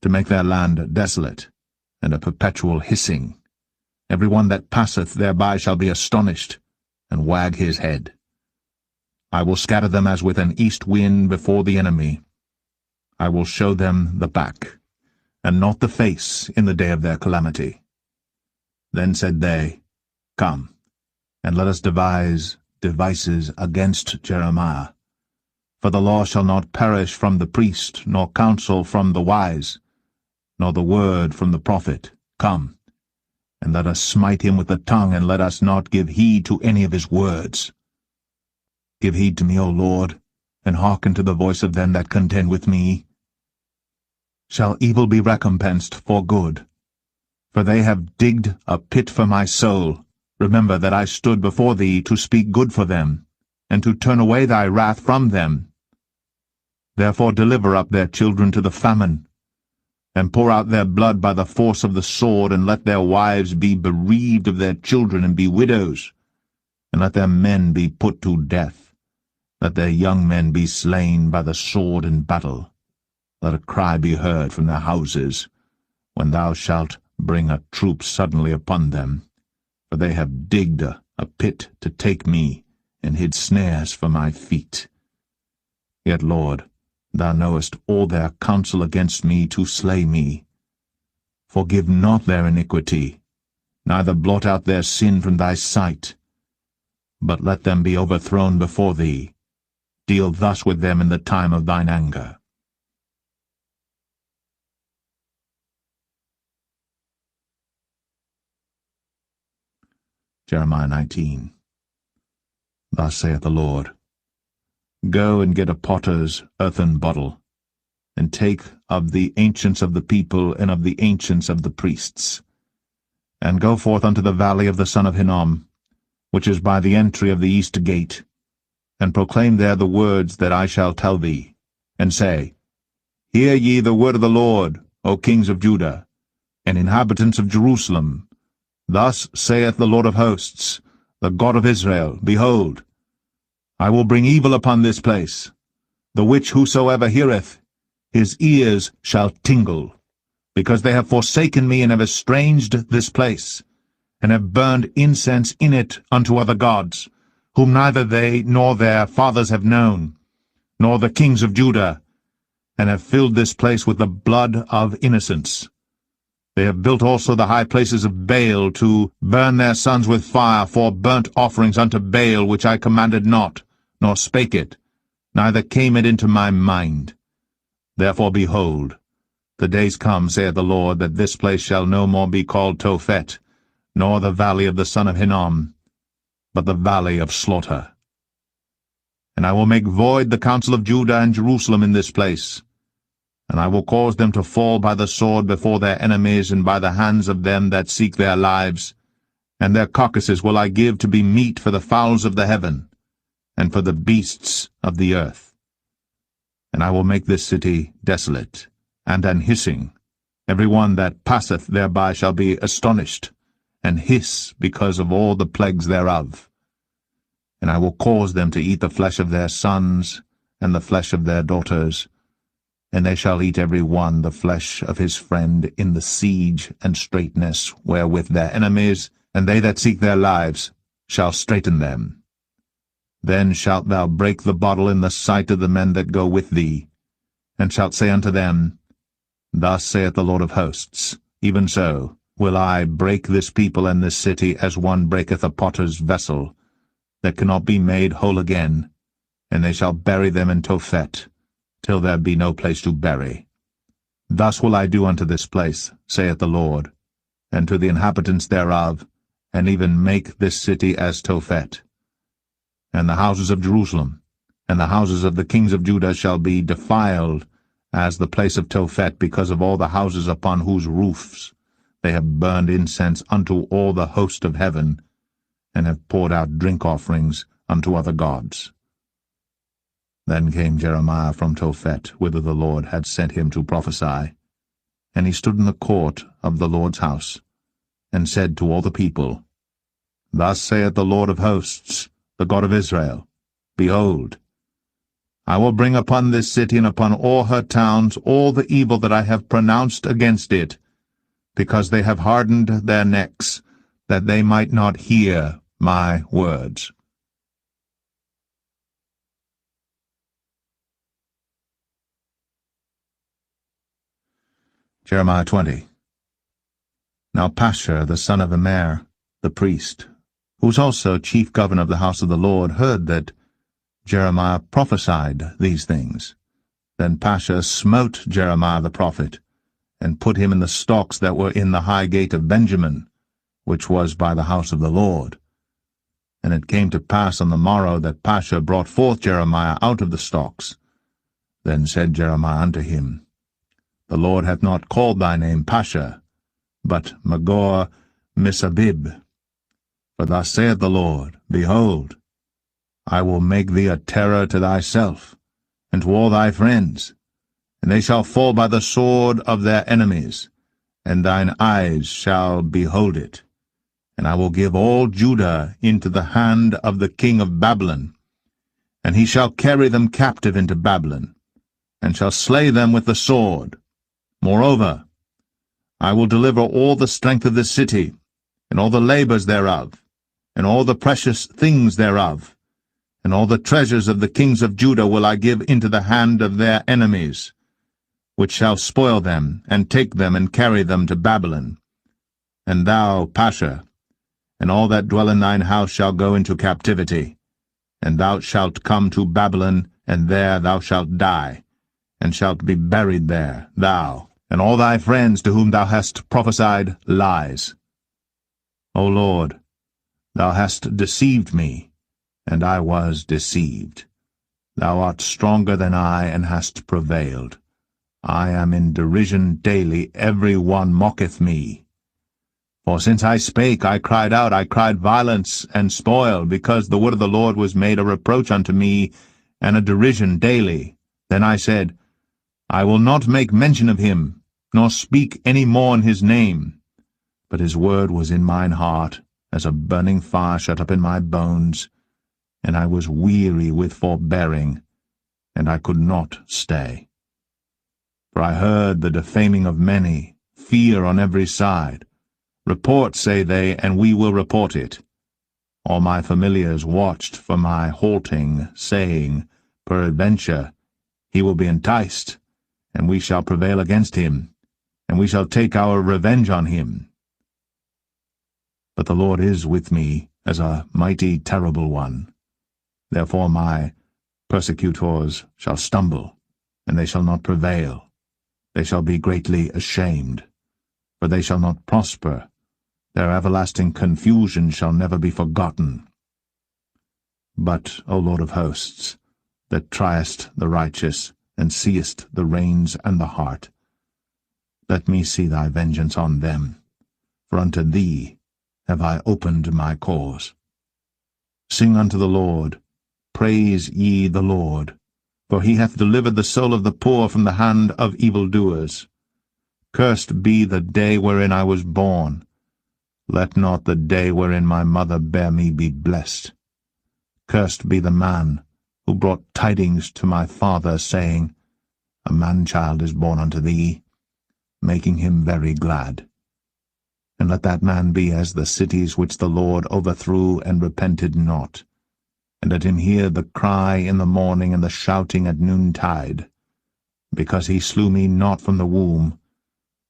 to make their land desolate, and a perpetual hissing. Every one that passeth thereby shall be astonished, and wag his head, I will scatter them as with an east wind before the enemy. I will show them the back, and not the face, in the day of their calamity. Then said they, Come, and let us devise devices against Jeremiah. For the law shall not perish from the priest, nor counsel from the wise, nor the word from the prophet. Come, and let us smite him with the tongue, and let us not give heed to any of his words. Give heed to me, O Lord, and hearken to the voice of them that contend with me. Shall evil be recompensed for good? For they have digged a pit for my soul. Remember that I stood before thee to speak good for them, and to turn away thy wrath from them. Therefore deliver up their children to the famine, and pour out their blood by the force of the sword, and let their wives be bereaved of their children, and be widows, and let their men be put to death. Let their young men be slain by the sword in battle. Let a cry be heard from their houses, when thou shalt bring a troop suddenly upon them. For they have digged a pit to take me, and hid snares for my feet. Yet, Lord, thou knowest all their counsel against me to slay me. Forgive not their iniquity, neither blot out their sin from thy sight. But let them be overthrown before thee. Deal thus with them in the time of thine anger. Jeremiah 19. Thus saith the Lord, Go and get a potter's earthen bottle, and take of the ancients of the people and of the ancients of the priests, and go forth unto the valley of the son of Hinnom, which is by the entry of the east gate, and proclaim there the words that I shall tell thee, and say, Hear ye the word of the Lord, O kings of Judah, and inhabitants of Jerusalem. Thus saith the Lord of hosts, the God of Israel, Behold, I will bring evil upon this place, the which whosoever heareth, his ears shall tingle, because they have forsaken me and have estranged this place, and have burned incense in it unto other gods, whom neither they nor their fathers have known, nor the kings of Judah, and have filled this place with the blood of innocents. They have built also the high places of Baal, to burn their sons with fire for burnt offerings unto Baal, which I commanded not, nor spake it, neither came it into my mind. Therefore, behold, the days come, saith the Lord, that this place shall no more be called Tophet, nor the valley of the son of Hinnom, but the valley of slaughter. And I will make void the counsel of Judah and Jerusalem in this place, and I will cause them to fall by the sword before their enemies, and by the hands of them that seek their lives. And their carcasses will I give to be meat for the fowls of the heaven, and for the beasts of the earth. And I will make this city desolate, and an hissing. Every one that passeth thereby shall be astonished, and hiss because of all the plagues thereof. And I will cause them to eat the flesh of their sons, and the flesh of their daughters, and they shall eat every one the flesh of his friend in the siege and straitness wherewith their enemies, and they that seek their lives, shall straiten them. Then shalt thou break the bottle in the sight of the men that go with thee, and shalt say unto them, Thus saith the Lord of hosts, Even so will I break this people and this city, as one breaketh a potter's vessel, that cannot be made whole again, and they shall bury them in Tophet, till there be no place to bury. Thus will I do unto this place, saith the Lord, and to the inhabitants thereof, and even make this city as Tophet. And the houses of Jerusalem, and the houses of the kings of Judah shall be defiled as the place of Tophet, because of all the houses upon whose roofs they have burned incense unto all the host of heaven, and have poured out drink offerings unto other gods. Then came Jeremiah from Tophet, whither the Lord had sent him to prophesy. And he stood in the court of the Lord's house, and said to all the people, Thus saith the Lord of hosts, the God of Israel, Behold, I will bring upon this city and upon all her towns all the evil that I have pronounced against it, because they have hardened their necks, that they might not hear my words. Jeremiah 20. Now Pashur the son of Immer, the priest, who was also chief governor of the house of the Lord, heard that Jeremiah prophesied these things. Then Pashur smote Jeremiah the prophet, and put him in the stocks that were in the high gate of Benjamin, which was by the house of the Lord. And it came to pass on the morrow that Pashur brought forth Jeremiah out of the stocks. Then said Jeremiah unto him, The Lord hath not called thy name Pashur, but Magor Missabib. For thus saith the Lord, Behold, I will make thee a terror to thyself, and to all thy friends, and they shall fall by the sword of their enemies, and thine eyes shall behold it. And I will give all Judah into the hand of the king of Babylon, and he shall carry them captive into Babylon, and shall slay them with the sword. Moreover, I will deliver all the strength of this city, and all the labors thereof, and all the precious things thereof, and all the treasures of the kings of Judah will I give into the hand of their enemies, which shall spoil them, and take them, and carry them to Babylon. And thou, Pashur, and all that dwell in thine house shall go into captivity, and thou shalt come to Babylon, and there thou shalt die, and shalt be buried there, thou, and all thy friends to whom thou hast prophesied lies. O Lord, thou hast deceived me, and I was deceived. Thou art stronger than I, and hast prevailed. I am in derision daily, every one mocketh me. For since I spake, I cried out, I cried violence and spoil, because the word of the Lord was made a reproach unto me, and a derision daily. Then I said, I will not make mention of him, nor speak any more in his name. But his word was in mine heart, as a burning fire shut up in my bones, and I was weary with forbearing, and I could not stay. For I heard the defaming of many, fear on every side. Report, say they, and we will report it. All my familiars watched for my halting, saying, Peradventure, he will be enticed, and we shall prevail against him, and we shall take our revenge on him. But the Lord is with me as a mighty terrible one. Therefore my persecutors shall stumble, and they shall not prevail. They shall be greatly ashamed, for they shall not prosper. Their everlasting confusion shall never be forgotten. But, O Lord of hosts, that triest the righteous, and seest the reins and the heart, let me see thy vengeance on them, for unto thee have I opened my cause. Sing unto the Lord, praise ye the Lord, for he hath delivered the soul of the poor from the hand of evildoers. Cursed be the day wherein I was born. Let not the day wherein my mother bare me be blessed. Cursed be the man who brought tidings to my father, saying, A man-child is born unto thee, making him very glad. And let that man be as the cities which the Lord overthrew and repented not. And let him hear the cry in the morning and the shouting at noontide, because he slew me not from the womb,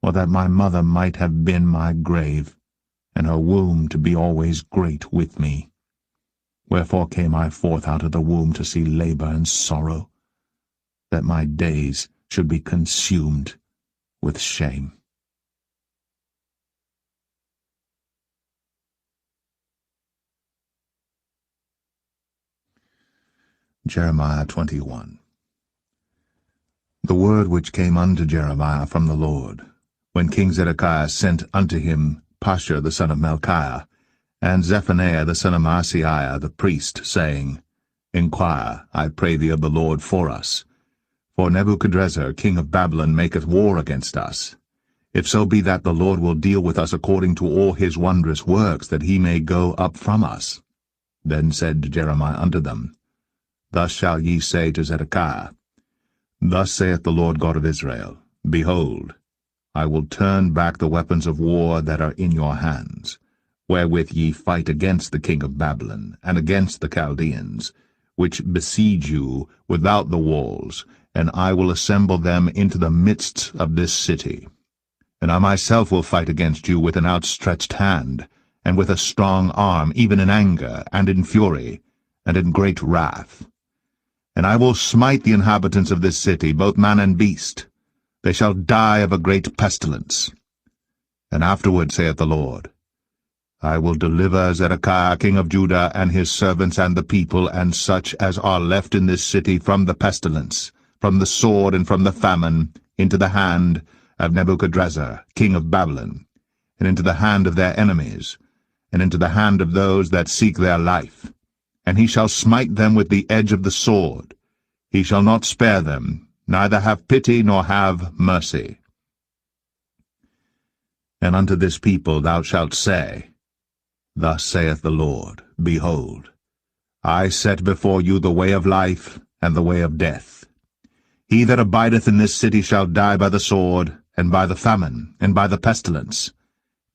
or that my mother might have been my grave, and her womb to be always great with me. Wherefore came I forth out of the womb to see labor and sorrow, that my days should be consumed with shame. Jeremiah 21. The word which came unto Jeremiah from the Lord, when King Zedekiah sent unto him Pashur the son of Malchiah, and Zephaniah the son of Maaseiah the priest, saying, Inquire, I pray thee, of the Lord for us. For Nebuchadrezzar king of Babylon maketh war against us. If so be that the Lord will deal with us according to all his wondrous works, that he may go up from us. Then said Jeremiah unto them, Thus shall ye say to Zedekiah, Thus saith the Lord God of Israel, Behold, I will turn back the weapons of war that are in your hands, wherewith ye fight against the king of Babylon, and against the Chaldeans, which besiege you without the walls, and I will assemble them into the midst of this city. And I myself will fight against you with an outstretched hand, and with a strong arm, even in anger, and in fury, and in great wrath. And I will smite the inhabitants of this city, both man and beast. They shall die of a great pestilence. And afterward, saith the Lord, I will deliver Zedekiah king of Judah and his servants and the people and such as are left in this city from the pestilence, from the sword and from the famine, into the hand of Nebuchadrezzar king of Babylon, and into the hand of their enemies, and into the hand of those that seek their life. And he shall smite them with the edge of the sword. He shall not spare them, neither have pity nor have mercy. And unto this people thou shalt say, Thus saith the Lord, Behold, I set before you the way of life and the way of death. He that abideth in this city shall die by the sword, and by the famine, and by the pestilence.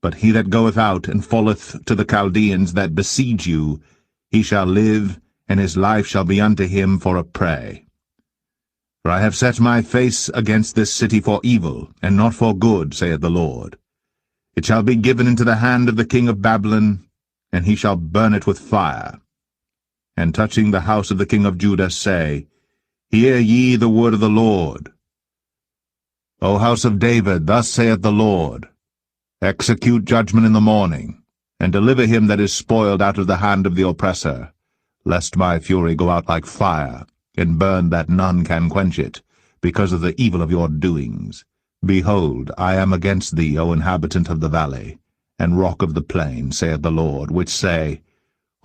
But he that goeth out and falleth to the Chaldeans that besiege you, he shall live, and his life shall be unto him for a prey. For I have set my face against this city for evil, and not for good, saith the Lord. It shall be given into the hand of the king of Babylon, and he shall burn it with fire. And touching the house of the king of Judah, say, Hear ye the word of the Lord. O house of David, thus saith the Lord, Execute judgment in the morning, and deliver him that is spoiled out of the hand of the oppressor, lest my fury go out like fire, and burn that none can quench it, because of the evil of your doings. Behold, I am against thee, O inhabitant of the valley, and rock of the plain, saith the Lord, which say,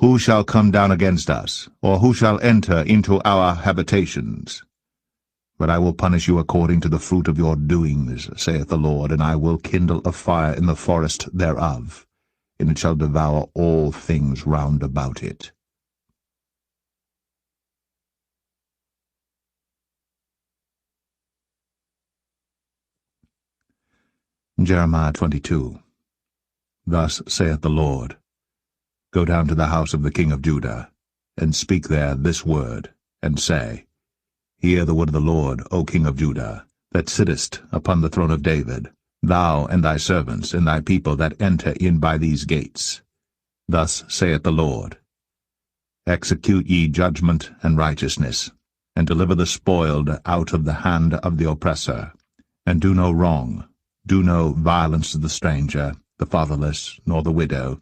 Who shall come down against us, or who shall enter into our habitations? But I will punish you according to the fruit of your doings, saith the Lord, and I will kindle a fire in the forest thereof, and it shall devour all things round about it. Jeremiah 22. Thus saith the Lord, Go down to the house of the king of Judah, and speak there this word, and say, Hear the word of the Lord, O king of Judah, that sittest upon the throne of David, thou and thy servants and thy people that enter in by these gates. Thus saith the Lord, Execute ye judgment and righteousness, and deliver the spoiled out of the hand of the oppressor, and do no wrong, do no violence to the stranger, the fatherless, nor the widow,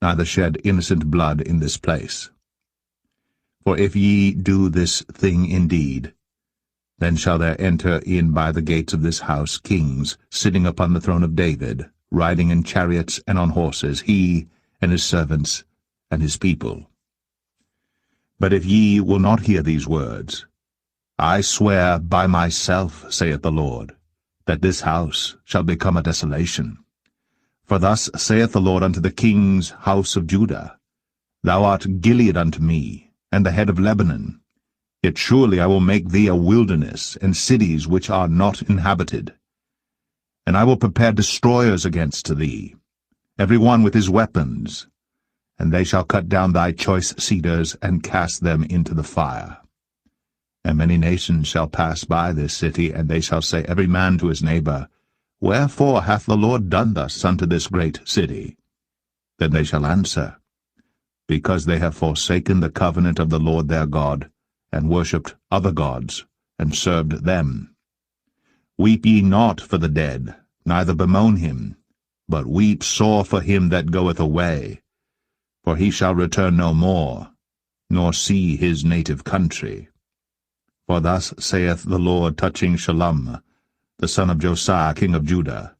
neither shed innocent blood in this place. For if ye do this thing indeed, then shall there enter in by the gates of this house kings sitting upon the throne of David, riding in chariots and on horses, he and his servants and his people. But if ye will not hear these words, I swear by myself, saith the Lord, that this house shall become a desolation. For thus saith the Lord unto the king's house of Judah, Thou art Gilead unto me, and the head of Lebanon. Yet surely I will make thee a wilderness, and cities which are not inhabited. And I will prepare destroyers against thee, every one with his weapons, and they shall cut down thy choice cedars, and cast them into the fire. And many nations shall pass by this city, and they shall say every man to his neighbor, Wherefore hath the Lord done thus unto this great city? Then they shall answer, Because they have forsaken the covenant of the Lord their God, and worshipped other gods, and served them. Weep ye not for the dead, neither bemoan him, but weep sore for him that goeth away, for he shall return no more, nor see his native country. For thus saith the Lord touching Shallum, the son of Josiah king of Judah,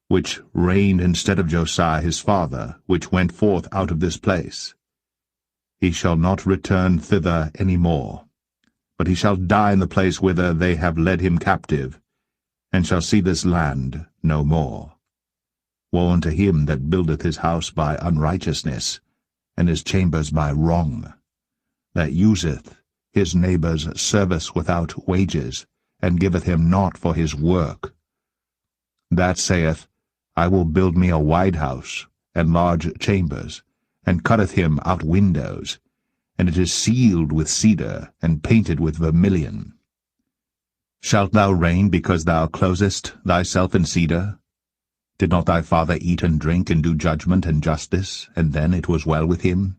which reigned instead of Josiah his father, which went forth out of this place. He shall not return thither any more, but he shall die in the place whither they have led him captive, and shall see this land no more. Woe unto him that buildeth his house by unrighteousness, and his chambers by wrong, that useth his neighbour's service without wages, and giveth him naught for his work. That saith, I will build me a wide house, and large chambers, and cutteth him out windows, and it is sealed with cedar, and painted with vermilion. Shalt thou reign because thou closest thyself in cedar? Did not thy father eat and drink and do judgment and justice, and then it was well with him?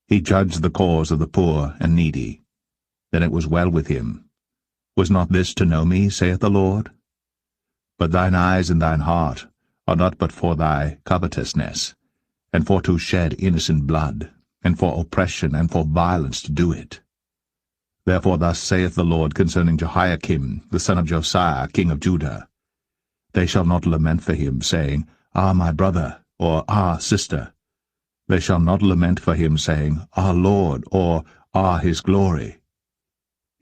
He judged the cause of the poor and needy. Then it was well with him. Was not this to know me, saith the Lord? But thine eyes and thine heart are not but for thy covetousness, and for to shed innocent blood, and for oppression and for violence to do it. Therefore thus saith the Lord concerning Jehoiakim, the son of Josiah, king of Judah, They shall not lament for him, saying, Ah, my brother, or Ah, sister. They shall not lament for him, saying, Our Lord, or Ah, his glory.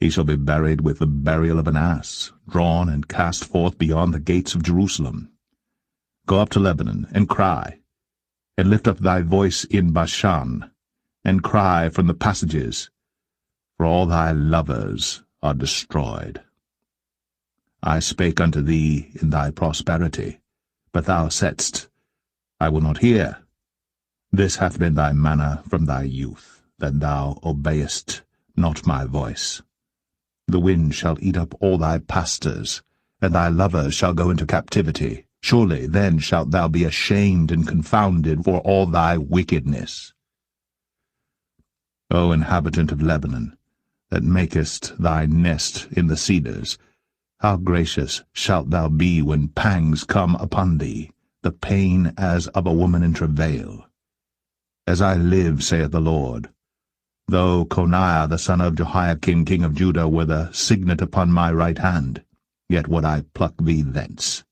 He shall be buried with the burial of an ass, drawn and cast forth beyond the gates of Jerusalem. Go up to Lebanon, and cry, and lift up thy voice in Bashan, and cry from the passages, for all thy lovers are destroyed. I spake unto thee in thy prosperity, but thou saidst, I will not hear. This hath been thy manner from thy youth, that thou obeyest not my voice. The wind shall eat up all thy pastors, and thy lovers shall go into captivity. Surely then shalt thou be ashamed and confounded for all thy wickedness. O inhabitant of Lebanon, that makest thy nest in the cedars, how gracious shalt thou be when pangs come upon thee, the pain as of a woman in travail. As I live, saith the Lord, though Coniah the son of Jehoiakim king of Judah were the signet upon my right hand, yet would I pluck thee thence.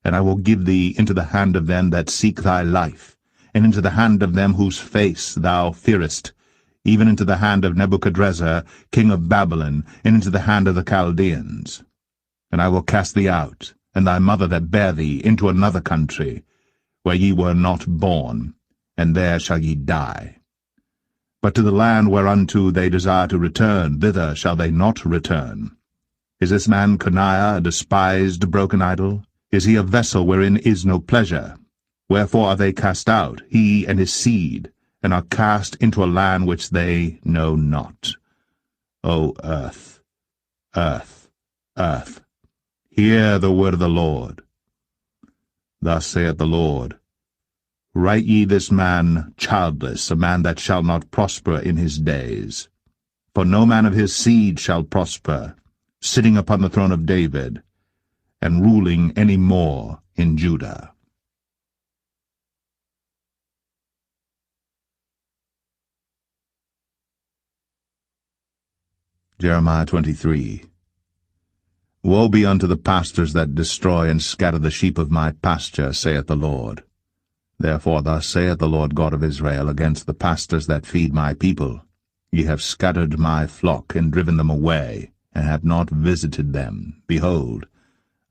And I will give thee into the hand of them that seek thy life, and into the hand of them whose face thou fearest, even into the hand of Nebuchadrezzar king of Babylon, and into the hand of the Chaldeans. And I will cast thee out, and thy mother that bare thee, into another country, where ye were not born, and there shall ye die. But to the land whereunto they desire to return, thither shall they not return. Is this man Coniah a despised broken idol? Is he a vessel wherein is no pleasure? Wherefore are they cast out, he and his seed, and are cast into a land which they know not? O earth, earth, earth, hear the word of the Lord. Thus saith the Lord, Write ye this man childless, a man that shall not prosper in his days. For no man of his seed shall prosper, sitting upon the throne of David, and ruling any more in Judah. Jeremiah 23. Woe be unto the pastors that destroy and scatter the sheep of my pasture, saith the Lord. Therefore thus saith the Lord God of Israel against the pastors that feed my people, Ye have scattered my flock, and driven them away, and have not visited them. Behold,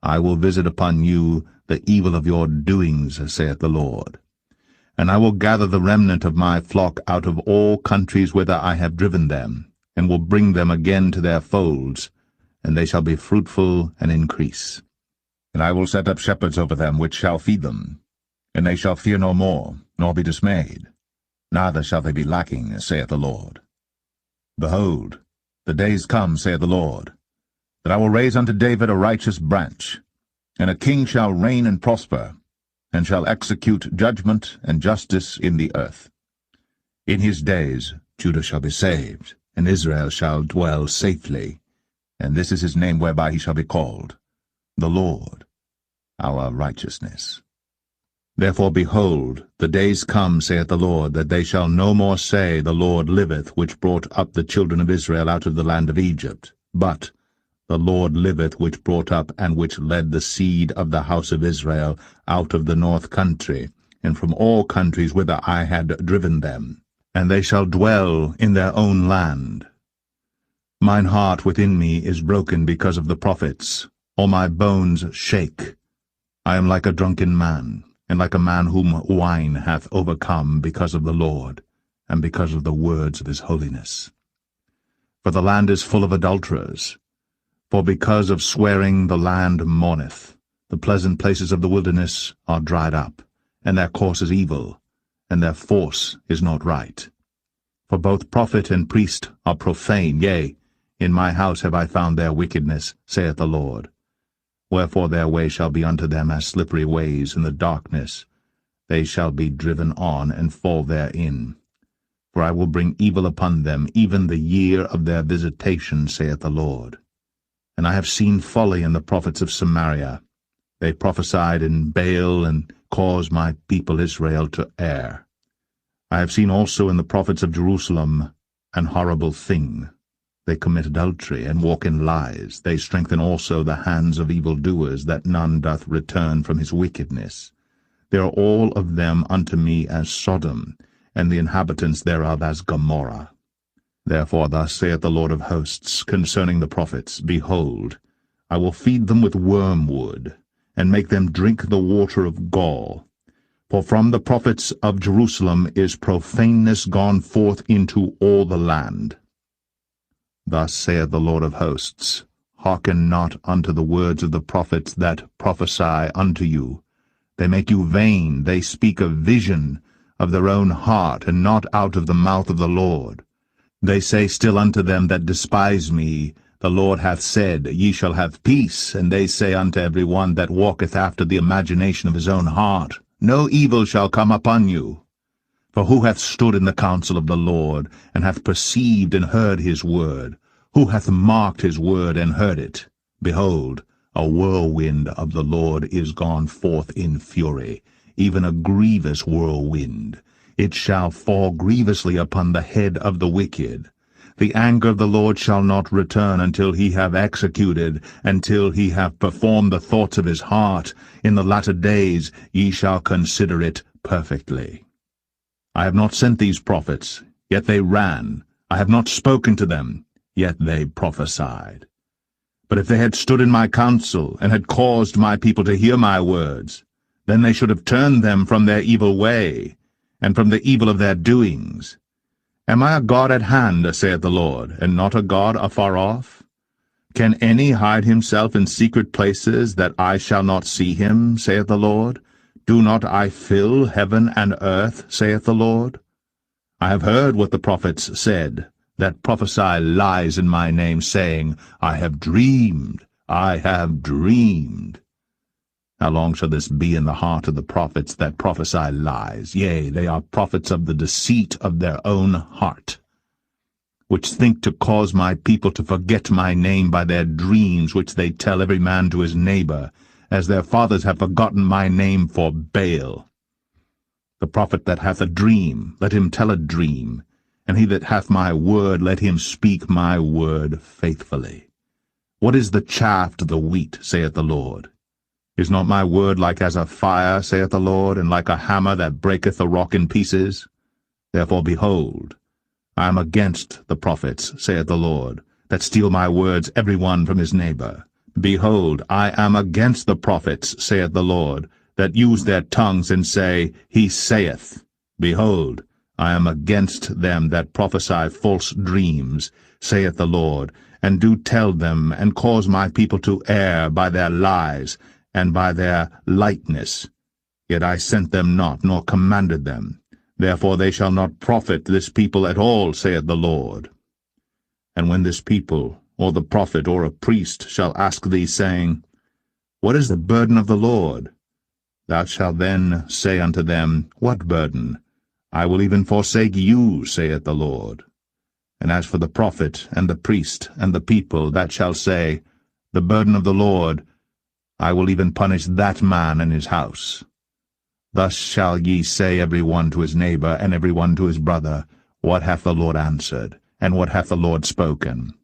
I will visit upon you the evil of your doings, saith the Lord. And I will gather the remnant of my flock out of all countries whither I have driven them, and will bring them again to their folds, and they shall be fruitful and increase. And I will set up shepherds over them which shall feed them, and they shall fear no more, nor be dismayed, neither shall they be lacking, saith the Lord. Behold, the days come, saith the Lord, that I will raise unto David a righteous branch, and a king shall reign and prosper, and shall execute judgment and justice in the earth. In his days Judah shall be saved, and Israel shall dwell safely, and this is his name whereby he shall be called, the Lord, our righteousness. Therefore, behold, the days come, saith the Lord, that they shall no more say, The Lord liveth, which brought up the children of Israel out of the land of Egypt, but, The Lord liveth, which brought up and which led the seed of the house of Israel out of the north country, and from all countries whither I had driven them, and they shall dwell in their own land. Mine heart within me is broken because of the prophets, all my bones shake. I am like a drunken man, and like a man whom wine hath overcome because of the Lord, and because of the words of his holiness. For the land is full of adulterers, for because of swearing the land mourneth. The pleasant places of the wilderness are dried up, and their course is evil, and their force is not right. For both prophet and priest are profane, yea, In my house have I found their wickedness, saith the Lord. Wherefore their way shall be unto them as slippery ways in the darkness. They shall be driven on and fall therein. For I will bring evil upon them, even the year of their visitation, saith the Lord. And I have seen folly in the prophets of Samaria. They prophesied in Baal, and caused my people Israel to err. I have seen also in the prophets of Jerusalem an horrible thing. They commit adultery, and walk in lies. They strengthen also the hands of evildoers, that none doth return from his wickedness. They are all of them unto me as Sodom, and the inhabitants thereof as Gomorrah. Therefore thus saith the Lord of hosts concerning the prophets, Behold, I will feed them with wormwood, and make them drink the water of gall. For from the prophets of Jerusalem is profaneness gone forth into all the land. Thus saith the Lord of hosts, Hearken not unto the words of the prophets that prophesy unto you. They make you vain, they speak a vision of their own heart, and not out of the mouth of the Lord. They say still unto them that despise me, The Lord hath said, Ye shall have peace. And they say unto every one that walketh after the imagination of his own heart, No evil shall come upon you. For who hath stood in the counsel of the Lord, and hath perceived and heard his word? Who hath marked his word and heard it? Behold, a whirlwind of the Lord is gone forth in fury, even a grievous whirlwind. It shall fall grievously upon the head of the wicked. The anger of the Lord shall not return until he have executed, until he have performed the thoughts of his heart. In the latter days ye shall consider it perfectly. I have not sent these prophets, yet they ran. I have not spoken to them, yet they prophesied. But if they had stood in my counsel, and had caused my people to hear my words, then they should have turned them from their evil way, and from the evil of their doings. Am I a God at hand, saith the Lord, and not a God afar off? Can any hide himself in secret places, that I shall not see him, saith the Lord? Do not I fill heaven and earth, saith the Lord? I have heard what the prophets said, that prophesy lies in my name, saying, I have dreamed, I have dreamed. How long shall this be in the heart of the prophets that prophesy lies? Yea, they are prophets of the deceit of their own heart, which think to cause my people to forget my name by their dreams, which they tell every man to his neighbor, as their fathers have forgotten my name for Baal. The prophet that hath a dream, let him tell a dream, and he that hath my word, let him speak my word faithfully. What is the chaff to the wheat, saith the Lord? Is not my word like as a fire, saith the Lord, and like a hammer that breaketh a rock in pieces? Therefore, behold, I am against the prophets, saith the Lord, that steal my words every one from his neighbor. Behold, I am against the prophets, saith the Lord, that use their tongues and say, He saith. Behold, I am against them that prophesy false dreams, saith the Lord, and do tell them, and cause my people to err by their lies, and by their lightness. Yet I sent them not, nor commanded them. Therefore they shall not profit this people at all, saith the Lord. And when this people, or the prophet, or a priest, shall ask thee, saying, What is the burden of the Lord? Thou shalt then say unto them, What burden? I will even forsake you, saith the Lord. And as for the prophet, and the priest, and the people, that shall say, The burden of the Lord, I will even punish that man and his house. Thus shall ye say every one to his neighbor, and every one to his brother, What hath the Lord answered, and what hath the Lord spoken?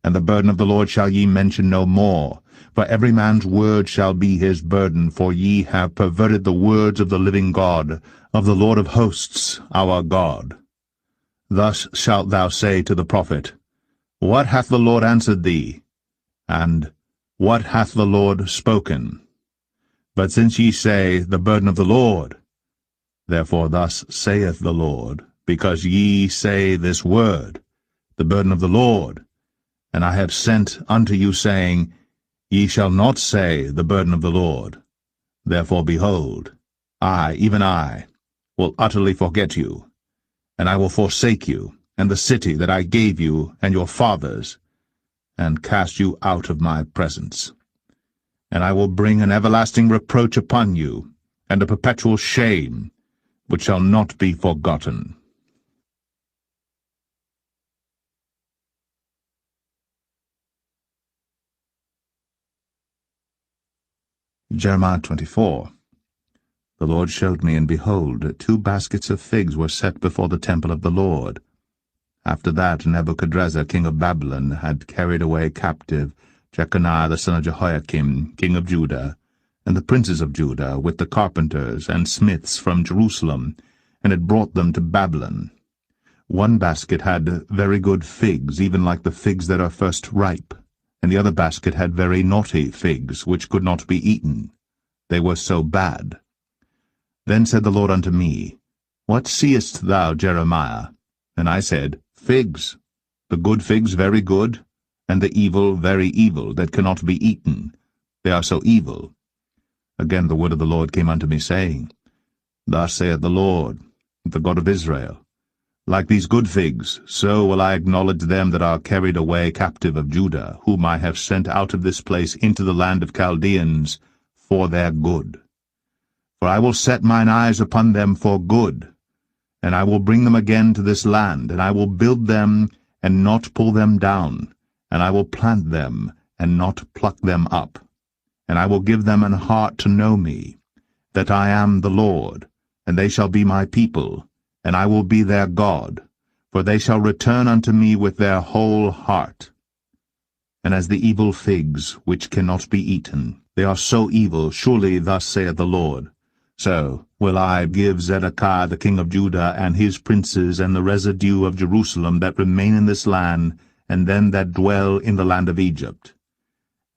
And the burden of the Lord shall ye mention no more, for every man's word shall be his burden, for ye have perverted the words of the living God, of the Lord of hosts, our God. Thus shalt thou say to the prophet, What hath the Lord answered thee? And What hath the Lord spoken? But since ye say, The burden of the Lord, therefore thus saith the Lord, because ye say this word, The burden of the Lord, and I have sent unto you, saying, Ye shall not say, The burden of the Lord. Therefore, behold, I, even I, will utterly forget you, and I will forsake you, and the city that I gave you and your fathers, and cast you out of my presence. And I will bring an everlasting reproach upon you, and a perpetual shame, which shall not be forgotten. Jeremiah 24. The Lord showed me, and behold, 2 baskets of figs were set before the temple of the Lord. After that Nebuchadrezzar king of Babylon had carried away captive Jeconiah the son of Jehoiakim, king of Judah, and the princes of Judah, with the carpenters and smiths from Jerusalem, and had brought them to Babylon. 1 basket had very good figs, even like the figs that are first ripe, and the other basket had very naughty figs, which could not be eaten. They were so bad. Then said the Lord unto me, What seest thou, Jeremiah? And I said, Figs, the good figs very good, and the evil very evil, that cannot be eaten. They are so evil. Again the word of the Lord came unto me, saying, Thus saith the Lord, the God of Israel, Like these good figs, so will I acknowledge them that are carried away captive of Judah, whom I have sent out of this place into the land of Chaldeans, for their good. For I will set mine eyes upon them for good, and I will bring them again to this land, and I will build them, and not pull them down, and I will plant them, and not pluck them up. And I will give them an heart to know me, that I am the Lord, and they shall be my people, and I will be their God, for they shall return unto me with their whole heart. And as the evil figs, which cannot be eaten, they are so evil, surely thus saith the Lord, so will I give Zedekiah the king of Judah, and his princes, and the residue of Jerusalem that remain in this land, and them that dwell in the land of Egypt.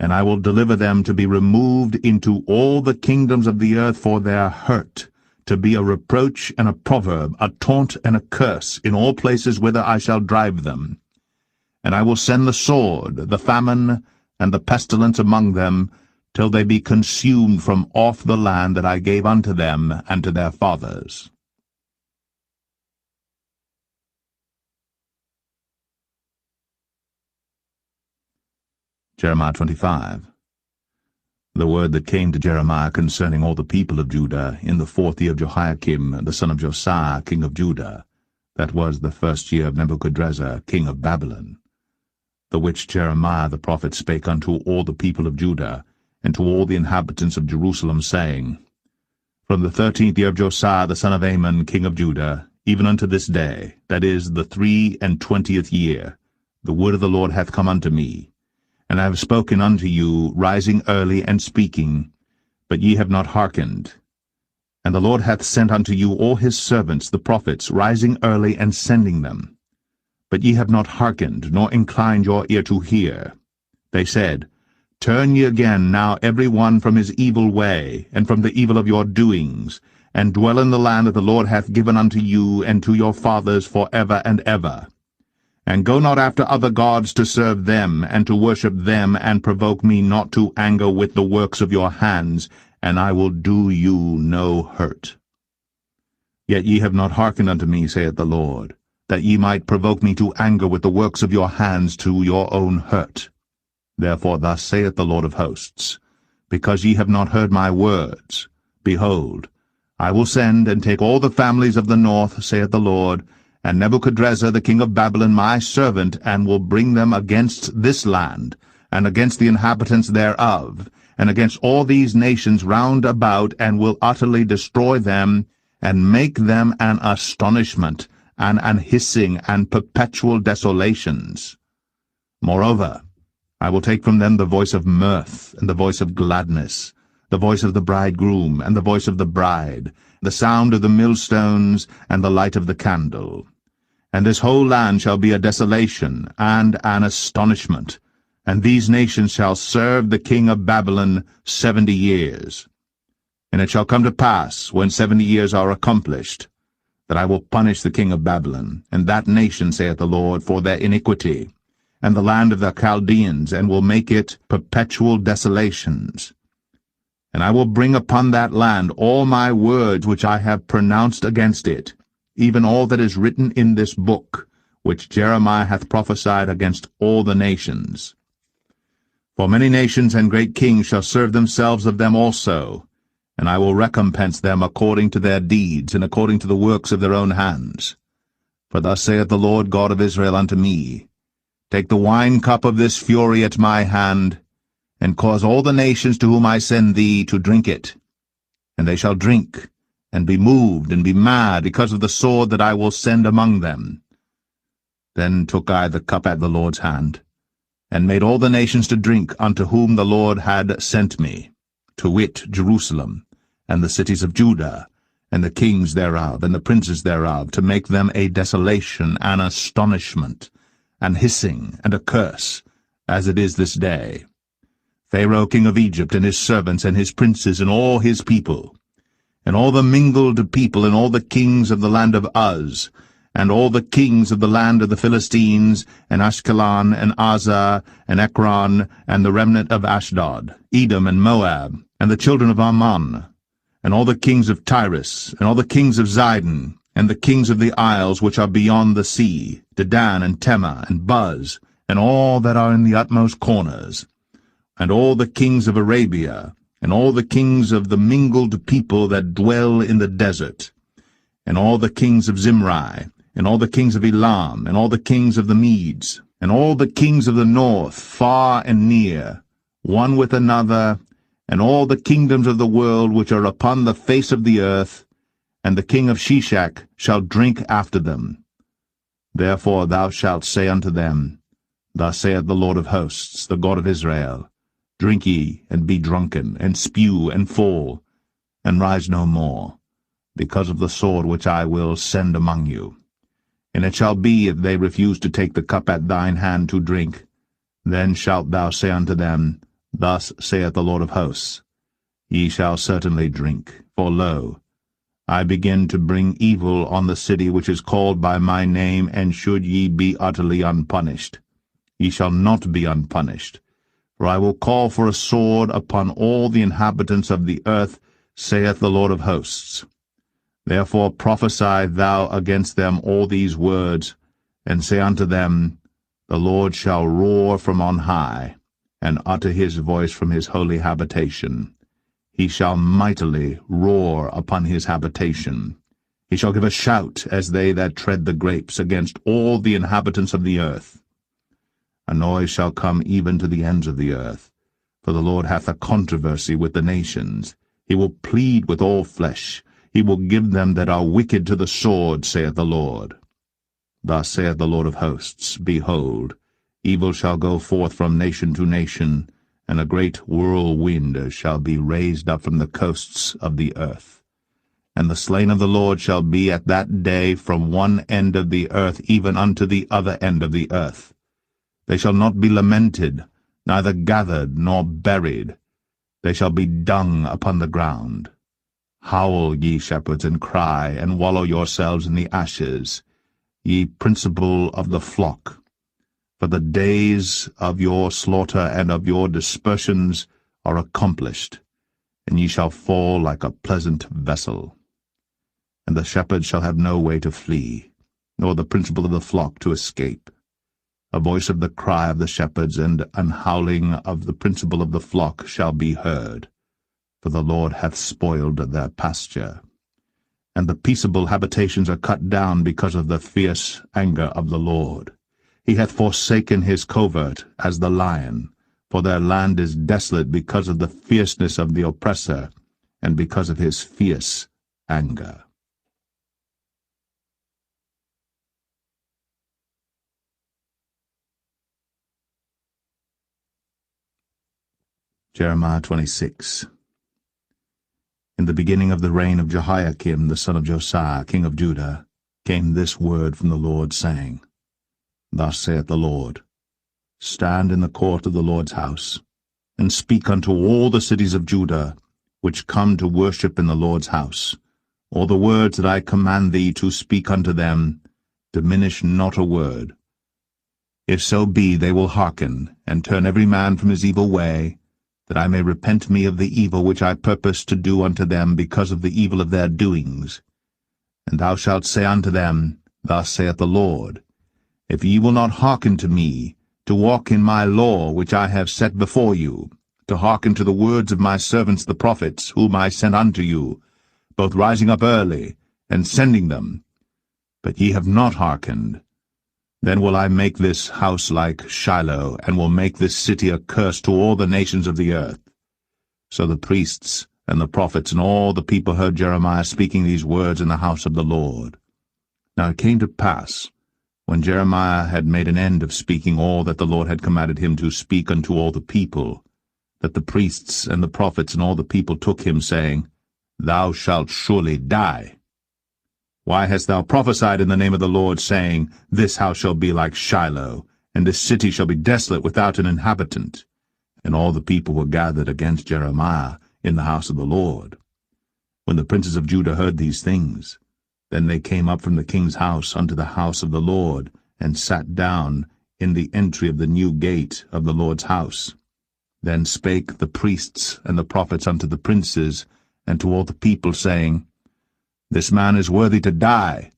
And I will deliver them to be removed into all the kingdoms of the earth for their hurt, to be a reproach and a proverb, a taunt and a curse, in all places whither I shall drive them. And I will send the sword, the famine, and the pestilence among them, till they be consumed from off the land that I gave unto them and to their fathers. Jeremiah 25. The word that came to Jeremiah concerning all the people of Judah in the 4th year of Jehoiakim, the son of Josiah, king of Judah, that was the 1st year of Nebuchadrezzar, king of Babylon, the which Jeremiah the prophet spake unto all the people of Judah, and to all the inhabitants of Jerusalem, saying, From the 13th year of Josiah the son of Ammon, king of Judah, even unto this day, that is the 23 year, the word of the Lord hath come unto me. And I have spoken unto you, rising early and speaking, but ye have not hearkened. And the Lord hath sent unto you all his servants, the prophets, rising early and sending them. But ye have not hearkened, nor inclined your ear to hear. They said, Turn ye again now every one from his evil way, and from the evil of your doings, and dwell in the land that the Lord hath given unto you and to your fathers for ever and ever. And go not after other gods to serve them, and to worship them, and provoke me not to anger with the works of your hands, and I will do you no hurt. Yet ye have not hearkened unto me, saith the Lord, that ye might provoke me to anger with the works of your hands to your own hurt. Therefore thus saith the Lord of hosts, Because ye have not heard my words, behold, I will send and take all the families of the north, saith the Lord, and Nebuchadrezzar the king of Babylon my servant, and will bring them against this land, and against the inhabitants thereof, and against all these nations round about, and will utterly destroy them, and make them an astonishment, and an hissing, and perpetual desolations. Moreover, I will take from them the voice of mirth, and the voice of gladness, the voice of the bridegroom, and the voice of the bride, the sound of the millstones, and the light of the candle. And this whole land shall be a desolation, and an astonishment, and these nations shall serve the king of Babylon 70 years. And it shall come to pass, when 70 years are accomplished, that I will punish the king of Babylon, and that nation, saith the Lord, for their iniquity, and the land of the Chaldeans, and will make it perpetual desolations. And I will bring upon that land all my words which I have pronounced against it, even all that is written in this book, which Jeremiah hath prophesied against all the nations. For many nations and great kings shall serve themselves of them also, and I will recompense them according to their deeds, and according to the works of their own hands. For thus saith the Lord God of Israel unto me, Take the wine cup of this fury at my hand, and cause all the nations to whom I send thee to drink it. And they shall drink, and be moved, and be mad, because of the sword that I will send among them. Then took I the cup at the Lord's hand, and made all the nations to drink unto whom the Lord had sent me, to wit, Jerusalem, and the cities of Judah, and the kings thereof, and the princes thereof, to make them a desolation, and astonishment, and hissing, and a curse, as it is this day. Pharaoh king of Egypt, and his servants, and his princes, and all his people, and all the mingled people, and all the kings of the land of Uz, and all the kings of the land of the Philistines, and Ashkelon, and Azah, and Ekron, and the remnant of Ashdod, Edom, and Moab, and the children of Ammon, and all the kings of Tyrus, and all the kings of Zidon, and the kings of the isles which are beyond the sea, Dedan, and Tema, and Buz, and all that are in the utmost corners, and all the kings of Arabia, and all the kings of the mingled people that dwell in the desert, and all the kings of Zimri, and all the kings of Elam, and all the kings of the Medes, and all the kings of the north, far and near, one with another, and all the kingdoms of the world which are upon the face of the earth, and the king of Shishak shall drink after them. Therefore thou shalt say unto them, Thus saith the Lord of hosts, the God of Israel, Drink ye, and be drunken, and spew, and fall, and rise no more, because of the sword which I will send among you. And it shall be, if they refuse to take the cup at thine hand to drink, then shalt thou say unto them, Thus saith the Lord of hosts, Ye shall certainly drink, for lo, I begin to bring evil on the city which is called by my name, and should ye be utterly unpunished, ye shall not be unpunished. For I will call for a sword upon all the inhabitants of the earth, saith the Lord of hosts. Therefore prophesy thou against them all these words, and say unto them, The Lord shall roar from on high, and utter his voice from his holy habitation. He shall mightily roar upon his habitation. He shall give a shout as they that tread the grapes against all the inhabitants of the earth. A noise shall come even to the ends of the earth, for the Lord hath a controversy with the nations. He will plead with all flesh. He will give them that are wicked to the sword, saith the Lord. Thus saith the Lord of hosts, Behold, evil shall go forth from nation to nation, and a great whirlwind shall be raised up from the coasts of the earth. And the slain of the Lord shall be at that day from one end of the earth even unto the other end of the earth. They shall not be lamented, neither gathered nor buried. They shall be dung upon the ground. Howl, ye shepherds, and cry, and wallow yourselves in the ashes, ye principal of the flock. For the days of your slaughter and of your dispersions are accomplished, and ye shall fall like a pleasant vessel. And the shepherds shall have no way to flee, nor the principal of the flock to escape. A voice of the cry of the shepherds and an howling of the principal of the flock shall be heard, for the Lord hath spoiled their pasture. And the peaceable habitations are cut down because of the fierce anger of the Lord. He hath forsaken his covert as the lion, for their land is desolate because of the fierceness of the oppressor, and because of his fierce anger. Jeremiah 26. In the beginning of the reign of Jehoiakim the son of Josiah, king of Judah, came this word from the Lord, saying, Thus saith the Lord, Stand in the court of the Lord's house, and speak unto all the cities of Judah, which come to worship in the Lord's house, all the words that I command thee to speak unto them, diminish not a word. If so be they will hearken, and turn every man from his evil way, that I may repent me of the evil which I purpose to do unto them because of the evil of their doings. And thou shalt say unto them, Thus saith the Lord, If ye will not hearken to me, to walk in my law which I have set before you, to hearken to the words of my servants the prophets, whom I sent unto you, both rising up early, and sending them. But ye have not hearkened. Then will I make this house like Shiloh, and will make this city a curse to all the nations of the earth. So the priests and the prophets and all the people heard Jeremiah speaking these words in the house of the Lord. Now it came to pass, when Jeremiah had made an end of speaking all that the Lord had commanded him to speak unto all the people, that the priests and the prophets and all the people took him, saying, Thou shalt surely die. Why hast thou prophesied in the name of the Lord, saying, This house shall be like Shiloh, and this city shall be desolate without an inhabitant? And all the people were gathered against Jeremiah in the house of the Lord. When the princes of Judah heard these things, then they came up from the king's house unto the house of the Lord, and sat down in the entry of the new gate of the Lord's house. Then spake the priests and the prophets unto the princes and to all the people, saying, This man is worthy to die,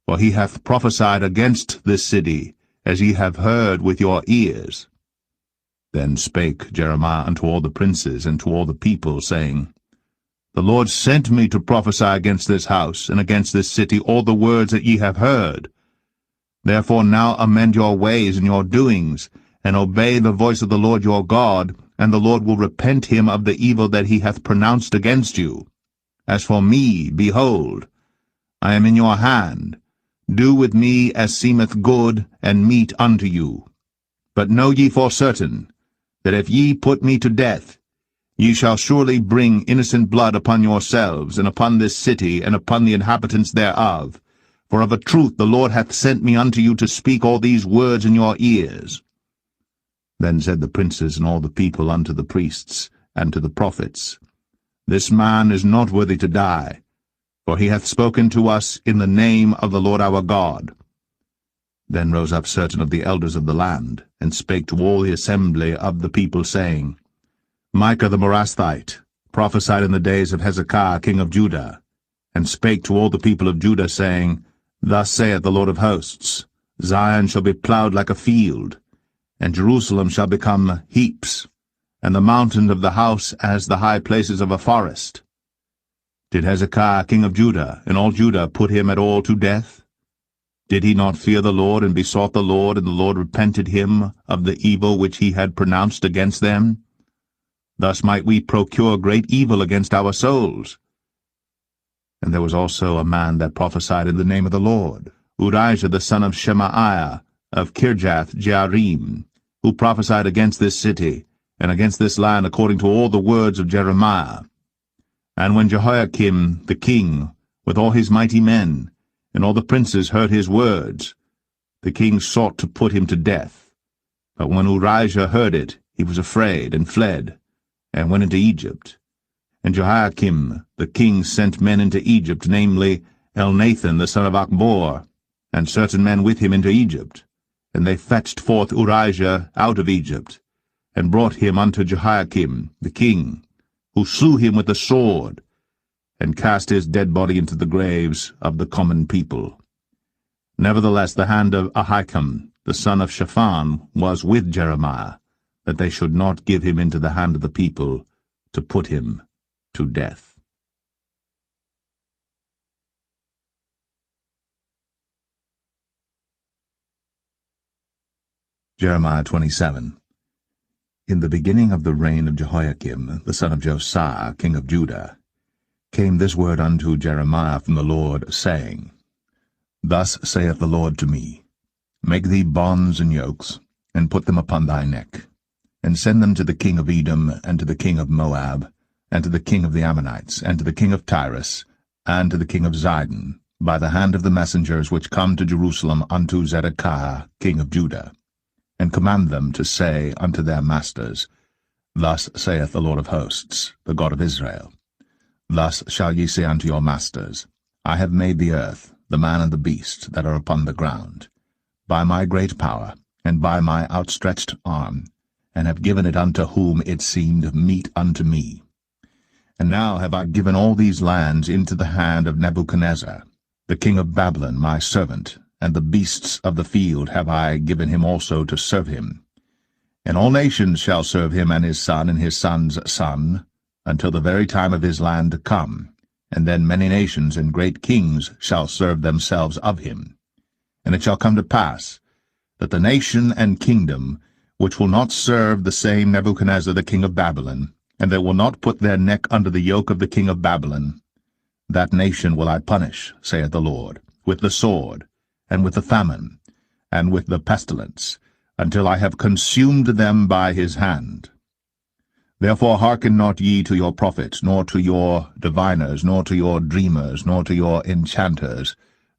for he hath prophesied against this city, as ye have heard with your ears. Then spake Jeremiah unto all the princes and to all the people, saying, The Lord sent me to prophesy against this house and against this city all the words that ye have heard. Therefore now amend your ways and your doings, and obey the voice of the Lord your God, and the Lord will repent him of the evil that he hath pronounced against you. As for me, behold, I am in your hand. Do with me as seemeth good and meet unto you. But know ye for certain, that if ye put me to death, ye shall surely bring innocent blood upon yourselves, and upon this city, and upon the inhabitants thereof. For of a truth the Lord hath sent me unto you to speak all these words in your ears. Then said the princes and all the people unto the priests and to the prophets, This man is not worthy to die, for he hath spoken to us in the name of the Lord our God. Then rose up certain of the elders of the land, and spake to all the assembly of the people, saying, Micah the Morasthite prophesied in the days of Hezekiah king of Judah, and spake to all the people of Judah, saying, Thus saith the Lord of hosts, Zion shall be plowed like a field, and Jerusalem shall become heaps, and the mountains of the house as the high places of a forest. Did Hezekiah king of Judah and all Judah put him at all to death? Did he not fear the Lord, and besought the Lord, and the Lord repented him of the evil which he had pronounced against them? Thus might we procure great evil against our souls. And there was also a man that prophesied in the name of the Lord, Urijah the son of Shemaiah, of Kirjath-Jearim, who prophesied against this city, and against this land, according to all the words of Jeremiah. And when Jehoiakim the king, with all his mighty men, and all the princes heard his words, the king sought to put him to death. But when Urijah heard it, he was afraid, and fled, and went into Egypt. And Jehoiakim the king sent men into Egypt, namely Elnathan the son of Achbor, and certain men with him into Egypt. And they fetched forth Urijah out of Egypt, and brought him unto Jehoiakim the king, who slew him with the sword, and cast his dead body into the graves of the common people. Nevertheless the hand of Ahikam the son of Shaphan was with Jeremiah, that they should not give him into the hand of the people, to put him to death. Jeremiah 27. In the beginning of the reign of Jehoiakim, the son of Josiah, king of Judah, came this word unto Jeremiah from the Lord, saying, Thus saith the Lord to me, Make thee bonds and yokes, and put them upon thy neck, and send them to the king of Edom, and to the king of Moab, and to the king of the Ammonites, and to the king of Tyrus, and to the king of Zidon, by the hand of the messengers which come to Jerusalem unto Zedekiah king of Judah, and command them to say unto their masters, Thus saith the Lord of hosts, the God of Israel, Thus shall ye say unto your masters, I have made the earth, the man and the beast that are upon the ground, by my great power, and by my outstretched arm, and have given it unto whom it seemed meet unto me. And now have I given all these lands into the hand of Nebuchadnezzar, the king of Babylon, my servant, and the beasts of the field have I given him also to serve him. And all nations shall serve him and his son's son, until the very time of his land come. And then many nations and great kings shall serve themselves of him. And it shall come to pass, that the nation and kingdom which will not serve the same Nebuchadnezzar the king of Babylon, and that will not put their neck under the yoke of the king of Babylon, that nation will I punish, saith the Lord, with the sword, and with the famine, and with the pestilence, until I have consumed them by his hand. Therefore hearken not ye to your prophets, nor to your diviners, nor to your dreamers, nor to your enchanters,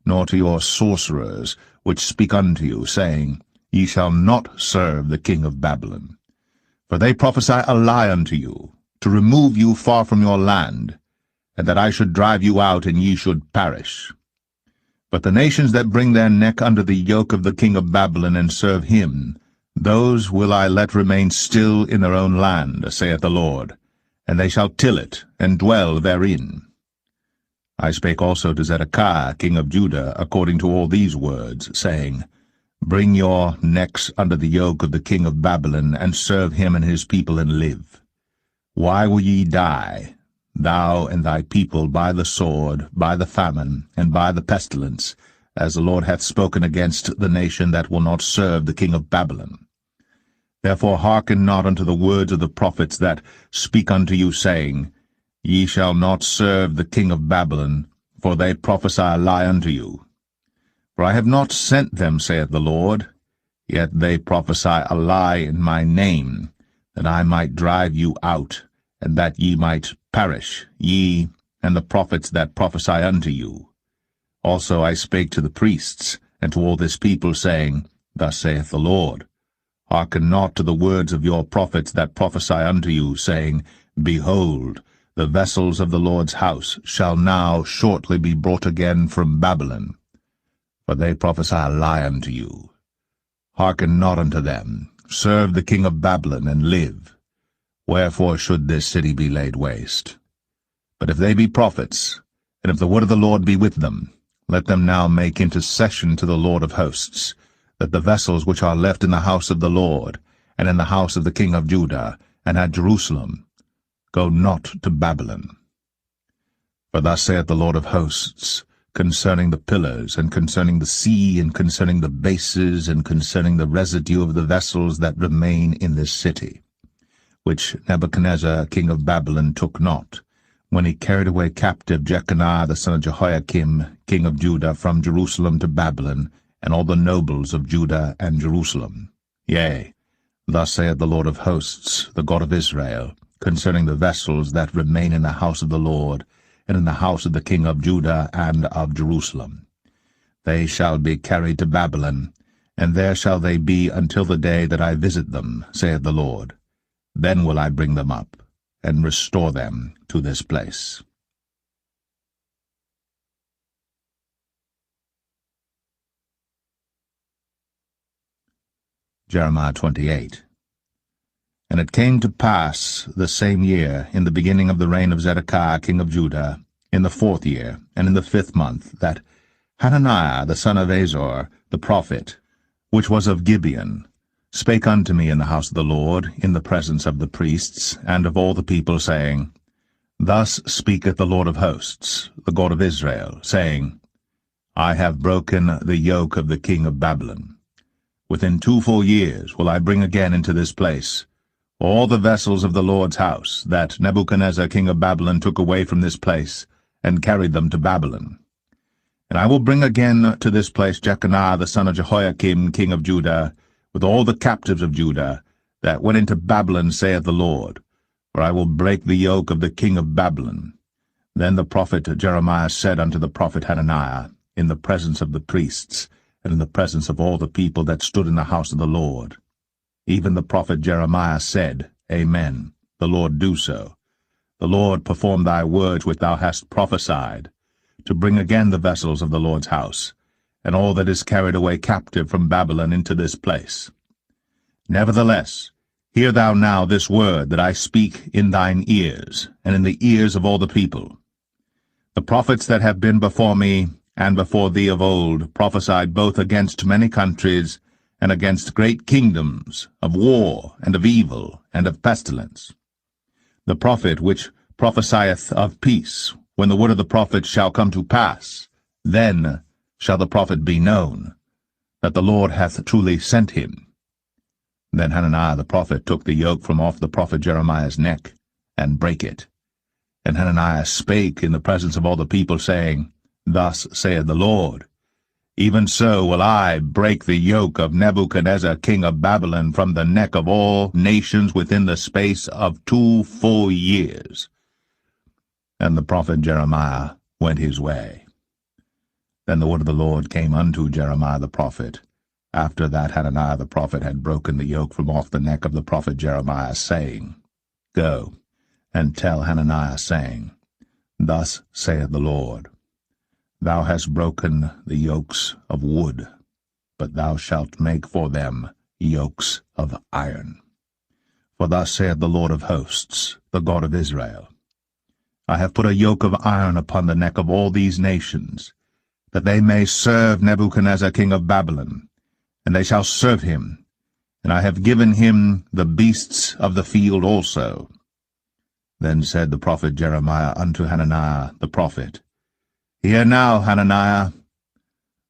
nor to your sorcerers, which speak unto you, saying, Ye shall not serve the king of Babylon. For they prophesy a lie unto you, to remove you far from your land, and that I should drive you out, and ye should perish. But the nations that bring their neck under the yoke of the king of Babylon, and serve him, those will I let remain still in their own land, saith the Lord, and they shall till it, and dwell therein. I spake also to Zedekiah king of Judah according to all these words, saying, Bring your necks under the yoke of the king of Babylon, and serve him and his people, and live. Why will ye die, thou and thy people, by the sword, by the famine, and by the pestilence, as the Lord hath spoken against the nation that will not serve the king of Babylon? Therefore hearken not unto the words of the prophets that speak unto you, saying, Ye shall not serve the king of Babylon, for they prophesy a lie unto you. For I have not sent them, saith the Lord, yet they prophesy a lie in my name, that I might drive you out, and that ye might perish, ye and the prophets that prophesy unto you. Also I spake to the priests, and to all this people, saying, Thus saith the Lord, Hearken not to the words of your prophets that prophesy unto you, saying, Behold, the vessels of the Lord's house shall now shortly be brought again from Babylon. For they prophesy a lie unto you. Hearken not unto them. Serve the king of Babylon, and live. Wherefore should this city be laid waste? But if they be prophets, and if the word of the Lord be with them, let them now make intercession to the Lord of hosts, that the vessels which are left in the house of the Lord, and in the house of the king of Judah, and at Jerusalem, go not to Babylon. For thus saith the Lord of hosts, concerning the pillars, and concerning the sea, and concerning the bases, and concerning the residue of the vessels that remain in this city, which Nebuchadnezzar king of Babylon took not, when he carried away captive Jeconiah the son of Jehoiakim king of Judah from Jerusalem to Babylon, and all the nobles of Judah and Jerusalem. Yea, thus saith the Lord of hosts, the God of Israel, concerning the vessels that remain in the house of the Lord, and in the house of the king of Judah and of Jerusalem. They shall be carried to Babylon, and there shall they be until the day that I visit them, saith the Lord. Then will I bring them up, and restore them to this place. Jeremiah 28. And it came to pass the same year, in the beginning of the reign of Zedekiah king of Judah, in the 4th year, and in the 5th month, that Hananiah the son of Azor, the prophet, which was of Gibeon, spake unto me in the house of the Lord, in the presence of the priests, and of all the people, saying, Thus speaketh the Lord of hosts, the God of Israel, saying, I have broken the yoke of the king of Babylon. Within 2 full years will I bring again into this place all the vessels of the Lord's house, that Nebuchadnezzar king of Babylon took away from this place, and carried them to Babylon. And I will bring again to this place Jeconiah the son of Jehoiakim king of Judah, with all the captives of Judah, that went into Babylon, saith the Lord, for I will break the yoke of the king of Babylon. Then the prophet Jeremiah said unto the prophet Hananiah, in the presence of the priests, and in the presence of all the people that stood in the house of the Lord, even the prophet Jeremiah said, Amen, the Lord do so. The Lord perform thy words which thou hast prophesied, to bring again the vessels of the Lord's house, and all that is carried away captive from Babylon into this place. Nevertheless, hear thou now this word that I speak in thine ears, and in the ears of all the people. The prophets that have been before me, and before thee of old, prophesied both against many countries, and against great kingdoms, of war, and of evil, and of pestilence. The prophet which prophesieth of peace, when the word of the prophet shall come to pass, then shall the prophet be known, that the Lord hath truly sent him. Then Hananiah the prophet took the yoke from off the prophet Jeremiah's neck, and brake it. And Hananiah spake in the presence of all the people, saying, Thus saith the Lord, Even so will I break the yoke of Nebuchadnezzar king of Babylon from the neck of all nations within the space of 2 full years. And the prophet Jeremiah went his way. Then the word of the Lord came unto Jeremiah the prophet, after that Hananiah the prophet had broken the yoke from off the neck of the prophet Jeremiah, saying, Go, and tell Hananiah, saying, Thus saith the Lord, Thou hast broken the yokes of wood, but thou shalt make for them yokes of iron. For thus saith the Lord of hosts, the God of Israel, I have put a yoke of iron upon the neck of all these nations, that they may serve Nebuchadnezzar king of Babylon, and they shall serve him, and I have given him the beasts of the field also. Then said the prophet Jeremiah unto Hananiah the prophet, Hear now, Hananiah,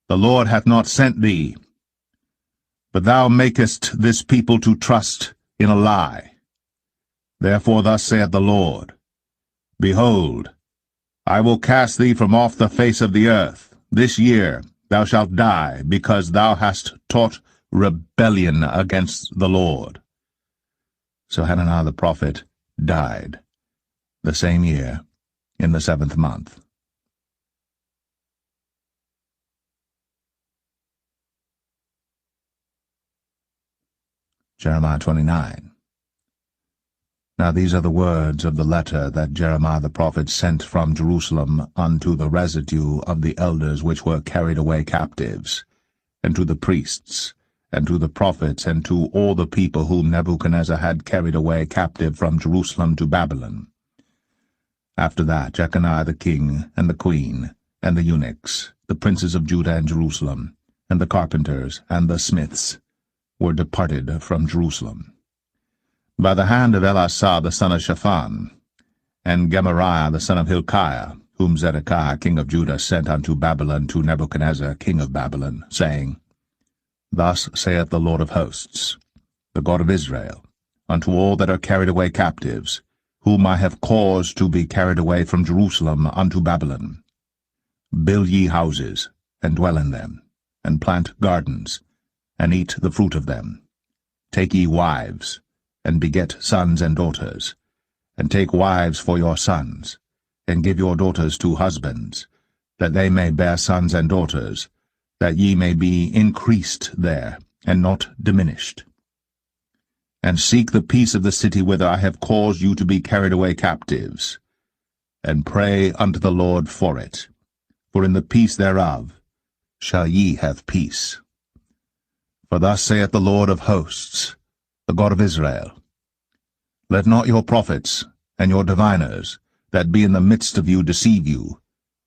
the Lord hath not sent thee, but thou makest this people to trust in a lie. Therefore thus saith the Lord, Behold, I will cast thee from off the face of the earth. This year thou shalt die, because thou hast taught rebellion against the Lord. So Hananiah the prophet died the same year, in the 7th month. Jeremiah 29. Now these are the words of the letter that Jeremiah the prophet sent from Jerusalem unto the residue of the elders which were carried away captives, and to the priests, and to the prophets, and to all the people whom Nebuchadnezzar had carried away captive from Jerusalem to Babylon. After that Jeconiah the king, and the queen, and the eunuchs, the princes of Judah and Jerusalem, and the carpenters, and the smiths, were departed from Jerusalem, by the hand of Elasah the son of Shaphan, and Gemariah the son of Hilkiah, whom Zedekiah king of Judah sent unto Babylon to Nebuchadnezzar king of Babylon, saying, Thus saith the Lord of hosts, the God of Israel, unto all that are carried away captives, whom I have caused to be carried away from Jerusalem unto Babylon, Build ye houses, and dwell in them, and plant gardens, and eat the fruit of them. Take ye wives, and beget sons and daughters, and take wives for your sons, and give your daughters to husbands, that they may bear sons and daughters, that ye may be increased there, and not diminished. And seek the peace of the city whither I have caused you to be carried away captives, and pray unto the Lord for it, for in the peace thereof shall ye have peace. For thus saith the Lord of hosts, the God of Israel, Let not your prophets and your diviners that be in the midst of you deceive you,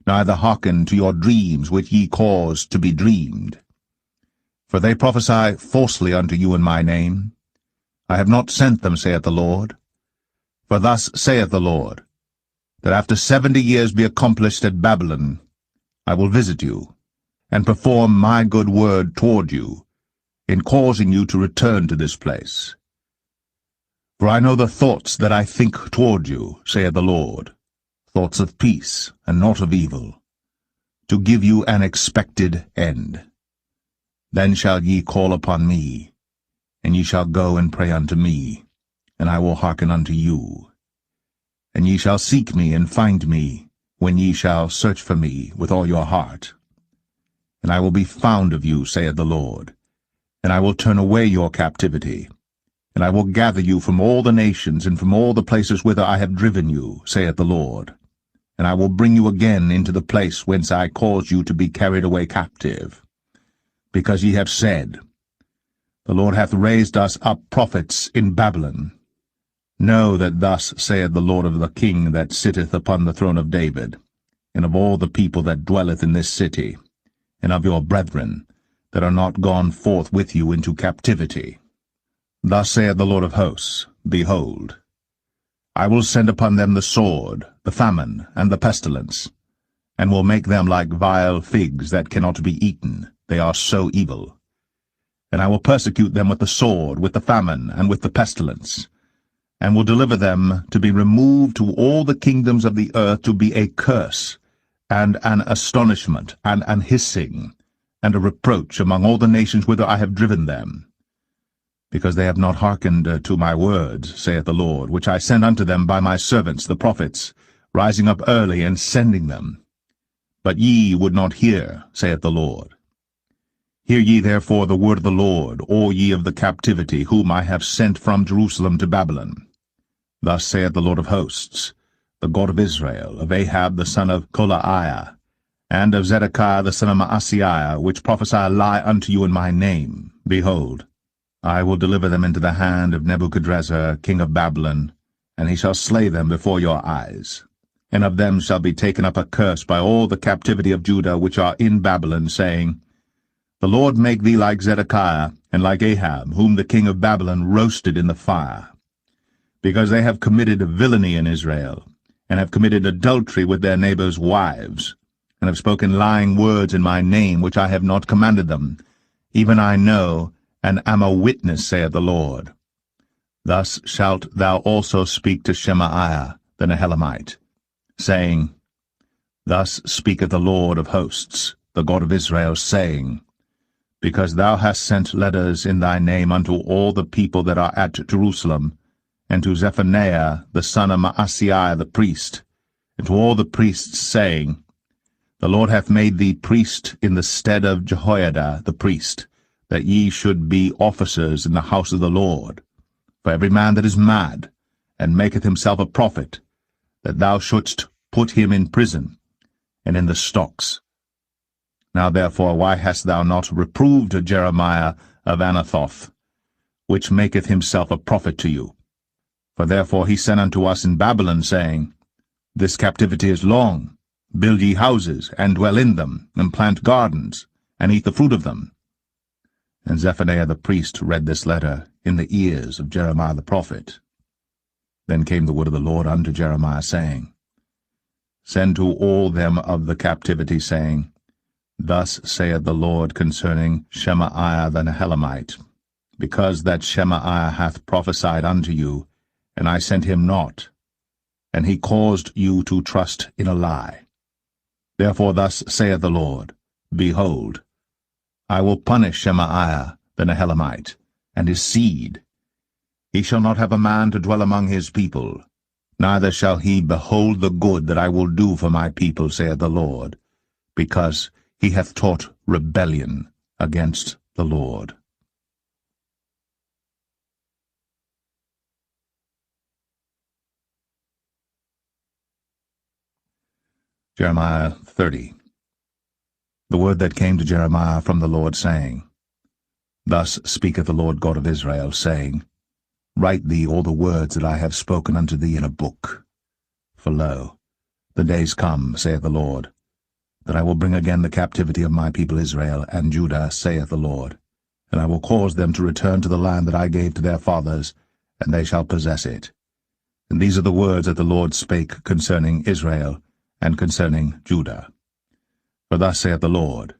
neither hearken to your dreams which ye cause to be dreamed. For they prophesy falsely unto you in my name. I have not sent them, saith the Lord. For thus saith the Lord, that after 70 years be accomplished at Babylon, I will visit you, and perform my good word toward you, in causing you to return to this place. For I know the thoughts that I think toward you, saith the Lord, thoughts of peace, and not of evil, to give you an expected end. Then shall ye call upon me, and ye shall go and pray unto me, and I will hearken unto you. And ye shall seek me and find me, when ye shall search for me with all your heart. And I will be found of you, saith the Lord, and I will turn away your captivity, and I will gather you from all the nations and from all the places whither I have driven you, saith the Lord, and I will bring you again into the place whence I caused you to be carried away captive. Because ye have said, The Lord hath raised us up prophets in Babylon. Know that thus saith the Lord of the King that sitteth upon the throne of David, and of all the people that dwelleth in this city, and of your brethren, that are not gone forth with you into captivity. Thus saith the Lord of hosts, Behold, I will send upon them the sword, the famine, and the pestilence, and will make them like vile figs that cannot be eaten, they are so evil. And I will persecute them with the sword, with the famine, and with the pestilence, and will deliver them to be removed to all the kingdoms of the earth, to be a curse, and an astonishment, and an hissing, and a reproach among all the nations whither I have driven them, because they have not hearkened to my words, saith the Lord, which I sent unto them by my servants the prophets, rising up early and sending them. But ye would not hear, saith the Lord. Hear ye therefore the word of the Lord, all ye of the captivity, whom I have sent from Jerusalem to Babylon. Thus saith the Lord of hosts, the God of Israel, of Ahab the son of Kolaiah, and of Zedekiah the son of Maaseiah, which prophesy a lie unto you in my name. Behold, I will deliver them into the hand of Nebuchadrezzar king of Babylon, and he shall slay them before your eyes. And of them shall be taken up a curse by all the captivity of Judah which are in Babylon, saying, The Lord make thee like Zedekiah, and like Ahab, whom the king of Babylon roasted in the fire. Because they have committed villainy in Israel, and have committed adultery with their neighbors' wives, and have spoken lying words in my name, which I have not commanded them. Even I know, and am a witness, saith the Lord. Thus shalt thou also speak to Shemaiah the Nehelamite, saying, Thus speaketh the Lord of hosts, the God of Israel, saying, Because thou hast sent letters in thy name unto all the people that are at Jerusalem, and to Zephaniah the son of Maaseiah the priest, and to all the priests, saying, The Lord hath made thee priest in the stead of Jehoiada the priest, that ye should be officers in the house of the Lord. For every man that is mad, and maketh himself a prophet, that thou shouldst put him in prison, and in the stocks. Now therefore why hast thou not reproved Jeremiah of Anathoth, which maketh himself a prophet to you? For therefore he sent unto us in Babylon, saying, This captivity is long. Build ye houses, and dwell in them, and plant gardens, and eat the fruit of them. And Zephaniah the priest read this letter in the ears of Jeremiah the prophet. Then came the word of the Lord unto Jeremiah, saying, Send to all them of the captivity, saying, Thus saith the Lord concerning Shemaiah the Nehelamite, because that Shemaiah hath prophesied unto you, and I sent him not, and he caused you to trust in a lie. Therefore thus saith the Lord, Behold, I will punish Shemaiah the Nehelamite, and his seed. He shall not have a man to dwell among his people, neither shall he behold the good that I will do for my people, saith the Lord, because he hath taught rebellion against the Lord. Jeremiah 30. The word that came to Jeremiah from the Lord, saying, Thus speaketh the Lord God of Israel, saying, Write thee all the words that I have spoken unto thee in a book. For lo, the days come, saith the Lord, that I will bring again the captivity of my people Israel and Judah, saith the Lord, and I will cause them to return to the land that I gave to their fathers, and they shall possess it. And these are the words that the Lord spake concerning Israel and concerning Judah. For thus saith the Lord,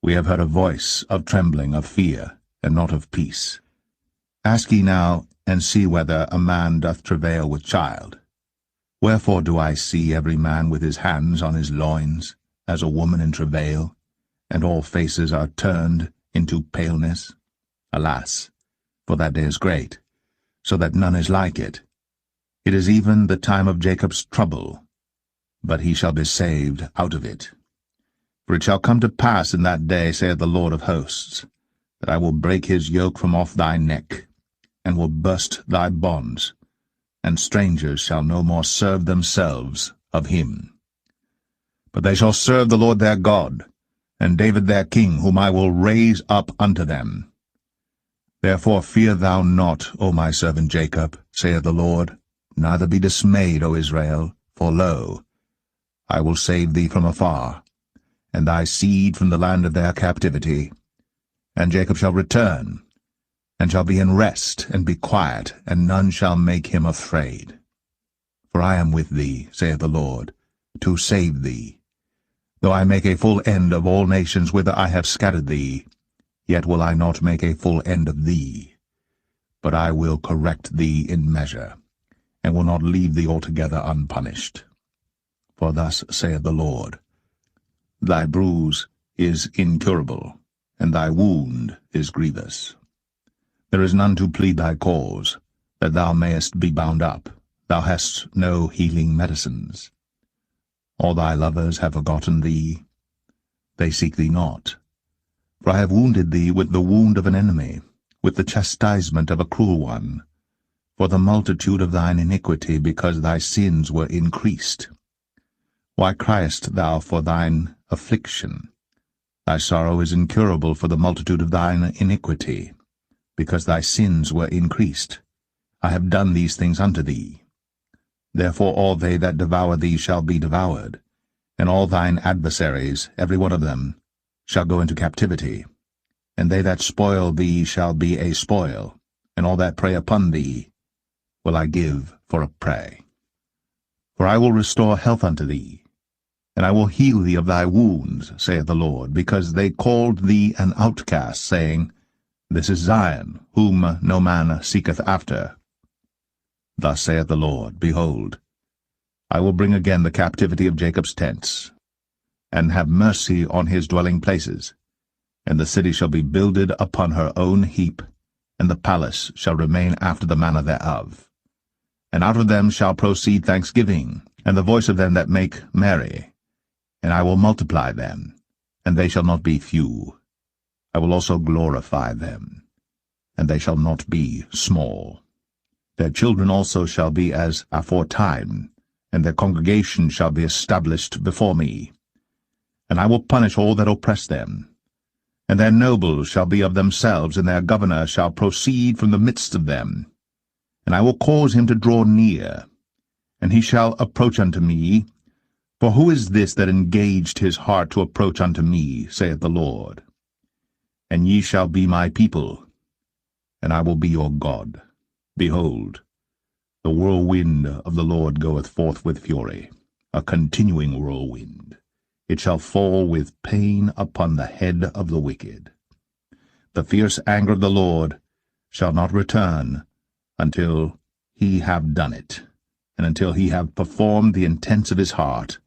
We have heard a voice of trembling, of fear, and not of peace. Ask ye now, and see whether a man doth travail with child. Wherefore do I see every man with his hands on his loins, as a woman in travail, and all faces are turned into paleness? Alas, for that day is great, so that none is like it. It is even the time of Jacob's trouble, but he shall be saved out of it. For it shall come to pass in that day, saith the Lord of hosts, that I will break his yoke from off thy neck, and will burst thy bonds, and strangers shall no more serve themselves of him. But they shall serve the Lord their God, and David their king, whom I will raise up unto them. Therefore fear thou not, O my servant Jacob, saith the Lord, neither be dismayed, O Israel, for lo, I will save thee from afar, and thy seed from the land of their captivity, And Jacob shall return, and shall be in rest, and be quiet, and none shall make him afraid. For I am with thee, saith the Lord, to save thee. Though I make a full end of all nations whither I have scattered thee, yet will I not make a full end of thee. But I will correct thee in measure, and will not leave thee altogether unpunished. For thus saith the Lord, Thy bruise is incurable, and thy wound is grievous. There is none to plead thy cause, that thou mayest be bound up. Thou hast no healing medicines. All thy lovers have forgotten thee. They seek thee not. For I have wounded thee with the wound of an enemy, with the chastisement of a cruel one, for the multitude of thine iniquity, because thy sins were increased. Why criest thou for thine affliction? Thy sorrow is incurable for the multitude of thine iniquity, because thy sins were increased. I have done these things unto thee. Therefore all they that devour thee shall be devoured, and all thine adversaries, every one of them, shall go into captivity. And they that spoil thee shall be a spoil, and all that prey upon thee will I give for a prey. For I will restore health unto thee, and I will heal thee of thy wounds, saith the Lord, because they called thee an outcast, saying, This is Zion, whom no man seeketh after. Thus saith the Lord, Behold, I will bring again the captivity of Jacob's tents, and have mercy on his dwelling places, and the city shall be builded upon her own heap, and the palace shall remain after the manner thereof. And out of them shall proceed thanksgiving, and the voice of them that make merry. And I will multiply them, and they shall not be few. I will also glorify them, and they shall not be small. Their children also shall be as aforetime, and their congregation shall be established before me. And I will punish all that oppress them. And their nobles shall be of themselves, and their governor shall proceed from the midst of them. And I will cause him to draw near, and he shall approach unto me. For who is this that engaged his heart to approach unto me, saith the Lord? And ye shall be my people, and I will be your God. Behold, the whirlwind of the Lord goeth forth with fury, a continuing whirlwind. It shall fall with pain upon the head of the wicked. The fierce anger of the Lord shall not return until he have done it, and until he have performed the intents of his heart.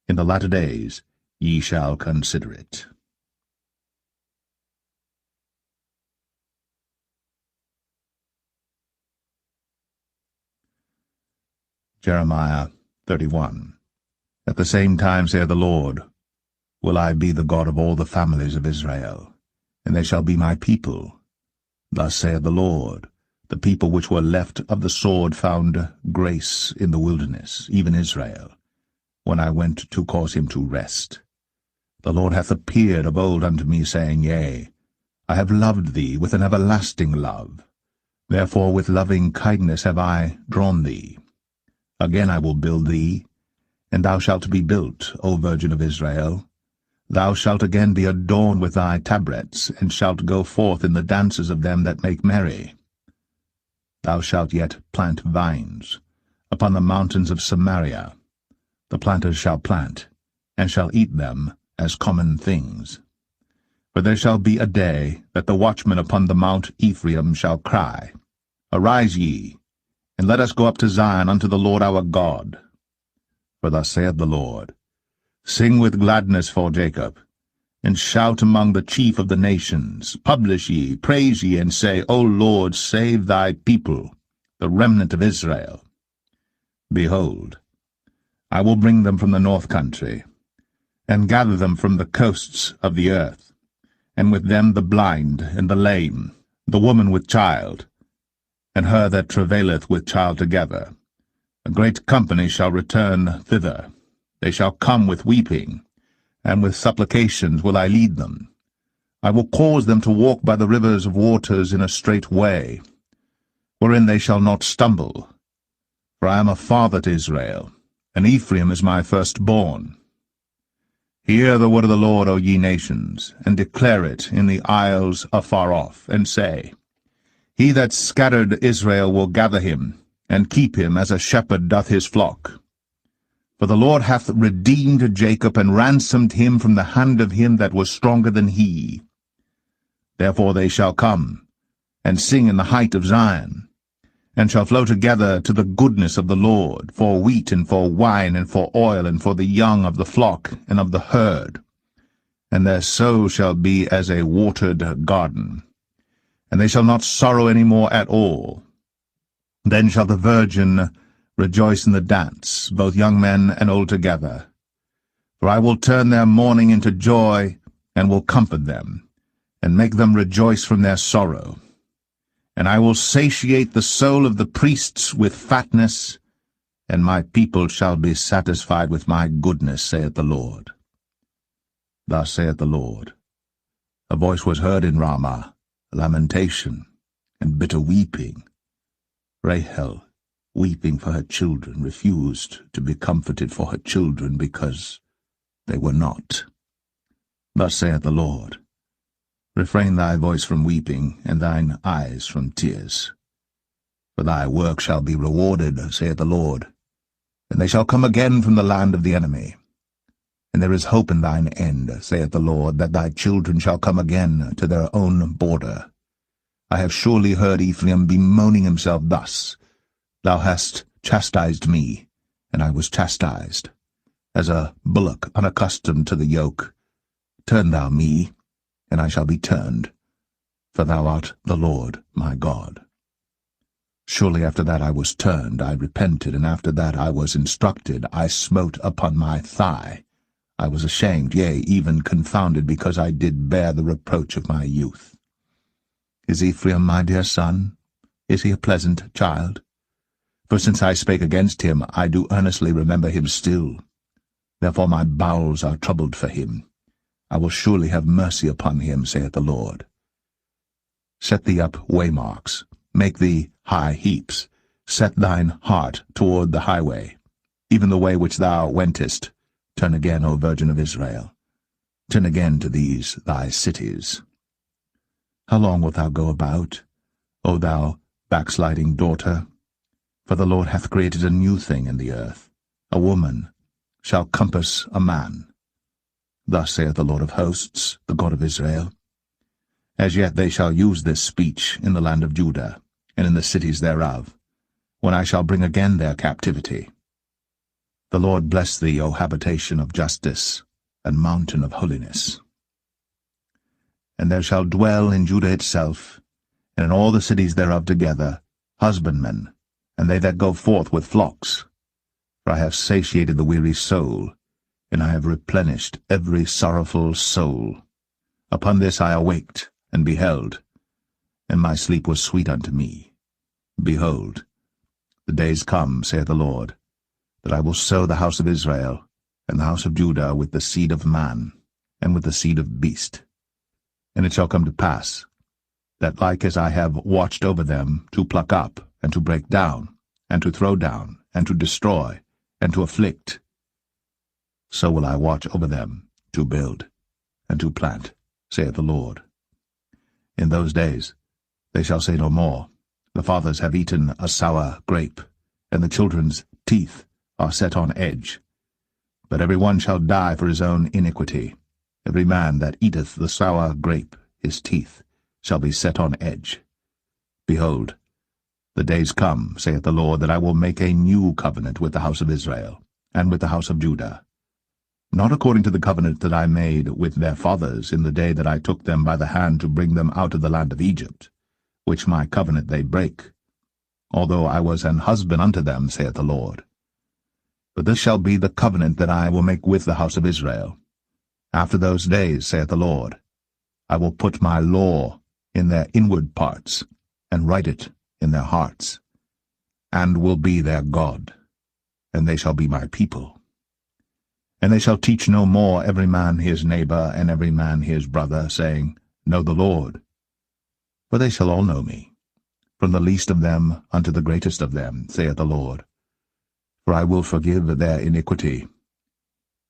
In the latter days ye shall consider it. Jeremiah 31. At the same time, saith the Lord, will I be the God of all the families of Israel, and they shall be my people. Thus saith the Lord, the people which were left of the sword found grace in the wilderness, even Israel, when I went to cause him to rest. The Lord hath appeared of old unto me, saying, Yea, I have loved thee with an everlasting love. Therefore with loving kindness have I drawn thee. Again I will build thee, and thou shalt be built, O Virgin of Israel. Thou shalt again be adorned with thy tabrets, and shalt go forth in the dances of them that make merry. Thou shalt yet plant vines upon the mountains of Samaria. The planters shall plant, and shall eat them as common things. For there shall be a day that the watchmen upon the mount Ephraim shall cry, Arise ye, and let us go up to Zion unto the Lord our God. For thus saith the Lord, Sing with gladness for Jacob, and shout among the chief of the nations. Publish ye, praise ye, and say, O Lord, save thy people, the remnant of Israel. Behold, I will bring them from the north country, and gather them from the coasts of the earth, and with them the blind and the lame, the woman with child, and her that travaileth with child together. A great company shall return thither. They shall come with weeping, and with supplications will I lead them. I will cause them to walk by the rivers of waters in a straight way, wherein they shall not stumble. For I am a father to Israel, and Ephraim is my firstborn. Hear the word of the Lord, O ye nations, and declare it in the isles afar off, and say, He that scattered Israel will gather him, and keep him as a shepherd doth his flock. For the Lord hath redeemed Jacob, and ransomed him from the hand of him that was stronger than he. Therefore they shall come, and sing in the height of Zion, and shall flow together to the goodness of the Lord, for wheat, and for wine, and for oil, and for the young of the flock, and of the herd. And their soul shall be as a watered garden, and they shall not sorrow any more at all. Then shall the virgin rejoice in the dance, both young men and old together. For I will turn their mourning into joy, and will comfort them, and make them rejoice from their sorrow. And I will satiate the soul of the priests with fatness, and my people shall be satisfied with my goodness, saith the Lord. Thus saith the Lord, A voice was heard in Ramah, lamentation, and bitter weeping. Rahel, weeping for her children, refused to be comforted for her children, because they were not. Thus saith the Lord, Refrain thy voice from weeping, and thine eyes from tears. For thy work shall be rewarded, saith the Lord, and they shall come again from the land of the enemy. And there is hope in thine end, saith the Lord, that thy children shall come again to their own border. I have surely heard Ephraim bemoaning himself thus, Thou hast chastised me, and I was chastised, as a bullock unaccustomed to the yoke. Turn thou me, and I shall be turned, for thou art the Lord my God. Surely after that I was turned, I repented, and after that I was instructed, I smote upon my thigh. I was ashamed, yea, even confounded, because I did bear the reproach of my youth. Is Ephraim my dear son? Is he a pleasant child? For since I spake against him, I do earnestly remember him still. Therefore my bowels are troubled for him. I will surely have mercy upon him, saith the Lord. Set thee up waymarks, make thee high heaps, set thine heart toward the highway, even the way which thou wentest. Turn again, O Virgin of Israel. Turn again to these thy cities. How long wilt thou go about, O thou backsliding daughter? For the Lord hath created a new thing in the earth. A woman shall compass a man. Thus saith the Lord of hosts, the God of Israel. As yet they shall use this speech in the land of Judah, and in the cities thereof, when I shall bring again their captivity. The Lord bless thee, O habitation of justice, and mountain of holiness. And there shall dwell in Judah itself, and in all the cities thereof together, husbandmen, and they that go forth with flocks. For I have satiated the weary soul, and I have replenished every sorrowful soul. Upon this I awaked, and beheld, and my sleep was sweet unto me. Behold, the days come, saith the Lord, that I will sow the house of Israel, and the house of Judah with the seed of man, and with the seed of beast. And it shall come to pass, that like as I have watched over them to pluck up, and to break down, and to throw down, and to destroy, and to afflict, so will I watch over them to build, and to plant, saith the Lord. In those days they shall say no more, The fathers have eaten a sour grape, and the children's teeth are set on edge. But every one shall die for his own iniquity. Every man that eateth the sour grape, his teeth shall be set on edge. Behold, the days come, saith the Lord, that I will make a new covenant with the house of Israel, and with the house of Judah, not according to the covenant that I made with their fathers in the day that I took them by the hand to bring them out of the land of Egypt, which my covenant they brake, although I was an husband unto them, saith the Lord. But this shall be the covenant that I will make with the house of Israel. After those days, saith the Lord, I will put my law in their inward parts, and write it in their hearts, and will be their God, and they shall be my people. And they shall teach no more every man his neighbor, and every man his brother, saying, Know the Lord. For they shall all know me, from the least of them unto the greatest of them, saith the Lord. For I will forgive their iniquity,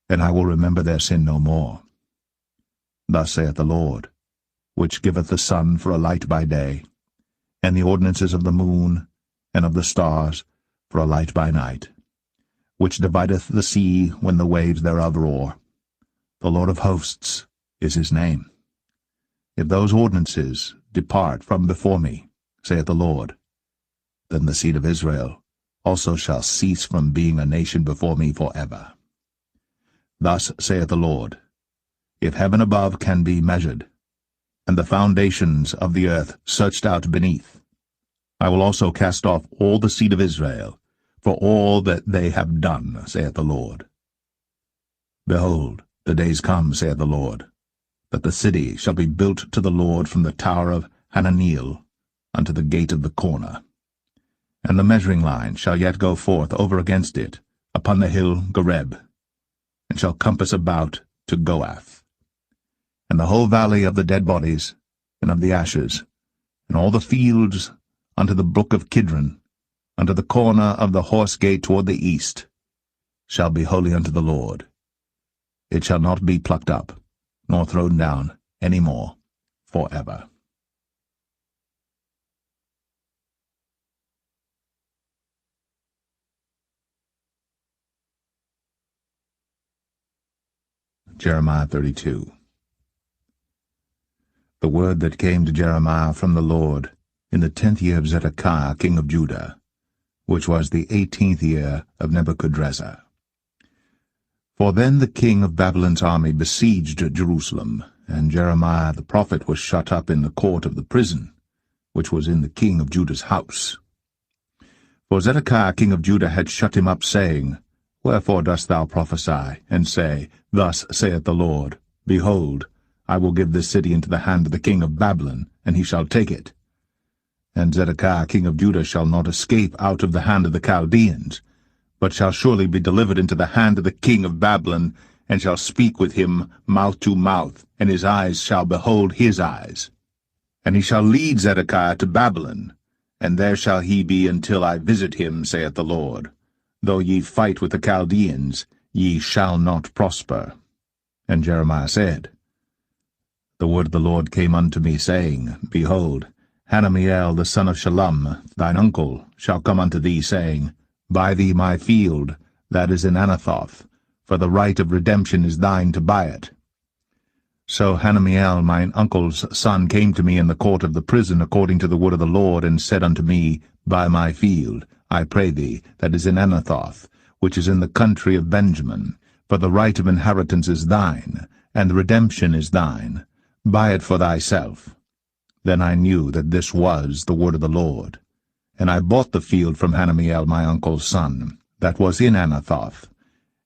and I will remember their sin no more. Thus saith the Lord, which giveth the sun for a light by day, and the ordinances of the moon and of the stars for a light by night, which divideth the sea when the waves thereof roar. The Lord of hosts is his name. If those ordinances depart from before me, saith the Lord, then the seed of Israel also shall cease from being a nation before me forever. Thus saith the Lord, if heaven above can be measured, and the foundations of the earth searched out beneath, I will also cast off all the seed of Israel, for all that they have done, saith the Lord. Behold, the days come, saith the Lord, that the city shall be built to the Lord from the tower of Hananeel unto the gate of the corner. And the measuring line shall yet go forth over against it upon the hill Gareb, and shall compass about to Goath. And the whole valley of the dead bodies, and of the ashes, and all the fields unto the brook of Kidron, unto the corner of the horse gate toward the east, shall be holy unto the Lord. It shall not be plucked up, nor thrown down any more, forever. Jeremiah 32. The word that came to Jeremiah from the Lord in the 10th year of Zedekiah king of Judah, which was the 18th year of Nebuchadrezzar. For then the king of Babylon's army besieged Jerusalem, and Jeremiah the prophet was shut up in the court of the prison, which was in the king of Judah's house. For Zedekiah king of Judah had shut him up, saying, Wherefore dost thou prophesy, and say, Thus saith the Lord, Behold, I will give this city into the hand of the king of Babylon, and he shall take it. And Zedekiah king of Judah shall not escape out of the hand of the Chaldeans, but shall surely be delivered into the hand of the king of Babylon, and shall speak with him mouth to mouth, and his eyes shall behold his eyes. And he shall lead Zedekiah to Babylon, and there shall he be until I visit him, saith the Lord. Though ye fight with the Chaldeans, ye shall not prosper. And Jeremiah said, The word of the Lord came unto me, saying, Behold, Hananiel the son of Shallum, thine uncle, shall come unto thee, saying, Buy thee my field, that is in Anathoth, for the right of redemption is thine to buy it. So Hananiel mine uncle's son came to me in the court of the prison according to the word of the Lord, and said unto me, Buy my field, I pray thee, that is in Anathoth, which is in the country of Benjamin, for the right of inheritance is thine, and the redemption is thine. Buy it for thyself. Then I knew that this was the word of the Lord. And I bought the field from Hananiel my uncle's son, that was in Anathoth,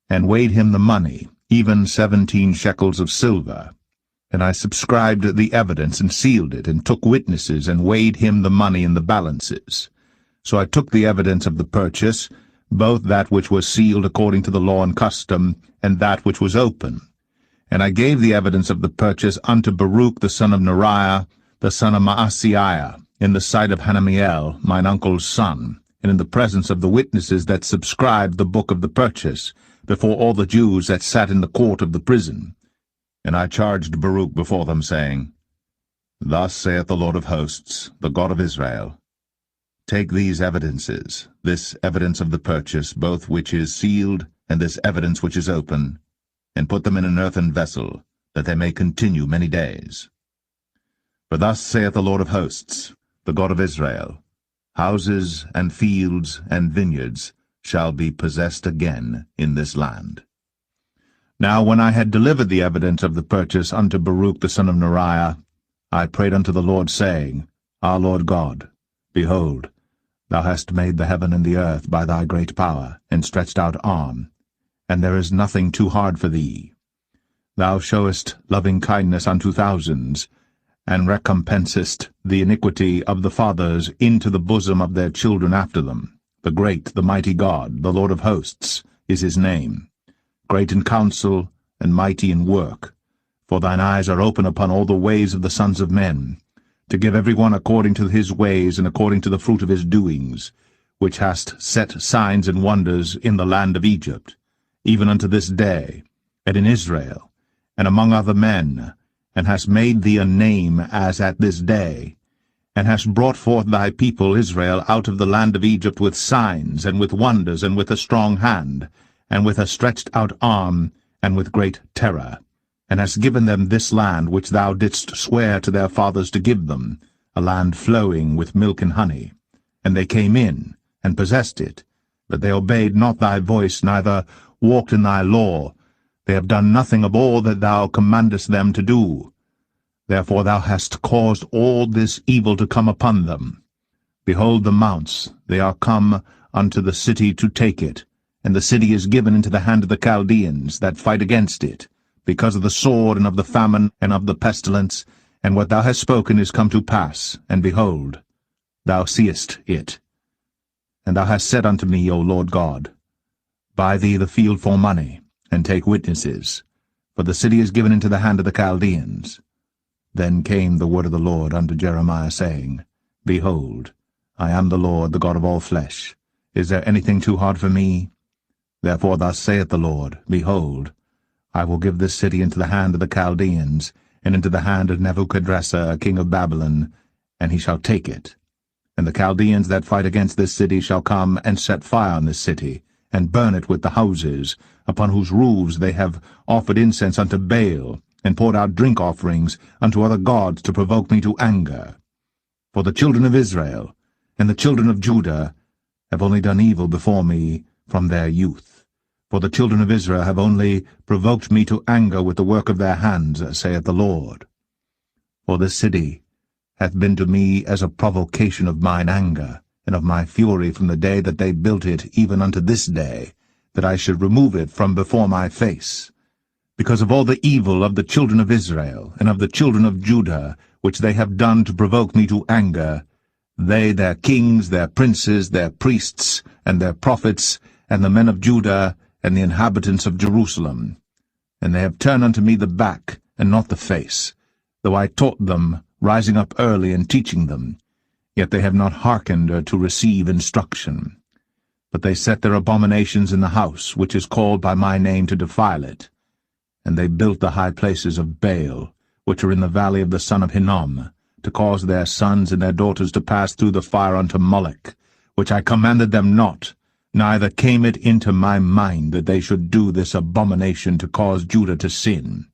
and weighed him the money, even 17 shekels of silver. And I subscribed the evidence, and sealed it, and took witnesses, and weighed him the money in the balances. So I took the evidence of the purchase, both that which was sealed according to the law and custom, and that which was open. And I gave the evidence of the purchase unto Baruch the son of Neriah, the son of Maaseiah, in the sight of Hananiel, mine uncle's son, and in the presence of the witnesses that subscribed the book of the purchase, before all the Jews that sat in the court of the prison. And I charged Baruch before them, saying, Thus saith the Lord of hosts, the God of Israel, Take these evidences, this evidence of the purchase, both which is sealed, and this evidence which is open, and put them in an earthen vessel, that they may continue many days. For thus saith the Lord of hosts, the God of Israel, Houses and fields and vineyards shall be possessed again in this land. Now when I had delivered the evidence of the purchase unto Baruch the son of Neriah, I prayed unto the Lord, saying, Our Lord God, behold, thou hast made the heaven and the earth by thy great power, and stretched out arm, and there is nothing too hard for thee. Thou showest loving kindness unto thousands, and recompensest the iniquity of the fathers into the bosom of their children after them. The great, the mighty God, the Lord of hosts, is his name. Great in counsel, and mighty in work. For thine eyes are open upon all the ways of the sons of men, to give every one according to his ways, and according to the fruit of his doings, which hast set signs and wonders in the land of Egypt, even unto this day, and in Israel, and among other men, and hast made thee a name as at this day, and hast brought forth thy people Israel out of the land of Egypt with signs, and with wonders, and with a strong hand, and with a stretched out arm, and with great terror, and hast given them this land which thou didst swear to their fathers to give them, a land flowing with milk and honey. And they came in, and possessed it, but they obeyed not thy voice, neither walked in thy law. They have done nothing of all that thou commandest them to do. Therefore thou hast caused all this evil to come upon them. Behold the mounts, they are come unto the city to take it, and the city is given into the hand of the Chaldeans that fight against it, because of the sword, and of the famine, and of the pestilence, and what thou hast spoken is come to pass, and behold, thou seest it. And thou hast said unto me, O Lord God, buy thee the field for money, and take witnesses, for the city is given into the hand of the Chaldeans. Then came the word of the Lord unto Jeremiah, saying, Behold, I am the Lord, the God of all flesh. Is there anything too hard for me? Therefore thus saith the Lord, Behold, I will give this city into the hand of the Chaldeans, and into the hand of Nebuchadrezzar, king of Babylon, and he shall take it. And the Chaldeans that fight against this city shall come and set fire on this city, and burn it with the houses, upon whose roofs they have offered incense unto Baal, and poured out drink offerings unto other gods to provoke me to anger. For the children of Israel and the children of Judah have only done evil before me from their youth. For the children of Israel have only provoked me to anger with the work of their hands, saith the Lord. For this city hath been to me as a provocation of mine anger, and of my fury from the day that they built it even unto this day, that I should remove it from before my face. Because of all the evil of the children of Israel, and of the children of Judah, which they have done to provoke me to anger, they, their kings, their princes, their priests, and their prophets, and the men of Judah, and the inhabitants of Jerusalem. And they have turned unto me the back, and not the face, though I taught them, rising up early and teaching them. Yet they have not hearkened to receive instruction. But they set their abominations in the house, which is called by my name, to defile it. And they built the high places of Baal, which are in the valley of the son of Hinnom, to cause their sons and their daughters to pass through the fire unto Moloch, which I commanded them not, neither came it into my mind that they should do this abomination to cause Judah to sin.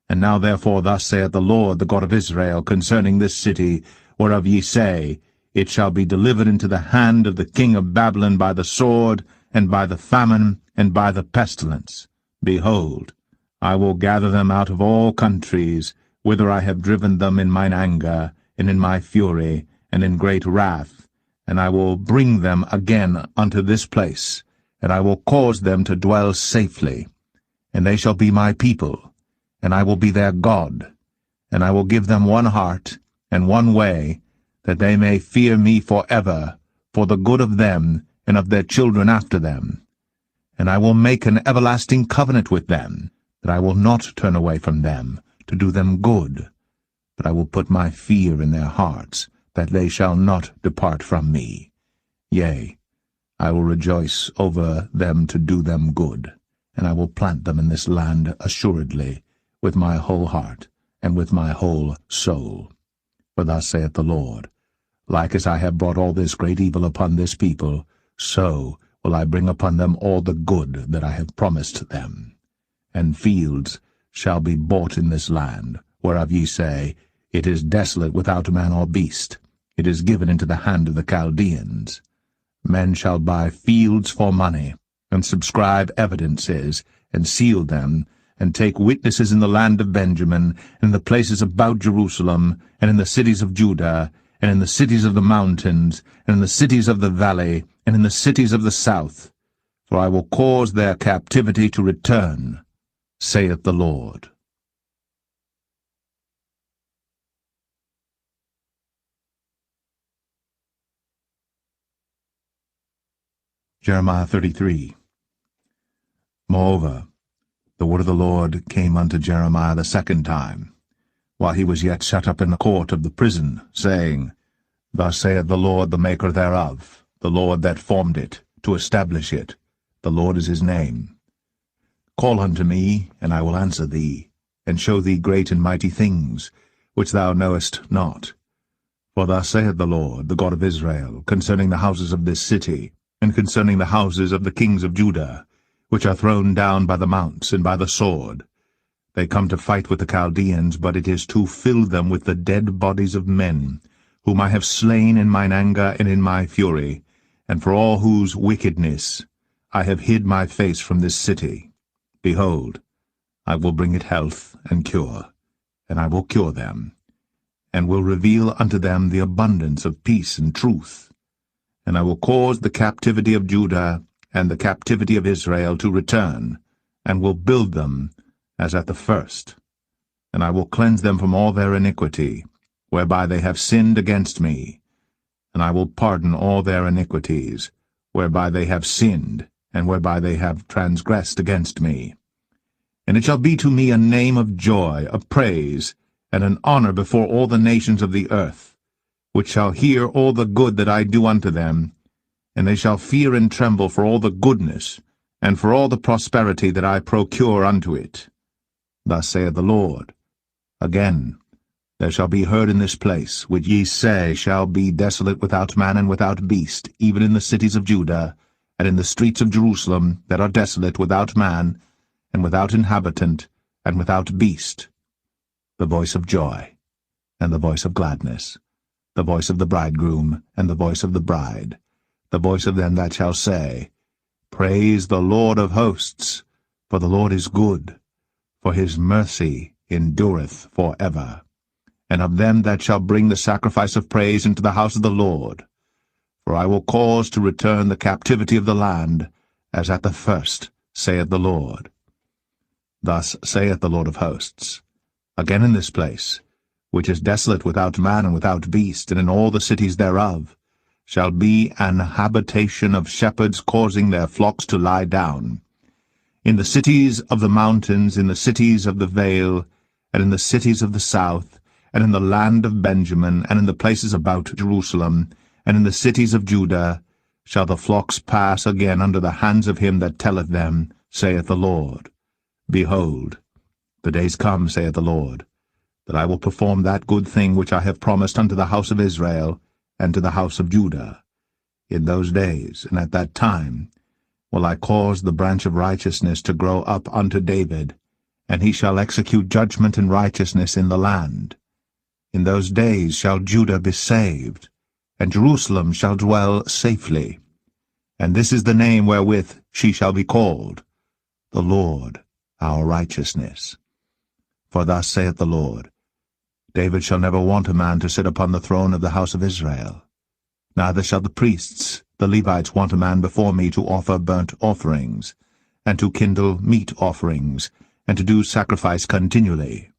And now therefore thus saith the Lord, the God of Israel, concerning this city, whereof ye say, It shall be delivered into the hand of the king of Babylon by the sword, and by the famine, and by the pestilence. Behold, I will gather them out of all countries, whither I have driven them in mine anger, and in my fury, and in great wrath, and I will bring them again unto this place, and I will cause them to dwell safely. And they shall be my people, and I will be their God. And I will give them one heart, and one way, that they may fear me forever, for the good of them, and of their children after them. And I will make an everlasting covenant with them, that I will not turn away from them, to do them good. But I will put my fear in their hearts, that they shall not depart from me. Yea, I will rejoice over them to do them good, and I will plant them in this land assuredly, with my whole heart, and with my whole soul. For thus saith the Lord, Like as I have brought all this great evil upon this people, so will I bring upon them all the good that I have promised them. And fields shall be bought in this land, whereof ye say, It is desolate without man or beast. It is given into the hand of the Chaldeans. Men shall buy fields for money, and subscribe evidences, and seal them, and take witnesses in the land of Benjamin, and in the places about Jerusalem, and in the cities of Judah, and in the cities of the mountains, and in the cities of the valley, and in the cities of the south. For I will cause their captivity to return, saith the Lord. Jeremiah 33. Moreover, the word of the Lord came unto Jeremiah the second time, while he was yet set up in the court of the prison, saying, Thus saith the Lord, the Maker thereof, the Lord that formed it, to establish it, the Lord is his name. Call unto me, and I will answer thee, and show thee great and mighty things, which thou knowest not. For thus saith the Lord, the God of Israel, concerning the houses of this city, and concerning the houses of the kings of Judah, which are thrown down by the mounts and by the sword. They come to fight with the Chaldeans, but it is to fill them with the dead bodies of men, whom I have slain in mine anger and in my fury, and for all whose wickedness I have hid my face from this city. Behold, I will bring it health and cure, and I will cure them, and will reveal unto them the abundance of peace and truth. And I will cause the captivity of Judah and the captivity of Israel to return, and will build them as at the first. And I will cleanse them from all their iniquity, whereby they have sinned against me. And I will pardon all their iniquities, whereby they have sinned, and whereby they have transgressed against me. And it shall be to me a name of joy, of praise, and an honor before all the nations of the earth, which shall hear all the good that I do unto them, and they shall fear and tremble for all the goodness, and for all the prosperity that I procure unto it. Thus saith the Lord, Again, there shall be heard in this place, which ye say shall be desolate without man and without beast, even in the cities of Judah, and in the streets of Jerusalem that are desolate without man, and without inhabitant, and without beast, the voice of joy, and the voice of gladness, the voice of the bridegroom, and the voice of the bride, the voice of them that shall say, Praise the Lord of hosts, for the Lord is good, for his mercy endureth for ever. And of them that shall bring the sacrifice of praise into the house of the Lord. For I will cause to return the captivity of the land, as at the first, saith the Lord. Thus saith the Lord of hosts, Again in this place, which is desolate without man and without beast, and in all the cities thereof, shall be an habitation of shepherds causing their flocks to lie down. In the cities of the mountains, in the cities of the vale, and in the cities of the south, and in the land of Benjamin, and in the places about Jerusalem, and in the cities of Judah, shall the flocks pass again under the hands of him that telleth them, saith the Lord. Behold, the days come, saith the Lord, that I will perform that good thing which I have promised unto the house of Israel, and to the house of Judah. In those days, and at that time, will I cause the branch of righteousness to grow up unto David, and he shall execute judgment and righteousness in the land. In those days shall Judah be saved, and Jerusalem shall dwell safely. And this is the name wherewith she shall be called, the Lord our righteousness. For thus saith the Lord, David shall never want a man to sit upon the throne of the house of Israel. Neither shall the priests, the Levites, want a man before me to offer burnt offerings, and to kindle meat offerings, and to do sacrifice continually.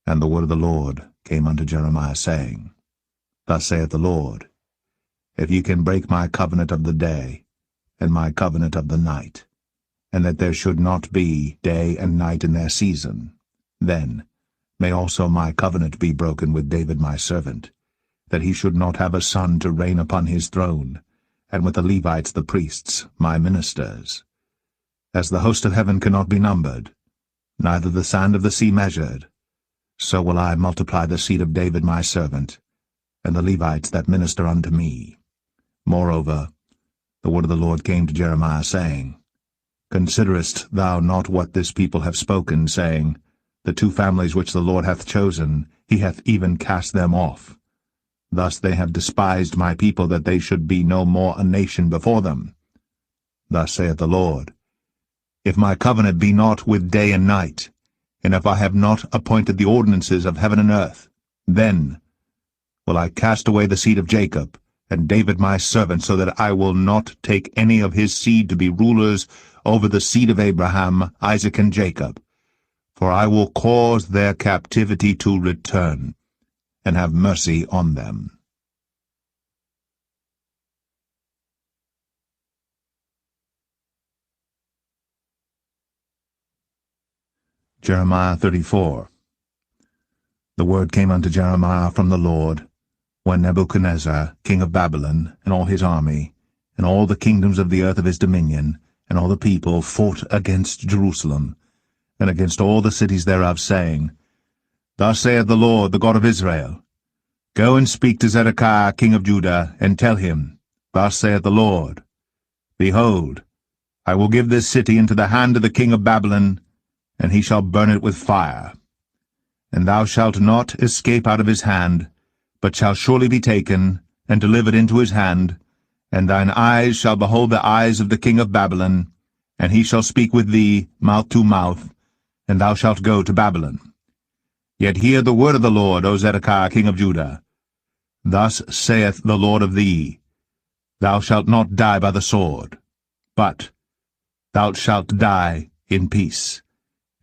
And the word of the Lord came unto Jeremiah, saying, Thus saith the Lord, If ye can break my covenant of the day, and my covenant of the night, and that there should not be day and night in their season, then may also my covenant be broken with David my servant, that he should not have a son to reign upon his throne, and with the Levites the priests, my ministers. As the host of heaven cannot be numbered, neither the sand of the sea measured, so will I multiply the seed of David my servant, and the Levites that minister unto me. Moreover, the word of the Lord came to Jeremiah, saying, Considerest thou not what this people have spoken, saying, The two families which the Lord hath chosen, he hath even cast them off. Thus they have despised my people, that they should be no more a nation before them. Thus saith the Lord, If my covenant be not with day and night, and if I have not appointed the ordinances of heaven and earth, then will I cast away the seed of Jacob, and David my servant, so that I will not take any of his seed to be rulers over the seed of Abraham, Isaac, and Jacob. For I will cause their captivity to return, and have mercy on them. Jeremiah 34. The word came unto Jeremiah from the Lord, when Nebuchadnezzar, king of Babylon, and all his army, and all the kingdoms of the earth of his dominion, and all the people fought against Jerusalem, and against all the cities thereof, saying, Thus saith the Lord, the God of Israel, Go and speak to Zedekiah king of Judah, and tell him, Thus saith the Lord, Behold, I will give this city into the hand of the king of Babylon, and he shall burn it with fire. And thou shalt not escape out of his hand, but shalt surely be taken, and delivered into his hand, and thine eyes shall behold the eyes of the king of Babylon, and he shall speak with thee mouth to mouth, and thou shalt go to Babylon. Yet hear the word of the Lord, O Zedekiah king of Judah. Thus saith the Lord of thee, Thou shalt not die by the sword, but thou shalt die in peace,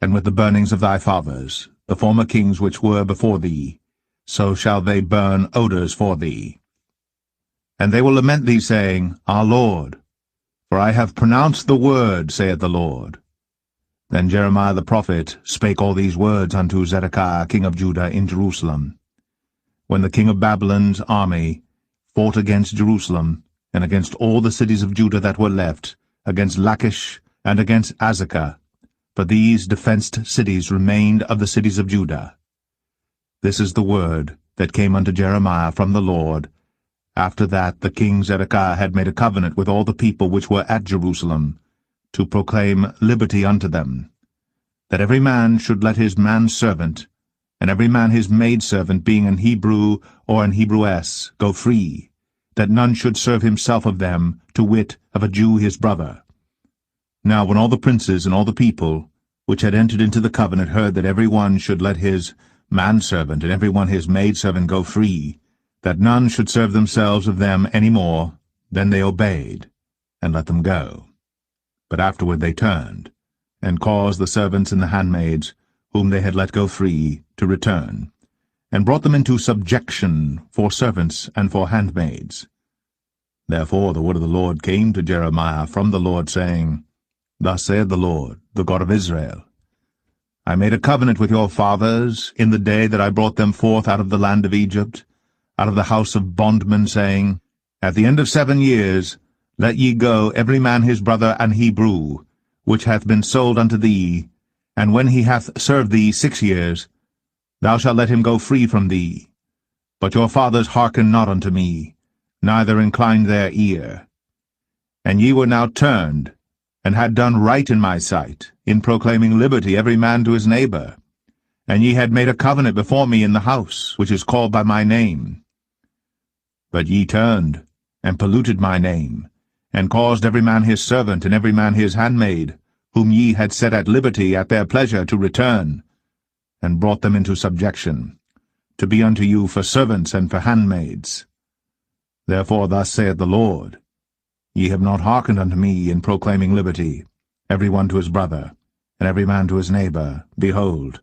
and with the burnings of thy fathers, the former kings which were before thee, so shall they burn odours for thee. And they will lament thee, saying, Our Lord, for I have pronounced the word, saith the Lord. Then Jeremiah the prophet spake all these words unto Zedekiah king of Judah in Jerusalem, when the king of Babylon's army fought against Jerusalem, and against all the cities of Judah that were left, against Lachish and against Azekah, for these defenced cities remained of the cities of Judah. This is the word that came unto Jeremiah from the Lord, after that the king Zedekiah had made a covenant with all the people which were at Jerusalem, to proclaim liberty unto them, that every man should let his manservant, and every man his maidservant, being an Hebrew or an Hebrewess, go free, that none should serve himself of them, to wit, of a Jew his brother. Now when all the princes and all the people which had entered into the covenant heard that every one should let his manservant and every one his maidservant go free, that none should serve themselves of them any more, then they obeyed, and let them go. But afterward they turned, and caused the servants and the handmaids, whom they had let go free, to return, and brought them into subjection for servants and for handmaids. Therefore the word of the Lord came to Jeremiah from the Lord, saying, Thus saith the Lord, the God of Israel, I made a covenant with your fathers in the day that I brought them forth out of the land of Egypt, out of the house of bondmen, saying, At the end of 7 years let ye go every man his brother an Hebrew, which hath been sold unto thee, and when he hath served thee 6 years, thou shalt let him go free from thee. But your fathers hearkened not unto me, neither inclined their ear. And ye were now turned, and had done right in my sight, in proclaiming liberty every man to his neighbor. And ye had made a covenant before me in the house, which is called by my name. But ye turned, and polluted my name, and caused every man his servant and every man his handmaid, whom ye had set at liberty at their pleasure, to return, and brought them into subjection, to be unto you for servants and for handmaids. Therefore thus saith the Lord, Ye have not hearkened unto me in proclaiming liberty, every one to his brother, and every man to his neighbor. Behold,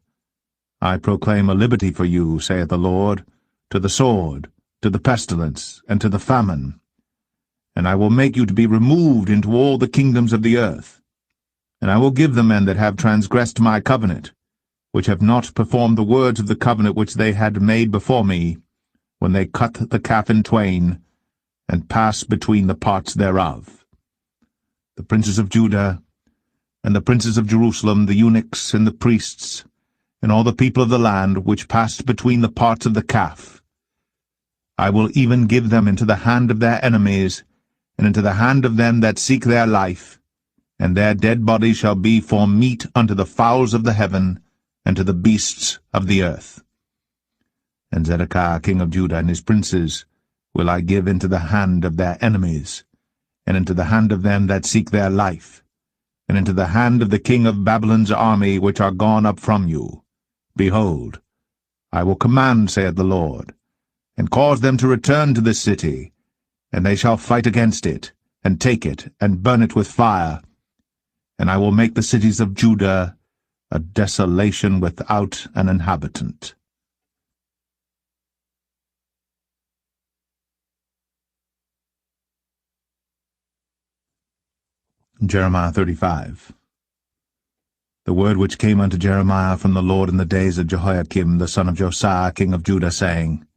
I proclaim a liberty for you, saith the Lord, to the sword, to the pestilence, and to the famine. And I will make you to be removed into all the kingdoms of the earth. And I will give the men that have transgressed my covenant, which have not performed the words of the covenant which they had made before me, when they cut the calf in twain, and passed between the parts thereof. The princes of Judah, and the princes of Jerusalem, the eunuchs, and the priests, and all the people of the land, which passed between the parts of the calf, I will even give them into the hand of their enemies, and into the hand of them that seek their life, and their dead bodies shall be for meat unto the fowls of the heaven, and to the beasts of the earth. And Zedekiah king of Judah and his princes will I give into the hand of their enemies, and into the hand of them that seek their life, and into the hand of the king of Babylon's army which are gone up from you. Behold, I will command, saith the Lord, and cause them to return to this city, and they shall fight against it, and take it, and burn it with fire. And I will make the cities of Judah a desolation without an inhabitant. Jeremiah 35. The word which came unto Jeremiah from the Lord in the days of Jehoiakim the son of Josiah king of Judah, saying,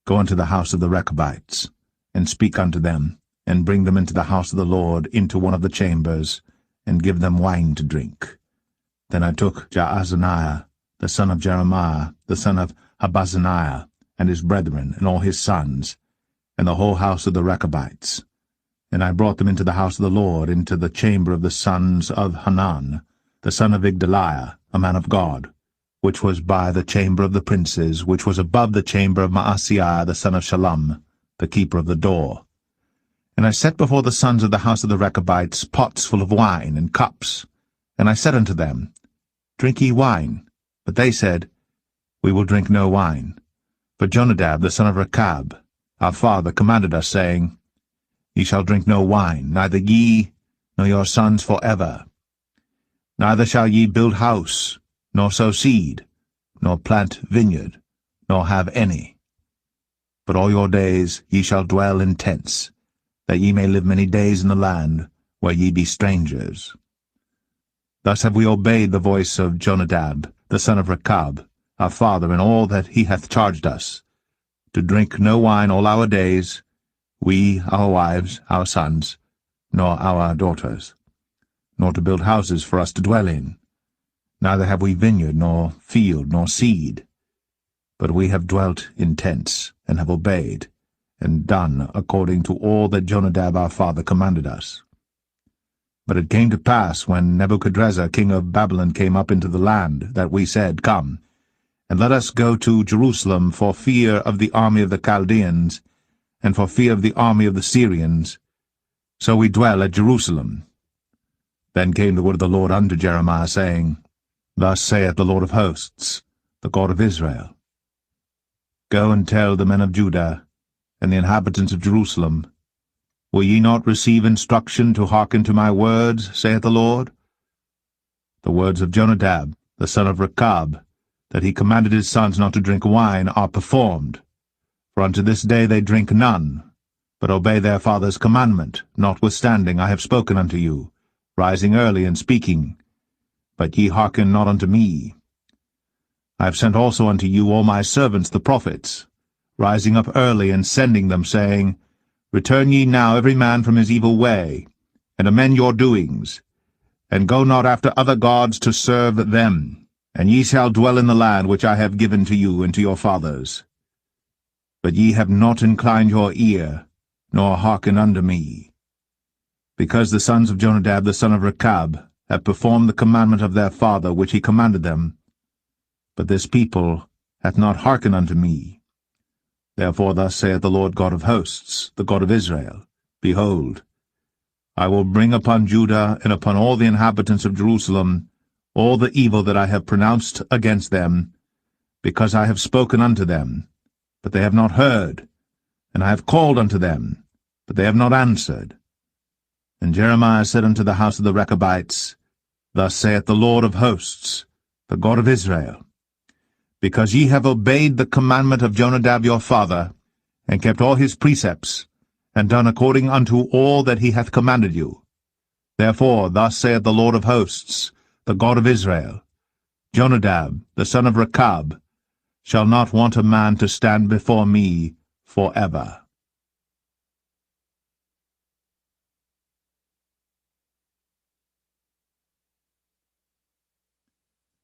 Go unto the house of the Rechabites, and speak unto them, and bring them into the house of the Lord, into one of the chambers, and give them wine to drink. Then I took Jaazaniah, the son of Jeremiah, the son of Habazaniah, and his brethren, and all his sons, and the whole house of the Rechabites. And I brought them into the house of the Lord, into the chamber of the sons of Hanan, the son of Igdaliah, a man of God, which was by the chamber of the princes, which was above the chamber of Maaseiah, the son of Shallum, the keeper of the door. And I set before the sons of the house of the Rechabites pots full of wine, and cups. And I said unto them, Drink ye wine. But they said, We will drink no wine. For Jonadab, the son of Rechab, our father, commanded us, saying, Ye shall drink no wine, neither ye, nor your sons forever. Neither shall ye build house, nor sow seed, nor plant vineyard, nor have any. But all your days ye shall dwell in tents, that ye may live many days in the land where ye be strangers. Thus have we obeyed the voice of Jonadab, the son of Rechab, our father, in all that he hath charged us, to drink no wine all our days, we, our wives, our sons, nor our daughters, nor to build houses for us to dwell in. Neither have we vineyard, nor field, nor seed, but we have dwelt in tents, and have obeyed, and done according to all that Jonadab our father commanded us. But it came to pass, when Nebuchadrezzar king of Babylon came up into the land, that we said, Come, and let us go to Jerusalem for fear of the army of the Chaldeans, and for fear of the army of the Syrians. So we dwell at Jerusalem. Then came the word of the Lord unto Jeremiah, saying, Thus saith the Lord of hosts, the God of Israel, Go and tell the men of Judah, and the inhabitants of Jerusalem, Will ye not receive instruction to hearken to my words, saith the Lord? The words of Jonadab, the son of Rechab, that he commanded his sons not to drink wine, are performed. For unto this day they drink none, but obey their father's commandment, notwithstanding I have spoken unto you, rising early and speaking. But ye hearken not unto me. I have sent also unto you all my servants the prophets, rising up early and sending them, saying, Return ye now every man from his evil way, and amend your doings, and go not after other gods to serve them, and ye shall dwell in the land which I have given to you and to your fathers. But ye have not inclined your ear, nor hearkened unto me. Because the sons of Jonadab the son of Rechab have performed the commandment of their father which he commanded them, but this people hath not hearkened unto me. Therefore thus saith the Lord God of hosts, the God of Israel, Behold, I will bring upon Judah and upon all the inhabitants of Jerusalem all the evil that I have pronounced against them, because I have spoken unto them, but they have not heard, and I have called unto them, but they have not answered. And Jeremiah said unto the house of the Rechabites, Thus saith the Lord of hosts, the God of Israel, Because ye have obeyed the commandment of Jonadab your father, and kept all his precepts, and done according unto all that he hath commanded you. Therefore thus saith the Lord of hosts, the God of Israel, Jonadab, the son of Rechab, shall not want a man to stand before me forever.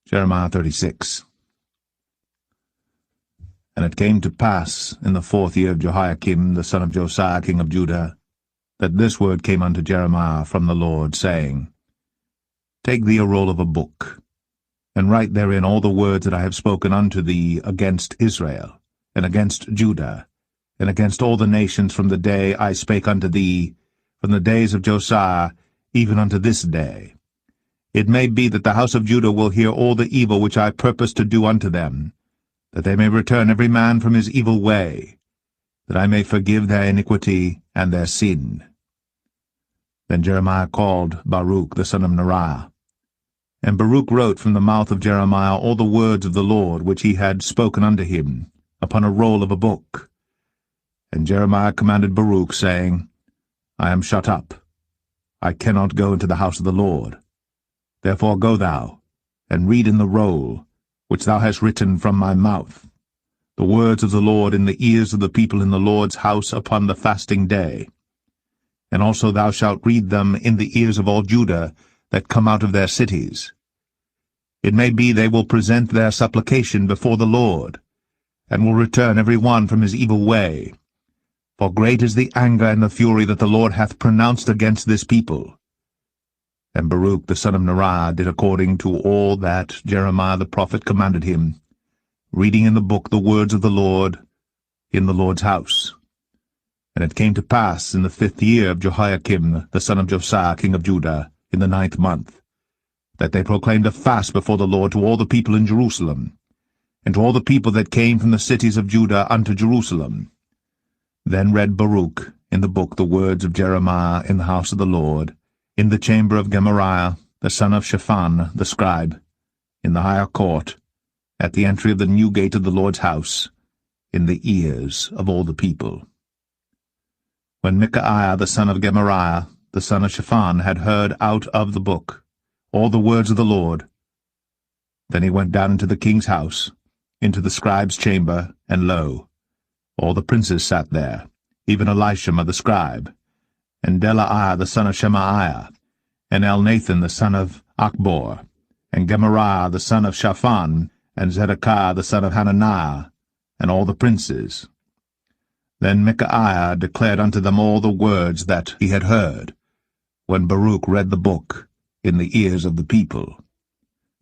Jeremiah 36. And it came to pass in the 4th year of Jehoiakim, the son of Josiah, king of Judah, that this word came unto Jeremiah from the Lord, saying, Take thee a roll of a book, and write therein all the words that I have spoken unto thee against Israel, and against Judah, and against all the nations from the day I spake unto thee, from the days of Josiah, even unto this day. It may be that the house of Judah will hear all the evil which I purpose to do unto them, that they may return every man from his evil way, that I may forgive their iniquity and their sin. Then Jeremiah called Baruch the son of Neriah. And Baruch wrote from the mouth of Jeremiah all the words of the Lord which he had spoken unto him, upon a roll of a book. And Jeremiah commanded Baruch, saying, I am shut up. I cannot go into the house of the Lord. Therefore go thou, and read in the roll, which thou hast written from my mouth, the words of the Lord in the ears of the people in the Lord's house upon the fasting day. and also thou shalt read them in the ears of all Judah that come out of their cities. It may be they will present their supplication before the Lord, and will return every one from his evil way. For great is the anger and the fury that the Lord hath pronounced against this people. And Baruch the son of Neriah did according to all that Jeremiah the prophet commanded him, reading in the book the words of the Lord in the Lord's house. And it came to pass in the 5th year of Jehoiakim the son of Josiah king of Judah, in the 9th month, that they proclaimed a fast before the Lord to all the people in Jerusalem, and to all the people that came from the cities of Judah unto Jerusalem. Then read Baruch in the book the words of Jeremiah in the house of the Lord, in the chamber of Gemariah the son of Shaphan the scribe, in the higher court, at the entry of the new gate of the Lord's house, in the ears of all the people. When Micaiah the son of Gemariah, the son of Shaphan, had heard out of the book all the words of the Lord, then he went down into the king's house, into the scribe's chamber, and lo, all the princes sat there, even Elishama the scribe, and Delaiah the son of Shemaiah, and Elnathan the son of Achbor, and Gemariah the son of Shaphan, and Zedekiah the son of Hananiah, and all the princes. Then Micaiah declared unto them all the words that he had heard, when Baruch read the book in the ears of the people.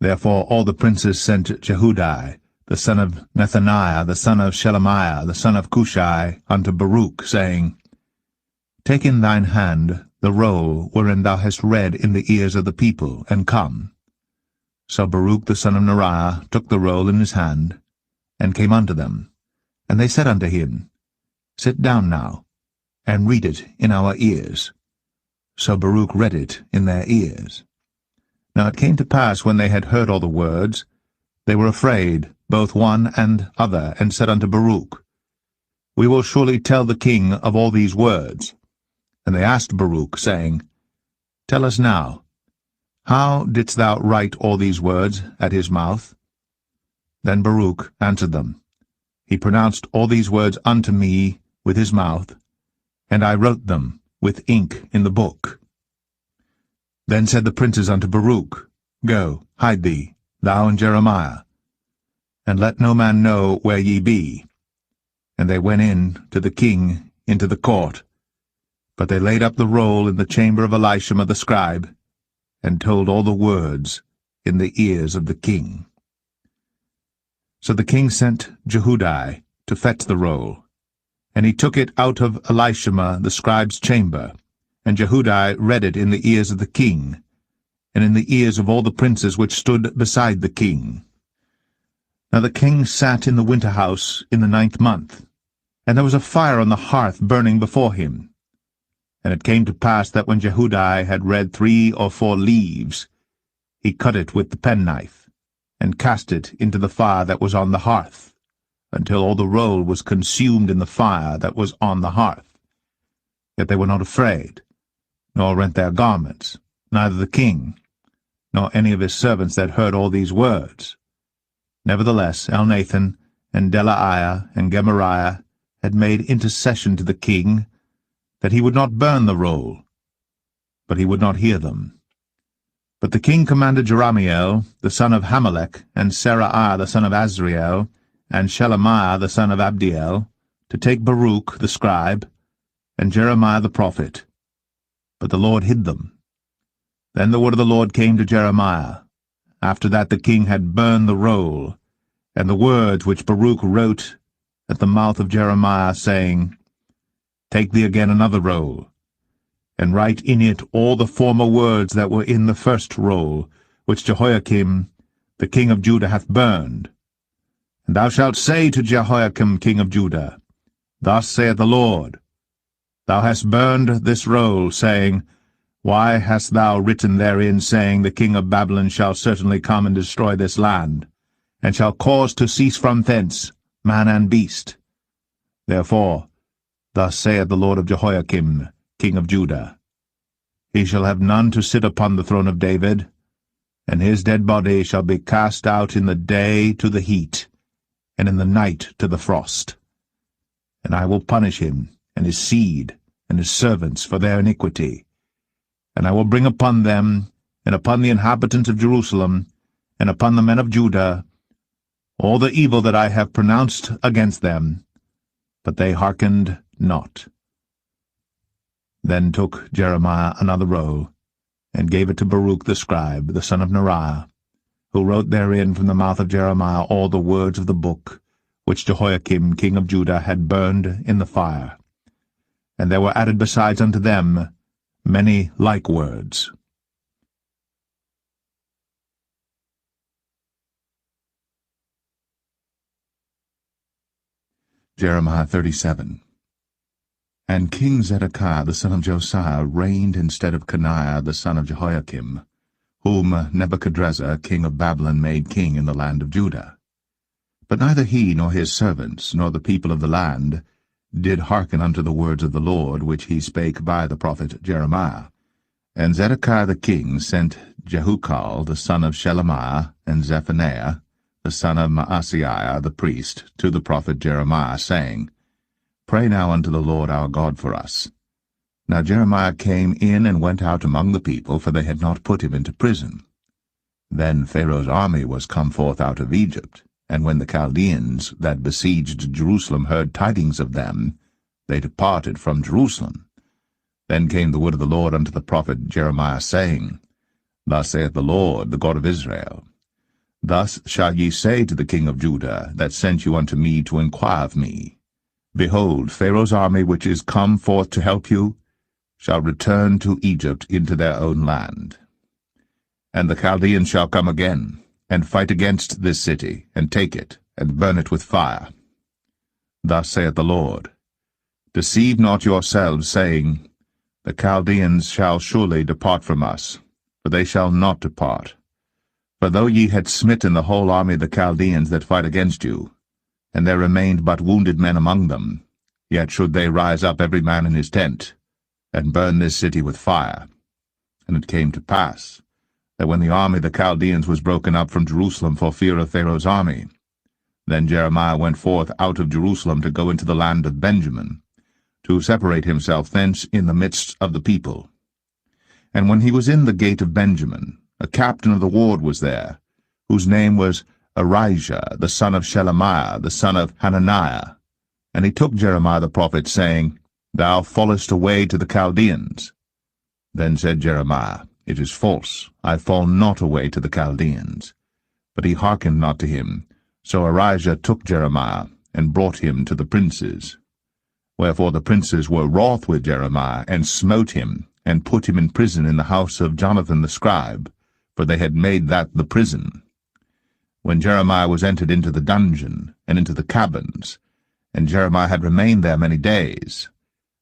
Therefore all the princes sent Jehudi, the son of Nethaniah, the son of Shelemiah, the son of Cushai, unto Baruch, saying, Take in thine hand the roll wherein thou hast read in the ears of the people, and come. So Baruch the son of Neriah took the roll in his hand, and came unto them. And they said unto him, Sit down now, and read it in our ears. So Baruch read it in their ears. Now it came to pass, when they had heard all the words, they were afraid, both one and other, and said unto Baruch, We will surely tell the king of all these words. And they asked Baruch, saying, Tell us now, how didst thou write all these words at his mouth? Then Baruch answered them, He pronounced all these words unto me with his mouth, and I wrote them with ink in the book. Then said the princes unto Baruch, Go, hide thee, thou and Jeremiah, and let no man know where ye be. And they went in to the king into the court. But they laid up the roll in the chamber of Elishama the scribe, and told all the words in the ears of the king. So the king sent Jehudi to fetch the roll, and he took it out of Elishama the scribe's chamber, and Jehudi read it in the ears of the king, and in the ears of all the princes which stood beside the king. Now the king sat in the winter house in the 9th month, and there was a fire on the hearth burning before him. And it came to pass that when Jehudi had read 3 or 4 leaves, he cut it with the penknife, and cast it into the fire that was on the hearth, until all the roll was consumed in the fire that was on the hearth. Yet they were not afraid, nor rent their garments, neither the king, nor any of his servants that heard all these words. Nevertheless Elnathan, and Delaiah, and Gemariah had made intercession to the king, that he would not burn the roll, but he would not hear them. But the king commanded Jerahmeel, the son of Hamelech, and Seraiah the son of Azriel, and Shelemiah the son of Abdiel, to take Baruch the scribe, and Jeremiah the prophet. But the Lord hid them. Then the word of the Lord came to Jeremiah, after that the king had burned the roll, and the words which Baruch wrote at the mouth of Jeremiah, saying, Take thee again another roll, and write in it all the former words that were in the first roll, which Jehoiakim the king of Judah hath burned. And thou shalt say to Jehoiakim king of Judah, Thus saith the Lord, Thou hast burned this roll, saying, Why hast thou written therein, saying, The king of Babylon shall certainly come and destroy this land, and shall cause to cease from thence man and beast? Therefore, thus saith the Lord of Jehoiakim, king of Judah, He shall have none to sit upon the throne of David, and his dead body shall be cast out in the day to the heat, and in the night to the frost. And I will punish him and his seed and his servants for their iniquity. And I will bring upon them, and upon the inhabitants of Jerusalem, and upon the men of Judah, all the evil that I have pronounced against them, but they hearkened not. Then took Jeremiah another roll, and gave it to Baruch the scribe, the son of Neriah, who wrote therein from the mouth of Jeremiah all the words of the book, which Jehoiakim king of Judah had burned in the fire. And there were added besides unto them many like words. Jeremiah 37. And King Zedekiah the son of Josiah reigned instead of Coniah the son of Jehoiakim, whom Nebuchadrezzar king of Babylon made king in the land of Judah. But neither he nor his servants, nor the people of the land, did hearken unto the words of the Lord, which he spake by the prophet Jeremiah. And Zedekiah the king sent Jehukal the son of Shelemiah, and Zephaniah the son of Maaseiah the priest, to the prophet Jeremiah, saying, Pray now unto the Lord our God for us. Now Jeremiah came in and went out among the people, for they had not put him into prison. Then Pharaoh's army was come forth out of Egypt, and when the Chaldeans that besieged Jerusalem heard tidings of them, they departed from Jerusalem. Then came the word of the Lord unto the prophet Jeremiah, saying, Thus saith the Lord, the God of Israel, Thus shall ye say to the king of Judah, that sent you unto me to inquire of me, Behold, Pharaoh's army which is come forth to help you, shall return to Egypt into their own land. And the Chaldeans shall come again, and fight against this city, and take it, and burn it with fire. Thus saith the Lord, Deceive not yourselves, saying, The Chaldeans shall surely depart from us, for they shall not depart. For though ye had smitten the whole army of the Chaldeans that fight against you, and there remained but wounded men among them, yet should they rise up every man in his tent, and burn this city with fire. And it came to pass, that when the army of the Chaldeans was broken up from Jerusalem for fear of Pharaoh's army, then Jeremiah went forth out of Jerusalem to go into the land of Benjamin, to separate himself thence in the midst of the people. And when he was in the gate of Benjamin, a captain of the ward was there, whose name was Arijah, the son of Shelemiah, the son of Hananiah. And he took Jeremiah the prophet, saying, Thou fallest away to the Chaldeans. Then said Jeremiah, It is false, I fall not away to the Chaldeans. But he hearkened not to him. So Arijah took Jeremiah, and brought him to the princes. Wherefore the princes were wroth with Jeremiah, and smote him, and put him in prison in the house of Jonathan the scribe, for they had made that the prison. When Jeremiah was entered into the dungeon, and into the cabins, and Jeremiah had remained there many days,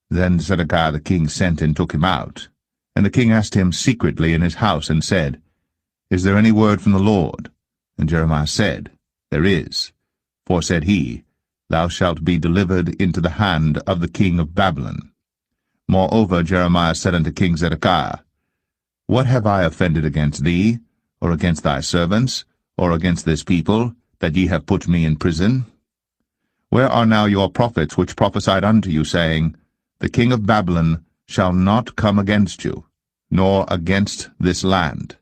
then Zedekiah the king sent and took him out. And the king asked him secretly in his house, and said, Is there any word from the Lord? And Jeremiah said, There is. For, said he, Thou shalt be delivered into the hand of the king of Babylon. Moreover Jeremiah said unto King Zedekiah, What have I offended against thee, or against thy servants, or against this people, that ye have put me in prison? Where are now your prophets which prophesied unto you, saying, The king of Babylon shall not come against you, nor against this land?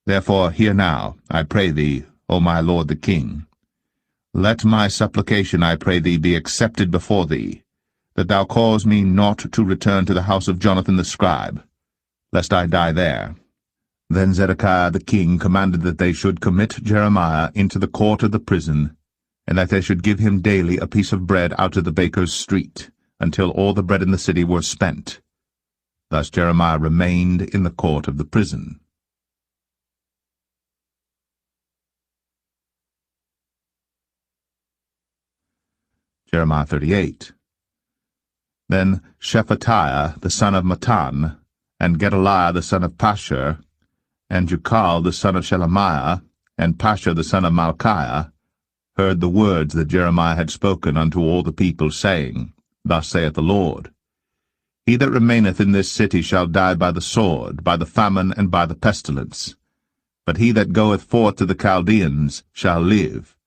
Therefore hear now, I pray thee, O my lord the king. Let my supplication, I pray thee, be accepted before thee, that thou cause me not to return to the house of Jonathan the scribe, lest I die there. Then Zedekiah the king commanded that they should commit Jeremiah into the court of the prison, and that they should give him daily a piece of bread out of the baker's street, until all the bread in the city were spent. Thus Jeremiah remained in the court of the prison. Jeremiah 38. Then Shephatiah the son of Mattan, and Gedaliah the son of Pashur, and Jukal the son of Shelemiah, and Pashur the son of Malchiah, heard the words that Jeremiah had spoken unto all the people, saying, Thus saith the Lord, He that remaineth in this city shall die by the sword, by the famine, and by the pestilence. But he that goeth forth to the Chaldeans shall live,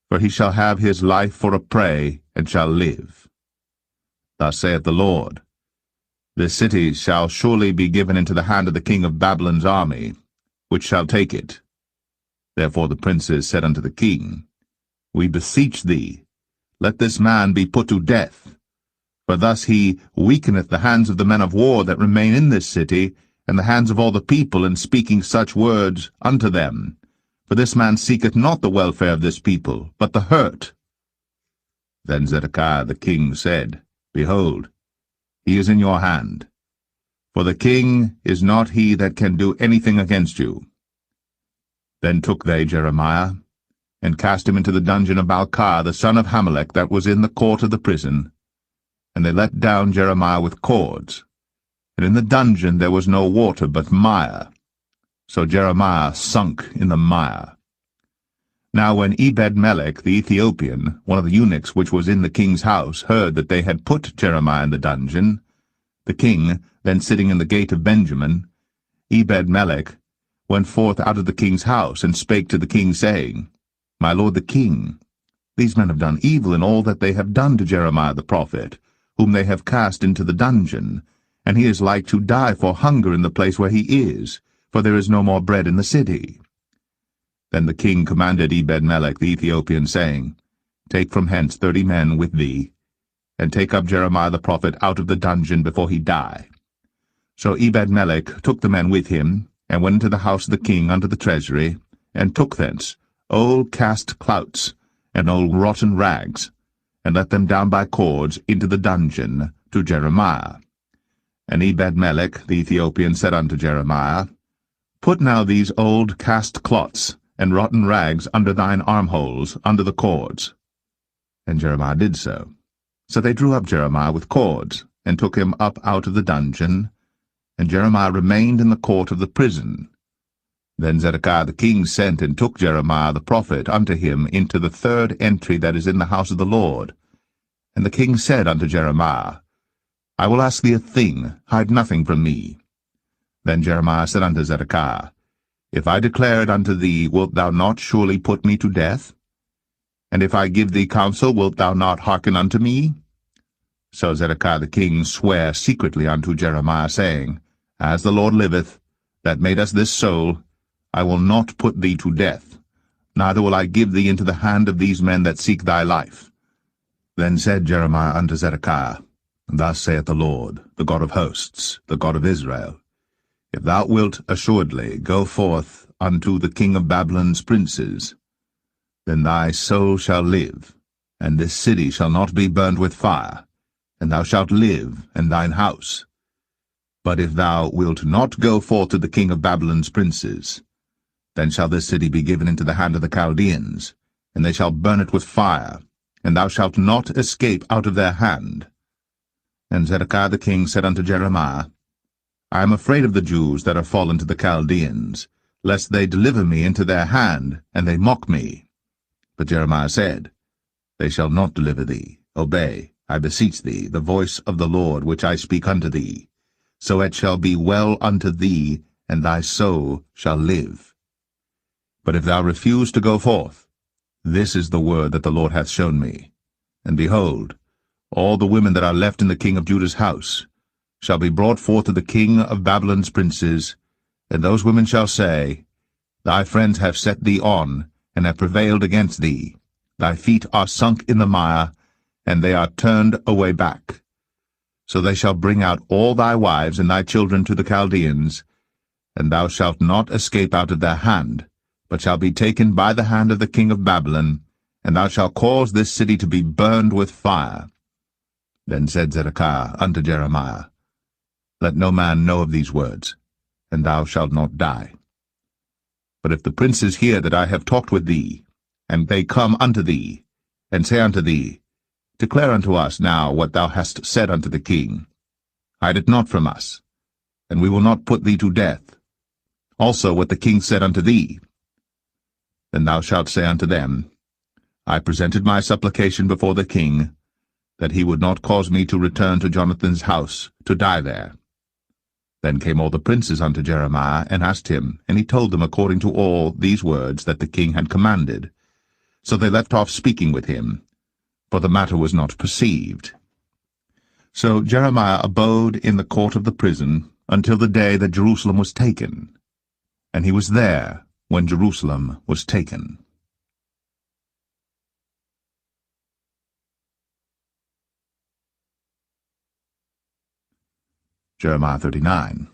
for he shall have his life for a prey, and shall live. Thus saith the Lord, This city shall surely be given into the hand of the king of Babylon's army, which shall take it. Therefore the princes said unto the king, We beseech thee, let this man be put to death. For thus he weakeneth the hands of the men of war that remain in this city, and the hands of all the people, in speaking such words unto them. For this man seeketh not the welfare of this people, but the hurt. Then Zedekiah the king said, Behold, he is in your hand. For the king is not he that can do anything against you. Then took they Jeremiah, and cast him into the dungeon of Balcah the son of Hamelech, that was in the court of the prison. And they let down Jeremiah with cords. And in the dungeon there was no water but mire. So Jeremiah sunk in the mire. Now when Ebed-melech the Ethiopian, one of the eunuchs which was in the king's house, heard that they had put Jeremiah in the dungeon, the king, then sitting in the gate of Benjamin, Ebed-melech went forth out of the king's house, and spake to the king, saying, My lord the king, these men have done evil in all that they have done to Jeremiah the prophet, whom they have cast into the dungeon, and he is like to die for hunger in the place where he is, for there is no more bread in the city. Then the king commanded Ebed-melech the Ethiopian, saying, Take from hence 30 men with thee, and take up Jeremiah the prophet out of the dungeon before he die. So Ebed-melech took the men with him, and went into the house of the king unto the treasury, and took thence old cast clouts and old rotten rags, and let them down by cords into the dungeon to Jeremiah. And Ebed-melech the Ethiopian said unto Jeremiah, Put now these old cast cloths and rotten rags under thine armholes, under the cords. And Jeremiah did so. So they drew up Jeremiah with cords, and took him up out of the dungeon, and Jeremiah remained in the court of the prison. Then Zedekiah the king sent and took Jeremiah the prophet unto him into the third entry that is in the house of the Lord. And the king said unto Jeremiah, I will ask thee a thing, hide nothing from me. Then Jeremiah said unto Zedekiah, If I declare it unto thee, wilt thou not surely put me to death? And if I give thee counsel, wilt thou not hearken unto me? So Zedekiah the king sware secretly unto Jeremiah, saying, As the Lord liveth, that made us this soul, I will not put thee to death, neither will I give thee into the hand of these men that seek thy life. Then said Jeremiah unto Zedekiah, Thus saith the Lord, the God of hosts, the God of Israel, If thou wilt assuredly go forth unto the king of Babylon's princes, then thy soul shall live, and this city shall not be burned with fire, and thou shalt live, and thine house. But if thou wilt not go forth to the king of Babylon's princes, then shall this city be given into the hand of the Chaldeans, and they shall burn it with fire, and thou shalt not escape out of their hand. And Zedekiah the king said unto Jeremiah, I am afraid of the Jews that are fallen to the Chaldeans, lest they deliver me into their hand, and they mock me. But Jeremiah said, They shall not deliver thee. Obey, I beseech thee, the voice of the Lord which I speak unto thee. So it shall be well unto thee, and thy soul shall live. But if thou refuse to go forth, this is the word that the Lord hath shown me. And behold, all the women that are left in the king of Judah's house shall be brought forth to the king of Babylon's princes, and those women shall say, Thy friends have set thee on, and have prevailed against thee. Thy feet are sunk in the mire, and they are turned away back. So they shall bring out all thy wives and thy children to the Chaldeans, and thou shalt not escape out of their hand, but shall be taken by the hand of the king of Babylon, and thou shalt cause this city to be burned with fire. Then said Zedekiah unto Jeremiah, Let no man know of these words, and thou shalt not die. But if the princes hear that I have talked with thee, and they come unto thee, and say unto thee, Declare unto us now what thou hast said unto the king, hide it not from us, and we will not put thee to death. Also what the king said unto thee. Then thou shalt say unto them, I presented my supplication before the king, that he would not cause me to return to Jonathan's house, to die there. Then came all the princes unto Jeremiah, and asked him, and he told them according to all these words that the king had commanded. So they left off speaking with him, for the matter was not perceived. So Jeremiah abode in the court of the prison until the day that Jerusalem was taken, and he was there when Jerusalem was taken. Jeremiah 39.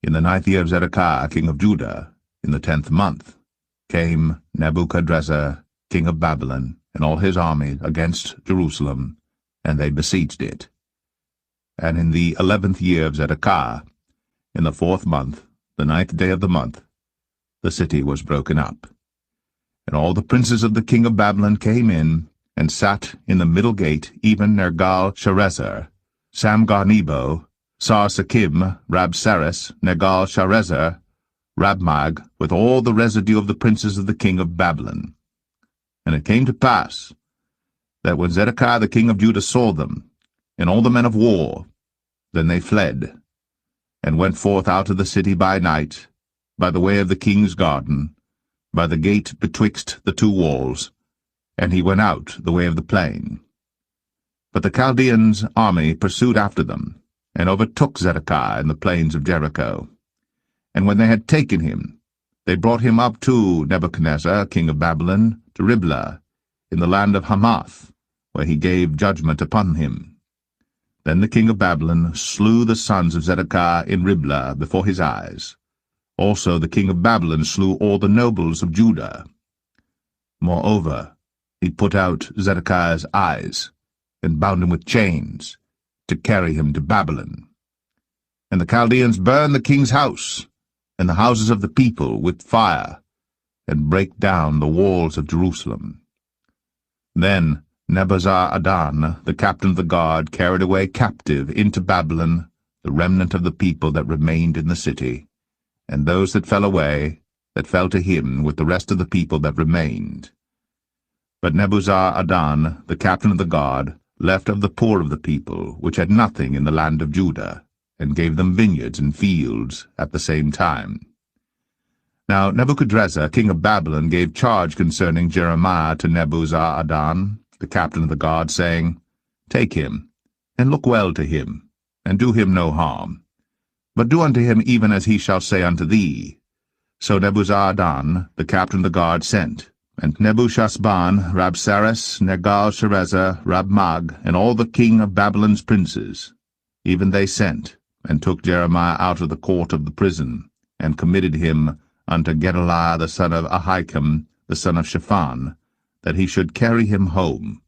In the 9th year of Zedekiah, king of Judah, in the 10th month, came Nebuchadrezzar, king of Babylon, and all his army against Jerusalem, and they besieged it. And in the 11th year of Zedekiah, in the 4th month, the 9th day of the month, the city was broken up. And all the princes of the king of Babylon came in, and sat in the middle gate, even Nergal-Sharezer, Samgar-Nebo, Sar-Sakim, Rabsaris, Nergal-Sharezer, Rabmag, with all the residue of the princes of the king of Babylon. And it came to pass that when Zedekiah the king of Judah saw them, and all the men of war, then they fled, and went forth out of the city by night, by the way of the king's garden, by the gate betwixt the two walls, and he went out the way of the plain. But the Chaldeans' army pursued after them, and overtook Zedekiah in the plains of Jericho. And when they had taken him, they brought him up to Nebuchadnezzar, king of Babylon, to Riblah, in the land of Hamath, where he gave judgment upon him. Then the king of Babylon slew the sons of Zedekiah in Riblah before his eyes. Also the king of Babylon slew all the nobles of Judah. Moreover, he put out Zedekiah's eyes, and bound him with chains, to carry him to Babylon. And the Chaldeans burned the king's house, and the houses of the people, with fire, and brake down the walls of Jerusalem. Then Nebuzaradan, the captain of the guard, carried away captive into Babylon the remnant of the people that remained in the city, and those that fell away, that fell to him with the rest of the people that remained. But Nebuzaradan, the captain of the guard, left of the poor of the people, which had nothing in the land of Judah, and gave them vineyards and fields at the same time. Now Nebuchadrezzar, king of Babylon, gave charge concerning Jeremiah to Nebuzaradan, the captain of the guard, saying, Take him, and look well to him, and do him no harm, but do unto him even as he shall say unto thee. So Nebuzaradan, the captain of the guard, sent, and Nebuchadnezzar, Rabsaris, Nergal-Sharezer, Rabmag, and all the king of Babylon's princes, even they sent, and took Jeremiah out of the court of the prison, and committed him unto Gedaliah the son of Ahikam, the son of Shaphan, that he should carry him home.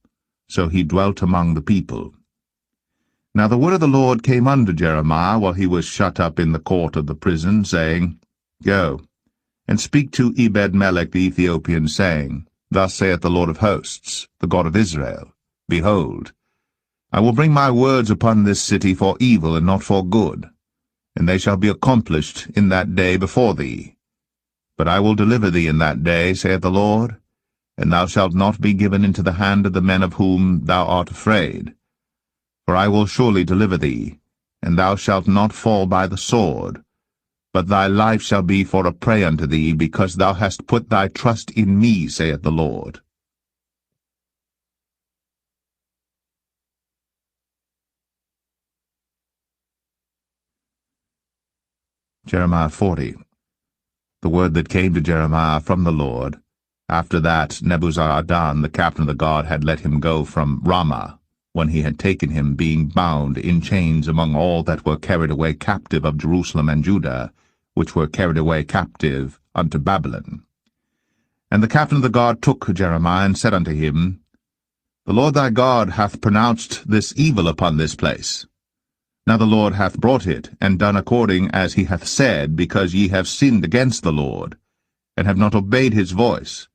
So he dwelt among the people. Now the word of the Lord came unto Jeremiah while he was shut up in the court of the prison, saying, Go, and speak to Ebed-melech the Ethiopian, saying, Thus saith the Lord of hosts, the God of Israel, Behold, I will bring my words upon this city for evil and not for good, and they shall be accomplished in that day before thee. But I will deliver thee in that day, saith the Lord, and thou shalt not be given into the hand of the men of whom thou art afraid. For I will surely deliver thee, and thou shalt not fall by the sword, but thy life shall be for a prey unto thee, because thou hast put thy trust in me, saith the Lord. Jeremiah 40. The word that came to Jeremiah from the Lord, after that Nebuzaradan, the captain of the guard, had let him go from Ramah, when he had taken him, being bound in chains among all that were carried away captive of Jerusalem and Judah, which were carried away captive unto Babylon. And the captain of the guard took Jeremiah, and said unto him, The Lord thy God hath pronounced this evil upon this place. Now the Lord hath brought it, and done according as he hath said, because ye have sinned against the Lord, and have not obeyed his voice.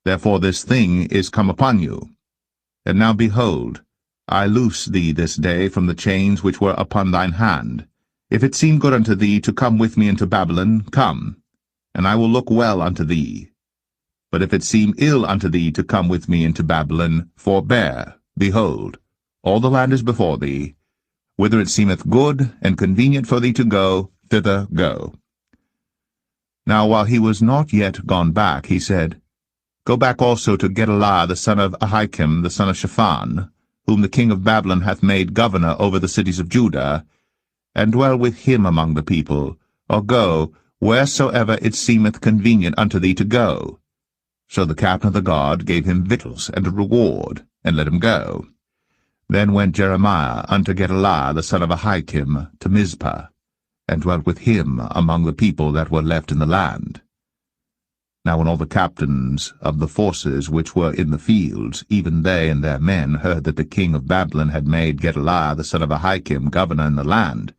Therefore this thing is come upon you. And now behold, I loose thee this day from the chains which were upon thine hand. If it seem good unto thee to come with me into Babylon, come, and I will look well unto thee. But if it seem ill unto thee to come with me into Babylon, forbear. Behold, all the land is before thee. Whither it seemeth good and convenient for thee to go, thither go. Now while he was not yet gone back, he said, Go back also to Gedaliah the son of Ahikam, the son of Shaphan, whom the king of Babylon hath made governor over the cities of Judah, and dwell with him among the people, or go wheresoever it seemeth convenient unto thee to go. So the captain of the guard gave him victuals and a reward, and let him go. Then went Jeremiah unto Gedaliah the son of Ahikam to Mizpah, and dwelt with him among the people that were left in the land. Now when all the captains of the forces which were in the fields, even they and their men, heard that the king of Babylon had made Gedaliah the son of Ahikam governor in the land,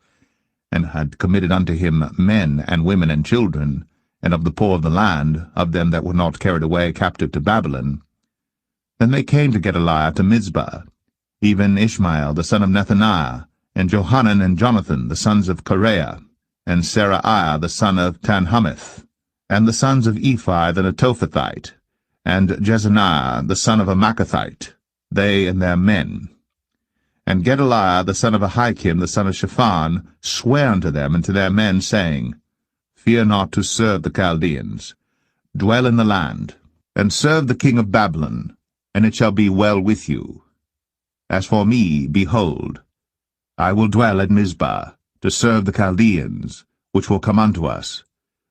and had committed unto him men and women and children, and of the poor of the land, of them that were not carried away captive to Babylon, then they came to Gedaliah to Mizpah, even Ishmael the son of Nethaniah, and Johanan and Jonathan the sons of Kareah, and Seraiah the son of Tanhumeth, and the sons of Ephi the Netophathite, and Jezaniah the son of a Maacathite, they and their men. And Gedaliah the son of Ahikam the son of Shaphan sware unto them and to their men, saying, Fear not to serve the Chaldeans. Dwell in the land, and serve the king of Babylon, and it shall be well with you. As for me, behold, I will dwell at Mizpah, to serve the Chaldeans, which will come unto us.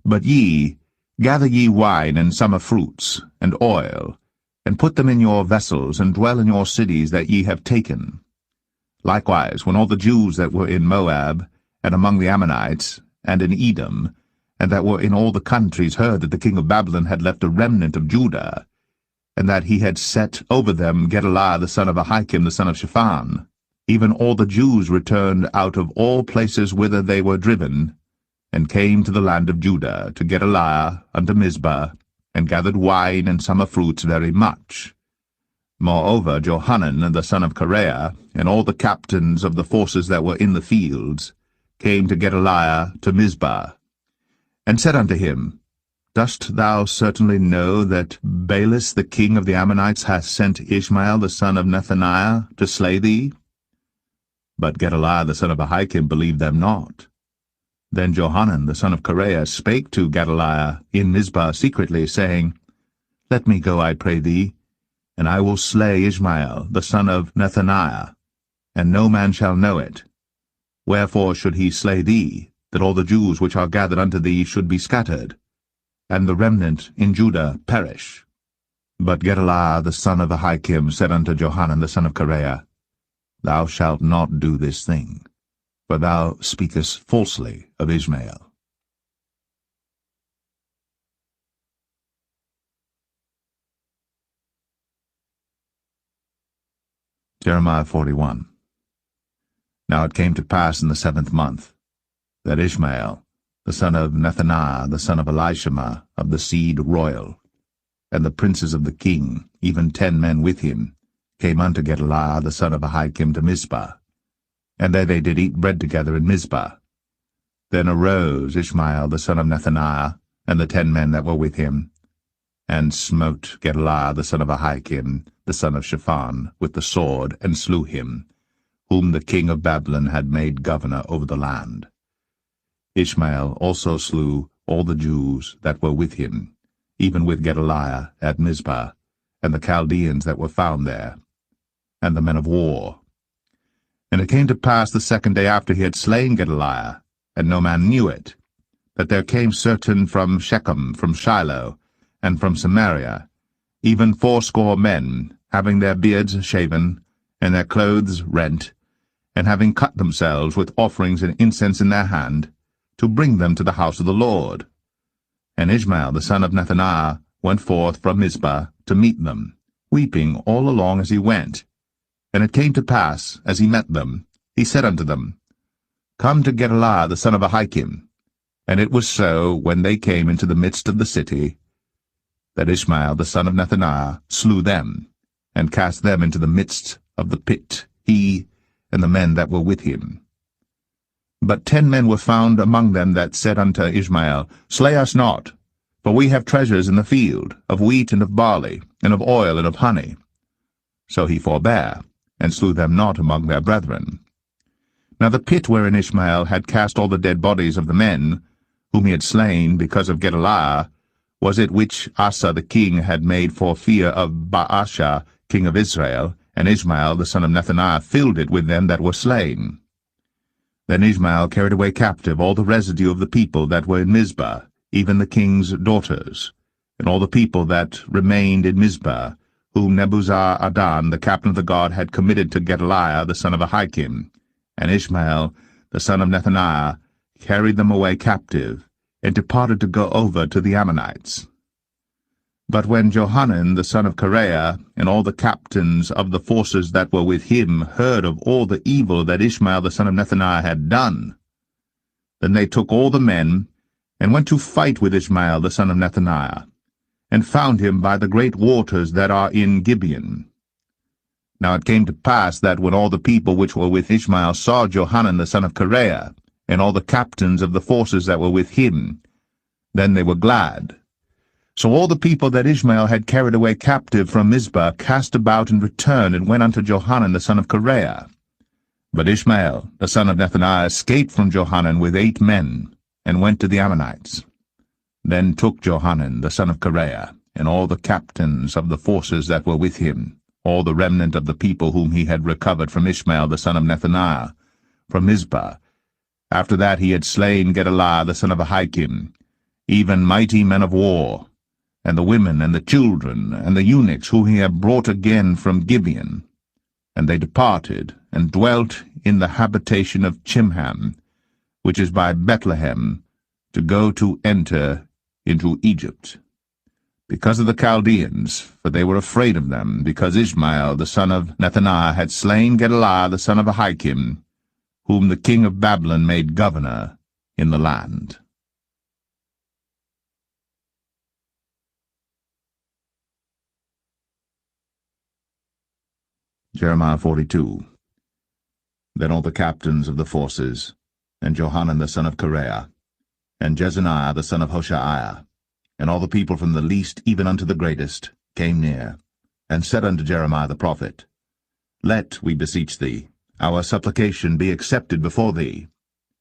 But ye, gather ye wine and summer fruits, and oil, and put them in your vessels, and dwell in your cities that ye have taken. Likewise, when all the Jews that were in Moab, and among the Ammonites, and in Edom, and that were in all the countries, heard that the king of Babylon had left a remnant of Judah, and that he had set over them Gedaliah the son of Ahikam the son of Shaphan, even all the Jews returned out of all places whither they were driven, and came to the land of Judah, to Gedaliah unto Mizpah, and gathered wine and summer fruits very much. Moreover, Johanan the son of Kareah, and all the captains of the forces that were in the fields, came to Gedaliah to Mizpah, and said unto him, Dost thou certainly know that Baalis the king of the Ammonites hath sent Ishmael the son of Nethaniah to slay thee? But Gedaliah the son of Ahikam believed them not. Then Johanan the son of Kareah spake to Gedaliah in Mizpah secretly, saying, Let me go, I pray thee, and I will slay Ishmael the son of Nethaniah, and no man shall know it. Wherefore should he slay thee, that all the Jews which are gathered unto thee should be scattered, and the remnant in Judah perish? But Gedaliah the son of Ahikam said unto Johanan the son of Kareah, Thou shalt not do this thing, for thou speakest falsely of Ishmael. Jeremiah 41. Now it came to pass in the 7th month, that Ishmael, the son of Nethaniah, the son of Elishama, of the seed royal, and the princes of the king, even 10 men with him, came unto Gedaliah the son of Ahikam to Mizpah. And there they did eat bread together in Mizpah. Then arose Ishmael the son of Nethaniah, and the 10 men that were with him, and smote Gedaliah the son of Ahikam, the son of Shaphan, with the sword, and slew him, whom the king of Babylon had made governor over the land. Ishmael also slew all the Jews that were with him, even with Gedaliah at Mizpah, and the Chaldeans that were found there, and the men of war. And it came to pass the 2nd day after he had slain Gedaliah, and no man knew it, that there came certain from Shechem, from Shiloh, and from Samaria, even 80 men, having their beards shaven, and their clothes rent, and having cut themselves with offerings and incense in their hand, to bring them to the house of the Lord. And Ishmael the son of Nethaniah went forth from Mizpah to meet them, weeping all along as he went. And it came to pass, as he met them, he said unto them, Come to Gedaliah the son of Ahikam. And it was so, when they came into the midst of the city, that Ishmael the son of Nethaniah slew them, and cast them into the midst of the pit, he and the men that were with him. But 10 men were found among them that said unto Ishmael, Slay us not, for we have treasures in the field, of wheat and of barley, and of oil and of honey. So he forbare, and slew them not among their brethren. Now the pit wherein Ishmael had cast all the dead bodies of the men, whom he had slain because of Gedaliah, was it which Asa the king had made for fear of Baasha king of Israel, and Ishmael the son of Nethaniah filled it with them that were slain. Then Ishmael carried away captive all the residue of the people that were in Mizpah, even the king's daughters, and all the people that remained in Mizpah, whom Nebuzaradan the captain of the guard had committed to Gedaliah the son of Ahikam. And Ishmael the son of Nethaniah carried them away captive, and departed to go over to the Ammonites. But when Johanan the son of Kareah and all the captains of the forces that were with him heard of all the evil that Ishmael the son of Nethaniah had done, then they took all the men, and went to fight with Ishmael the son of Nethaniah, and found him by the great waters that are in Gibeon. Now it came to pass that when all the people which were with Ishmael saw Johanan the son of Kareah, and all the captains of the forces that were with him, then they were glad. So all the people that Ishmael had carried away captive from Mizpah cast about and returned, and went unto Johanan the son of Kareah. But Ishmael the son of Nethaniah escaped from Johanan with 8 men, and went to the Ammonites. Then took Johanan the son of Kareah, and all the captains of the forces that were with him, all the remnant of the people whom he had recovered from Ishmael the son of Nethaniah, from Mizpah, after that he had slain Gedaliah the son of Ahikam, even mighty men of war, and the women and the children and the eunuchs whom he had brought again from Gibeon. And they departed, and dwelt in the habitation of Chimham, which is by Bethlehem, to go to enter into Egypt, because of the Chaldeans, for they were afraid of them, because Ishmael the son of Nethaniah had slain Gedaliah the son of Ahikam, whom the king of Babylon made governor in the land. Jeremiah 42. Then all the captains of the forces, and Johanan the son of Kareah, and Jezaniah the son of Hoshaiah, and all the people from the least even unto the greatest, came near, and said unto Jeremiah the prophet, Let, we beseech thee, our supplication be accepted before thee,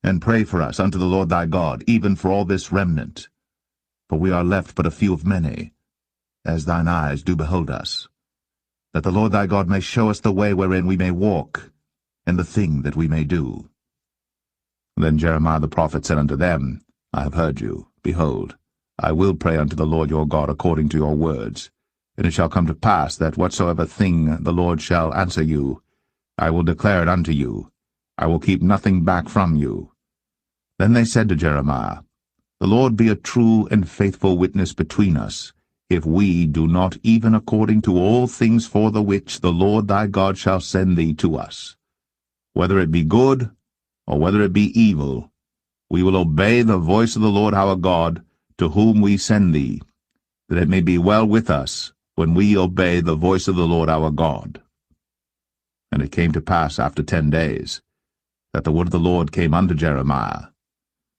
and pray for us unto the Lord thy God, even for all this remnant. For we are left but a few of many, as thine eyes do behold us, that the Lord thy God may show us the way wherein we may walk, and the thing that we may do. Then Jeremiah the prophet said unto them, I have heard you. Behold, I will pray unto the Lord your God according to your words. And it shall come to pass that whatsoever thing the Lord shall answer you, I will declare it unto you. I will keep nothing back from you. Then they said to Jeremiah, The Lord be a true and faithful witness between us, if we do not even according to all things for the which the Lord thy God shall send thee to us. Whether it be good, or whether it be evil, we will obey the voice of the Lord our God, to whom we send thee, that it may be well with us when we obey the voice of the Lord our God. And it came to pass after 10 days, that the word of the Lord came unto Jeremiah.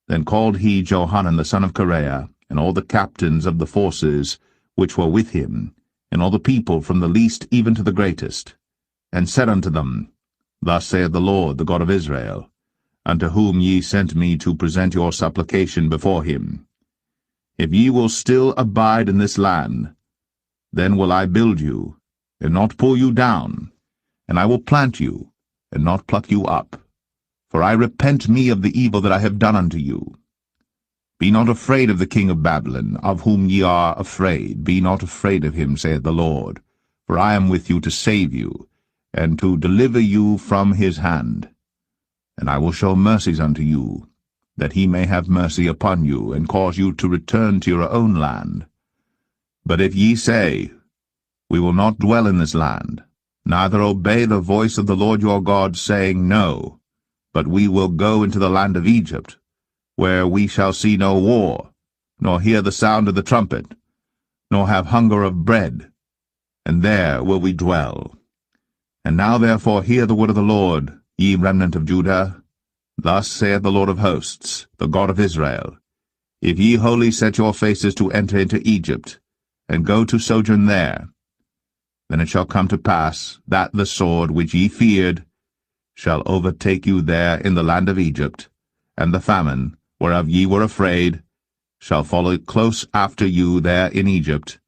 Then called he Johanan the son of Kareah, and all the captains of the forces which were with him, and all the people from the least even to the greatest, and said unto them, Thus saith the Lord, the God of Israel, unto whom ye sent me to present your supplication before him, If ye will still abide in this land, then will I build you, and not pull you down, and I will plant you, and not pluck you up. For I repent me of the evil that I have done unto you. Be not afraid of the king of Babylon, of whom ye are afraid. Be not afraid of him, saith the Lord. For I am with you to save you, and to deliver you from his hand. And I will show mercies unto you, that he may have mercy upon you, and cause you to return to your own land. But if ye say, We will not dwell in this land, neither obey the voice of the Lord your God, saying, No, but we will go into the land of Egypt, where we shall see no war, nor hear the sound of the trumpet, nor have hunger of bread, and there will we dwell. And now therefore hear the word of the Lord, ye remnant of Judah. Thus saith the Lord of hosts, the God of Israel, If ye wholly set your faces to enter into Egypt, and go to sojourn there, then it shall come to pass that the sword which ye feared shall overtake you there in the land of Egypt, and the famine, whereof ye were afraid, shall follow close after you there in Egypt,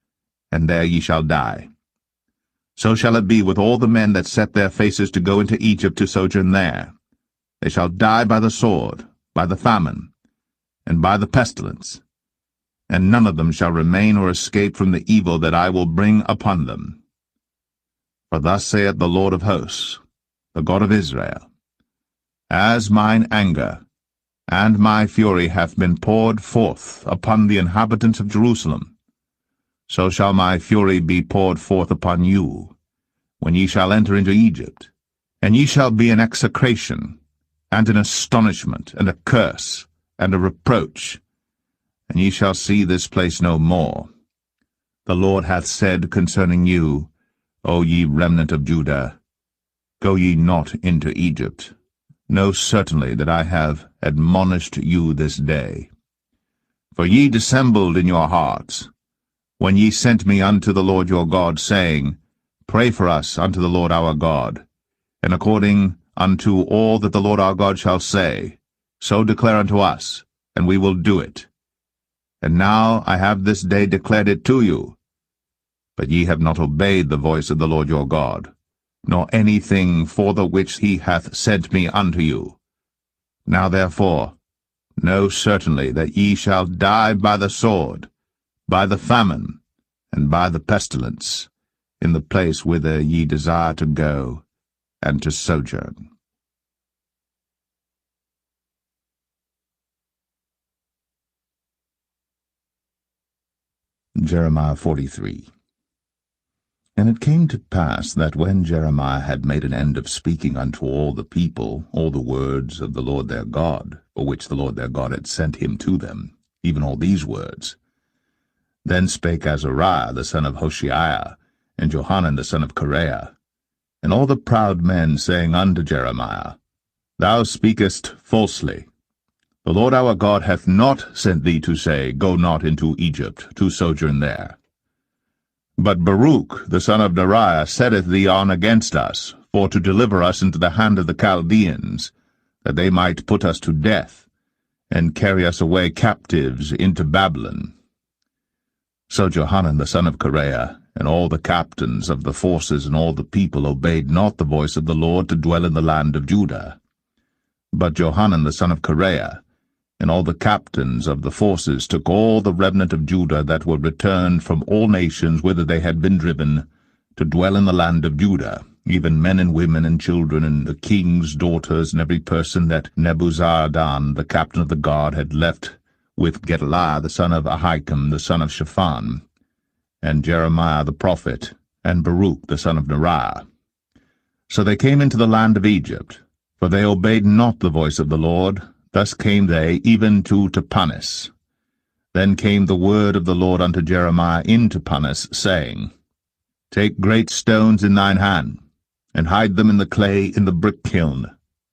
and there ye shall die. So shall it be with all the men that set their faces to go into Egypt to sojourn there. They shall die by the sword, by the famine, and by the pestilence, and none of them shall remain or escape from the evil that I will bring upon them. For thus saith the Lord of hosts, the God of Israel, As mine anger and my fury hath been poured forth upon the inhabitants of Jerusalem, so shall my fury be poured forth upon you, when ye shall enter into Egypt, and ye shall be an execration, and an astonishment, and a curse, and a reproach, and ye shall see this place no more. The Lord hath said concerning you, O ye remnant of Judah, Go ye not into Egypt. Know certainly that I have admonished you this day. For ye dissembled in your hearts, when ye sent me unto the Lord your God, saying, Pray for us unto the Lord our God, and according unto all that the Lord our God shall say, so declare unto us, and we will do it. And now I have this day declared it to you. But ye have not obeyed the voice of the Lord your God, nor anything for the which he hath sent me unto you. Now therefore, know certainly that ye shall die by the sword, by the famine, and by the pestilence, in the place whither ye desire to go, and to sojourn. Jeremiah 43. And it came to pass that when Jeremiah had made an end of speaking unto all the people all the words of the Lord their God, for which the Lord their God had sent him to them, even all these words, then spake Azariah the son of Hoshaiah, and Johanan the son of Kareah, and all the proud men, saying unto Jeremiah, Thou speakest falsely. The Lord our God hath not sent thee to say, Go not into Egypt, to sojourn there. But Baruch the son of Neriah setteth thee on against us, for to deliver us into the hand of the Chaldeans, that they might put us to death, and carry us away captives into Babylon. So Johanan the son of Kareah, and all the captains of the forces and all the people obeyed not the voice of the Lord to dwell in the land of Judah. But Johanan the son of Kareah, and all the captains of the forces took all the remnant of Judah that were returned from all nations whither they had been driven, to dwell in the land of Judah, even men and women and children, and the king's daughters, and every person that Nebuzaradan, the captain of the guard, had left with Gedaliah the son of Ahikam, the son of Shaphan, and Jeremiah the prophet, and Baruch the son of Neriah. So they came into the land of Egypt, for they obeyed not the voice of the Lord. Thus came they even to Tapanis. Then came the word of the Lord unto Jeremiah in Tapanis, saying, Take great stones in thine hand, and hide them in the clay in the brick kiln,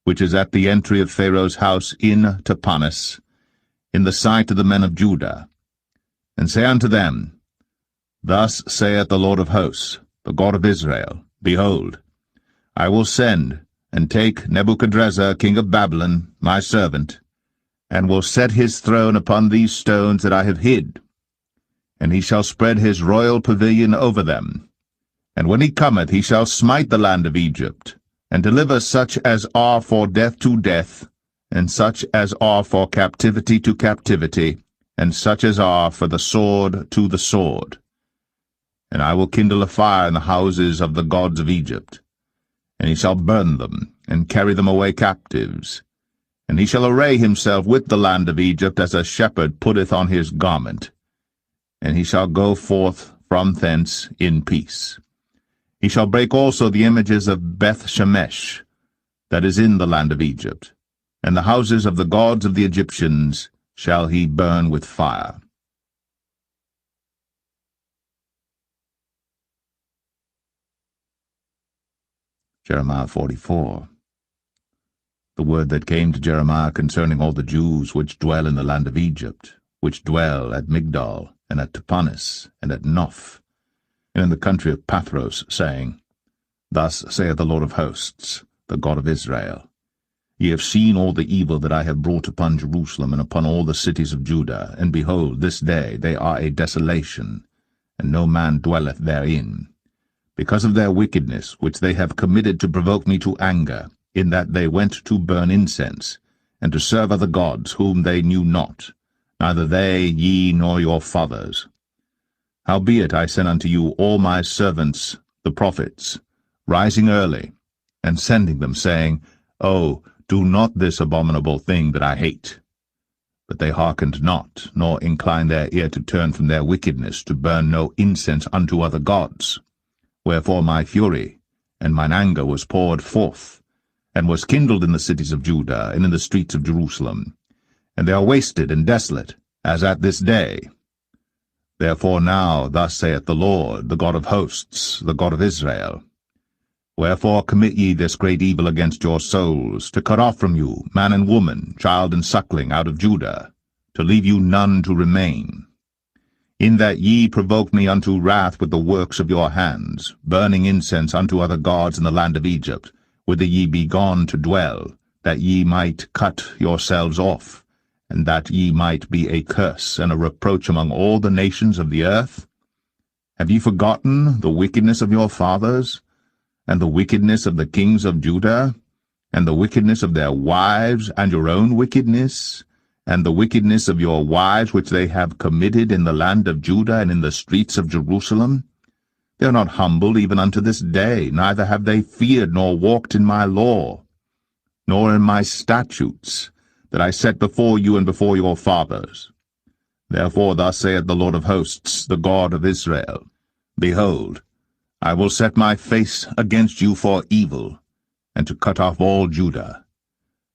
which is at the entry of Pharaoh's house in Tapanis, in the sight of the men of Judah. And say unto them, Thus saith the Lord of hosts, the God of Israel, Behold, I will send, and take Nebuchadrezzar king of Babylon, my servant, and will set his throne upon these stones that I have hid, and he shall spread his royal pavilion over them. And when he cometh, he shall smite the land of Egypt, and deliver such as are for death to death, and such as are for captivity to captivity, and such as are for the sword to the sword. And I will kindle a fire in the houses of the gods of Egypt, and he shall burn them, and carry them away captives. And he shall array himself with the land of Egypt, as a shepherd putteth on his garment. And he shall go forth from thence in peace. He shall break also the images of Beth-Shemesh, that is in the land of Egypt, and the houses of the gods of the Egyptians shall he burn with fire. Jeremiah 44. The word that came to Jeremiah concerning all the Jews which dwell in the land of Egypt, which dwell at Migdol, and at Tapanis, and at Noph, and in the country of Pathros, saying, Thus saith the Lord of hosts, the God of Israel, Ye have seen all the evil that I have brought upon Jerusalem and upon all the cities of Judah, and behold, this day they are a desolation, and no man dwelleth therein. because of their wickedness which they have committed to provoke me to anger, in that they went to burn incense, and to serve other gods whom they knew not, neither they, ye, nor your fathers. Howbeit I send unto you all my servants, the prophets, rising early, and sending them, saying, Oh, do not this abominable thing that I hate. But they hearkened not, nor inclined their ear to turn from their wickedness, to burn no incense unto other gods. Wherefore my fury and mine anger was poured forth, and was kindled in the cities of Judah, and in the streets of Jerusalem. And they are wasted and desolate, as at this day. Therefore now thus saith the Lord, the God of hosts, the God of Israel, Wherefore commit ye this great evil against your souls, to cut off from you man and woman, child and suckling out of Judah, to leave you none to remain? In that ye provoked me unto wrath with the works of your hands, burning incense unto other gods in the land of Egypt, whither ye be gone to dwell, that ye might cut yourselves off, and that ye might be a curse and a reproach among all the nations of the earth? Have ye forgotten the wickedness of your fathers, and the wickedness of the kings of Judah, and the wickedness of their wives, and your own wickedness, and the wickedness of your wives which they have committed in the land of Judah and in the streets of Jerusalem? They are not humbled even unto this day, neither have they feared nor walked in my law, nor in my statutes, that I set before you and before your fathers. Therefore thus saith the Lord of hosts, the God of Israel, Behold, I will set my face against you for evil, and to cut off all Judah.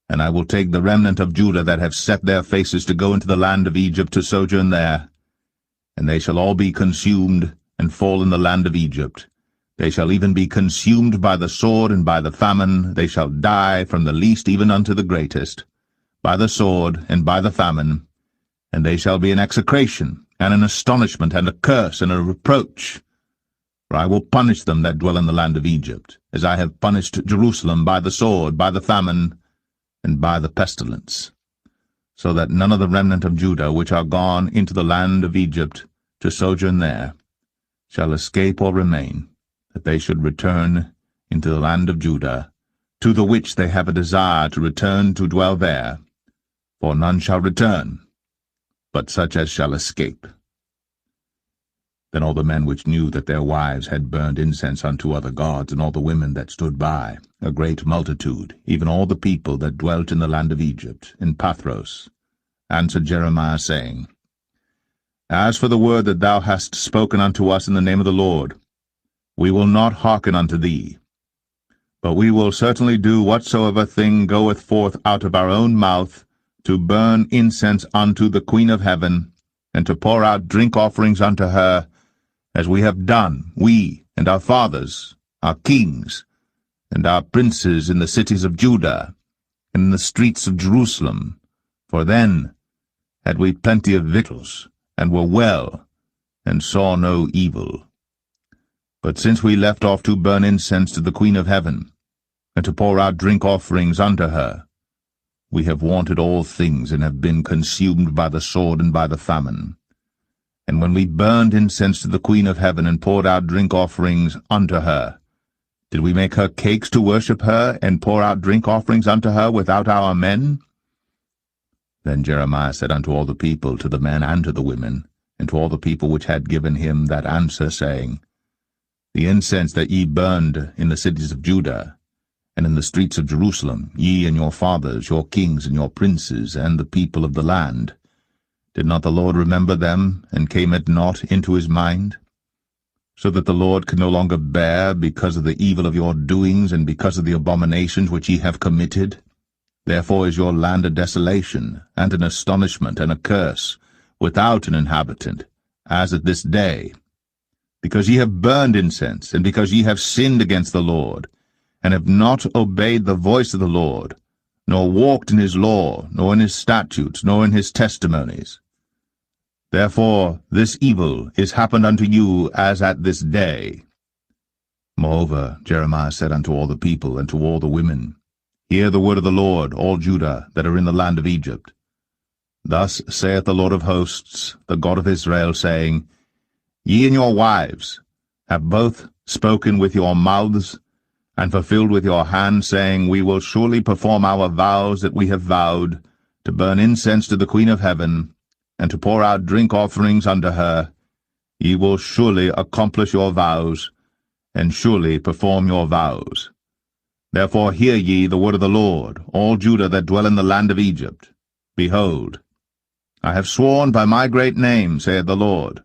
And I will take the remnant of Judah that have set their faces to go into the land of Egypt to sojourn there, and they shall all be consumed, and fall in the land of Egypt. They shall even be consumed by the sword and by the famine. They shall die from the least even unto the greatest, by the sword and by the famine. And they shall be an execration, and an astonishment, and a curse, and a reproach. For I will punish them that dwell in the land of Egypt, as I have punished Jerusalem by the sword, by the famine, and by the pestilence, so that none of the remnant of Judah which are gone into the land of Egypt to sojourn there shall escape or remain, that they should return into the land of Judah, to the which they have a desire to return to dwell there. For none shall return, but such as shall escape. Then all the men which knew that their wives had burned incense unto other gods, and all the women that stood by, a great multitude, even all the people that dwelt in the land of Egypt, in Pathros, answered Jeremiah, saying, As for the word that thou hast spoken unto us in the name of the Lord, we will not hearken unto thee, but we will certainly do whatsoever thing goeth forth out of our own mouth, to burn incense unto the Queen of heaven, and to pour out drink offerings unto her, as we have done, we and our fathers, our kings, and our princes in the cities of Judah, and in the streets of Jerusalem. For then had we plenty of victuals, and were well, and saw no evil. But since we left off to burn incense to the Queen of heaven, and to pour out drink offerings unto her, we have wanted all things, and have been consumed by the sword and by the famine. And when we burned incense to the Queen of heaven, and poured out drink offerings unto her, did we make her cakes to worship her, and pour out drink offerings unto her without our men? Then Jeremiah said unto all the people, to the men and to the women, and to all the people which had given him that answer, saying, The incense that ye burned in the cities of Judah, and in the streets of Jerusalem, ye and your fathers, your kings and your princes, and the people of the land, did not the Lord remember them, and came it not into his mind? So that the Lord can no longer bear, because of the evil of your doings, and because of the abominations which ye have committed? Therefore is your land a desolation, and an astonishment, and a curse, without an inhabitant, as at this day. Because ye have burned incense, and because ye have sinned against the Lord, and have not obeyed the voice of the Lord, nor walked in his law, nor in his statutes, nor in his testimonies. Therefore this evil is happened unto you as at this day. Moreover, Jeremiah said unto all the people and to all the women, Hear the word of the Lord, all Judah that are in the land of Egypt. Thus saith the Lord of hosts, the God of Israel, saying, Ye and your wives have both spoken with your mouths, and fulfilled with your hand, saying, We will surely perform our vows that we have vowed, to burn incense to the Queen of Heaven, and to pour out drink offerings unto her, ye will surely accomplish your vows, and surely perform your vows. Therefore hear ye the word of the Lord, all Judah that dwell in the land of Egypt. Behold, I have sworn by my great name, saith the Lord,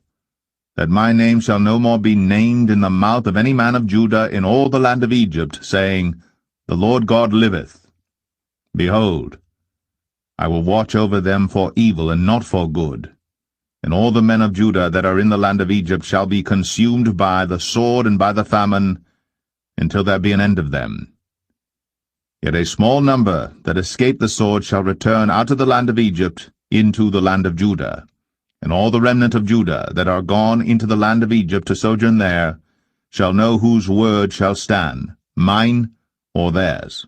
that my name shall no more be named in the mouth of any man of Judah in all the land of Egypt, saying, The Lord God liveth. Behold, I will watch over them for evil and not for good. And all the men of Judah that are in the land of Egypt shall be consumed by the sword and by the famine, until there be an end of them. Yet a small number that escape the sword shall return out of the land of Egypt into the land of Judah. And all the remnant of Judah that are gone into the land of Egypt to sojourn there shall know whose word shall stand, mine or theirs.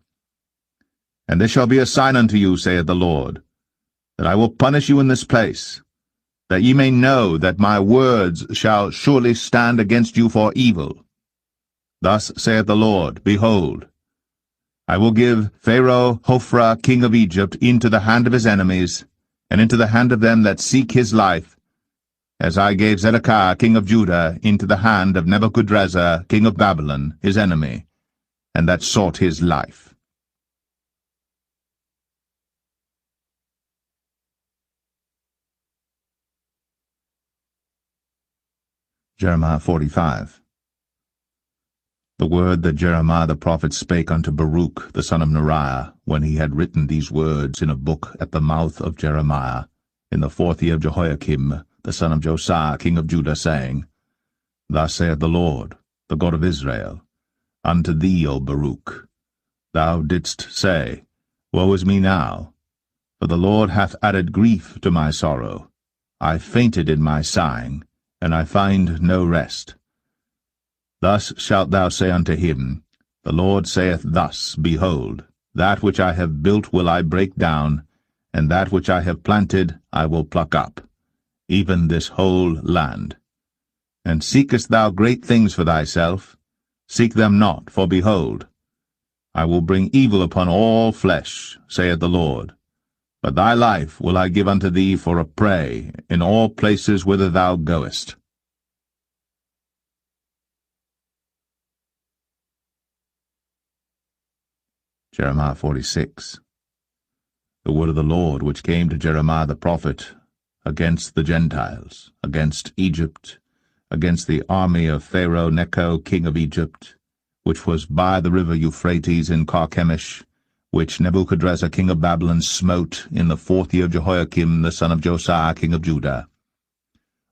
And this shall be a sign unto you, saith the Lord, that I will punish you in this place, that ye may know that my words shall surely stand against you for evil. Thus saith the Lord, Behold, I will give Pharaoh Hophra king of Egypt into the hand of his enemies, and into the hand of them that seek his life, as I gave Zedekiah king of Judah into the hand of Nebuchadrezzar king of Babylon, his enemy, and that sought his life. Jeremiah 45. The word that Jeremiah the prophet spake unto Baruch the son of Neriah, when he had written these words in a book at the mouth of Jeremiah, in the 4th year of Jehoiakim, the son of Josiah, king of Judah, saying, Thus saith the Lord, the God of Israel, unto thee, O Baruch, thou didst say, Woe is me now, for the Lord hath added grief to my sorrow. I fainted in my sighing, and I find no rest. Thus shalt thou say unto him, The Lord saith thus, Behold, that which I have built will I break down, and that which I have planted I will pluck up, even this whole land. And seekest thou great things for thyself? Seek them not, for behold, I will bring evil upon all flesh, saith the Lord. But thy life will I give unto thee for a prey in all places whither thou goest. Jeremiah 46. The word of the Lord which came to Jeremiah the prophet against the Gentiles, against Egypt, against the army of Pharaoh Necho king of Egypt, which was by the river Euphrates in Carchemish, which Nebuchadrezzar king of Babylon smote in the 4th year of Jehoiakim the son of Josiah king of Judah.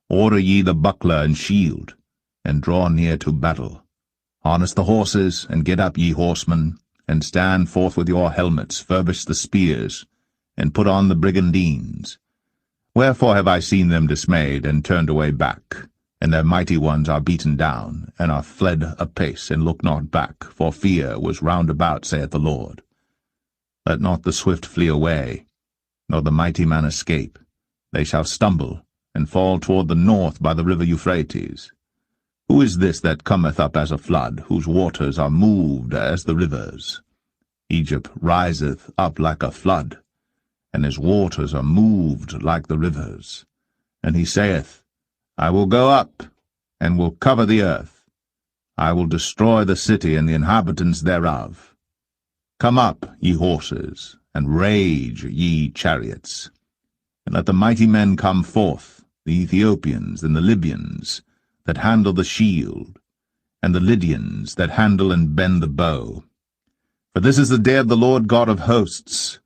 Order ye the buckler and shield, and draw near to battle. Harness the horses, and get up, ye horsemen, and stand forth with your helmets, furbish the spears, and put on the brigandines. Wherefore have I seen them dismayed, and turned away back, and their mighty ones are beaten down, and are fled apace, and look not back, for fear was round about, saith the Lord. Let not the swift flee away, nor the mighty man escape. They shall stumble, and fall toward the north by the river Euphrates. Who is this that cometh up as a flood, whose waters are moved as the rivers? Egypt riseth up like a flood, and his waters are moved like the rivers. And he saith, I will go up, and will cover the earth. I will destroy the city and the inhabitants thereof. Come up, ye horses, and rage, ye chariots. And let the mighty men come forth, the Ethiopians and the Libyans, that handle the shield, and the Lydians that handle and bend the bow. For this is the day of the Lord God of hosts,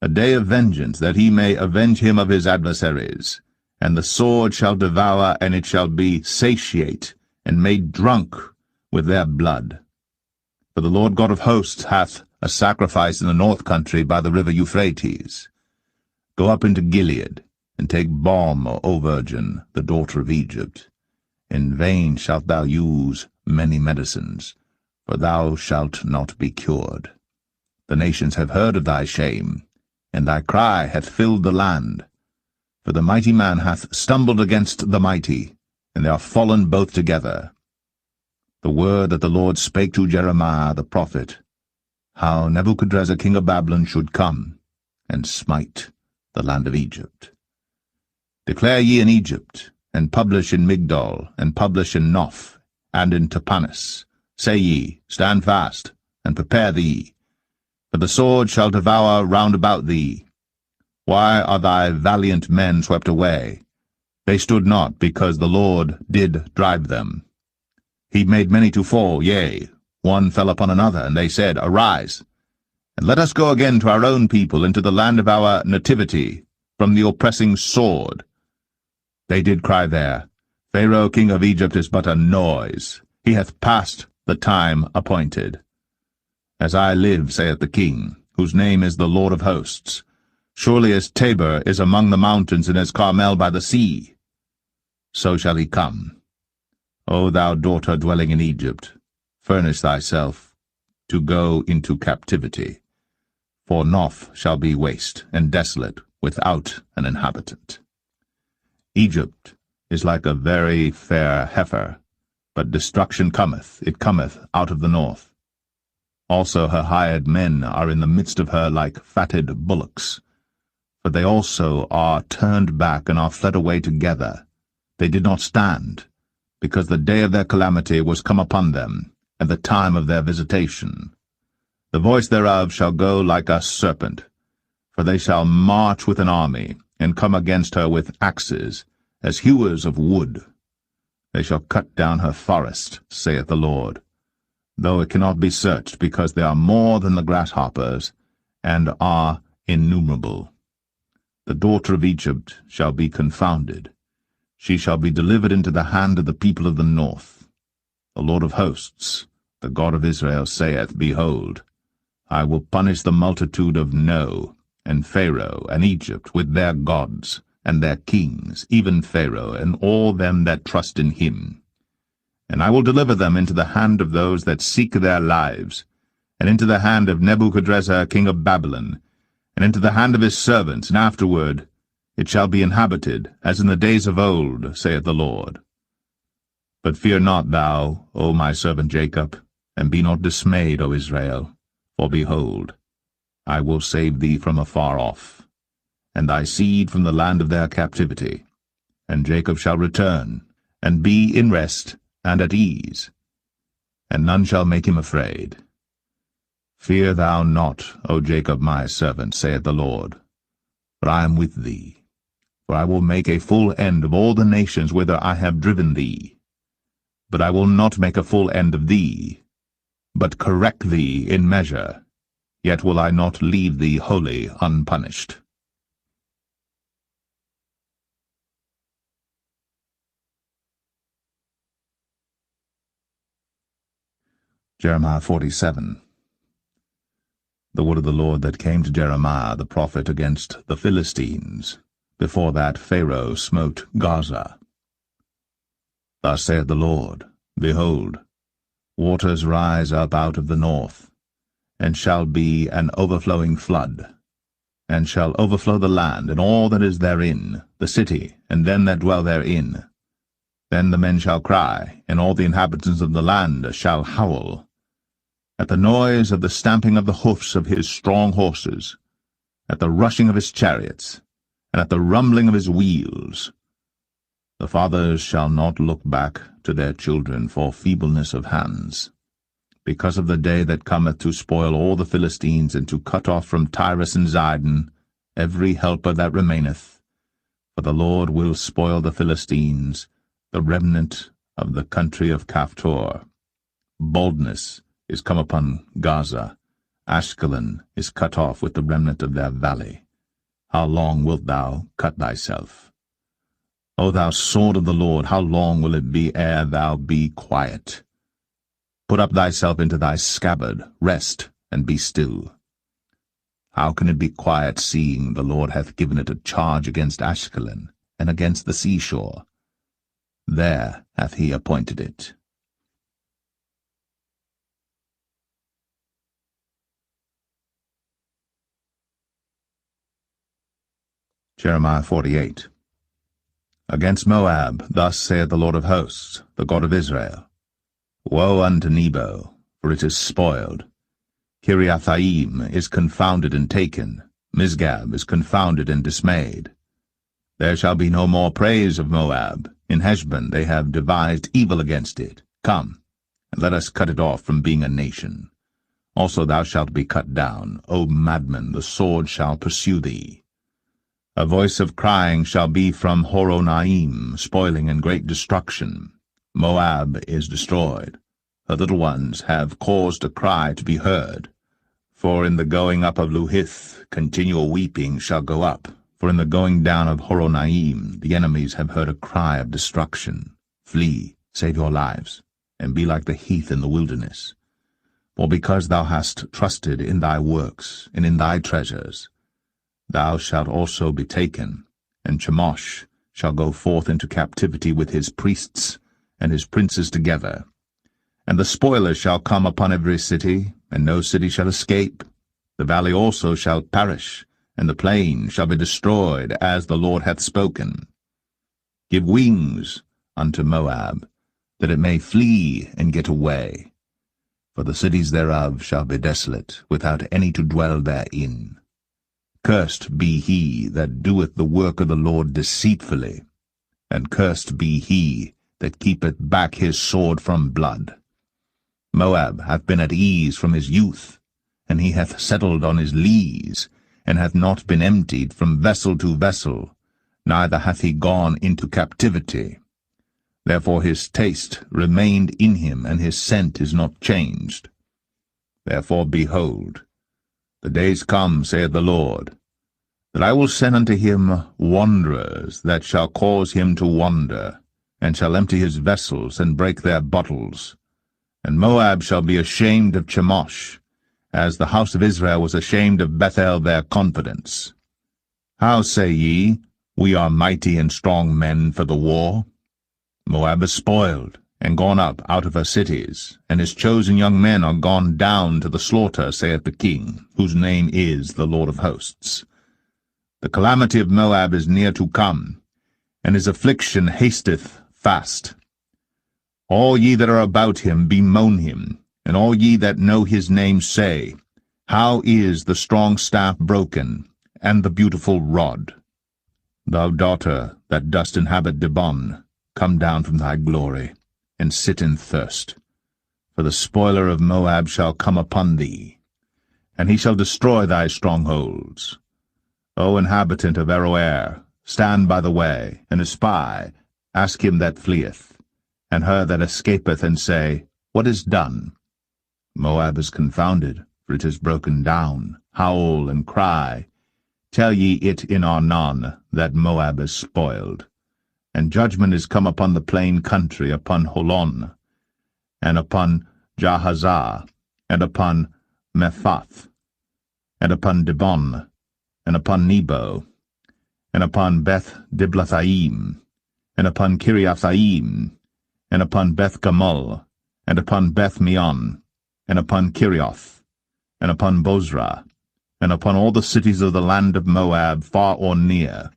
a day of vengeance, that he may avenge him of his adversaries. And the sword shall devour, and it shall be satiate, and made drunk with their blood. For the Lord God of hosts hath a sacrifice in the north country by the river Euphrates. Go up into Gilead, and take balm, O virgin, the daughter of Egypt. In vain shalt thou use many medicines, for thou shalt not be cured. The nations have heard of thy shame, and thy cry hath filled the land. For the mighty man hath stumbled against the mighty, and they are fallen both together. the word that the Lord spake to Jeremiah the prophet, how Nebuchadrezzar king of Babylon should come and smite the land of Egypt. Declare ye in Egypt, and publish in Migdol, and publish in Noph, and in Tapanis. Say ye, stand fast, and prepare thee, for the sword shall devour round about thee. Why are thy valiant men swept away? They stood not, because the Lord did drive them. He made many to fall, yea, one fell upon another, and they said, Arise, and let us go again to our own people, into the land of our nativity, from the oppressing sword. They did cry there, Pharaoh king of Egypt is but a noise. He hath passed the time appointed. As I live, saith the king, whose name is the Lord of hosts, surely as Tabor is among the mountains, and as Carmel by the sea, so shall he come. O thou daughter dwelling in Egypt, furnish thyself to go into captivity. For Noph shall be waste and desolate, without an inhabitant. Egypt is like a very fair heifer, but destruction cometh, it cometh out of the north. Also her hired men are in the midst of her like fatted bullocks. For they also are turned back and are fled away together. They did not stand, because the day of their calamity was come upon them, and the time of their visitation. The voice thereof shall go like a serpent, for they shall march with an army, and come against her with axes, as hewers of wood. They shall cut down her forest, saith the Lord, though it cannot be searched, because they are more than the grasshoppers, and are innumerable. The daughter of Egypt shall be confounded. She shall be delivered into the hand of the people of the north. The Lord of hosts, the God of Israel, saith, Behold, I will punish the multitude of No, and Pharaoh, and Egypt, with their gods, and their kings, even Pharaoh, and all them that trust in him. And I will deliver them into the hand of those that seek their lives, and into the hand of Nebuchadrezzar king of Babylon, and into the hand of his servants, and afterward it shall be inhabited, as in the days of old, saith the Lord. But fear not thou, O my servant Jacob, and be not dismayed, O Israel, for behold, I will save thee from afar off, and thy seed from the land of their captivity. And Jacob shall return, and be in rest and at ease, and none shall make him afraid. Fear thou not, O Jacob my servant, saith the Lord, for I am with thee. For I will make a full end of all the nations whither I have driven thee. But I will not make a full end of thee, but correct thee in measure, yet will I not leave thee wholly unpunished. Jeremiah 47. The word of the Lord that came to Jeremiah the prophet against the Philistines, before that Pharaoh smote Gaza. Thus saith the Lord, Behold, waters rise up out of the north, and shall be an overflowing flood, and shall overflow the land, and all that is therein, the city, and them that dwell therein. Then the men shall cry, and all the inhabitants of the land shall howl, at the noise of the stamping of the hoofs of his strong horses, at the rushing of his chariots, and at the rumbling of his wheels. The fathers shall not look back to their children for feebleness of hands, because of the day that cometh to spoil all the Philistines, and to cut off from Tyrus and Zidon every helper that remaineth. For the Lord will spoil the Philistines, the remnant of the country of Caphtor. Baldness is come upon Gaza. Ashkelon is cut off with the remnant of their valley. How long wilt thou cut thyself? O thou sword of the Lord, how long will it be ere thou be quiet? Put up thyself into thy scabbard, rest, and be still. How can it be quiet, seeing the Lord hath given it a charge against Ashkelon, and against the seashore? There hath he appointed it. Jeremiah 48. Against Moab, thus saith the Lord of hosts, the God of Israel, Woe unto Nebo, for it is spoiled. Kiriathaim is confounded and taken. Misgab is confounded and dismayed. There shall be no more praise of Moab. In Heshbon they have devised evil against it. Come, and let us cut it off from being a nation. Also thou shalt be cut down, O madman, the sword shall pursue thee. A voice of crying shall be from Horonaim, spoiling and great destruction. Moab is destroyed. Her little ones have caused a cry to be heard. For in the going up of Luhith continual weeping shall go up. For in the going down of Horonaim the enemies have heard a cry of destruction. Flee, save your lives, and be like the heath in the wilderness. For because thou hast trusted in thy works, and in thy treasures, thou shalt also be taken, and Chemosh shall go forth into captivity with his priests and his princes together. And the spoilers shall come upon every city, and no city shall escape. The valley also shall perish, and the plain shall be destroyed, as the Lord hath spoken. Give wings unto Moab, that it may flee and get away. For the cities thereof shall be desolate, without any to dwell therein. Cursed be he that doeth the work of the Lord deceitfully, and cursed be he that keepeth back his sword from blood. Moab hath been at ease from his youth, and he hath settled on his lees, and hath not been emptied from vessel to vessel, neither hath he gone into captivity. Therefore his taste remained in him, and his scent is not changed. Therefore, behold, the days come, saith the Lord, that I will send unto him wanderers that shall cause him to wander, and shall empty his vessels, and break their bottles. And Moab shall be ashamed of Chemosh, as the house of Israel was ashamed of Bethel their confidence. How say ye, we are mighty and strong men for the war? Moab is spoiled, and gone up out of her cities, and his chosen young men are gone down to the slaughter, saith the King, whose name is the Lord of hosts. The calamity of Moab is near to come, and his affliction hasteth fast. All ye that are about him bemoan him, and all ye that know his name say, How is the strong staff broken, and the beautiful rod? Thou daughter that dost inhabit Dibon, come down from thy glory, and sit in thirst. For the spoiler of Moab shall come upon thee, and he shall destroy thy strongholds. O inhabitant of Aroer, stand by the way, and espy, ask him that fleeth, and her that escapeth, and say, What is done? Moab is confounded, for it is broken down. Howl and cry. Tell ye it in Arnon, that Moab is spoiled. And judgment is come upon the plain country, upon Holon, and upon Jahazah, and upon Mephath, and upon Dibon, and upon Nebo, and upon Beth Diblathaim, and upon Kiriathaim, and upon Beth Gamul, and upon Beth Meon, and upon Kirioth, and upon Bozrah, and upon all the cities of the land of Moab, far or near.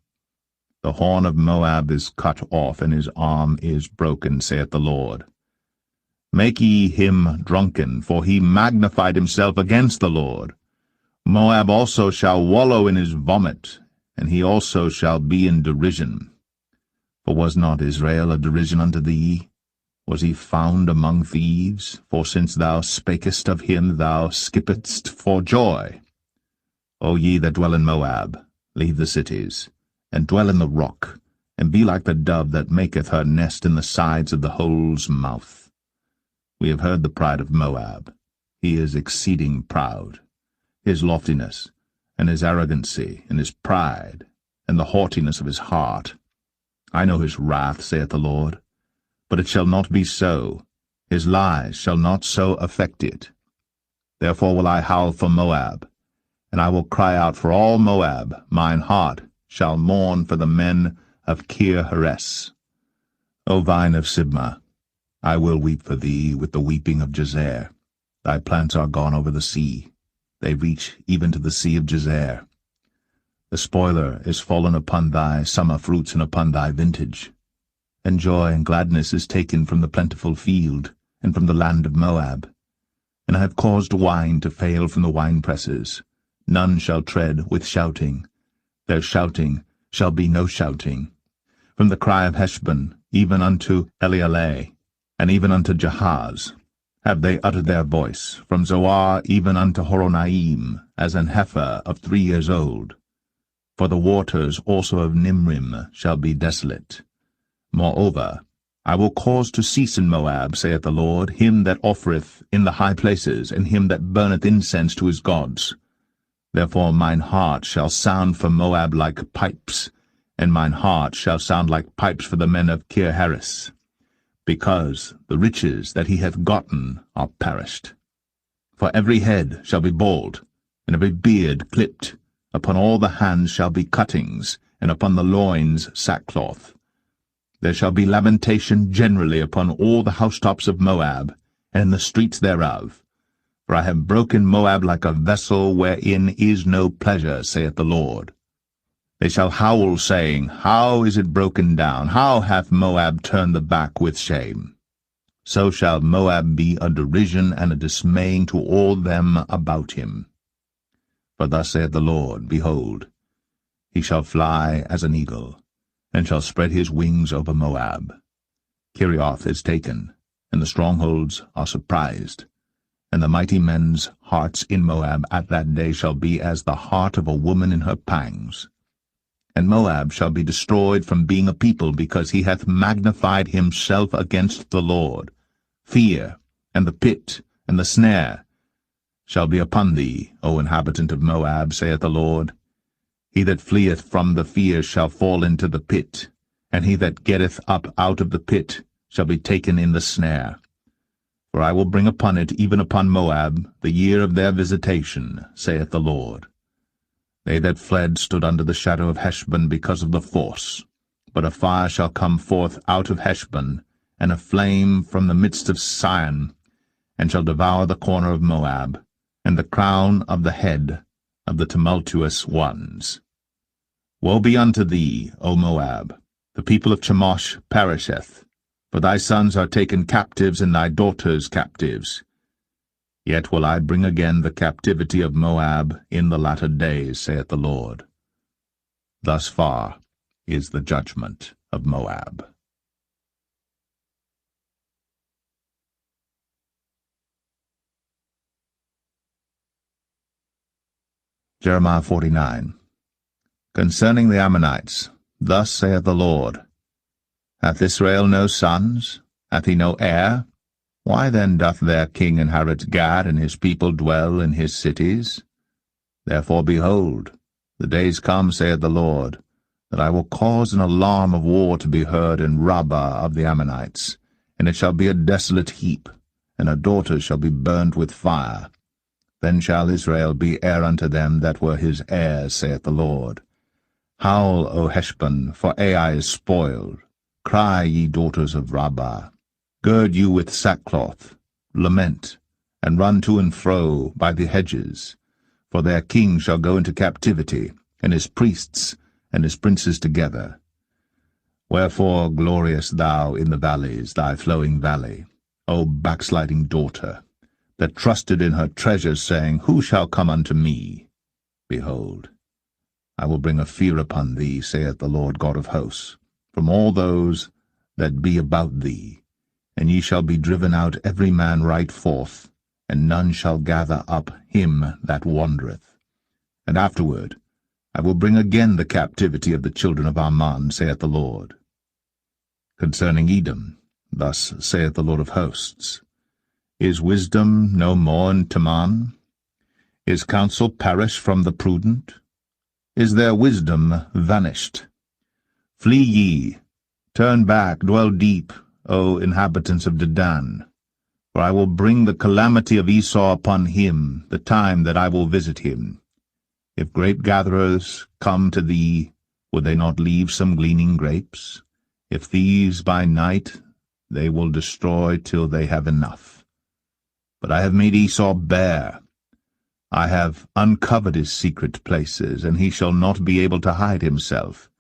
The horn of Moab is cut off, and his arm is broken, saith the Lord. Make ye him drunken, for he magnified himself against the Lord. Moab also shall wallow in his vomit, and he also shall be in derision. For was not Israel a derision unto thee? Was he found among thieves? For since thou spakest of him, thou skippedst for joy. O ye that dwell in Moab, leave the cities, and dwell in the rock, and be like the dove that maketh her nest in the sides of the hole's mouth. We have heard the pride of Moab. He is exceeding proud. His loftiness, and his arrogancy, and his pride, and the haughtiness of his heart. I know his wrath, saith the Lord, but it shall not be so. His lies shall not so affect it. Therefore will I howl for Moab, and I will cry out for all Moab. Mine heart shall mourn for the men of Kir-Heres. O vine of Sibmah, I will weep for thee with the weeping of Jazer. Thy plants are gone over the sea. They reach even to the sea of Jazer. The spoiler is fallen upon thy summer fruits and upon thy vintage. And joy and gladness is taken from the plentiful field, and from the land of Moab. And I have caused wine to fail from the winepresses. None shall tread with shouting. Their shouting shall be no shouting. From the cry of Heshbon, even unto Elealeh, and even unto Jahaz, have they uttered their voice, from Zoar even unto Horonaim, as an heifer of 3 years old. For the waters also of Nimrim shall be desolate. Moreover, I will cause to cease in Moab, saith the Lord, him that offereth in the high places, and him that burneth incense to his gods. Therefore mine heart shall sound for Moab like pipes, and mine heart shall sound like pipes for the men of Kir-Haris, because the riches that he hath gotten are perished. For every head shall be bald, and every beard clipped. Upon all the hands shall be cuttings, and upon the loins sackcloth. There shall be lamentation generally upon all the housetops of Moab, and in the streets thereof. For I have broken Moab like a vessel wherein is no pleasure, saith the Lord. They shall howl, saying, How is it broken down? How hath Moab turned the back with shame? So shall Moab be a derision and a dismaying to all them about him. For thus saith the Lord, Behold, he shall fly as an eagle, and shall spread his wings over Moab. Kirioth is taken, and the strongholds are surprised, and the mighty men's hearts in Moab at that day shall be as the heart of a woman in her pangs. And Moab shall be destroyed from being a people, because he hath magnified himself against the Lord. Fear, and the pit, and the snare shall be upon thee, O inhabitant of Moab, saith the Lord. He that fleeth from the fear shall fall into the pit, and he that getteth up out of the pit shall be taken in the snare. For I will bring upon it, even upon Moab, the year of their visitation, saith the Lord. They that fled stood under the shadow of Heshbon because of the force. But a fire shall come forth out of Heshbon, and a flame from the midst of Sion, and shall devour the corner of Moab, and the crown of the head of the tumultuous ones. Woe be unto thee, O Moab! The people of Chemosh perisheth, for thy sons are taken captives, and thy daughters captives. Yet will I bring again the captivity of Moab in the latter days, saith the Lord. Thus far is the judgment of Moab. Jeremiah 49. Concerning the Ammonites, thus saith the Lord, Hath Israel no sons? Hath he no heir? Why then doth their king inherit Gad, and his people dwell in his cities? Therefore, behold, the days come, saith the Lord, that I will cause an alarm of war to be heard in Rabbah of the Ammonites, and it shall be a desolate heap, and her daughters shall be burned with fire. Then shall Israel be heir unto them that were his heirs, saith the Lord. Howl, O Heshbon, for Ai is spoiled. Cry, ye daughters of Rabbah. Gird you with sackcloth, lament, and run to and fro by the hedges. For their king shall go into captivity, and his priests and his princes together. Wherefore gloriest thou in the valleys, thy flowing valley, O backsliding daughter, that trusted in her treasures, saying, Who shall come unto me? Behold, I will bring a fear upon thee, saith the Lord God of hosts, from all those that be about thee, and ye shall be driven out every man right forth, and none shall gather up him that wandereth. And afterward I will bring again the captivity of the children of Ammon, saith the Lord. Concerning Edom, thus saith the Lord of hosts, Is wisdom no more in Teman? Is counsel perished from the prudent? Is their wisdom vanished? Flee ye, turn back, dwell deep, O inhabitants of Dedan, for I will bring the calamity of Esau upon him, the time that I will visit him. If grape-gatherers come to thee, would they not leave some gleaning grapes? If thieves by night, they will destroy till they have enough. But I have made Esau bare. I have uncovered his secret places, and he shall not be able to hide himself.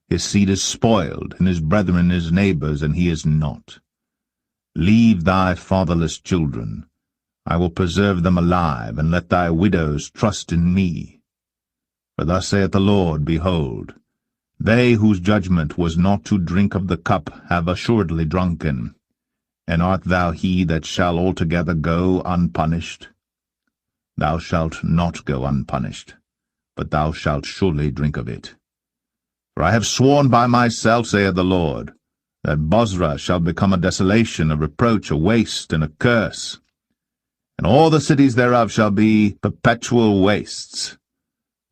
His seed is spoiled, and his brethren his neighbors, and he is not. Leave thy fatherless children. I will preserve them alive, and let thy widows trust in me. For thus saith the Lord, Behold, they whose judgment was not to drink of the cup have assuredly drunken. And art thou he that shall altogether go unpunished? Thou shalt not go unpunished, but thou shalt surely drink of it. For I have sworn by myself, saith the Lord, that Bozrah shall become a desolation, a reproach, a waste, and a curse. And all the cities thereof shall be perpetual wastes.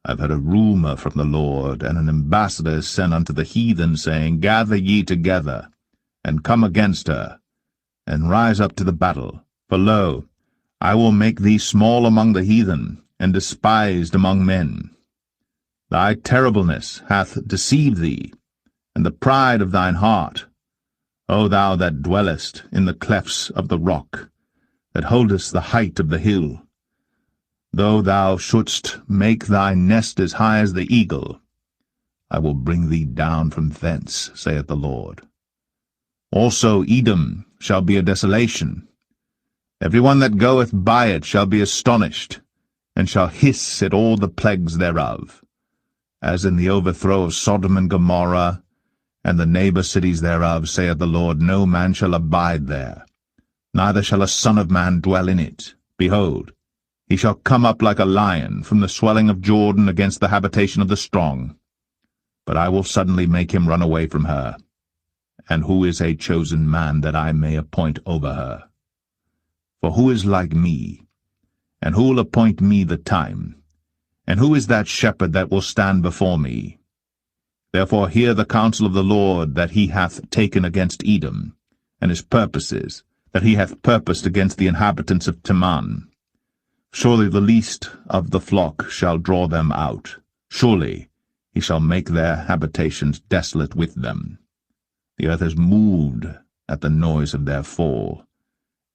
I have heard a rumor from the Lord, and an ambassador is sent unto the heathen, saying, Gather ye together, and come against her, and rise up to the battle. For lo, I will make thee small among the heathen, and despised among men. Thy terribleness hath deceived thee, and the pride of thine heart. O thou that dwellest in the clefts of the rock, that holdest the height of the hill, though thou shouldst make thy nest as high as the eagle, I will bring thee down from thence, saith the Lord. Also Edom shall be a desolation. Every one that goeth by it shall be astonished, and shall hiss at all the plagues thereof, as in the overthrow of Sodom and Gomorrah, and the neighbor cities thereof, saith the Lord. No man shall abide there, neither shall a son of man dwell in it. Behold, he shall come up like a lion from the swelling of Jordan against the habitation of the strong. But I will suddenly make him run away from her. And who is a chosen man that I may appoint over her? For who is like me? And who will appoint me the time? And who is that shepherd that will stand before me? Therefore hear the counsel of the Lord that he hath taken against Edom, and his purposes, that he hath purposed against the inhabitants of Teman. Surely the least of the flock shall draw them out. Surely he shall make their habitations desolate with them. The earth is moved at the noise of their fall.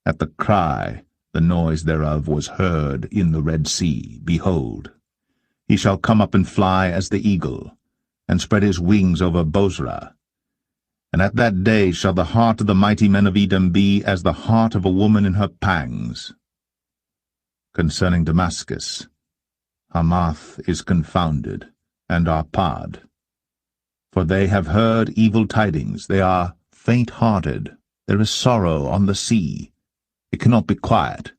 At the cry, the noise thereof was heard in the Red Sea. Behold, he shall come up and fly as the eagle, and spread his wings over Bozrah. And at that day shall the heart of the mighty men of Edom be as the heart of a woman in her pangs. Concerning Damascus, Hamath is confounded, and Arpad. For they have heard evil tidings, they are faint-hearted, there is sorrow on the sea, it cannot be quiet.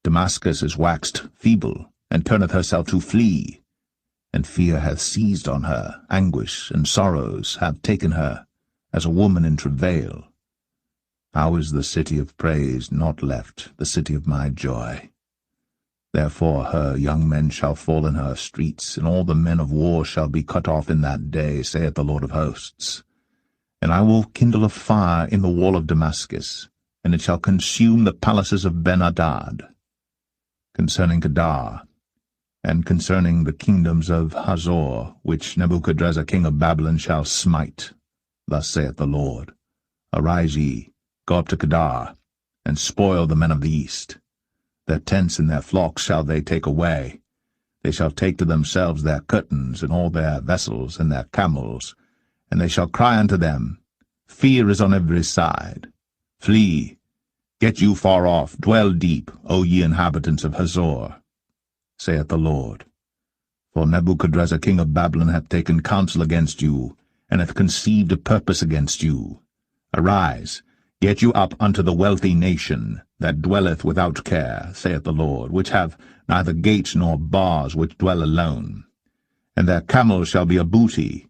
Damascus is waxed feeble, and turneth herself to flee, and fear hath seized on her, anguish and sorrows have taken her, as a woman in travail. How is the city of praise not left, the city of my joy? Therefore her young men shall fall in her streets, and all the men of war shall be cut off in that day, saith the Lord of hosts. And I will kindle a fire in the wall of Damascus, and it shall consume the palaces of Ben-Hadad. Concerning Kedar, and concerning the kingdoms of Hazor, which Nebuchadrezzar king of Babylon shall smite, thus saith the Lord, Arise ye, go up to Kedar, and spoil the men of the east. Their tents and their flocks shall they take away. They shall take to themselves their curtains, and all their vessels, and their camels, and they shall cry unto them, Fear is on every side. Flee, get you far off, dwell deep, O ye inhabitants of Hazor, saith the Lord. For Nebuchadrezzar king of Babylon hath taken counsel against you, and hath conceived a purpose against you. Arise, get you up unto the wealthy nation, that dwelleth without care, saith the Lord, which have neither gates nor bars, which dwell alone. And their camels shall be a booty,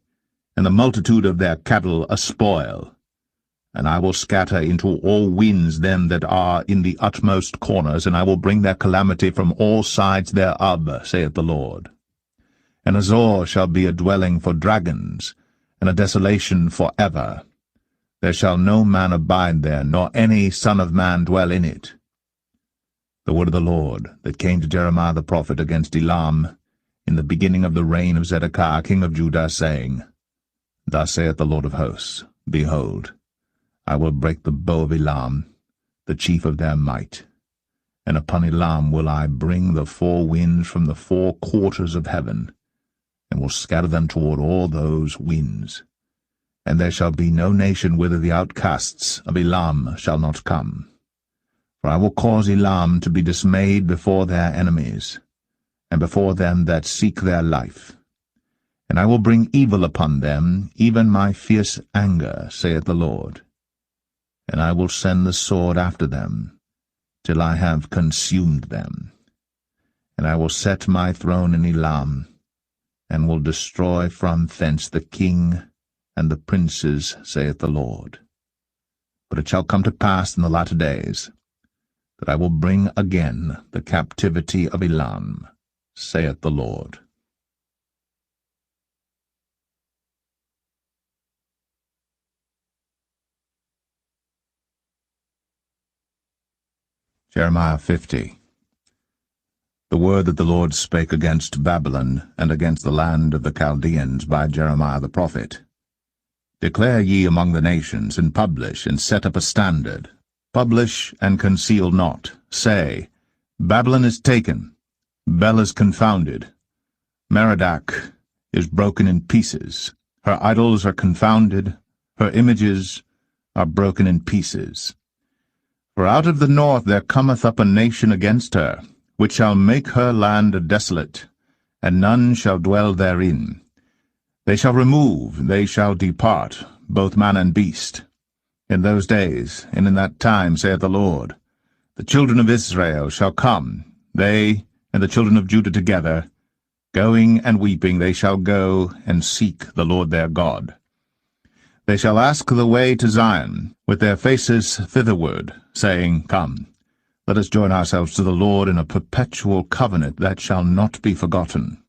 and the multitude of their cattle a spoil. And I will scatter into all winds them that are in the utmost corners, and I will bring their calamity from all sides thereof, saith the Lord. And Azor shall be a dwelling for dragons, and a desolation for ever. There shall no man abide there, nor any son of man dwell in it. The word of the Lord that came to Jeremiah the prophet against Elam in the beginning of the reign of Zedekiah king of Judah, saying, Thus saith the Lord of hosts, Behold, I will break the bow of Elam, the chief of their might, and upon Elam will I bring the four winds from the four quarters of heaven, and will scatter them toward all those winds. And there shall be no nation whither the outcasts of Elam shall not come. For I will cause Elam to be dismayed before their enemies, and before them that seek their life. And I will bring evil upon them, even my fierce anger, saith the Lord. And I will send the sword after them, till I have consumed them. And I will set my throne in Elam, and will destroy from thence the king and the princes, saith the Lord. But it shall come to pass in the latter days, that I will bring again the captivity of Elam, saith the Lord. Jeremiah 50. The word that the Lord spake against Babylon and against the land of the Chaldeans by Jeremiah the prophet. Declare ye among the nations, and publish, and set up a standard. Publish, and conceal not. Say, Babylon is taken, Bel is confounded, Merodach is broken in pieces. Her idols are confounded, her images are broken in pieces. For out of the north there cometh up a nation against her, which shall make her land desolate, and none shall dwell therein. They shall remove, they shall depart, both man and beast. In those days, and in that time, saith the Lord, the children of Israel shall come, they and the children of Judah together. Going and weeping they shall go and seek the Lord their God. They shall ask the way to Zion, with their faces thitherward, saying, Come, let us join ourselves to the Lord in a perpetual covenant that shall not be forgotten.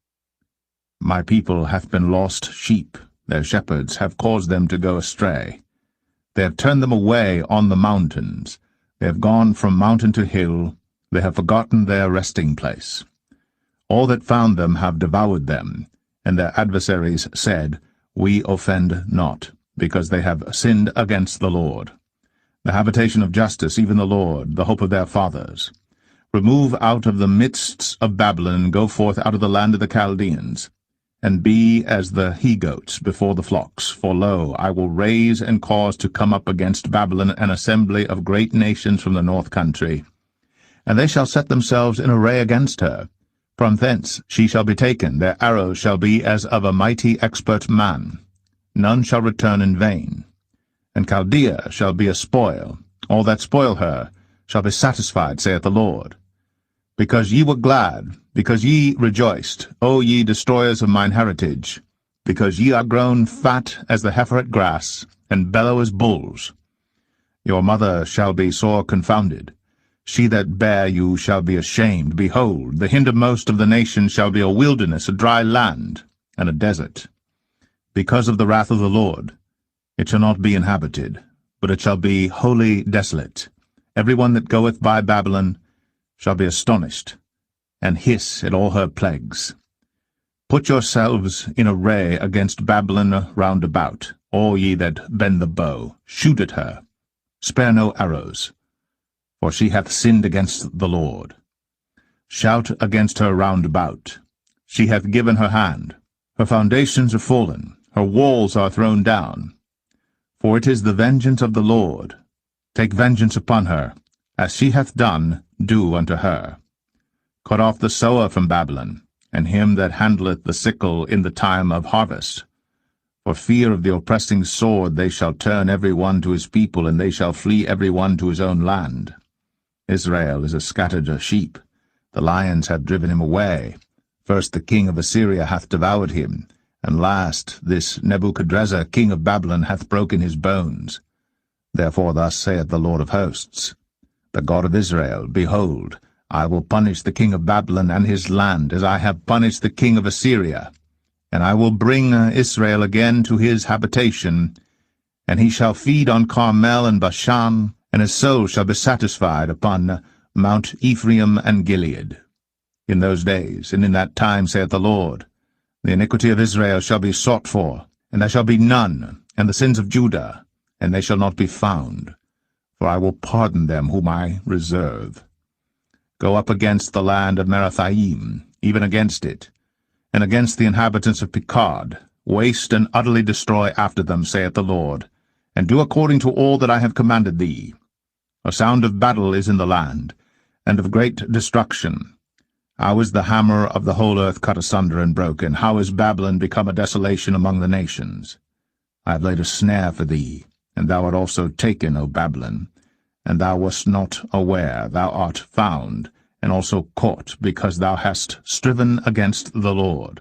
My people hath been lost sheep, their shepherds have caused them to go astray. They have turned them away on the mountains, they have gone from mountain to hill, they have forgotten their resting place. All that found them have devoured them, and their adversaries said, We offend not, because they have sinned against the Lord. The habitation of justice, even the Lord, the hope of their fathers. Remove out of the midst of Babylon, and go forth out of the land of the Chaldeans, and be as the he-goats before the flocks. For lo, I will raise and cause to come up against Babylon an assembly of great nations from the north country, and they shall set themselves in array against her. From thence she shall be taken, their arrows shall be as of a mighty expert man. None shall return in vain. And Chaldea shall be a spoil, all that spoil her shall be satisfied, saith the Lord. Because ye were glad, because ye rejoiced, O ye destroyers of mine heritage, because ye are grown fat as the heifer at grass, and bellow as bulls. Your mother shall be sore confounded. She that bare you shall be ashamed. Behold, the hindermost of the nations shall be a wilderness, a dry land, and a desert. Because of the wrath of the Lord, it shall not be inhabited, but it shall be wholly desolate. Every one that goeth by Babylon shall be astonished, and hiss at all her plagues. Put yourselves in array against Babylon round about, all ye that bend the bow. Shoot at her, spare no arrows, for she hath sinned against the Lord. Shout against her round about. She hath given her hand. Her foundations are fallen, her walls are thrown down. For it is the vengeance of the Lord. Take vengeance upon her. As she hath done, do unto her. Cut off the sower from Babylon, and him that handleth the sickle in the time of harvest. For fear of the oppressing sword they shall turn every one to his people, and they shall flee every one to his own land. Israel is a scattered sheep. The lions have driven him away. First the king of Assyria hath devoured him, and last this Nebuchadrezzar king of Babylon hath broken his bones. Therefore thus saith the Lord of hosts, the God of Israel, Behold, I will punish the king of Babylon and his land, as I have punished the king of Assyria. And I will bring Israel again to his habitation, and he shall feed on Carmel and Bashan, and his soul shall be satisfied upon Mount Ephraim and Gilead. In those days, and in that time, saith the Lord, the iniquity of Israel shall be sought for, and there shall be none, and the sins of Judah, and they shall not be found. For I will pardon them whom I reserve. Go up against the land of Merathaim, even against it, and against the inhabitants of Pekod, Waste and utterly destroy after them, saith the Lord, and do according to all that I have commanded thee. A sound of battle is in the land, and of great destruction. How is the hammer of the whole earth cut asunder and broken? How is Babylon become a desolation among the nations? I have laid a snare for thee, and thou art also taken, O Babylon, and thou wast not aware. Thou art found, and also caught, because thou hast striven against the Lord.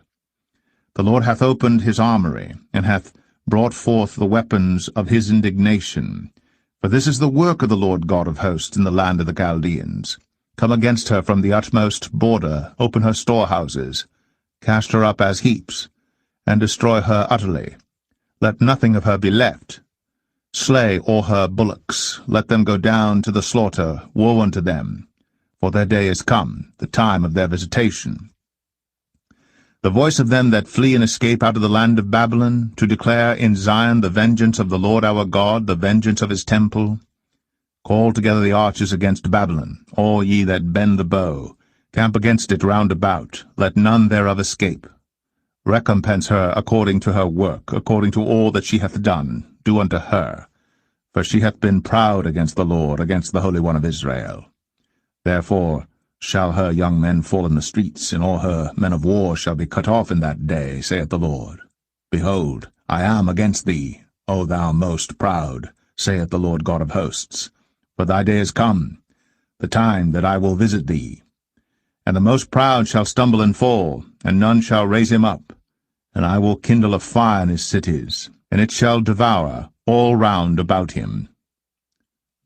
The Lord hath opened his armory, and hath brought forth the weapons of his indignation. For this is the work of the Lord God of hosts in the land of the Chaldeans. Come against her from the utmost border, open her storehouses, cast her up as heaps, and destroy her utterly. Let nothing of her be left. Slay all her bullocks, let them go down to the slaughter. Woe unto them, for their day is come, the time of their visitation. The voice of them that flee and escape out of the land of Babylon, to declare in Zion the vengeance of the Lord our God, the vengeance of his temple. Call together the archers against Babylon, all ye that bend the bow. Camp against it round about, let none thereof escape. Recompense her according to her work, according to all that she hath done, do unto her. For she hath been proud against the Lord, against the Holy One of Israel. Therefore shall her young men fall in the streets, and all her men of war shall be cut off in that day, saith the Lord. Behold, I am against thee, O thou most proud, saith the Lord God of hosts. For thy day is come, the time that I will visit thee. And the most proud shall stumble and fall, and none shall raise him up. And I will kindle a fire in his cities, and it shall devour all round about him.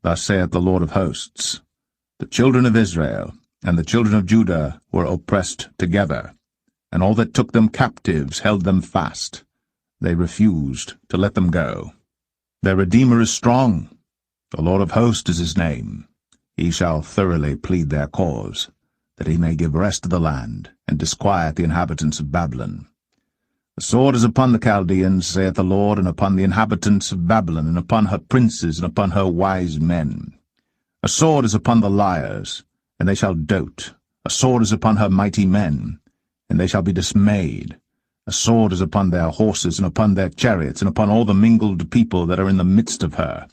Thus saith the Lord of hosts, the children of Israel and the children of Judah were oppressed together, and all that took them captives held them fast. They refused to let them go. Their Redeemer is strong. The Lord of hosts is his name. He shall thoroughly plead their cause, that he may give rest to the land, and disquiet the inhabitants of Babylon. The sword is upon the Chaldeans, saith the Lord, and upon the inhabitants of Babylon, and upon her princes, and upon her wise men. A sword is upon the liars, and they shall dote. A sword is upon her mighty men, and they shall be dismayed. A sword is upon their horses, and upon their chariots, and upon all the mingled people that are in the midst of her.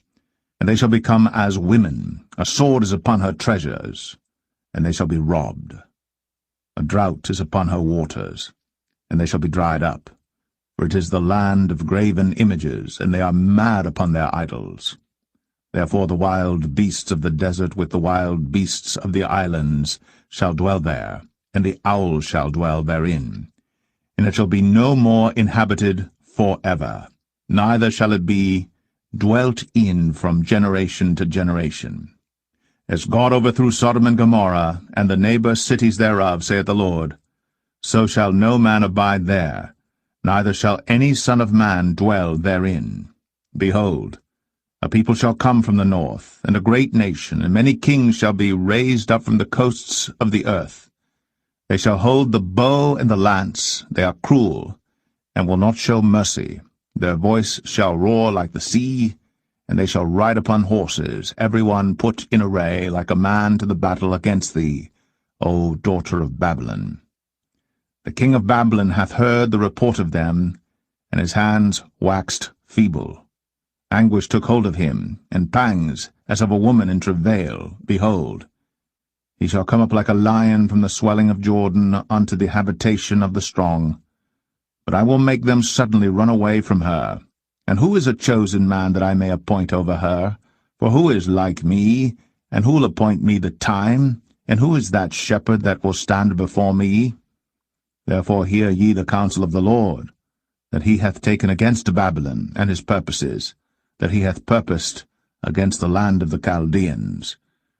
And they shall become as women. A sword is upon her treasures, and they shall be robbed. A drought is upon her waters, and they shall be dried up. For it is the land of graven images, and they are mad upon their idols. Therefore the wild beasts of the desert with the wild beasts of the islands shall dwell there, and the owl shall dwell therein. And it shall be no more inhabited forever, neither shall it be dwelt in from generation to generation. As God overthrew Sodom and Gomorrah, and the neighbor cities thereof, saith the Lord, so shall no man abide there, neither shall any son of man dwell therein. Behold, a people shall come from the north, and a great nation, and many kings shall be raised up from the coasts of the earth. They shall hold the bow and the lance. They are cruel, and will not show mercy. Their voice shall roar like the sea, and they shall ride upon horses, every one put in array like a man to the battle against thee, O daughter of Babylon. The king of Babylon hath heard the report of them, and his hands waxed feeble. Anguish took hold of him, and pangs, as of a woman in travail. Behold, he shall come up like a lion from the swelling of Jordan unto the habitation of the strong. But I will make them suddenly run away from her. And who is a chosen man that I may appoint over her? For who is like me, and who will appoint me the time? And who is that shepherd that will stand before me? Therefore hear ye the counsel of the Lord, that he hath taken against Babylon, and his purposes, that he hath purposed against the land of the Chaldeans.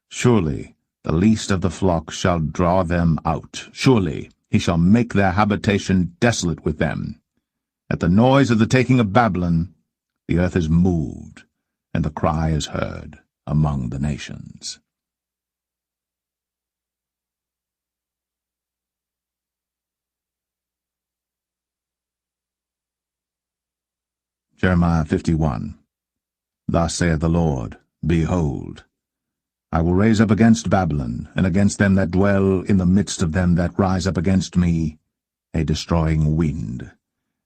Surely the least of the flock shall draw them out. Surely he shall make their habitation desolate with them. At the noise of the taking of Babylon, the earth is moved, and the cry is heard among the nations. Jeremiah 51. Thus saith the Lord, Behold, I will raise up against Babylon, and against them that dwell in the midst of them that rise up against me, a destroying wind,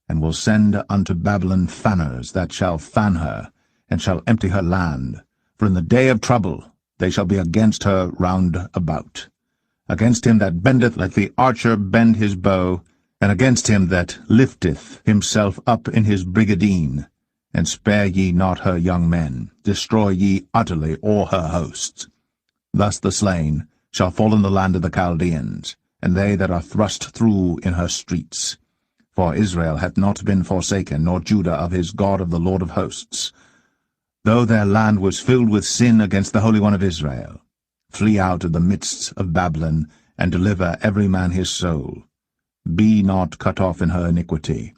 and will send unto Babylon fanners that shall fan her, and shall empty her land. For in the day of trouble they shall be against her round about. Against him that bendeth let the archer bend his bow, and against him that lifteth himself up in his brigadine. And spare ye not her young men, destroy ye utterly all her hosts. Thus the slain shall fall in the land of the Chaldeans, and they that are thrust through in her streets. For Israel hath not been forsaken, nor Judah of his God of the Lord of hosts. Though their land was filled with sin against the Holy One of Israel, flee out of the midst of Babylon, and deliver every man his soul. Be not cut off in her iniquity,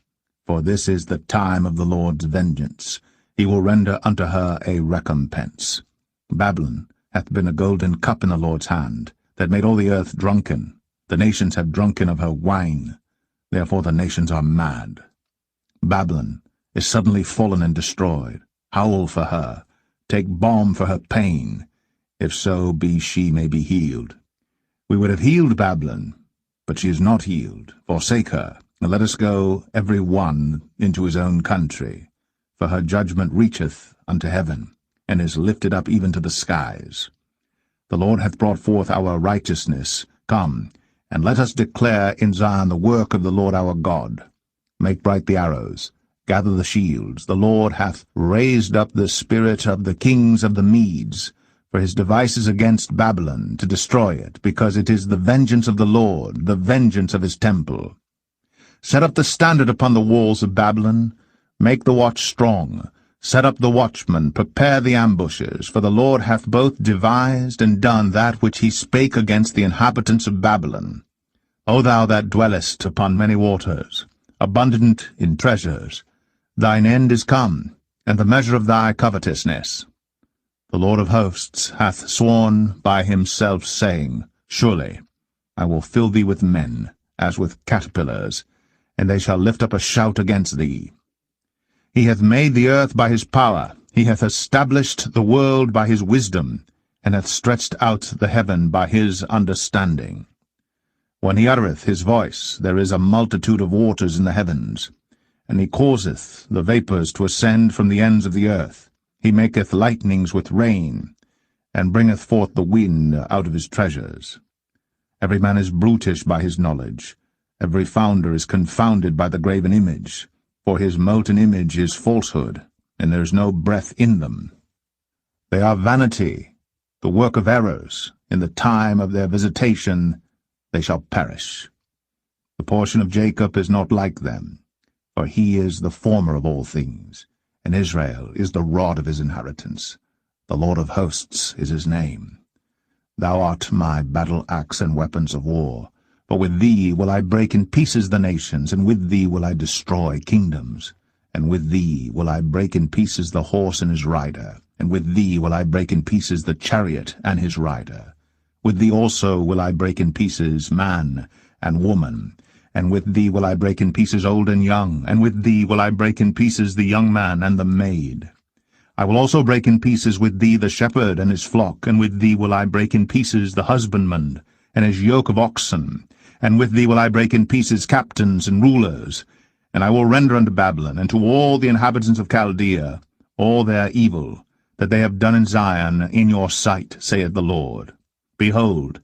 for this is the time of the Lord's vengeance. He will render unto her a recompense. Babylon hath been a golden cup in the Lord's hand, that made all the earth drunken. The nations have drunken of her wine. Therefore the nations are mad. Babylon is suddenly fallen and destroyed. Howl for her. Take balm for her pain, if so be she may be healed. We would have healed Babylon, but she is not healed. Forsake her, and let us go every one into his own country. For her judgment reacheth unto heaven, and is lifted up even to the skies. The Lord hath brought forth our righteousness. Come, and let us declare in Zion the work of the Lord our God. Make bright the arrows, gather the shields. The Lord hath raised up the spirit of the kings of the Medes, for his devices against Babylon, to destroy it, because it is the vengeance of the Lord, the vengeance of his temple. Set up the standard upon the walls of Babylon, make the watch strong, set up the watchmen, prepare the ambushes, for the Lord hath both devised and done that which he spake against the inhabitants of Babylon. O thou that dwellest upon many waters, abundant in treasures, thine end is come, and the measure of thy covetousness. The Lord of hosts hath sworn by himself, saying, Surely I will fill thee with men, as with caterpillars, and they shall lift up a shout against thee. He hath made the earth by his power, he hath established the world by his wisdom, and hath stretched out the heaven by his understanding. When he uttereth his voice, there is a multitude of waters in the heavens, and he causeth the vapours to ascend from the ends of the earth. He maketh lightnings with rain, and bringeth forth the wind out of his treasures. Every man is brutish by his knowledge, every founder is confounded by the graven image. For his molten image is falsehood, and there is no breath in them. They are vanity, the work of errors. In the time of their visitation they shall perish. The portion of Jacob is not like them, for he is the former of all things, and Israel is the rod of his inheritance. The Lord of hosts is his name. Thou art my battle-axe and weapons of war. For with thee will I break in pieces the nations, and with thee will I destroy kingdoms. And with thee will I break in pieces the horse and his rider, and with thee will I break in pieces the chariot and his rider. With thee also will I break in pieces man and woman, and with thee will I break in pieces old and young, and with thee will I break in pieces the young man and the maid. I will also break in pieces with thee the shepherd and his flock, and with thee will I break in pieces the husbandman and his yoke of oxen, and with thee will I break in pieces captains and rulers, and I will render unto Babylon and to all the inhabitants of Chaldea all their evil that they have done in Zion in your sight, saith the Lord. Behold,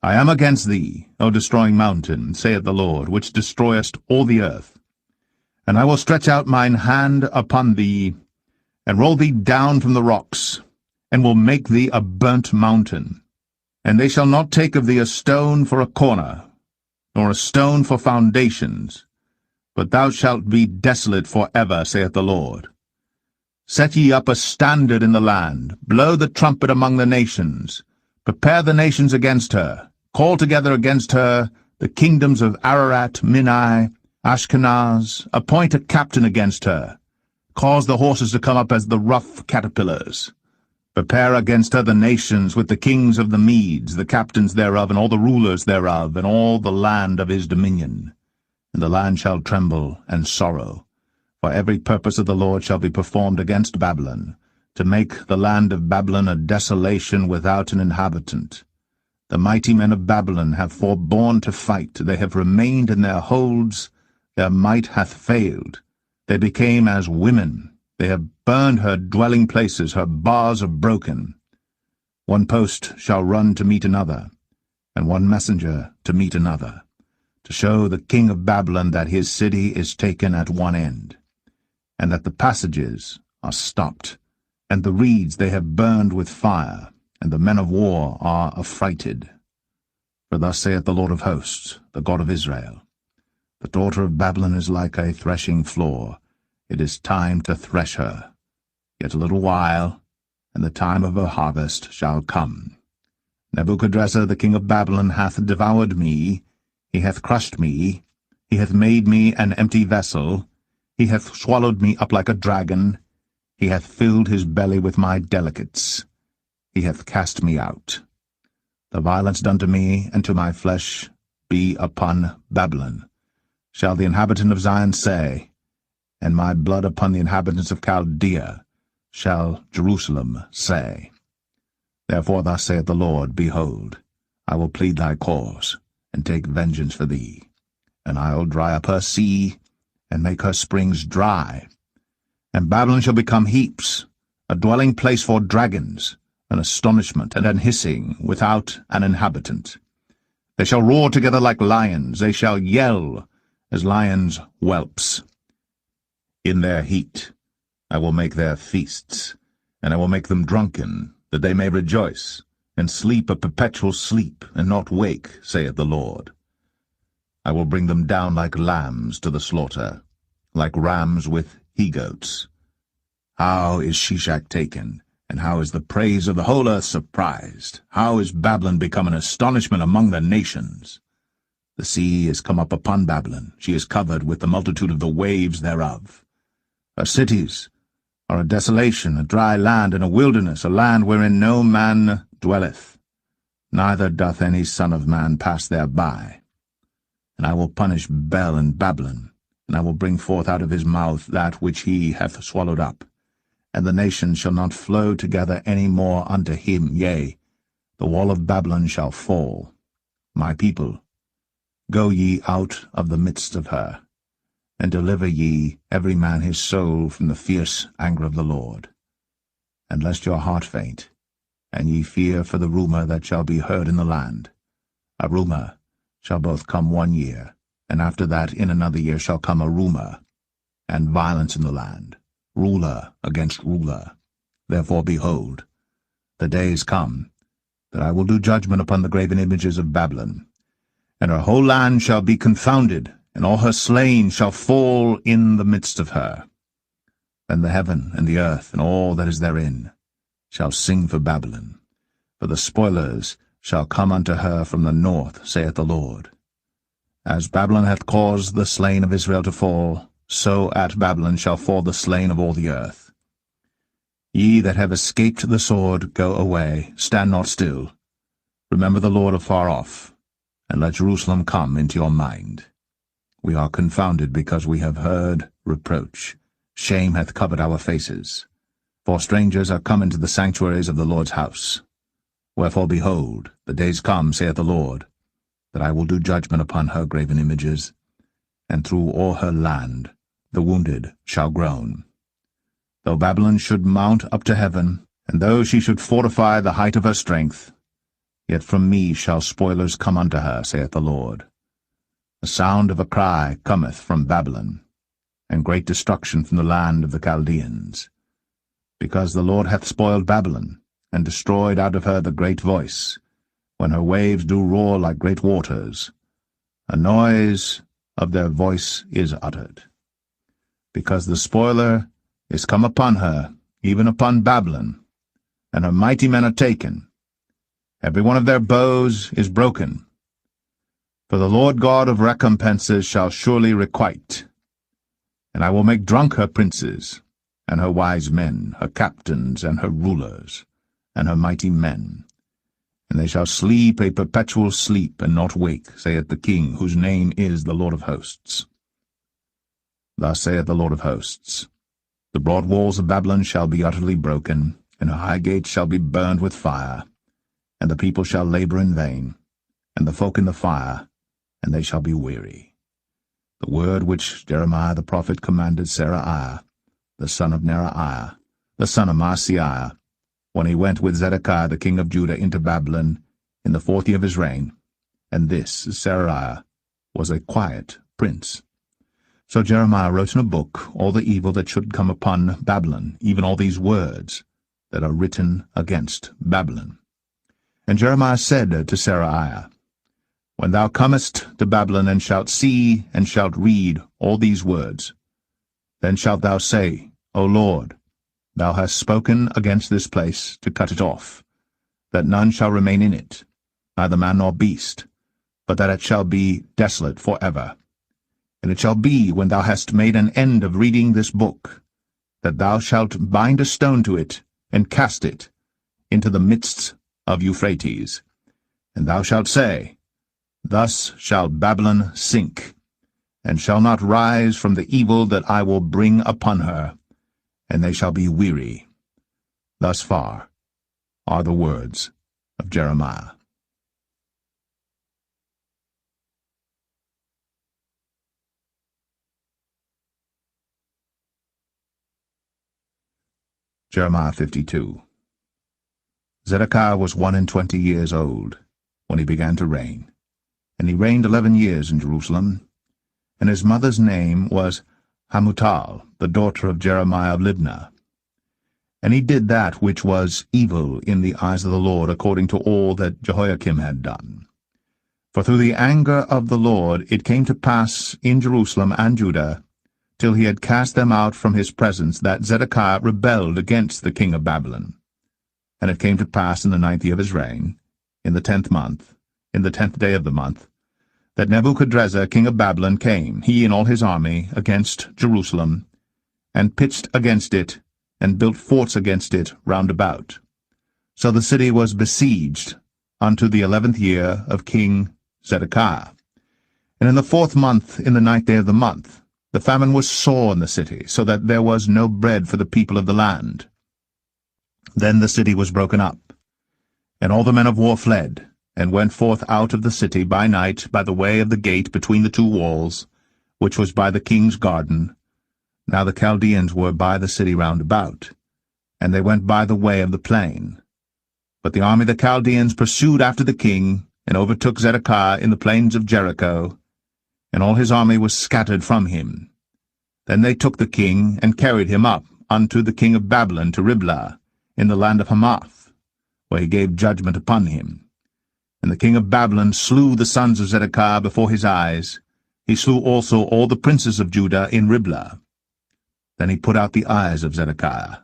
I am against thee, O destroying mountain, saith the Lord, which destroyest all the earth. And I will stretch out mine hand upon thee, and roll thee down from the rocks, and will make thee a burnt mountain. And they shall not take of thee a stone for a corner, nor a stone for foundations, but thou shalt be desolate for ever, saith the Lord. Set ye up a standard in the land, blow the trumpet among the nations, prepare the nations against her, call together against her the kingdoms of Ararat, Minai, Ashkenaz, appoint a captain against her, cause the horses to come up as the rough caterpillars. Prepare against her the nations with the kings of the Medes, the captains thereof, and all the rulers thereof, and all the land of his dominion. And the land shall tremble and sorrow, for every purpose of the Lord shall be performed against Babylon, to make the land of Babylon a desolation without an inhabitant. The mighty men of Babylon have forborne to fight, they have remained in their holds, Her might hath failed. They became as women. They have burned her dwelling places. Her bars are broken. One post shall run to meet another, and one messenger to meet another, to show the king of Babylon that his city is taken at one end, and that the passages are stopped, and the reeds they have burned with fire, and the men of war are affrighted. For thus saith the Lord of hosts, the God of Israel, the daughter of Babylon is like a threshing floor. It is time to thresh her. Yet a little while, and the time of her harvest shall come. Nebuchadrezzar the king of Babylon hath devoured me, he hath crushed me, he hath made me an empty vessel, he hath swallowed me up like a dragon, he hath filled his belly with my delicates, he hath cast me out. The violence done to me and to my flesh be upon Babylon, shall the inhabitant of Zion say, and my blood upon the inhabitants of Chaldea, shall Jerusalem say. Therefore thus saith the Lord, Behold, I will plead thy cause, and take vengeance for thee, and I will dry up her sea, and make her springs dry. And Babylon shall become heaps, a dwelling place for dragons, an astonishment and an hissing, without an inhabitant. They shall roar together like lions, they shall yell as lions' whelps. In their heat I will make their feasts, and I will make them drunken, that they may rejoice, and sleep a perpetual sleep, and not wake, saith the Lord. I will bring them down like lambs to the slaughter, like rams with he-goats. How is Shishak taken, and how is the praise of the whole earth surprised? How is Babylon become an astonishment among the nations? The sea is come up upon Babylon, she is covered with the multitude of the waves thereof. Her cities are a desolation, a dry land, and a wilderness, a land wherein no man dwelleth, neither doth any son of man pass thereby. And I will punish Bel and Babylon, and I will bring forth out of his mouth that which he hath swallowed up, and the nations shall not flow together any more unto him. Yea, the wall of Babylon shall fall. My people, go ye out of the midst of her, and deliver ye every man his soul from the fierce anger of the Lord. And lest your heart faint, and ye fear for the rumour that shall be heard in the land. A rumour shall both come 1 year, and after that in another year shall come a rumour, and violence in the land, ruler against ruler. Therefore, behold, the days come, that I will do judgment upon the graven images of Babylon, and her whole land shall be confounded, and all her slain shall fall in the midst of her. Then the heaven and the earth and all that is therein shall sing for Babylon, for the spoilers shall come unto her from the north, saith the Lord. As Babylon hath caused the slain of Israel to fall, so at Babylon shall fall the slain of all the earth. Ye that have escaped the sword, go away, stand not still. Remember the Lord afar off, and let Jerusalem come into your mind. We are confounded because we have heard reproach. Shame hath covered our faces. For strangers are come into the sanctuaries of the Lord's house. Wherefore, behold, the days come, saith the Lord, that I will do judgment upon her graven images, and through all her land the wounded shall groan. Though Babylon should mount up to heaven, and though she should fortify the height of her strength, yet from me shall spoilers come unto her, saith the Lord. The sound of a cry cometh from Babylon, and great destruction from the land of the Chaldeans. Because the Lord hath spoiled Babylon, and destroyed out of her the great voice, when her waves do roar like great waters, a noise of their voice is uttered. Because the spoiler is come upon her, even upon Babylon, and her mighty men are taken. Every one of their bows is broken. For the Lord God of recompenses shall surely requite. And I will make drunk her princes, and her wise men, her captains, and her rulers, and her mighty men. And they shall sleep a perpetual sleep, and not wake, saith the King, whose name is the Lord of hosts. Thus saith the Lord of hosts, the broad walls of Babylon shall be utterly broken, and her high gates shall be burned with fire, and the people shall labor in vain, and the folk in the fire, and they shall be weary. the word which Jeremiah the prophet commanded Seraiah, the son of Neraiah, the son of Maaseiah, when he went with Zedekiah the king of Judah into Babylon in the 4th year of his reign. And this Seraiah was a quiet prince. So Jeremiah wrote in a book all the evil that should come upon Babylon, even all these words that are written against Babylon. And Jeremiah said to Seraiah, When thou comest to Babylon, and shalt see and shalt read all these words, then shalt thou say, O Lord, thou hast spoken against this place to cut it off, that none shall remain in it, neither man nor beast, but that it shall be desolate for ever. And it shall be, when thou hast made an end of reading this book, that thou shalt bind a stone to it, and cast it into the midst of Euphrates. And thou shalt say, Thus shall Babylon sink, and shall not rise from the evil that I will bring upon her, and they shall be weary. Thus far are the words of Jeremiah. Jeremiah 52. Zedekiah was 21 years old when he began to reign, and he reigned 11 years in Jerusalem. And his mother's name was Hamutal, the daughter of Jeremiah of Libnah. And he did that which was evil in the eyes of the Lord, according to all that Jehoiakim had done. For through the anger of the Lord it came to pass in Jerusalem and Judah, till he had cast them out from his presence, that Zedekiah rebelled against the king of Babylon. And it came to pass in the 9th year of his reign, in the 10th month, in the 10th day of the month, that Nebuchadrezzar king of Babylon came, he and all his army, against Jerusalem, and pitched against it, and built forts against it round about. So the city was besieged unto the 11th year of King Zedekiah. And in the 4th month, in the 9th day of the month, the famine was sore in the city, so that there was no bread for the people of the land. Then the city was broken up, and all the men of war fled, and went forth out of the city by night by the way of the gate between the two walls, which was by the king's garden. Now the Chaldeans were by the city round about, and they went by the way of the plain. But the army of the Chaldeans pursued after the king, and overtook Zedekiah in the plains of Jericho, and all his army was scattered from him. Then they took the king, and carried him up unto the king of Babylon to Riblah, in the land of Hamath, where he gave judgment upon him. And the king of Babylon slew the sons of Zedekiah before his eyes. He slew also all the princes of Judah in Riblah. Then he put out the eyes of Zedekiah.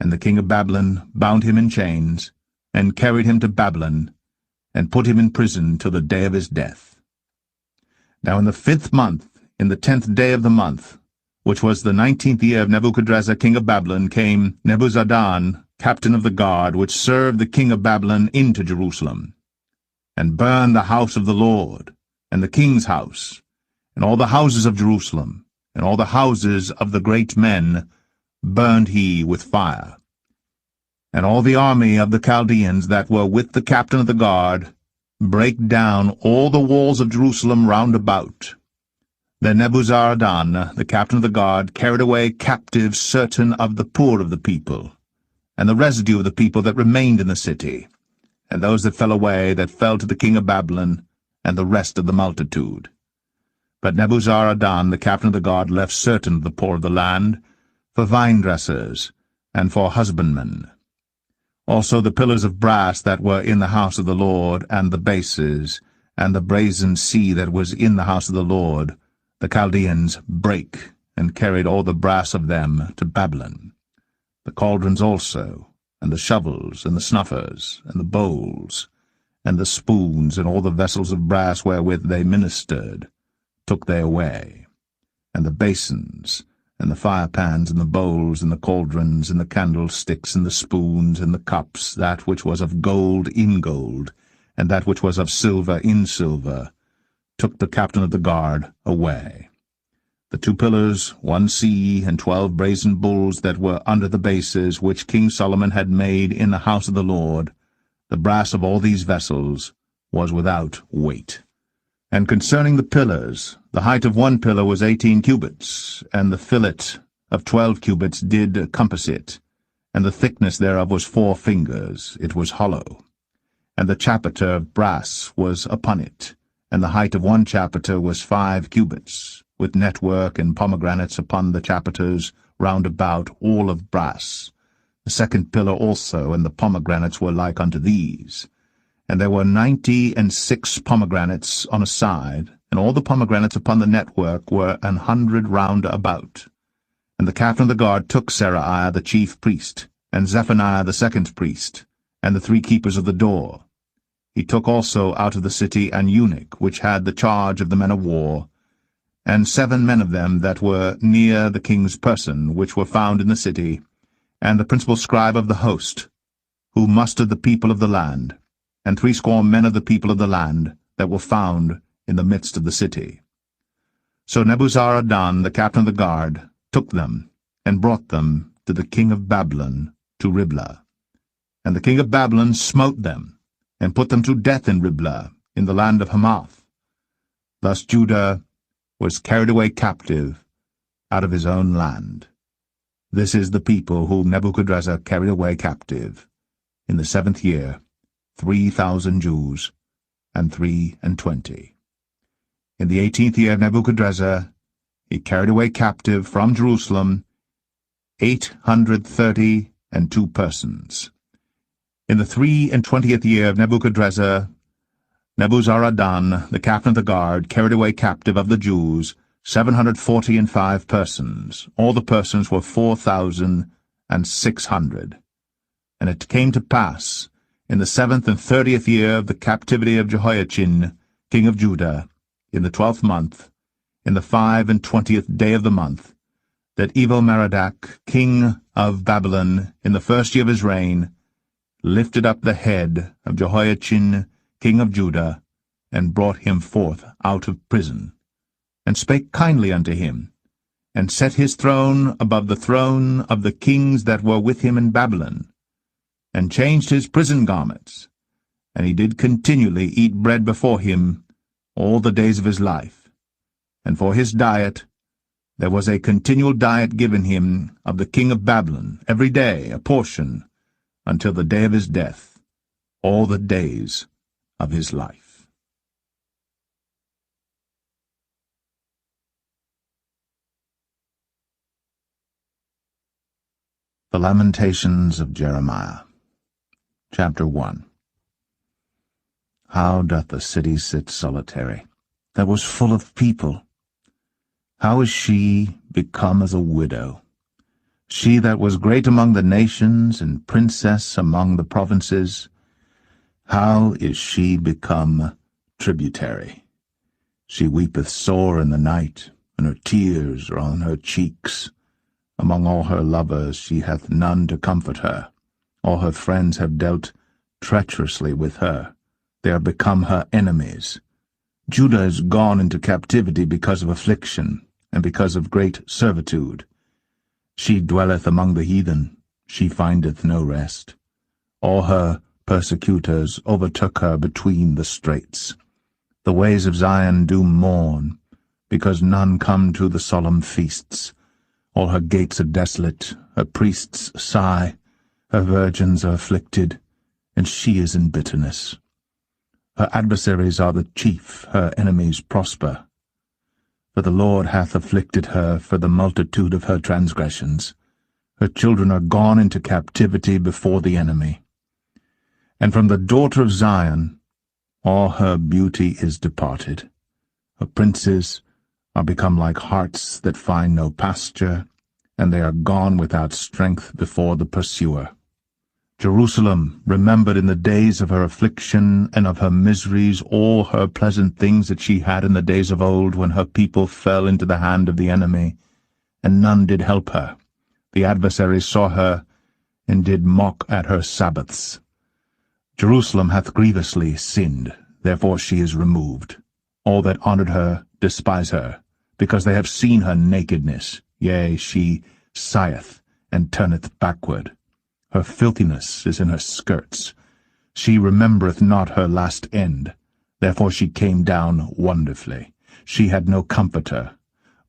And the king of Babylon bound him in chains, and carried him to Babylon, and put him in prison till the day of his death. Now in the 5th month, in the 10th day of the month, which was the 19th year of Nebuchadrezzar king of Babylon, came Nebuzaradan, captain of the guard, which served the king of Babylon, into Jerusalem, and burned the house of the Lord, and the king's house, and all the houses of Jerusalem, and all the houses of the great men burned he with fire. And all the army of the Chaldeans that were with the captain of the guard brake down all the walls of Jerusalem round about. Then Nebuzaradan, the captain of the guard, carried away captive certain of the poor of the people, and the residue of the people that remained in the city, and those that fell away, that fell to the king of Babylon, and the rest of the multitude. But Nebuzaradan, the captain of the guard, left certain of the poor of the land, for vine-dressers, and for husbandmen. Also the pillars of brass that were in the house of the Lord, and the bases, and the brazen sea that was in the house of the Lord, the Chaldeans brake, and carried all the brass of them to Babylon. The cauldrons also, and the shovels, and the snuffers, and the bowls, and the spoons, and all the vessels of brass wherewith they ministered, took they away. And the basins, and the firepans, and the bowls, and the cauldrons, and the candlesticks, and the spoons, and the cups, that which was of gold in gold, and that which was of silver in silver, took the captain of the guard away. The 2 pillars, 1 sea, and 12 brazen bulls that were under the bases, which King Solomon had made in the house of the Lord, the brass of all these vessels was without weight. And concerning the pillars, The height of one pillar was 18 cubits, and the fillet of 12 cubits did compass it, and the thickness thereof was 4 fingers, it was hollow. And the chapiter of brass was upon it, and the height of one chapiter was 5 cubits, with network and pomegranates upon the chapiters round about, all of brass. The second pillar also, and the pomegranates were like unto these. And there were 96 pomegranates on a side, and all the pomegranates upon the network were 100 round about. And the captain of the guard took Seraiah the chief priest, and Zephaniah the second priest, and the 3 keepers of the door. He took also out of the city an eunuch, which had the charge of the men of war, and 7 men of them that were near the king's person, which were found in the city, and the principal scribe of the host, who mustered the people of the land, and 80 men of the people of the land that were found in the midst of the city. So Nebuzaradan, the captain of the guard, took them, and brought them to the king of Babylon, to Riblah. And the king of Babylon smote them, and put them to death in Riblah, in the land of Hamath. Thus Judah was carried away captive out of his own land. This is the people whom Nebuchadrezzar carried away captive, in the 7th year, 3,000 Jews, and 23. In the 18th year of Nebuchadrezzar, he carried away captive from Jerusalem 832 persons. In the 23 year of Nebuchadrezzar, Nebuzaradan, the captain of the guard, carried away captive of the Jews 745 persons. All the persons were 4,600. And it came to pass, in the 7th and 30th year of the captivity of Jehoiachin, king of Judah, in the 12th month, in the 25th day of the month, that Evil-Merodach, king of Babylon, in the 1st year of his reign, lifted up the head of Jehoiachin, king of Judah, and brought him forth out of prison, and spake kindly unto him, and set his throne above the throne of the kings that were with him in Babylon, and changed his prison garments, and he did continually eat bread before him all the days of his life. And for his diet there was a continual diet given him of the king of Babylon, every day a portion, until the day of his death, all the days of his life. The Lamentations of Jeremiah. Chapter 1. How doth the city sit solitary, that was full of people? How is she become as a widow? She that was great among the nations, and princess among the provinces, how is she become tributary? She weepeth sore in the night, and her tears are on her cheeks. Among all her lovers she hath none to comfort her. All her friends have dealt treacherously with her. They are become her enemies. Judah is gone into captivity because of affliction, and because of great servitude. She dwelleth among the heathen, she findeth no rest. All her persecutors overtook her between the straits. The ways of Zion do mourn, because none come to the solemn feasts. All her gates are desolate, her priests sigh, her virgins are afflicted, and she is in bitterness. Her adversaries are the chief, her enemies prosper. For the Lord hath afflicted her for the multitude of her transgressions. Her children are gone into captivity before the enemy. And from the daughter of Zion all her beauty is departed. Her princes are become like harts that find no pasture, and they are gone without strength before the pursuer. Jerusalem remembered in the days of her affliction and of her miseries all her pleasant things that she had in the days of old, when her people fell into the hand of the enemy, and none did help her. The adversaries saw her, and did mock at her Sabbaths. Jerusalem hath grievously sinned, therefore she is removed. All that honoured her despise her, because they have seen her nakedness. Yea, she sigheth, and turneth backward. Her filthiness is in her skirts. She remembereth not her last end. Therefore she came down wonderfully. she had no comforter.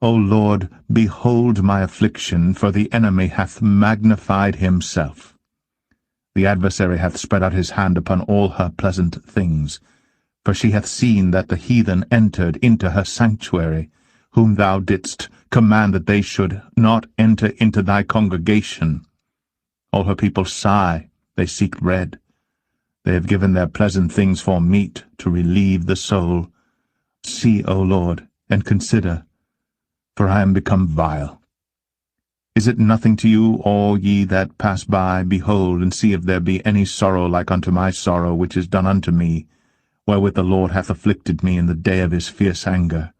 O Lord, behold my affliction, for the enemy hath magnified himself. The adversary hath spread out his hand upon all her pleasant things, for she hath seen that the heathen entered into her sanctuary, whom thou didst command that they should not enter into thy congregation. All her people sigh, they seek bread. They have given their pleasant things for meat to relieve the soul. See, O Lord, and consider, for I am become vile. Is it nothing to you, all ye that pass by? Behold, and see if there be any sorrow like unto my sorrow, which is done unto me, wherewith the Lord hath afflicted me in the day of his fierce anger.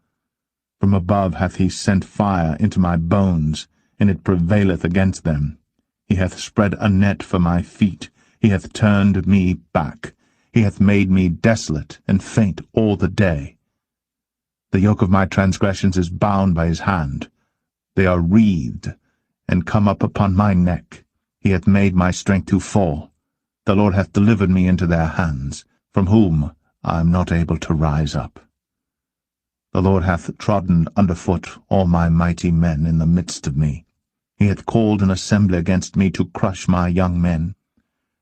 From above hath he sent fire into my bones, and it prevaileth against them. He hath spread a net for my feet, he hath turned me back, he hath made me desolate and faint all the day. The yoke of my transgressions is bound by his hand. They are wreathed, and come up upon my neck. He hath made my strength to fall. The Lord hath delivered me into their hands, from whom I am not able to rise up. The Lord hath trodden under foot all my mighty men in the midst of me. He hath called an assembly against me to crush my young men.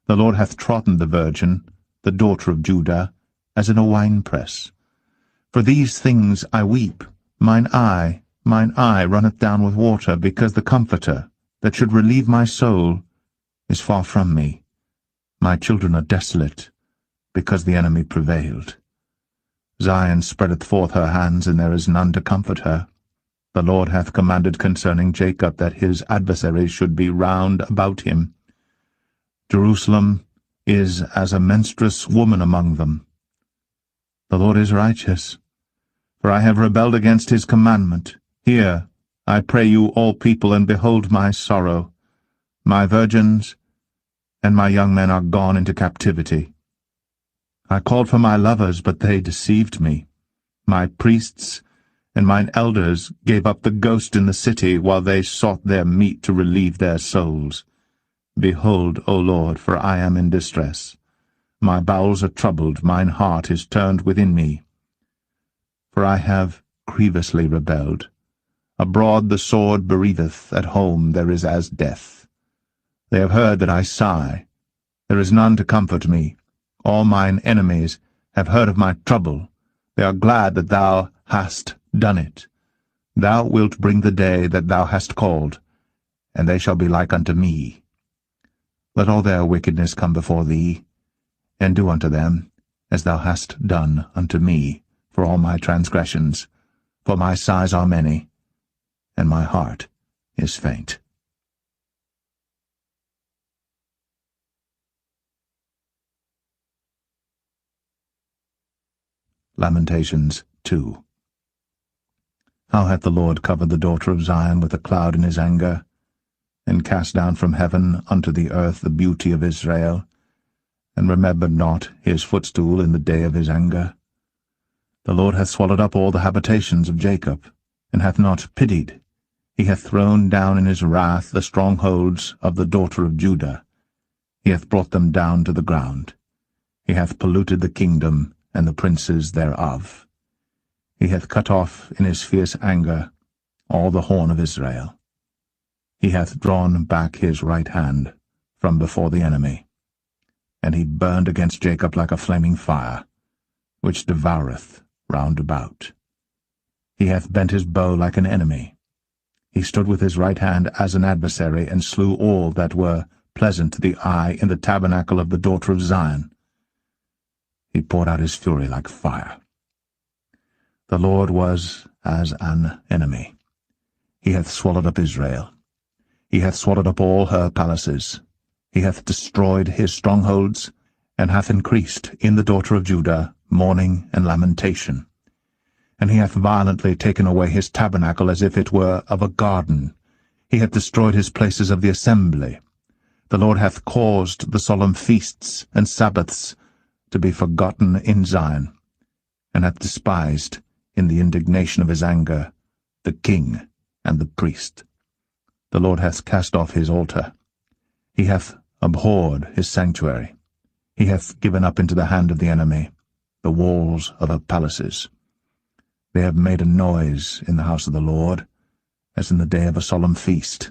The Lord hath trodden the virgin, the daughter of Judah, as in a winepress. For these things I weep. Mine eye runneth down with water, because the Comforter, that should relieve my soul, is far from me. My children are desolate, because the enemy prevailed. Zion spreadeth forth her hands, and there is none to comfort her. The Lord hath commanded concerning Jacob that his adversaries should be round about him. Jerusalem is as a menstruous woman among them. The Lord is righteous, for I have rebelled against his commandment. Hear, I pray you, all people, and behold my sorrow. My virgins and my young men are gone into captivity. I called for my lovers, but they deceived me. My priests and mine elders gave up the ghost in the city, while they sought their meat to relieve their souls. Behold, O Lord, for I am in distress. My bowels are troubled, mine heart is turned within me. For I have grievously rebelled. Abroad the sword bereaveth, at home there is as death. They have heard that I sigh. There is none to comfort me. All mine enemies have heard of my trouble. They are glad that thou hast done it. Thou wilt bring the day that thou hast called, and they shall be like unto me. Let all their wickedness come before thee, and do unto them as thou hast done unto me for all my transgressions, for my sighs are many, and my heart is faint. Lamentations 2. How hath the Lord covered the daughter of Zion with a cloud in his anger, and cast down from heaven unto the earth the beauty of Israel, and remembered not his footstool in the day of his anger? The Lord hath swallowed up all the habitations of Jacob, and hath not pitied. He hath thrown down in his wrath the strongholds of the daughter of Judah. He hath brought them down to the ground. He hath polluted the kingdom and the princes thereof. He hath cut off in his fierce anger all the horn of Israel. He hath drawn back his right hand from before the enemy, and he burned against Jacob like a flaming fire, which devoureth round about. He hath bent his bow like an enemy. He stood with his right hand as an adversary, and slew all that were pleasant to the eye in the tabernacle of the daughter of Zion. He poured out his fury like fire. The Lord was as an enemy. He hath swallowed up Israel. He hath swallowed up all her palaces. He hath destroyed his strongholds, and hath increased in the daughter of Judah mourning and lamentation. And he hath violently taken away his tabernacle as if it were of a garden. He hath destroyed his places of the assembly. The Lord hath caused the solemn feasts and Sabbaths to be forgotten in Zion, and hath despised, in the indignation of his anger, the king and the priest. The Lord hath cast off his altar. He hath abhorred his sanctuary. He hath given up into the hand of the enemy the walls of her palaces. They have made a noise in the house of the Lord, as in the day of a solemn feast.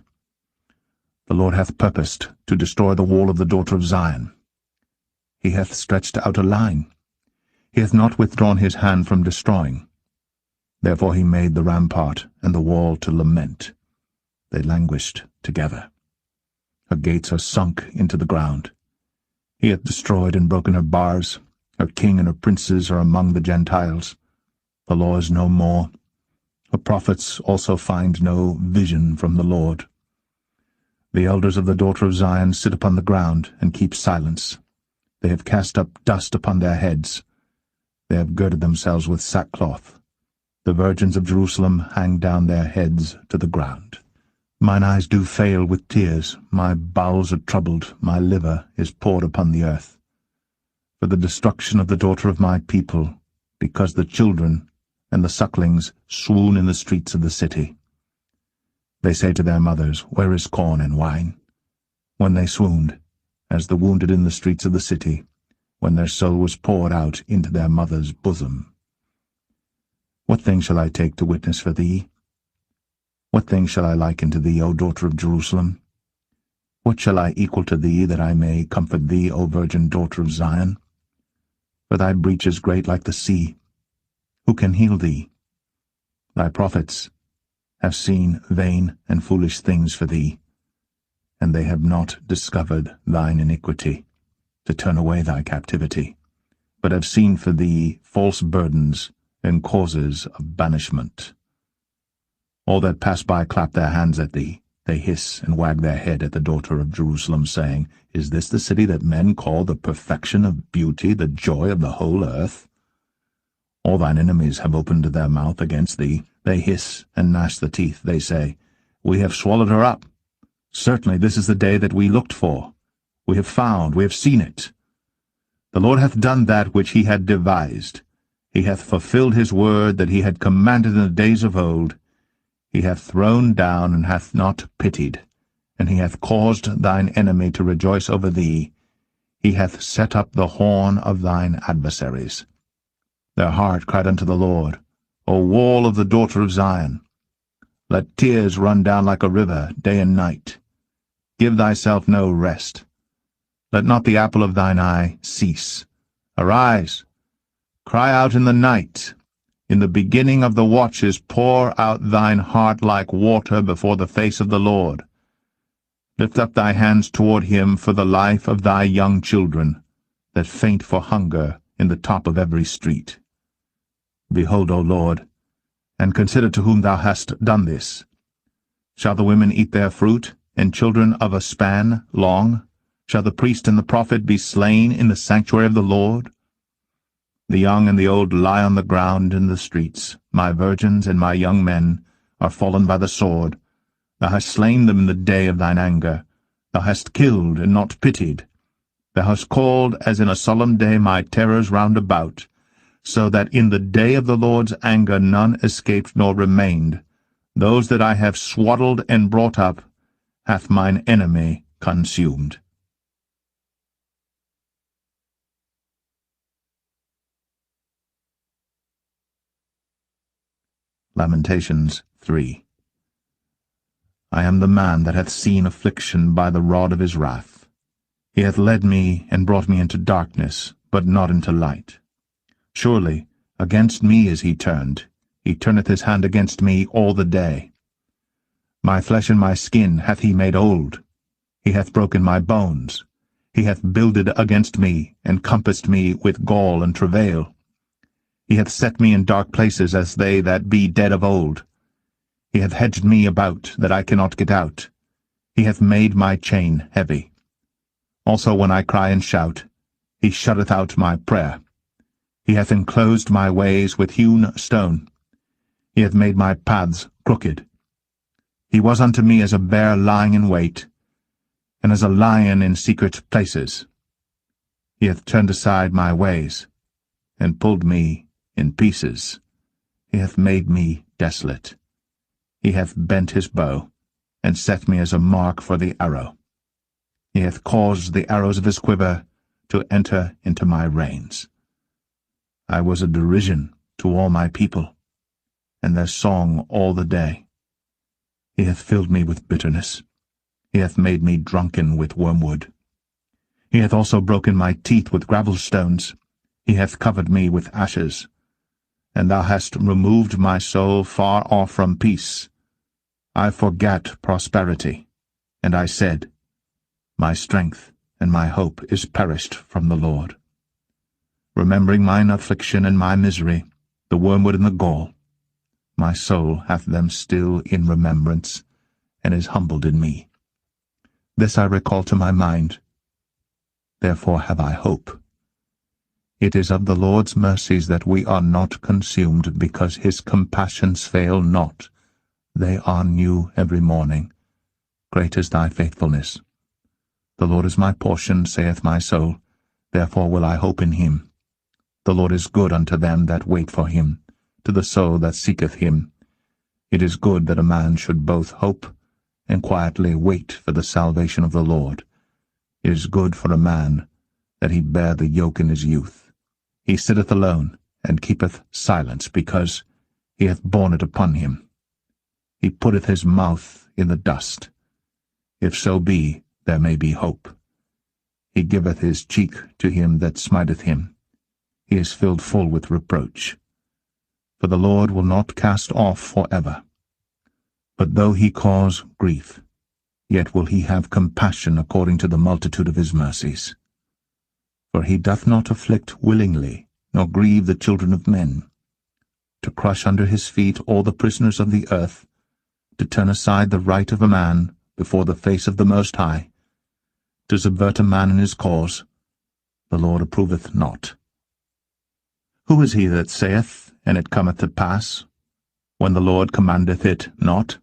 The Lord hath purposed to destroy the wall of the daughter of Zion. He hath stretched out a line. He hath not withdrawn his hand from destroying. Therefore he made the rampart and the wall to lament. They languished together. Her gates are sunk into the ground. He hath destroyed and broken her bars. Her king and her princes are among the Gentiles. The law is no more. Her prophets also find no vision from the Lord. The elders of the daughter of Zion sit upon the ground and keep silence. They have cast up dust upon their heads. They have girded themselves with sackcloth. The virgins of Jerusalem hang down their heads to the ground. Mine eyes do fail with tears, my bowels are troubled, my liver is poured upon the earth. For the destruction of the daughter of my people, because the children and the sucklings swoon in the streets of the city. They say to their mothers, Where is corn and wine? When they swooned, as the wounded in the streets of the city, when their soul was poured out into their mother's bosom. What thing shall I take to witness for thee? What thing shall I liken to thee, O daughter of Jerusalem? What shall I equal to thee, that I may comfort thee, O virgin daughter of Zion? For thy breach is great like the sea. Who can heal thee? Thy prophets have seen vain and foolish things for thee, and they have not discovered thine iniquity, to turn away thy captivity, but have seen for thee false burdens and causes of banishment. All that pass by clap their hands at thee. They hiss and wag their head at the daughter of Jerusalem, saying, Is this the city that men call the perfection of beauty, the joy of the whole earth? All thine enemies have opened their mouth against thee. They hiss and gnash the teeth. They say, We have swallowed her up. Certainly this is the day that we looked for. We have found, we have seen it. The Lord hath done that which he had devised. He hath fulfilled his word that he had commanded in the days of old. He hath thrown down and hath not pitied, and he hath caused thine enemy to rejoice over thee. He hath set up the horn of thine adversaries. Their heart cried unto the Lord, O wall of the daughter of Zion, let tears run down like a river day and night. Give thyself no rest. Let not the apple of thine eye cease. Arise, cry out in the night. In the beginning of the watches pour out thine heart like water before the face of the Lord. Lift up thy hands toward him for the life of thy young children, that faint for hunger in the top of every street. Behold, O Lord, and consider to whom thou hast done this. Shall the women eat their fruit, and children of a span long? Shall the priest and the prophet be slain in the sanctuary of the Lord? The young and the old lie on the ground in the streets. My virgins and my young men are fallen by the sword. Thou hast slain them in the day of thine anger. Thou hast killed and not pitied. Thou hast called as in a solemn day my terrors round about, so that in the day of the Lord's anger none escaped nor remained. Those that I have swaddled and brought up hath mine enemy consumed. Lamentations 3. I am the man that hath seen affliction by the rod of his wrath. He hath led me and brought me into darkness, but not into light. Surely against me is he turned. He turneth his hand against me all the day. My flesh and my skin hath he made old. He hath broken my bones. He hath builded against me, and compassed me with gall and travail. He hath set me in dark places as they that be dead of old. He hath hedged me about, that I cannot get out. He hath made my chain heavy. Also when I cry and shout, he shutteth out my prayer. He hath enclosed my ways with hewn stone. He hath made my paths crooked. He was unto me as a bear lying in wait, and as a lion in secret places. He hath turned aside my ways, and pulled me in pieces. He hath made me desolate. He hath bent his bow, and set me as a mark for the arrow. He hath caused the arrows of his quiver to enter into my reins. I was a derision to all my people. and their song all the day. He hath filled me with bitterness. He hath made me drunken with wormwood. He hath also broken my teeth with gravelstones. He hath covered me with ashes. And thou hast removed my soul far off from peace. I forgat prosperity, and I said, My strength and my hope is perished from the Lord. Remembering mine affliction and my misery, the wormwood and the gall, my soul hath them still in remembrance, and is humbled in me. This I recall to my mind, therefore have I hope. It is of the Lord's mercies that we are not consumed, because his compassions fail not. They are new every morning. Great is thy faithfulness. The Lord is my portion, saith my soul, therefore will I hope in him. The Lord is good unto them that wait for him, to the soul that seeketh him. It is good that a man should both hope and quietly wait for the salvation of the Lord. It is good for a man that he bear the yoke in his youth. He sitteth alone, and keepeth silence, because he hath borne it upon him. He putteth his mouth in the dust. If so be, there may be hope. He giveth his cheek to him that smiteth him. He is filled full with reproach. For the Lord will not cast off for ever. But though he cause grief, yet will he have compassion according to the multitude of his mercies. For he doth not afflict willingly, nor grieve the children of men, to crush under his feet all the prisoners of the earth, to turn aside the right of a man before the face of the Most High, to subvert a man in his cause, the Lord approveth not. Who is he that saith, and it cometh to pass, when the Lord commandeth it not?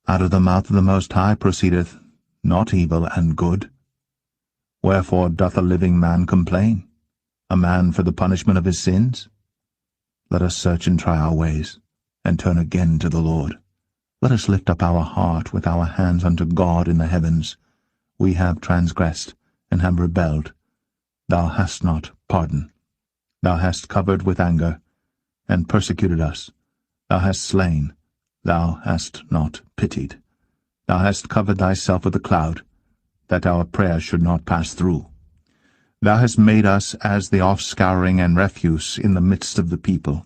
Out of the mouth of the Most High proceedeth not evil and good. Wherefore doth a living man complain, a man for the punishment of his sins? Let us search and try our ways, and turn again to the Lord. Let us lift up our heart with our hands unto God in the heavens. We have transgressed, and have rebelled. Thou hast not pardoned. Thou hast covered with anger, and persecuted us. Thou hast slain. Thou hast not pitied. Thou hast covered thyself with a cloud, that our prayer should not pass through. Thou hast made us as the offscouring and refuse in the midst of the people.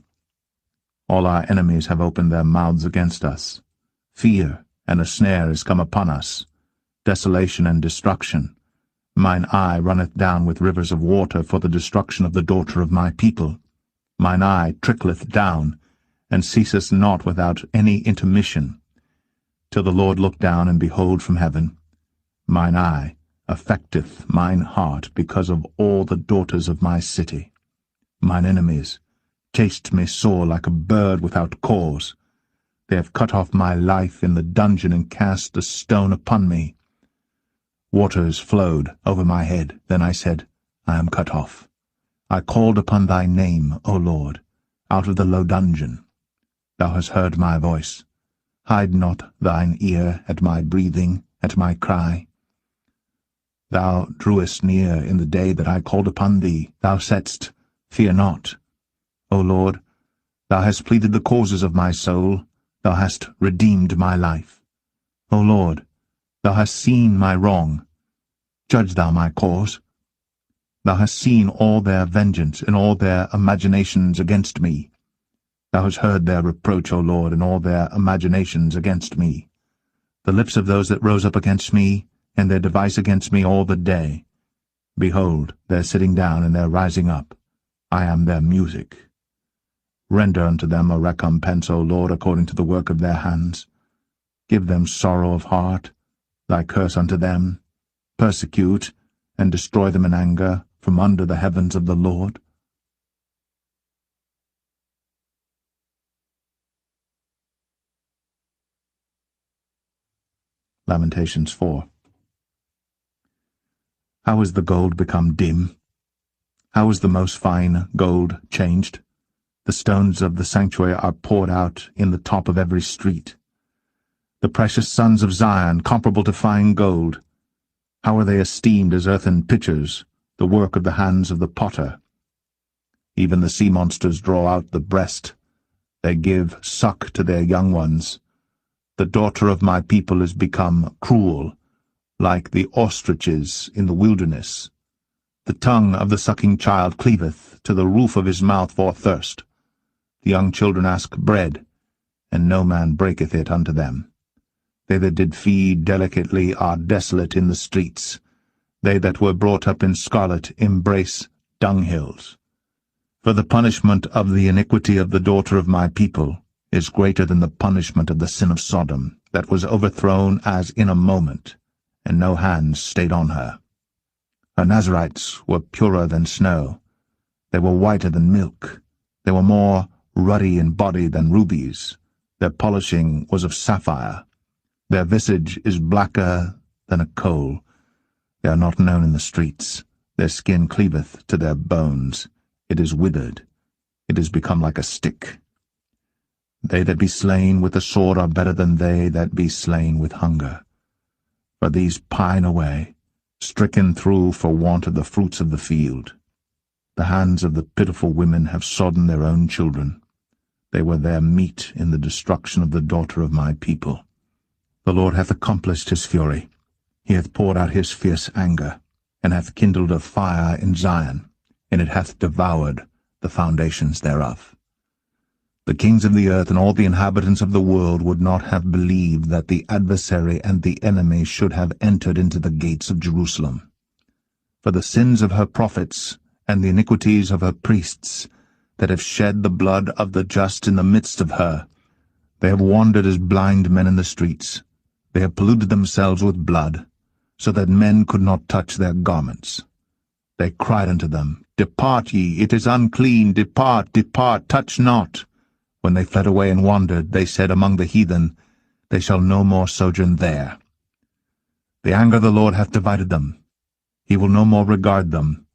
All our enemies have opened their mouths against us. Fear and a snare is come upon us, desolation and destruction. Mine eye runneth down with rivers of water for the destruction of the daughter of my people. Mine eye trickleth down, and ceaseth not without any intermission, till the Lord look down and behold from heaven. Mine eye affecteth mine heart because of all the daughters of my city. Mine enemies chased me sore like a bird without cause. They have cut off my life in the dungeon and cast a stone upon me. Waters flowed over my head. Then I said, I am cut off. I called upon thy name, O Lord, out of the low dungeon. Thou hast heard my voice. Hide not thine ear at my breathing, at my cry. Thou drewest near in the day that I called upon thee. Thou saidst, Fear not. O Lord, thou hast pleaded the causes of my soul. Thou hast redeemed my life. O Lord, thou hast seen my wrong. Judge thou my cause. Thou hast seen all their vengeance and all their imaginations against me. Thou hast heard their reproach, O Lord, and all their imaginations against me. The lips of those that rose up against me, and their device against me all the day. Behold, their sitting down and their rising up. I am their music. Render unto them a recompense, O Lord, according to the work of their hands. Give them sorrow of heart, thy curse unto them. Persecute and destroy them in anger from under the heavens of the Lord. Lamentations 4. How is the gold become dim? How is the most fine gold changed? The stones of the sanctuary are poured out in the top of every street. The precious sons of Zion, comparable to fine gold, how are they esteemed as earthen pitchers, the work of the hands of the potter? Even the sea monsters draw out the breast. They give suck to their young ones. The daughter of my people is become cruel, like the ostriches in the wilderness. The tongue of the sucking child cleaveth to the roof of his mouth for thirst. The young children ask bread, and no man breaketh it unto them. They that did feed delicately are desolate in the streets. They that were brought up in scarlet embrace dunghills. For the punishment of the iniquity of the daughter of my people is greater than the punishment of the sin of Sodom, that was overthrown as in a moment, and no hand stayed on her. Her Nazarites were purer than snow. They were whiter than milk. They were more ruddy in body than rubies. Their polishing was of sapphire. Their visage is blacker than a coal. They are not known in the streets. Their skin cleaveth to their bones. It is withered. It is become like a stick. They that be slain with the sword are better than they that be slain with hunger. For these pine away, stricken through for want of the fruits of the field. The hands of the pitiful women have sodden their own children. They were their meat in the destruction of the daughter of my people. The Lord hath accomplished his fury. He hath poured out his fierce anger, and hath kindled a fire in Zion, and it hath devoured the foundations thereof. The kings of the earth and all the inhabitants of the world would not have believed that the adversary and the enemy should have entered into the gates of Jerusalem. For the sins of her prophets and the iniquities of her priests, that have shed the blood of the just in the midst of her, they have wandered as blind men in the streets. They have polluted themselves with blood, so that men could not touch their garments. They cried unto them, Depart ye, it is unclean, depart, depart, touch not. When they fled away and wandered, they said among the heathen, They shall no more sojourn there. The anger of the Lord hath divided them. He will no more regard them.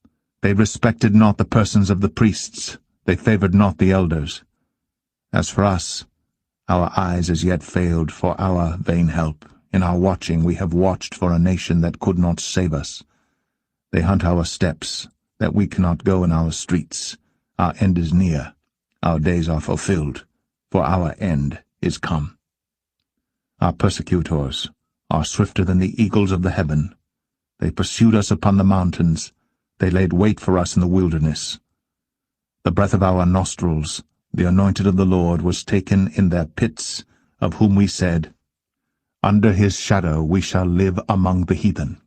They respected not the persons of the priests. They favored not the elders. As for us, our eyes as yet failed for our vain help. In our watching we have watched for a nation that could not save us. They hunt our steps, that we cannot go in our streets. Our end is near. Our days are fulfilled, for our end is come. Our persecutors are swifter than the eagles of the heaven. They pursued us upon the mountains. They laid wait for us in the wilderness. The breath of our nostrils, the anointed of the Lord, was taken in their pits, of whom we said, Under his shadow we shall live among the heathen.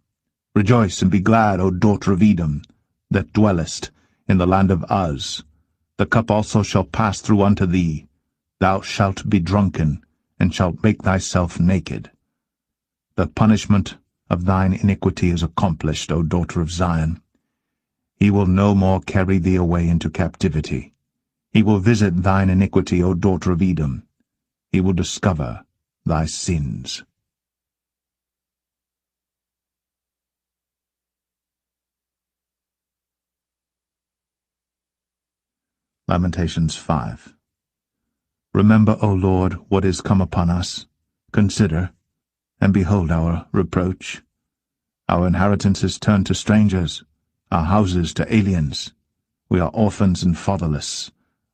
Rejoice and be glad, O daughter of Edom, that dwellest in the land of Uz. The cup also shall pass through unto thee. Thou shalt be drunken, and shalt make thyself naked. The punishment of thine iniquity is accomplished, O daughter of Zion. He will no more carry thee away into captivity. He will visit thine iniquity, O daughter of Edom. He will discover thy sins. Lamentations 5. Remember, O Lord, what is come upon us. Consider, and behold our reproach. Our inheritance is turned to strangers, our houses to aliens. We are orphans and fatherless.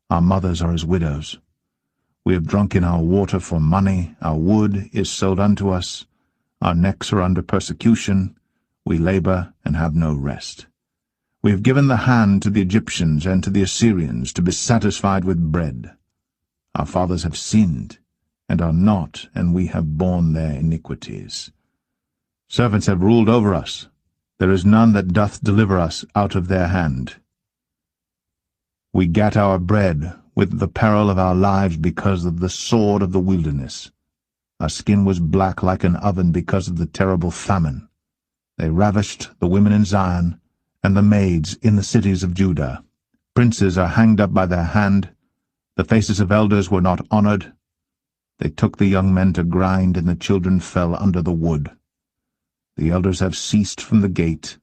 Our mothers are as widows. We have drunk in our water for money. Our wood is sold unto us. Our necks are under persecution. We labor and have no rest. We have given the hand to the Egyptians and to the Assyrians to be satisfied with bread. Our fathers have sinned, and are not, and we have borne their iniquities. Servants have ruled over us. There is none that doth deliver us out of their hand. We gat our bread with the peril of our lives because of the sword of the wilderness. Our skin was black like an oven because of the terrible famine. They ravished the women in Zion, and the maids in the cities of Judah. Princes are hanged up by their hand. The faces of elders were not honored. They took the young men to grind, and the children fell under the wood. The elders have ceased from the gate,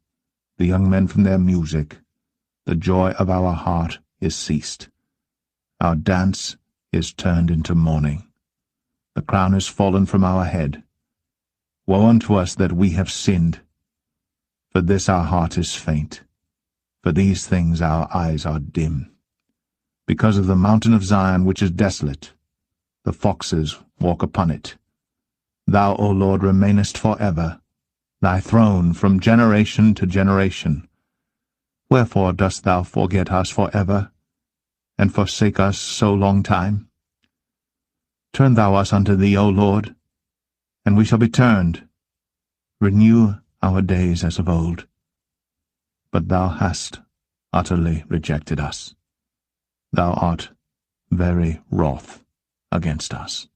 the young men from their music. The joy of our heart is ceased. Our dance is turned into mourning. The crown is fallen from our head. Woe unto us that we have sinned! For this our heart is faint. For these things our eyes are dim. because of the mountain of Zion which is desolate. The foxes walk upon it. Thou, O Lord, remainest for ever, thy throne from generation to generation. Wherefore dost thou forget us for ever, and forsake us so long time? Turn thou us unto thee, O Lord, and we shall be turned. Renew our days as of old. But thou hast utterly rejected us. Thou art very wroth against us.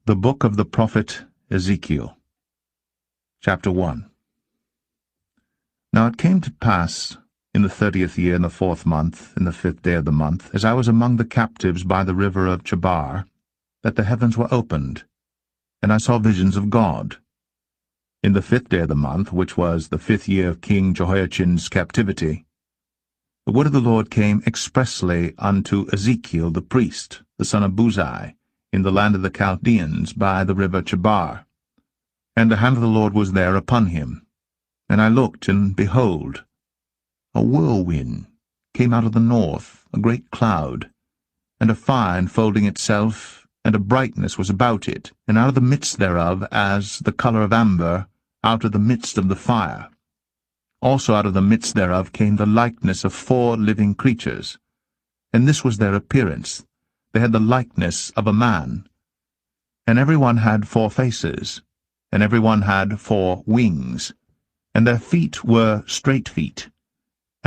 The Book of the Prophet Ezekiel, Chapter 1. Now it came to pass, in the 30th year, in the 4th month, in the 5th day of the month, as I was among the captives by the river of Chebar, that the heavens were opened, and I saw visions of God. In the 5th day of the month, which was the 5th year of King Jehoiachin's captivity, the word of the Lord came expressly unto Ezekiel the priest, the son of Buzi, in the land of the Chaldeans by the river Chebar. And the hand of the Lord was there upon him. And I looked, and behold, a whirlwind came out of the north, a great cloud, and a fire enfolding itself, and a brightness was about it, and out of the midst thereof, as the colour of amber, out of the midst of the fire. Also out of the midst thereof came the likeness of 4 living creatures, and this was their appearance. They had the likeness of a man. And every one had 4 faces, and every one had 4 wings, and their feet were straight feet,